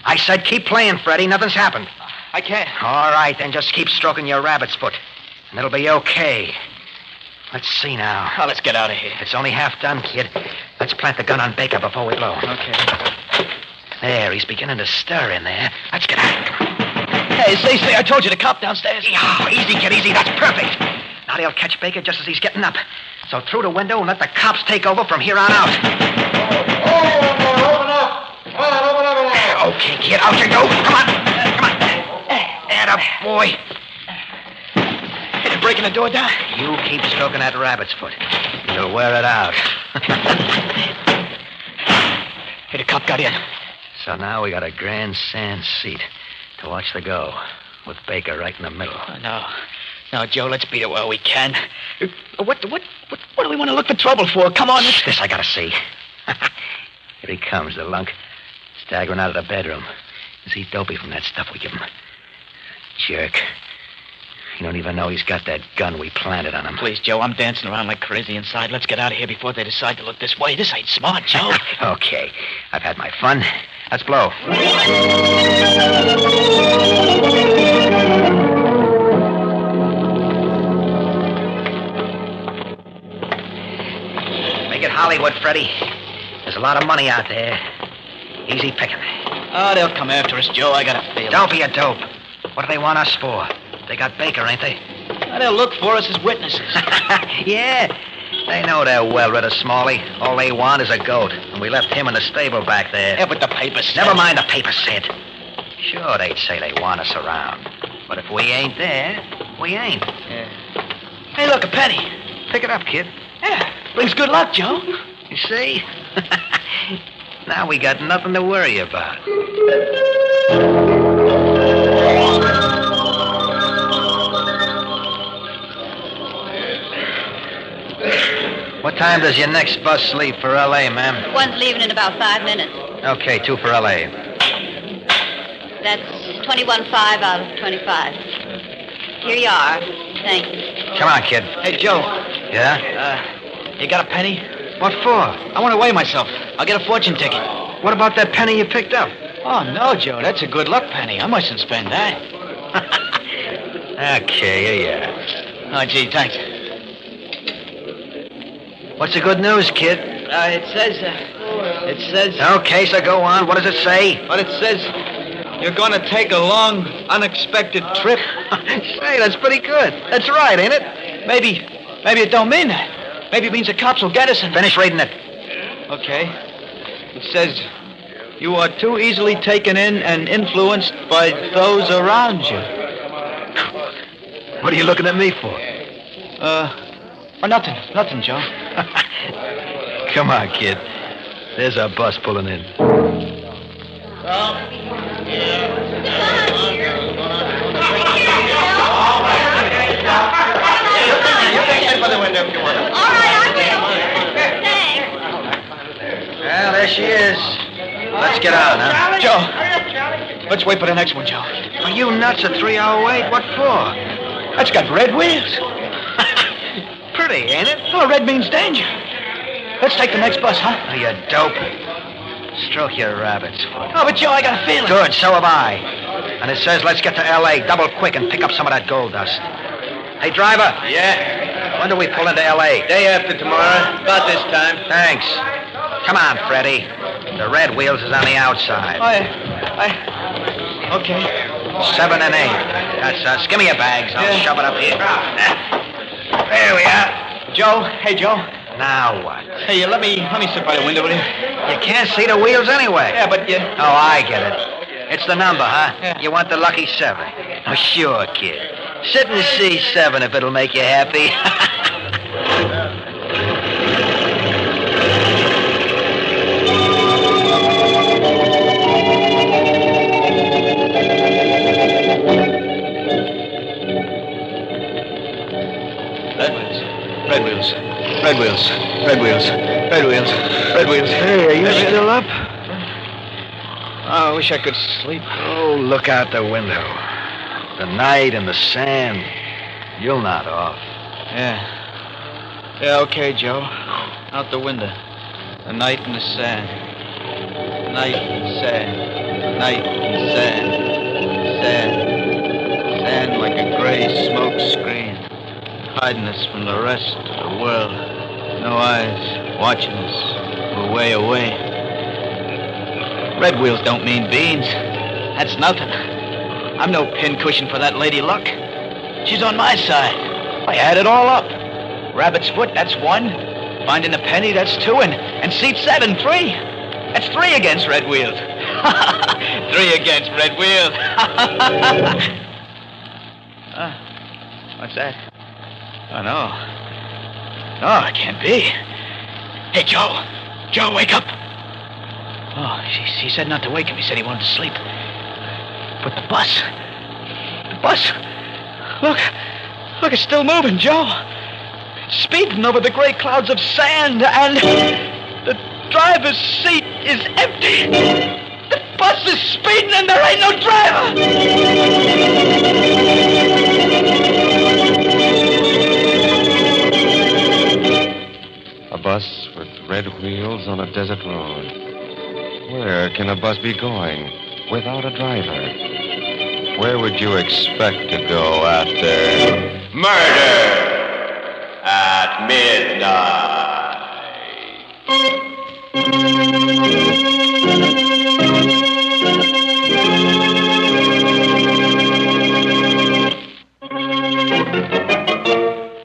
I said keep playing, Freddie. Nothing's happened. I can't. All right, then just keep stroking your rabbit's foot. And it'll be okay. Let's see now. Oh, let's get out of here. It's only half done, kid. Let's plant the gun on Baker before we blow. Okay. There, he's beginning to stir in there. Let's get out. Hey, say, I told you the cop downstairs. Oh, easy, kid, easy. That's perfect. Now they'll catch Baker just as he's getting up. So through the window and let the cops take over from here on out. Open up! Open up! Okay, kid, out you go. Come on. Atta boy. They're breaking the door down. You keep stroking that rabbit's foot. You'll wear it out. Hey, the cop got in. So now we got a grand sand seat to watch the go, with Baker right in the middle. Oh, no, Joe, let's beat it while we can. What do we want to look for trouble for? Come on, let's... This I gotta see. Here he comes, the lunk, staggering out of the bedroom. Is he dopey from that stuff we give him? Jerk. You don't even know he's got that gun we planted on him. Please, Joe, I'm dancing around like crazy inside. Let's get out of here before they decide to look this way. This ain't smart, Joe. Okay, I've had my fun. Let's blow. Make it Hollywood, Freddie. There's a lot of money out there. Easy picking. Oh, they'll come after us, Joe. I got a feeling. Don't be a dope. What do they want us for? They got Baker, ain't they? Oh, they'll look for us as witnesses. Yeah. They know they're well rid of Smalley. All they want is a goat. And we left him in the stable back there. Yeah, but the paper said... Never mind the paper said. Sure, they'd say they want us around. But if we ain't there, we ain't. Yeah. Hey, look, a penny. Pick it up, kid. Yeah, brings good luck, Joe. You see? Now we got nothing to worry about. What time does your next bus leave for L.A., ma'am? One's leaving in about 5 minutes. Okay, 2 for L.A. That's 21.5 out of 25. Here you are. Thank you. Come on, kid. Hey, Joe. Yeah? You got a penny? What for? I want to weigh myself. I'll get a fortune ticket. What about that penny you picked up? Oh, no, Joe. That's a good luck penny. I mustn't spend that. Okay, here you are. Oh, gee, thanks. What's the good news, kid? It says... Okay, so go on. What does it say? Well, it says you're going to take a long, unexpected trip. Say, that's pretty good. That's right, ain't it? Maybe Maybe it don't mean that. Maybe it means the cops will get us and... Finish reading it. Okay. It says, you are too easily taken in and influenced by those around you. What are you looking at me for? Nothing, Joe. Come on, kid. There's our bus pulling in. Well, there she is. Let's get on, huh? Joe, let's wait for the next one, Joe. Are you nuts? A 3-hour wait? What for? That's got red wheels. Pretty, ain't it? Oh, red means danger. Let's take the next bus, huh? Oh, you dope. Stroke your rabbits. Oh, but Joe, I got a feeling. Good, so have I. And it says let's get to L.A. double quick and pick up some of that gold dust. Hey, driver. Yeah? When do we pull into L.A.? Day after tomorrow. About this time. Thanks. Come on, Freddie. The red wheels is on the outside. Okay. 7 and 8. That's us. Give me your bags. I'll shove it up here. There we are. Joe, hey, Joe. Now what? Hey, let me sit by the window, will you? You can't see the wheels anyway. Yeah, but you... Oh, I get it. It's the number, huh? Yeah. You want the lucky 7. Oh, sure, kid. Sit in C7 if it'll make you happy. Red wheels. Hey, are you still up? Oh, I wish I could sleep. Oh, look out the window. The night and the sand. You'll nod off. Yeah, okay, Joe. Out the window. The night and the sand. Night and sand. Night and sand. Sand like a gray smoke screen, hiding us from the rest of the world. No eyes watching us. We're way away. Red wheels don't mean beans. That's nothing. I'm no pincushion for that lady luck. She's on my side. I had it all up. Rabbit's foot, that's 1. Finding a penny, that's 2. And seat 7, 3. That's 3 against red wheels. 3 against red wheels. What's that? Oh, no. No, it can't be. Hey, Joe. Joe, wake up. Oh, he said not to wake him. He said he wanted to sleep. But the bus. Look, it's still moving, Joe. It's speeding over the gray clouds of sand, and the driver's seat is empty. The bus is speeding, and there ain't no driver. A bus with red wheels on a desert road. Where can a bus be going without a driver? Where would you expect to go after Murder at midnight.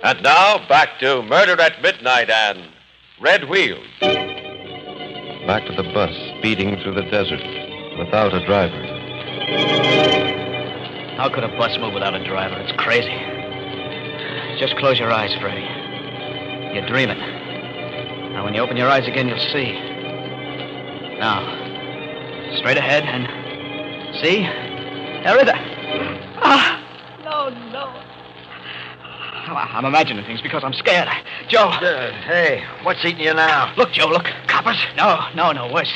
And now, back to Murder at Midnight and Red Wheels. Back to the bus speeding through the desert without a driver. How could a bus move without a driver? It's crazy. Just close your eyes, Freddie. You're dreaming. Now, when you open your eyes again, you'll see. Now, straight ahead and... See? There is a... Ah! No. I'm imagining things because I'm scared. Joe. Hey, what's eating you now? Look, Joe, look. Coppers? No, worse.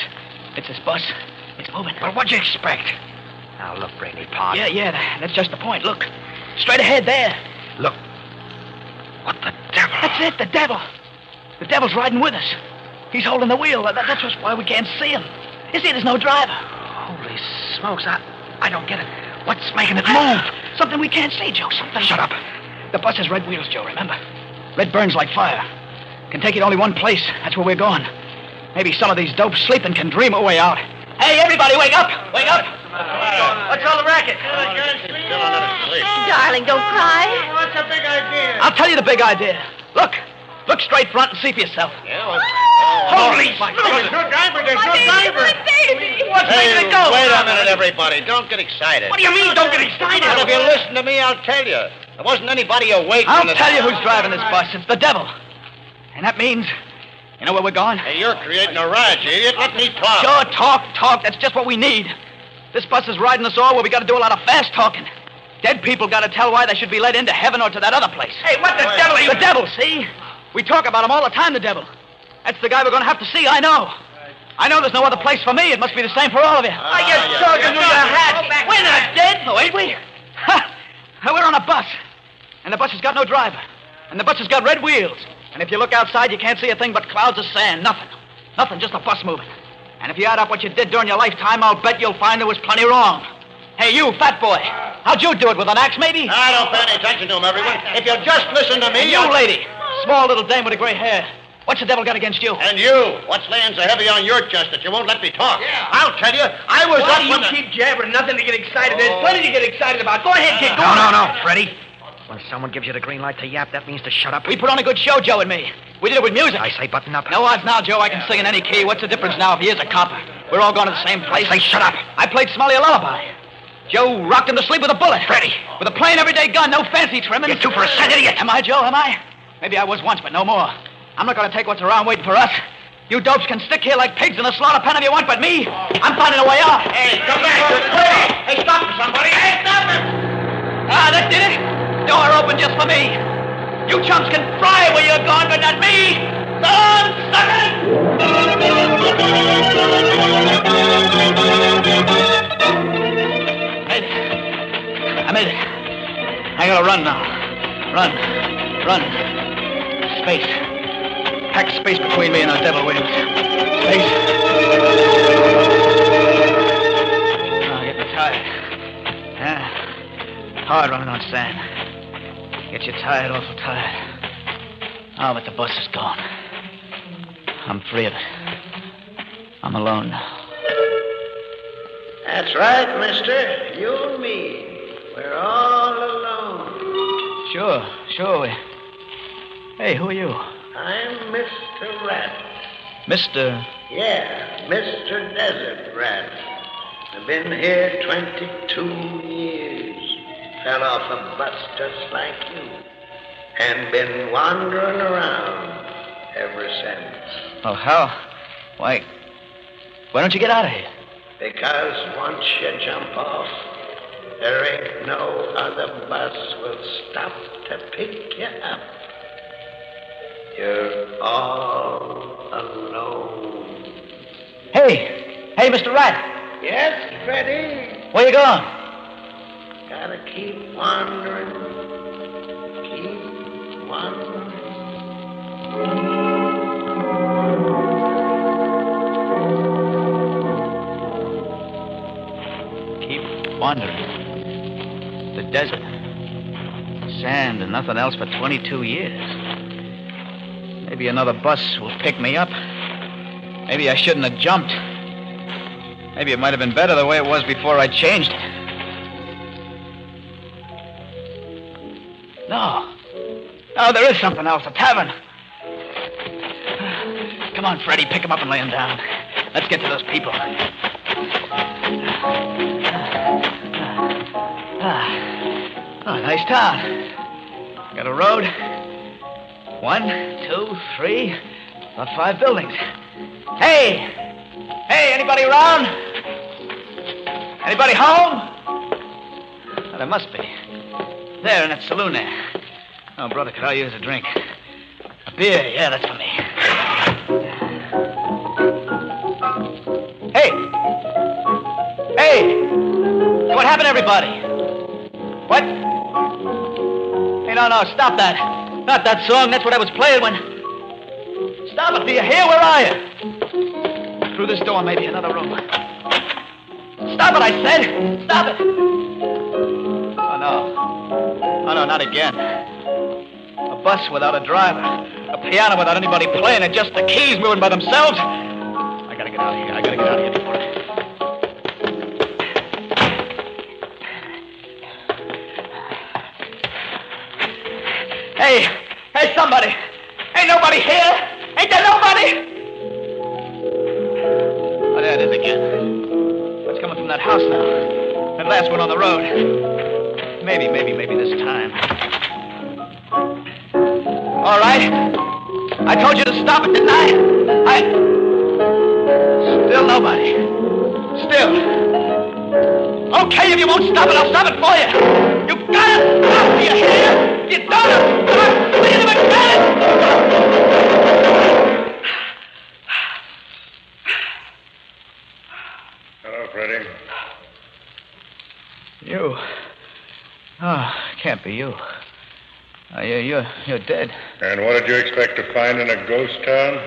It's this bus. It's moving. Well, what'd you expect? Now, look, Brainy Pond. Yeah, that's just the point. Look. Straight ahead there. Look. What the devil? That's it, the devil. The devil's riding with us. He's holding the wheel. That's why we can't see him. You see, there's no driver. Holy smokes, I don't get it. What's making it move? Something we can't see, Joe. Something. Shut up. The bus has red wheels, Joe, remember? Red burns like fire. Can take it only one place. That's where we're going. Maybe some of these dopes sleeping can dream a way out. Hey, everybody, wake up! Wake up! What's all the racket? Darling, don't cry. What's the big idea? I'll tell you the big idea. Look. Look straight front and see for yourself. Holy smokes! There's no driver! There's no driver! What's making it go? Wait a minute, everybody. Don't get excited. What do you mean, don't get excited? Well, if you listen to me, I'll tell you. There wasn't anybody awake I'll when the... tell you who's driving this bus. It's the devil. And that means... You know where we're going? Hey, you're creating a riot, you idiot. Let me talk. Sure, talk. That's just what we need. This bus is riding us all where we got to do a lot of fast talking. Dead people got to tell why they should be led into heaven or to that other place. Hey, what the devil are you... The devil, see? We talk about him all the time, the devil. That's the guy we're going to have to see, I know. I know there's no other place for me. It must be the same for all of you. I get talking to your hat. We're not dead, though, ain't we? Ha! We're on a bus. And the bus has got no driver. And the bus has got red wheels. And if you look outside, you can't see a thing but clouds of sand. Nothing, just a bus moving. And if you add up what you did during your lifetime, I'll bet you'll find there was plenty wrong. Hey, you, fat boy. How'd you do it, with an axe, maybe? I don't pay any attention to him, everyone. If you'll just listen to me... And you, lady. Small little dame with a gray hair. What's the devil got against you? And you. What's laying so heavy on your chest that you won't let me talk? Yeah. I'll tell you, I was Why up do when you keep jabbering? Nothing to get excited. There's plenty to get excited about. Go ahead, kid. Go on. No, Freddie. When someone gives you the green light to yap, that means to shut up. We put on a good show, Joe and me. We did it with music. I say button up. No odds now, Joe. I can sing in any key. What's the difference now if he is a cop? We're all going to the same place. I say shut up. I played Smully a lullaby. Joe rocked him to sleep with a bullet. Freddie. With a plain everyday gun, no fancy trimming. You're 2%, idiot. Am I, Joe? Am I? Maybe I was once, but no more. I'm not going to take what's around waiting for us. You dopes can stick here like pigs in a slaughter pen if you want, but me, I'm finding a way out. Hey, come back. Hey, stop him, somebody. Hey, stop him. Ah, that did it. Door open just for me. You chumps can fry where you're going, but not me. So long, suckers. I made it. I gotta run now. Run. Space. Pack space between me and those devil wheels. Space. Oh, getting tired. Yeah. Hard running on sand. Get you tired, awful tired. Oh, but the bus is gone. I'm free of it. I'm alone now. That's right, mister. You and me. We're all alone. Sure. Hey, who are you? I'm Mr. Rat. Mr. Yeah, Mr. Desert Rat. I've been here 22 years. Fell off a bus just like you. And been wandering around ever since. Oh, how? Why don't you get out of here? Because once you jump off, there ain't no other bus will stop to pick you up. You're all alone. Hey, Mr. Rat. Yes, Freddie? Where you going? Gotta keep wandering. Keep wandering. Keep wandering. The desert. Sand and nothing else for 22 years. Maybe another bus will pick me up. Maybe I shouldn't have jumped. Maybe it might have been better the way it was before I changed it. No, there is something else. A tavern. Come on, Freddie. Pick him up and lay him down. Let's get to those people. Nice town. Got a road. 1, 2, 3, about 5 buildings. Hey, anybody around? Anybody home? Well, there must be. There in that saloon there. Oh, brother, could I use a drink? A beer, yeah, that's for me. Hey, what happened, everybody? What? Hey, no, stop that. Not that song, that's what I was playing when... Stop it, do you hear? Where are you? Through this door, maybe another room. Stop it, I said! Stop it! Oh, no, not again. A bus without a driver. A piano without anybody playing it, just the keys moving by themselves. I gotta get out of here, before it... Hey, somebody! Ain't nobody here! Ain't there nobody? Oh, there it is again. What's coming from that house now? That last one on the road. Maybe this time. All right. I told you to stop it, didn't I? Still nobody. Still. Okay, if you won't stop it, I'll stop it for you. You gotta stop, do you hear? You don't stop, please, if I can. Hello, Freddie. You? Oh, can't be you. You're dead. And what did you expect to find in a ghost town?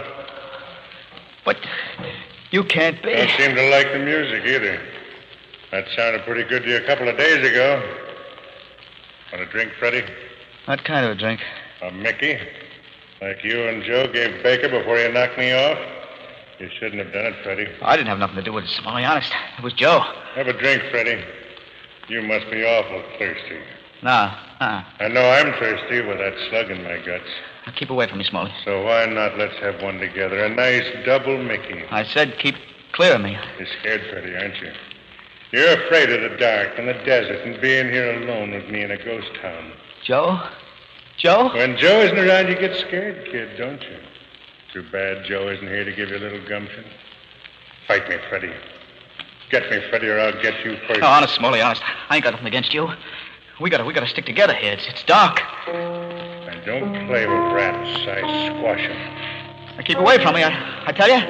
But you can't be. Don't seem to like the music either. That sounded pretty good to you a couple of days ago. Want a drink, Freddie? What kind of a drink? A Mickey? Like you and Joe gave Baker before you knocked me off? You shouldn't have done it, Freddie. I didn't have nothing to do with it, Smalley, honest. It was Joe. Have a drink, Freddie. You must be awful thirsty. No. I know I'm thirsty with that slug in my guts. Now keep away from me, Smalley. So why not let's have one together? A nice double Mickey. I said keep clear of me. You're scared, Freddie, aren't you? You're afraid of the dark and the desert and being here alone with me in a ghost town. Joe? Joe? When Joe isn't around, you get scared, kid, don't you? Too bad Joe isn't here to give you a little gumption. Fight me, Freddie. Get me, Freddie, or I'll get you first. No, honest, Smalley, honest. I ain't got nothing against you. We gotta stick together here. It's dark. And don't play with rats. I squash them. Now keep away from me, I tell you.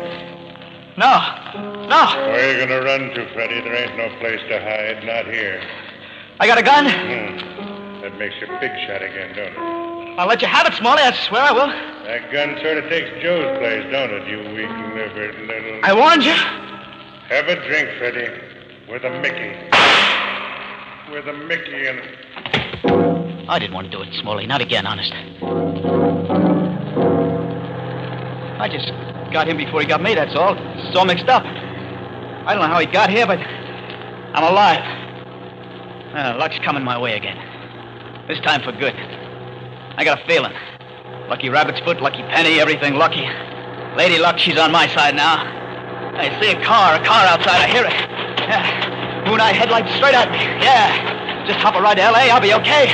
No. Where are you gonna run to, Freddie? There ain't no place to hide. Not here. I got a gun. That makes you big shot again, don't it? I'll let you have it, Smalley. I swear I will. That gun sort of takes Joe's place, don't it, you weak-livered little... I warned you. Have a drink, Freddie. With a Mickey. With a Mickey in it. I didn't want to do it, Smalley. Not again, honest. I just got him before he got me, that's all. It's all mixed up. I don't know how he got here, but I'm alive. Luck's coming my way again. This time for good. I got a feeling. Lucky Rabbit's Foot, Lucky Penny, everything lucky. Lady Luck, she's on my side now. I see a car outside. I hear it. Yeah. Moon-eye headlights straight at me. Yeah. Just hop a ride to L.A., I'll be okay.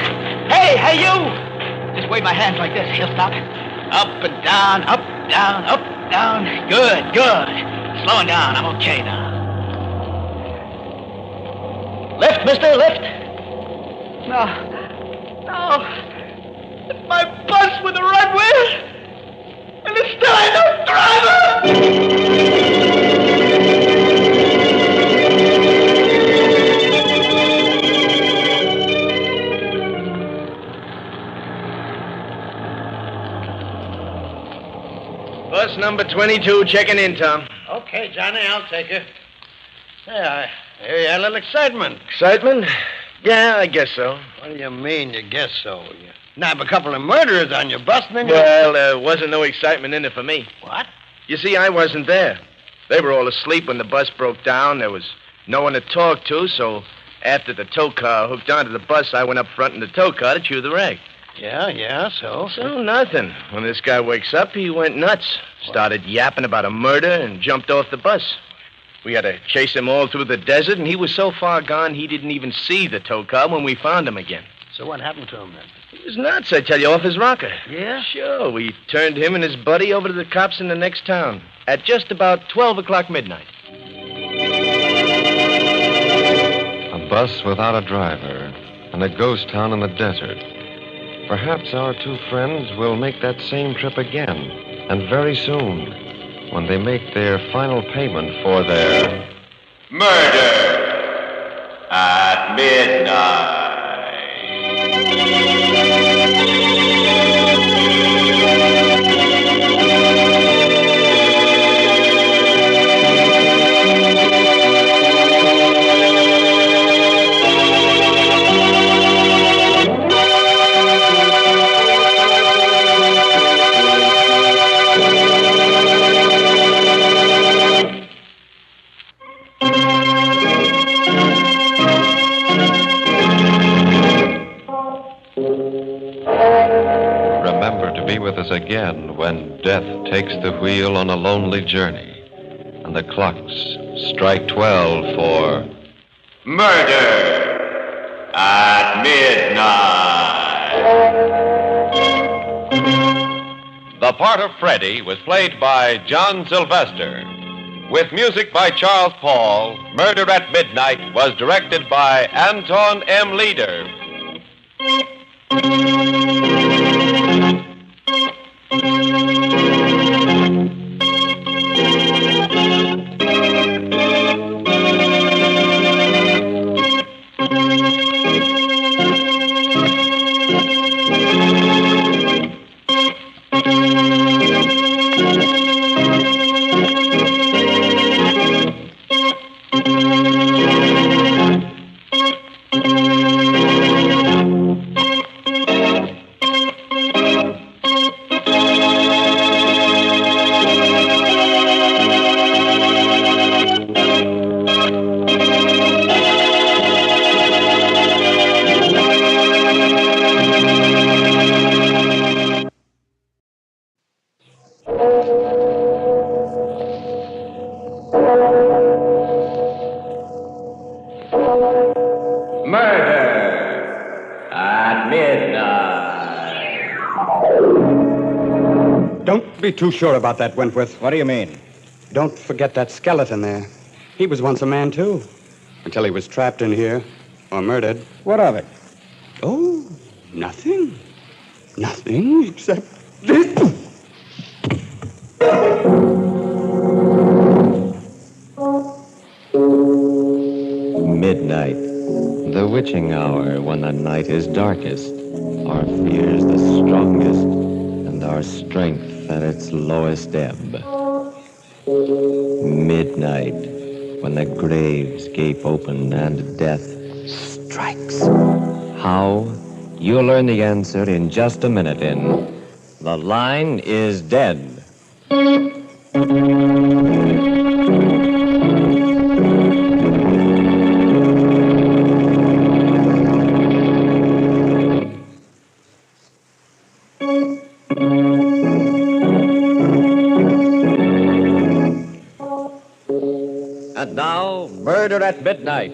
Hey, you! Just wave my hands like this. He'll stop. Up and down, up, down, up, down. Good. Slowing down. I'm okay now. Lift, mister, lift. No. It's my bus with the right wheel. And it still ain't no driver. Bus number 22 checking in, Tom. Okay, Johnny, I'll take her. Yeah, I hear you had a little excitement. Excitement? Yeah, I guess so. What do you mean, you guess so? You nab a couple of murderers on your bus, and then you... Well, there wasn't no excitement in it for me. What? You see, I wasn't there. They were all asleep when the bus broke down. There was no one to talk to, so after the tow car hooked onto the bus, I went up front in the tow car to chew the rag. Yeah, so? So nothing. When this guy wakes up, he went nuts. Started yapping about a murder and jumped off the bus. We had to chase him all through the desert, and he was so far gone he didn't even see the tow car when we found him again. So what happened to him then? He was nuts, I tell you, off his rocker. Yeah? Sure. We turned him and his buddy over to the cops in the next town at just about 12 o'clock midnight. A bus without a driver and a ghost town in the desert. Perhaps our two friends will make that same trip again, and very soon, when they make their final payment for their... Murder at midnight. to be with us again when death takes the wheel on a lonely journey and the clocks strike 12 for Murder at Midnight. The part of Freddy was played by John Sylvester. With music by Charles Paul, Murder at Midnight was directed by Anton M. Leader. Don't be too sure about that, Wentworth. What do you mean? Don't forget that skeleton there. He was once a man, too. Until he was trapped in here or murdered. What of it? Oh, nothing. Nothing except this. Midnight, the witching hour when the night is darkest, our fears the strongest, and our strength at its lowest ebb. Midnight, when the graves gape open and death strikes. How? You'll learn the answer in just a minute in The Line is Dead. And now, Murder at Midnight.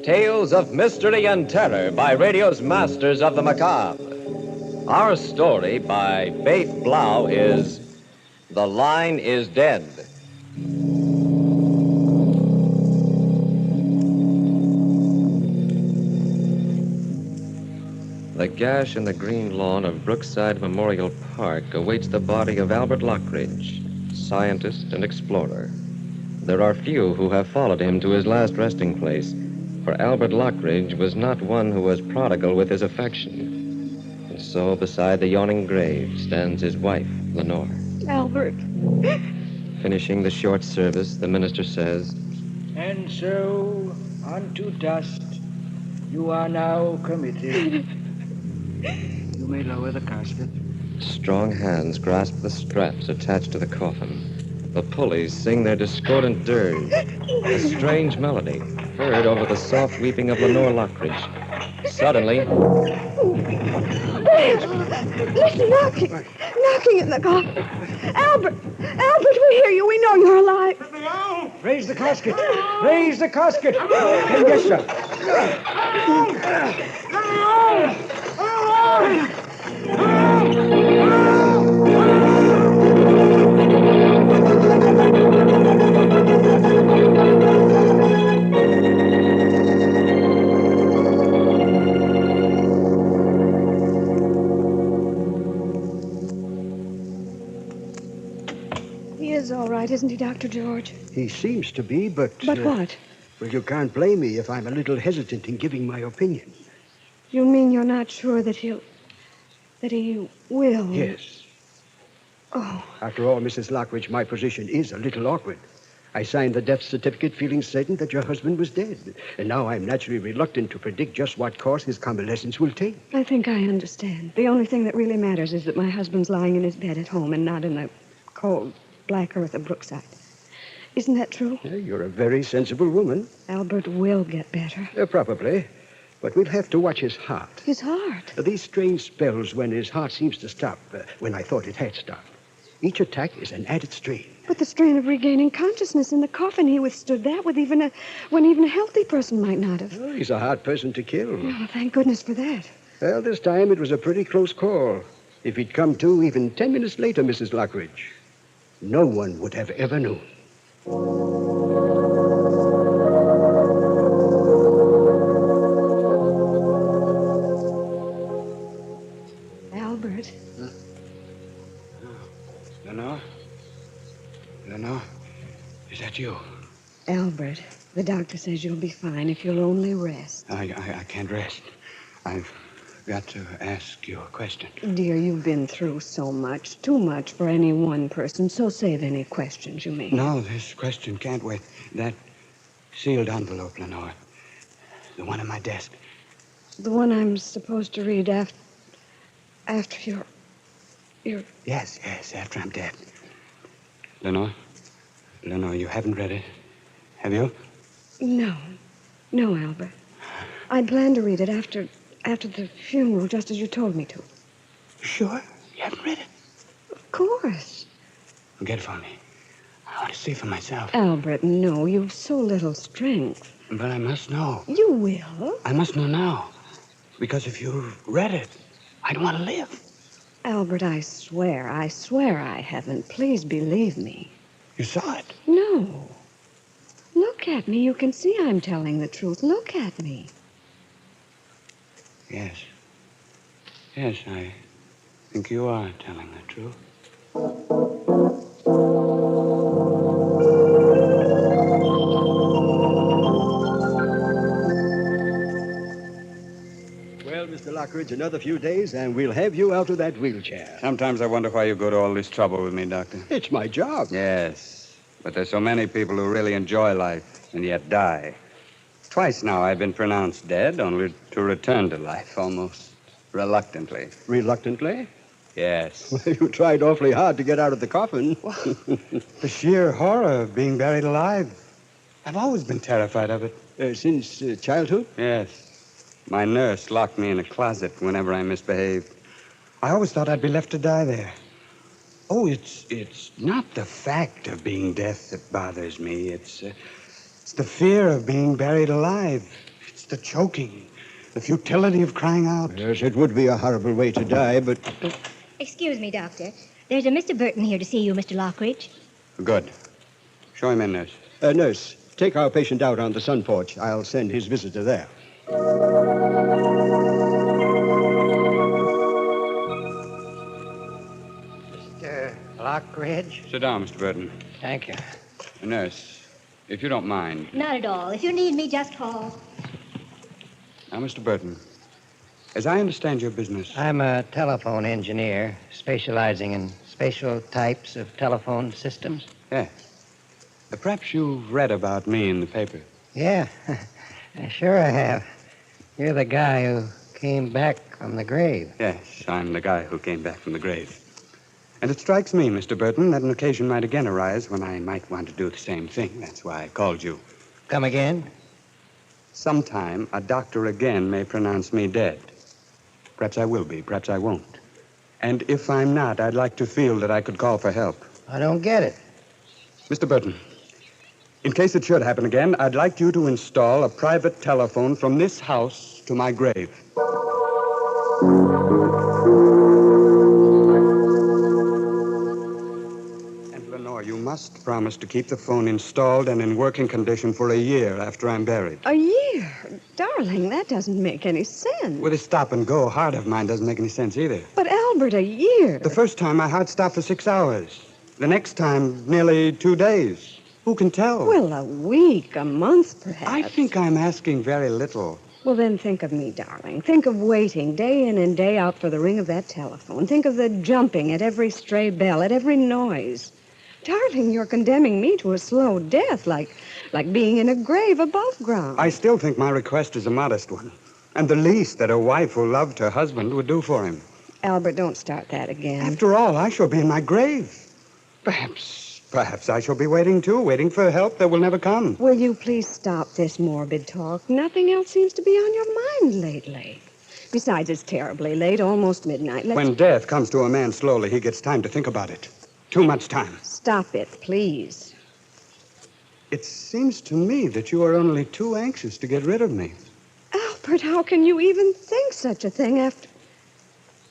Tales of mystery and terror by radio's masters of the macabre. Our story by Bate Blau is The Line is Dead. The gash in the green lawn of Brookside Memorial Park awaits the body of Albert Lockridge, scientist and explorer. There are few who have followed him to his last resting place, for Albert Lockridge was not one who was prodigal with his affection. And so, beside the yawning grave stands his wife, Lenore. Albert. Finishing the short service, the minister says, And so, unto dust, you are now committed. You may lower the casket. Strong hands grasp the straps attached to the coffin. The pulleys sing their discordant dirge, a strange melody, heard over the soft weeping of Lenore Lockridge. Suddenly... Listen, knocking in the coffin. Albert, we hear you. We know you're alive. Raise the casket. Raise the casket. Yes, sir. He is all right, isn't he, Dr. George? He seems to be, but... But what? Well, you can't blame me if I'm a little hesitant in giving my opinion. You mean you're not sure that he will? Yes. Oh. After all, Mrs. Lockridge, my position is a little awkward. I signed the death certificate feeling certain that your husband was dead. And now I'm naturally reluctant to predict just what course his convalescence will take. I think I understand. The only thing that really matters is that my husband's lying in his bed at home and not in the cold, black earth of Brookside. Isn't that true? You're a very sensible woman. Albert will get better. Probably. But we'll have to watch his heart. His heart? These strange spells when his heart seems to stop, when I thought it had stopped. Each attack is an added strain. But the strain of regaining consciousness in the coffin, he withstood that when even a healthy person might not have. Oh, he's a hard person to kill. Oh, thank goodness for that. Well, this time it was a pretty close call. If he'd come to even 10 minutes later, Mrs. Lockridge, no one would have ever known. Albert. Lenore, is that you? Albert, the doctor says you'll be fine if you'll only rest. I can't rest. I've got to ask you a question. Dear, you've been through so much, too much for any one person, so save any questions you may have. No, this question can't wait. That sealed envelope, Lenore. The one on my desk. The one I'm supposed to read after you're... Yes, after I'm dead. Lenore, you haven't read it, have you? No, Albert. I'd planned to read it after the funeral, just as you told me to. Sure? You haven't read it? Of course. Get it for me. I want to see for myself. Albert, no, you've so little strength. But I must know. You will. I must know now. Because if you read it, I'd want to live. Albert, I swear I haven't. Please believe me. You saw it? No. Look at me. You can see I'm telling the truth. Look at me. Yes, I think you are telling the truth. Well, Mr. Lockridge, another few days, and we'll have you out of that wheelchair. Sometimes I wonder why you go to all this trouble with me, Doctor. It's my job. Yes, but there's so many people who really enjoy life and yet die. Twice now I've been pronounced dead, only to return to life almost reluctantly. Reluctantly? Yes. Well, you tried awfully hard to get out of the coffin. The sheer horror of being buried alive. I've always been terrified of it. Since childhood? Yes. My nurse locked me in a closet whenever I misbehaved. I always thought I'd be left to die there. Oh, it's not the fact of being death that bothers me. It's the fear of being buried alive. It's the choking, the futility of crying out. Yes, it would be a horrible way to die, but... Excuse me, Doctor. There's a Mr. Burton here to see you, Mr. Lockridge. Good. Show him in, nurse. Nurse, take our patient out on the sun porch. I'll send his visitor there. Mr. Lockridge? Sit down, Mr. Burton. Thank you. Nurse, if you don't mind. Not at all. If you need me, just call. Now, Mr. Burton, as I understand your business... I'm a telephone engineer specializing in special types of telephone systems. Yes. Perhaps you've read about me in the paper. Yeah, sure I have. You're the guy who came back from the grave. Yes, I'm the guy who came back from the grave. And it strikes me, Mr. Burton, that an occasion might again arise when I might want to do the same thing. That's why I called you. Come again? Sometime a doctor again may pronounce me dead. Perhaps I will be, perhaps I won't. And if I'm not, I'd like to feel that I could call for help. I don't get it. Mr. Burton, in case it should happen again, I'd like you to install a private telephone from this house to my grave. And, Lenore, you must promise to keep the phone installed and in working condition for a year after I'm buried. A year? Darling, that doesn't make any sense. With a stop-and-go heart of mine doesn't make any sense either. But, Albert, a year? The first time, my heart stopped for 6 hours. The next time, nearly 2 days. Who can tell? Well, a week, a month, perhaps. I think I'm asking very little. Well, then think of me, darling. Think of waiting day in and day out for the ring of that telephone. Think of the jumping at every stray bell, at every noise. Darling, you're condemning me to a slow death, like being in a grave above ground. I still think my request is a modest one, and the least that a wife who loved her husband would do for him. Albert, don't start that again. After all, I shall be in my grave. Perhaps Perhaps I shall be waiting, too, waiting for help that will never come. Will you please stop this morbid talk? Nothing else seems to be on your mind lately. Besides, it's terribly late, almost midnight. When death comes to a man slowly, he gets time to think about it. Too much time. Stop it, please. It seems to me that you are only too anxious to get rid of me. Albert, how can you even think such a thing after...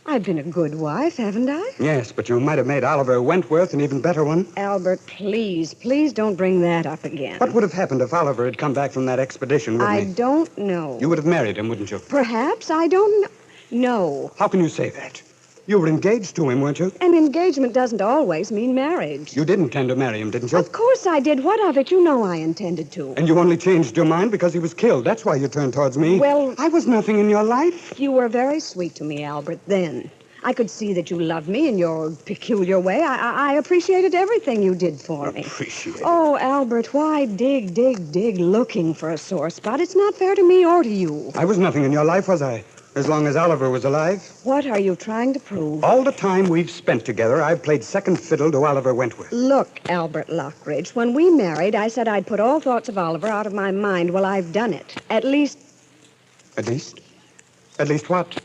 I've been a good wife, haven't I? Yes, but you might have made Oliver Wentworth an even better one. Albert, please don't bring that up again. What would have happened if Oliver had come back from that expedition with me? I don't know. You would have married him, wouldn't you? Perhaps, I don't know. No. How can you say that? You were engaged to him, weren't you? An engagement doesn't always mean marriage. You did intend to marry him, didn't you? Of course I did. What of it? You know I intended to. And you only changed your mind because he was killed. That's why you turned towards me. Well... I was nothing in your life. You were very sweet to me, Albert, then. I could see that you loved me in your peculiar way. I appreciated everything you did for me. Appreciate it? Oh, Albert, why dig looking for a sore spot? It's not fair to me or to you. I was nothing in your life, was I? As long as Oliver was alive. What are you trying to prove? All the time we've spent together, I've played second fiddle to Oliver Wentworth. Look, Albert Lockridge, when we married, I said I'd put all thoughts of Oliver out of my mind. Well, I've done it. At least... At least? At least what?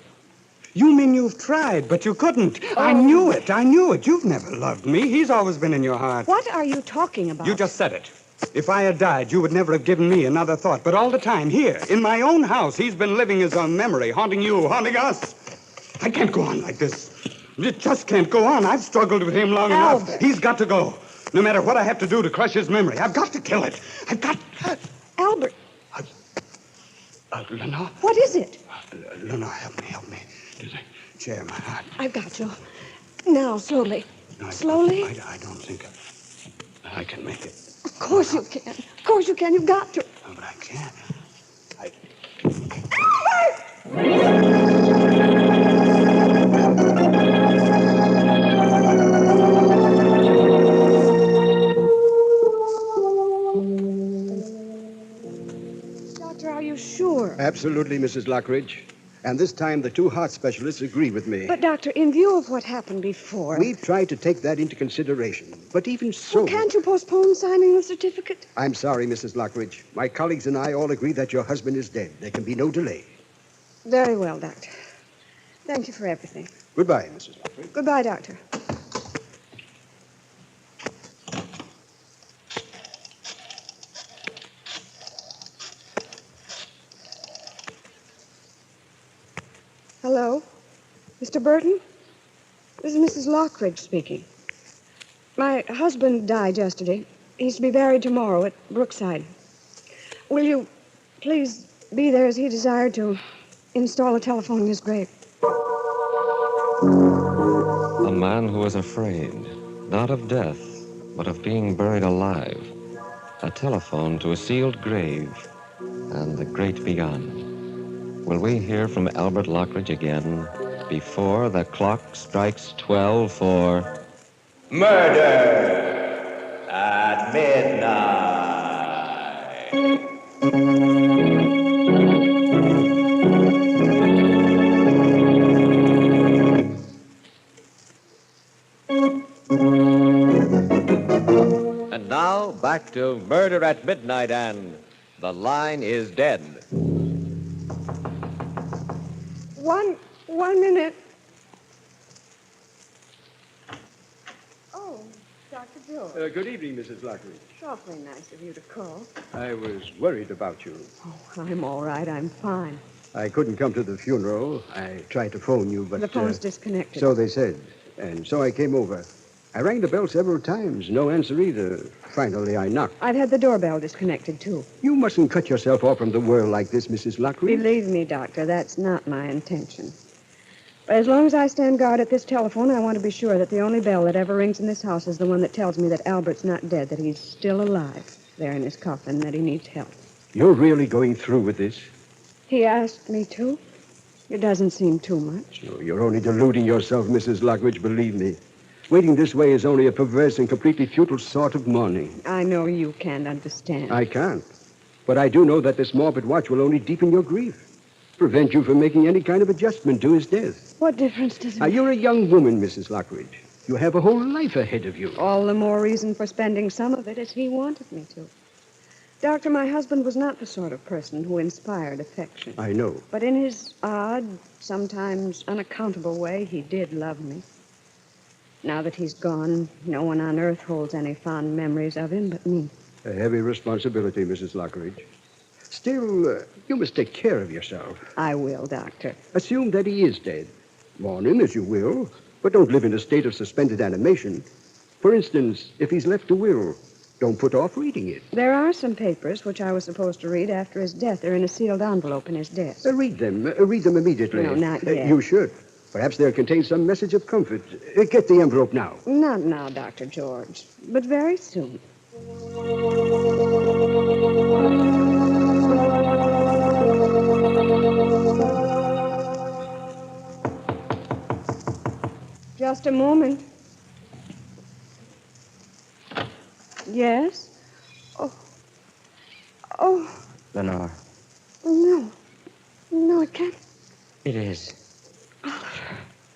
You mean you've tried, but you couldn't. Oh. I knew it. You've never loved me. He's always been in your heart. What are you talking about? You just said it. If I had died, you would never have given me another thought. But all the time, here, in my own house, he's been living as a memory, haunting you, haunting us. I can't go on like this. It just can't go on. I've struggled with him long enough. He's got to go. No matter what I have to do to crush his memory, I've got to kill it. I've got... Albert. Lenore? What is it? Lenore, help me. There's a chair in my heart. I've got you. Now, slowly. No, Slowly? I don't think I can make it. Of course you can. Of course you can. You've got to. No, but I can't. Doctor, are you sure? Absolutely, Mrs. Lockridge. And this time the two heart specialists agree with me. But, Doctor, in view of what happened before... We've tried to take that into consideration. But even so... Well, can't you postpone signing the certificate? I'm sorry, Mrs. Lockridge. My colleagues and I all agree that your husband is dead. There can be no delay. Very well, Doctor. Thank you for everything. Goodbye, Mrs. Lockridge. Goodbye, Doctor. Hello? Mr. Burton? This is Mrs. Lockridge speaking. My husband died yesterday. He's to be buried tomorrow at Brookside. Will you please be there as he desired to install a telephone in his grave? A man who was afraid, not of death, but of being buried alive. A telephone to a sealed grave and the great beyond. Will we hear from Albert Lockridge again before the clock strikes 12 for... Murder at midnight. And now, back to Murder at Midnight and The Line is Dead. One minute. Oh, Dr. Joe. Good evening, Mrs. Lockridge. It's awfully nice of you to call. I was worried about you. Oh, I'm all right. I'm fine. I couldn't come to the funeral. I tried to phone you, but... The phone's disconnected. So they said. And so I came over. I rang the bell several times. No answer either. Finally, I knocked. I've had the doorbell disconnected, too. You mustn't cut yourself off from the world like this, Mrs. Lockridge. Believe me, Doctor, that's not my intention. But as long as I stand guard at this telephone, I want to be sure that the only bell that ever rings in this house is the one that tells me that Albert's not dead, that he's still alive there in his coffin, that he needs help. You're really going through with this? He asked me to. It doesn't seem too much. No, you're only deluding yourself, Mrs. Lockridge, believe me. Waiting this way is only a perverse and completely futile sort of mourning. I know you can't understand. I can't. But I do know that this morbid watch will only deepen your grief. Prevent you from making any kind of adjustment to his death. What difference does it Now, make? you're a young woman, Mrs. Lockridge. You have a whole life ahead of you. All the more reason for spending some of it as he wanted me to. Doctor, my husband was not the sort of person who inspired affection. I know. But in his odd, sometimes unaccountable way, he did love me. Now that he's gone, no one on earth holds any fond memories of him but me. A heavy responsibility, Mrs. Lockridge. Still, you must take care of yourself. I will, Doctor. Assume that he is dead. Mourn him as you will, but don't live in a state of suspended animation. For instance, if he's left a will, don't put off reading it. There are some papers which I was supposed to read after his death. They're in a sealed envelope in his desk. Read them. Read them immediately. No, not yet. You should. Perhaps they'll contain some message of comfort. Get the envelope now. Not now, Dr. George, but very soon. Just a moment. Yes? Oh, Lenore, no. No, it can't. it is.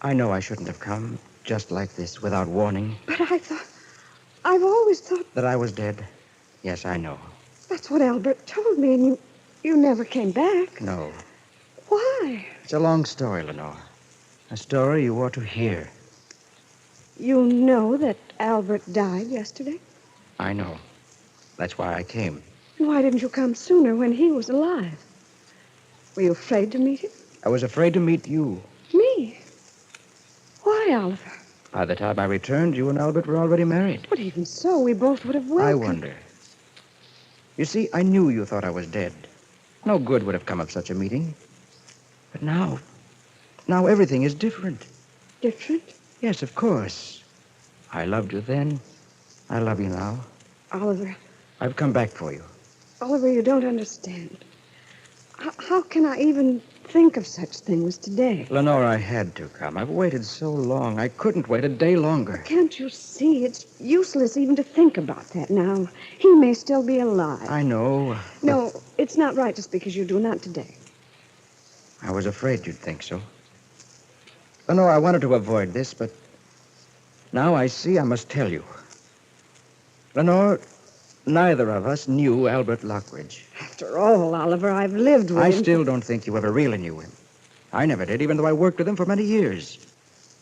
I know I shouldn't have come just like this without warning. But I've always thought That I was dead. Yes, I know. that's what Albert told me, and you never came back. No. Why? It's a long story, Lenore. A story you ought to hear. You know that Albert died yesterday? I know. That's why I came. Why didn't you come sooner when he was alive? Were you afraid to meet him? I was afraid to meet you. Me? Why, Oliver? By the time I returned, you and Albert were already married. But even so, we both would have welcomed... I wonder. You see, I knew you thought I was dead. No good would have come of such a meeting. But now everything is different. Different? Yes, of course. I loved you then. I love you now. Oliver, I've come back for you. Oliver, you don't understand. How can I even think of such things today? Lenore, I had to come. I've waited so long. I couldn't wait a day longer. Can't you see? It's useless even to think about that now. He may still be alive. I know. No, it's not right to speak as you do, not today. I was afraid you'd think so. Lenore, I wanted to avoid this, but now I see I must tell you. Lenore, neither of us knew Albert Lockridge. After all, Oliver, I've lived with I him. still don't think you ever really knew him. I never did, even though I worked with him for many years.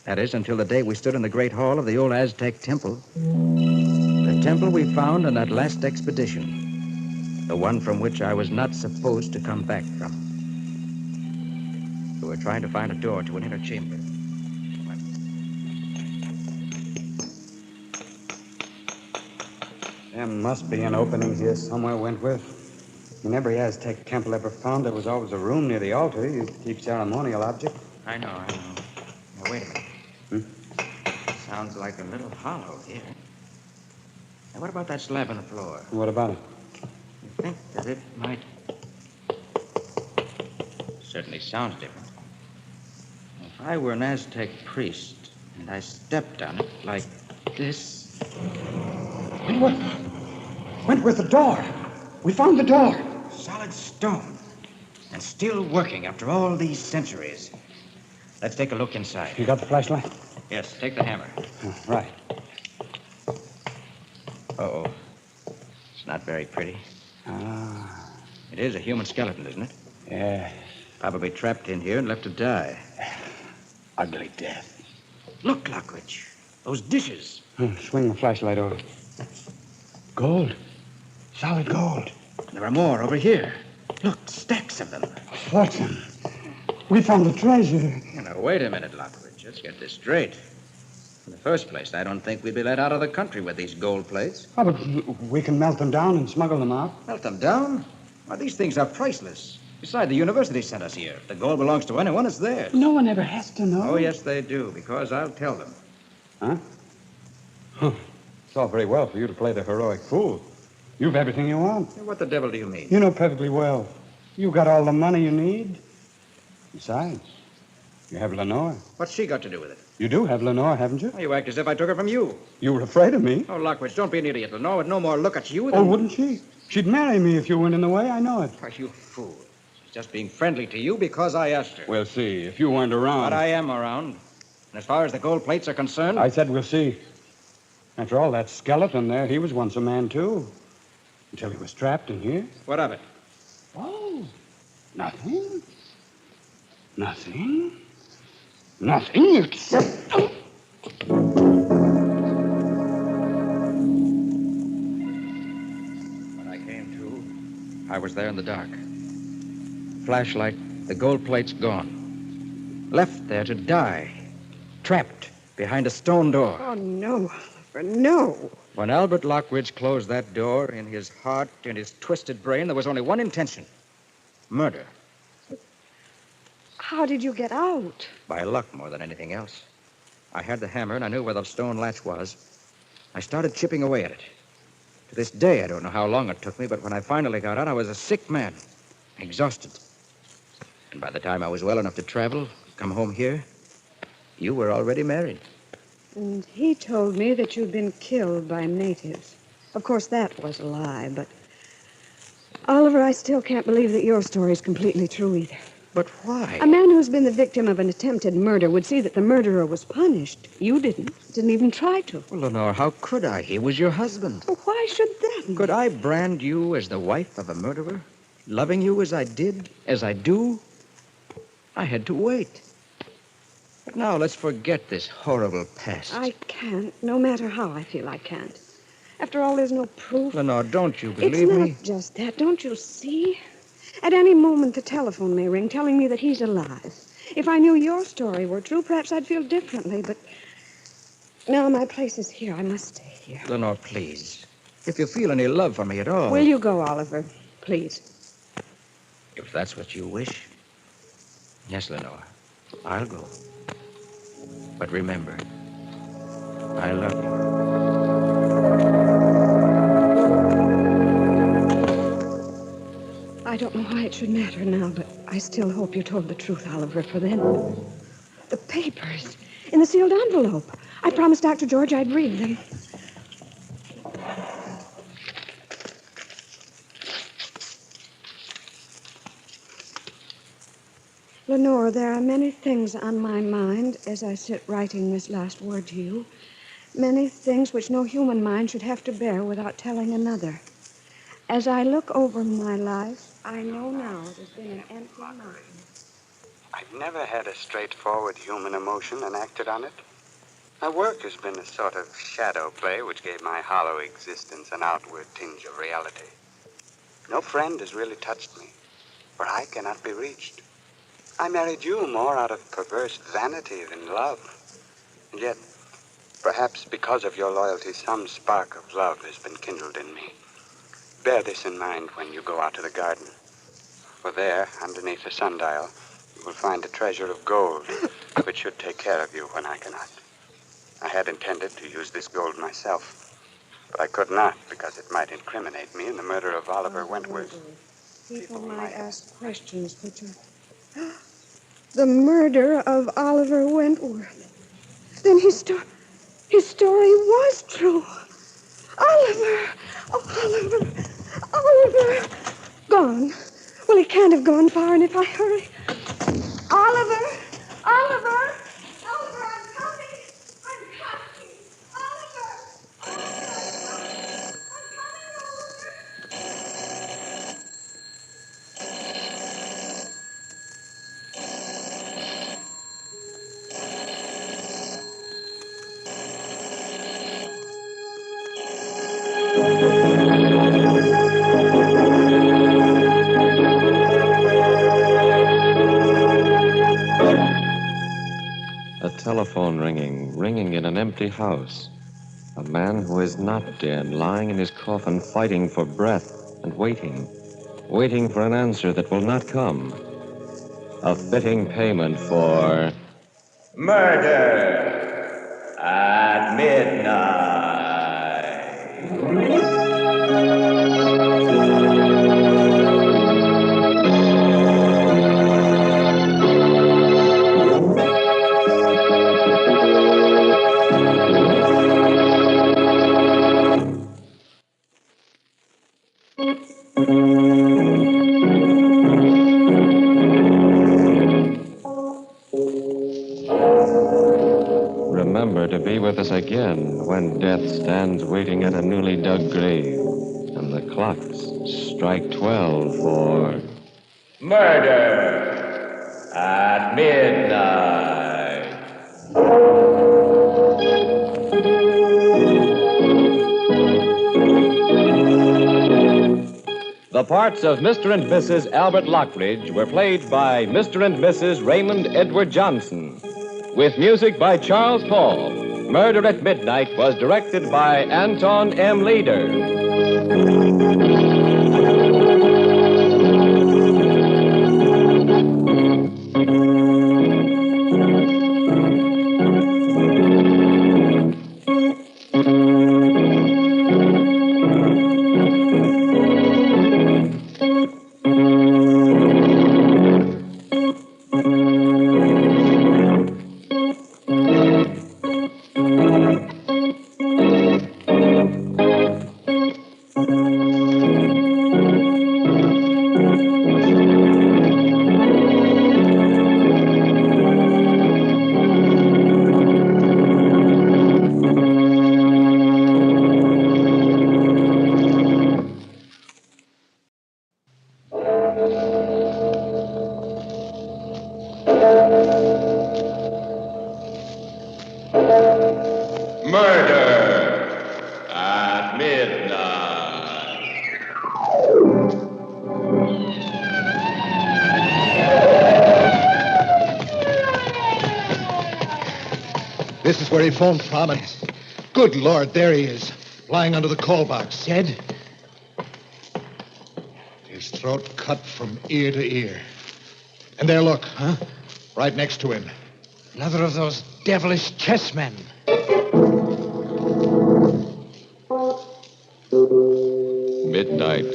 That is, until the day we stood in the great hall of the old Aztec temple. The temple we found on that last expedition. The one from which I was not supposed to come back from. We were trying to find a door to an inner chamber. There must be an opening here somewhere, Wentworth. In every Aztec temple ever found, there was always a room near the altar used to keep ceremonial objects. I know. Now, wait a minute. Sounds like a little hollow here. Now, what about that slab on the floor? What about it? I think that it might... Certainly sounds different. If I were an Aztec priest and I stepped on it like this... Wentworth, the door. We found the door. Solid stone. And still working after all these centuries. Let's take a look inside. You got the flashlight? Yes, take the hammer. Right. Uh-oh. It's not very pretty. Ah. It is a human skeleton, isn't it? Yeah. Probably trapped in here and left to die. Ugly death. Look, Lockridge. Those dishes. Swing the flashlight over. Gold. Solid gold. There are more over here. Look, stacks of them. Fortune. We found the treasure. Now, wait a minute, Lockridge. Let's get this straight. In the first place, I don't think we'd be let out of the country with these gold plates. Oh, but we can melt them down and smuggle them out. Melt them down? Why, these things are priceless. Besides, the university sent us here. If the gold belongs to anyone, it's theirs. No one ever has to know. Oh, yes, they do, because I'll tell them. Huh? It's all very well for you to play the heroic fool. You've everything you want. What the devil do you mean? You know perfectly well. You got all the money you need. Besides, you have Lenore. What's she got to do with it? You do have Lenore, haven't you? Well, you act as if I took her from you. You were afraid of me. Oh, Lockridge, don't be an idiot. Lenore would no more look at you than... Oh, wouldn't she? She'd marry me if you went in the way. I know it. Why, you fool. She's just being friendly to you because I asked her. We'll see. If you weren't around... But I am around. And as far as the gold plates are concerned... I said we'll see. After all, that skeleton there, he was once a man, too. Until he was trapped in here. What of it? Oh, nothing. Nothing. Nothing except... When I came to, I was there in the dark. Flashlight, the gold plates gone. Left there to die. Trapped behind a stone door. Oh, no, Oliver, no. When Albert Lockridge closed that door, in his heart and his twisted brain, there was only one intention. Murder. How did you get out? By luck more than anything else. I had the hammer and I knew where the stone latch was. I started chipping away at it. To this day, I don't know how long it took me, but when I finally got out, I was a sick man. Exhausted. And by the time I was well enough to travel, come home here, you were already married. And he told me that you'd been killed by natives. Of course, that was a lie, but... Oliver, I still can't believe that your story is completely true either. But why? A man who's been the victim of an attempted murder would see that the murderer was punished. You didn't even try to. Well, Lenore, how could I? He was your husband. Well, why should that be? Could I brand you as the wife of a murderer? Loving you as I did, as I do? I had to wait. But now let's forget this horrible past. I can't, no matter how I feel I can't. After all, there's no proof. Lenore, don't you believe me? It's not just that. Don't you see? At any moment, the telephone may ring, telling me that he's alive. If I knew your story were true, perhaps I'd feel differently, but... Now my place is here. I must stay here. Lenore, please. If you feel any love for me at all... Will you go, Oliver? Please. If that's what you wish. Yes, Lenore. I'll go. But remember, I love you. I don't know why it should matter now, but I still hope you told the truth, Oliver, for then. The papers in the sealed envelope. I promised Dr. George I'd read them. Lenore, there are many things on my mind as I sit writing this last word to you. Many things which no human mind should have to bear without telling another. As I look over my life, I know now it has been an empty mountain. I've never had a straightforward human emotion and acted on it. My work has been a sort of shadow play which gave my hollow existence an outward tinge of reality. No friend has really touched me, for I cannot be reached. I married you more out of perverse vanity than love. And yet, perhaps because of your loyalty, some spark of love has been kindled in me. Bear this in mind when you go out to the garden. For there, underneath the sundial, you will find a treasure of gold, which should take care of you when I cannot. I had intended to use this gold myself, but I could not because it might incriminate me in the murder of Oliver Wentworth. People might ask questions, but the murder of Oliver Wentworth. Then his story was true. Oliver! Oh, Oliver! Oliver! Gone. Well, he can't have gone far, and if I hurry... Oliver! Oliver! Oliver, I'm coming! I'm coming! Oliver! A telephone ringing in an empty house. A man who is not dead, lying in his coffin, fighting for breath and waiting for an answer that will not come. A fitting payment for... Murder at midnight. when death stands waiting at a newly dug grave, and the clocks strike 12 for Murder at midnight. The parts of Mr. and Mrs. Albert Lockridge were played by Mr. and Mrs. Raymond Edward Johnson, with music by Charles Paul. Murder at Midnight was directed by Anton M. Leader. Murder at midnight. This is where he phoned from, and good Lord, there he is, lying under the call box. Dead? His throat cut from ear to ear. And there, look, right next to him. Another of those devilish chessmen. Midnight,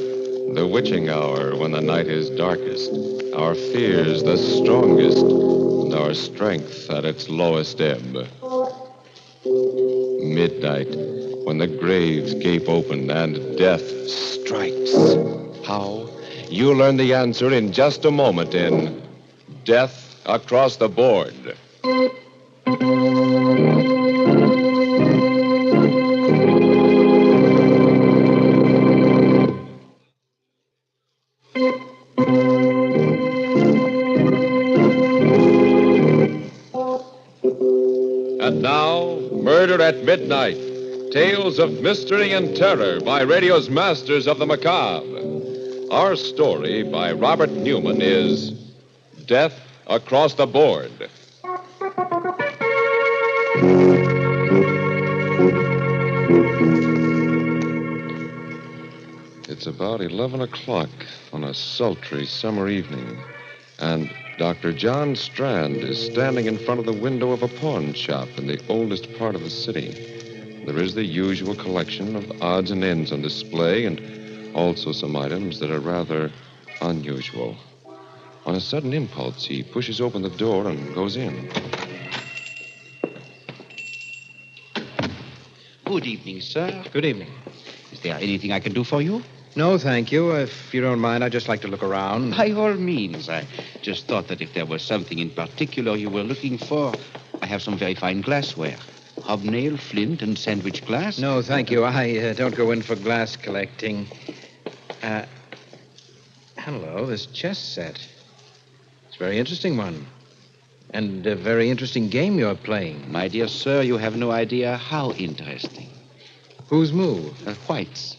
the witching hour when the night is darkest, our fears the strongest, and our strength at its lowest ebb. Midnight, when the graves gape open and death strikes. How? You'll learn the answer in just a moment in Death Across the Board. And now, Murder at Midnight. Tales of mystery and terror by radio's masters of the macabre. Our story by Robert Newman is Death Across the Board. It's about 11 o'clock on a sultry summer evening, and Dr. John Strand is standing in front of the window of a pawn shop in the oldest part of the city. There is the usual collection of odds and ends on display, and also some items that are rather unusual. On a sudden impulse, he pushes open the door and goes in. Good evening, sir. Good evening. Is there anything I can do for you? No, thank you. If you don't mind, I'd just like to look around. By all means. I just thought that if there was something in particular you were looking for, I have some very fine glassware. Hobnail, flint, and sandwich glass. No, thank you. I don't go in for glass collecting. Hello, this chess set. It's a very interesting one. And a very interesting game you're playing. My dear sir, you have no idea how interesting. Whose move? White's.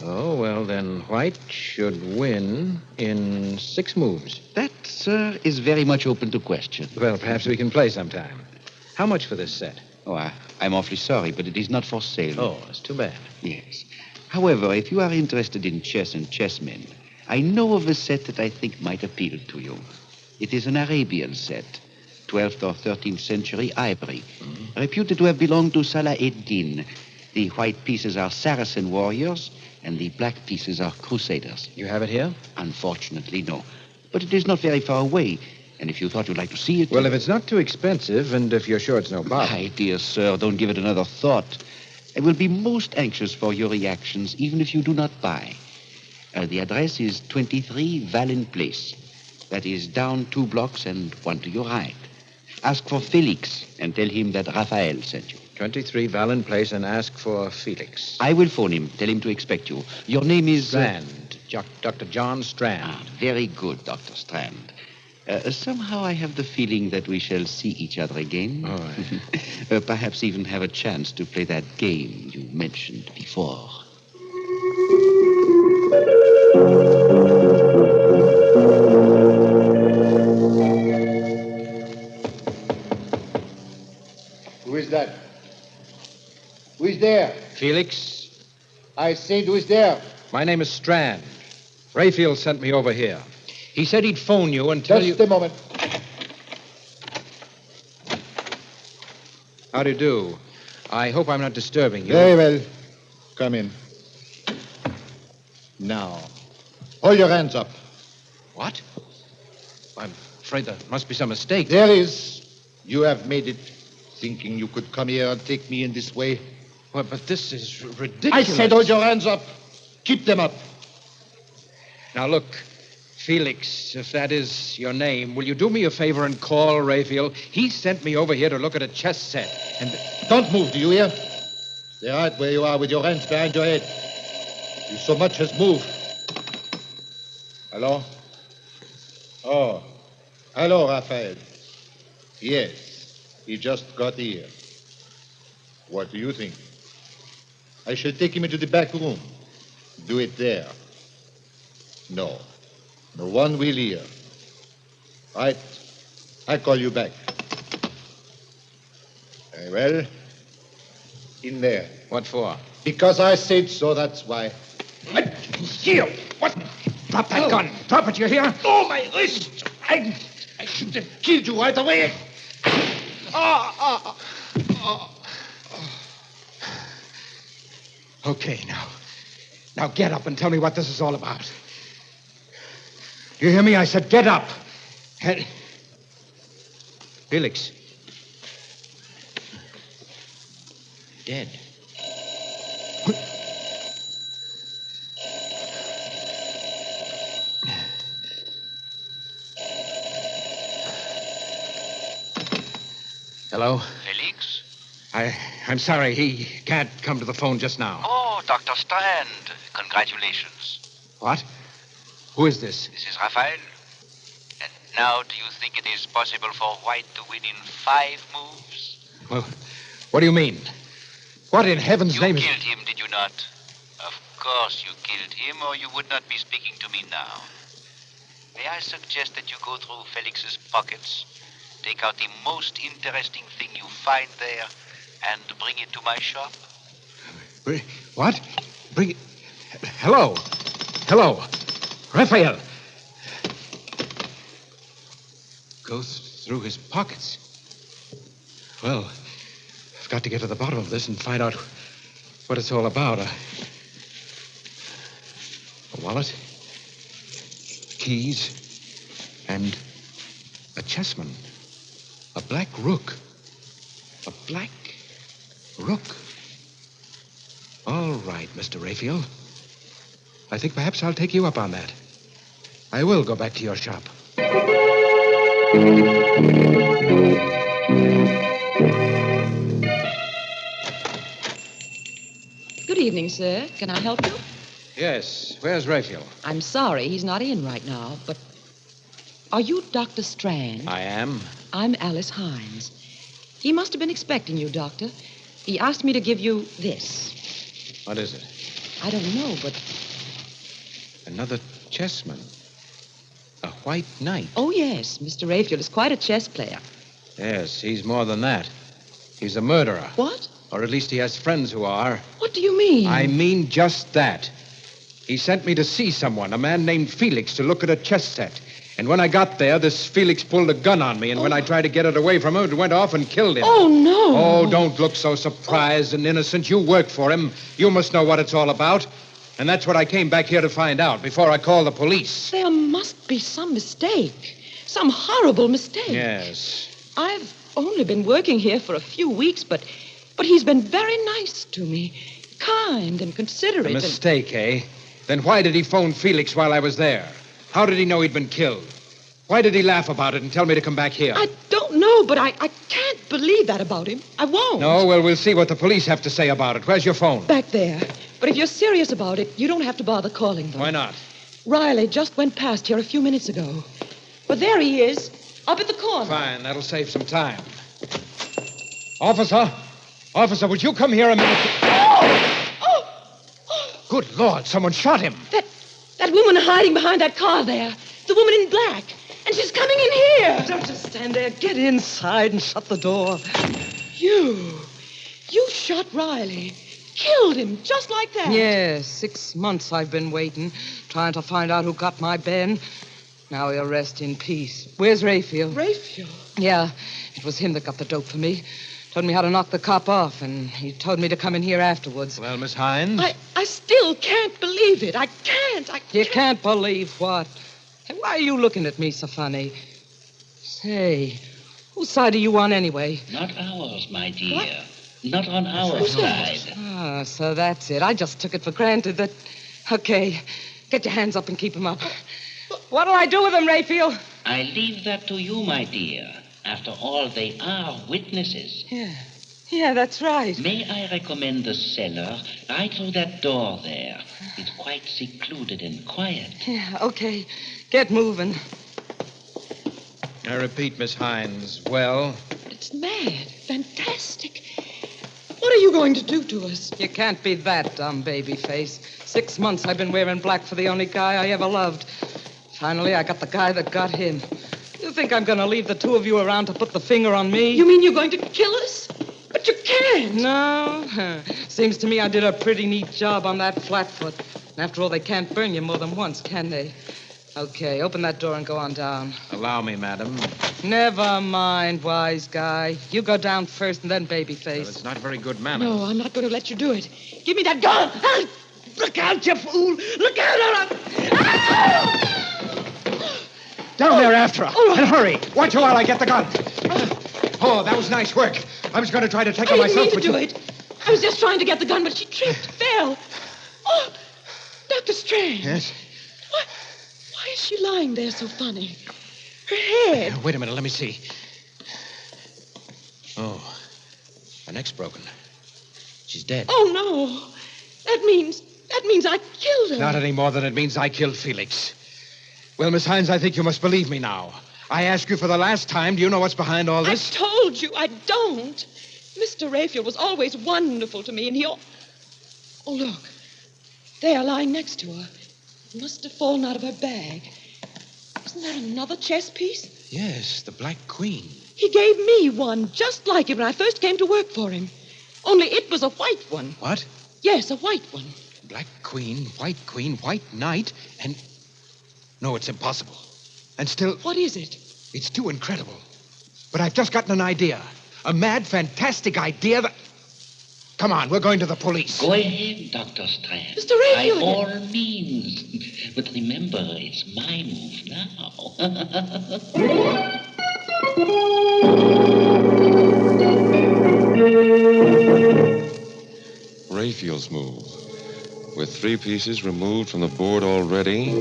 Oh, well, then White should win in 6 moves. That, sir, is very much open to question. Well, perhaps we can play sometime. How much for this set? Oh, I'm awfully sorry, but it is not for sale. Oh, that's too bad. Yes. However, if you are interested in chess and chessmen, I know of a set that I think might appeal to you. It is an Arabian set, 12th or 13th century ivory, reputed to have belonged to Salah ed-Din. The white pieces are Saracen warriors, and the black pieces are crusaders. You have it here? Unfortunately, no. But it is not very far away, and if you thought you'd like to see it... Well, if it's not too expensive, and if you're sure it's no bother... My dear sir, don't give it another thought. I will be most anxious for your reactions, even if you do not buy. The address is 23 Vallon Place. That is down 2 blocks and 1 to your right. Ask for Felix and tell him that Raphael sent you. 23 Vallon Place and ask for Felix. I will phone him. Tell him to expect you. Your name is... Strand. Dr. John Strand. Very good, Dr. Strand. Somehow I have the feeling that we shall see each other again. Oh. Perhaps even have a chance to play that game you mentioned before. Who is that? Who is there? Felix? I said, who is there? My name is Strand. Rayfield sent me over here. He said he'd phone you and tell you... Just a moment. How do you do? I hope I'm not disturbing you. Very well. Come in. Now, hold your hands up. What? I'm afraid there must be some mistake. There is. You have made it, thinking you could come here and take me in this way. Well, but this is ridiculous. I said hold your hands up. Keep them up. Now, look, Felix, if that is your name, will you do me a favor and call Rayfield? He sent me over here to look at a chess set. And don't move, do you hear? Stay right where you are with your hands behind your head. You so much as move. Hello? Oh. Hello, Raphael. Yes, he just got here. What do you think? I shall take him into the back room. Do it there. No. No one will hear. Right. I'll call you back. Very well. In there. What for? Because I said so, that's why. Here! What? Drop that gun. Drop it, you hear? Oh, my wrist! I should have killed you right away. Okay, now get up and tell me what this is all about. Do you hear me? I said get up. Felix. Dead. Hello? Felix? I'm sorry, he can't come to the phone just now. Oh, Dr. Strand. Congratulations. What? Who is this? This is Raphael. And now do you think it is possible for White to win in 5 moves? Well, what do you mean? What in heaven's name You is... killed him, did you not? Of course you killed him, or you would not be speaking to me now. May I suggest that you go through Felix's pockets, take out the most interesting thing you find there, and bring it to my shop? What? Bring it... Hello? Raphael! Goes through his pockets. Well, I've got to get to the bottom of this and find out what it's all about. A wallet, keys, and a chessman. A black rook. A black rook. All right, Mr. Rayfield. I think perhaps I'll take you up on that. I will go back to your shop. Good evening, sir. Can I help you? Yes. Where's Rayfield? I'm sorry, he's not in right now, but... Are you Dr. Strand? I am. I'm Alice Hines. He must have been expecting you, Doctor. He asked me to give you this. What is it? I don't know, but... Another chessman. A white knight. Oh, yes. Mr. Rayfield is quite a chess player. Yes, he's more than that. He's a murderer. What? Or at least he has friends who are. What do you mean? I mean just that. He sent me to see someone, a man named Felix, to look at a chess set. And when I got there, this Felix pulled a gun on me, and when I tried to get it away from him, it went off and killed him. Oh, no. Oh, don't look so surprised and innocent. You work for him. You must know what it's all about. And that's what I came back here to find out before I called the police. There must be some mistake. Some horrible mistake. Yes. I've only been working here for a few weeks, but he's been very nice to me. Kind and considerate. A mistake, eh? Then why did he phone Felix while I was there? How did he know he'd been killed? Why did he laugh about it and tell me to come back here? I don't know, but I can't believe that about him. I won't. No, well, we'll see what the police have to say about it. Where's your phone? Back there. But if you're serious about it, you don't have to bother calling them. Why not? Riley just went past here a few minutes ago. But there he is, up at the corner. Fine, that'll save some time. Officer! Officer, would you come here a minute? Good Lord, someone shot him. That woman hiding behind that car there. The woman in black. And she's coming in here. Don't just stand there. Get inside and shut the door. You shot Riley. Killed him just like that. Yes, 6 months I've been waiting, trying to find out who got my Ben. Now he'll rest in peace. Where's Raphael? Raphael? Yeah, it was him that got the dope for me. Told me how to knock the cop off, and he told me to come in here afterwards. Well, Miss Hines? I still can't believe it. I can't. You can't believe what? Hey, why are you looking at me so funny? Say, whose side are you on anyway? Not ours, my dear. Not on our side. Ah, so that's it. I just took it for granted that... Okay, get your hands up and keep them up. What'll I do with them, Raphael? I leave that to you, my dear. After all, they are witnesses. Yeah, that's right. May I recommend the cellar right through that door there? It's quite secluded and quiet. Yeah, okay. Get moving. I repeat, Miss Hines, well... It's mad. Fantastic. What are you going to do to us? You can't be that dumb, babyface. 6 months I've been wearing black for the only guy I ever loved. Finally, I got the guy that got him. You think I'm going to leave the two of you around to put the finger on me? You mean you're going to kill us? But you can't. No. Seems to me I did a pretty neat job on that flatfoot. And after all, they can't burn you more than once, can they? Okay, open that door and go on down. Allow me, madam. Never mind, wise guy. You go down first and then babyface. Well, it's not very good manners. No, I'm not going to let you do it. Give me that gun. Look out, you fool. Look out. Down there after her. And hurry. Watch her while I get the gun. Oh, that was nice work. I was going to try to take her myself. I didn't mean to do it. I was just trying to get the gun, but she tripped, fell. Oh, Dr. Strange. Yes? Why is she lying there so funny? Her head. Wait a minute, let me see. Oh, her neck's broken. She's dead. Oh, no. That means I killed her. Not any more than it means I killed Felix. Well, Miss Hines, I think you must believe me now. I ask you for the last time, do you know what's behind all this? I told you I don't. Mr. Raphael was always wonderful to me, and he... Oh, look. There, lying next to her. Must have fallen out of her bag. Isn't that another chess piece? Yes, the Black Queen. He gave me one just like it when I first came to work for him. Only it was a white one. What? Yes, a white one. Black Queen, White Knight, and... No, it's impossible. And still... What is it? It's too incredible. But I've just gotten an idea. A mad, fantastic idea that... Come on, we're going to the police. Go ahead, Dr. Strange. Mr. Raphael. By all means. But remember, it's my move now. Raphael's move. With 3 pieces removed from the board already,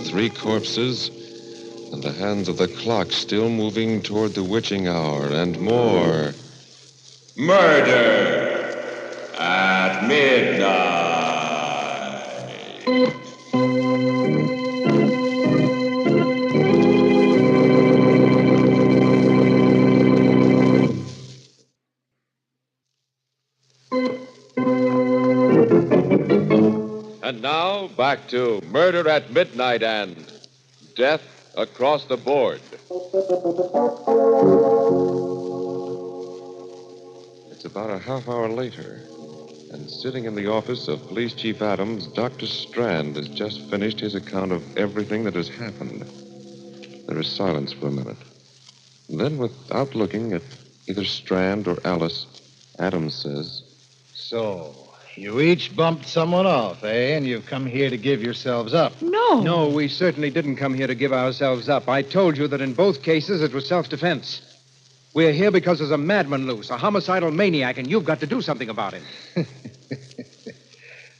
3 corpses, and the hands of the clock still moving toward the witching hour, and more. Murder at midnight. And now, back to Murder at Midnight and Death Across the Board. It's about a half hour later, and sitting in the office of Police Chief Adams, Dr. Strand has just finished his account of everything that has happened. There is silence for a minute. And then, without looking at either Strand or Alice, Adams says, So, you each bumped someone off, eh? And you've come here to give yourselves up. No. No, we certainly didn't come here to give ourselves up. I told you that in both cases it was self-defense. We're here because there's a madman loose, a homicidal maniac, and you've got to do something about him.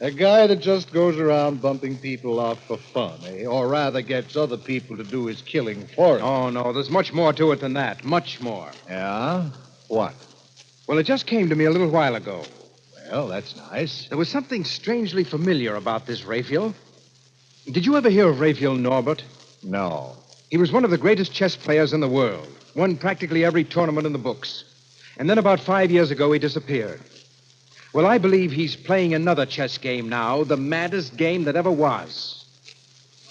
A guy that just goes around bumping people off for fun, eh? Or rather gets other people to do his killing for him. Oh, no, there's much more to it than that. Much more. Yeah? What? Well, it just came to me a little while ago. Well, that's nice. There was something strangely familiar about this Raphael. Did you ever hear of Raphael Norbert? No. He was one of the greatest chess players in the world. Won practically every tournament in the books. And then about 5 years ago, he disappeared. Well, I believe he's playing another chess game now, the maddest game that ever was.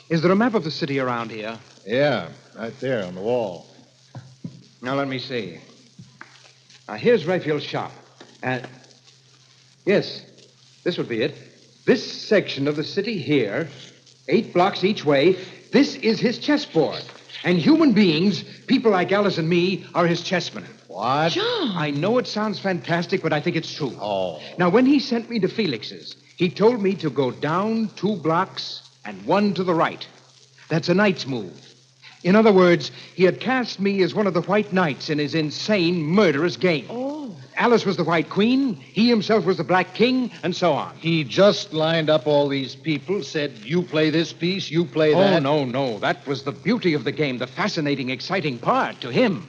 Is there a map of the city around here? Yeah, right there on the wall. Now, let me see. Here's Raphael's shop. And yes, this would be it. This section of the city here, 8 blocks each way, this is his chessboard. And human beings, people like Alice and me, are his chessmen. What? John! I know it sounds fantastic, but I think it's true. Oh. Now, when he sent me to Felix's, he told me to go down 2 blocks and 1 to the right. That's a knight's move. In other words, he had cast me as one of the white knights in his insane, murderous game. Oh. Alice was the white queen, he himself was the black king, and so on. He just lined up all these people, said, you play this piece, you play that. Oh, no. That was the beauty of the game, the fascinating, exciting part to him.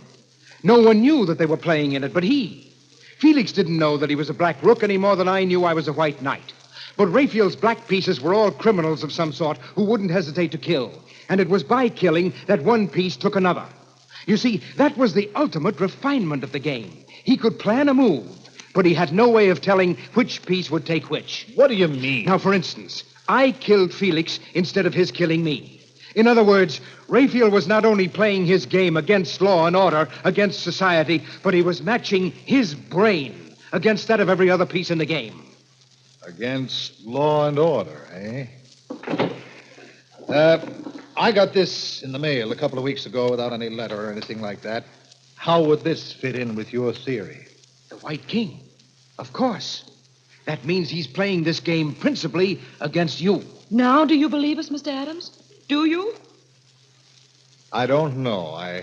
No one knew that they were playing in it but he. Felix didn't know that he was a black rook any more than I knew I was a white knight. But Raphael's black pieces were all criminals of some sort who wouldn't hesitate to kill. And it was by killing that one piece took another. You see, that was the ultimate refinement of the game. He could plan a move, but he had no way of telling which piece would take which. What do you mean? Now, for instance, I killed Felix instead of his killing me. In other words, Raphael was not only playing his game against law and order, against society, but he was matching his brain against that of every other piece in the game. Against law and order, eh? I got this in the mail a couple of weeks ago without any letter or anything like that. How would this fit in with your theory? The White King. Of course. That means he's playing this game principally against you. Now do you believe us, Mr. Adams? Do you? I don't know.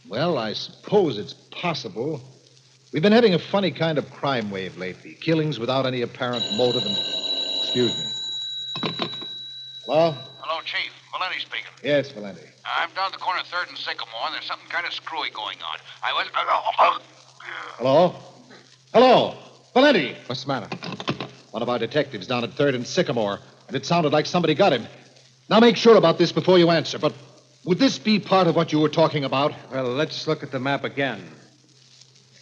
Well, I suppose it's possible. We've been having a funny kind of crime wave lately. Killings without any apparent motive and... Excuse me. Hello? Hello, Chief. Valenti speaking. Yes, Valenti. I'm down the corner of 3rd and Sycamore, and there's something kind of screwy going on. I was... Hello? Hello? Valenti! What's the matter? One of our detectives down at 3rd and Sycamore, and it sounded like somebody got him. Now make sure about this before you answer, but would this be part of what you were talking about? Well, let's look at the map again.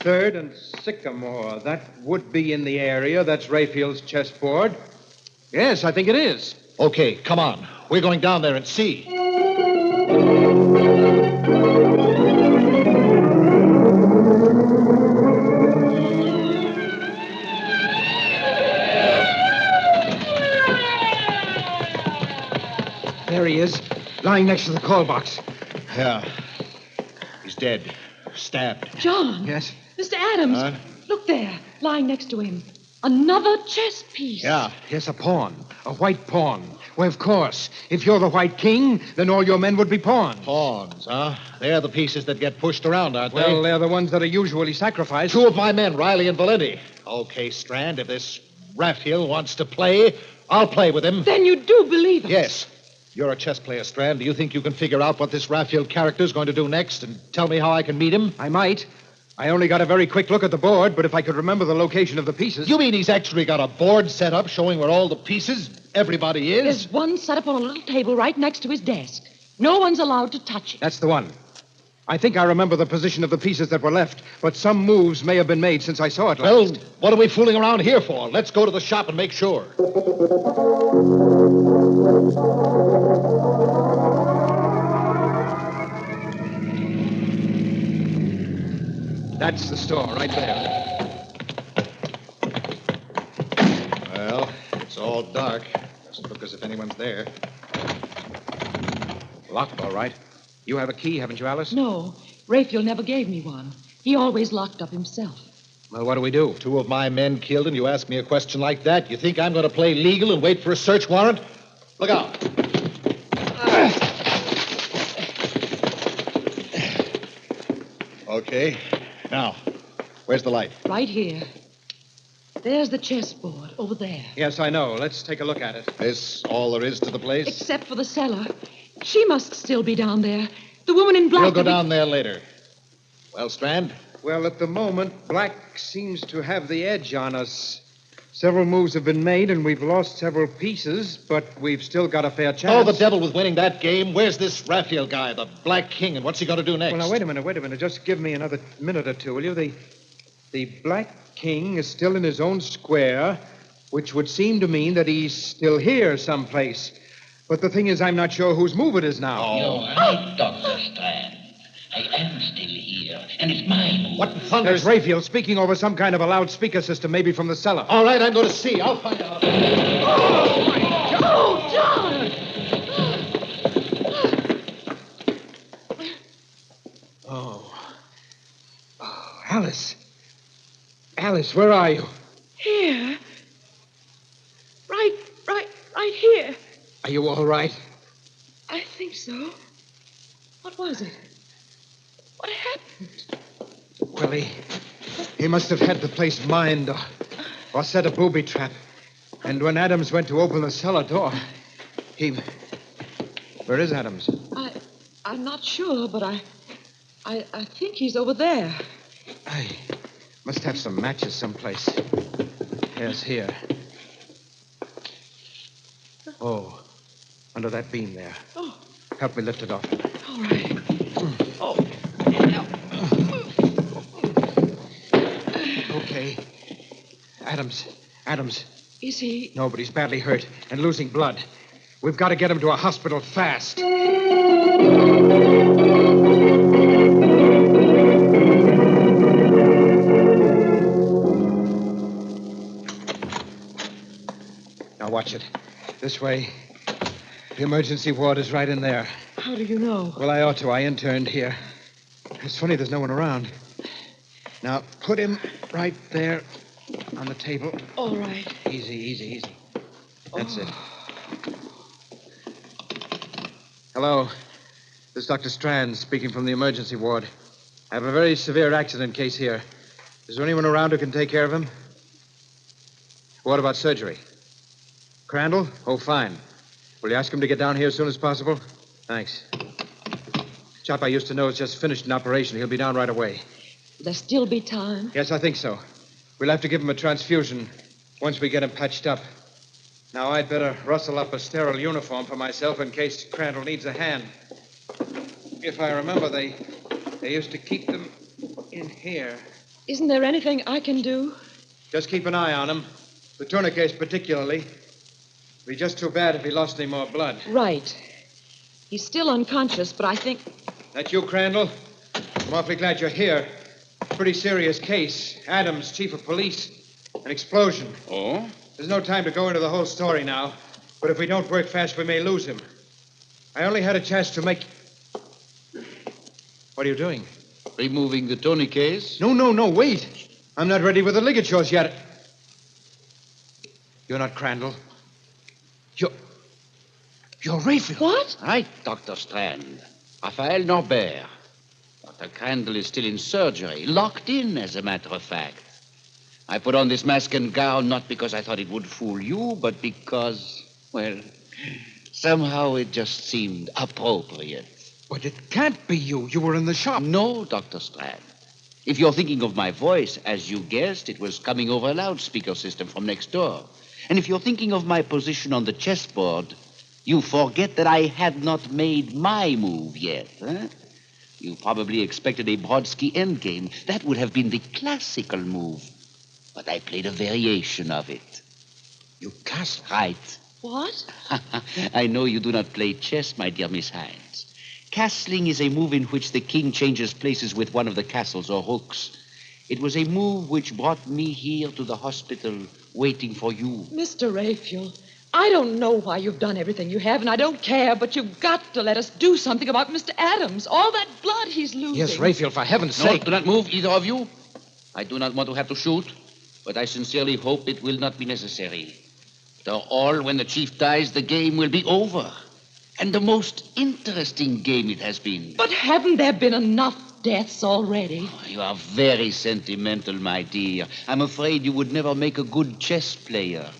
3rd and Sycamore. That would be in the area. That's Raphael's chessboard. Yes, I think it is. Okay, come on. We're going down there and see. There he is, lying next to the call box. Yeah. He's dead. Stabbed. John. Yes? Mr. Adams. Look there, lying next to him. Another chess piece. Yeah. Yes, a pawn. A white pawn. Well, of course. If you're the White King, then all your men would be pawns. Pawns, huh? They're the pieces that get pushed around, aren't they? Well, they're the ones that are usually sacrificed. 2 of my men, Riley and Valenti. Okay, Strand, if this Raphael wants to play, I'll play with him. Then you do believe us? Yes. You're a chess player, Strand. Do you think you can figure out what this Raphael character is going to do next and tell me how I can meet him? I might. I only got a very quick look at the board, but if I could remember the location of the pieces... You mean he's actually got a board set up showing where all the pieces, everybody is? There's one set up on a little table right next to his desk. No one's allowed to touch it. That's the one. I think I remember the position of the pieces that were left, but some moves may have been made since I saw it last. Well, what are we fooling around here for? Let's go to the shop and make sure. That's the store, right there. Well, it's all dark. Doesn't look as if anyone's there. Locked, all right. You have a key, haven't you, Alice? No, Raphael never gave me one. He always locked up himself. Well, what do we do? 2 of my men killed, and you ask me a question like that? You think I'm going to play legal and wait for a search warrant? Look out. Okay. Now, where's the light? Right here. There's the chessboard over there. Yes, I know. Let's take a look at it. This all there is to the place? Except for the cellar. She must still be down there. The woman in black... We'll go down there later. Well, Strand? Well, at the moment, Black seems to have the edge on us. Several moves have been made, and we've lost several pieces, but we've still got a fair chance. Oh, the devil with winning that game. Where's this Raphael guy, the Black King, and what's he going to do next? Well, now, wait a minute. Just give me another minute or two, will you? The Black King is still in his own square, which would seem to mean that he's still here someplace. But the thing is, I'm not sure whose move it is now. You're right, Dr. Strand. I am still here, and it's my move. What thunder? There's Raphael speaking over some kind of a loudspeaker system, maybe from the cellar. All right, I'm going to see. I'll find out. Oh, my God! Oh, John! Oh, Alice. Alice, where are you? Here. Right here. Are you all right? I think so. What was it? What happened? Well, he must have had the place mined or set a booby trap. And when Adams went to open the cellar door, Where is Adams? I'm not sure, but I think he's over there. I must have some matches someplace. Yes, here. Oh, under that beam there. Oh. Help me lift it off. All right. Oh. Okay. Adams. Is he? No, but he's badly hurt and losing blood. We've got to get him to a hospital fast. Now watch it. This way. The emergency ward is right in there. How do you know? Well, I ought to. I interned here. It's funny there's no one around. Now, put him right there on the table. All right. Easy. That's it. Hello. This is Dr. Strand speaking from the emergency ward. I have a very severe accident case here. Is there anyone around who can take care of him? What about surgery? Crandall? Oh, fine. Will you ask him to get down here as soon as possible? Thanks. Chap I used to know has just finished an operation. He'll be down right away. Will there still be time? Yes, I think so. We'll have to give him a transfusion once we get him patched up. Now, I'd better rustle up a sterile uniform for myself in case Crandall needs a hand. If I remember, they used to keep them in here. Isn't there anything I can do? Just keep an eye on him. The tourniquets particularly. It'd be just too bad if he lost any more blood. Right. He's still unconscious, but I think... That you, Crandall? I'm awfully glad you're here. Pretty serious case. Adams, chief of police. An explosion. Oh? There's no time to go into the whole story now. But if we don't work fast, we may lose him. I only had a chance to make... What are you doing? Removing the tourniquets? No, wait. I'm not ready with the ligatures yet. You're not Crandall. You're Raphael. What? Right, Dr. Strand. Raphael Norbert. Dr. Crandall is still in surgery, locked in, as a matter of fact. I put on this mask and gown not because I thought it would fool you, but because, well, somehow it just seemed appropriate. But it can't be you. You were in the shop. No, Dr. Strand. If you're thinking of my voice, as you guessed, it was coming over a loudspeaker system from next door. And if you're thinking of my position on the chessboard, you forget that I had not made my move yet, huh? You probably expected a Brodsky endgame. That would have been the classical move. But I played a variation of it. You castle? Right. What? I know you do not play chess, my dear Miss Hines. Castling is a move in which the king changes places with one of the castles or rooks. It was a move which brought me here to the hospital waiting for you. Mr. Raphael, I don't know why you've done everything you have, and I don't care, but you've got to let us do something about Mr. Adams. All that blood he's losing. Yes, Raphael, for heaven's No, sake. do not move, either of you. I do not want to have to shoot, but I sincerely hope it will not be necessary. After all, when the chief dies, the game will be over. And the most interesting game it has been. But haven't there been enough deaths already. You are very sentimental, my dear. I'm afraid you would never make a good chess player.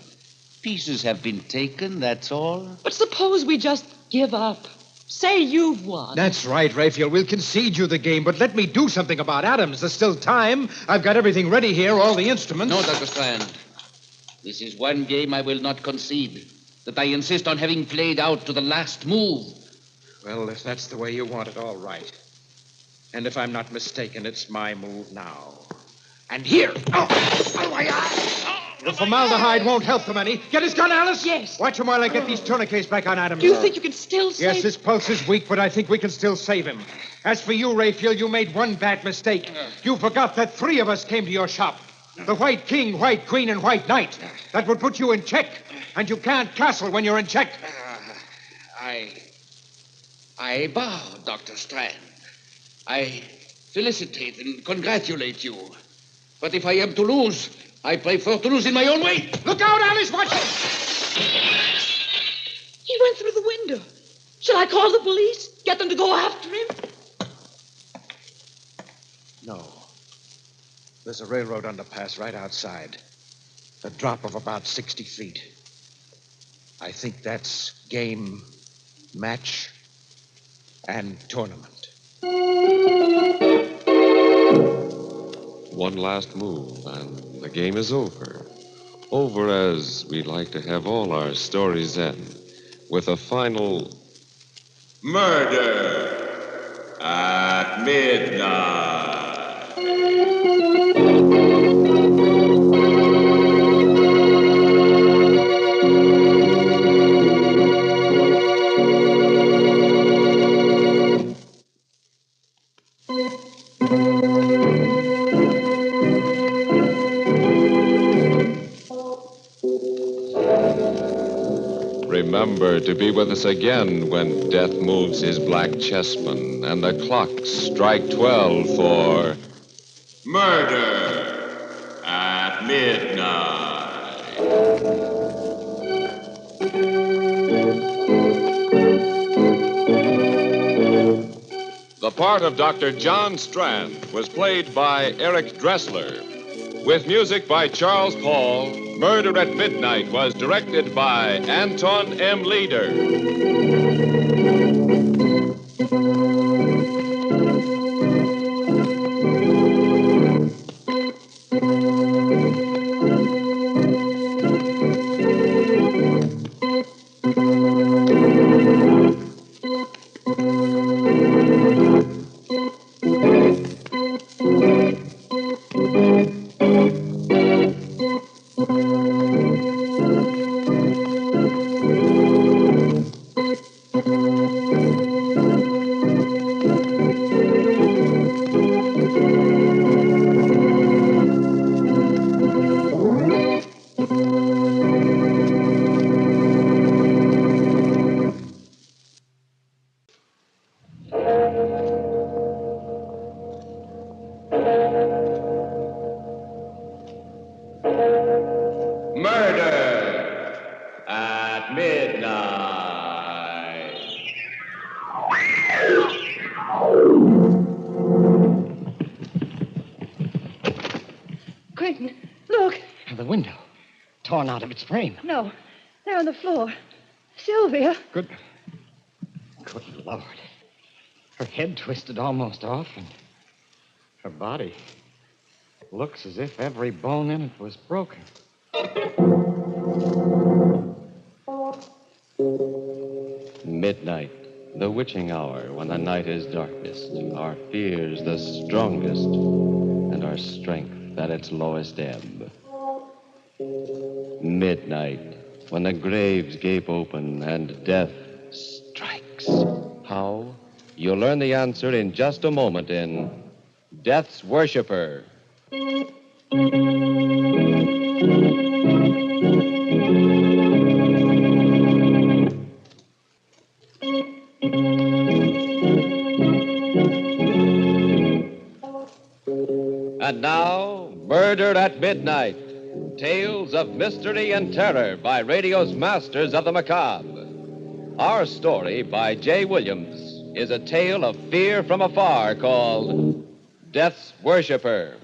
Pieces have been taken, that's all. But suppose we just give up. Say you've won. That's right, Raphael. We'll concede you the game, but let me do something about Adams. There's still time. I've got everything ready here, all the instruments. No, Dr. Strand. This is one game I will not concede. That I insist on having played out to the last move. Well, if that's the way you want it, all right. And if I'm not mistaken, it's my move now. And here. The formaldehyde won't help them any. Get his gun, Alice? Yes. Watch him while I get these tourniquets back on Adams. Do you think you can still save... Yes, his pulse is weak, but I think we can still save him. As for you, Raphael, you made one bad mistake. You forgot that 3 of us came to your shop. The White King, White Queen, and White Knight. That would put you in check. And you can't castle when you're in check. I bow, Dr. Strand. I felicitate and congratulate you. But if I am to lose, I prefer to lose in my own way. Look out, Alice! Watch it! He went through the window. Shall I call the police? Get them to go after him? No. There's a railroad underpass right outside. A drop of about 60 feet. I think that's game, match, and tournament. One last move, and the game is over. Over as we like to have all our stories end, with a final... Murder at midnight. Remember to be with us again when death moves his black chessmen and the clocks strike 12 for... Murder at midnight. The part of Dr. John Strand was played by Eric Dressler. With music by Charles Paul, Murder at Midnight was directed by Anton M. Leader. Murder at midnight. Quentin, look. The window. Torn out of its frame. No, they're on the floor. Sylvia. Good Lord. Her head twisted almost off, and her body looks as if every bone in it was broken. Midnight, the witching hour when the night is darkest, our fears the strongest, and our strength at its lowest ebb. Midnight, when the graves gape open and death strikes. How? You'll learn the answer in just a moment in Death's Worshipper. And now, Murder at Midnight. Tales of mystery and terror by radio's masters of the macabre. Our story by J. Williams is a tale of fear from afar called Death's Worshipper.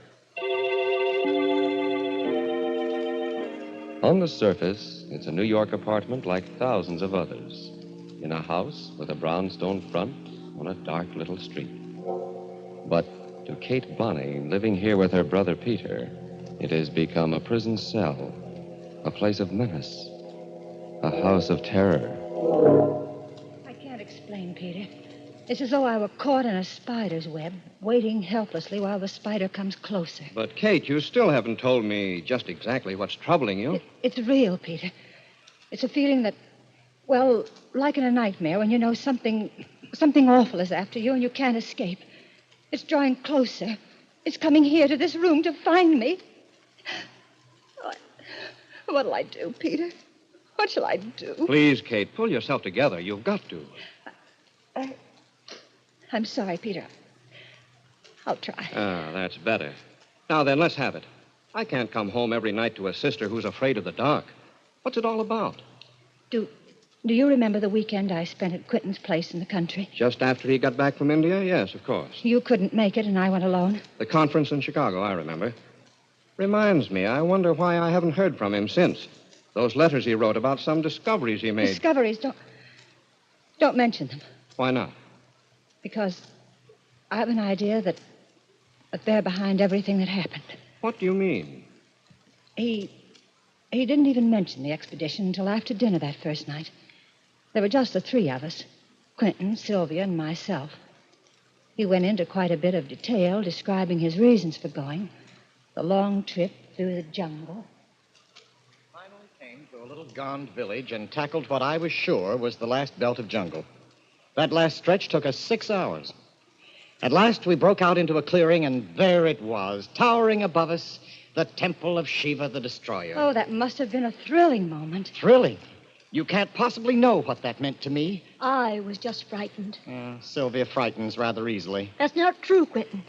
On the surface, it's a New York apartment like thousands of others. In a house with a brownstone front on a dark little street. But to Kate Bonney, living here with her brother Peter, it has become a prison cell, a place of menace, a house of terror. I can't explain, Peter. It's as though I were caught in a spider's web, waiting helplessly while the spider comes closer. But, Kate, you still haven't told me just exactly what's troubling you. It's real, Peter. It's a feeling that, well, like in a nightmare when you know something awful is after you and you can't escape. It's drawing closer. It's coming here to this room to find me. What'll I do, Peter? What shall I do? Please, Kate, pull yourself together. You've got to. I'm sorry, Peter. I'll try. Ah, that's better. Now then, let's have it. I can't come home every night to a sister who's afraid of the dark. What's it all about? Do you remember the weekend I spent at Quentin's place in the country? Just after he got back from India? Yes, of course. You couldn't make it and I went alone. The conference in Chicago, I remember. Reminds me, I wonder why I haven't heard from him since. Those letters he wrote about some discoveries he made. Discoveries? Don't mention them. Why not? Because I have an idea that they're behind everything that happened. What do you mean? He didn't even mention the expedition until after dinner that first night. There were just the three of us, Quentin, Sylvia, and myself. He went into quite a bit of detail, describing his reasons for going. The long trip through the jungle. Finally came to a little gone village and tackled what I was sure was the last belt of jungle. That last stretch took us 6 hours. At last, we broke out into a clearing, and there it was, towering above us, the temple of Shiva the Destroyer. Oh, that must have been a thrilling moment. Thrilling? You can't possibly know what that meant to me. I was just frightened. Sylvia frightens rather easily. That's not true, Quentin.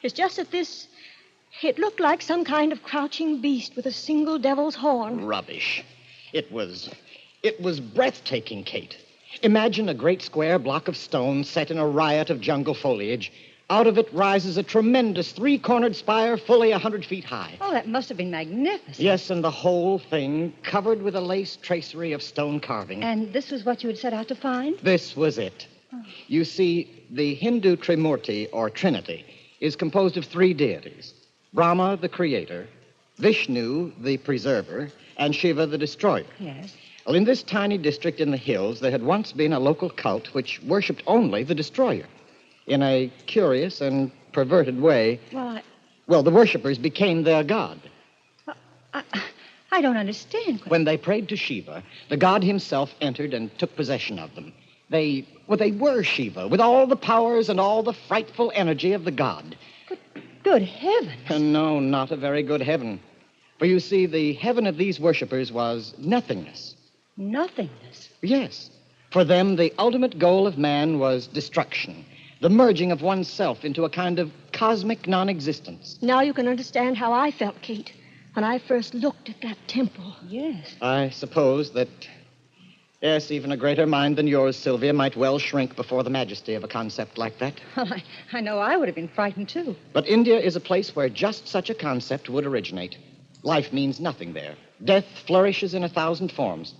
It's just that it looked like some kind of crouching beast with a single devil's horn. Rubbish. It was breathtaking, Kate. Imagine a great square block of stone set in a riot of jungle foliage. Out of it rises a tremendous three-cornered spire fully 100 feet high. Oh, that must have been magnificent. Yes, and the whole thing covered with a lace tracery of stone carving. And this was what you had set out to find? This was it. You see, the Hindu Trimurti, or Trinity, is composed of three deities. Brahma, the creator, Vishnu, the preserver, and Shiva, the destroyer. Yes. Well, in this tiny district in the hills, there had once been a local cult which worshipped only the destroyer. In a curious and perverted way, well, the worshippers became their god. I don't understand. When they prayed to Shiva, the god himself entered and took possession of them. They were Shiva, with all the powers and all the frightful energy of the god. Good heavens. No, not a very good heaven. For you see, the heaven of these worshippers was nothingness. Nothingness? Yes. For them, the ultimate goal of man was destruction, the merging of oneself into a kind of cosmic non-existence. Now you can understand how I felt, Kate, when I first looked at that temple. Yes. I suppose that, yes, even a greater mind than yours, Sylvia, might well shrink before the majesty of a concept like that. Well, I know I would have been frightened, too. But India is a place where just such a concept would originate. Life means nothing there. Death flourishes in 1,000 forms.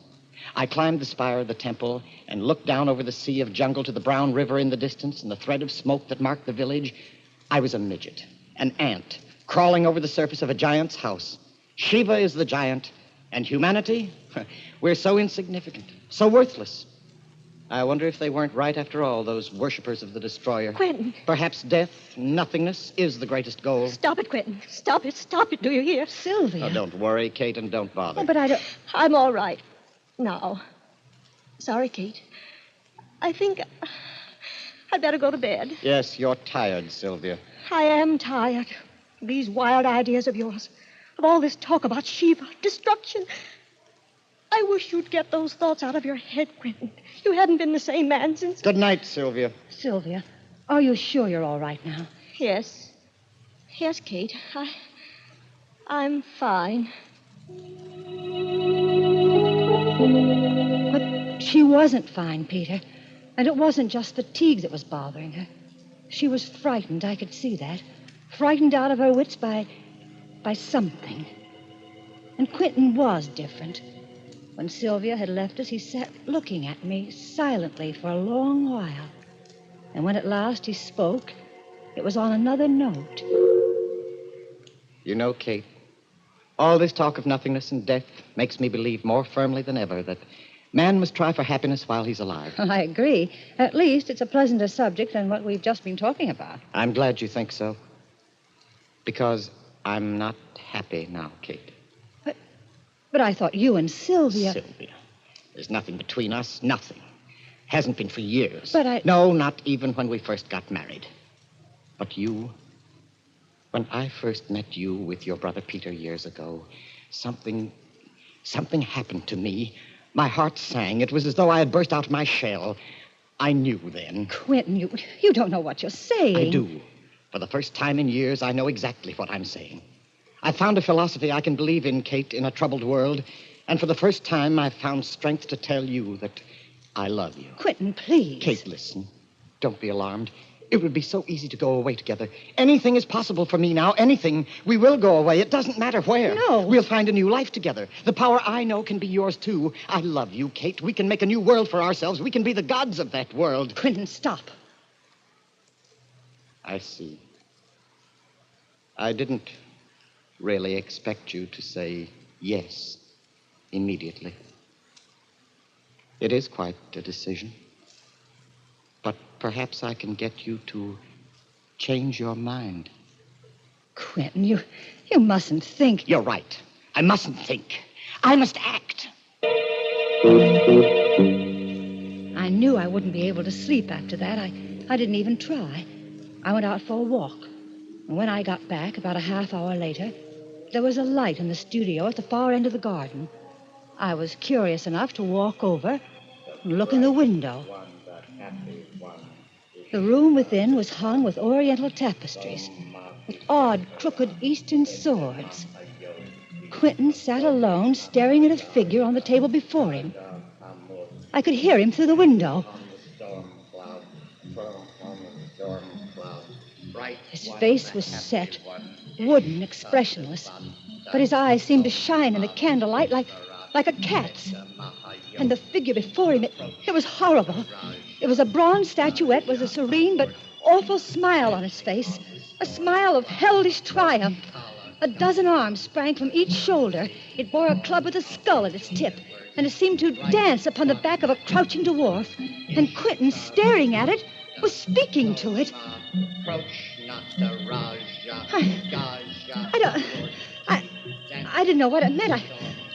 I climbed the spire of the temple and looked down over the sea of jungle to the brown river in the distance and the thread of smoke that marked the village. I was a midget, an ant, crawling over the surface of a giant's house. Shiva is the giant, and humanity, we're so insignificant, so worthless. I wonder if they weren't right after all, those worshippers of the destroyer. Quentin. Perhaps death, nothingness, is the greatest goal. Stop it, Quentin. Stop it. Do you hear? Sylvia. Oh, don't worry, Kate, and don't bother. Oh, but I'm all right. Now. Sorry, Kate. I think I'd better go to bed. Yes, you're tired, Sylvia. I am tired. These wild ideas of yours. Of all this talk about Shiva, destruction. I wish you'd get those thoughts out of your head, Quentin. You hadn't been the same man since... Good night, Sylvia. Sylvia, are you sure you're all right now? Yes. Yes, Kate. I'm fine. But she wasn't fine, Peter. And it wasn't just fatigue that was bothering her. She was frightened, I could see that. Frightened out of her wits by something. And Quentin was different. When Sylvia had left us, he sat looking at me silently for a long while. And when at last he spoke, it was on another note. You know, Kate, all this talk of nothingness and death makes me believe more firmly than ever that man must try for happiness while he's alive. I agree. At least it's a pleasanter subject than what we've just been talking about. I'm glad you think so. Because I'm not happy now, Kate. But I thought you and Sylvia... Sylvia. There's nothing between us. Nothing. Hasn't been for years. But No, not even when we first got married. But you... When I first met you with your brother Peter years ago, something happened to me. My heart sang. It was as though I had burst out of my shell. I knew then. Quentin, you don't know what you're saying. I do. For the first time in years, I know exactly what I'm saying. I've found a philosophy I can believe in, Kate, in a troubled world. And for the first time, I've found strength to tell you that I love you. Quentin, please. Kate, listen. Don't be alarmed. It would be so easy to go away together. Anything is possible for me now. Anything. We will go away. It doesn't matter where. No. We'll find a new life together. The power I know can be yours, too. I love you, Kate. We can make a new world for ourselves. We can be the gods of that world. Quentin, stop. I see. I didn't really expect you to say yes immediately. It is quite a decision. But perhaps I can get you to change your mind. Quentin, you mustn't think... You're right. I mustn't think. I must act. I knew I wouldn't be able to sleep after that. I didn't even try. I went out for a walk. And when I got back, about a half hour later, there was a light in the studio at the far end of the garden. I was curious enough to walk over and look in the window. The room within was hung with oriental tapestries, with odd, crooked Eastern swords. Quentin sat alone, staring at a figure on the table before him. I could hear him through the window. His face was set, wooden, expressionless, but his eyes seemed to shine in the candlelight like a cat's. And the figure before him, it was horrible. It was a bronze statuette with a serene but awful smile on his face, a smile of hellish triumph. A dozen arms sprang from each shoulder. It bore a club with a skull at its tip, and it seemed to dance upon the back of a crouching dwarf. And Quentin, staring at it, was speaking to it. I didn't know what it meant.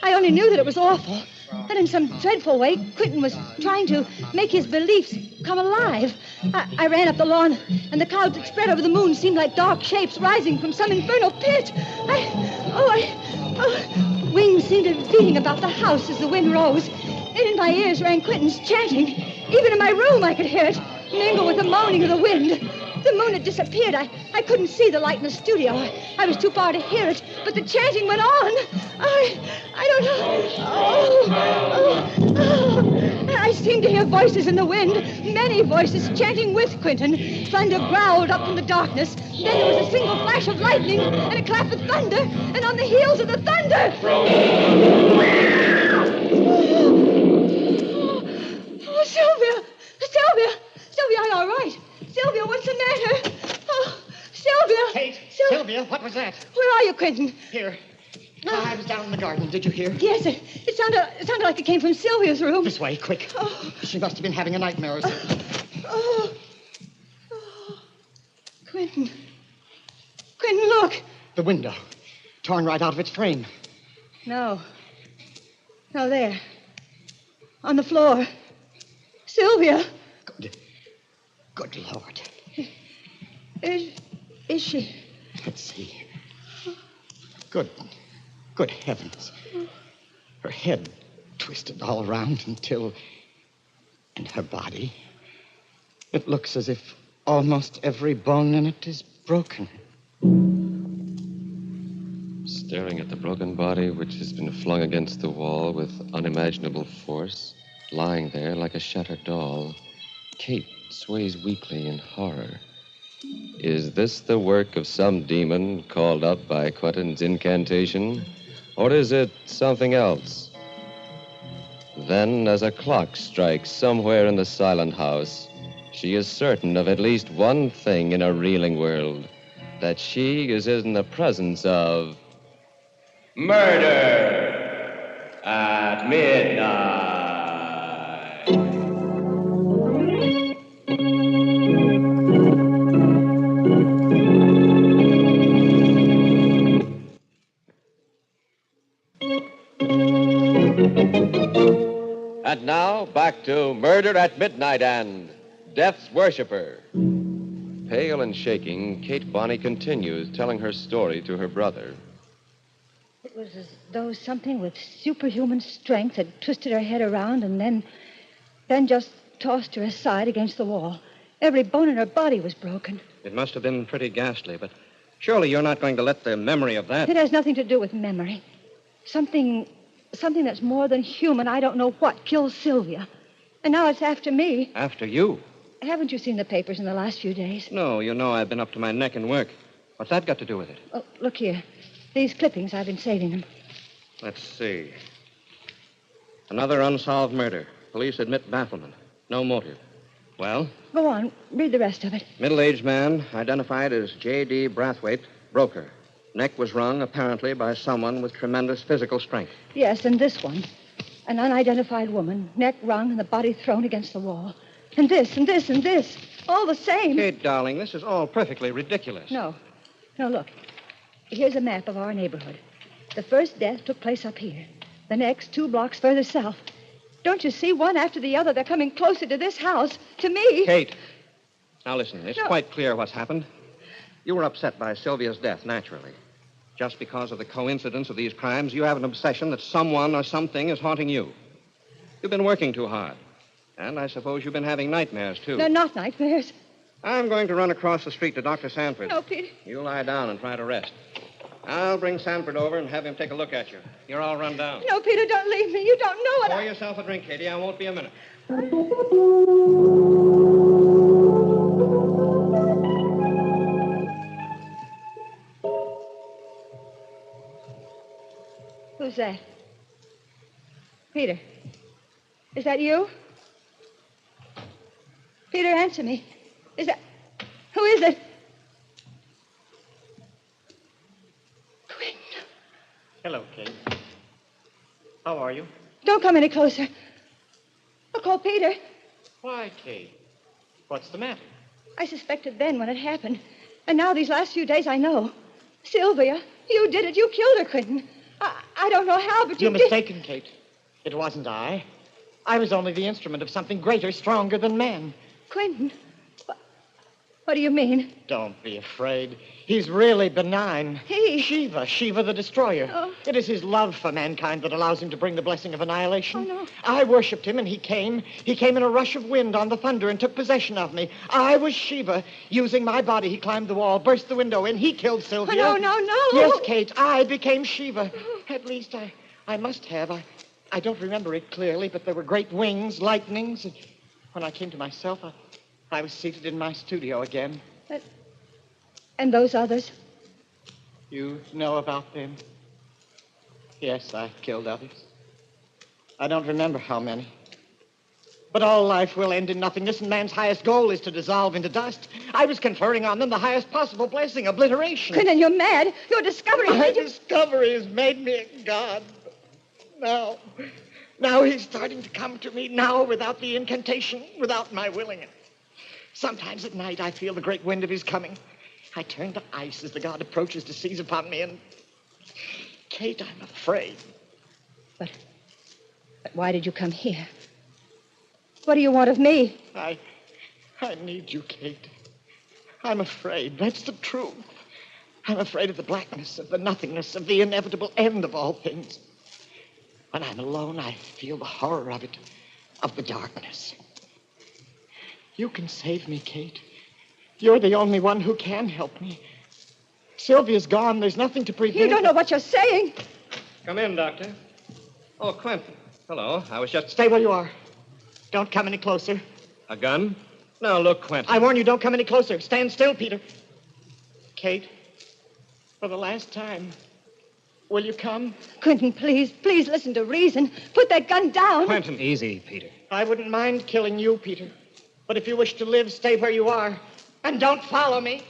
I only knew that it was awful. That in some dreadful way, Quentin was trying to make his beliefs come alive. I ran up the lawn, and the clouds that spread over the moon seemed like dark shapes rising from some infernal pit. Wings seemed to be beating about the house as the wind rose. And in my ears rang Quentin's chanting. Even in my room, I could hear it, mingle with the moaning of the wind. The moon had disappeared. I couldn't see the light in the studio. I was too far to hear it, but the chanting went on. I don't know. I seemed to hear voices in the wind, many voices chanting with Quentin. Thunder growled up from the darkness. Then there was a single flash of lightning and a clap of thunder, and on the heels of the thunder... Oh, Sylvia! Sylvia, are you all right? Sylvia, what's the matter? Oh, Sylvia! Kate! Sylvia, what was that? Where are you, Quentin? Here. I was down in the garden. Did you hear? Yes, it sounded like it came from Sylvia's room. This way, quick. Oh. She must have been having a nightmare or something. Quentin, look. The window. Torn right out of its frame. No, there. On the floor. Sylvia. Good Lord. Is she? Let's see. Good heavens. Her head twisted all around until... And her body. It looks as if almost every bone in it is broken. Staring at the broken body, which has been flung against the wall with unimaginable force, lying there like a shattered doll, Kate sways weakly in horror. Is this the work of some demon called up by Quentin's incantation? Or is it something else? Then, as a clock strikes somewhere in the silent house, she is certain of at least one thing in a reeling world, that she is in the presence of Murder at midnight. And now, back to Murder at Midnight and Death's Worshipper. Pale and shaking, Kate Bonney continues telling her story to her brother. It was as though something with superhuman strength had twisted her head around and then just tossed her aside against the wall. Every bone in her body was broken. It must have been pretty ghastly, but surely you're not going to let the memory of that... It has nothing to do with memory. Something that's more than human, I don't know what, killed Sylvia. And now it's after me. After you? Haven't you seen the papers in the last few days? No, you know I've been up to my neck in work. What's that got to do with it? Oh, look here. These clippings, I've been saving them. Let's see. Another unsolved murder. Police admit bafflement. No motive. Well? Go on. Read the rest of it. Middle-aged man identified as J.D. Brathwaite, broker. Neck was wrung, apparently, by someone with tremendous physical strength. Yes, and this one. An unidentified woman, neck wrung and the body thrown against the wall. And this, and this, and this. All the same. Kate, darling, this is all perfectly ridiculous. No, look. Here's a map of our neighborhood. The first death took place up here. The next, 2 blocks further south. Don't you see? One after the other, they're coming closer to this house. To me. Kate. Now listen, it's quite clear what's happened. You were upset by Sylvia's death, naturally. Just because of the coincidence of these crimes, you have an obsession that someone or something is haunting you. You've been working too hard. And I suppose you've been having nightmares, too. They're not nightmares. I'm going to run across the street to Dr. Sanford. No, Peter. You lie down and try to rest. I'll bring Sanford over and have him take a look at you. You're all run down. No, Peter, don't leave me. You don't know what Pour yourself a drink, Katie. I won't be a minute. Who's that? Peter. Is that you? Peter, answer me. Who is it? Hello, Kate. How are you? Don't come any closer. I'll call Peter. Why, Kate? What's the matter? I suspected then when it happened. And now these last few days I know. Sylvia, you did it. You killed her, Quentin. I don't know how, but You're mistaken, Kate. It wasn't I. I was only the instrument of something greater, stronger than man. Quentin? What do you mean? Don't be afraid. He's really benign. He? Shiva the Destroyer. Oh. It is his love for mankind that allows him to bring the blessing of annihilation. Oh, no. I worshipped him, and he came. He came in a rush of wind on the thunder and took possession of me. I was Shiva. Using my body, he climbed the wall, burst the window in. He killed Sylvia. Oh, no. Yes, Kate, I became Shiva. At least I must have. I don't remember it clearly, but there were great wings, lightnings. And when I came to myself, I was seated in my studio again. And those others? You know about them? Yes, I killed others. I don't remember how many. But all life will end in nothingness, and man's highest goal is to dissolve into dust. I was conferring on them the highest possible blessing, obliteration. Quentin, you're mad. Your discovery My discovery has made me a god. Now he's starting to come to me, now without the incantation, without my willing it. Sometimes at night I feel the great wind of his coming. I turn to ice as the god approaches to seize upon me, and... Kate, I'm afraid. But why did you come here? What do you want of me? I need you, Kate. I'm afraid. That's the truth. I'm afraid of the blackness, of the nothingness, of the inevitable end of all things. When I'm alone, I feel the horror of it, of the darkness. You can save me, Kate. You're the only one who can help me. Sylvia's gone. There's nothing to prevent... You don't know what you're saying. Come in, Doctor. Oh, Quentin. Hello. I was just... Stay where you are. Don't come any closer. A gun? Now, look, Quentin. I warn you, don't come any closer. Stand still, Peter. Kate, for the last time, will you come? Quentin, please listen to reason. Put that gun down. Quentin. Easy, Peter. I wouldn't mind killing you, Peter. But if you wish to live, stay where you are. And don't follow me.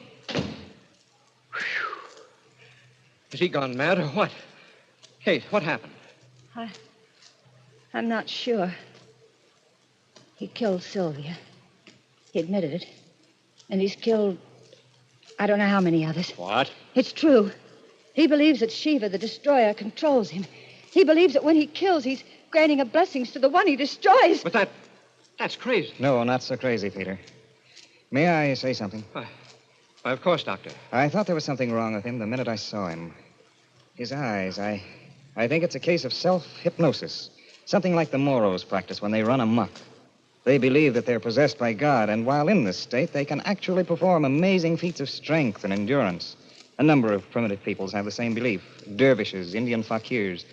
Has he gone mad or what? Kate, what happened? I'm not sure. He killed Sylvia. He admitted it. And he's killed, I don't know how many others. What? It's true. He believes that Shiva, the destroyer, controls him. He believes that when he kills, he's granting a blessings to the one he destroys. But that's crazy. No, not so crazy, Peter. May I say something? Why, of course, Doctor. I thought there was something wrong with him the minute I saw him. His eyes, I think it's a case of self-hypnosis. Something like the Moros practice when they run amok. They believe that they're possessed by God, and while in this state, they can actually perform amazing feats of strength and endurance. A number of primitive peoples have the same belief. Dervishes, Indian fakirs.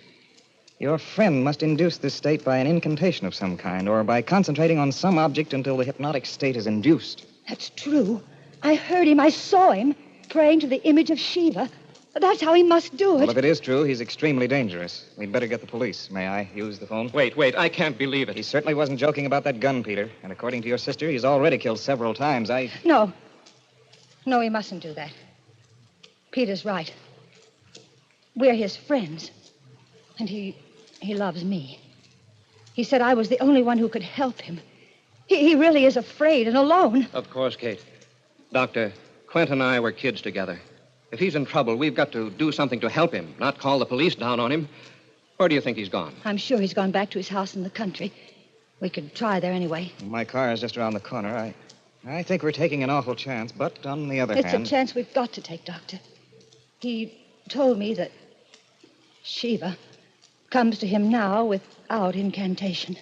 Your friend must induce this state by an incantation of some kind, or by concentrating on some object until the hypnotic state is induced. That's true. I heard him. I saw him praying to the image of Shiva. That's how he must do it. Well, if it is true, he's extremely dangerous. We'd better get the police. May I use the phone? Wait, I can't believe it. He certainly wasn't joking about that gun, Peter. And according to your sister, he's already killed several times. No, he mustn't do that. Peter's right. We're his friends. And he loves me. He said I was the only one who could help him. He really is afraid and alone. Of course, Kate. Doctor, Quentin and I were kids together. If he's in trouble, we've got to do something to help him, not call the police down on him. Where do you think he's gone? I'm sure he's gone back to his house in the country. We could try there anyway. My car is just around the corner. I think we're taking an awful chance, but on the other hand... It's a chance we've got to take, Doctor. He told me that Shiva comes to him now without incantation.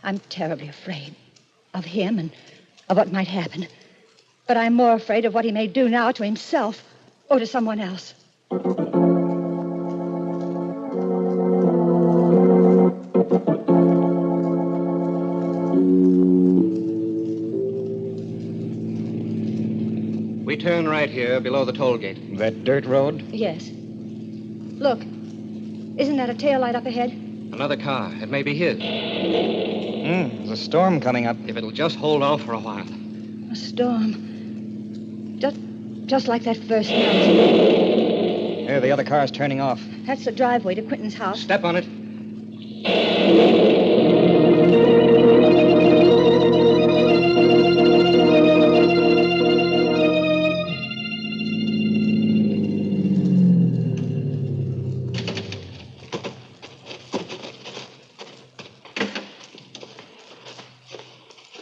I'm terribly afraid of him and of what might happen. But I'm more afraid of what he may do now to himself or to someone else. We turn right here below the toll gate. That dirt road? Yes. Look, isn't that a taillight up ahead? Another car. It may be his. There's a storm coming up. If it'll just hold off for a while. A storm. Just like that first night. There, the other car's turning off. That's the driveway to Quentin's house. Step on it.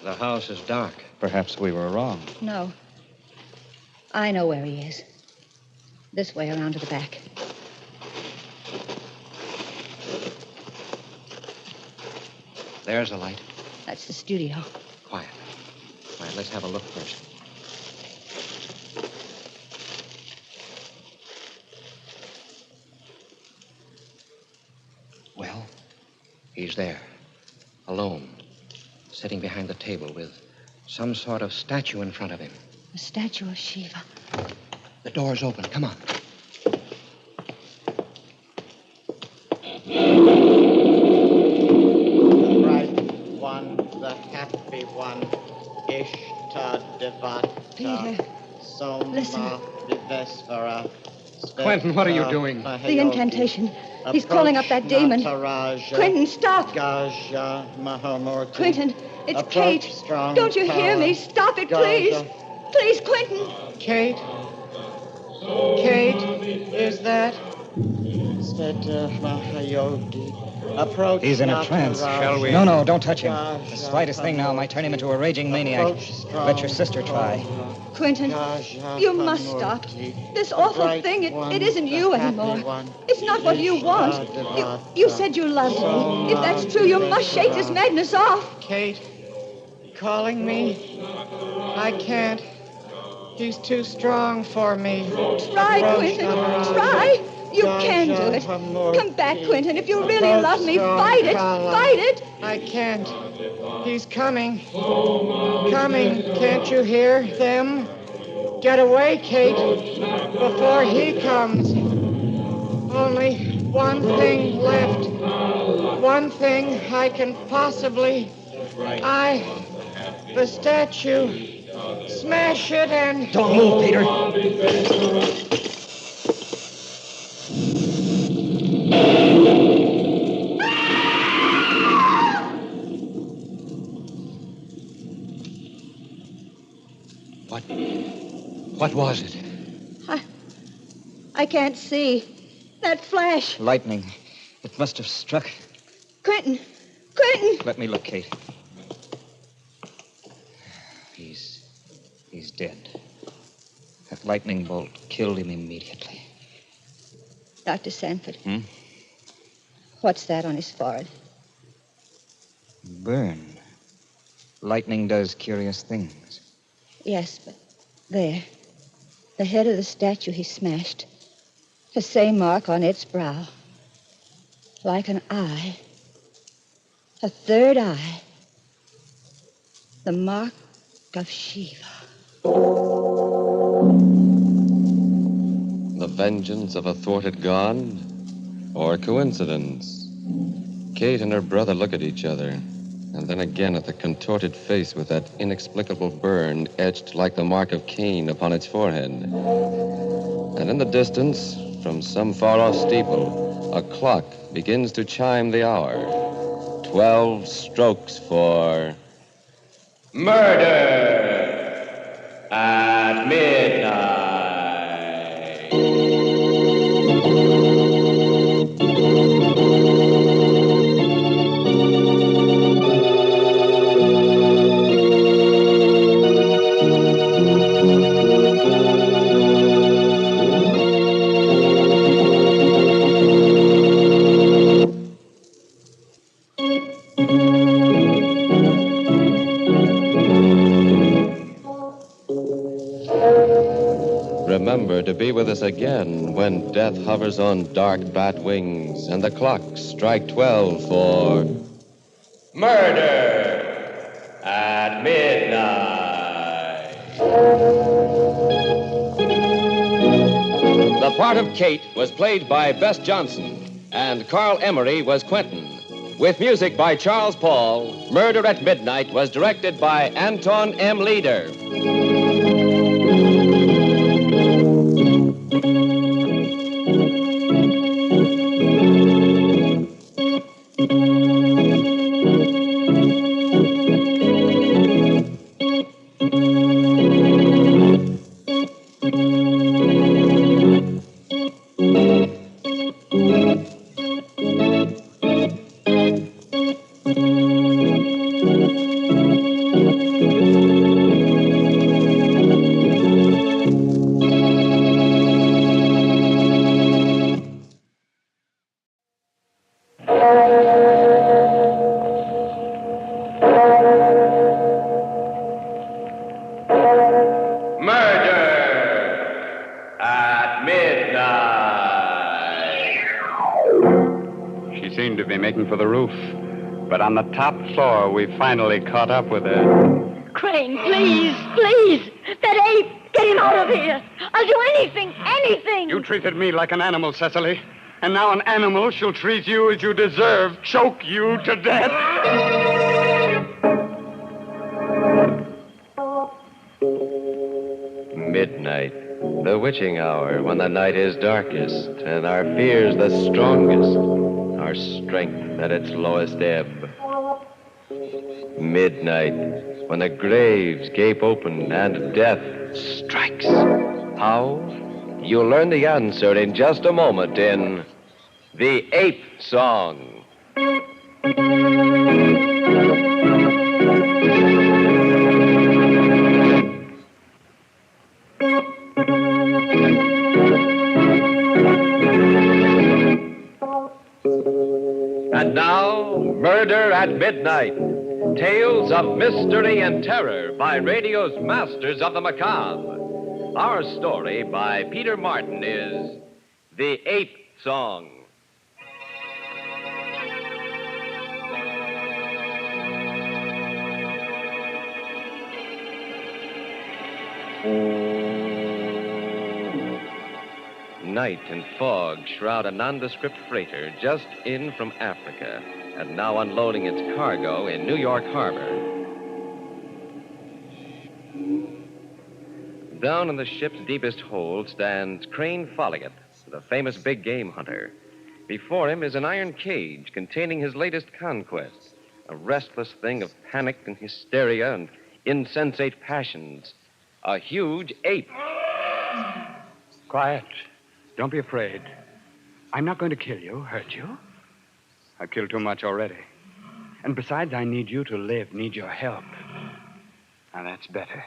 The house is dark. Perhaps we were wrong. No. I know where he is. This way around to the back. There's a light. That's the studio. Quiet. Let's have a look first. Well, he's there. Alone. Sitting behind the table with some sort of statue in front of him. A statue of Shiva. The door's open. Come on. The bright one, the happy one, Peter, Soma listen. Vivesvara. Quentin, what are you doing? The incantation. He's calling up that demon. Quentin, stop. Quentin, it's Kate. Don't you hear me? Stop it, please. Please, Quentin. Kate? Kate, is that? Approach. He's in a trance. Shall we? No, don't touch him. The slightest thing now might turn him into a raging maniac. Let your sister try. Quentin, you must stop. This awful thing, it isn't you anymore. It's not what you want. You said you loved me. If that's true, you must shake this madness off. Kate, calling me? I can't. He's too strong for me. Try, Quentin. Try. You can do it. Come back, Quentin. If you really love me, fight it. Fight it. I can't. He's coming. Coming. Can't you hear them? Get away, Kate, before he comes. Only one thing left. One thing I can possibly... the statue. Smash it and... Don't move, Peter. What was it? I can't see. That flash. Lightning. It must have struck. Quentin. Quentin. Let me look, Kate. He's dead. That lightning bolt killed him immediately. Dr. Sanford. Hmm? What's that on his forehead? Burn. Lightning does curious things. Yes, but there. The head of the statue he smashed. The same mark on its brow. Like an eye. A third eye. The mark of Shiva. The vengeance of a thwarted god? Or coincidence? Kate and her brother look at each other, and then again at the contorted face with that inexplicable burn etched like the mark of Cain upon its forehead. And in the distance, from some far-off steeple, a clock begins to chime the hour. 12 strokes for... Murder at midnight. Remember to be with us again when death hovers on dark bat wings and the clocks strike 12 for... Murder at midnight. The part of Kate was played by Bess Johnson, and Carl Emery was Quentin. With music by Charles Paul, Murder at Midnight was directed by Anton M. Leader. Making for the roof. But on the top floor, we finally caught up with her. Crane, please, please. That ape, get him out of here. I'll do anything, anything. You treated me like an animal, Cecily. And now an animal shall treat you as you deserve, choke you to death. Midnight, the witching hour, when the night is darkest and our fears the strongest, our strength at its lowest ebb. Midnight, when the graves gape open and death strikes. How? You'll learn the answer in just a moment in The Ape Song. And now, Murder at Midnight. Tales of mystery and terror by radio's masters of the macabre. Our story by Peter Martin is The Ape song. Night and fog shroud a nondescript freighter just in from Africa and now unloading its cargo in New York Harbor. Down in the ship's deepest hold stands Crane Folliot, the famous big game hunter. Before him is an iron cage containing his latest conquest, a restless thing of panic and hysteria and insensate passions, a huge ape. Quiet. Don't be afraid. I'm not going to kill you, hurt you. I've killed too much already. And besides, I need you to live, need your help. Now, that's better.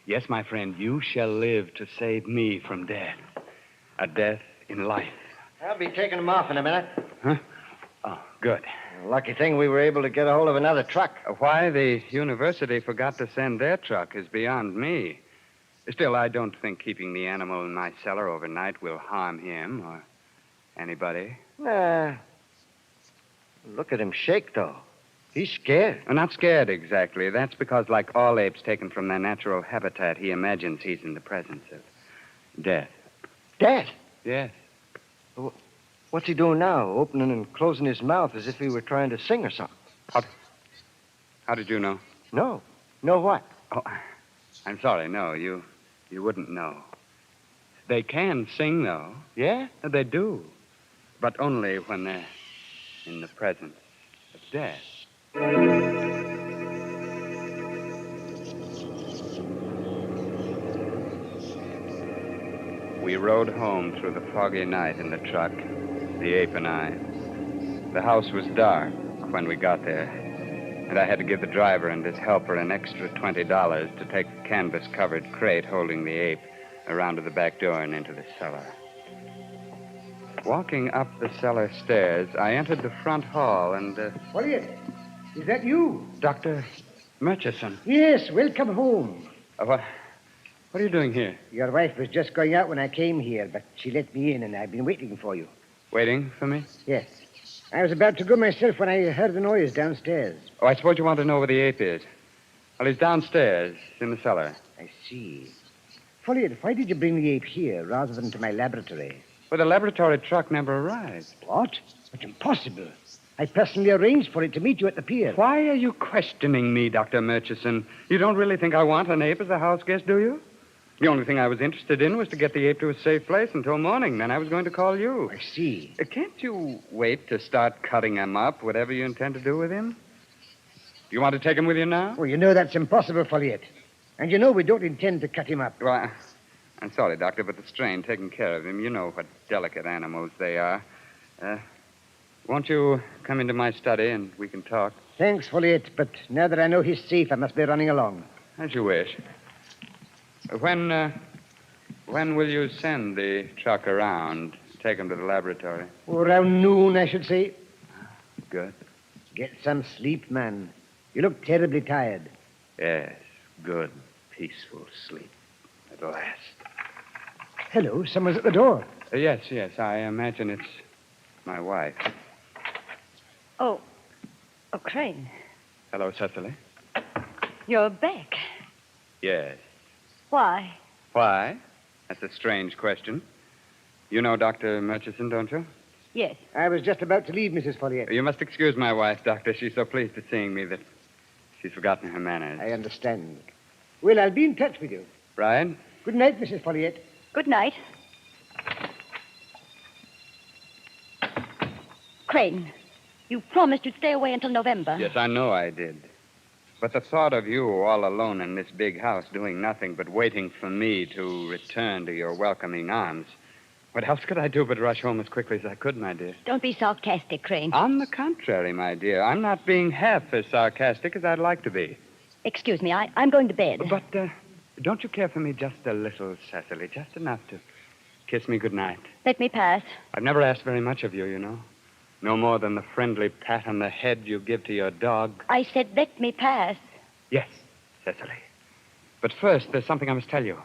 Yes, my friend, you shall live to save me from death. A death in life. I'll be taking them off in a minute. Huh? Oh, good. Lucky thing we were able to get a hold of another truck. Why the university forgot to send their truck is beyond me. Still, I don't think keeping the animal in my cellar overnight will harm him or anybody. Look at him shake, though. He's scared. I'm not scared exactly. That's because, like all apes taken from their natural habitat, he imagines he's in the presence of death. Death? Yes. What's he doing now? Opening and closing his mouth as if he were trying to sing or something. How did you know? No. Know what? Oh, I'm sorry. No, you wouldn't know. They can sing, though. Yeah? They do. But only when they're in the presence of death. We rode home through the foggy night in the truck, the ape and I. The house was dark when we got there, and I had to give the driver and his helper an extra $20 to take the canvas-covered crate holding the ape around to the back door and into the cellar. Walking up the cellar stairs, I entered the front hall and... Folliot, is that you? Dr. Murchison. Yes, welcome home. What are you doing here? Your wife was just going out when I came here, but she let me in, and I've been waiting for you. Waiting for me? Yes. I was about to go myself when I heard the noise downstairs. Oh, I suppose you want to know where the ape is. Well, he's downstairs in the cellar. I see. Folliot, why did you bring the ape here rather than to my laboratory? Well, the laboratory truck never arrived. What? It's impossible. I personally arranged for it to meet you at the pier. Why are you questioning me, Dr. Murchison? You don't really think I want an ape as a house guest, do you? The only thing I was interested in was to get the ape to a safe place until morning. Then I was going to call you. I see. Can't you wait to start cutting him up, whatever you intend to do with him? Do you want to take him with you now? Well, you know that's impossible, Folliot. And you know we don't intend to cut him up. Well, I'm sorry, Doctor, but the strain taking care of him, you know what delicate animals they are. Won't you come into my study and we can talk? Thanks, Folliot, but now that I know he's safe, I must be running along. As you wish. When will you send the truck around, take him to the laboratory? Oh, around noon, I should say. Good. Get some sleep, man. You look terribly tired. Yes, good, peaceful sleep at last. Hello, someone's at the door. Yes, I imagine it's my wife. Oh, Crane. Hello, Cecily. You're back. Yes. Why? Why? That's a strange question. You know Dr. Murchison, don't you? Yes. I was just about to leave, Mrs. Folliot. You must excuse my wife, Doctor. She's so pleased at seeing me that she's forgotten her manners. I understand. Well, I'll be in touch with you. Right? Good night, Mrs. Folliot. Good night. Crane, you promised you'd stay away until November. Yes, I know I did. But the thought of you all alone in this big house doing nothing but waiting for me to return to your welcoming arms. What else could I do but rush home as quickly as I could, my dear? Don't be sarcastic, Crane. On the contrary, my dear. I'm not being half as sarcastic as I'd like to be. Excuse me, I'm going to bed. But don't you care for me just a little, Cecily? Just enough to kiss me goodnight. Let me pass. I've never asked very much of you, you know. No more than the friendly pat on the head you give to your dog. I said let me pass. Yes, Cecily. But first, there's something I must tell you.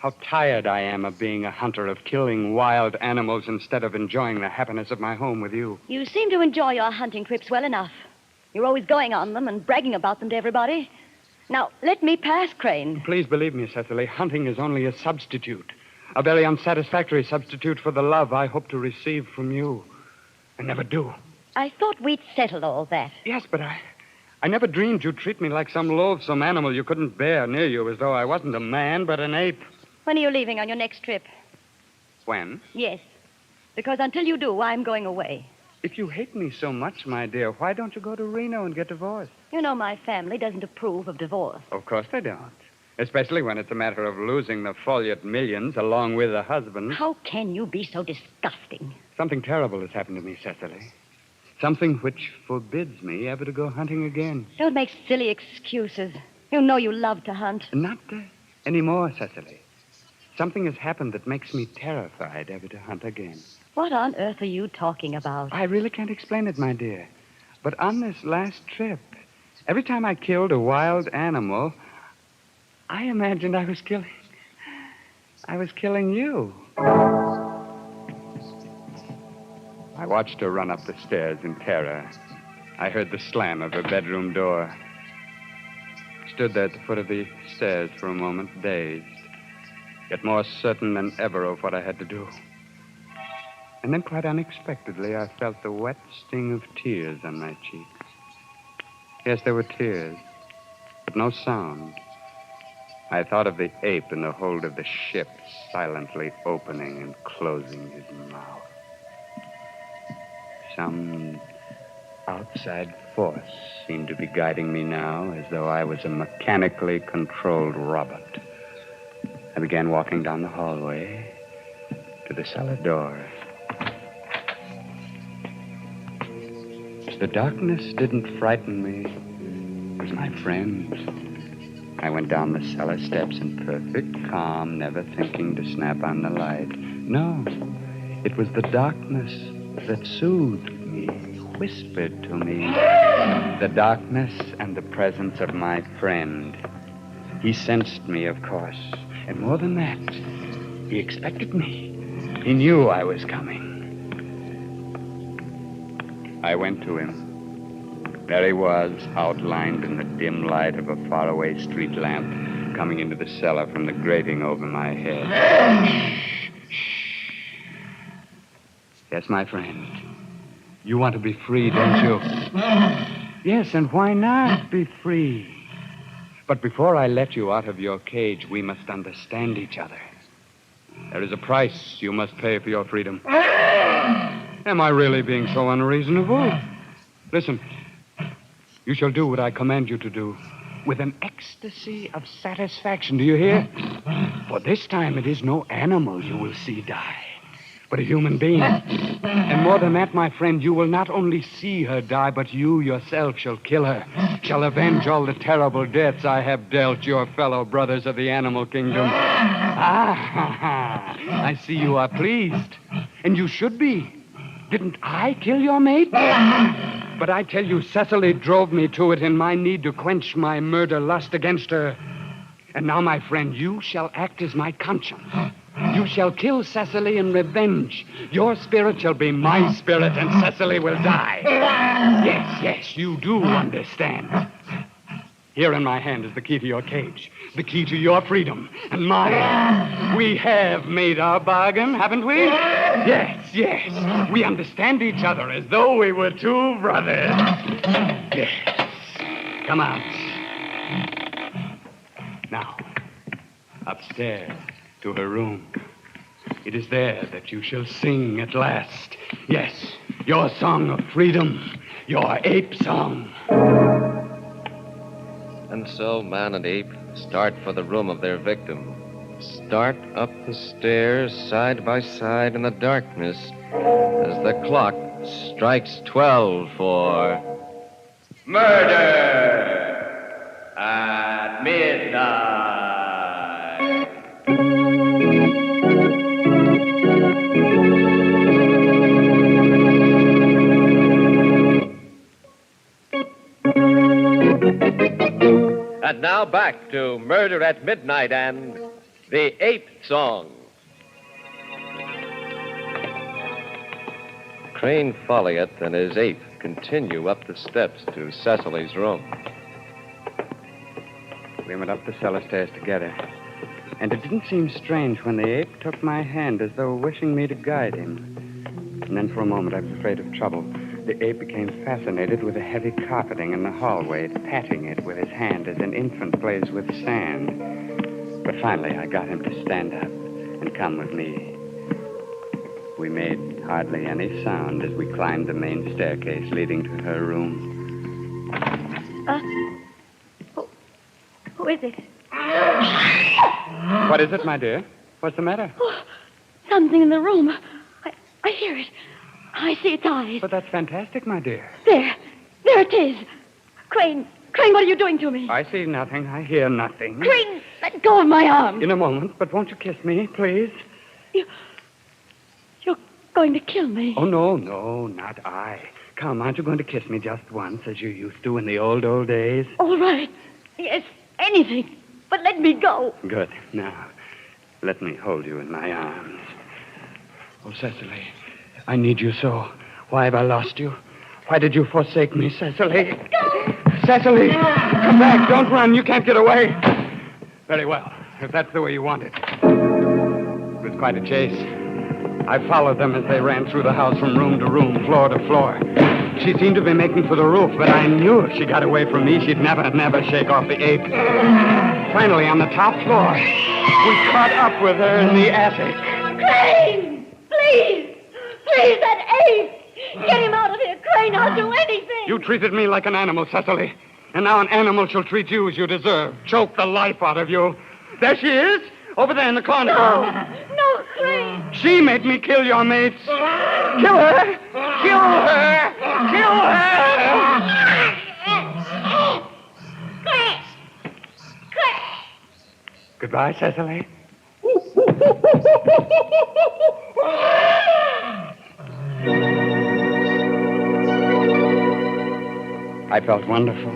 How tired I am of being a hunter, of killing wild animals instead of enjoying the happiness of my home with you. You seem to enjoy your hunting trips well enough. You're always going on them and bragging about them to everybody. Now, let me pass, Crane. Please believe me, Cecily, hunting is only a substitute. A very unsatisfactory substitute for the love I hope to receive from you. I never do. I thought we'd settled all that. Yes, but I never dreamed you'd treat me like some loathsome animal you couldn't bear near you, as though I wasn't a man, but an ape. When are you leaving on your next trip? When? Yes. Because until you do, I'm going away. If you hate me so much, my dear, why don't you go to Reno and get divorced? You know my family doesn't approve of divorce. Of course they don't. Especially when it's a matter of losing the Folliot millions along with the husband. How can you be so disgusting? Something terrible has happened to me, Cecily. Something which forbids me ever to go hunting again. Don't make silly excuses. You know you love to hunt. Not anymore, Cecily. Something has happened that makes me terrified ever to hunt again. What on earth are you talking about? I really can't explain it, my dear. But on this last trip, every time I killed a wild animal, I imagined I was killing you. I watched her run up the stairs in terror. I heard the slam of her bedroom door. Stood there at the foot of the stairs for a moment, dazed, yet more certain than ever of what I had to do. And then, quite unexpectedly, I felt the wet sting of tears on my cheeks. Yes, there were tears, but no sound. I thought of the ape in the hold of the ship, silently opening and closing his mouth. Some outside force seemed to be guiding me now, as though I was a mechanically controlled robot. I began walking down the hallway to the cellar door. The darkness didn't frighten me. It was my friend. I went down the cellar steps in perfect calm, never thinking to snap on the light. No, it was the darkness that soothed me, whispered to me. The darkness and the presence of my friend. He sensed me, of course. And more than that, he expected me. He knew I was coming. I went to him. There he was, outlined in the dim light of a faraway street lamp, coming into the cellar from the grating over my head. Yes, my friend. You want to be free, don't you? Yes, and why not be free? But before I let you out of your cage, we must understand each other. There is a price you must pay for your freedom. Am I really being so unreasonable? Listen, you shall do what I command you to do, with an ecstasy of satisfaction. Do you hear? For this time it is no animal you will see die, but a human being. And more than that, my friend, you will not only see her die, but you yourself shall kill her, shall avenge all the terrible deaths I have dealt your fellow brothers of the animal kingdom. I see you are pleased, and you should be. Didn't I kill your mate? But I tell you, Cecily drove me to it in my need to quench my murder lust against her. And now, my friend, you shall act as my conscience. You shall kill Cecily in revenge. Your spirit shall be my spirit, and Cecily will die. Yes, you do understand. Here in my hand is the key to your cage, the key to your freedom, and mine. We have made our bargain, haven't we? Yes. We understand each other as though we were two brothers. Yes. Come out. Now, upstairs to her room. It is there that you shall sing at last. Yes, your song of freedom, your ape song. And so man and ape start for the room of their victim. Start up the stairs side by side in the darkness as the clock strikes 12 for murder at midnight. And now back to Murder at Midnight and The Ape Song. Crane Folliot and his ape continue up the steps to Cecily's room. We went up the cellar stairs together. And it didn't seem strange when the ape took my hand as though wishing me to guide him. And then for a moment I was afraid of trouble. The ape became fascinated with the heavy carpeting in the hallway, patting it with his hand as an infant plays with sand. But finally I got him to stand up and come with me. We made hardly any sound as we climbed the main staircase leading to her room. Who is it? What is it, my dear? What's the matter? Oh, something in the room. I hear it. I see its eyes. But that's fantastic, my dear. There it is. Crane, what are you doing to me? I see nothing. I hear nothing. Crane, let go of my arm. In a moment, but won't you kiss me, please? You're going to kill me. Oh, no, not I. Come, aren't you going to kiss me just once, as you used to in the old days? All right. Yes, anything. But let me go. Good. Now, let me hold you in my arms. Oh, Cecily, I need you so. Why have I lost you? Why did you forsake me, Cecily? Go! Cecily, come back. Don't run. You can't get away. Very well, if that's the way you want it. It was quite a chase. I followed them as they ran through the house from room to room, floor to floor. She seemed to be making for the roof, but I knew if she got away from me, she'd never shake off the ape. Finally, on the top floor, we caught up with her in the attic. Crane! Please! Please, that ape! Get him out of here, Crane. I'll do anything. You treated me like an animal, Cecily. And now an animal shall treat you as you deserve. Choke the life out of you. There she is, over there in the corner. No, Crane. She made me kill your mates. Kill her! Kill her! Kill her! Goodbye, Cecily. I felt wonderful.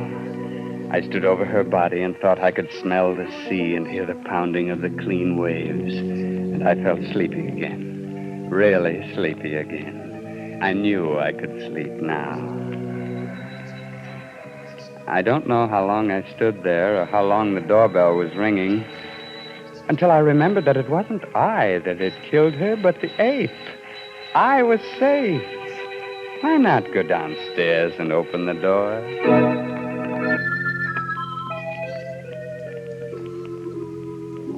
I stood over her body and thought I could smell the sea and hear the pounding of the clean waves. And I felt sleepy again. Really sleepy again. I knew I could sleep now. I don't know how long I stood there or how long the doorbell was ringing until I remembered that it wasn't I that had killed her, but the ape. I was safe. Why not go downstairs and open the door?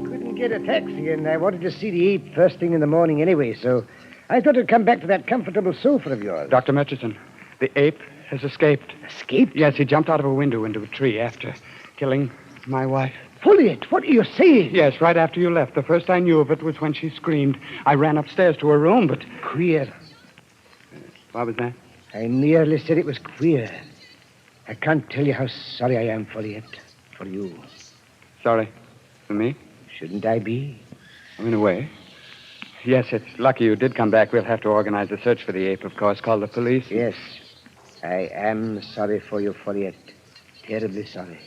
Couldn't get a taxi, and I wanted to see the ape first thing in the morning anyway, so I thought I'd come back to that comfortable sofa of yours. Dr. Murchison, the ape has escaped. Escaped? Yes, he jumped out of a window into a tree after killing my wife. Folliot, what are you saying? Yes, right after you left. The first I knew of it was when she screamed. I ran upstairs to her room, but... Queer. What was that? I merely said it was queer. I can't tell you how sorry I am, Folliot. For you. Sorry. For me? Shouldn't I be? In a way. Yes, it's lucky you did come back. We'll have to organize a search for the ape, of course. Call the police. Yes. I am sorry for you, Folliot. Terribly sorry.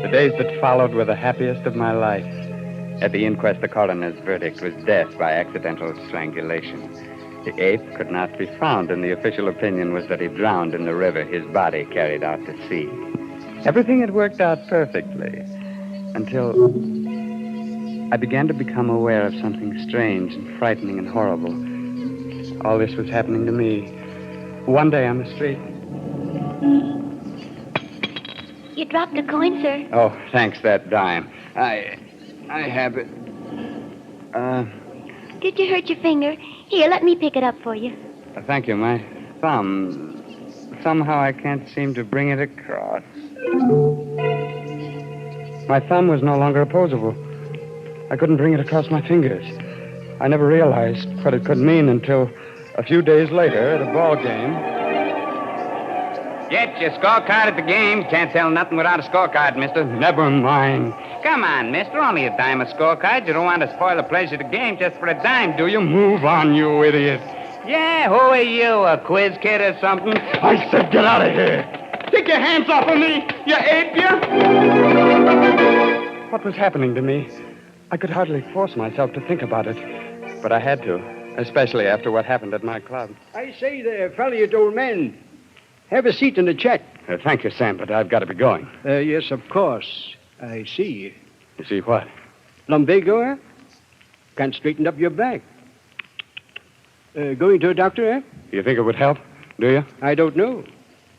The days that followed were the happiest of my life. At the inquest, the coroner's verdict was death by accidental strangulation. The ape could not be found, and the official opinion was that he drowned in the river, his body carried out to sea. Everything had worked out perfectly until I began to become aware of something strange and frightening and horrible. All this was happening to me. One day on the street. You dropped a coin, sir. Oh, thanks, that dime. I have it. Did you hurt your finger? Here, let me pick it up for you. Thank you. My thumb. Somehow I can't seem to bring it across. My thumb was no longer opposable. I couldn't bring it across my fingers. I never realized what it could mean until a few days later at a ball game. Get your scorecard at the game. Can't tell nothing without a scorecard, mister. Never mind. Come on, mister. Only a dime a scorecard. You don't want to spoil the pleasure of the game just for a dime, do you? Move on, you idiot. Yeah, who are you, a quiz kid or something? I said get out of here. Take your hands off of me, you ape, you. What was happening to me? I could hardly force myself to think about it, but I had to, especially after what happened at my club. I say there, valiant old man. Have a seat in the chat. Thank you, Sam, but I've got to be going. Yes, of course. I see. You see what? Lumbago, eh? Can't straighten up your back. Going to a doctor, eh? You think it would help, do you? I don't know.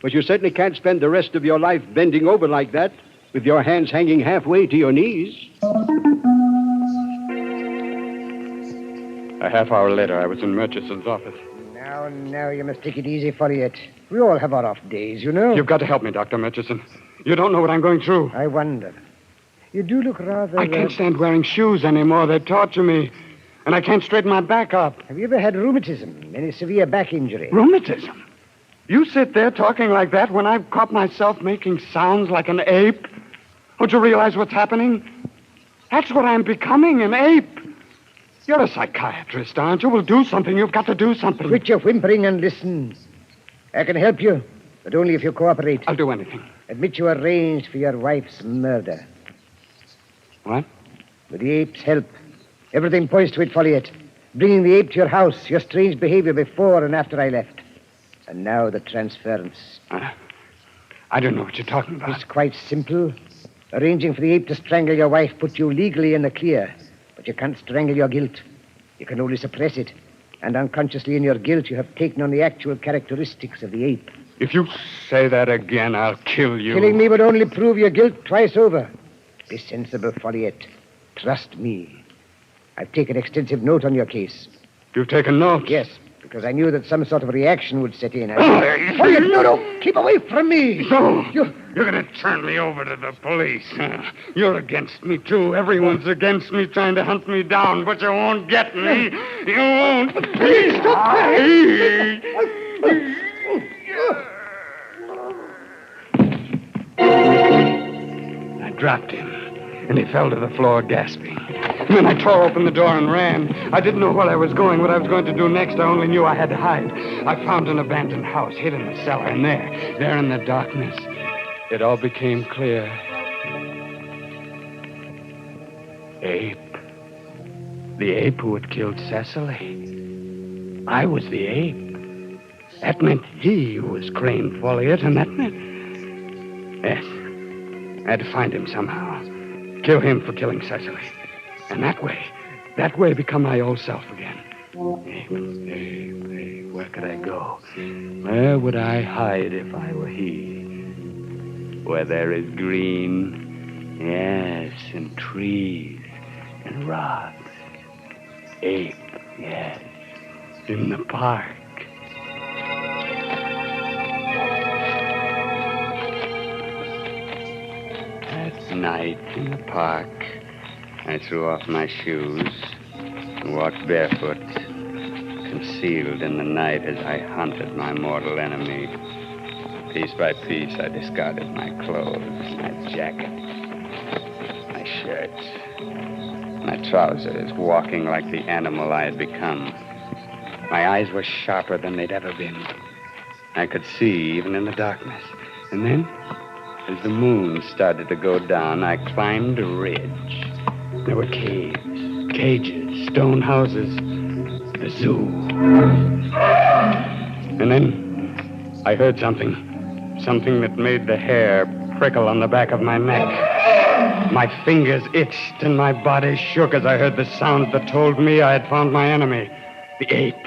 But you certainly can't spend the rest of your life bending over like that, with your hands hanging halfway to your knees. A half hour later, I was in Murchison's office. Now, you must take it easy, Folliot. We all have our off days, you know. You've got to help me, Dr. Murchison. You don't know what I'm going through. I wonder. You do look rather... I can't stand wearing shoes anymore. They torture me. And I can't straighten my back up. Have you ever had rheumatism? Any severe back injury? Rheumatism? You sit there talking like that when I've caught myself making sounds like an ape? Don't you realize what's happening? That's what I'm becoming, an ape. You're a psychiatrist, aren't you? Well, do something. You've got to do something. Quit your whimpering and listen. I can help you, but only if you cooperate. I'll do anything. Admit you arranged for your wife's murder. What? With the ape's help. Everything points to it, Folliot. Bringing the ape to your house, your strange behavior before and after I left. And now the transference. I don't know what you're talking about. It's quite simple. Arranging for the ape to strangle your wife put you legally in the clear. But you can't strangle your guilt. You can only suppress it. And unconsciously in your guilt, you have taken on the actual characteristics of the ape. If you say that again, I'll kill you. Killing me would only prove your guilt twice over. Be sensible, Folliot. Trust me. I've taken extensive note on your case. You've taken note? Yes, because I knew that some sort of reaction would set in. Folliot, no, keep away from me. No, you're going to turn me over to the police. You're against me, too. Everyone's against me, trying to hunt me down, but you won't get me. You won't. Please, stop. I dropped him, and he fell to the floor, gasping. And then I tore open the door and ran. I didn't know where I was going, what I was going to do next. I only knew I had to hide. I found an abandoned house, hid in the cellar, and there in the darkness, it all became clear. Ape. The ape who had killed Cecily. I was the ape. That meant he was Crane Folliot, and that meant... Yes. I had to find him somehow. Kill him for killing Cecily. And that way become my old self again. Ape, where could I go? Where would I hide if I were he? Where there is green, yes, and trees and rocks. Ape, yes, in the park. That night in the park, I threw off my shoes and walked barefoot, concealed in the night as I hunted my mortal enemy. Piece by piece, I discarded my clothes, my jacket, my shirt, my trousers, walking like the animal I had become. My eyes were sharper than they'd ever been. I could see even in the darkness. And then, as the moon started to go down, I climbed a ridge. There were caves, cages, stone houses, the zoo. And then I heard something that made the hair prickle on the back of my neck. My fingers itched and my body shook as I heard the sounds that told me I had found my enemy, the ape.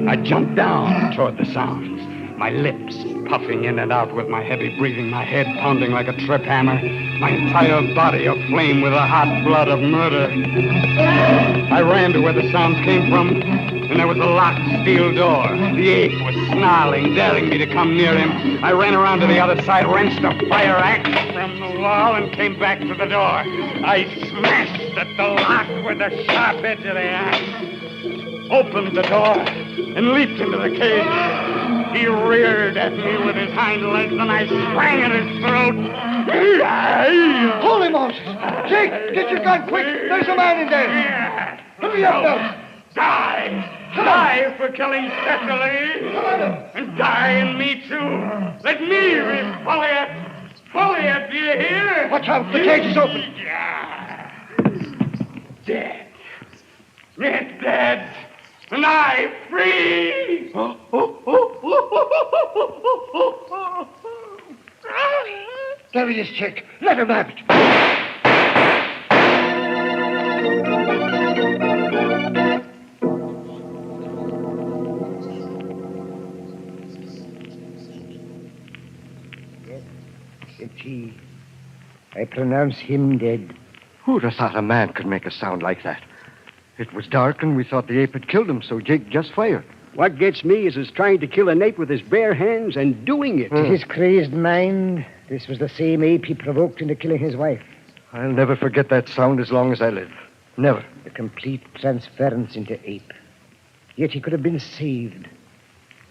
I jumped down toward the sounds, my lips puffing in and out with my heavy breathing, my head pounding like a trip hammer, my entire body aflame with the hot blood of murder. I ran to where the sounds came from, and there was a locked steel door. The ape was snarling, daring me to come near him. I ran around to the other side, wrenched a fire axe from the wall, and came back to the door. I smashed at the lock with the sharp edge of the axe, opened the door, and leaped into the cage. He reared at me with his hind legs, and I sprang at his throat. Hold him, Mose. Jake, get your gun quick. There's a man in there. Hurry up, now. Die for killing Cecily. And die in me, too. Let me be Folliot. yet, do you hear? Watch out, the cage is open. Dead. It's dead. And I free. There he is, Chick. Let him have it. It's he. I pronounce him dead. Who'd have thought a man could make a sound like that? It was dark, and we thought the ape had killed him, so Jake just fired. What gets me is his trying to kill an ape with his bare hands and doing it. To his crazed mind, this was the same ape he provoked into killing his wife. I'll never forget that sound as long as I live. Never. The complete transference into ape. Yet he could have been saved.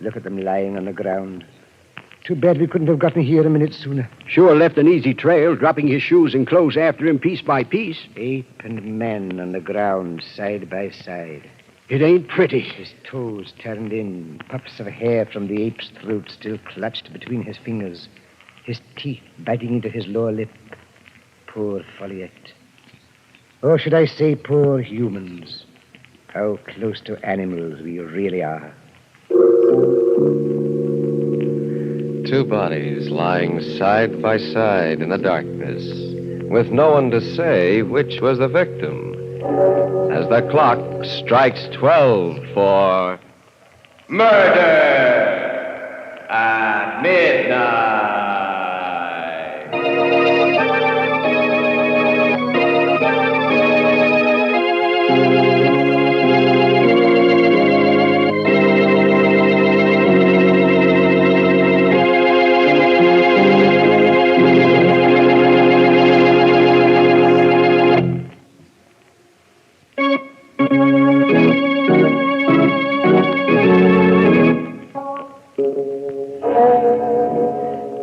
Look at them lying on the ground. Too bad we couldn't have gotten here a minute sooner. Sure left an easy trail, dropping his shoes and clothes after him piece by piece. Ape and man on the ground, side by side. It ain't pretty. His toes turned in, puffs of hair from the ape's throat still clutched between his fingers, his teeth biting into his lower lip. Poor Folliot. Or should I say poor humans? How close to animals we really are. Two bodies lying side by side in the darkness, with no one to say which was the victim. As the clock strikes 12 for murder at midnight.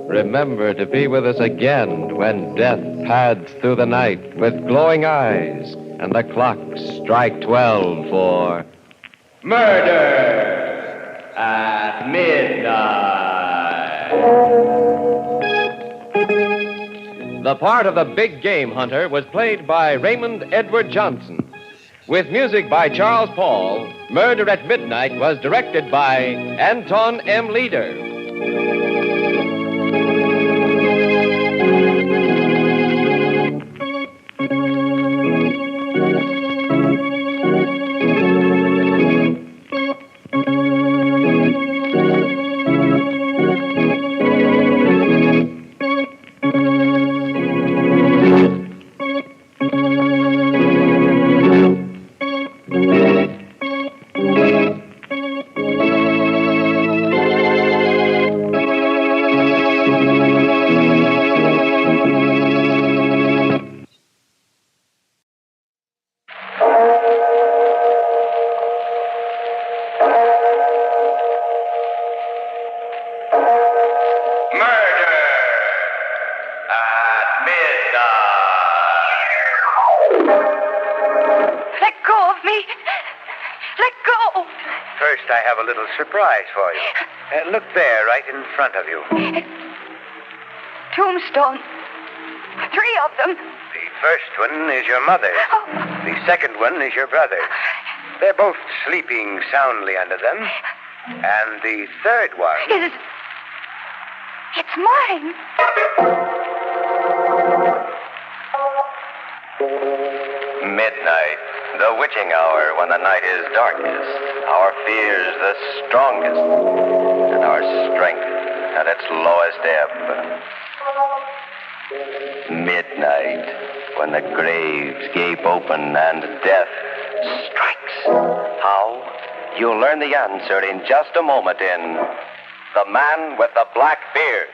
Remember to be with us again when death pads through the night with glowing eyes and the clocks strike 12 for murder at midnight. The part of the big game hunter was played by Raymond Edward Johnson. With music by Charles Paul, Murder at Midnight was directed by Anton M. Leader. I have a little surprise for you. Look there, right in front of you. Tombstone. 3 of them. The first one is your mother. The second one is your brother. They're both sleeping soundly under them. And the third one... It's mine. Midnight. The witching hour when the night is darkest, our fears the strongest, and our strength at its lowest ebb. Midnight, when the graves gape open and death strikes. How? You'll learn the answer in just a moment in The Man with the Black Beard.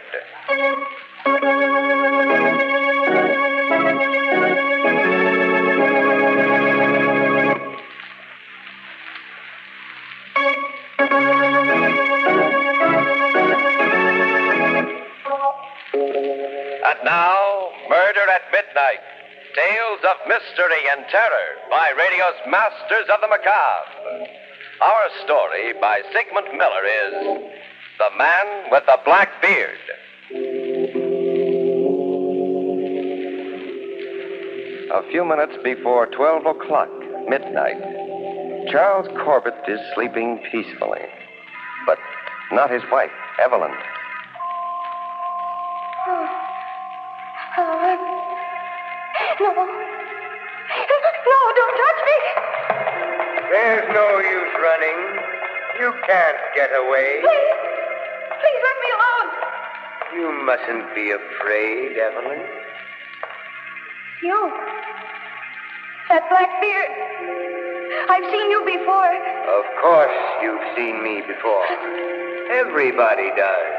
And now, Murder at Midnight, Tales of Mystery and Terror by radio's Masters of the Macabre. Our story by Sigmund Miller is The Man with the Black Beard. A few minutes before 12 o'clock, midnight, Charles Corbett is sleeping peacefully. But not his wife, Evelyn. No. No, don't touch me. There's no use running. You can't get away. Please let me alone. You mustn't be afraid, Evelyn. You. That black beard. I've seen you before. Of course you've seen me before. Everybody does.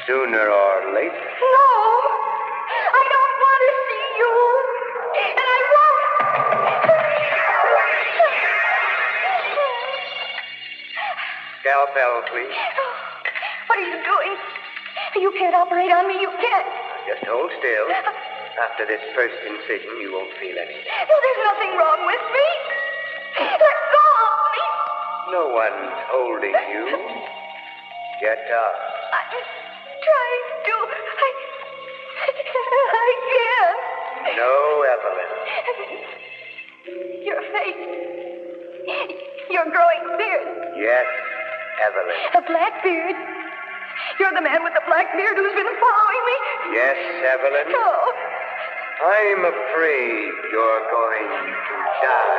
Sooner or later. No. I don't want to see you. And I won't. Scalpel, please. What are you doing? You can't operate on me. You can't. Just hold still. After this first incision, you won't feel anything. No, there's nothing wrong with me. Let go of me. No one's holding you. Get up. I'm trying to. I can't. No, Evelyn. Your face. Your growing beard. Yes, Evelyn. A black beard. You're the man with the black beard who's been following me. Yes, Evelyn. No. I'm afraid you're going to die.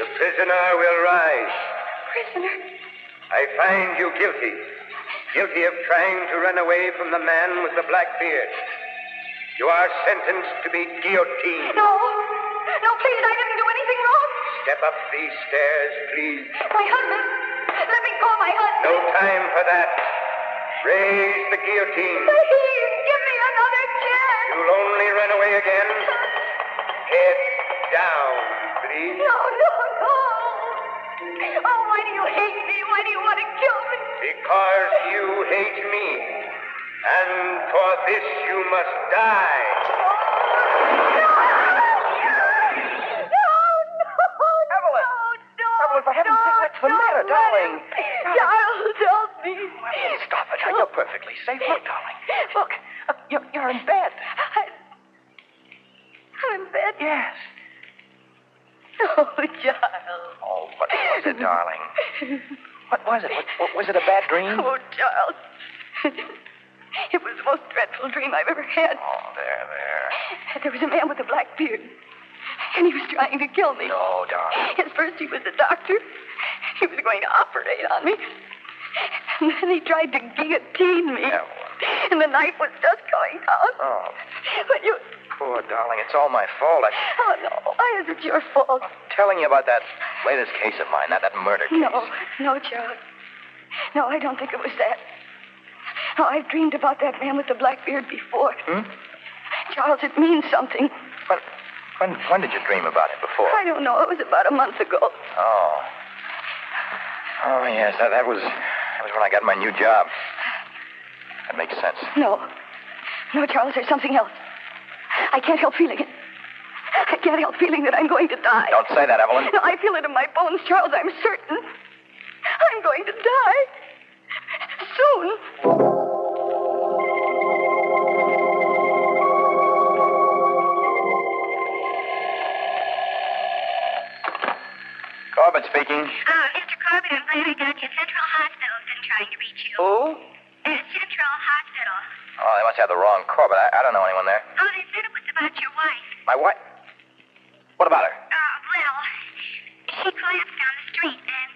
The prisoner will rise. Prisoner? I find you guilty. Guilty of trying to run away from the man with the black beard. You are sentenced to be guillotined. No. No, please, I didn't do anything wrong. Step up these stairs, please. My husband. Let me call my husband. No time for that. Raise the guillotine. Please, give me another chance. You'll only run away again. Head down, please. No. Oh, why do you hate me? Why do you want to kill me? Because you hate me. And for this you must die. Evelyn, for heaven's sake, what's the matter, darling? Charles, help me. Stop it. You're perfectly safe. Look, darling. Look, you're in bed. I'm in bed? Yes. Oh, Charles. Oh, what was it, darling? What was it? What was it, a bad dream? Oh, Charles. It was the most dreadful dream I've ever had. Oh, there. There was a man with a black beard. And he was trying to kill me. No, darling. At first he was a doctor. He was going to operate on me. And then he tried to guillotine me. And the knife was just going out. Oh. But you... Poor darling, it's all my fault. Oh, no. Why is it your fault? I'm telling you about that latest case of mine, that murder case. No, Charles. No, I don't think it was that. No, I've dreamed about that man with the black beard before. Charles, it means something. When did you dream about it before? I don't know. It was about a month ago. Oh, yes, that was when I got my new job. That makes sense. No, Charles, there's something else. I can't help feeling it. I can't help feeling that I'm going to die. Don't say that, Evelyn. No, I feel it in my bones, Charles. I'm certain. I'm going to die. Soon. Corbett speaking. Mr. Corbett, I'm glad I got you. Central Hospital's been trying to reach you. Who? Central Hospital. Oh, they must have the wrong Corbett. I don't know anyone there. Oh, they said it was about your wife. My wife? What about her? Well, she collapsed down the street, and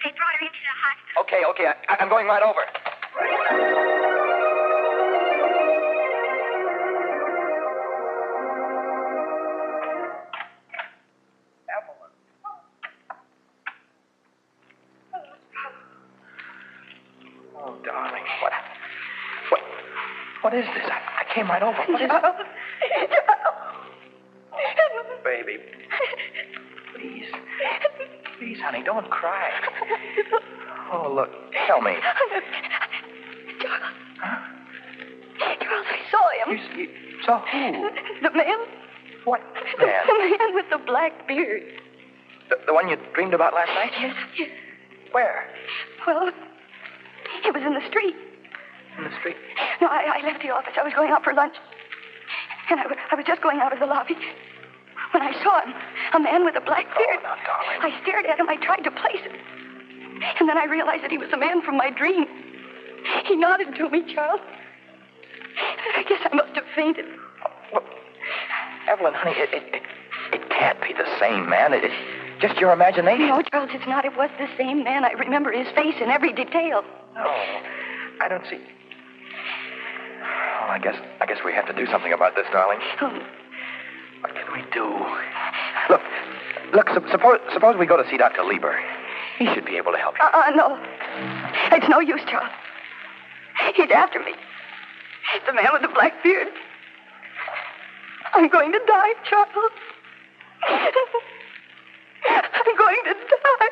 they brought her into the hospital. Okay. I'm going right over. Oh, darling, what is this? I came right over. What is it? Baby, please, honey, don't cry. Oh, look, tell me. Charles, I saw him. You saw who? The man. What The man? man with the black beard. The one you dreamed about last night? Yes. Where? Well, it was in the street. In the street? No, I left the office. I was going out for lunch. And I was just going out of the lobby when I saw him, a man with a black beard. Oh, now, darling. I stared at him. I tried to place it. And then I realized that he was the man from my dream. He nodded to me, Charles. I guess I must have fainted. Well, Evelyn, honey, it can't be the same man. It's just your imagination. No, Charles, it's not. It was the same man. I remember his face in every detail. No, I don't see. Well, I guess we have to do something about this, darling. What can we do? Look, suppose we go to see Dr. Lieber. He should be able to help you. No. It's no use, Charles. He's after me. The man with the black beard. I'm going to die, Charles. I'm going to die.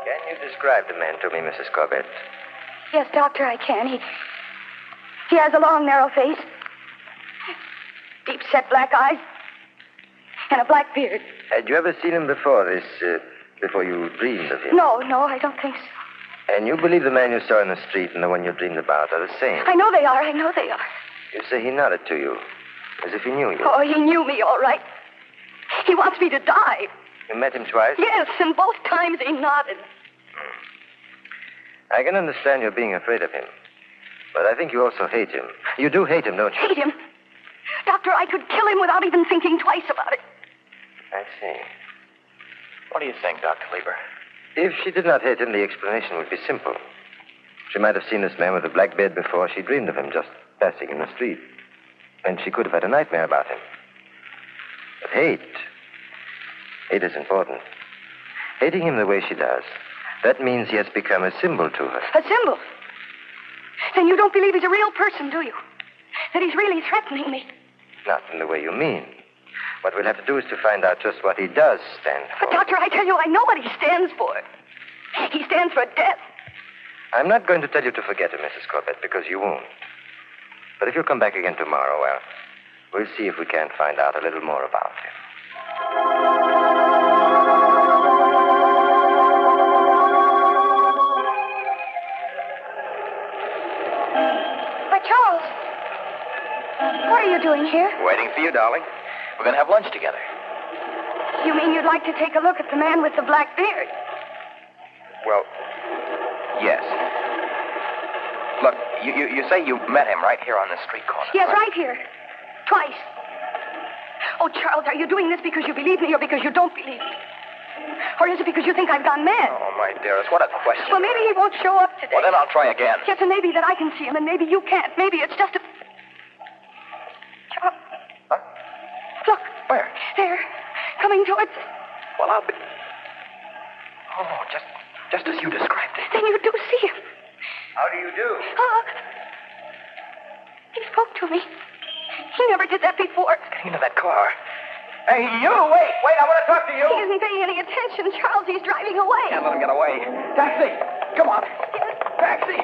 Can you describe the man to me, Mrs. Corbett? Yes, Doctor, I can. He has a long, narrow face, deep-set black eyes, and a black beard. Had you ever seen him before before you dreamed of him? No, I don't think so. And you believe the man you saw in the street and the one you dreamed about are the same? I know they are. You say he nodded to you, as if he knew you. Oh, he knew me, all right. He wants me to die. You met him twice? Yes, and both times he nodded. I can understand your being afraid of him. But I think you also hate him. You do hate him, don't you? Hate him? Doctor, I could kill him without even thinking twice about it. I see. What do you think, Dr. Lieber? If she did not hate him, the explanation would be simple. She might have seen this man with a black beard before she dreamed of him just passing in the street. And she could have had a nightmare about him. But hate is important. Hating him the way she does, that means he has become a symbol to her. A symbol? Then you don't believe he's a real person, do you? That he's really threatening me? Not in the way you mean. What we'll have to do is to find out just what he does stand for. But, Doctor, I tell you, I know what he stands for. He stands for death. I'm not going to tell you to forget him, Mrs. Corbett, because you won't. But if you'll come back again tomorrow, well, we'll see if we can't find out a little more about him. But, Charles, what are you doing here? Waiting for you, darling. We're going to have lunch together. You mean you'd like to take a look at the man with the black beard? Well, yes. Look, you say you met him right here on this street corner. Yes, right here. Twice. Oh, Charles, are you doing this because you believe me or because you don't believe me? Or is it because you think I've gone mad? Oh, my dearest, what a question. Well, maybe he won't show up today. Well, then I'll try again. Yes, and maybe that I can see him, and maybe you can't. Maybe it's just a... Charles. Huh? Look. Where? There. Coming towards us. Well, I'll be... Oh, just as you described it. Then you do see him. How do you do? He spoke to me. He never did that before. Get into that car. Hey, you! Wait, I want to talk to you. He isn't paying any attention, Charles. He's driving away. Can't let him get away. Taxi! Come on. Yes. Taxi!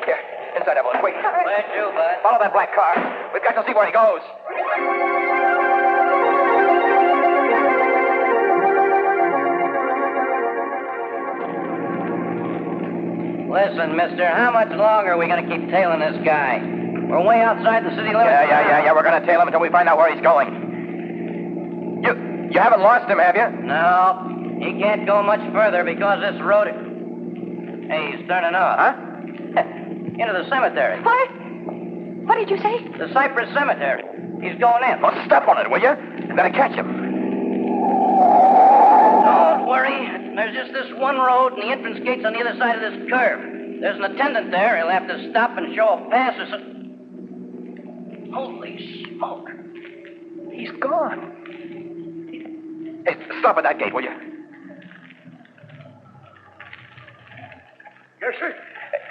Here, inside, Evelyn, quick. All right. Where'd you, bud? Follow that black car. We've got to see where he goes. Listen, mister, how much longer are we going to keep tailing this guy? We're way outside the city limits. Yeah. We're going to tail him until we find out where he's going. You haven't lost him, have you? No, he can't go much further because this road... Hey, he's turning off. Huh? Into the cemetery. What? What did you say? The Cypress Cemetery. He's going in. Well, step on it, will you? I'm going to catch him. Don't worry. There's just this one road, and the entrance gate's on the other side of this curve. There's an attendant there. He'll have to stop and show a pass or something. Holy smoke. He's gone. Hey, stop at that gate, will you? Yes, sir.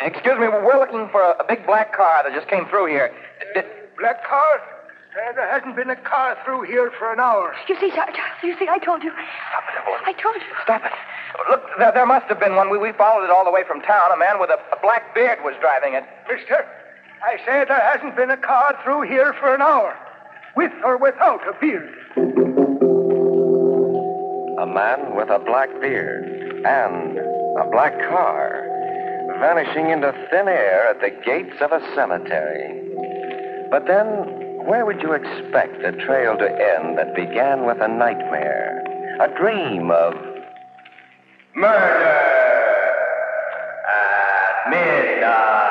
Excuse me, we're looking for a big black car that just came through here. Black car? There hasn't been a car through here for an hour. You see, Charles, I told you. Stop it, Evelyn. I told you. Stop it. Look, there must have been one. We followed it all the way from town. A man with a black beard was driving it. Mister, I say there hasn't been a car through here for an hour. with or without a beard. A man with a black beard and a black car vanishing into thin air at the gates of a cemetery. But then, where would you expect the trail to end that began with a nightmare, a dream of murder at midnight?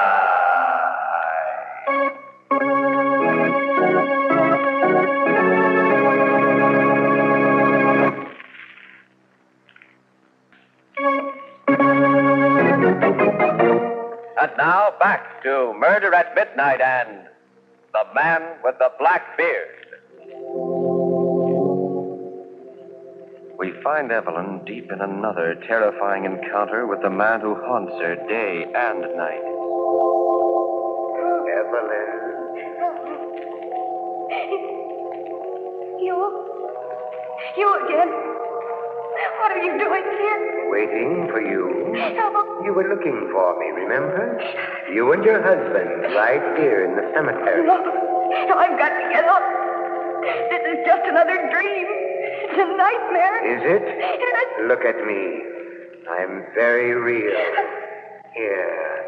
And now back to Murder at Midnight and The Man with the Black Beard. We find Evelyn deep in another terrifying encounter with the man who haunts her day and night. Evelyn. You again? What are you doing here? Waiting for you. You were looking for me, remember? You and your husband right here in the cemetery. No, I've got to get up. This is just another dream. It's a nightmare. Is it? Yes. Look at me. I'm very real. Here,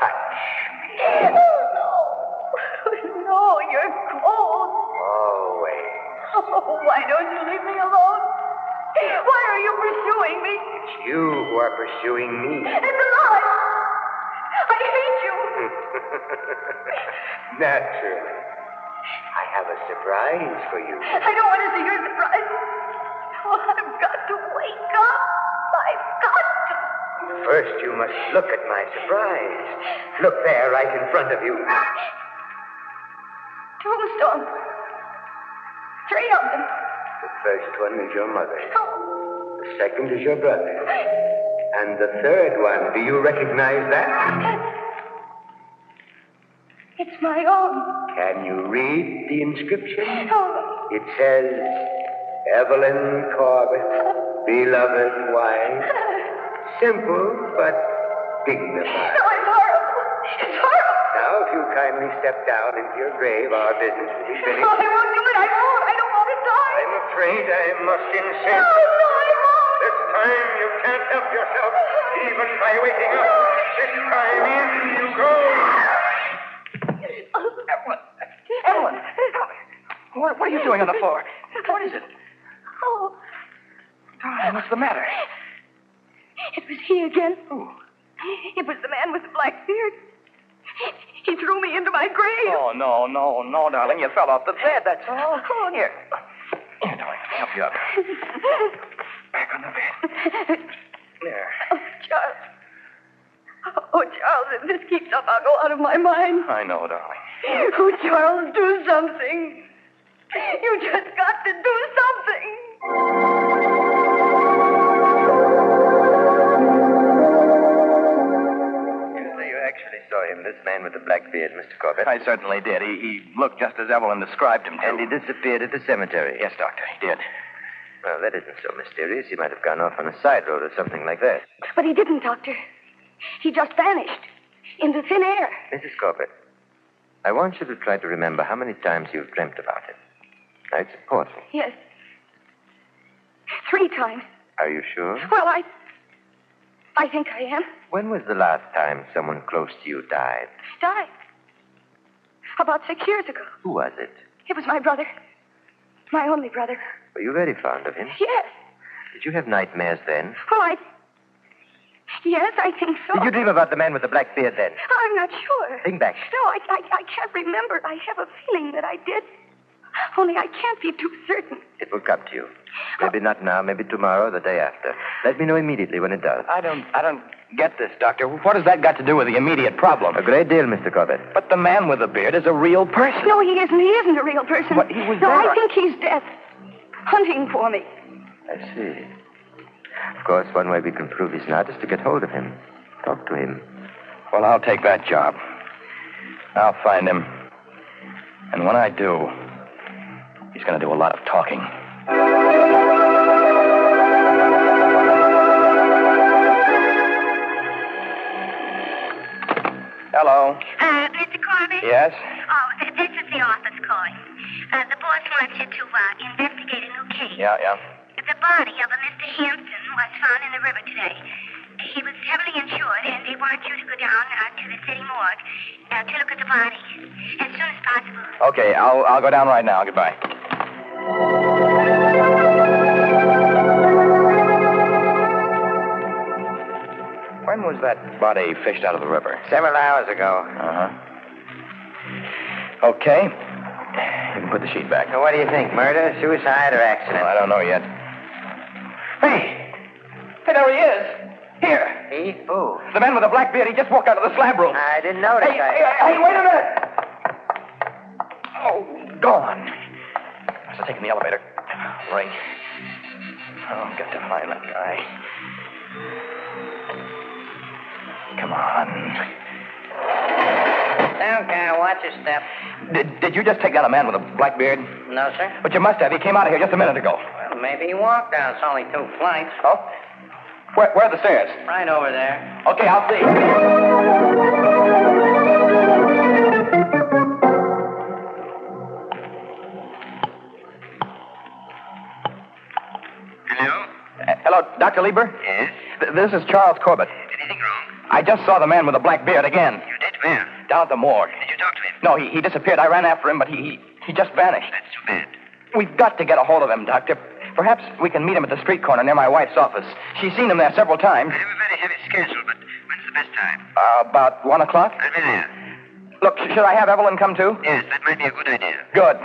touch me. No, you're cold. Always. Oh, why don't you leave me alone? Why are you pursuing me? It's you who are pursuing me. It's a lie. I hate you. Naturally. I have a surprise for you. I don't want to see your surprise. Oh, I've got to wake up. I've got to. First, you must look at my surprise. Look there, right in front of you. Tombstones. 3 of them. The first one is your mother. The second is your brother. And the third one, do you recognize that? It's my own. Can you read the inscription? Oh. It says, Evelyn Corbett, beloved wife. Simple, but dignified. No, it's horrible. It's horrible. Now, if you kindly step down into your grave, our business will be finished. Oh, I won't do it. I won't. I don't want to die. I'm afraid I must insist. No, I won't. This time you can't help yourself, even by waking up. This time in you go. Evelyn! What are you doing on the floor? What is it? Oh, Darling, what's the matter? it was he again. Who? It was the man with the black beard. He threw me into my grave. Oh, no, darling. You fell off the bed, that's all. Oh, Here, darling, let me help you up. Back on the bed. There. Oh, Charles. Oh, Charles, if this keeps up, I'll go out of my mind. I know, darling. Oh, Charles, do something. You just got to do something. You actually saw him, this man with the black beard, Mr. Corbett. I certainly did. He looked just as Evelyn described him to. And he disappeared at the cemetery. Yes, Doctor, he did. Well, that isn't so mysterious. He might have gone off on a side road or something like that. But he didn't, Doctor. He just vanished into thin air. Mrs. Corbett, I want you to try to remember how many times you've dreamt about it. Now, it's important. Yes. 3 times. Are you sure? Well, I think I am. When was the last time someone close to you died? Died. About 6 years ago. Who was it? It was my brother. My only brother. Were you very fond of him? Yes. Did you have nightmares then? Well, yes, I think so. Did you dream about the man with the black beard then? I'm not sure. Think back. No, I can't remember. I have a feeling that I did. Only I can't be too certain. It will come to you. Maybe not now, maybe tomorrow, the day after. Let me know immediately when it does. I don't get this, Doctor. What has that got to do with the immediate problem? A great deal, Mr. Corbett. But the man with the beard is a real person. No, he isn't. He isn't a real person. But he was no, there. I think he's dead. Hunting for me. I see. Of course, one way we can prove he's not is to get hold of him. Talk to him. Well, I'll take that job. I'll find him. And when I do, he's going to do a lot of talking. Hello. Mr. Corbett? Yes? Oh, this is the office calling. The boss wants you to investigate a new case. Yeah. The body of a Mr. Hampton was found in the river today. He was heavily insured, and they want you to go down to the city morgue to look at the body as soon as possible. Okay, I'll go down right now. Goodbye. When was that body fished out of the river? Several hours ago. Uh-huh. Okay. You can put the sheet back. So what do you think? Murder, suicide, or accident? Well, I don't know yet. Hey, there he is. Here. He? Who? The man with the black beard. He just walked out of the slab room. I didn't notice. Hey, wait a minute. Oh, gone. Must have taken the elevator. Ring. Oh, I've got to find that guy. Come on. Okay, watch your step. Did you just take down a man with a black beard? No, sir. But you must have. He came out of here just a minute ago. Well, maybe he walked down. It's only 2 flights. Oh? Where are the stairs? Right over there. Okay, I'll see. Hello? Hello, Dr. Lieber? Yes? This is Charles Corbett. Anything wrong? I just saw the man with the black beard again. You did? Where? Down at the morgue. Did you talk to him? No, he disappeared. I ran after him, but he just vanished. That's too bad. We've got to get a hold of him, Doctor. Perhaps we can meet him at the street corner near my wife's office. She's seen him there several times. I have a very heavy schedule, but when's the best time? About 1 o'clock? I'll be there. Look, should I have Evelyn come too? Yes, that might be a good idea. Good.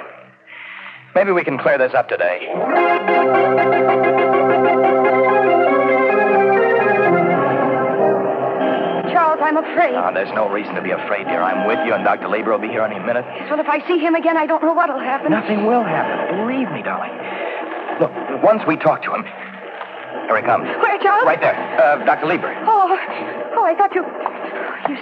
Maybe we can clear this up today. Charles, I'm afraid. There's no reason to be afraid, dear. I'm with you, and Dr. Lieber will be here any minute. Well, if I see him again, I don't know what'll happen. Nothing will happen. Believe me, darling. Look, once we talk to him... Here he comes. Where, Charles? Right there. Dr. Lieber. Oh, I thought you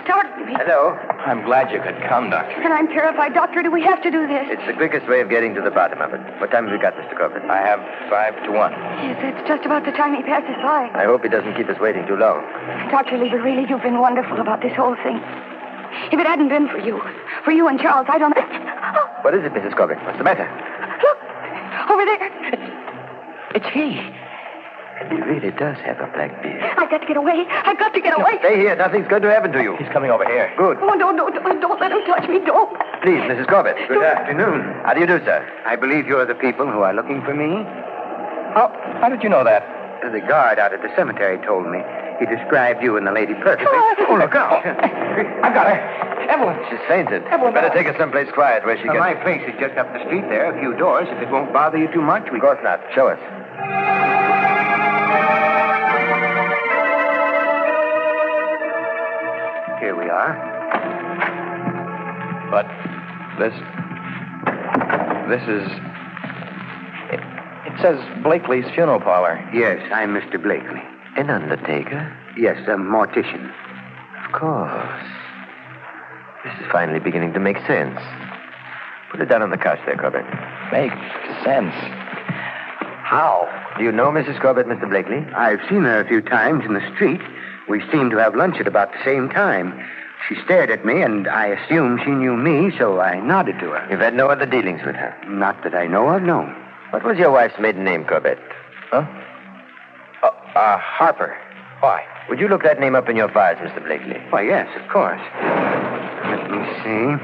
startled me. Hello. I'm glad you could come, Doctor. And I'm terrified. Doctor, do we have to do this? It's the quickest way of getting to the bottom of it. What time have you got, Mr. Corbett? I have 5 to 1. Yes, it's just about the time he passes by. I hope he doesn't keep us waiting too long. Dr. Lieber, really, you've been wonderful about this whole thing. If it hadn't been for you and Charles, I don't... What is it, Mrs. Corbett? What's the matter? Look, over there. It's he. He really does have a black beard. I've got to get away. I've got to get away. Stay here. Nothing's going to happen to you. He's coming over here. Good. Oh, don't let him touch me. Don't. Please, Mrs. Corbett. Good afternoon. How do you do, sir? I believe you're the people who are looking for me. How did you know that? The guard out at the cemetery told me. He described you and the lady perfectly. Oh, look out. I've got her. Evelyn. She's fainted. Evelyn, better take her someplace quiet where she can... My place is just up the street there, a few doors. If it won't bother you too much, we... Of course not. Show us. Here we are. But this is... It says Blakely's funeral parlor. Yes, I'm Mr. Blakely. An undertaker? Yes, a mortician. Of course. This is finally beginning to make sense. Put it down on the couch there, Corbett. Makes sense. How? Do you know Mrs. Corbett, Mr. Blakely? I've seen her a few times in the street. We seemed to have lunch at about the same time. She stared at me, and I assumed she knew me, so I nodded to her. You've had no other dealings with her? Not that I know of, no. What was your wife's maiden name, Corbett? Huh? Harper. Why? Would you look that name up in your files, Mr. Blakely? Why, yes, of course. Let me see.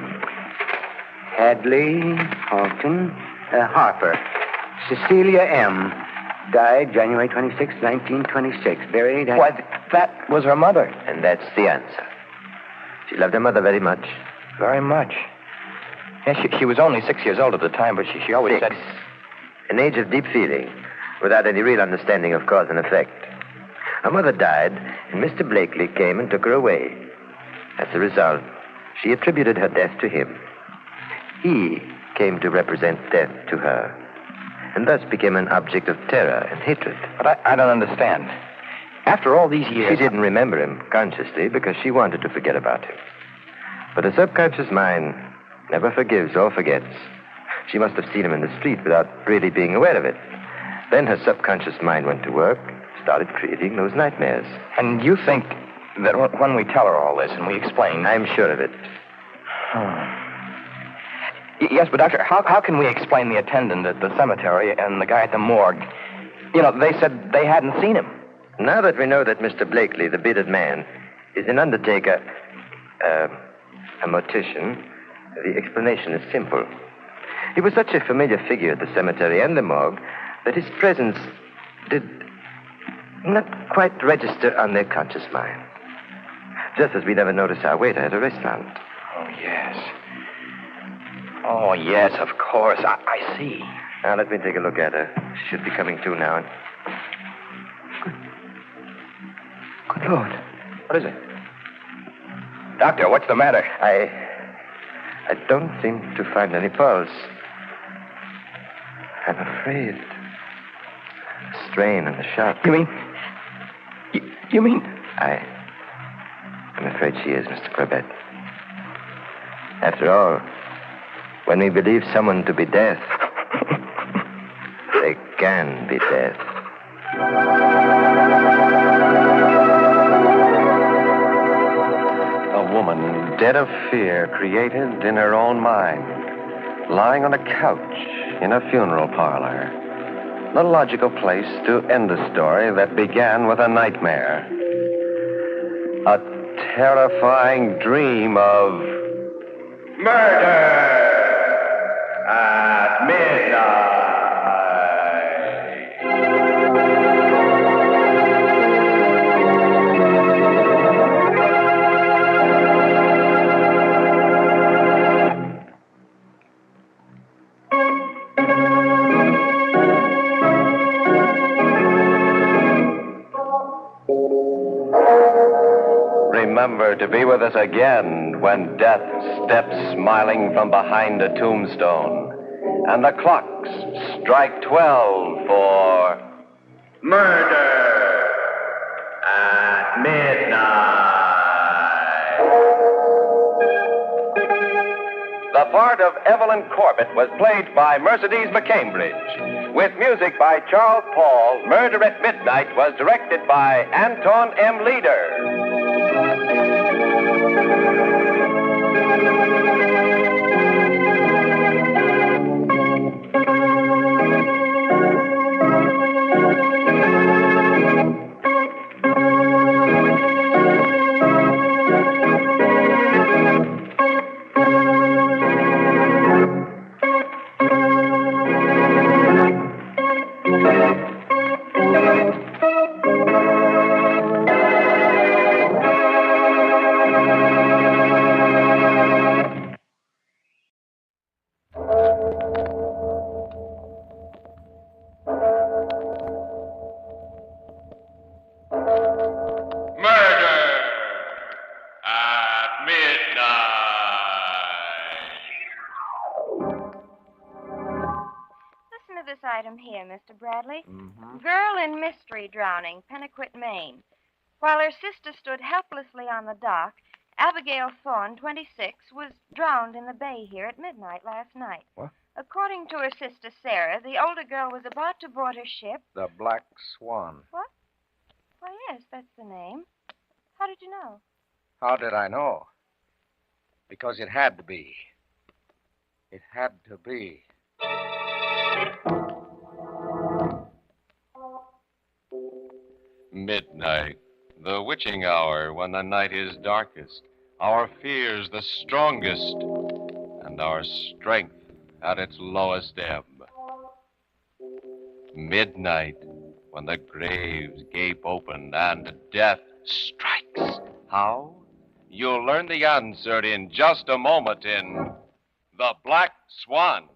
Hadley, Halton, Harper. Cecilia M. Died January 26, 1926. Buried at... Why, that was her mother. And that's the answer. She loved her mother very much. Very much. Yes, she was only 6 years old at the time, but she always said... An age of deep feeling, without any real understanding of cause and effect. Her mother died, and Mr. Blakely came and took her away. As a result, she attributed her death to him. He came to represent death to her, and thus became an object of terror and hatred. But I don't understand. After all these years... She didn't remember him consciously because she wanted to forget about him. But a subconscious mind never forgives or forgets. She must have seen him in the street without really being aware of it. Then her subconscious mind went to work, started creating those nightmares. And you think that when we tell her all this and we explain... I'm sure of it. Yes, but Doctor, how can we explain the attendant at the cemetery and the guy at the morgue? They said they hadn't seen him. Now that we know that Mr. Blakely, the bearded man, is an undertaker, a mortician, the explanation is simple. He was such a familiar figure at the cemetery and the morgue that his presence did not quite register on their conscious mind. Just as we never notice our waiter at a restaurant. Oh, yes. Oh, yes, of course. I see. Now, let me take a look at her. She should be coming to now. Good Lord. What is it? Doctor, what's the matter? I don't seem to find any pulse. I'm afraid. The strain and the shock. You mean? You mean? I'm afraid she is, Mr. Corbett. After all, when we believe someone to be death, they can be death. A woman, dead of fear, created in her own mind, lying on a couch in a funeral parlor. The logical place to end a story that began with a nightmare. A terrifying dream of murder at midnight. Remember to be with us again when death steps smiling from behind a tombstone and the clocks strike 12 for murder at midnight. The part of Evelyn Corbett was played by Mercedes McCambridge. With music by Charles Paul, Murder at Midnight was directed by Anton M. Leader. Here, Mr. Bradley. Girl in mystery drowning, Pennaquit, Maine. While her sister stood helplessly on the dock, Abigail Thorne, 26, was drowned in the bay here at midnight last night. What? According to her sister Sarah, the older girl was about to board her ship. The Black Swan. What? Why, yes, that's the name. How did you know? How did I know? Because it had to be. It had to be. Midnight, the witching hour when the night is darkest, our fears the strongest, and our strength at its lowest ebb. Midnight, when the graves gape open and death strikes. How? You'll learn the answer in just a moment in The Black Swan.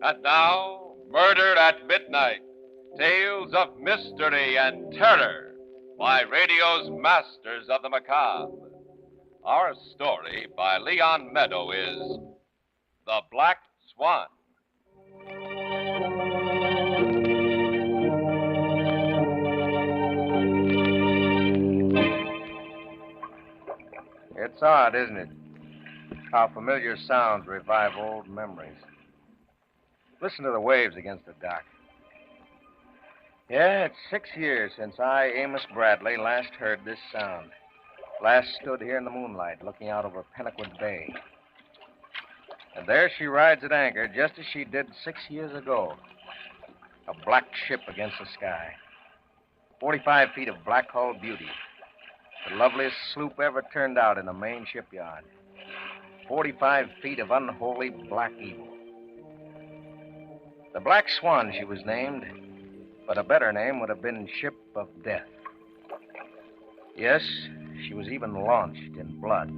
And now, Murder at Midnight, tales of mystery and terror by radio's masters of the macabre. Our story by Leon Meadow is The Black Swan. It's odd, isn't it? How familiar sounds revive old memories. Listen to the waves against the dock. Yeah, it's 6 years since I, Amos Bradley, last heard this sound. Last stood here in the moonlight, looking out over Pennaquid Bay. And there she rides at anchor, just as she did 6 years ago. A black ship against the sky. 45 feet of black-hull beauty. The loveliest sloop ever turned out in the main shipyard. 45 feet of unholy black evil. The Black Swan, she was named, but a better name would have been Ship of Death. Yes, she was even launched in blood.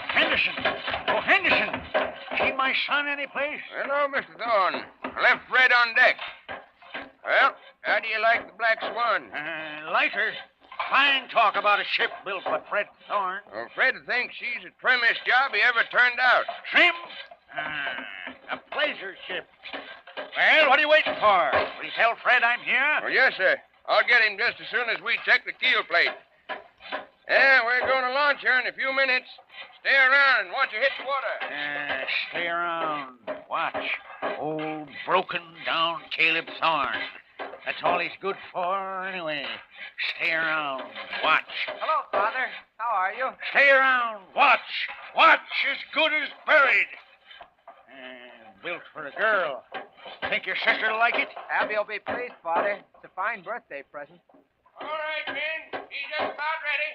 Henderson! Oh, Henderson! Seen my son anyplace? Hello, Mr. Thorne. I left Fred on deck. Well, how do you like the Black Swan? Like her. Fine talk about a ship built by Fred Thorne. Well, Fred thinks she's the trimmest job he ever turned out. Trim? A pleasure ship. Well, what are you waiting for? Will you tell Fred I'm here? Well, yes, sir. I'll get him just as soon as we check the keel plate. Yeah, we're going to launch her in a few minutes. Stay around and watch her hit the water. Stay around. Watch. Old, broken down Caleb Thorne. That's all he's good for, anyway. Stay around. Watch. Hello, Father. How are you? Stay around. Watch. Watch as good as buried. Built for a girl. Think your sister'll like it? Abby will be pleased, Father. It's a fine birthday present. All right, men. He's just about ready.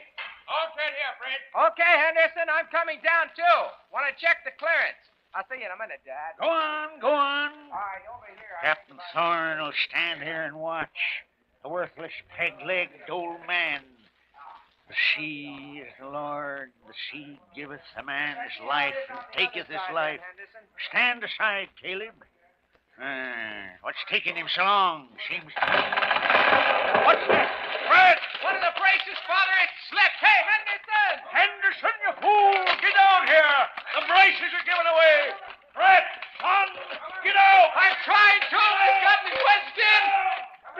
All set here, Fred. Okay, Henderson. I'm coming down, too. Want to check the clearance. I'll see you in a minute, Dad. Go on, go on. All right, over here. Captain Thorne will stand here and watch. The worthless, peg-legged old man. The sea is the Lord. The sea giveth a man his life and taketh his life. Stand aside, Caleb. What's taking him so long? Seems to... What's that? Fred! One of the braces, Father. It slipped. Hey, Henderson! Henderson, you fool! Get down here! The braces are giving away! Fred! Son! Get out! I'm trying to. It's got me wedged in.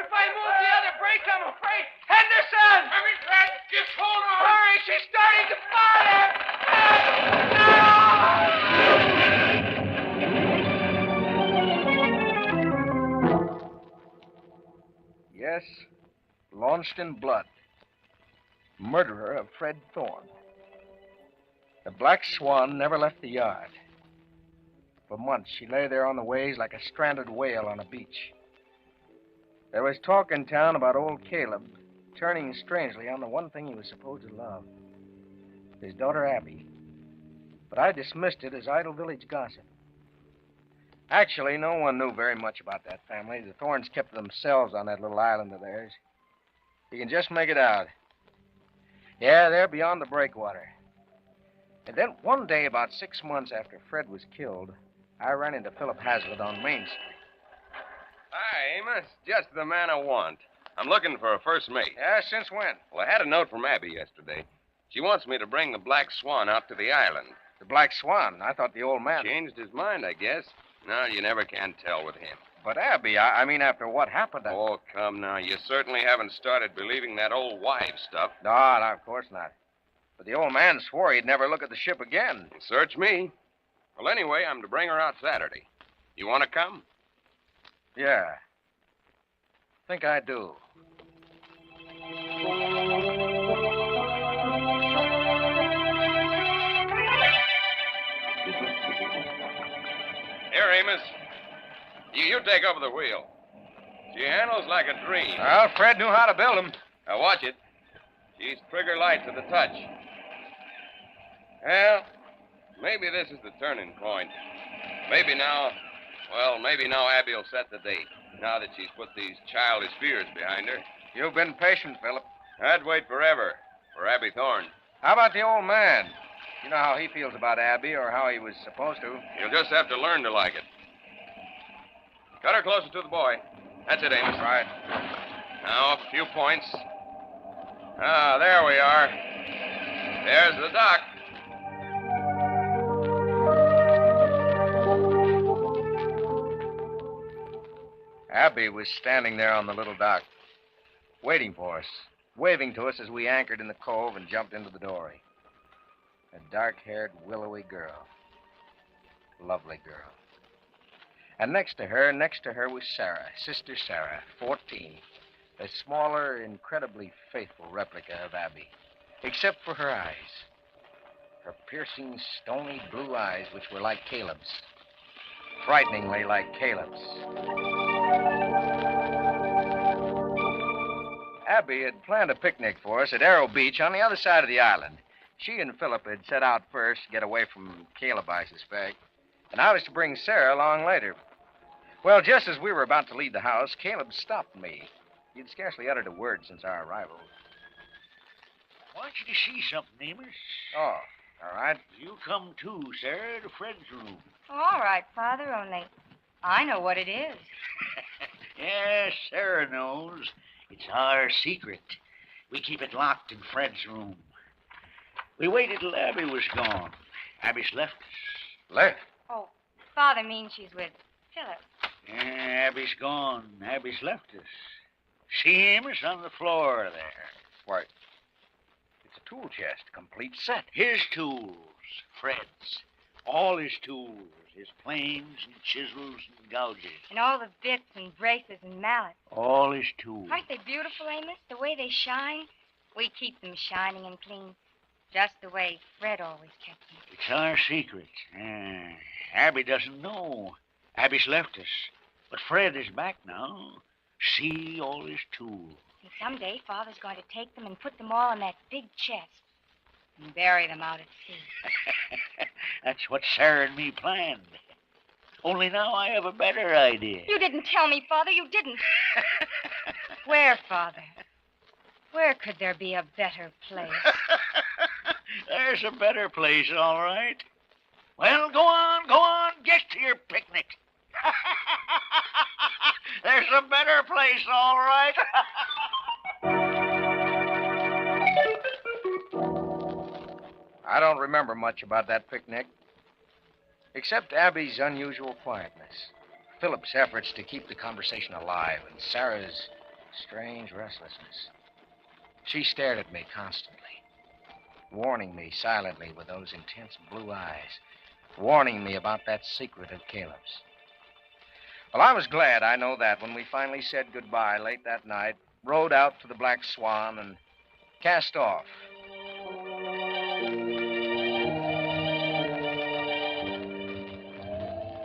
If I move the other brace, I'm afraid. Henderson! Hurry, Fred. Just hold on. Hurry, she's starting to fire! Yes, launched in blood. Murderer of Fred Thorne. The Black Swan never left the yard. For months, she lay there on the waves like a stranded whale on a beach. There was talk in town about old Caleb turning strangely on the one thing he was supposed to love, his daughter Abby. But I dismissed it as idle village gossip. Actually, no one knew very much about that family. The Thornes kept to themselves on that little island of theirs. You can just make it out. Yeah, they're beyond the breakwater. And then one day, about 6 months after Fred was killed, I ran into Philip Hazlitt on Main Street. Hi, Amos. Just the man I want. I'm looking for a first mate. Yeah, since when? Well, I had a note from Abby yesterday. She wants me to bring the Black Swan out to the island. The Black Swan? I thought the old man... Changed his mind, I guess. No, you never can tell with him. But, Abby, I mean, after what happened... Oh, come now. You certainly haven't started believing that old wife stuff. No, of course not. But the old man swore he'd never look at the ship again. Search me. Well, anyway, I'm to bring her out Saturday. You want to come? Yeah. Think I do. Here, Amos. You take over the wheel. She handles like a dream. Well, Fred knew how to build them. Now, watch it. She's trigger light to the touch. Well, maybe this is the turning point. Maybe now Abby will set the date, now that she's put these childish fears behind her. You've been patient, Philip. I'd wait forever for Abby Thorne. How about the old man? You know how he feels about Abby, or how he was supposed to. You'll just have to learn to like it. Cut her closer to the boy. That's it, Amos. Right. Now, a few points. Ah, there we are. There's the dock. Abby was standing there on the little dock, waiting for us, waving to us as we anchored in the cove and jumped into the dory. A dark-haired, willowy girl. Lovely girl. And next to her was Sarah, Sister Sarah, 14. A smaller, incredibly faithful replica of Abby, except for her eyes. Her piercing, stony blue eyes, which were like Caleb's. Frighteningly like Caleb's. Abby had planned a picnic for us at Arrow Beach on the other side of the island. She and Philip had set out first to get away from Caleb, I suspect, and I was to bring Sarah along later. Well, just as we were about to leave the house, Caleb stopped me. He'd scarcely uttered a word since our arrival. I want you to see something, Amos. Oh, all right. You come too, Sarah, to Fred's room. All right, Father, only I know what it is. Yes, Sarah knows. It's our secret. We keep it locked in Fred's room. We waited till Abby was gone. Abby's left us. Left? Oh, Father means she's with Philip. Yeah, Abby's gone. Abby's left us. See Amos on the floor there. Why, it's a tool chest, complete set. His tools, Fred's. All his tools. His planes and chisels and gouges. And all the bits and braces and mallets. All his tools. Aren't they beautiful, Amos? The way they shine? We keep them shining and clean. Just the way Fred always kept them. It's our secret. Abby doesn't know. Abby's left us. But Fred is back now. See all his tools. And someday Father's going to take them and put them all in that big chest. And bury them out at sea. That's what Sarah and me planned. Only now I have a better idea. You didn't tell me, Father. You didn't. Where, Father? Where could there be a better place? There's a better place, all right. Well, go on. Get to your picnic. There's a better place, all right. I don't remember much about that picnic, except Abby's unusual quietness, Philip's efforts to keep the conversation alive, and Sarah's strange restlessness. She stared at me constantly, warning me silently with those intense blue eyes, warning me about that secret of Caleb's. Well, I was glad, I know that, when we finally said goodbye late that night, rowed out to the Black Swan, and cast off.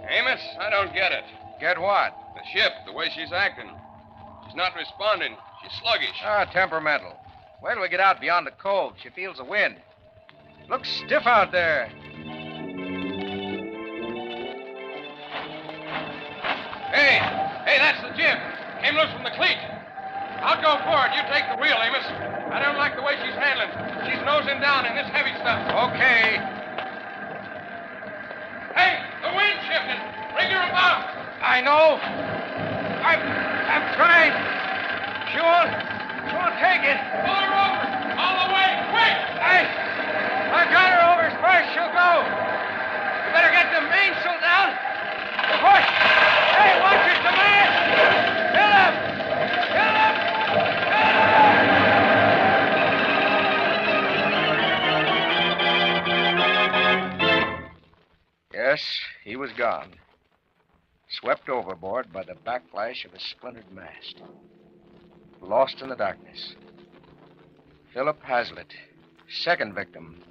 Amos, I don't get it. Get what? The ship, the way she's acting. She's not responding. She's sluggish. Temperamental. Wait till we get out beyond the cove. She feels the wind. Looks stiff out there. Hey, that's the jib. Came loose from the cleat. I'll go forward. You take the wheel, Amos. I don't like the way she's handling. She's nosing down in this heavy stuff. Okay. Hey, the wind's shifting. Bring her about. I know. I'm trying. She won't take it. Pull her over. All the way. Quick. I got her over as far as she'll go. You better get the mainsail down. Push. Hey, watch it, the man. Philip. Yes, he was gone. Swept overboard by the backlash of a splintered mast. Lost in the darkness. Philip Hazlitt, second victim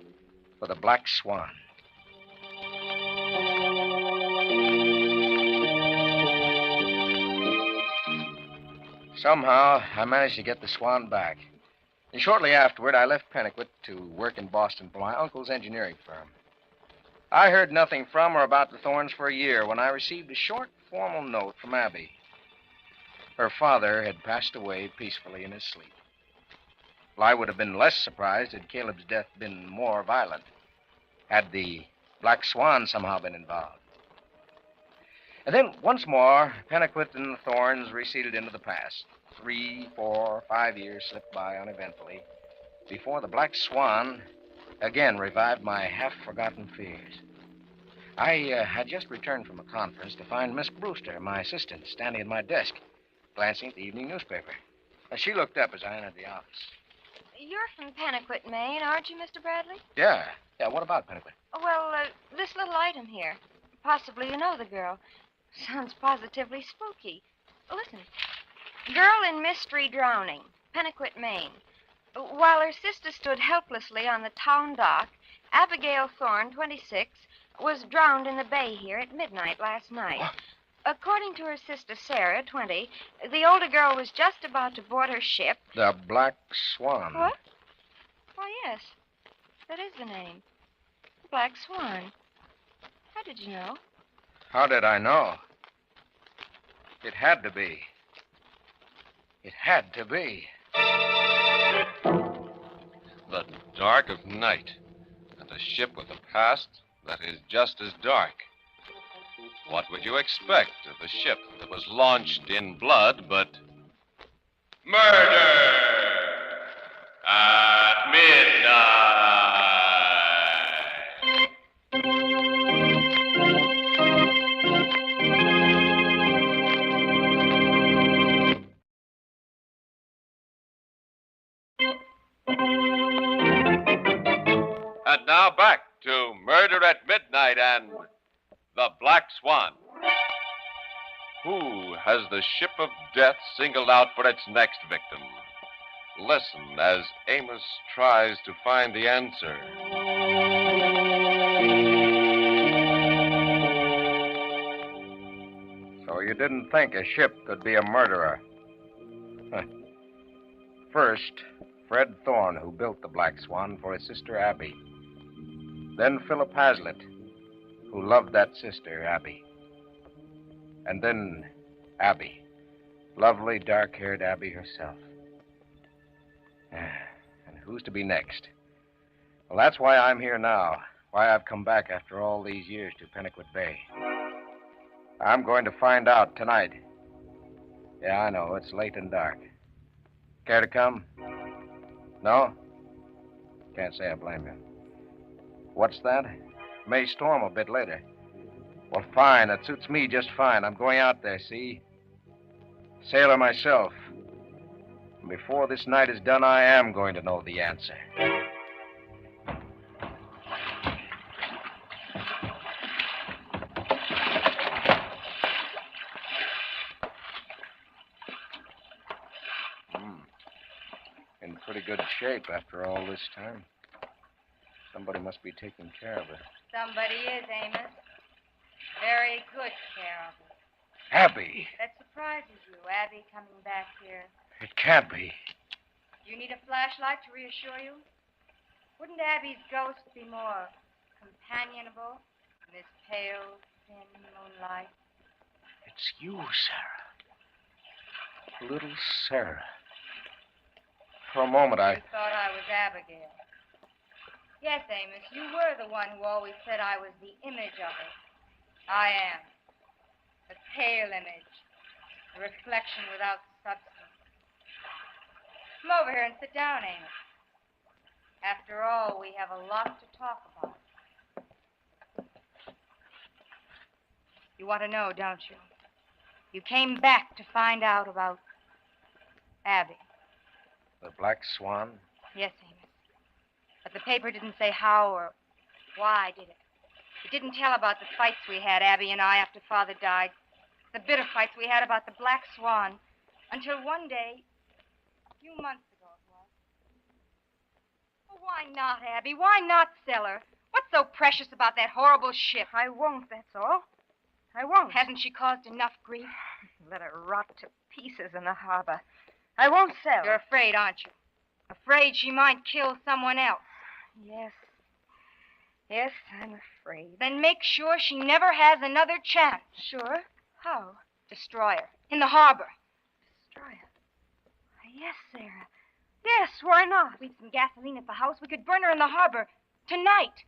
for the Black Swan. Somehow, I managed to get the Swan back. And shortly afterward, I left Pennicut to work in Boston for my uncle's engineering firm. I heard nothing from or about the Thorns for a year when I received a short, formal note from Abby. Her father had passed away peacefully in his sleep. Well, I would have been less surprised had Caleb's death been more violent, had the Black Swan somehow been involved. And then, once more, Pennicut and the Thorns receded into the past. 3, 4, 5 years slipped by uneventfully before the Black Swan again revived my half-forgotten fears. I had just returned from a conference to find Miss Brewster, my assistant, standing at my desk, glancing at the evening newspaper. She looked up as I entered the office. You're from Pennaquit, Maine, aren't you, Mr. Bradley? Yeah. Yeah, what about Pennaquit? Well, this little item here. Possibly you know the girl. Sounds positively spooky. Listen. Girl in mystery drowning, Pennaquit, Maine. While her sister stood helplessly on the town dock, Abigail Thorne, 26, was drowned in the bay here at midnight last night. What? According to her sister Sarah, 20, the older girl was just about to board her ship. The Black Swan. What? Why, yes. That is the name. Black Swan. How did you know? How did I know? It had to be. It had to be. The dark of night, and a ship with a past that is just as dark. What would you expect of a ship that was launched in blood, but murder at midnight? And now back to Murder at Midnight and The Black Swan. Who has the ship of death singled out for its next victim? Listen as Amos tries to find the answer. So you didn't think a ship could be a murderer? First, Fred Thorne, who built the Black Swan for his sister Abby. Then Philip Hazlitt, who loved that sister, Abby. And then Abby. Lovely, dark-haired Abby herself. And who's to be next? Well, that's why I'm here now. Why I've come back after all these years to Pennaquit Bay. I'm going to find out tonight. Yeah, I know. It's late and dark. Care to come? No? Can't say I blame you. What's that? May storm a bit later. Well, fine. That suits me just fine. I'm going out there, see? Sailor myself. And before this night is done, I am going to know the answer. In pretty good shape after all this time. Somebody must be taking care of her. Somebody is, Amos. Very good care of her. Abby! That surprises you, Abby coming back here. It can't be. You need a flashlight to reassure you? Wouldn't Abby's ghost be more companionable in this pale, thin moonlight? It's you, Sarah. Little Sarah. For a moment, You thought I was Abigail. Yes, Amos, you were the one who always said I was the image of her. I am. A pale image. A reflection without substance. Come over here and sit down, Amos. After all, we have a lot to talk about. You want to know, don't you? You came back to find out about Abby. The Black Swan? Yes, Amos. But the paper didn't say how or why, did it? It didn't tell about the fights we had, Abby and I, after Father died. The bitter fights we had about the Black Swan. Until one day, a few months ago it was. Oh, why not, Abby? Why not sell her? What's so precious about that horrible ship? I won't, that's all. I won't. Hasn't she caused enough grief? Let her rot to pieces in the harbor. I won't sell. You're afraid, aren't you? Afraid she might kill someone else. Yes. Yes, I'm afraid. Then make sure she never has another chance. Sure? How? Destroy her. In the harbor. Destroy her? Yes, Sarah. Yes, why not? We've some gasoline at the house. We could burn her in the harbor. Tonight.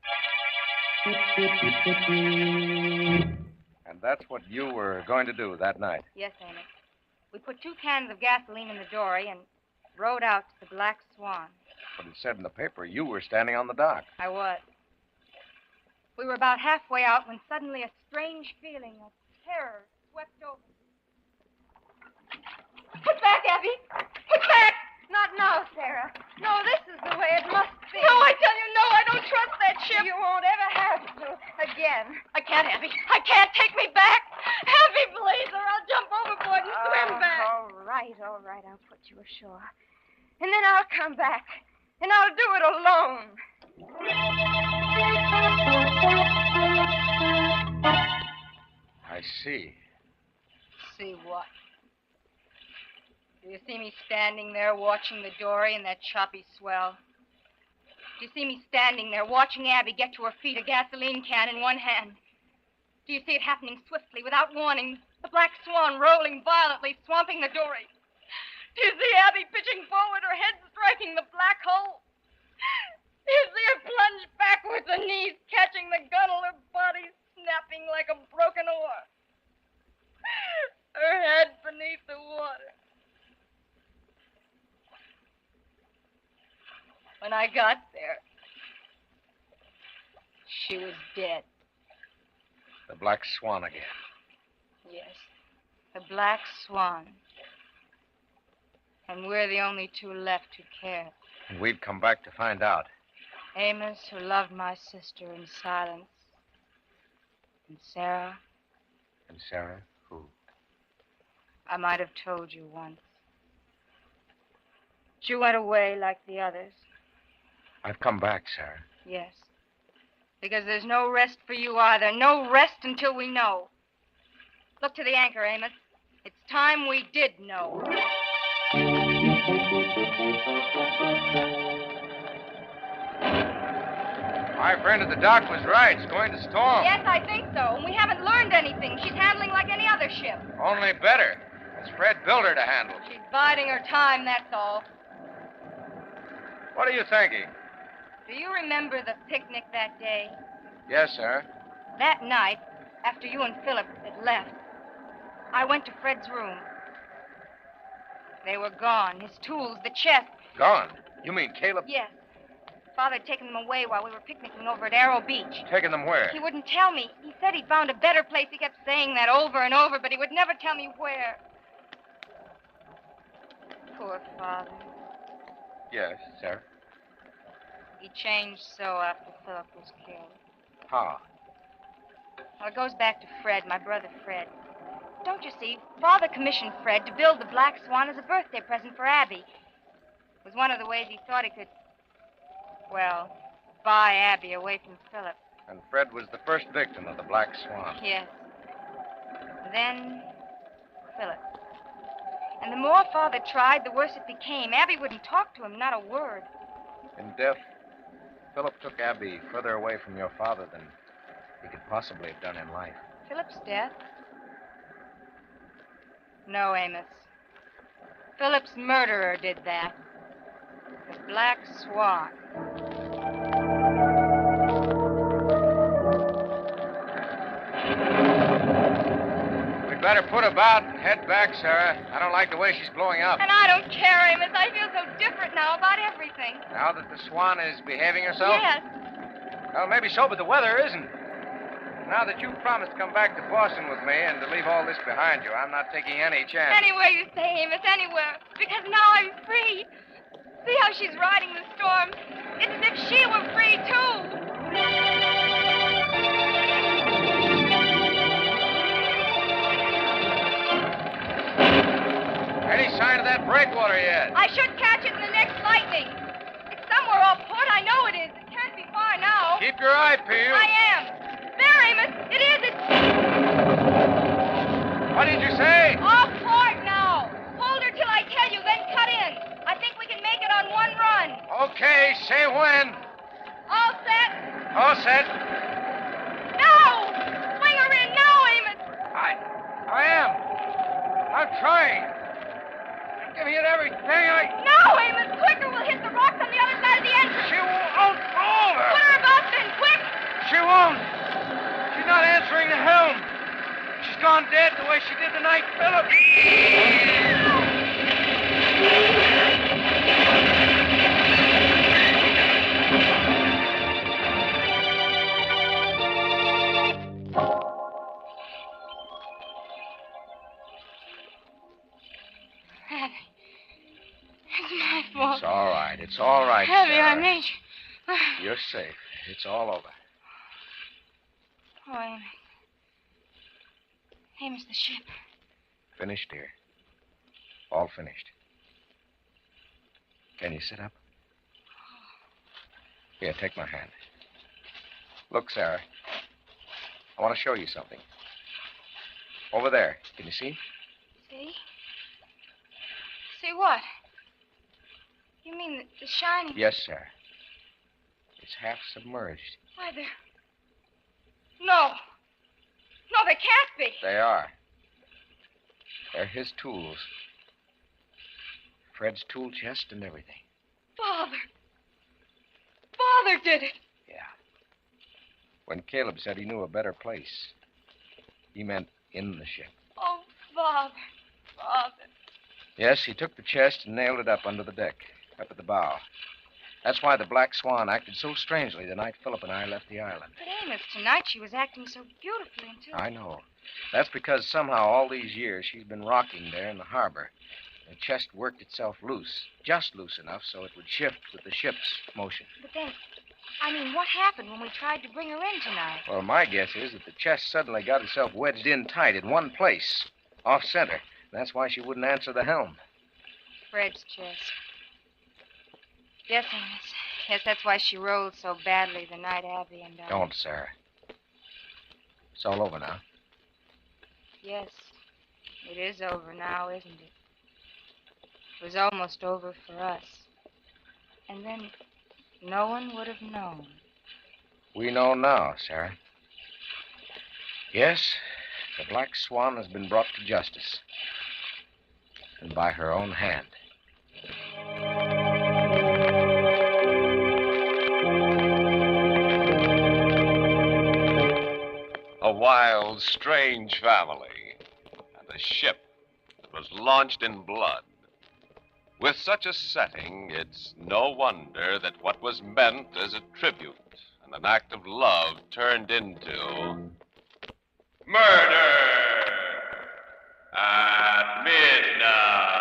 And that's what you were going to do that night. Yes, Amos. We put 2 cans of gasoline in the dory and rowed out to the Black Swan. But it said in the paper you were standing on the dock. I was. We were about halfway out when suddenly a strange feeling of terror swept over me. Put back, Abby! Put back! Not now, Sarah. No, this is the way it must be. No, I tell you, no, I don't trust that ship. You won't ever have to again. I can't, Abby. I can't. Take me back. Abby, please, or I'll jump overboard and swim back. All right. I'll put you ashore. And then I'll come back. And I'll do it alone. I see. See what? Do you see me standing there watching the dory in that choppy swell? Do you see me standing there watching Abby get to her feet, a gasoline can in one hand? Do you see it happening swiftly, without warning, the black swan rolling violently, swamping the dory? Do you see Abby pitching forward, her head striking the black hole? Do you see her plunge backwards, her knees catching the gunwale, her body snapping like a broken oar? Her head beneath the water. When I got there, she was dead. The Black Swan again. Yes, the black swan. And we're the only two left who care. And we'd come back to find out. Amos, who loved my sister in silence. And Sarah, And Sarah, who? I might have told you once. But you went away like the others. I've come back, Sarah. Yes. Because there's no rest for you either. No rest until we know. Look to the anchor, Amos. It's time we did know. My friend at the dock was right. It's going to storm. Yes, I think so. And we haven't learned anything. She's handling like any other ship. Only better. It's Fred built her to handle. She's biding her time, that's all. What are you thinking? Do you remember the picnic that day? Yes, sir. That night, after you and Philip had left, I went to Fred's room. They were gone. His tools, the chest. Gone? You mean Caleb? Yes. Father had taken them away while we were picnicking over at Arrow Beach. Taking them where? He wouldn't tell me. He said he'd found a better place. He kept saying that over and over, but he would never tell me where. Poor Father. Yes, sir. He changed so after Philip was killed. How? Well, it goes back to Fred, my brother Fred. Don't you see, Father commissioned Fred to build the Black Swan as a birthday present for Abby. It was one of the ways he thought he could, well, buy Abby away from Philip. And Fred was the first victim of the Black Swan. Yes. Then, Philip. And the more Father tried, the worse it became. Abby wouldn't talk to him, not a word. In death, Philip took Abby further away from your father than he could possibly have done in life. Philip's death? No, Amos. Philip's murderer did that. The Black Swan. We'd better put about and head back, Sarah. I don't like the way she's blowing up. And I don't care, Amos. I feel so different now about everything. Now that the Swan is behaving herself? Yes. Well, maybe so, but the weather isn't. Now that you've promised to come back to Boston with me and to leave all this behind you, I'm not taking any chance. Anywhere you say, Amos, anywhere. Because now I'm free. See how she's riding the storm? It's as if she were free, too. Any sign of that breakwater yet? I should catch it in the next lightning. It's somewhere off port. I know it is. It can't be far now. Keep your eye peeled. I am. There, Amos. It is. It's What did you say? off port now. Hold her till I tell you, then cut in. I think we can make it on one run. Okay, say when. All set? All set. No! Swing her in now, Amos. I am. I'm trying. I'm giving it everything No, Amos. Quicker. We'll hit the rocks on the other side of the entrance. She won't go over. Put her about then, quick. She won't. She's not answering the helm. She's gone dead the way she did the night Philip. Abby. It's my Well, It's all right. It's all right, heavy Sarah. on me. You're safe. It's all over. Oh, Amy. Amy's the ship. Finished, dear. All finished. Can you sit up? Here, take my hand. Look, Sarah. I want to show you something. Over there. Can you see? See? See what? You mean the shining? Yes, Sarah. It's half submerged. Why, they're... No. No, they can't be. They are. They're his tools. Fred's tool chest and everything. Father. Father did it. When Caleb said he knew a better place, he meant in the ship. Oh, Father. Father. Yes, he took the chest and nailed it up under the deck, up at the bow. That's why the Black Swan acted so strangely the night Philip and I left the island. But Amos, tonight she was acting so beautifully until... I know. That's because somehow all these years she's been rocking there in the harbor. The chest worked itself loose, just loose enough so it would shift with the ship's motion. But then, I mean, what happened when we tried to bring her in tonight? Well, my guess is that the chest suddenly got itself wedged in tight in one place, off center. That's why she wouldn't answer the helm. Fred's chest. Yes, Amos. Yes, that's why she rolled so badly the night Abby and I... Don't, Sarah. It's all over now. Yes, it is over now, isn't it? It was almost over for us. And then no one would have known. We know now, Sarah. Yes, the Black Swan has been brought to justice. And by her own hand. A wild, strange family. And a ship that was launched in blood. With such a setting, it's no wonder that what was meant as a tribute and an act of love turned into murder at midnight.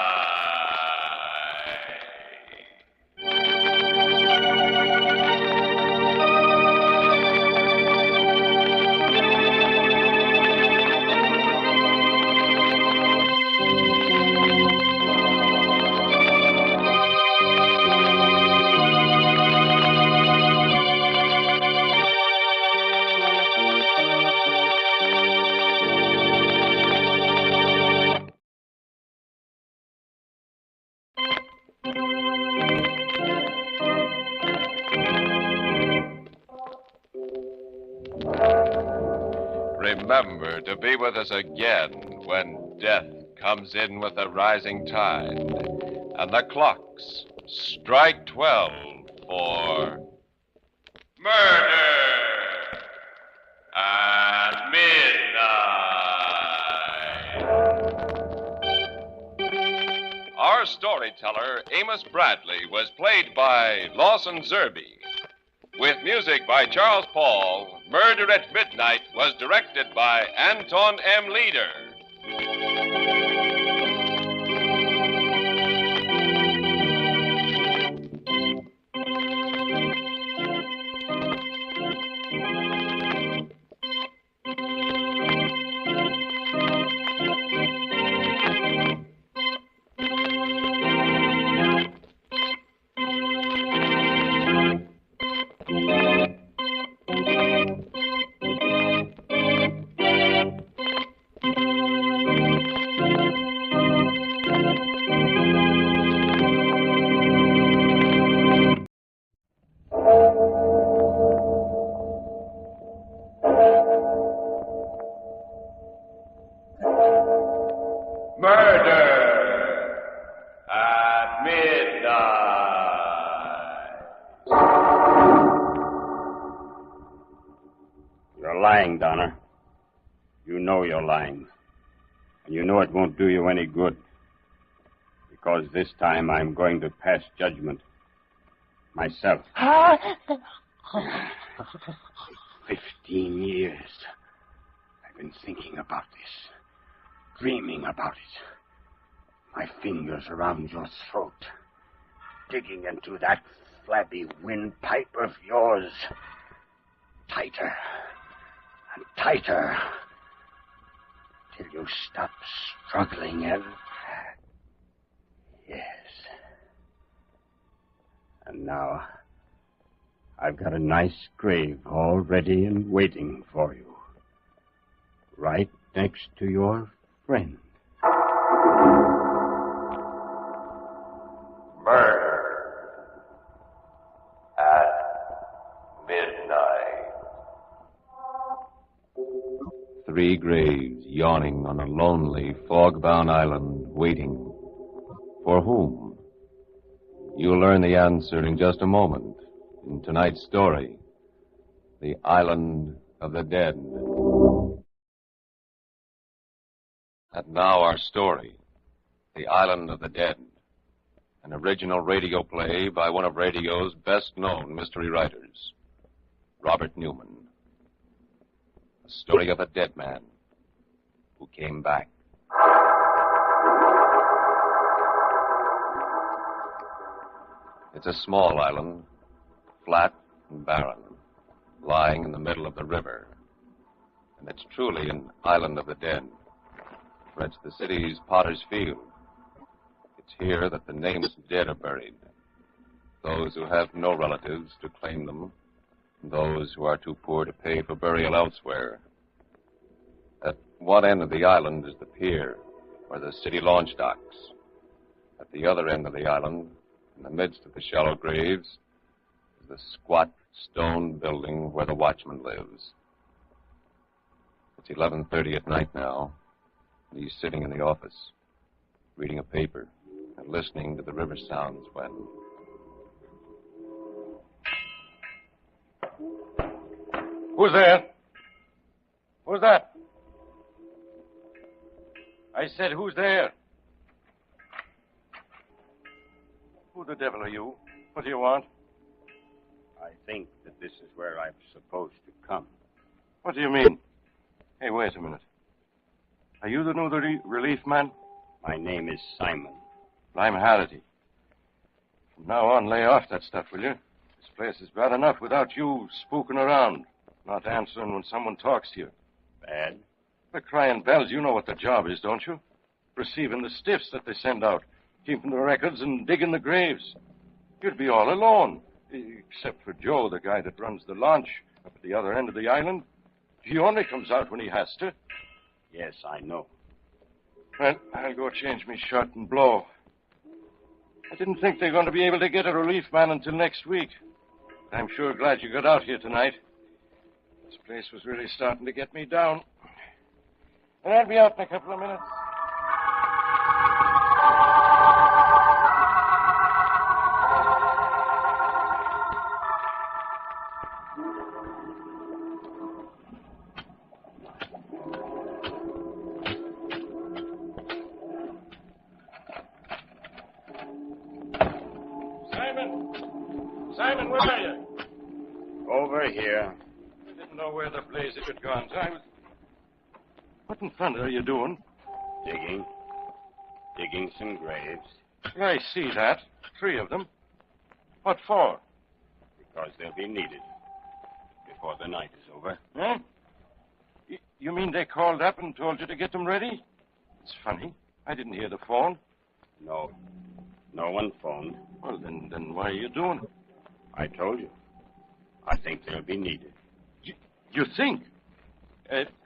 Remember to be with us again when death comes in with a rising tide and the clocks strike 12 for murder at midnight. Our storyteller, Amos Bradley, was played by Lawson Zerby. With music by Charles Paul, Murder at Midnight was directed by Anton M. Leader. Murder at midnight. You're lying, Donna. You know you're lying. And you know it won't do you any good. Because this time I'm going to pass judgment. Myself. 15 years. I've been thinking about this. Dreaming about it. My fingers around your throat. digging into that flabby windpipe of yours. Tighter and tighter till you stop struggling and... Yes. And now I've got a nice grave all ready and waiting for you. Right next to your friend. Murder at midnight. 3 graves yawning on a lonely, fog-bound island, waiting. For whom? You'll learn the answer in just a moment in tonight's story, The Island of the Dead. And now our story, The Island of the Dead, an original radio play by one of radio's best-known mystery writers, Robert Newman. A story of a dead man who came back. It's a small island, flat and barren, lying in the middle of the river. And it's truly an island of the dead, for it's the city's Potter's Field. It's here that the nameless dead are buried, those who have no relatives to claim them, and those who are too poor to pay for burial elsewhere. At one end of the island is the pier, where the city launch docks. At the other end of the island, in the midst of the shallow graves, is the squat stone building where the watchman lives. It's 11:30 at night now, and he's sitting in the office, reading a paper and listening to the river sounds when... Who's there? Who's that? I said, who's there? Who the devil are you? What do you want? I think that this is where I'm supposed to come. What do you mean? Hey, wait a minute. Are you the new relief man? My name is Simon. I'm Halliday. From now on, lay off that stuff, will you? This place is bad enough without you spooking around, not answering when someone talks to you. Bad? The crying bells, you know what the job is, don't you? Receiving the stiffs that they send out, keeping the records and digging the graves. You'd be all alone, except for Joe, the guy that runs the launch up at the other end of the island. He only comes out when he has to. Yes, I know. Well, I'll go change me shirt and blow. I didn't think they were going to be able to get a relief man until next week. I'm sure glad you got out here tonight. This place was really starting to get me down. And I'll be out in a couple of minutes. Simon, where are you? Over here. I didn't know where the blaze had gone. What in thunder are you doing? Digging. Digging some graves. I see that. 3 of them. What for? Because they'll be needed before the night is over. Huh? You mean they called up and told you to get them ready? It's funny. I didn't hear the phone. No. No one phoned. Well, then why are you doing it? I told you. I think they'll be needed. You think?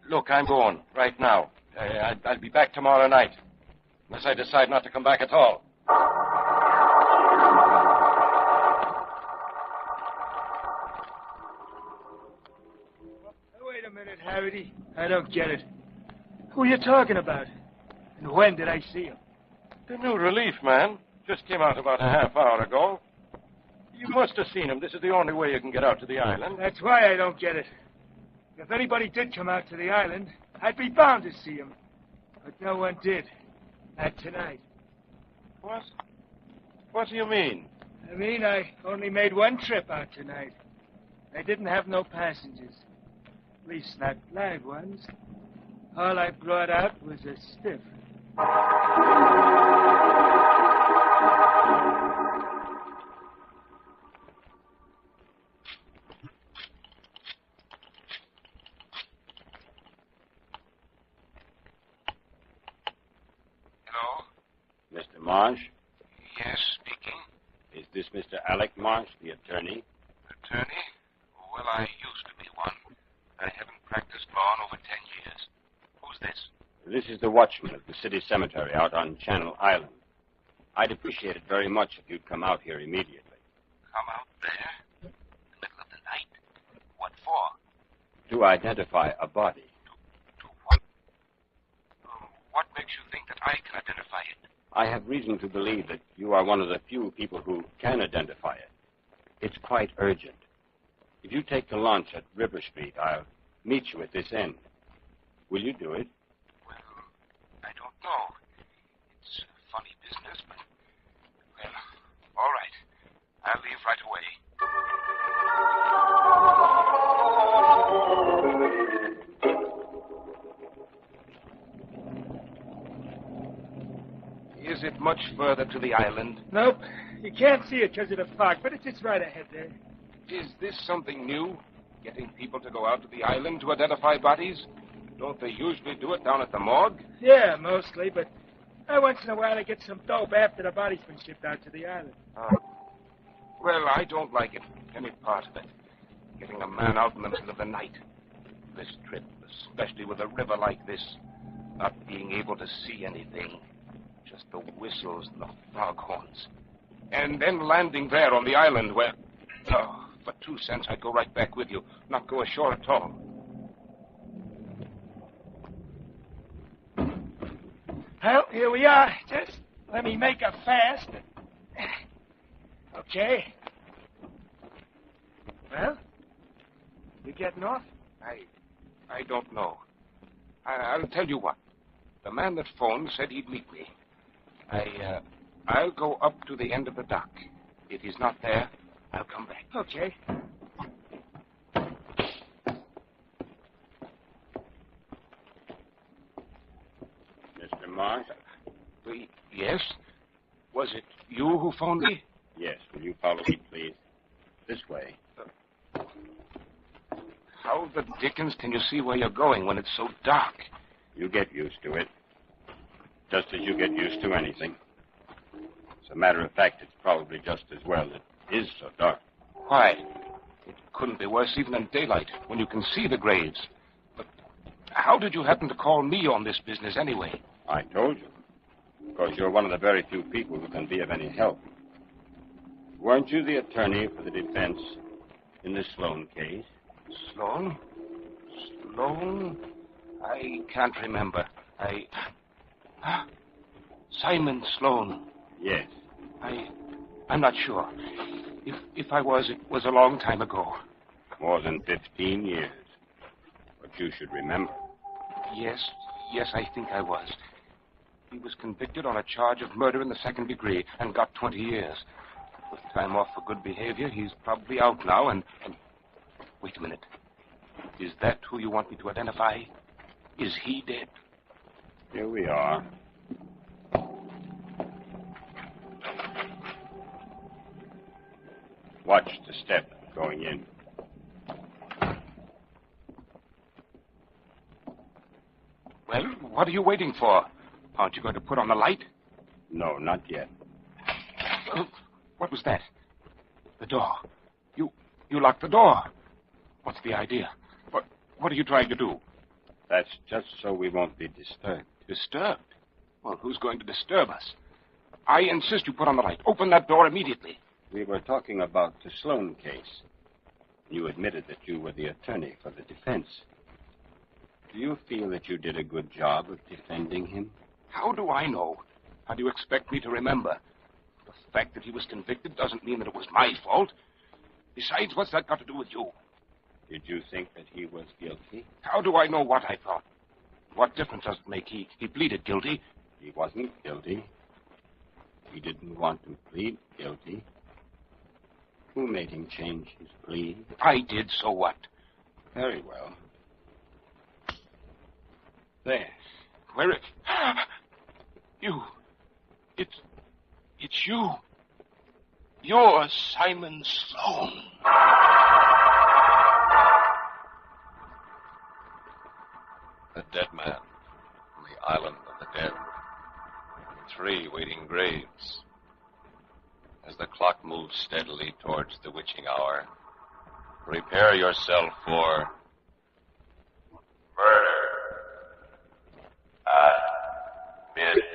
Look, I'm going right now. I'll be back tomorrow night. Unless I decide not to come back at all. Wait a minute, Harry. I don't get it. Who are you talking about? And when did I see him? The new relief man. Just came out about a half hour ago. You must have seen him. This is the only way you can get out to the island. That's why I don't get it. If anybody did come out to the island, I'd be bound to see him. But no one did. Not tonight. What? What do you mean? I mean, I only made one trip out tonight. I didn't have no passengers. At least not live ones. All I brought out was a stiff. Marsh? Yes, speaking. Is this Mr. Alec Marsh, the attorney? Attorney? Well, I used to be one. I haven't practiced law in over 10 years. Who's this? This is the watchman of the city cemetery out on Channel Island. I'd appreciate it very much if you'd come out here immediately. Come out there? In the middle of the night? What for? To identify a body. To what? What makes you think that I can identify it? I have reason to believe that you are one of the few people who can identify it. It's quite urgent. If you take the launch at River Street, I'll meet you at this end. Will you do it? Well, I don't know. It's a funny business, but... Well, all right. I'll leave right away. Is it much further to the island? Nope. You can't see it because of the fog, but it's just right ahead there. Is this something new? Getting people to go out to the island to identify bodies? Don't they usually do it down at the morgue? Yeah, mostly, but once in a while I get some dope after the body's been shipped out to the island. Well, I don't like it, any part of it. Getting a man out in the middle of the night. This trip, especially with a river like this. Not being able to see anything. Just the whistles and the foghorns. And then landing there on the island where... Oh, for 2 cents, I'd go right back with you. Not go ashore at all. Well, here we are. Just let me make a fast. Okay. Well, you getting off? I don't know. I'll tell you what. The man that phoned said he'd meet me. I'll go up to the end of the dock. If he's not there, I'll come back. Okay. Mr. Marsh? Yes? Was it you who phoned me? Yes. Will you follow me, please? This way. How the dickens can you see where you're going when it's so dark? You get used to it. Just as you get used to anything. As a matter of fact, it's probably just as well it is so dark. Why? It couldn't be worse even in daylight, when you can see the graves. But how did you happen to call me on this business anyway? I told you. Because you're one of the very few people who can be of any help. Weren't you the attorney for the defense in the Sloan case? Sloan? Sloan? I can't remember. Simon Sloan. Yes. I'm not sure. If I was, it was a long time ago. More than 15 years. But you should remember. Yes, I think I was. He was convicted on a charge of murder in the 2nd degree and got 20 years. With time off for good behavior, he's probably out now and... Wait a minute. Is that who you want me to identify? Is he dead? Here we are. Watch the step going in. Well, what are you waiting for? Aren't you going to put on the light? No, not yet. What was that? The door. You locked the door. What's the idea? What are you trying to do? That's just so we won't be disturbed. Disturbed? Well, who's going to disturb us? I insist you put on the light. Open that door immediately. We were talking about the Sloan case. You admitted that you were the attorney for the defense. Do you feel that you did a good job of defending him? How do I know? How do you expect me to remember? The fact that he was convicted doesn't mean that it was my fault. Besides, what's that got to do with you? Did you think that he was guilty? How do I know what I thought? What difference does it make? He pleaded guilty. He wasn't guilty. He didn't want to plead guilty. Who made him change his plea? I did, so what? Very well. There. Where it... You. It's you. You're Simon Sloan. A dead man on the island of the dead. 3 waiting graves. As the clock moves steadily towards the witching hour, prepare yourself for murder at midnight.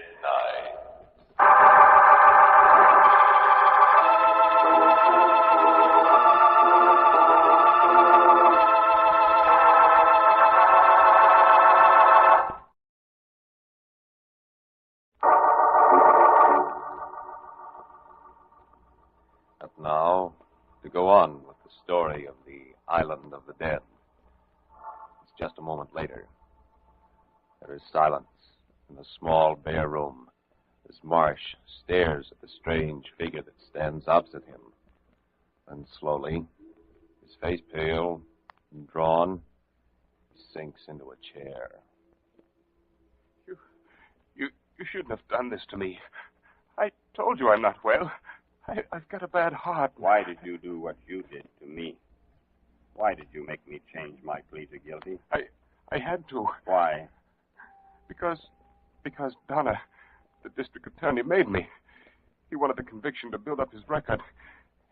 Now, to go on with the story of the island of the dead. It's just a moment later. There is silence in the small, bare room as Marsh stares at the strange figure that stands opposite him. Then slowly, his face pale and drawn, he sinks into a chair. You shouldn't have done this to me. I told you I'm not well. I've got a bad heart. Why did you do what you did to me? Why did you make me change my plea to guilty? I had to. Why? Because Donna, the district attorney, made me. He wanted the conviction to build up his record,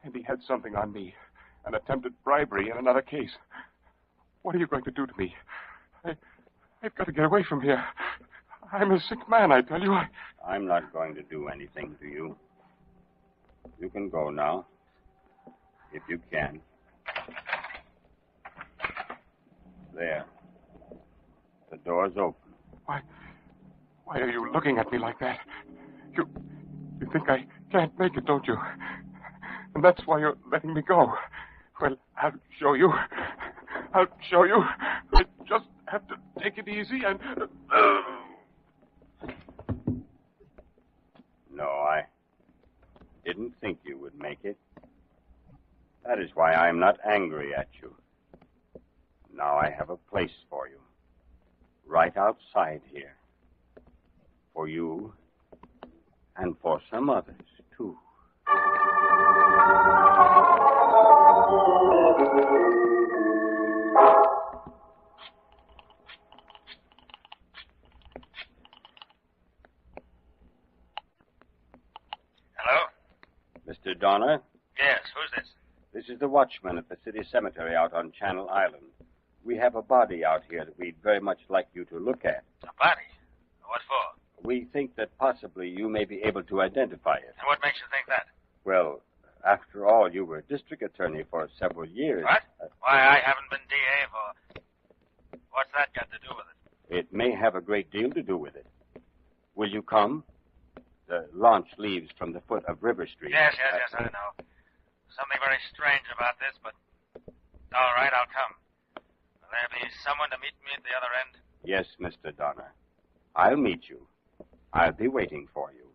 and he had something on me, an attempted bribery in another case. What are you going to do to me? I've got to get away from here. I'm a sick man, I tell you. I'm not going to do anything to you. You can go now, if you can. There. The door's open. Why are you looking at me like that? You think I can't make it, don't you? And that's why you're letting me go. Well, I'll show you. I just have to take it easy and... No, I didn't think you would make it. That is why I'm not angry at you. Now I have a place for you. Right outside here. For you, and for some others, too. Hello? Mr. Donner? Yes, who's this? This is the watchman at the city cemetery out on Channel Island. We have a body out here that we'd very much like you to look at. A body? What for? We think that possibly you may be able to identify it. And what makes you think that? Well, after all, you were district attorney for several years. What? Why, I haven't been DA for... What's that got to do with it? It may have a great deal to do with it. Will you come? The launch leaves from the foot of River Street. Yes, I know. Something very strange about this, but... All right, I'll come. Will there be someone to meet me at the other end? Yes, Mr. Donner. I'll meet you. I'll be waiting for you.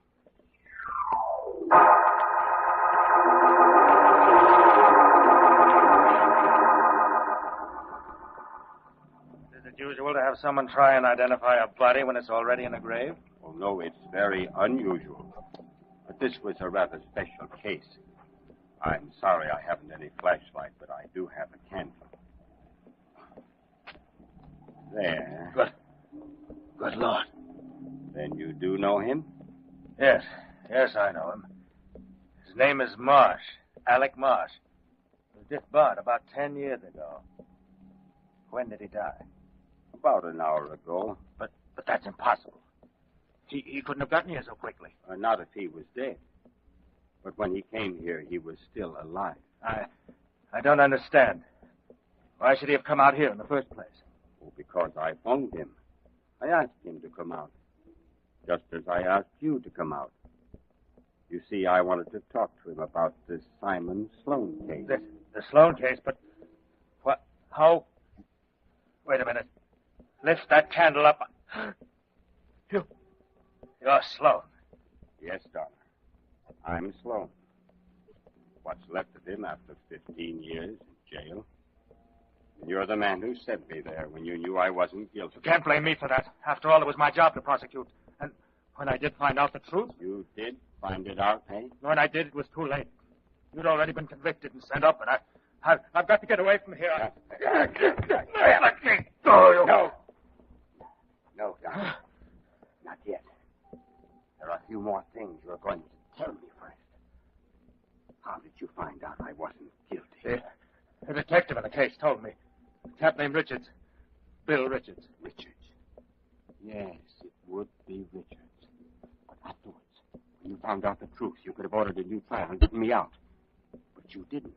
Is it usual to have someone try and identify a body when it's already in a grave? Oh, no, it's very unusual. But this was a rather special case. I'm sorry I haven't any flashlight, but I do have a candle. There. Good Lord. Then you do know him? Yes, I know him. His name is Marsh, Alec Marsh. He was disbarred about 10 years ago. When did he die? About an hour ago. But that's impossible. He couldn't have gotten here so quickly. Not if he was dead. But when he came here, he was still alive. I don't understand. Why should he have come out here in the first place? Oh, because I phoned him. I asked him to come out. Just as I asked you to come out. You see, I wanted to talk to him about this Simon Sloan case. The Sloan case? But what? How? Wait a minute. Lift that candle up. You're Sloan. Yes, Donner. I'm Sloan. What's left of him after 15 years in jail. And you're the man who sent me there when you knew I wasn't guilty. You can't blame me for that. After all, it was my job to prosecute. And when I did find out the truth... You did find it out, eh? When I did, it was too late. You'd already been convicted and sent up, and I've got to get away from here. Let me go. No, Donner. Not yet. There are few more things you're going to tell me first. How did you find out I wasn't guilty? The detective in the case told me. A chap named Richards. Bill Richards. Richards? Yes, it would be Richards. But afterwards, when you found out the truth, you could have ordered a new trial and gotten me out. But you didn't.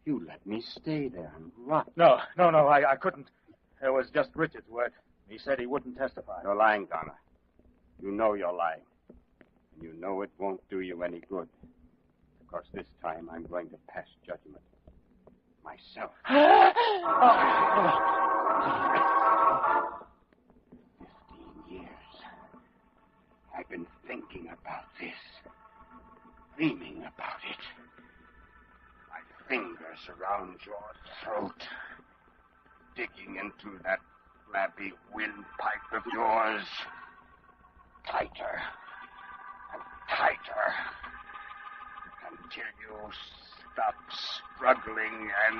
You let me stay there and rot. No, I couldn't. It was just Richards' word. He said he wouldn't testify. You're lying, Donna. You know you're lying. And you know it won't do you any good. Because this time I'm going to pass judgment. Myself. 15 years. I've been thinking about this. Dreaming about it. My fingers around your throat. Digging into that flabby windpipe of yours. Tighter. And tighter. Until you stop struggling and...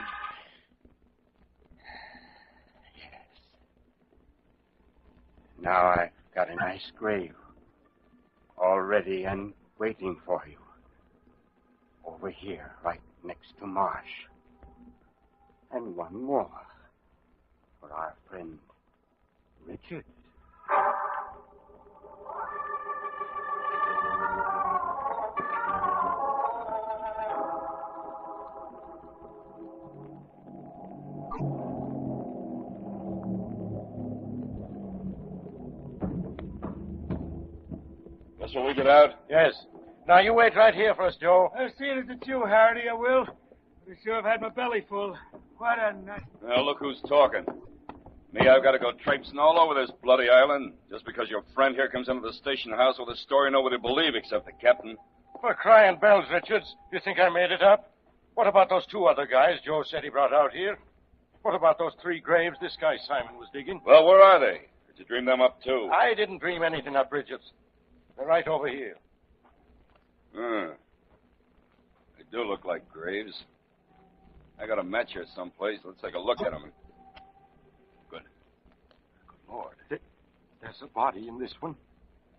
Yes. Now I've got a nice grave. All ready and waiting for you. Over here, right next to Marsh. And one more. For our friend, Richard. Guess when we get out? Yes. Now, you wait right here for us, Joe. I'll see it as it's you, Hardy, I will. Be sure I've had my belly full. What a night. Now, look who's talking. Me, I've got to go traipsing all over this bloody island just because your friend here comes into the station house with a story nobody will believe except the captain. For crying bells, Richards. You think I made it up? What about those two other guys Joe said he brought out here? What about those 3 graves this guy Simon was digging? Well, where are they? Did you dream them up, too? I didn't dream anything up, Richards. They're right over here. They do look like graves. I got a match here someplace. Let's take a look at them. Good. Good Lord. There's a body in this one.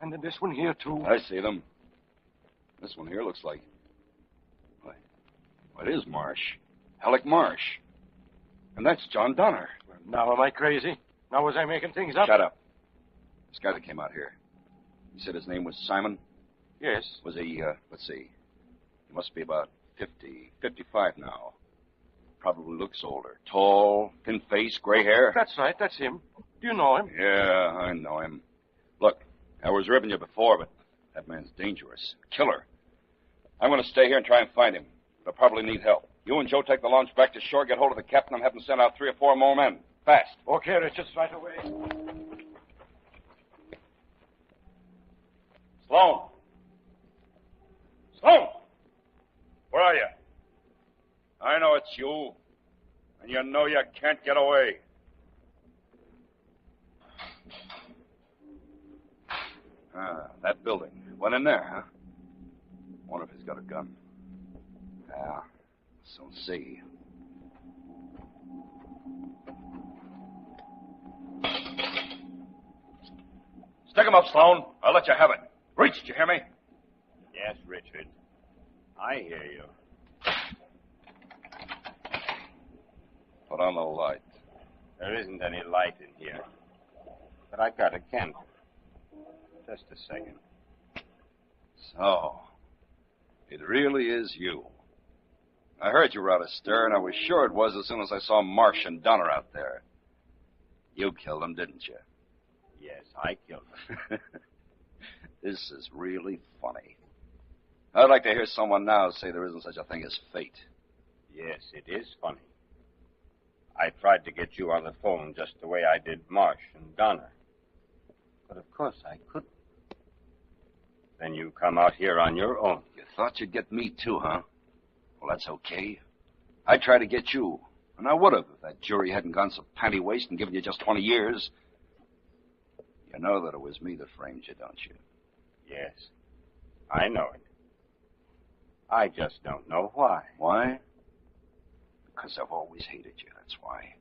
And in this one here, too. I see them. This one here looks like... Why, it is Marsh. Alec Marsh. And that's John Donner. Well, now am I crazy? Now was I making things up? Shut up. This guy that came out here. You said his name was Simon? Yes. Was he, let's see. He must be about 50, 55 now. Probably looks older. Tall, thin face, gray hair. That's right, that's him. Do you know him? Yeah, I know him. Look, I was ribbing you before, but that man's dangerous. Killer. I'm going to stay here and try and find him. But I'll probably need help. You and Joe take the launch back to shore, get hold of the captain, and have him send out 3 or 4 more men. Fast. Okay, Richards, right away. Sloan! Sloan! Where are you? I know it's you. And you know you can't get away. That building. Went in there, huh? Wonder if he's got a gun. Yeah, soon see. Stick him up, Sloan. I'll let you have it. Reach, did you hear me? Yes, Richard. I hear you. Put on the light. There isn't any light in here. But I've got a candle. Just a second. So, it really is you. I heard you were out astir, and I was sure it was as soon as I saw Marsh and Donner out there. You killed them, didn't you? Yes, I killed them. This is really funny. I'd like to hear someone now say there isn't such a thing as fate. Yes, it is funny. I tried to get you on the phone just the way I did Marsh and Donner. But of course I couldn't. Then you come out here on your own. You thought you'd get me too, huh? Well, that's okay. I tried to get you, and I would have if that jury hadn't gone so panty-waist and given you just 20 years. You know that it was me that framed you, don't you? Yes, I know it. I just don't know why. Why? Because I've always hated you, that's why.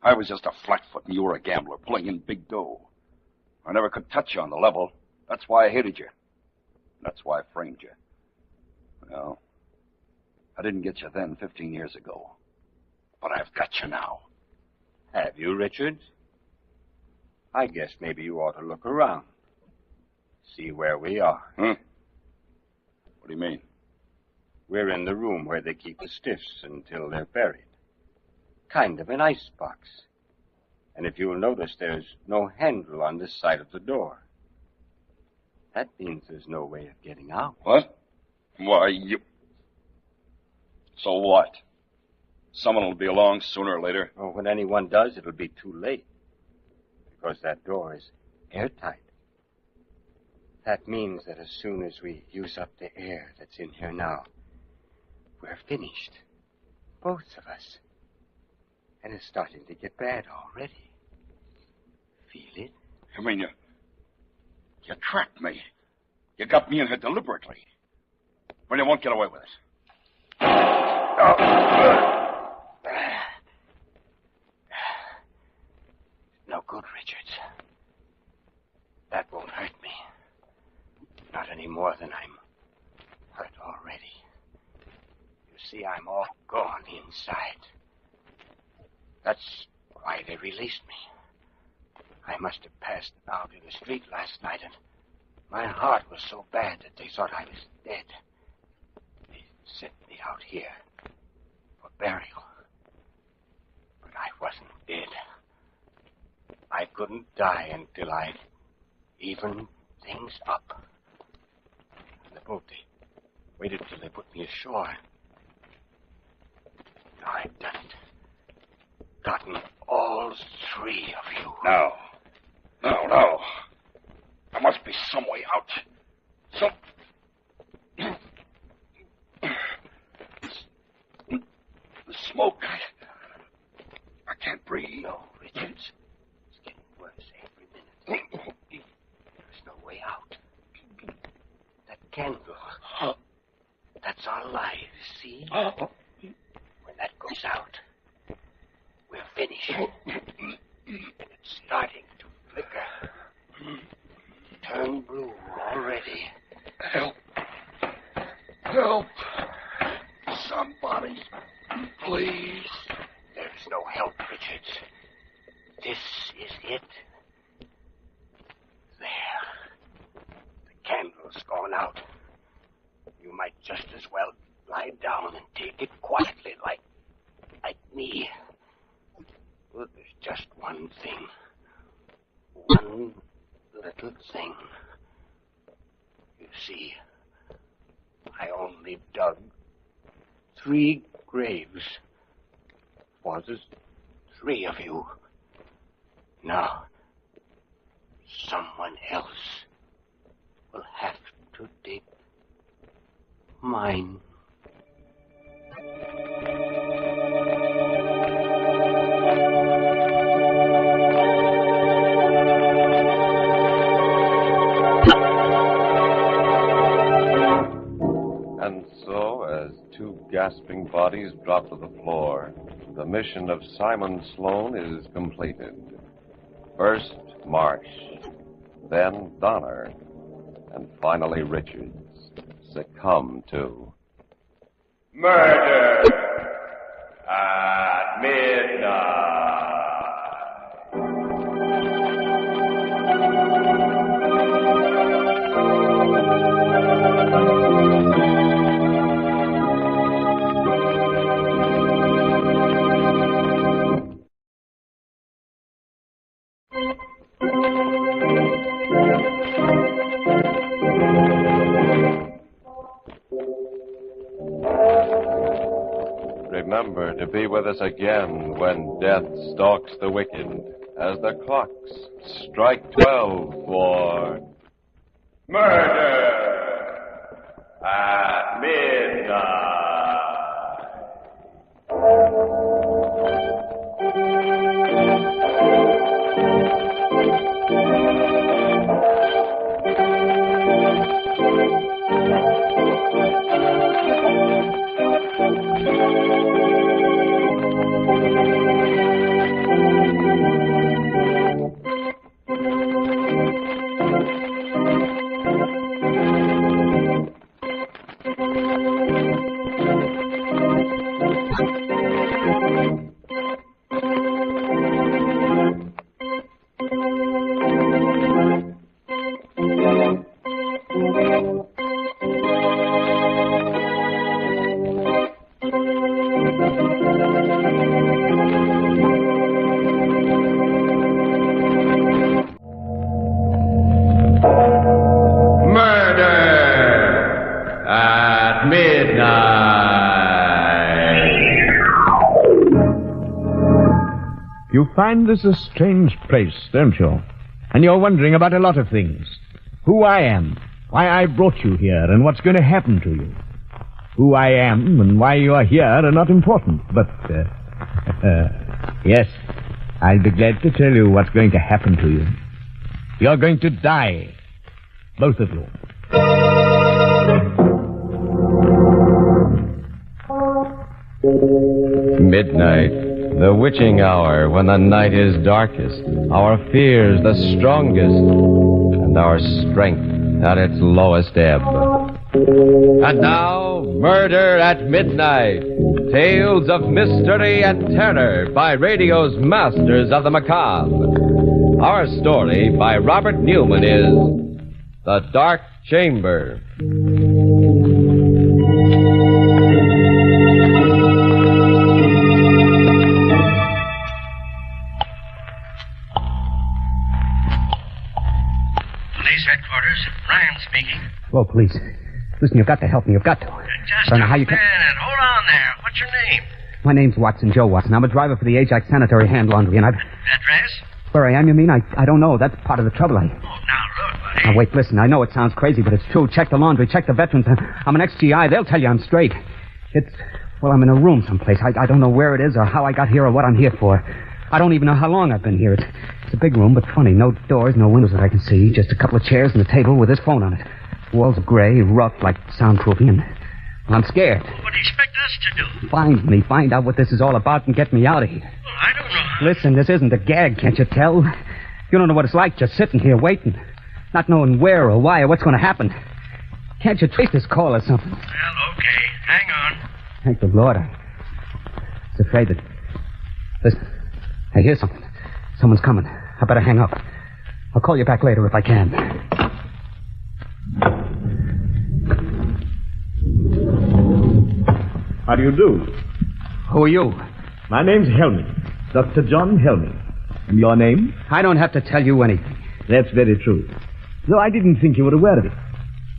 I was just a flatfoot and you were a gambler, pulling in big dough. I never could touch you on the level. That's why I hated you. That's why I framed you. Well, I didn't get you then 15 years ago. But I've got you now. Have you, Richard? I guess maybe you ought to look around. See where we are. What do you mean? We're in the room where they keep the stiffs until they're buried. Kind of an icebox. And if you'll notice, there's no handle on this side of the door. That means there's no way of getting out. What? Why, you... So what? Someone will be along sooner or later. Oh, when anyone does, it'll be too late. Because that door is airtight. That means that as soon as we use up the air that's in here now, we're finished. Both of us. And it's starting to get bad already. Feel it? I mean, you trapped me. You got me in here deliberately. Well, you won't get away with it. No good, Richards. That won't hurt me. Not any more than I'm hurt already. You see, I'm all gone inside. That's why they released me. I must have passed out in the street last night, and my heart was so bad that they thought I was dead. They sent me out here for burial. But I wasn't dead. I couldn't die until I'd evened things up. The boat, they waited till they put me ashore. Now I've done it. Gotten all three of you. No. No. There must be some way out. The smoke. I can't breathe. No, Richards. It's getting worse every minute. There's no way out. That candle. That's our lives, see? When that goes out, we're finished. It's starting to flicker. Turn blue already. Help. Help. Somebody, please. There's no help, Richards. This is it. There. The candle's gone out. You might just as well lie down and take it quietly, like me. Well, there's just one thing. One little thing. You see, I only dug 3 graves for the 3 of you. Now, someone else will have to dig mine. And so, as 2 gasping bodies drop to the floor, the mission of Simon Sloan is completed. First, Marsh, then Donner, and finally Richards succumb to murder at midnight. Remember to be with us again when death stalks the wicked, as the clocks strike 12 for Murder at midnight. You find this a strange place, don't you? And you're wondering about a lot of things. Who I am, why I brought you here, and what's going to happen to you. Who I am and why you are here are not important, but, yes, I'll be glad to tell you what's going to happen to you. You're going to die. Both of you. Midnight, the witching hour when the night is darkest, our fears the strongest, and our strength at its lowest ebb. And now, Murder at Midnight, tales of mystery and terror by radio's masters of the macabre. Our story by Robert Newman is The Dark Chamber. Police headquarters. Ryan speaking. Whoa, police. Listen, you've got to help me. You've got to. Just I don't know how a you can. minute. Hold on there. What's your name? My name's Watson, Joe Watson. I'm a driver for the Ajax Sanitary Hand Laundry, and I've... Address? Where I am, you mean? I don't know. That's part of the trouble. Oh, now look, buddy. Now, wait, listen. I know it sounds crazy, but it's true. Check the laundry. Check the veterans. I'm an ex-GI. They'll tell you I'm straight. Well, I'm in a room someplace. I don't know where it is or how I got here or what I'm here for. I don't even know how long I've been here. It's a big room, but funny. No doors, no windows that I can see. Just a couple of chairs and a table with this phone on it. The walls are gray, rough, like soundproofing, and I'm scared. What do you expect us to do? Find me, find out what this is all about, and get me out of here. Well, I don't know. Listen, this isn't a gag, can't you tell? You don't know what it's like just sitting here waiting, not knowing where or why or what's going to happen. Can't you trace this call or something? Well, okay. Hang on. Thank the Lord. I was afraid that... Listen, I hear something. Someone's coming. I better hang up. I'll call you back later if I can. How do you do? Who are you? My name's Helming. Dr. John Helming. And your name? I don't have to tell you anything. That's very true. Though I didn't think you were aware of it.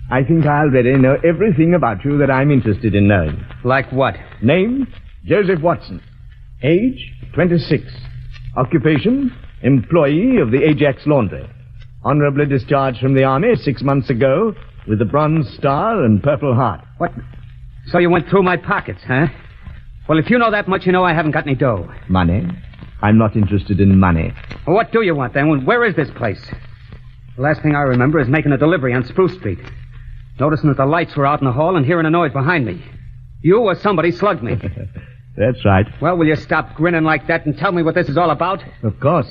I think I already know everything about you that I'm interested in knowing. Like what? Name, Joseph Watson. Age, 26. Occupation, employee of the Ajax Laundry. Honorably discharged from the Army 6 months ago with the Bronze Star and Purple Heart. What? So you went through my pockets, huh? Well, if you know that much, you know I haven't got any dough. Money? I'm not interested in money. Well, what do you want, then? Where is this place? The last thing I remember is making a delivery on Spruce Street. Noticing that the lights were out in the hall and hearing a noise behind me. You or somebody slugged me. That's right. Well, will you stop grinning like that and tell me what this is all about? Of course.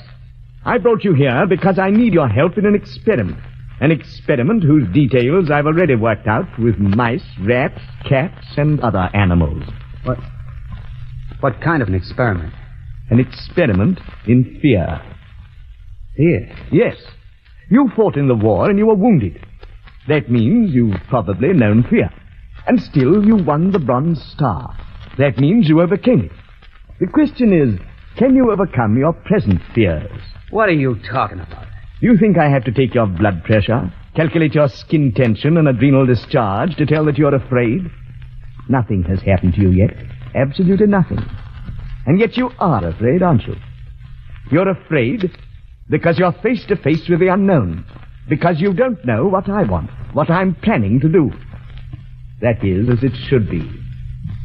I brought you here because I need your help in an experiment. An experiment whose details I've already worked out with mice, rats, cats, and other animals. What kind of an experiment? An experiment in fear. Fear? Yes. You fought in the war and you were wounded. That means you've probably known fear. And still you won the Bronze Star. That means you overcame it. The question is, can you overcome your present fears? What are you talking about? You think I have to take your blood pressure, calculate your skin tension and adrenal discharge to tell that you're afraid? Nothing has happened to you yet. Absolutely nothing. And yet you are afraid, aren't you? You're afraid because you're face to face with the unknown. Because you don't know what I want, what I'm planning to do. That is as it should be.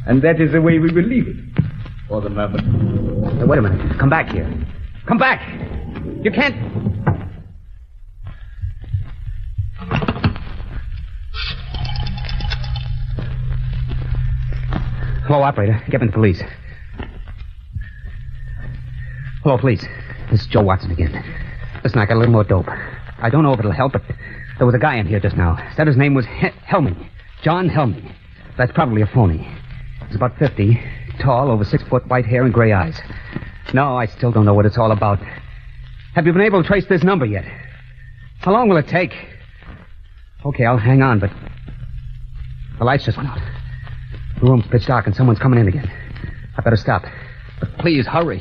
And that is the way we will leave it. For the moment. Hey, wait a minute. Come back here. Come back! You can't... Hello, operator. Get me the police. Hello, police. This is Joe Watson again. Listen, I got a little more dope. I don't know if it'll help, but there was a guy in here just now. Said his name was Helming. John Helming. That's probably a phony. He's about 50, tall, over 6 foot, white hair and gray eyes. No, I still don't know what it's all about. Have you been able to trace this number yet? How long will it take? Okay, I'll hang on, but the lights just went out. The room's pitch dark and someone's coming in again. I better stop. But please, hurry.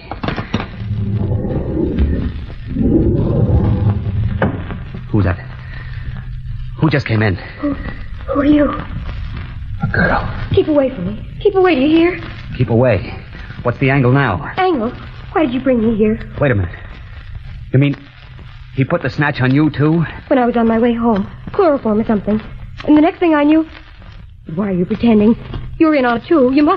Who's that? Who just came in? Who are you? A girl. Keep away from me. Keep away, do you hear? Keep away. What's the angle now? Angle? Why did you bring me here? Wait a minute. You mean he put the snatch on you, too? When I was on my way home. Chloroform or something. And the next thing I knew... Why are you pretending? You're in on it, too. You must